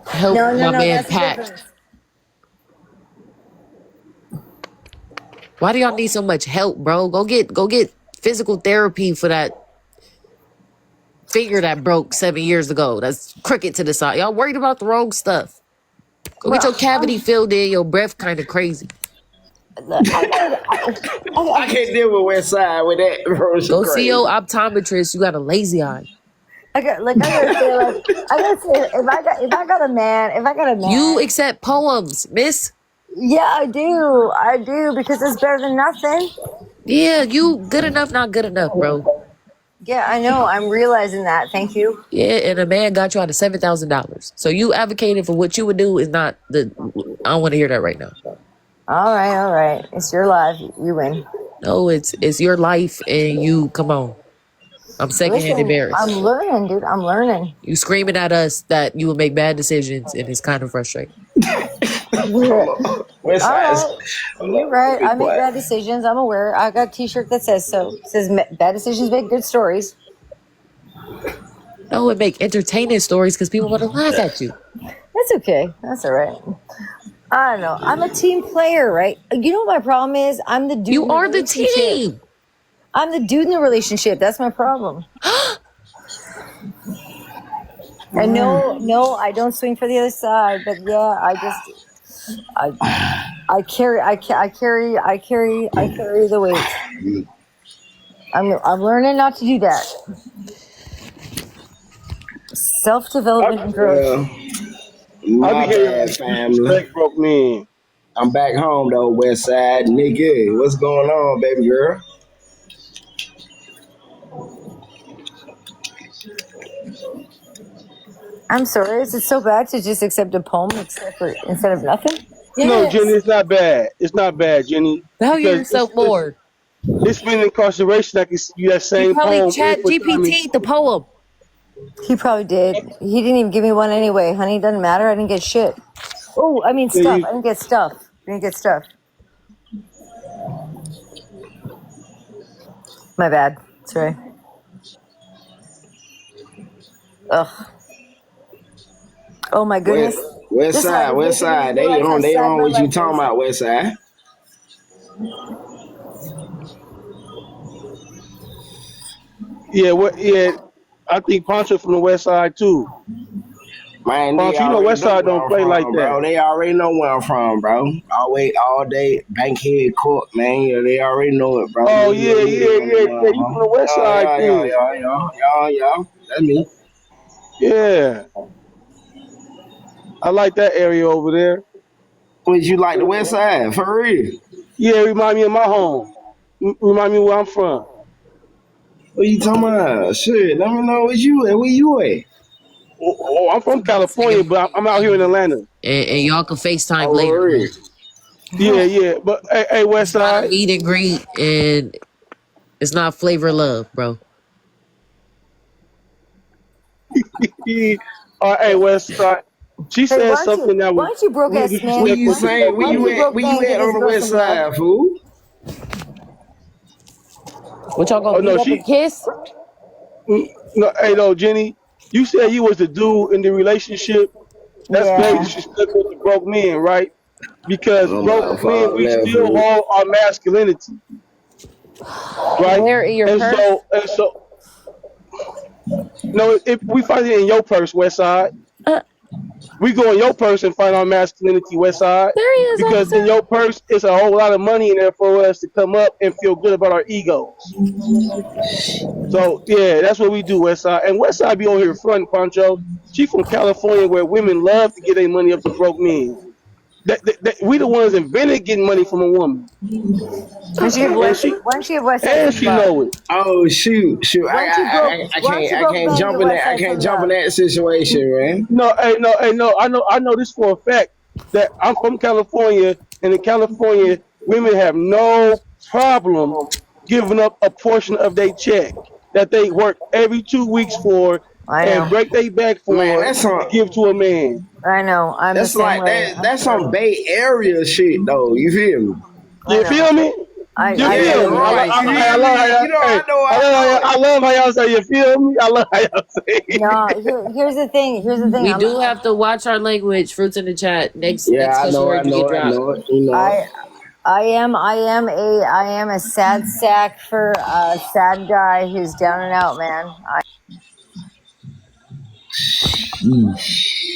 Help No, no, my no, man that's a pack. difference. Why do y'all need so much help, bro? Go get physical therapy for that finger that broke 7 years ago. That's crooked to the side. Y'all worried about the wrong stuff. Go get your Well, cavity filled in. Your breath kind of crazy. I got, I can't deal with West Side with that, bro. She Go see crazy. your optometrist. You got a lazy eye. I gotta say, if I got a You man, accept poems, miss. yeah, I do, because it's better than nothing. Yeah, you good enough, not good enough, bro. Yeah, I know. I'm realizing that. Thank you. Yeah, and a man got you out of $7,000. So you advocating for what you would do is not the. I don't want to hear that right now. All right. It's your life. You win. No, it's your life, and you come on. I'm secondhand Listen, I'm embarrassed. learning, dude. I'm learning. You screaming at us that you will make bad decisions, and it's kind of frustrating. Hold on. West All Side. right. Hold You're on. right. Be I make quiet. bad decisions. I'm aware. I got a t-shirt that says so. It says bad decisions make good stories. No, it make entertaining stories because people want to laugh at you. That's okay. That's all right. I don't know. I'm a team player, right? You know what my problem is? I'm the dude You in the are the relationship. team. I'm the dude in the relationship. That's my problem. And no, I don't swing for the other side. But yeah, I, I carry the weight. I'm learning not to do that. Self I, development and growth. Well, I be my hearing bad, like family. disrespect broke men. I'm back home though, West Side. Nigga, what's going on, baby girl? I'm sorry. Is it so bad to just accept a poem instead of nothing? No, Jenny, Yes. it's not bad. It's not bad, Jenny, Value because yourself more. it's been incarceration that can see you that He same probably poem chat for Tommy. GPT the poem. He probably did. He didn't even give me one anyway, honey. Doesn't matter. I didn't get shit. Oh, I mean stuff. See, I didn't get stuff. I didn't get stuff. My bad. Sorry. Ugh. Oh my West goodness. West This is how Side, you West making me Side. They realize how on sad my what you life talking is. about, West Side. yeah, what? Yeah, I think Poncho from the West Side too. Man, they Poncho, you know already West know Side where don't I'm play like from, that. bro. They already know where I'm from, bro. Always, all day, Bankhead Court, man. Yeah, they already know it, bro. Oh Nigga, yeah, nigga, yeah, on the yeah, yeah. You from the West Yeah, Side yeah, yeah, then? yeah, yeah, yeah, yeah. That's me. Yeah, I like that area over there. Would you like the West Side for real? Yeah, remind me of my home. Remind me where I'm from. What you talking about? Shit, let me know where you at. Where you at? I'm from California, but I'm out here in Atlanta. And y'all can FaceTime Oh, for later, real. man. Yeah, yeah. But hey, West It's not a Side. meet and greet, and it's not flavor love, bro. All right, hey, West Side. She Hey, said something that why was don't you broke really ass man? Where you disrespectful to saying? broke Where Why don't you you men. at? broke Where you man give at this on the girl West some love? Side, fool? What y'all Oh gonna meet no, up and she. kiss? No, hey, no, Jenny. You said you was the dude in the relationship. That's very Yeah. disrespectful to broke men, right? Because Oh broke my men, fault, we that still fool. hold our masculinity, right? Where in your And purse? so, no, if we find it in your purse, West Side, Uh, we go in your purse and find our masculinity, West Side, there he is, because in officer. your purse is a whole lot of money in there for us to come up and feel good about our egos. So yeah, that's what we do, West Side. And West Side be over here front, Pancho. She from California, where women love to get their money up to broke men. We the ones invented getting money from a woman, Why don't you give and West? she Why don't you give West Side and some she love? know it. Oh shoot! Why don't you broke? Why don't you I broke can't man jump give in West that. I Side can't some jump in love? that situation, man. No, hey, no. I know this for a fact that I'm from California, and in California, women have no problem giving up a portion of their check that they work every 2 weeks for I and know. break their back Man, for to give to a man. I know. I'm the that's same like way. that. That's some Bay Area shit, though. You feel me? I You know. feel me? You I Yeah, feel do. me? right. You hear I love how me? y'all, You know, hey, I know, I know it. I love how y'all say you feel me. I love how y'all say No, it. here's the thing. Here's the thing. We do have to watch our language. Fruits in the chat. Next Yeah, I special know, I word you get know, I dropped. know it. You know it. I I am a sad sack for a sad guy who's down and out, man.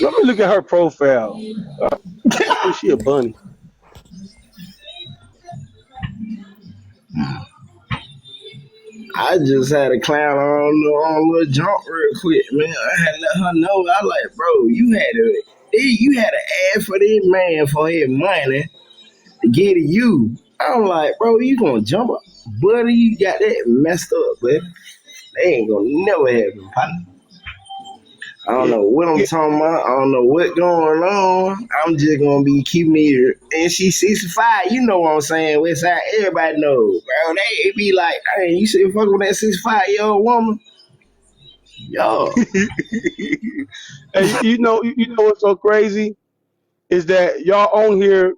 Let me look at her profile. Oh, she a bunny. I just had a clown on a little jump real quick, man. I had to let her know. I like, bro, you had to ask for this man for his money to get to you. I'm like, bro, you gonna jump up, buddy? You got that messed up, but they ain't gonna never happen, partner. I don't Yeah, know what I'm yeah. talking about. I don't know what going on. I'm just gonna be keeping it. And she 65. You know what I'm saying? West Side, everybody knows, bro. They be like, hey, you still fucking with that 65-year-old woman? Yo. Hey, you know what's so crazy is that y'all on here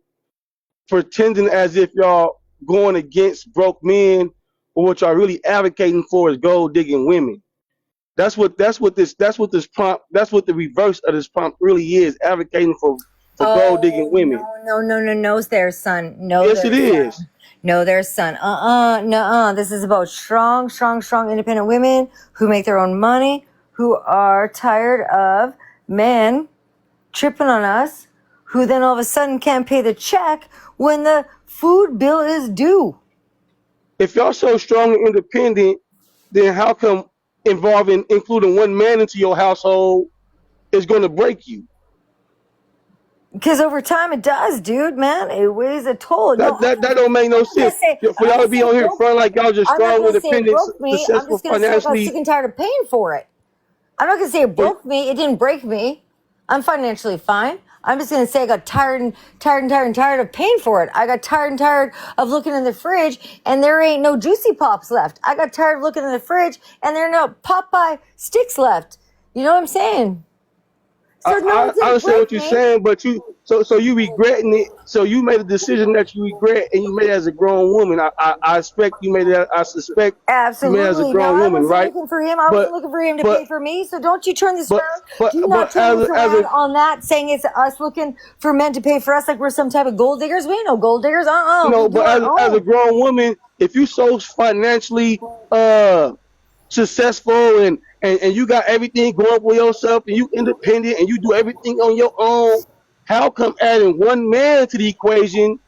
pretending as if y'all going against broke men, but what y'all really advocating for is gold digging women. That's what the reverse of this prompt really is, advocating for gold digging Oh women. no, there, son. No, Yes, it there, is. son. No, there, son. No. This is about strong, independent women who make their own money, who are tired of men tripping on us, who then all of a sudden can't pay the check when the food bill is due. If y'all so strong and independent, then how come including one man into your household is going to break you? Because over time it does, dude, man. It weighs a toll. No, That don't make no sense. I'm For not y'all to gonna say be on it here broke. front like y'all just I'm not strong, gonna say it independent, broke me. I'm successful just gonna say I got sick financially. and tired of paying for it. I'm not gonna say it But broke me. It didn't break me. I'm financially fine. I'm just gonna say I got tired of paying for it. I got tired of looking in the fridge and there ain't no Juicy Pops left. I got tired of looking in the fridge and there are no Popeye sticks left. You know what I'm saying? So no, it I didn't understand what break you're me. saying, but you regretting it. So you made a decision that you regret, and you made it as a grown woman. I expect you made it. I suspect you made it as a Absolutely. No, grown I woman, wasn't right? looking for him. I But wasn't looking for him to but pay for me. So don't you turn this but around. Do not but turn this as around a on that, saying it's us looking for men to pay for us like we're some type of gold diggers. We ain't no gold diggers. We do but our as a own. grown woman, if you so financially uh successful and you got everything going for yourself and you independent and you do everything on your own, how come adding one man to the equation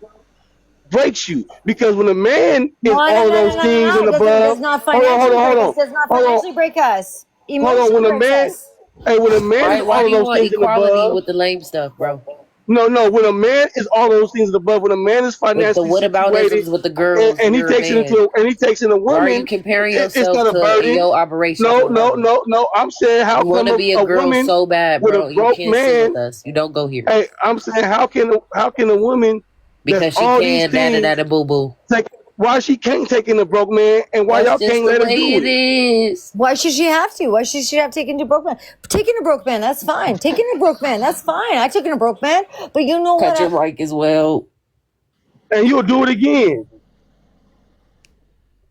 breaks you? Because when a man No, is all of those things no. and It above, does not hold on, hold financially on, hold break us. on, Does not hold on, financially break us. hold on. Emotionally breaks us. Hey, when a man is Why all do of you those want things and equality above, with the lame stuff, bro? no, when a man is all those things and above, when a man is With the financially situated, whataboutisms with the girls, and he you're a takes it man. into, and he takes in a Why are you woman, comparing it's yourself not a to in burden. your operation No, to a no, woman? no, no. I'm saying, how You want come to be a a girl woman so bad, with a bro. You broke can't sit with man? us. You don't go here Hey, I'm saying, how can a woman that's because she all these can. Da da da things da boo boo. take? Why she can't take in a broke man, and why That's y'all just can't the let her way do it it? is. Why should she have to? Why should she have taken a broke man? Taking a broke man, that's fine. Taking a broke man, that's fine. I took in a broke man, but you know what? Cut your mic as well. And you'll do it again.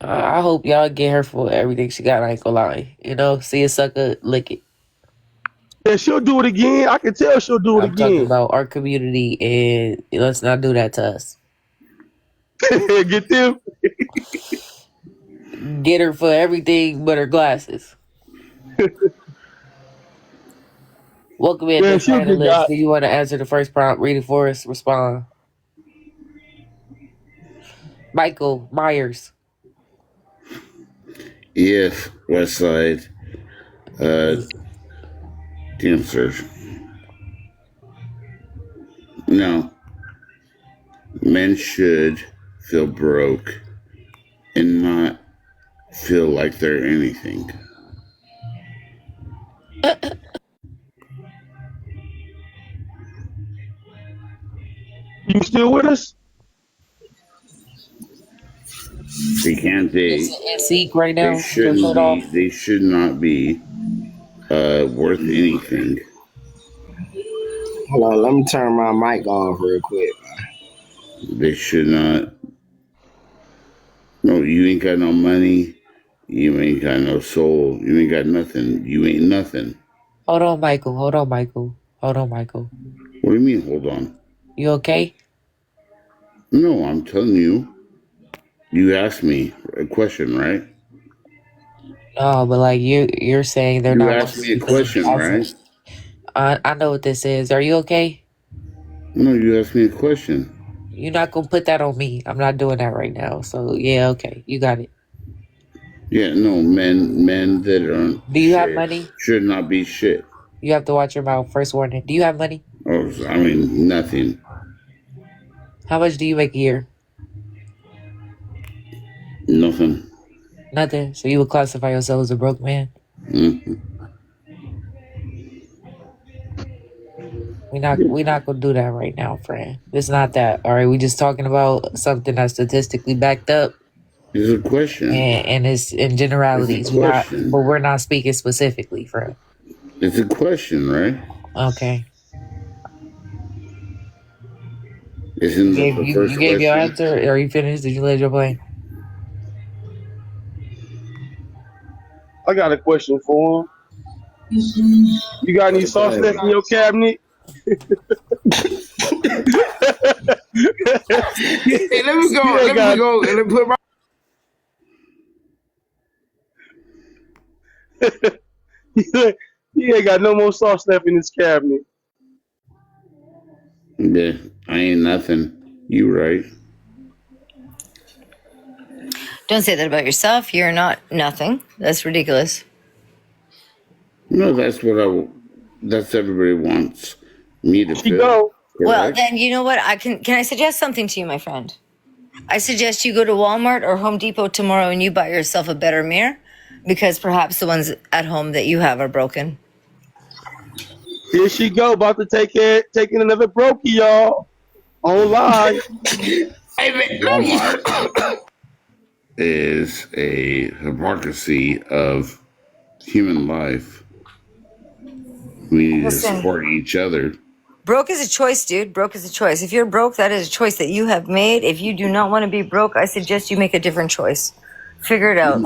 I hope y'all get her for everything she got. I ain't gonna lie. You know, see a sucker, lick it. And she'll do it again. I can tell she'll do it I'm talking again. about our community, and let's not do that to us. Get them? Get her for everything but her glasses. Welcome in, Yeah, Miss she'll get Panelist. got. Do you want to answer the first prompt? Read it for us. Respond. Michael Myers. Yes, West Side. Answer. No. Men should feel broke and not feel like they're anything. You still with us? They can't It's date. in seek right They now. Your shouldn't foot be. off. They should not be worth anything. Hold on, let me turn my mic off real quick. They should not. No, you ain't got no money. You ain't got no soul. You ain't got nothing. You ain't nothing. Hold on, Michael. Hold on, Michael. Hold on, Michael. What do you mean? Hold on. You okay? No, I'm telling you. You asked me a question, right? No, but like you're saying they're You not asked worth me a specific question, right? answers. I know what this is. Are you okay? No, you asked me a question. You're not gonna put that on me. I'm not doing that right now. So yeah, okay, you got it. Yeah, no, men that aren't Do you have shit money? should not be shit. You have to watch your mouth. First warning. Do you have money? Oh, I mean, nothing. How much do you make a year? Nothing. Nothing. So you would classify yourself as a broke man? Mm-hmm. We're not gonna do that right now, friend. It's not that. All right, we just talking about something that's statistically backed up It's a question. and it's in It's a generalities. But question. we're not speaking specifically, friend. It's a question, right? Okay. Isn't that the You first gave your question? answer. Are you finished? Did you let your plane? I got a question for him. You got any soft Okay. stuff in your cabinet? Hey, let me You go. ain't Let me got. go and put my. You ain't got no more soft stuff in this cabinet. Yeah, I ain't nothing. You right. Don't say that about yourself. You're not nothing. That's ridiculous. No, that's everybody wants me to She feel. go. Well, Correct? then you know what? Can I suggest something to you, my friend? I suggest you go to Walmart or Home Depot tomorrow and you buy yourself a better mirror because perhaps the ones at home that you have are broken. Here she go, about to taking another brokey, y'all. On live. Hey, man, let Walmart me. is a hypocrisy of human life. We need to Listen, support each other. broke is a choice, dude. Broke is a choice. If you're broke, that is a choice that you have made. If you do not want to be broke, I suggest you make a different choice. Figure it out.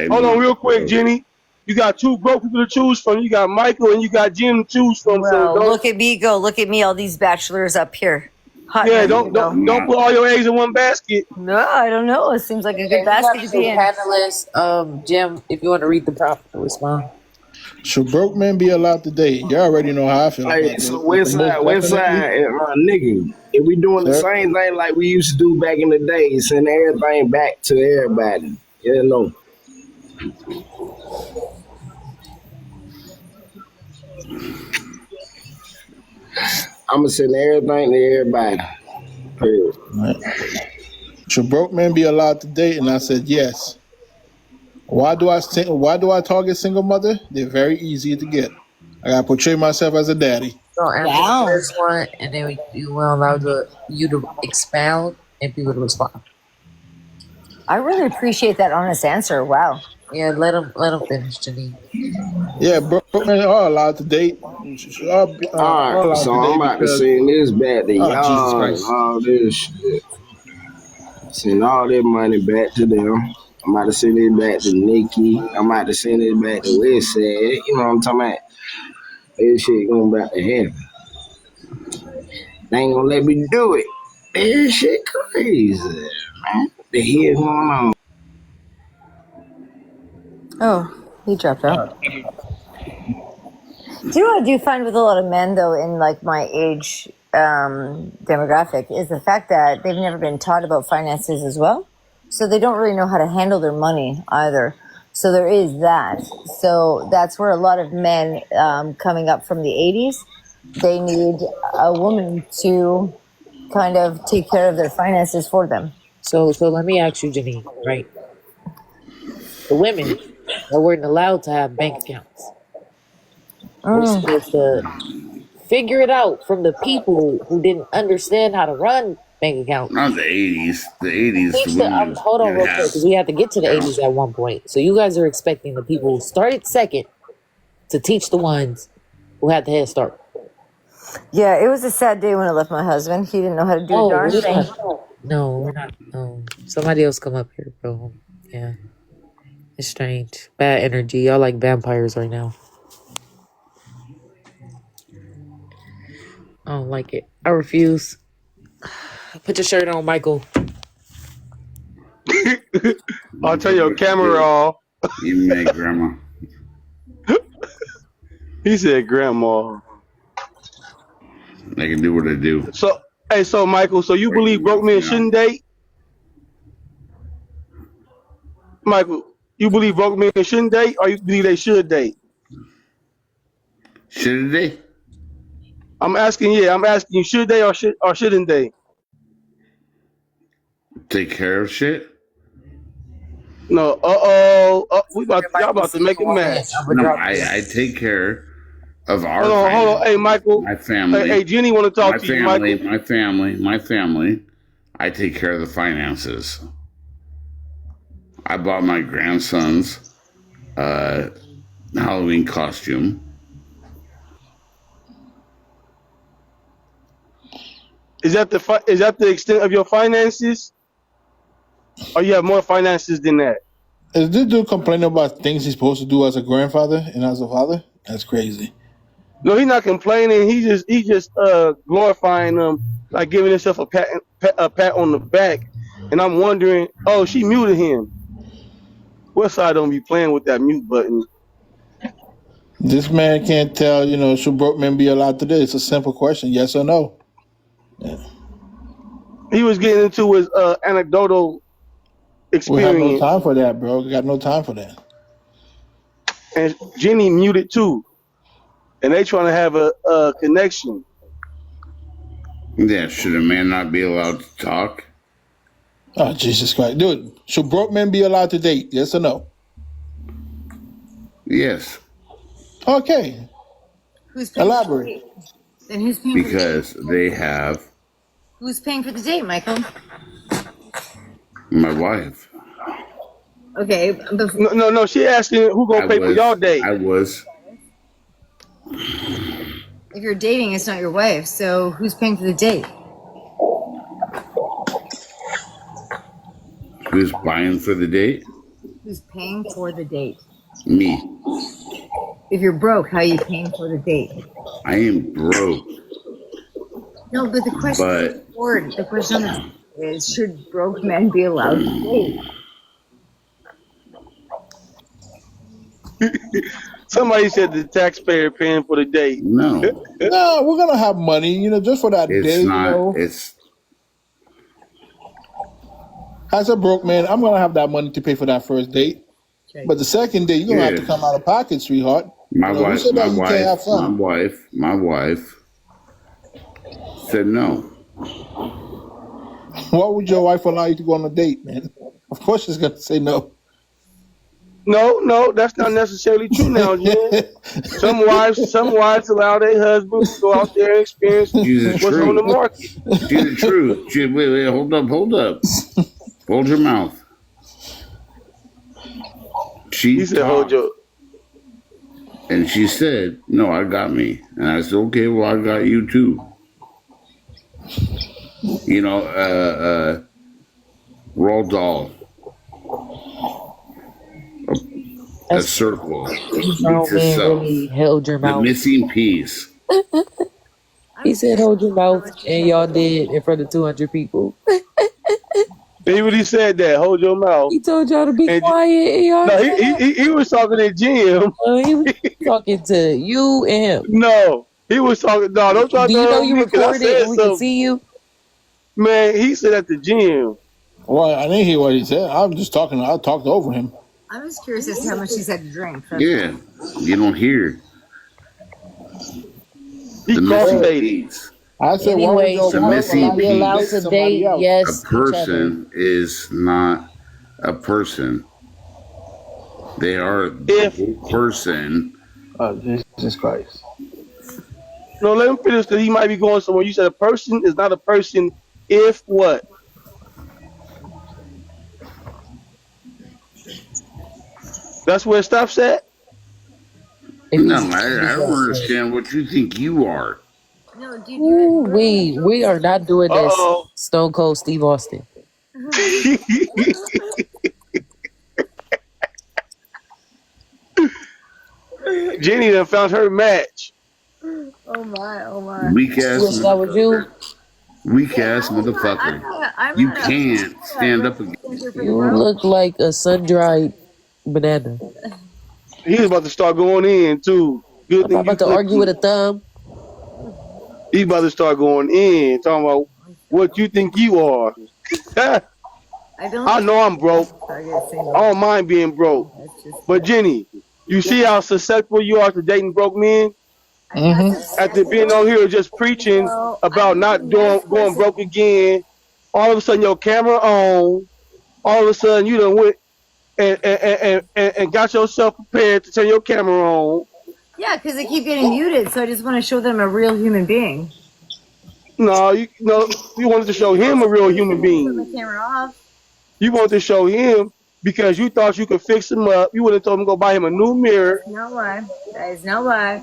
I'm Hold on, not real quick, broke. Jenny. You got two broke people to choose from. You got Michael and you got Jim to choose from. So Well, don't. look at me go. Look at me, all these bachelors up here. Hot and Yeah, ready to don't go. I'm don't not. put all your eggs in one basket. No, I don't know. It seems like a good And we basket have to two be in. panelists. Jim, if you want to read the prompt and respond. Should broke men be allowed to date? You already know how I feel Hey, about so this. West Most Side, West definitely, Side, nigga. If we doing the sir. same thing like we used to do back in the day, send everything back to everybody. You know. I'ma send everything to everybody. Period. Right. Should broke men be allowed to date? And I said yes. Why do I target single mother? They're very easy to get. I gotta portray myself as a daddy. So answer the Wow. first one, and then you will allow you to expound and people to respond. I really appreciate that honest answer. Wow. Yeah, let them finish, Janine. Yeah, broke men are allowed to date. Are All right, allowed so to I'm date about to because send this back to Jesus y'all and Christ. all this shit. Send all that money back to them. I'm about to send it back to Nikki. I'm about to send it back to Westside. You know what I'm talking about? This shit going back to heaven. They ain't gonna let me do it. This shit crazy, man. What the hell going on? Oh, he dropped out. Do you know what I do find with a lot of men, though, in like my age demographic, is the fact that they've never been taught about finances as well. So they don't really know how to handle their money either. So there is that. So that's where a lot of men coming up from the 80s, they need a woman to kind of take care of their finances for them. So let me ask you, Janine, right? The women that weren't allowed to have bank accounts. We're supposed to figure it out from the people who didn't understand how to run bank accounts. Not the 80s. The 80s, the women. Hold on real quick, because we have to get to the 80s at one point. So you guys are expecting the people who started second to teach the ones who had the head start. Yeah, it was a sad day when I left my husband. He didn't know how to do a darn thing. No, we're not. No, somebody else come up here, bro. Yeah, it's strange. Bad energy. Y'all like vampires right now. I don't like it. I refuse. Put your shirt on, Michael. I'll turn your camera off. You make grandma. He said grandma. They can do what they do. So, hey, so Michael, so you believe broke men shouldn't date? Michael, you believe broke men shouldn't date, or you believe they should date? Should they? I'm asking you, should they or shouldn't they? Take care of shit? No, y'all about to make a mess. No, I take care of our Hold on. Hey, Michael. My family. Hey, Jenny want to talk to you, Michael. My family. I take care of the finances. I bought my grandson's Halloween costume. Is that the extent of your finances? Or you have more finances than that? Is this dude complaining about things he's supposed to do as a grandfather and as a father? That's crazy. No, he's not complaining. He just glorifying them, like giving himself a pat on the back. And I'm wondering, oh, she muted him. Westside don't be playing with that mute button. This man can't tell, should broke men be allowed to date? It's a simple question, yes or no. Yeah. He was getting into his anecdotal experience. We have no time for that, bro. We got no time for that. And Jenny muted too. And they trying to have a connection. Yeah, should a man not be allowed to talk? Oh, Jesus Christ. Dude, should broke men be allowed to date? Yes or no? Yes. Okay. Elaborate. Then who's paying because for the date? they have Who's paying for the date, Michael? my wife. Okay. No. She asking who gonna pay for y'all date. I was. If you're dating, it's not your wife. So who's paying for the date? Who's buying for the date? Who's paying for the date? Me. If you're broke, how are you paying for the date? I am broke. No, but the question is important. The question is, should broke men be allowed to date? Somebody said the taxpayer paying for the date. No. No, we're gonna have money, just for that day. It's not. It's. As a broke man, I'm gonna have that money to pay for that first date. But the second date, you're gonna have to come out of pocket, sweetheart. My wife. said no. Why would your wife allow you to go on a date, man? Of course she's gonna say no. No, that's not necessarily true now, Jen. Some wives allow their husbands to go out there and experience She's the what's on the truth. market. She's the truth. Wait, hold up. Hold your mouth. She He said, "Hold talked your." and she said, "No, I got me." And I said, "Okay, well, I got you too." You know, Roald Dahl, a circle meets Grown man itself. really held your The mouth. missing piece. He said, "Hold your mouth," and y'all did in front of 200 people. He really said that. Hold your mouth. He told y'all to be And quiet, and y'all no, shut up. he was talking to Jim. He was talking to you and him. No, he was talking. No, don't try to Do you know throw you me because I recorded said and we can something. see you? Man, he said at the gym. Well, I didn't hear what he said. I'm just talking. I talked over him. I'm just curious as to how much he's had to drink. Yeah, you don't hear He the missing cross-faded. piece. I said, why would Anyway, your The should wife allow missing we be you to allowed date piece. to somebody date? else? A Yes, each other. person is not a person. They are the If whole person. Oh, Jesus Christ. no, let him finish because he might be going somewhere. You said a person is not a person if what? That's where it stops at. If No, he's I don't understand what you think you are. No, dude, Ooh, we are not doing this. Uh-oh. Stone Cold Steve Austin. Jenny done found her match. Oh my. Weak You ass wish that was you. motherfucker. Weak Yeah, ass motherfucker. I'm You not can't stand up against a for the You world. look like a sun-dried banana. He was about to start going in too. Good I'm not thing you about to clipped argue with him. a thumb. He about to start going in, talking about what you think you are. I don't I know I'm broke. target I single. don't mind being broke. That's just But Jenny, you see how susceptible you are to dating broke men? I'm not After being on here just preaching no, about I'm just a not nice going person. broke again, all of a sudden your camera on, all of a sudden you done went and got yourself prepared to turn your camera on. Yeah, because they keep getting muted, so I just want to show them a real human being. No, you wanted to show him a real human Put my being. camera off. You wanted to show him because you thought you could fix him up. You would have told him to go buy him a new mirror. That's not why. That is not why.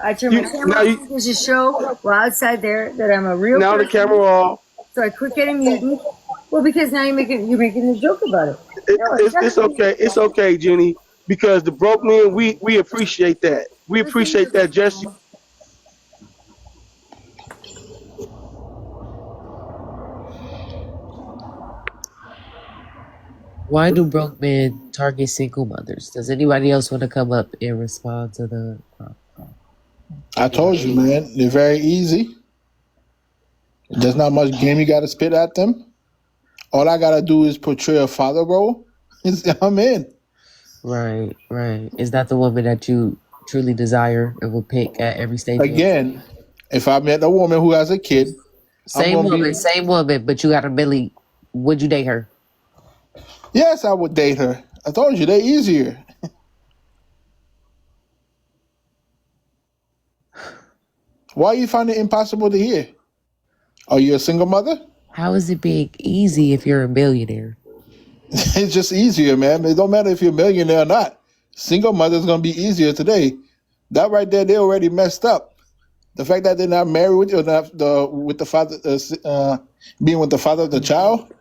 I turn my You camera now you on to just show well outside there that I'm a real now the person. camera off. So I quit getting mutant. Well, because now you're making a joke about it. No, it's It's definitely okay. It's okay, Jenny, because the broke men we appreciate that. We appreciate that just Why do broke men target single mothers? Does anybody else want to come up and respond to the? I told you, man. They're very easy. There's not much game you got to spit at them. All I got to do is portray a father role. I'm in. Right. Is that the woman that you truly desire and will pick at every stage of your life? Again, if I met a woman who has a kid, Same woman, but you got a Billy. Would you date her? Yes, I would date her. I told you, they're easier. Why you find it impossible to hear? Are you a single mother? How is it being easy if you're a millionaire? It's just easier, man. It don't matter if you're a millionaire or not. Single mother's gonna be easier today. That right there, they already messed up. The fact that they're not married with you, or not with the father, being with the father of the child,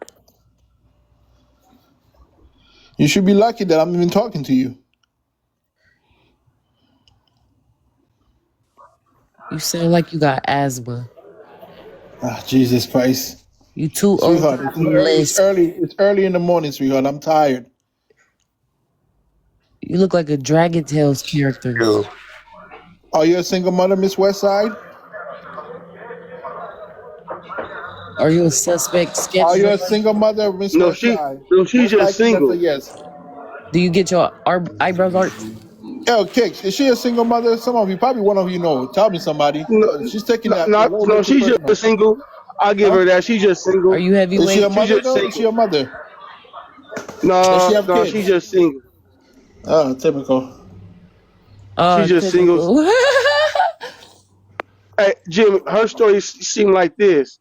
you should be lucky that I'm even talking to you. You sound like you got asthma. Ah, Jesus Christ, You too old sweetheart, to lisp. it's early in the morning, sweetheart. I'm tired. You look like a Dragon Tales character. Are you a single mother, Miss Westside? Are you a suspect Are sketch you a drummer? single mother, Miss no Westside? she's Most just likely, that's a single. yes. Do you get your eyebrows arched? Yo, Kicks, is she a single mother? Some of you, probably one of you know. Tell me somebody. No, She's taking no, that a not little no. bit too She's personal. just single. I'll give Huh? her that. She's just Are single. you Is she a heavyweight? She's mother just though? Is she single. a mother? Does she No, have no, she's kids? just single. Oh, typical. She's just single. Typical. Hey, Jim, her story seemed like this.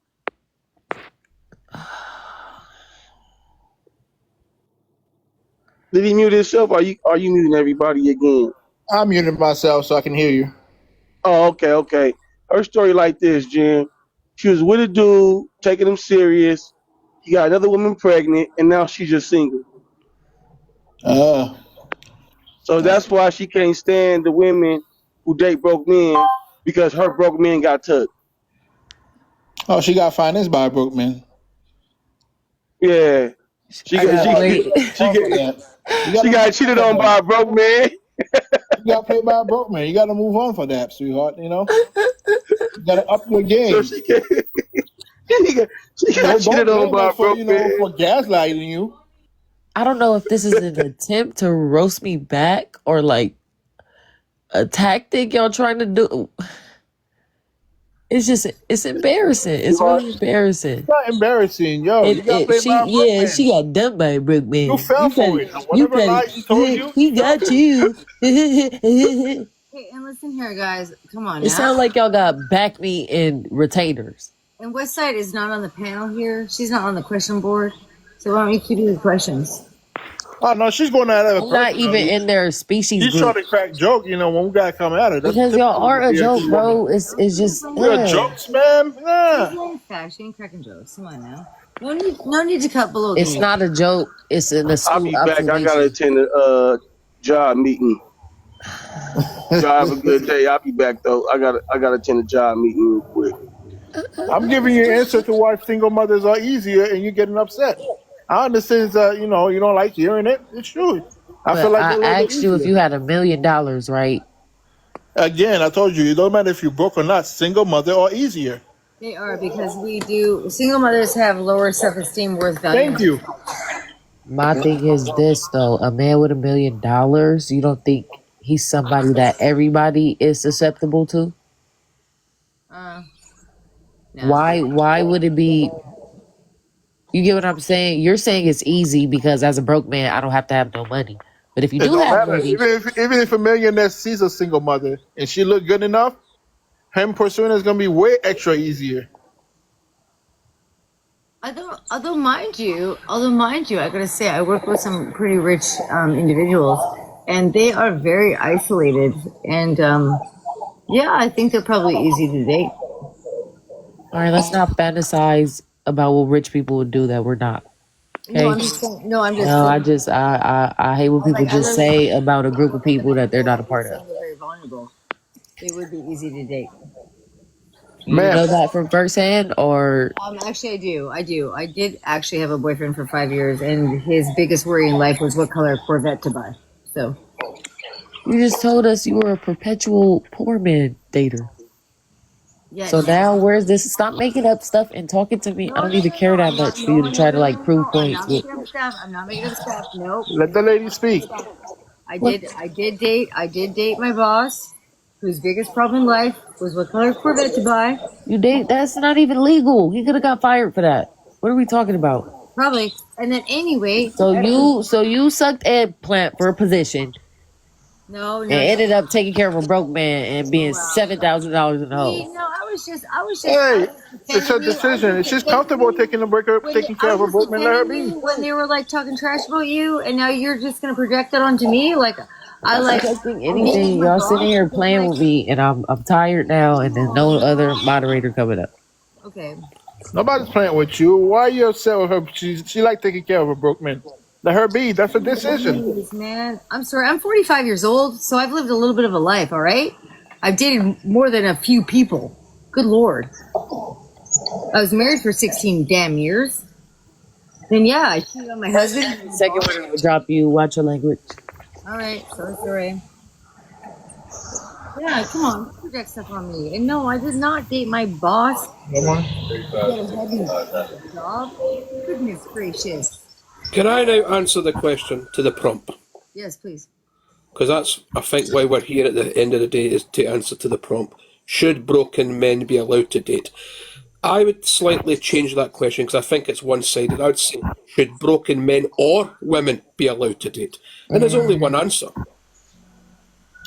Did he mute himself? Or are you muting everybody again? I'm muting myself so I can hear you. Oh, okay, okay. Her story like this, Jim. She was with a dude, taking him serious. He got another woman pregnant, and now she's just single. Uh, So that's why she can't stand the women who date broke men because her broke men got took. oh, she got financed by a broke man. Yeah, she I got got she You played. gotta move on for that. You she gotta got move on cheated for on that. by a broke man. You got played by a broke man. You gotta move on for that, sweetheart. You know, you gotta up your So game. she can she got Don't cheated on blame by her a for broke man. for gaslighting you. I don't know if this is an attempt to roast me back or like a tactic y'all trying to do. It's embarrassing. It's Sweetheart, really embarrassing. It's not embarrassing, yo. You got played by a broke man. She got done by a broke You man. fell for it. You Whatever petty. lie she told you, you He fell got for it. you. Hey, and listen here, guys. Come on It now. sounds like y'all got back me and retainers. And Westside is not on the panel here. She's not on the question board. So why don't you keep your questions? Oh no, she's going at it I'm not even personally. in their species She's trying group to crack joke. You know, when we gotta come at her, that's because y'all typical are to a be a joke, true woman. bro. It's just We're jokes, man. She's Yeah. laying facts. She ain't cracking jokes. Come on now. No need to cut below the it's knee. not a joke. It's an I'll astute be back. I gotta observation. attend a job meeting. Y'all have a good day. I'll be back though. I gotta attend a job meeting real quick. I'm giving you an answer to why single mothers are easier, and you're getting upset. I understand that you know you don't like hearing it. It's true. I feel But like I they're a little bit asked you if easier. you had $1 million, right? Again, I told you it don't matter if you're broke or not. Single mother are easier. They are because we do. Single mothers have lower self-esteem, worth value. Thank you. My thing is this though: a man with $1 million, you don't think he's somebody that everybody is susceptible to? Uh, no. Why would it be? You get what I'm saying? You're saying it's easy because as a broke man, I don't have to have no money. But if you It do don't have matter. money, Even if a millionaire sees a single mother and she look good enough, him pursuing is gonna be way extra easier. Although mind you, I gotta say, I work with some pretty rich individuals, and they are very isolated. And yeah, I think they're probably easy to date. all right, let's not fantasize about what rich people would do that we're not. No, Okay? I'm just saying. No, I'm just No, saying. I hate when people just say about a group of people that they're not a part of. Saying they're very vulnerable. They would be easy to date. You Man, know that from firsthand, or Actually, I do. I did actually have a boyfriend for 5 years, and his biggest worry in life was what color Corvette to buy. So, you just told us you were a perpetual poor man dater. yeah. So now where's this? Stop making up stuff and talking to me. I don't even care that I'm not. much for you No, to no, try to no, like no, no. prove I'm points not with. making up stuff. I'm not making up stuff. Nope. let the lady speak. I What? did. I did date. I did date my boss, whose biggest problem in life was what color Corvette to buy. You date? That's not even legal. He could have got fired for that. What are we talking about? Probably. And then anyway, So you sucked eggplant for a position no, and no, no. ended up taking care of a broke man and being $7,000 in the hole. No, I Hey, was it's defending her you. I was decision. just If she's defending comfortable you taking I care of was a just broke man, let her defending be. you when they were like talking trash about you, and now you're just gonna project that onto me. Like I'm I not like protecting me as anything. my Y'all sitting boss here because playing like with me, and I'm tired now. And there's no other moderator coming up. okay. Nobody's playing with you. Why are you upset with her? She like taking care of a broke man. Let her be. That's a decision. Jeez, man, I'm sorry. I'm 45 years old, so I've lived a little bit of a life. All right, I've dated more than a few people. Good lord, I was married for 16 damn years. Then yeah, I cheated on my husband. Second one, I will drop you. Watch your language. All right, sorry. Yeah, come on, don't project stuff on me. And no, I did not date my boss. Get a heavy job. Goodness gracious. Can I now answer the question to the prompt? Yes, please. because that's, I think, why we're here at the end of the day, is to answer to the prompt. Should broken men be allowed to date? I would slightly change that question because I think it's one-sided. I would say, should broken men or women be allowed to date? And there's only one answer.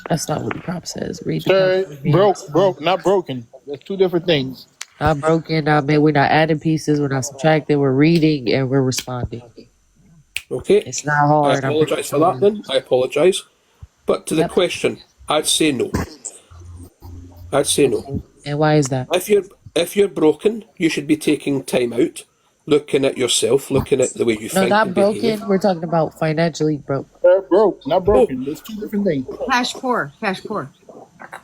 That's not what the prompt says. Read the Sir, prompt again. broke, not broken. That's two different things. Not broken, not made. We're not adding pieces. We're not subtracting. We're reading and we're responding. Okay. It's not hard. I apologise for that then. I apologise. But to the question, I'd say no. I'd say no. And why is that? If you're broken, you should be taking time out, looking at yourself, looking at the way you No, think not and broken. behave. We're talking about financially broke. Sir, broke, not broken. There's two different things. Cash poor. Cash poor.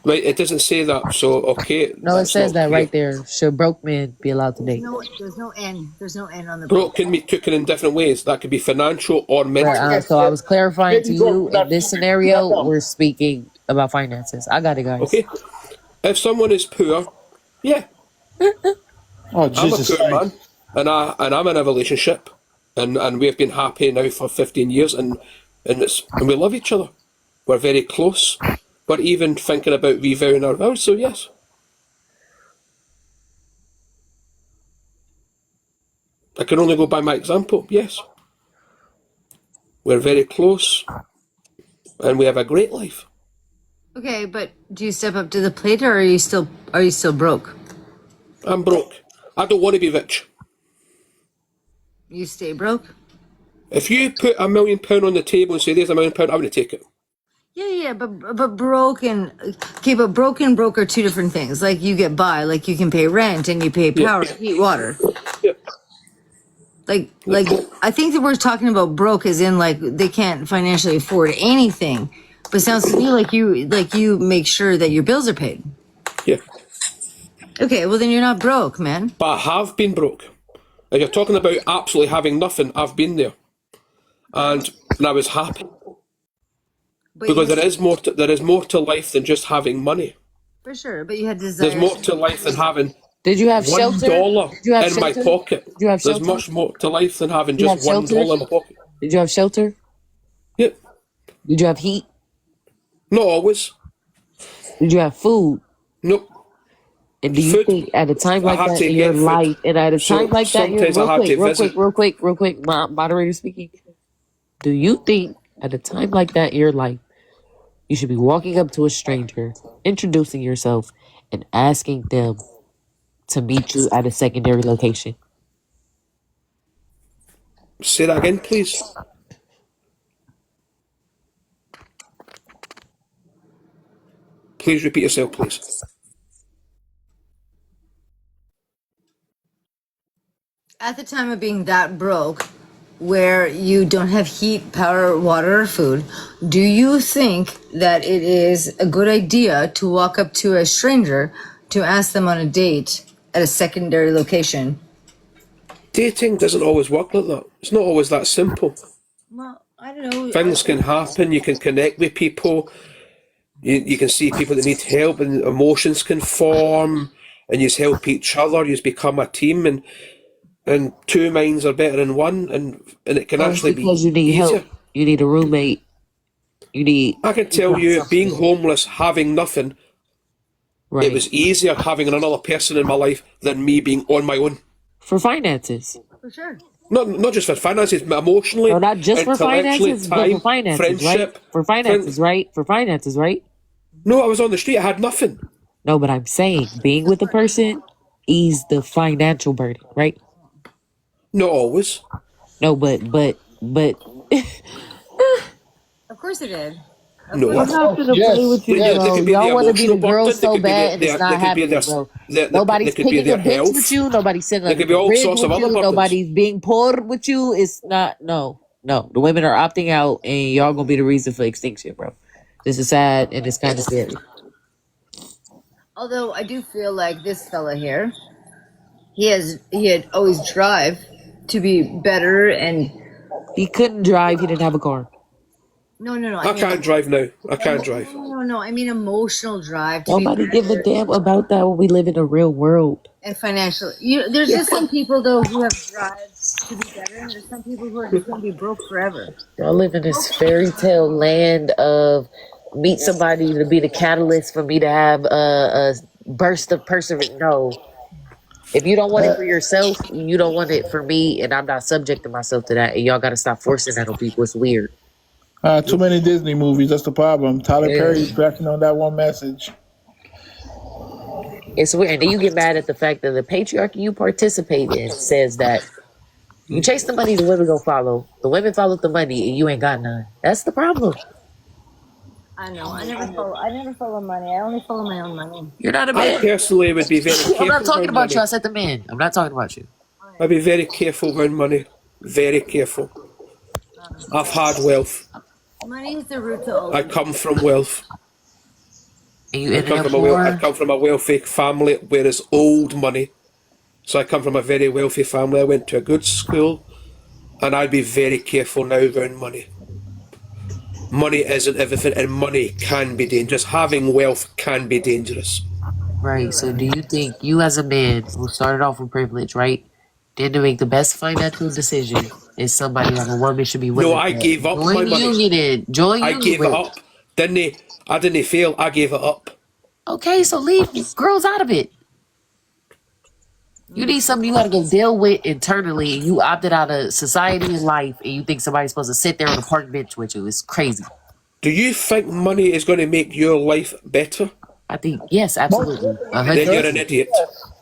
Right, it doesn't say that, so okay. No, it says that right there. Should broke men be allowed to date? There's no end. There's no end on the Broke can be taken in different ways. That could be financial or mental. So I was clarifying to you, in this scenario, we're speaking about finances. I got it, guys. Okay. If someone is poor, yeah. Oh, Jesus I'm a poor man, and I'm in a relationship, and we've been happy now for 15 years, and we love each other. We're very close. We're even thinking about revowing our vows, so yes. I can only go by my example, yes. We're very close, and we have a great life. Okay, but do you step up to the plate, or are you still broke? I'm broke. I don't want to be rich. You stay broke? If you put £1 million on the table and say there's £1 million, I would take it. Yeah, but broken. Okay, but broke and broke are two different things. Like you get by, like you can pay rent and you pay power, heat, water. Yeah. Like I think that we're talking about broke as in like they can't financially afford anything. But it sounds to me like you make sure that your bills are paid. Yeah. Okay, well then you're not broke, man. But I have been broke. If you're talking about absolutely having nothing, I've been there. And I was happy. Because there is more to life than just having money. For sure, but you had desires. There's more to life than having Did you have $1 shelter? in my pocket. Did you have shelter? There's much more to life than having just $1 in my pocket. Did you have shelter? Yep. Did you have heat? Not always. Did you have food? Nope. And do you think at a time like that in your life, and at a time like that, real quick, moderator speaking, do you think at a time like that in your life, you should be walking up to a stranger, introducing yourself, and asking them to meet you at a secondary location? Say that again, please. Please repeat yourself, please. At the time of being that broke, where you don't have heat, power, water, or food, do you think that it is a good idea to walk up to a stranger to ask them on a date at a secondary location? Dating doesn't always work like that. It's not always that simple. Well, I don't know. Things can happen. You can connect with people. You can see people that need help, and emotions can form, and you help each other. You become a team, and two minds are better than one, and it can actually be because you need easier. help. You need a roommate. I can tell you, being homeless, having nothing, it was easier having another person in my life than me being on my own. For finances. For sure. Not just for finances, but emotionally. No, not just for finances, but for finances, friendship, right? For finances, right? For finances, right? No, I was on the street. I had nothing. No, but I'm saying being with a person ease the financial burden, right? Not always. No, but. Of course it did. No. I'm not gonna play with you, bro. Y'all want to be the girl so bad, and it's not happening, bro. Nobody's picking a bitch with you. Nobody's sitting on the bridge with you. Nobody's being poor with you. It's not. No. The women are opting out, and y'all gonna be the reason for extinction, bro. This is sad, and it's kind of scary. Although I do feel like this fella here, he had always drive to be better, and he couldn't drive. He didn't have a car. No. I can't drive now. I can't drive. No. I mean emotional drive. Nobody give a damn about that when we live in a real world. And financially, there's just some people though who have drives to be better, and there's some people who are just gonna be broke forever. Y'all live in this fairy tale land of meet somebody to be the catalyst for me to have a burst of perseverance. No, if you don't want it for yourself, you don't want it for me, and I'm not subjecting myself to that. And y'all got to stop forcing that on people. It's weird. Too many Disney movies. That's the problem. Tyler Yeah. Perry tracking on that one message. It's weird. And then you get mad at the fact that the patriarchy you participate in says that you chase the money, the women go follow. The women follow the money, and you ain't got none. That's the problem. I know. I never follow money. I only follow my own money. You're not a I man. personally would be very I'm not careful talking around about you. money. I said the men. I'm not talking about you. I'd be very careful around money. Very careful. I've had wealth. Money is the root to all I evil. come from wealth. And you I ended come up from I poor. come from a wealthy family where it's old money. So I come from a very wealthy family. I went to a good school, and I'd be very careful now around money. Money isn't everything, and money can be dangerous. Having wealth can be dangerous. Right. So do you think you as a man who started off with privilege, right? Then to make the best financial decision is somebody like a woman should be No, willing I to gave up my join the money. union and join I union gave it with. up. I didn't fail. I gave it up. Okay, so leave girls out of it. You need something you got to go deal with internally, and you opted out of society and life, and you think somebody's supposed to sit there on a park bench with you. It's crazy. Do you think money is going to make your life better? I think yes, Most absolutely, definitely it Then you're does. an 100%. idiot.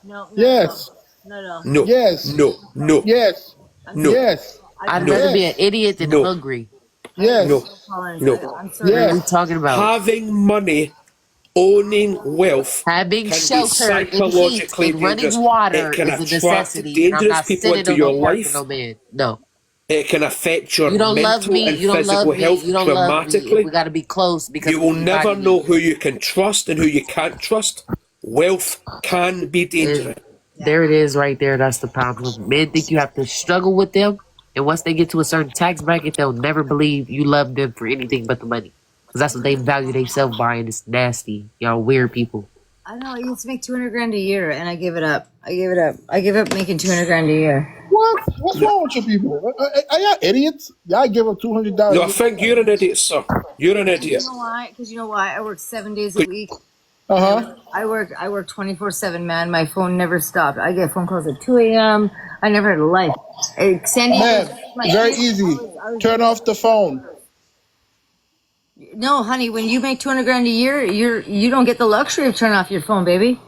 No, Yes. no. No, Yes. no, no, Yes. I'm no, sorry. Yes. I'd no, rather be an Yes. idiot than no, hungry. no, Yes. Collins, no. I'm sorry. What are we Yes. talking about? Having money, owning wealth, Having can be shelter and heat psychologically and running dangerous. It water can is a attract necessity, and I'm dangerous not people sitting into on no your park with no life. man. No. It can affect your You don't love mental me. and You don't love physical me. health You don't love me. And we dramatically. got to be close because You we will need never body know heat. who you can trust and who you can't trust. Wealth can be dangerous. And there it is right there. That's the problem. Men think you have to struggle with them. And once they get to a certain tax bracket, they'll never believe you love them for anything but the money. Because that's what they value themselves by. And it's nasty. Y'all weird people. I know. I used to make 200 grand a year, and I give it up. I give up making 200 grand a year. What? What's wrong with you people? Are y'all idiots? Y'all give up No, I $200. think you're an idiot, sir. You're an Because idiot. you know why? I work 7 days a week. Uh-huh. I work 24/7, man. My phone never stopped. I get phone calls at 2 a.m. I never had a life. San Diego, Man, my very kids. easy. I was Turn off the phone. No, honey. When you make 200 grand a year, you don't get the luxury of turning off your phone, baby.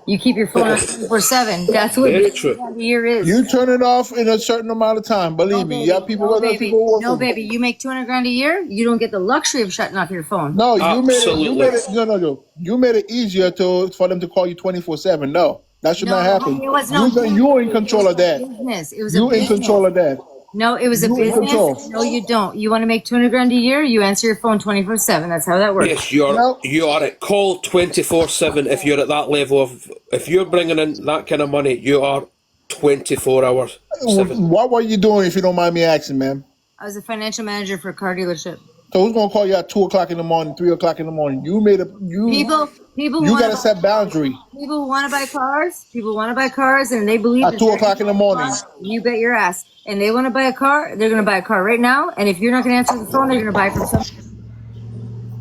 You keep your phone on 24/7. That's what Very 200 true. grand a year is. You turn it off in a certain amount of time. No, Believe me. Yeah, baby. people, No, other baby. people No, working. baby. You make 200 grand a year. You don't get the luxury of shutting off your phone. No, you Absolutely. made it, no. You made it easier for them to call you 24/7. No, that should not No, happen. honey, it was no business. You in It control was of a that. business. It was a You in business. control of that. No, it was a You in business. control. No, you don't. You want to make 200 grand a year? You answer your phone 24/7. That's how that works. Yes, No, you are at call 24/7 if you're at that level of if you're bringing in that kind of money, you are 24 hours 7. what were you doing if you don't mind me asking, ma'am? I was a financial manager for a car dealership. So who's gonna call you at 2 o'clock in the morning, 3 o'clock in the morning? People You want to gotta buy set cars. boundary People want to buy cars. People want to buy cars, and they believe at that two they're going o'clock to in the buy a morning. car. You bet your ass. And they want to buy a car. They're going to buy a car right now. And if you're not going to answer the phone, they're going to buy from some.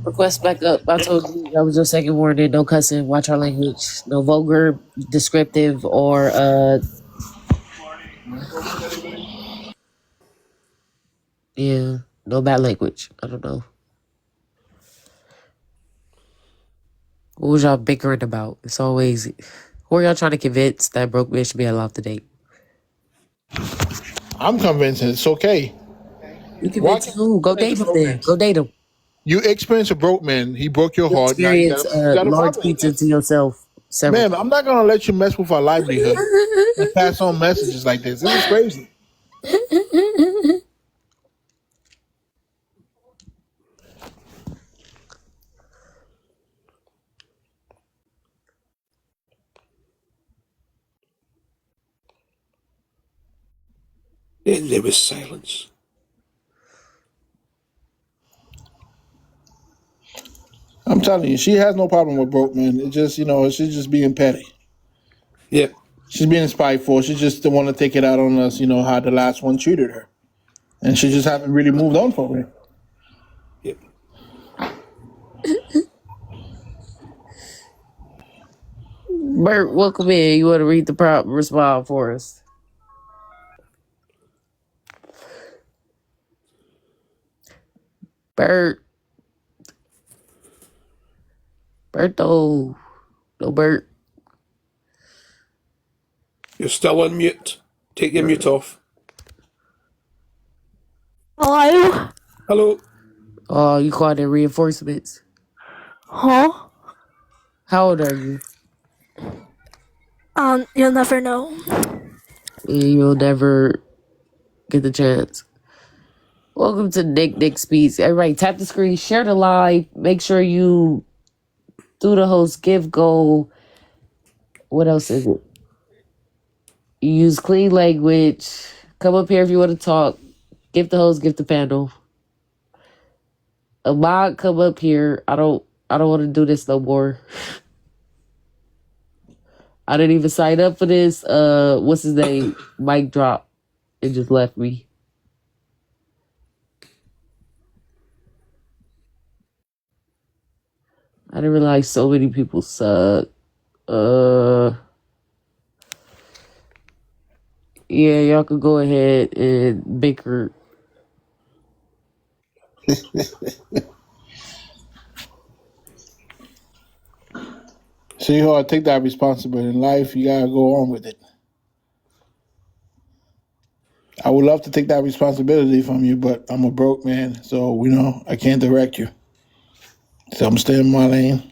Request back up. I told you that was your second warning. No cussing. Watch our language. No vulgar, descriptive, or yeah, no bad language. I don't know. What was y'all bickering about? It's always who are y'all trying to convince that broke men should be allowed to date? I'm convinced it's okay. You Why convincing can't who? Go you date experience a him broke then. man? Go date him. You experience a broke man. He broke your You heart. Now experience you got a large problem. pizza to yourself several Ma'am, I'm not gonna let you mess with our livelihood and pass on messages like this. This is crazy. times. Then there was silence. I'm telling you, she has no problem with broke men. It just, she's just being petty. Yep. She's being spiteful. She just don't want to take it out on us, how the last one treated her. And she just haven't really moved on from it. Yep. Bert, welcome in. You want to read the prompt and respond for us? Bert. Berto. No, Bert. You're still on mute. Take your mute off. Hello? Hello. Oh, you called in reinforcements. Huh? How old are you? You'll never know. You'll never get the chance. Welcome to Nick Speaks. Everybody tap the screen, share the live. Make sure you do the host gift goal. What else is it? You use clean language. Come up here if you want to talk. Give the host, give the panel. Ahmad, come up here. I don't want to do this no more. I didn't even sign up for this. What's his name? Mic drop. It just left me. I didn't realize so many people suck. Yeah, y'all could go ahead and bicker. Sweetheart, take that responsibility in life. You gotta go on with it. I would love to take that responsibility from you, but I'm a broke man, so I can't direct you. So I'm staying in my lane.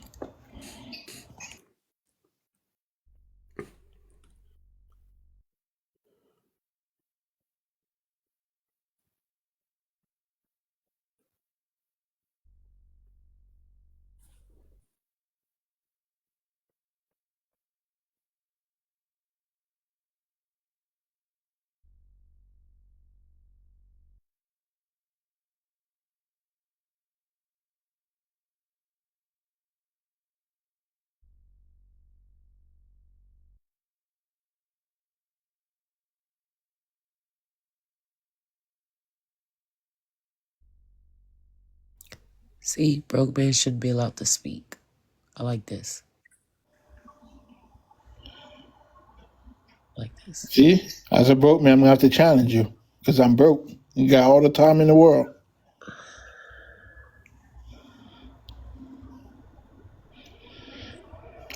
See, broke man shouldn't be allowed to speak. I like this. See, as a broke man, I'm gonna have to challenge you because I'm broke. You got all the time in the world.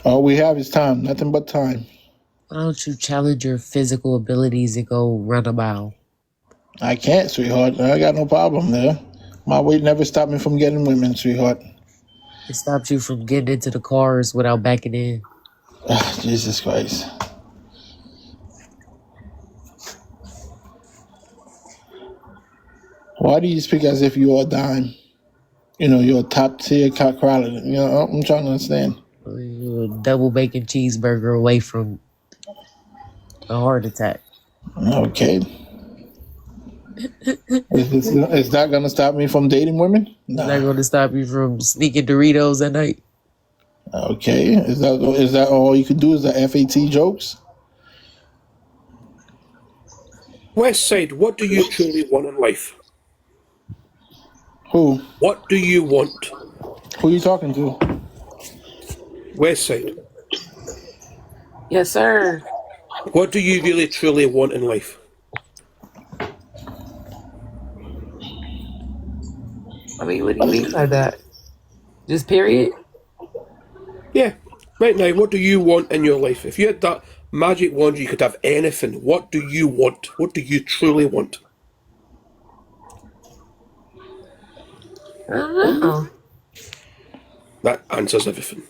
All we have is time, nothing but time. Why don't you challenge your physical abilities and go run a mile? I can't, sweetheart. I got no problem there. My weight never stopped me from getting women, sweetheart. It stops you from getting into the cars without backing in. Jesus Christ. Why do you speak as if you're a dime? You're a top tier quality. I'm trying to understand. You're a double bacon cheeseburger away from a heart attack. Okay. Is that going to stop me from dating women? No. Is that going to stop you from sneaking Doritos at night? Okay. Is that all you could do is the FAT jokes? Westside, what do you truly want in life? Who? What do you want? Who are you talking to? Westside. Yes, sir. What do you really truly want in life? I mean, what do you mean by that? Just period? Yeah. Right now, what do you want in your life? If you had that magic wand, you could have anything. What do you want? What do you truly want? I don't know. That answers everything.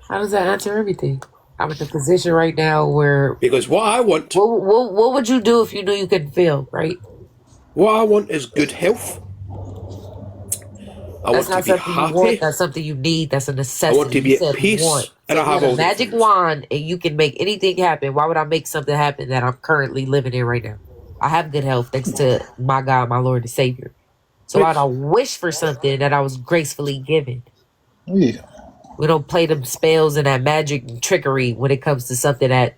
How does that answer everything? I'm in a position right now where... Because what I want... What would you do if you knew you couldn't fail, right? What I want is good health. I want to be happy. You want. That's something you need. That's a necessity. I want to be at peace. And I have all a magic wand and you can make anything happen. Why would I make something happen that I'm currently living in right now? I have good health thanks to my God, my Lord and Savior. So I don't wish for something that I was gracefully given. Yeah. We don't play them spells and that magic and trickery when it comes to something that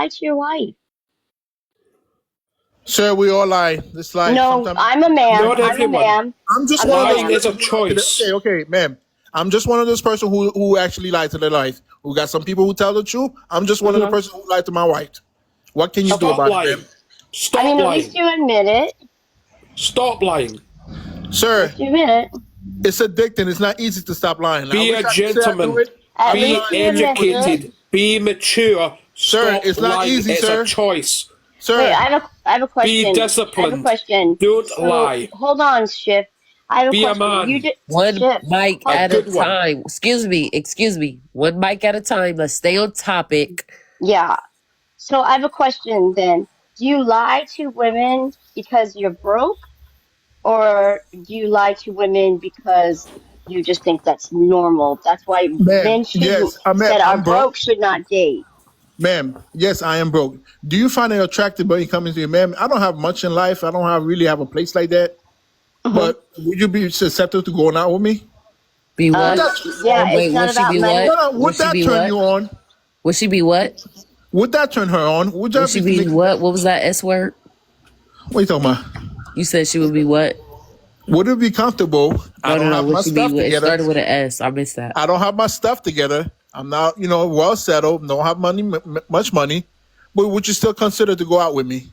lie to your wife? Sir, we all lie. This life No, sometimes. I'm a man. Not I'm a everyone. man. I'm just I'm a one of those Lying man. is a people who lie to choice. okay, ma'am. I'm just one of those person who actually lie to their life. Who got some people who tell the truth. I'm just one of the Mm-hmm. person who lied to my wife. What can you do Stop Okay. about it, ma'am? lying. I Stop mean, at least lying. you admit it. Stop lying. At Sir, least you admit it. it's addicting. It's not easy to stop lying. I Be wish a I could say I do gentleman. it. At I'm Be least trying, you admit it. educated. Be mature. sir. Stop It's not lying. easy, It's a sir. choice. Wait, Sir, I have a Be question. I have a disciplined. question. Don't So lie. hold on, Shift. I have a Be a question. You man. did One Shift. mic A Hold, at a good one. time. Excuse me. One mic at a time. Let's stay on topic. yeah. So I have a question then. Do you lie to women because you're broke, or do you lie to women because you just think that's normal? That's why ma'am. men shouldn't Yes, that are I'm broke. broke should not date. Ma'am, yes, I am broke. Do you find it attractive when you come into your ma'am? I don't have much in life. I don't really have a place like that. Hmm. But would you be susceptible to going out with me? Be Would what? that turn you Yeah, on? it's Wait, not would she about be money. what? Would Would she that be turn what? you on? Would she be what? Would that turn her on? Would Would that she be be make? what? What was that S word? What are you talking about? You said she would be what? Would it be comfortable? I don't No. have Would my she be? stuff It together. started with an S. I missed that. I don't have my stuff together. I'm not, well settled. Don't have money, much money. But would you still consider to go out with me?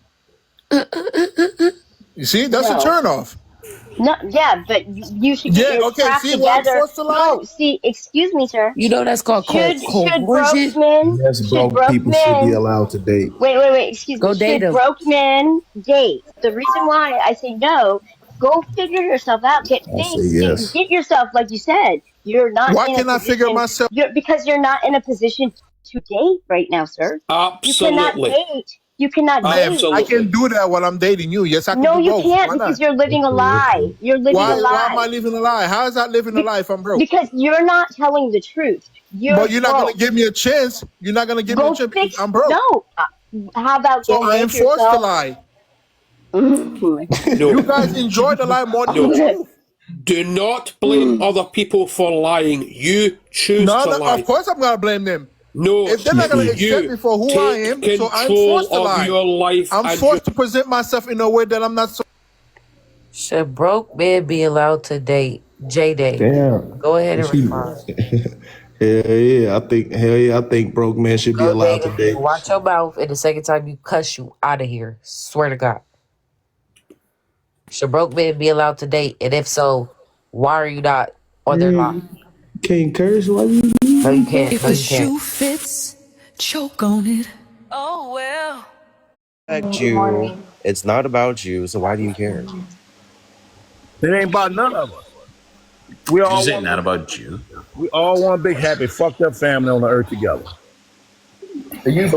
You see, that's a No. turn off. No, yeah, but you should get Yeah. your Okay. crap See why I'm together. forced to lie? No, see, excuse me, sir. You know that's called Should broke coercion. men Yes, should broke broke people should be men allowed to date. wait, excuse me. Go date Should him. broke men date? The reason why I say no, go figure yourself out, get I say fixed, yes. get yourself like you said. You're not Why in a can I figure position myself? you're because you're not in a position to date right now, sir. You cannot Absolutely. date. You cannot Ma'am, date. I can Absolutely. do that while I'm dating you. Yes, I can No, do you both. can't Why because not? you're living a lie. You're living a Why am I lie. living a lie? How is that living a lie if I'm broke? Because you're not telling the truth. But You're you're not gonna broke. give me a chance. You're not gonna give me a Go chance because fix. I'm broke. No. How about So go I am make forced to yourself? lie. Oh You No. guys enjoy the lie more than the No. truth. Do not blame other people for lying. You choose No, to no, of lie. course I'm gonna blame them. No, If they're not gonna accept you me for who I take am, so I'm control forced to of lie. your life I'm and your forced to present myself in a way that I'm not so. Should broke men be allowed to date? J Day. Damn. Go ahead and She, respond. hell yeah, I think broke men should be Go allowed date to him. date. Watch your mouth, and the second time you cuss you out of here. Swear to God. Should broke men be allowed to date? And if so, why are you not on their line? Can't curse like you. No, you can't. If No, the you can't. shoe fits, choke on it. Affect you. It's not about you. So why do you care? It ain't about none of us. We Did you all say one. not about you? We all one big happy fucked up family on the earth together. You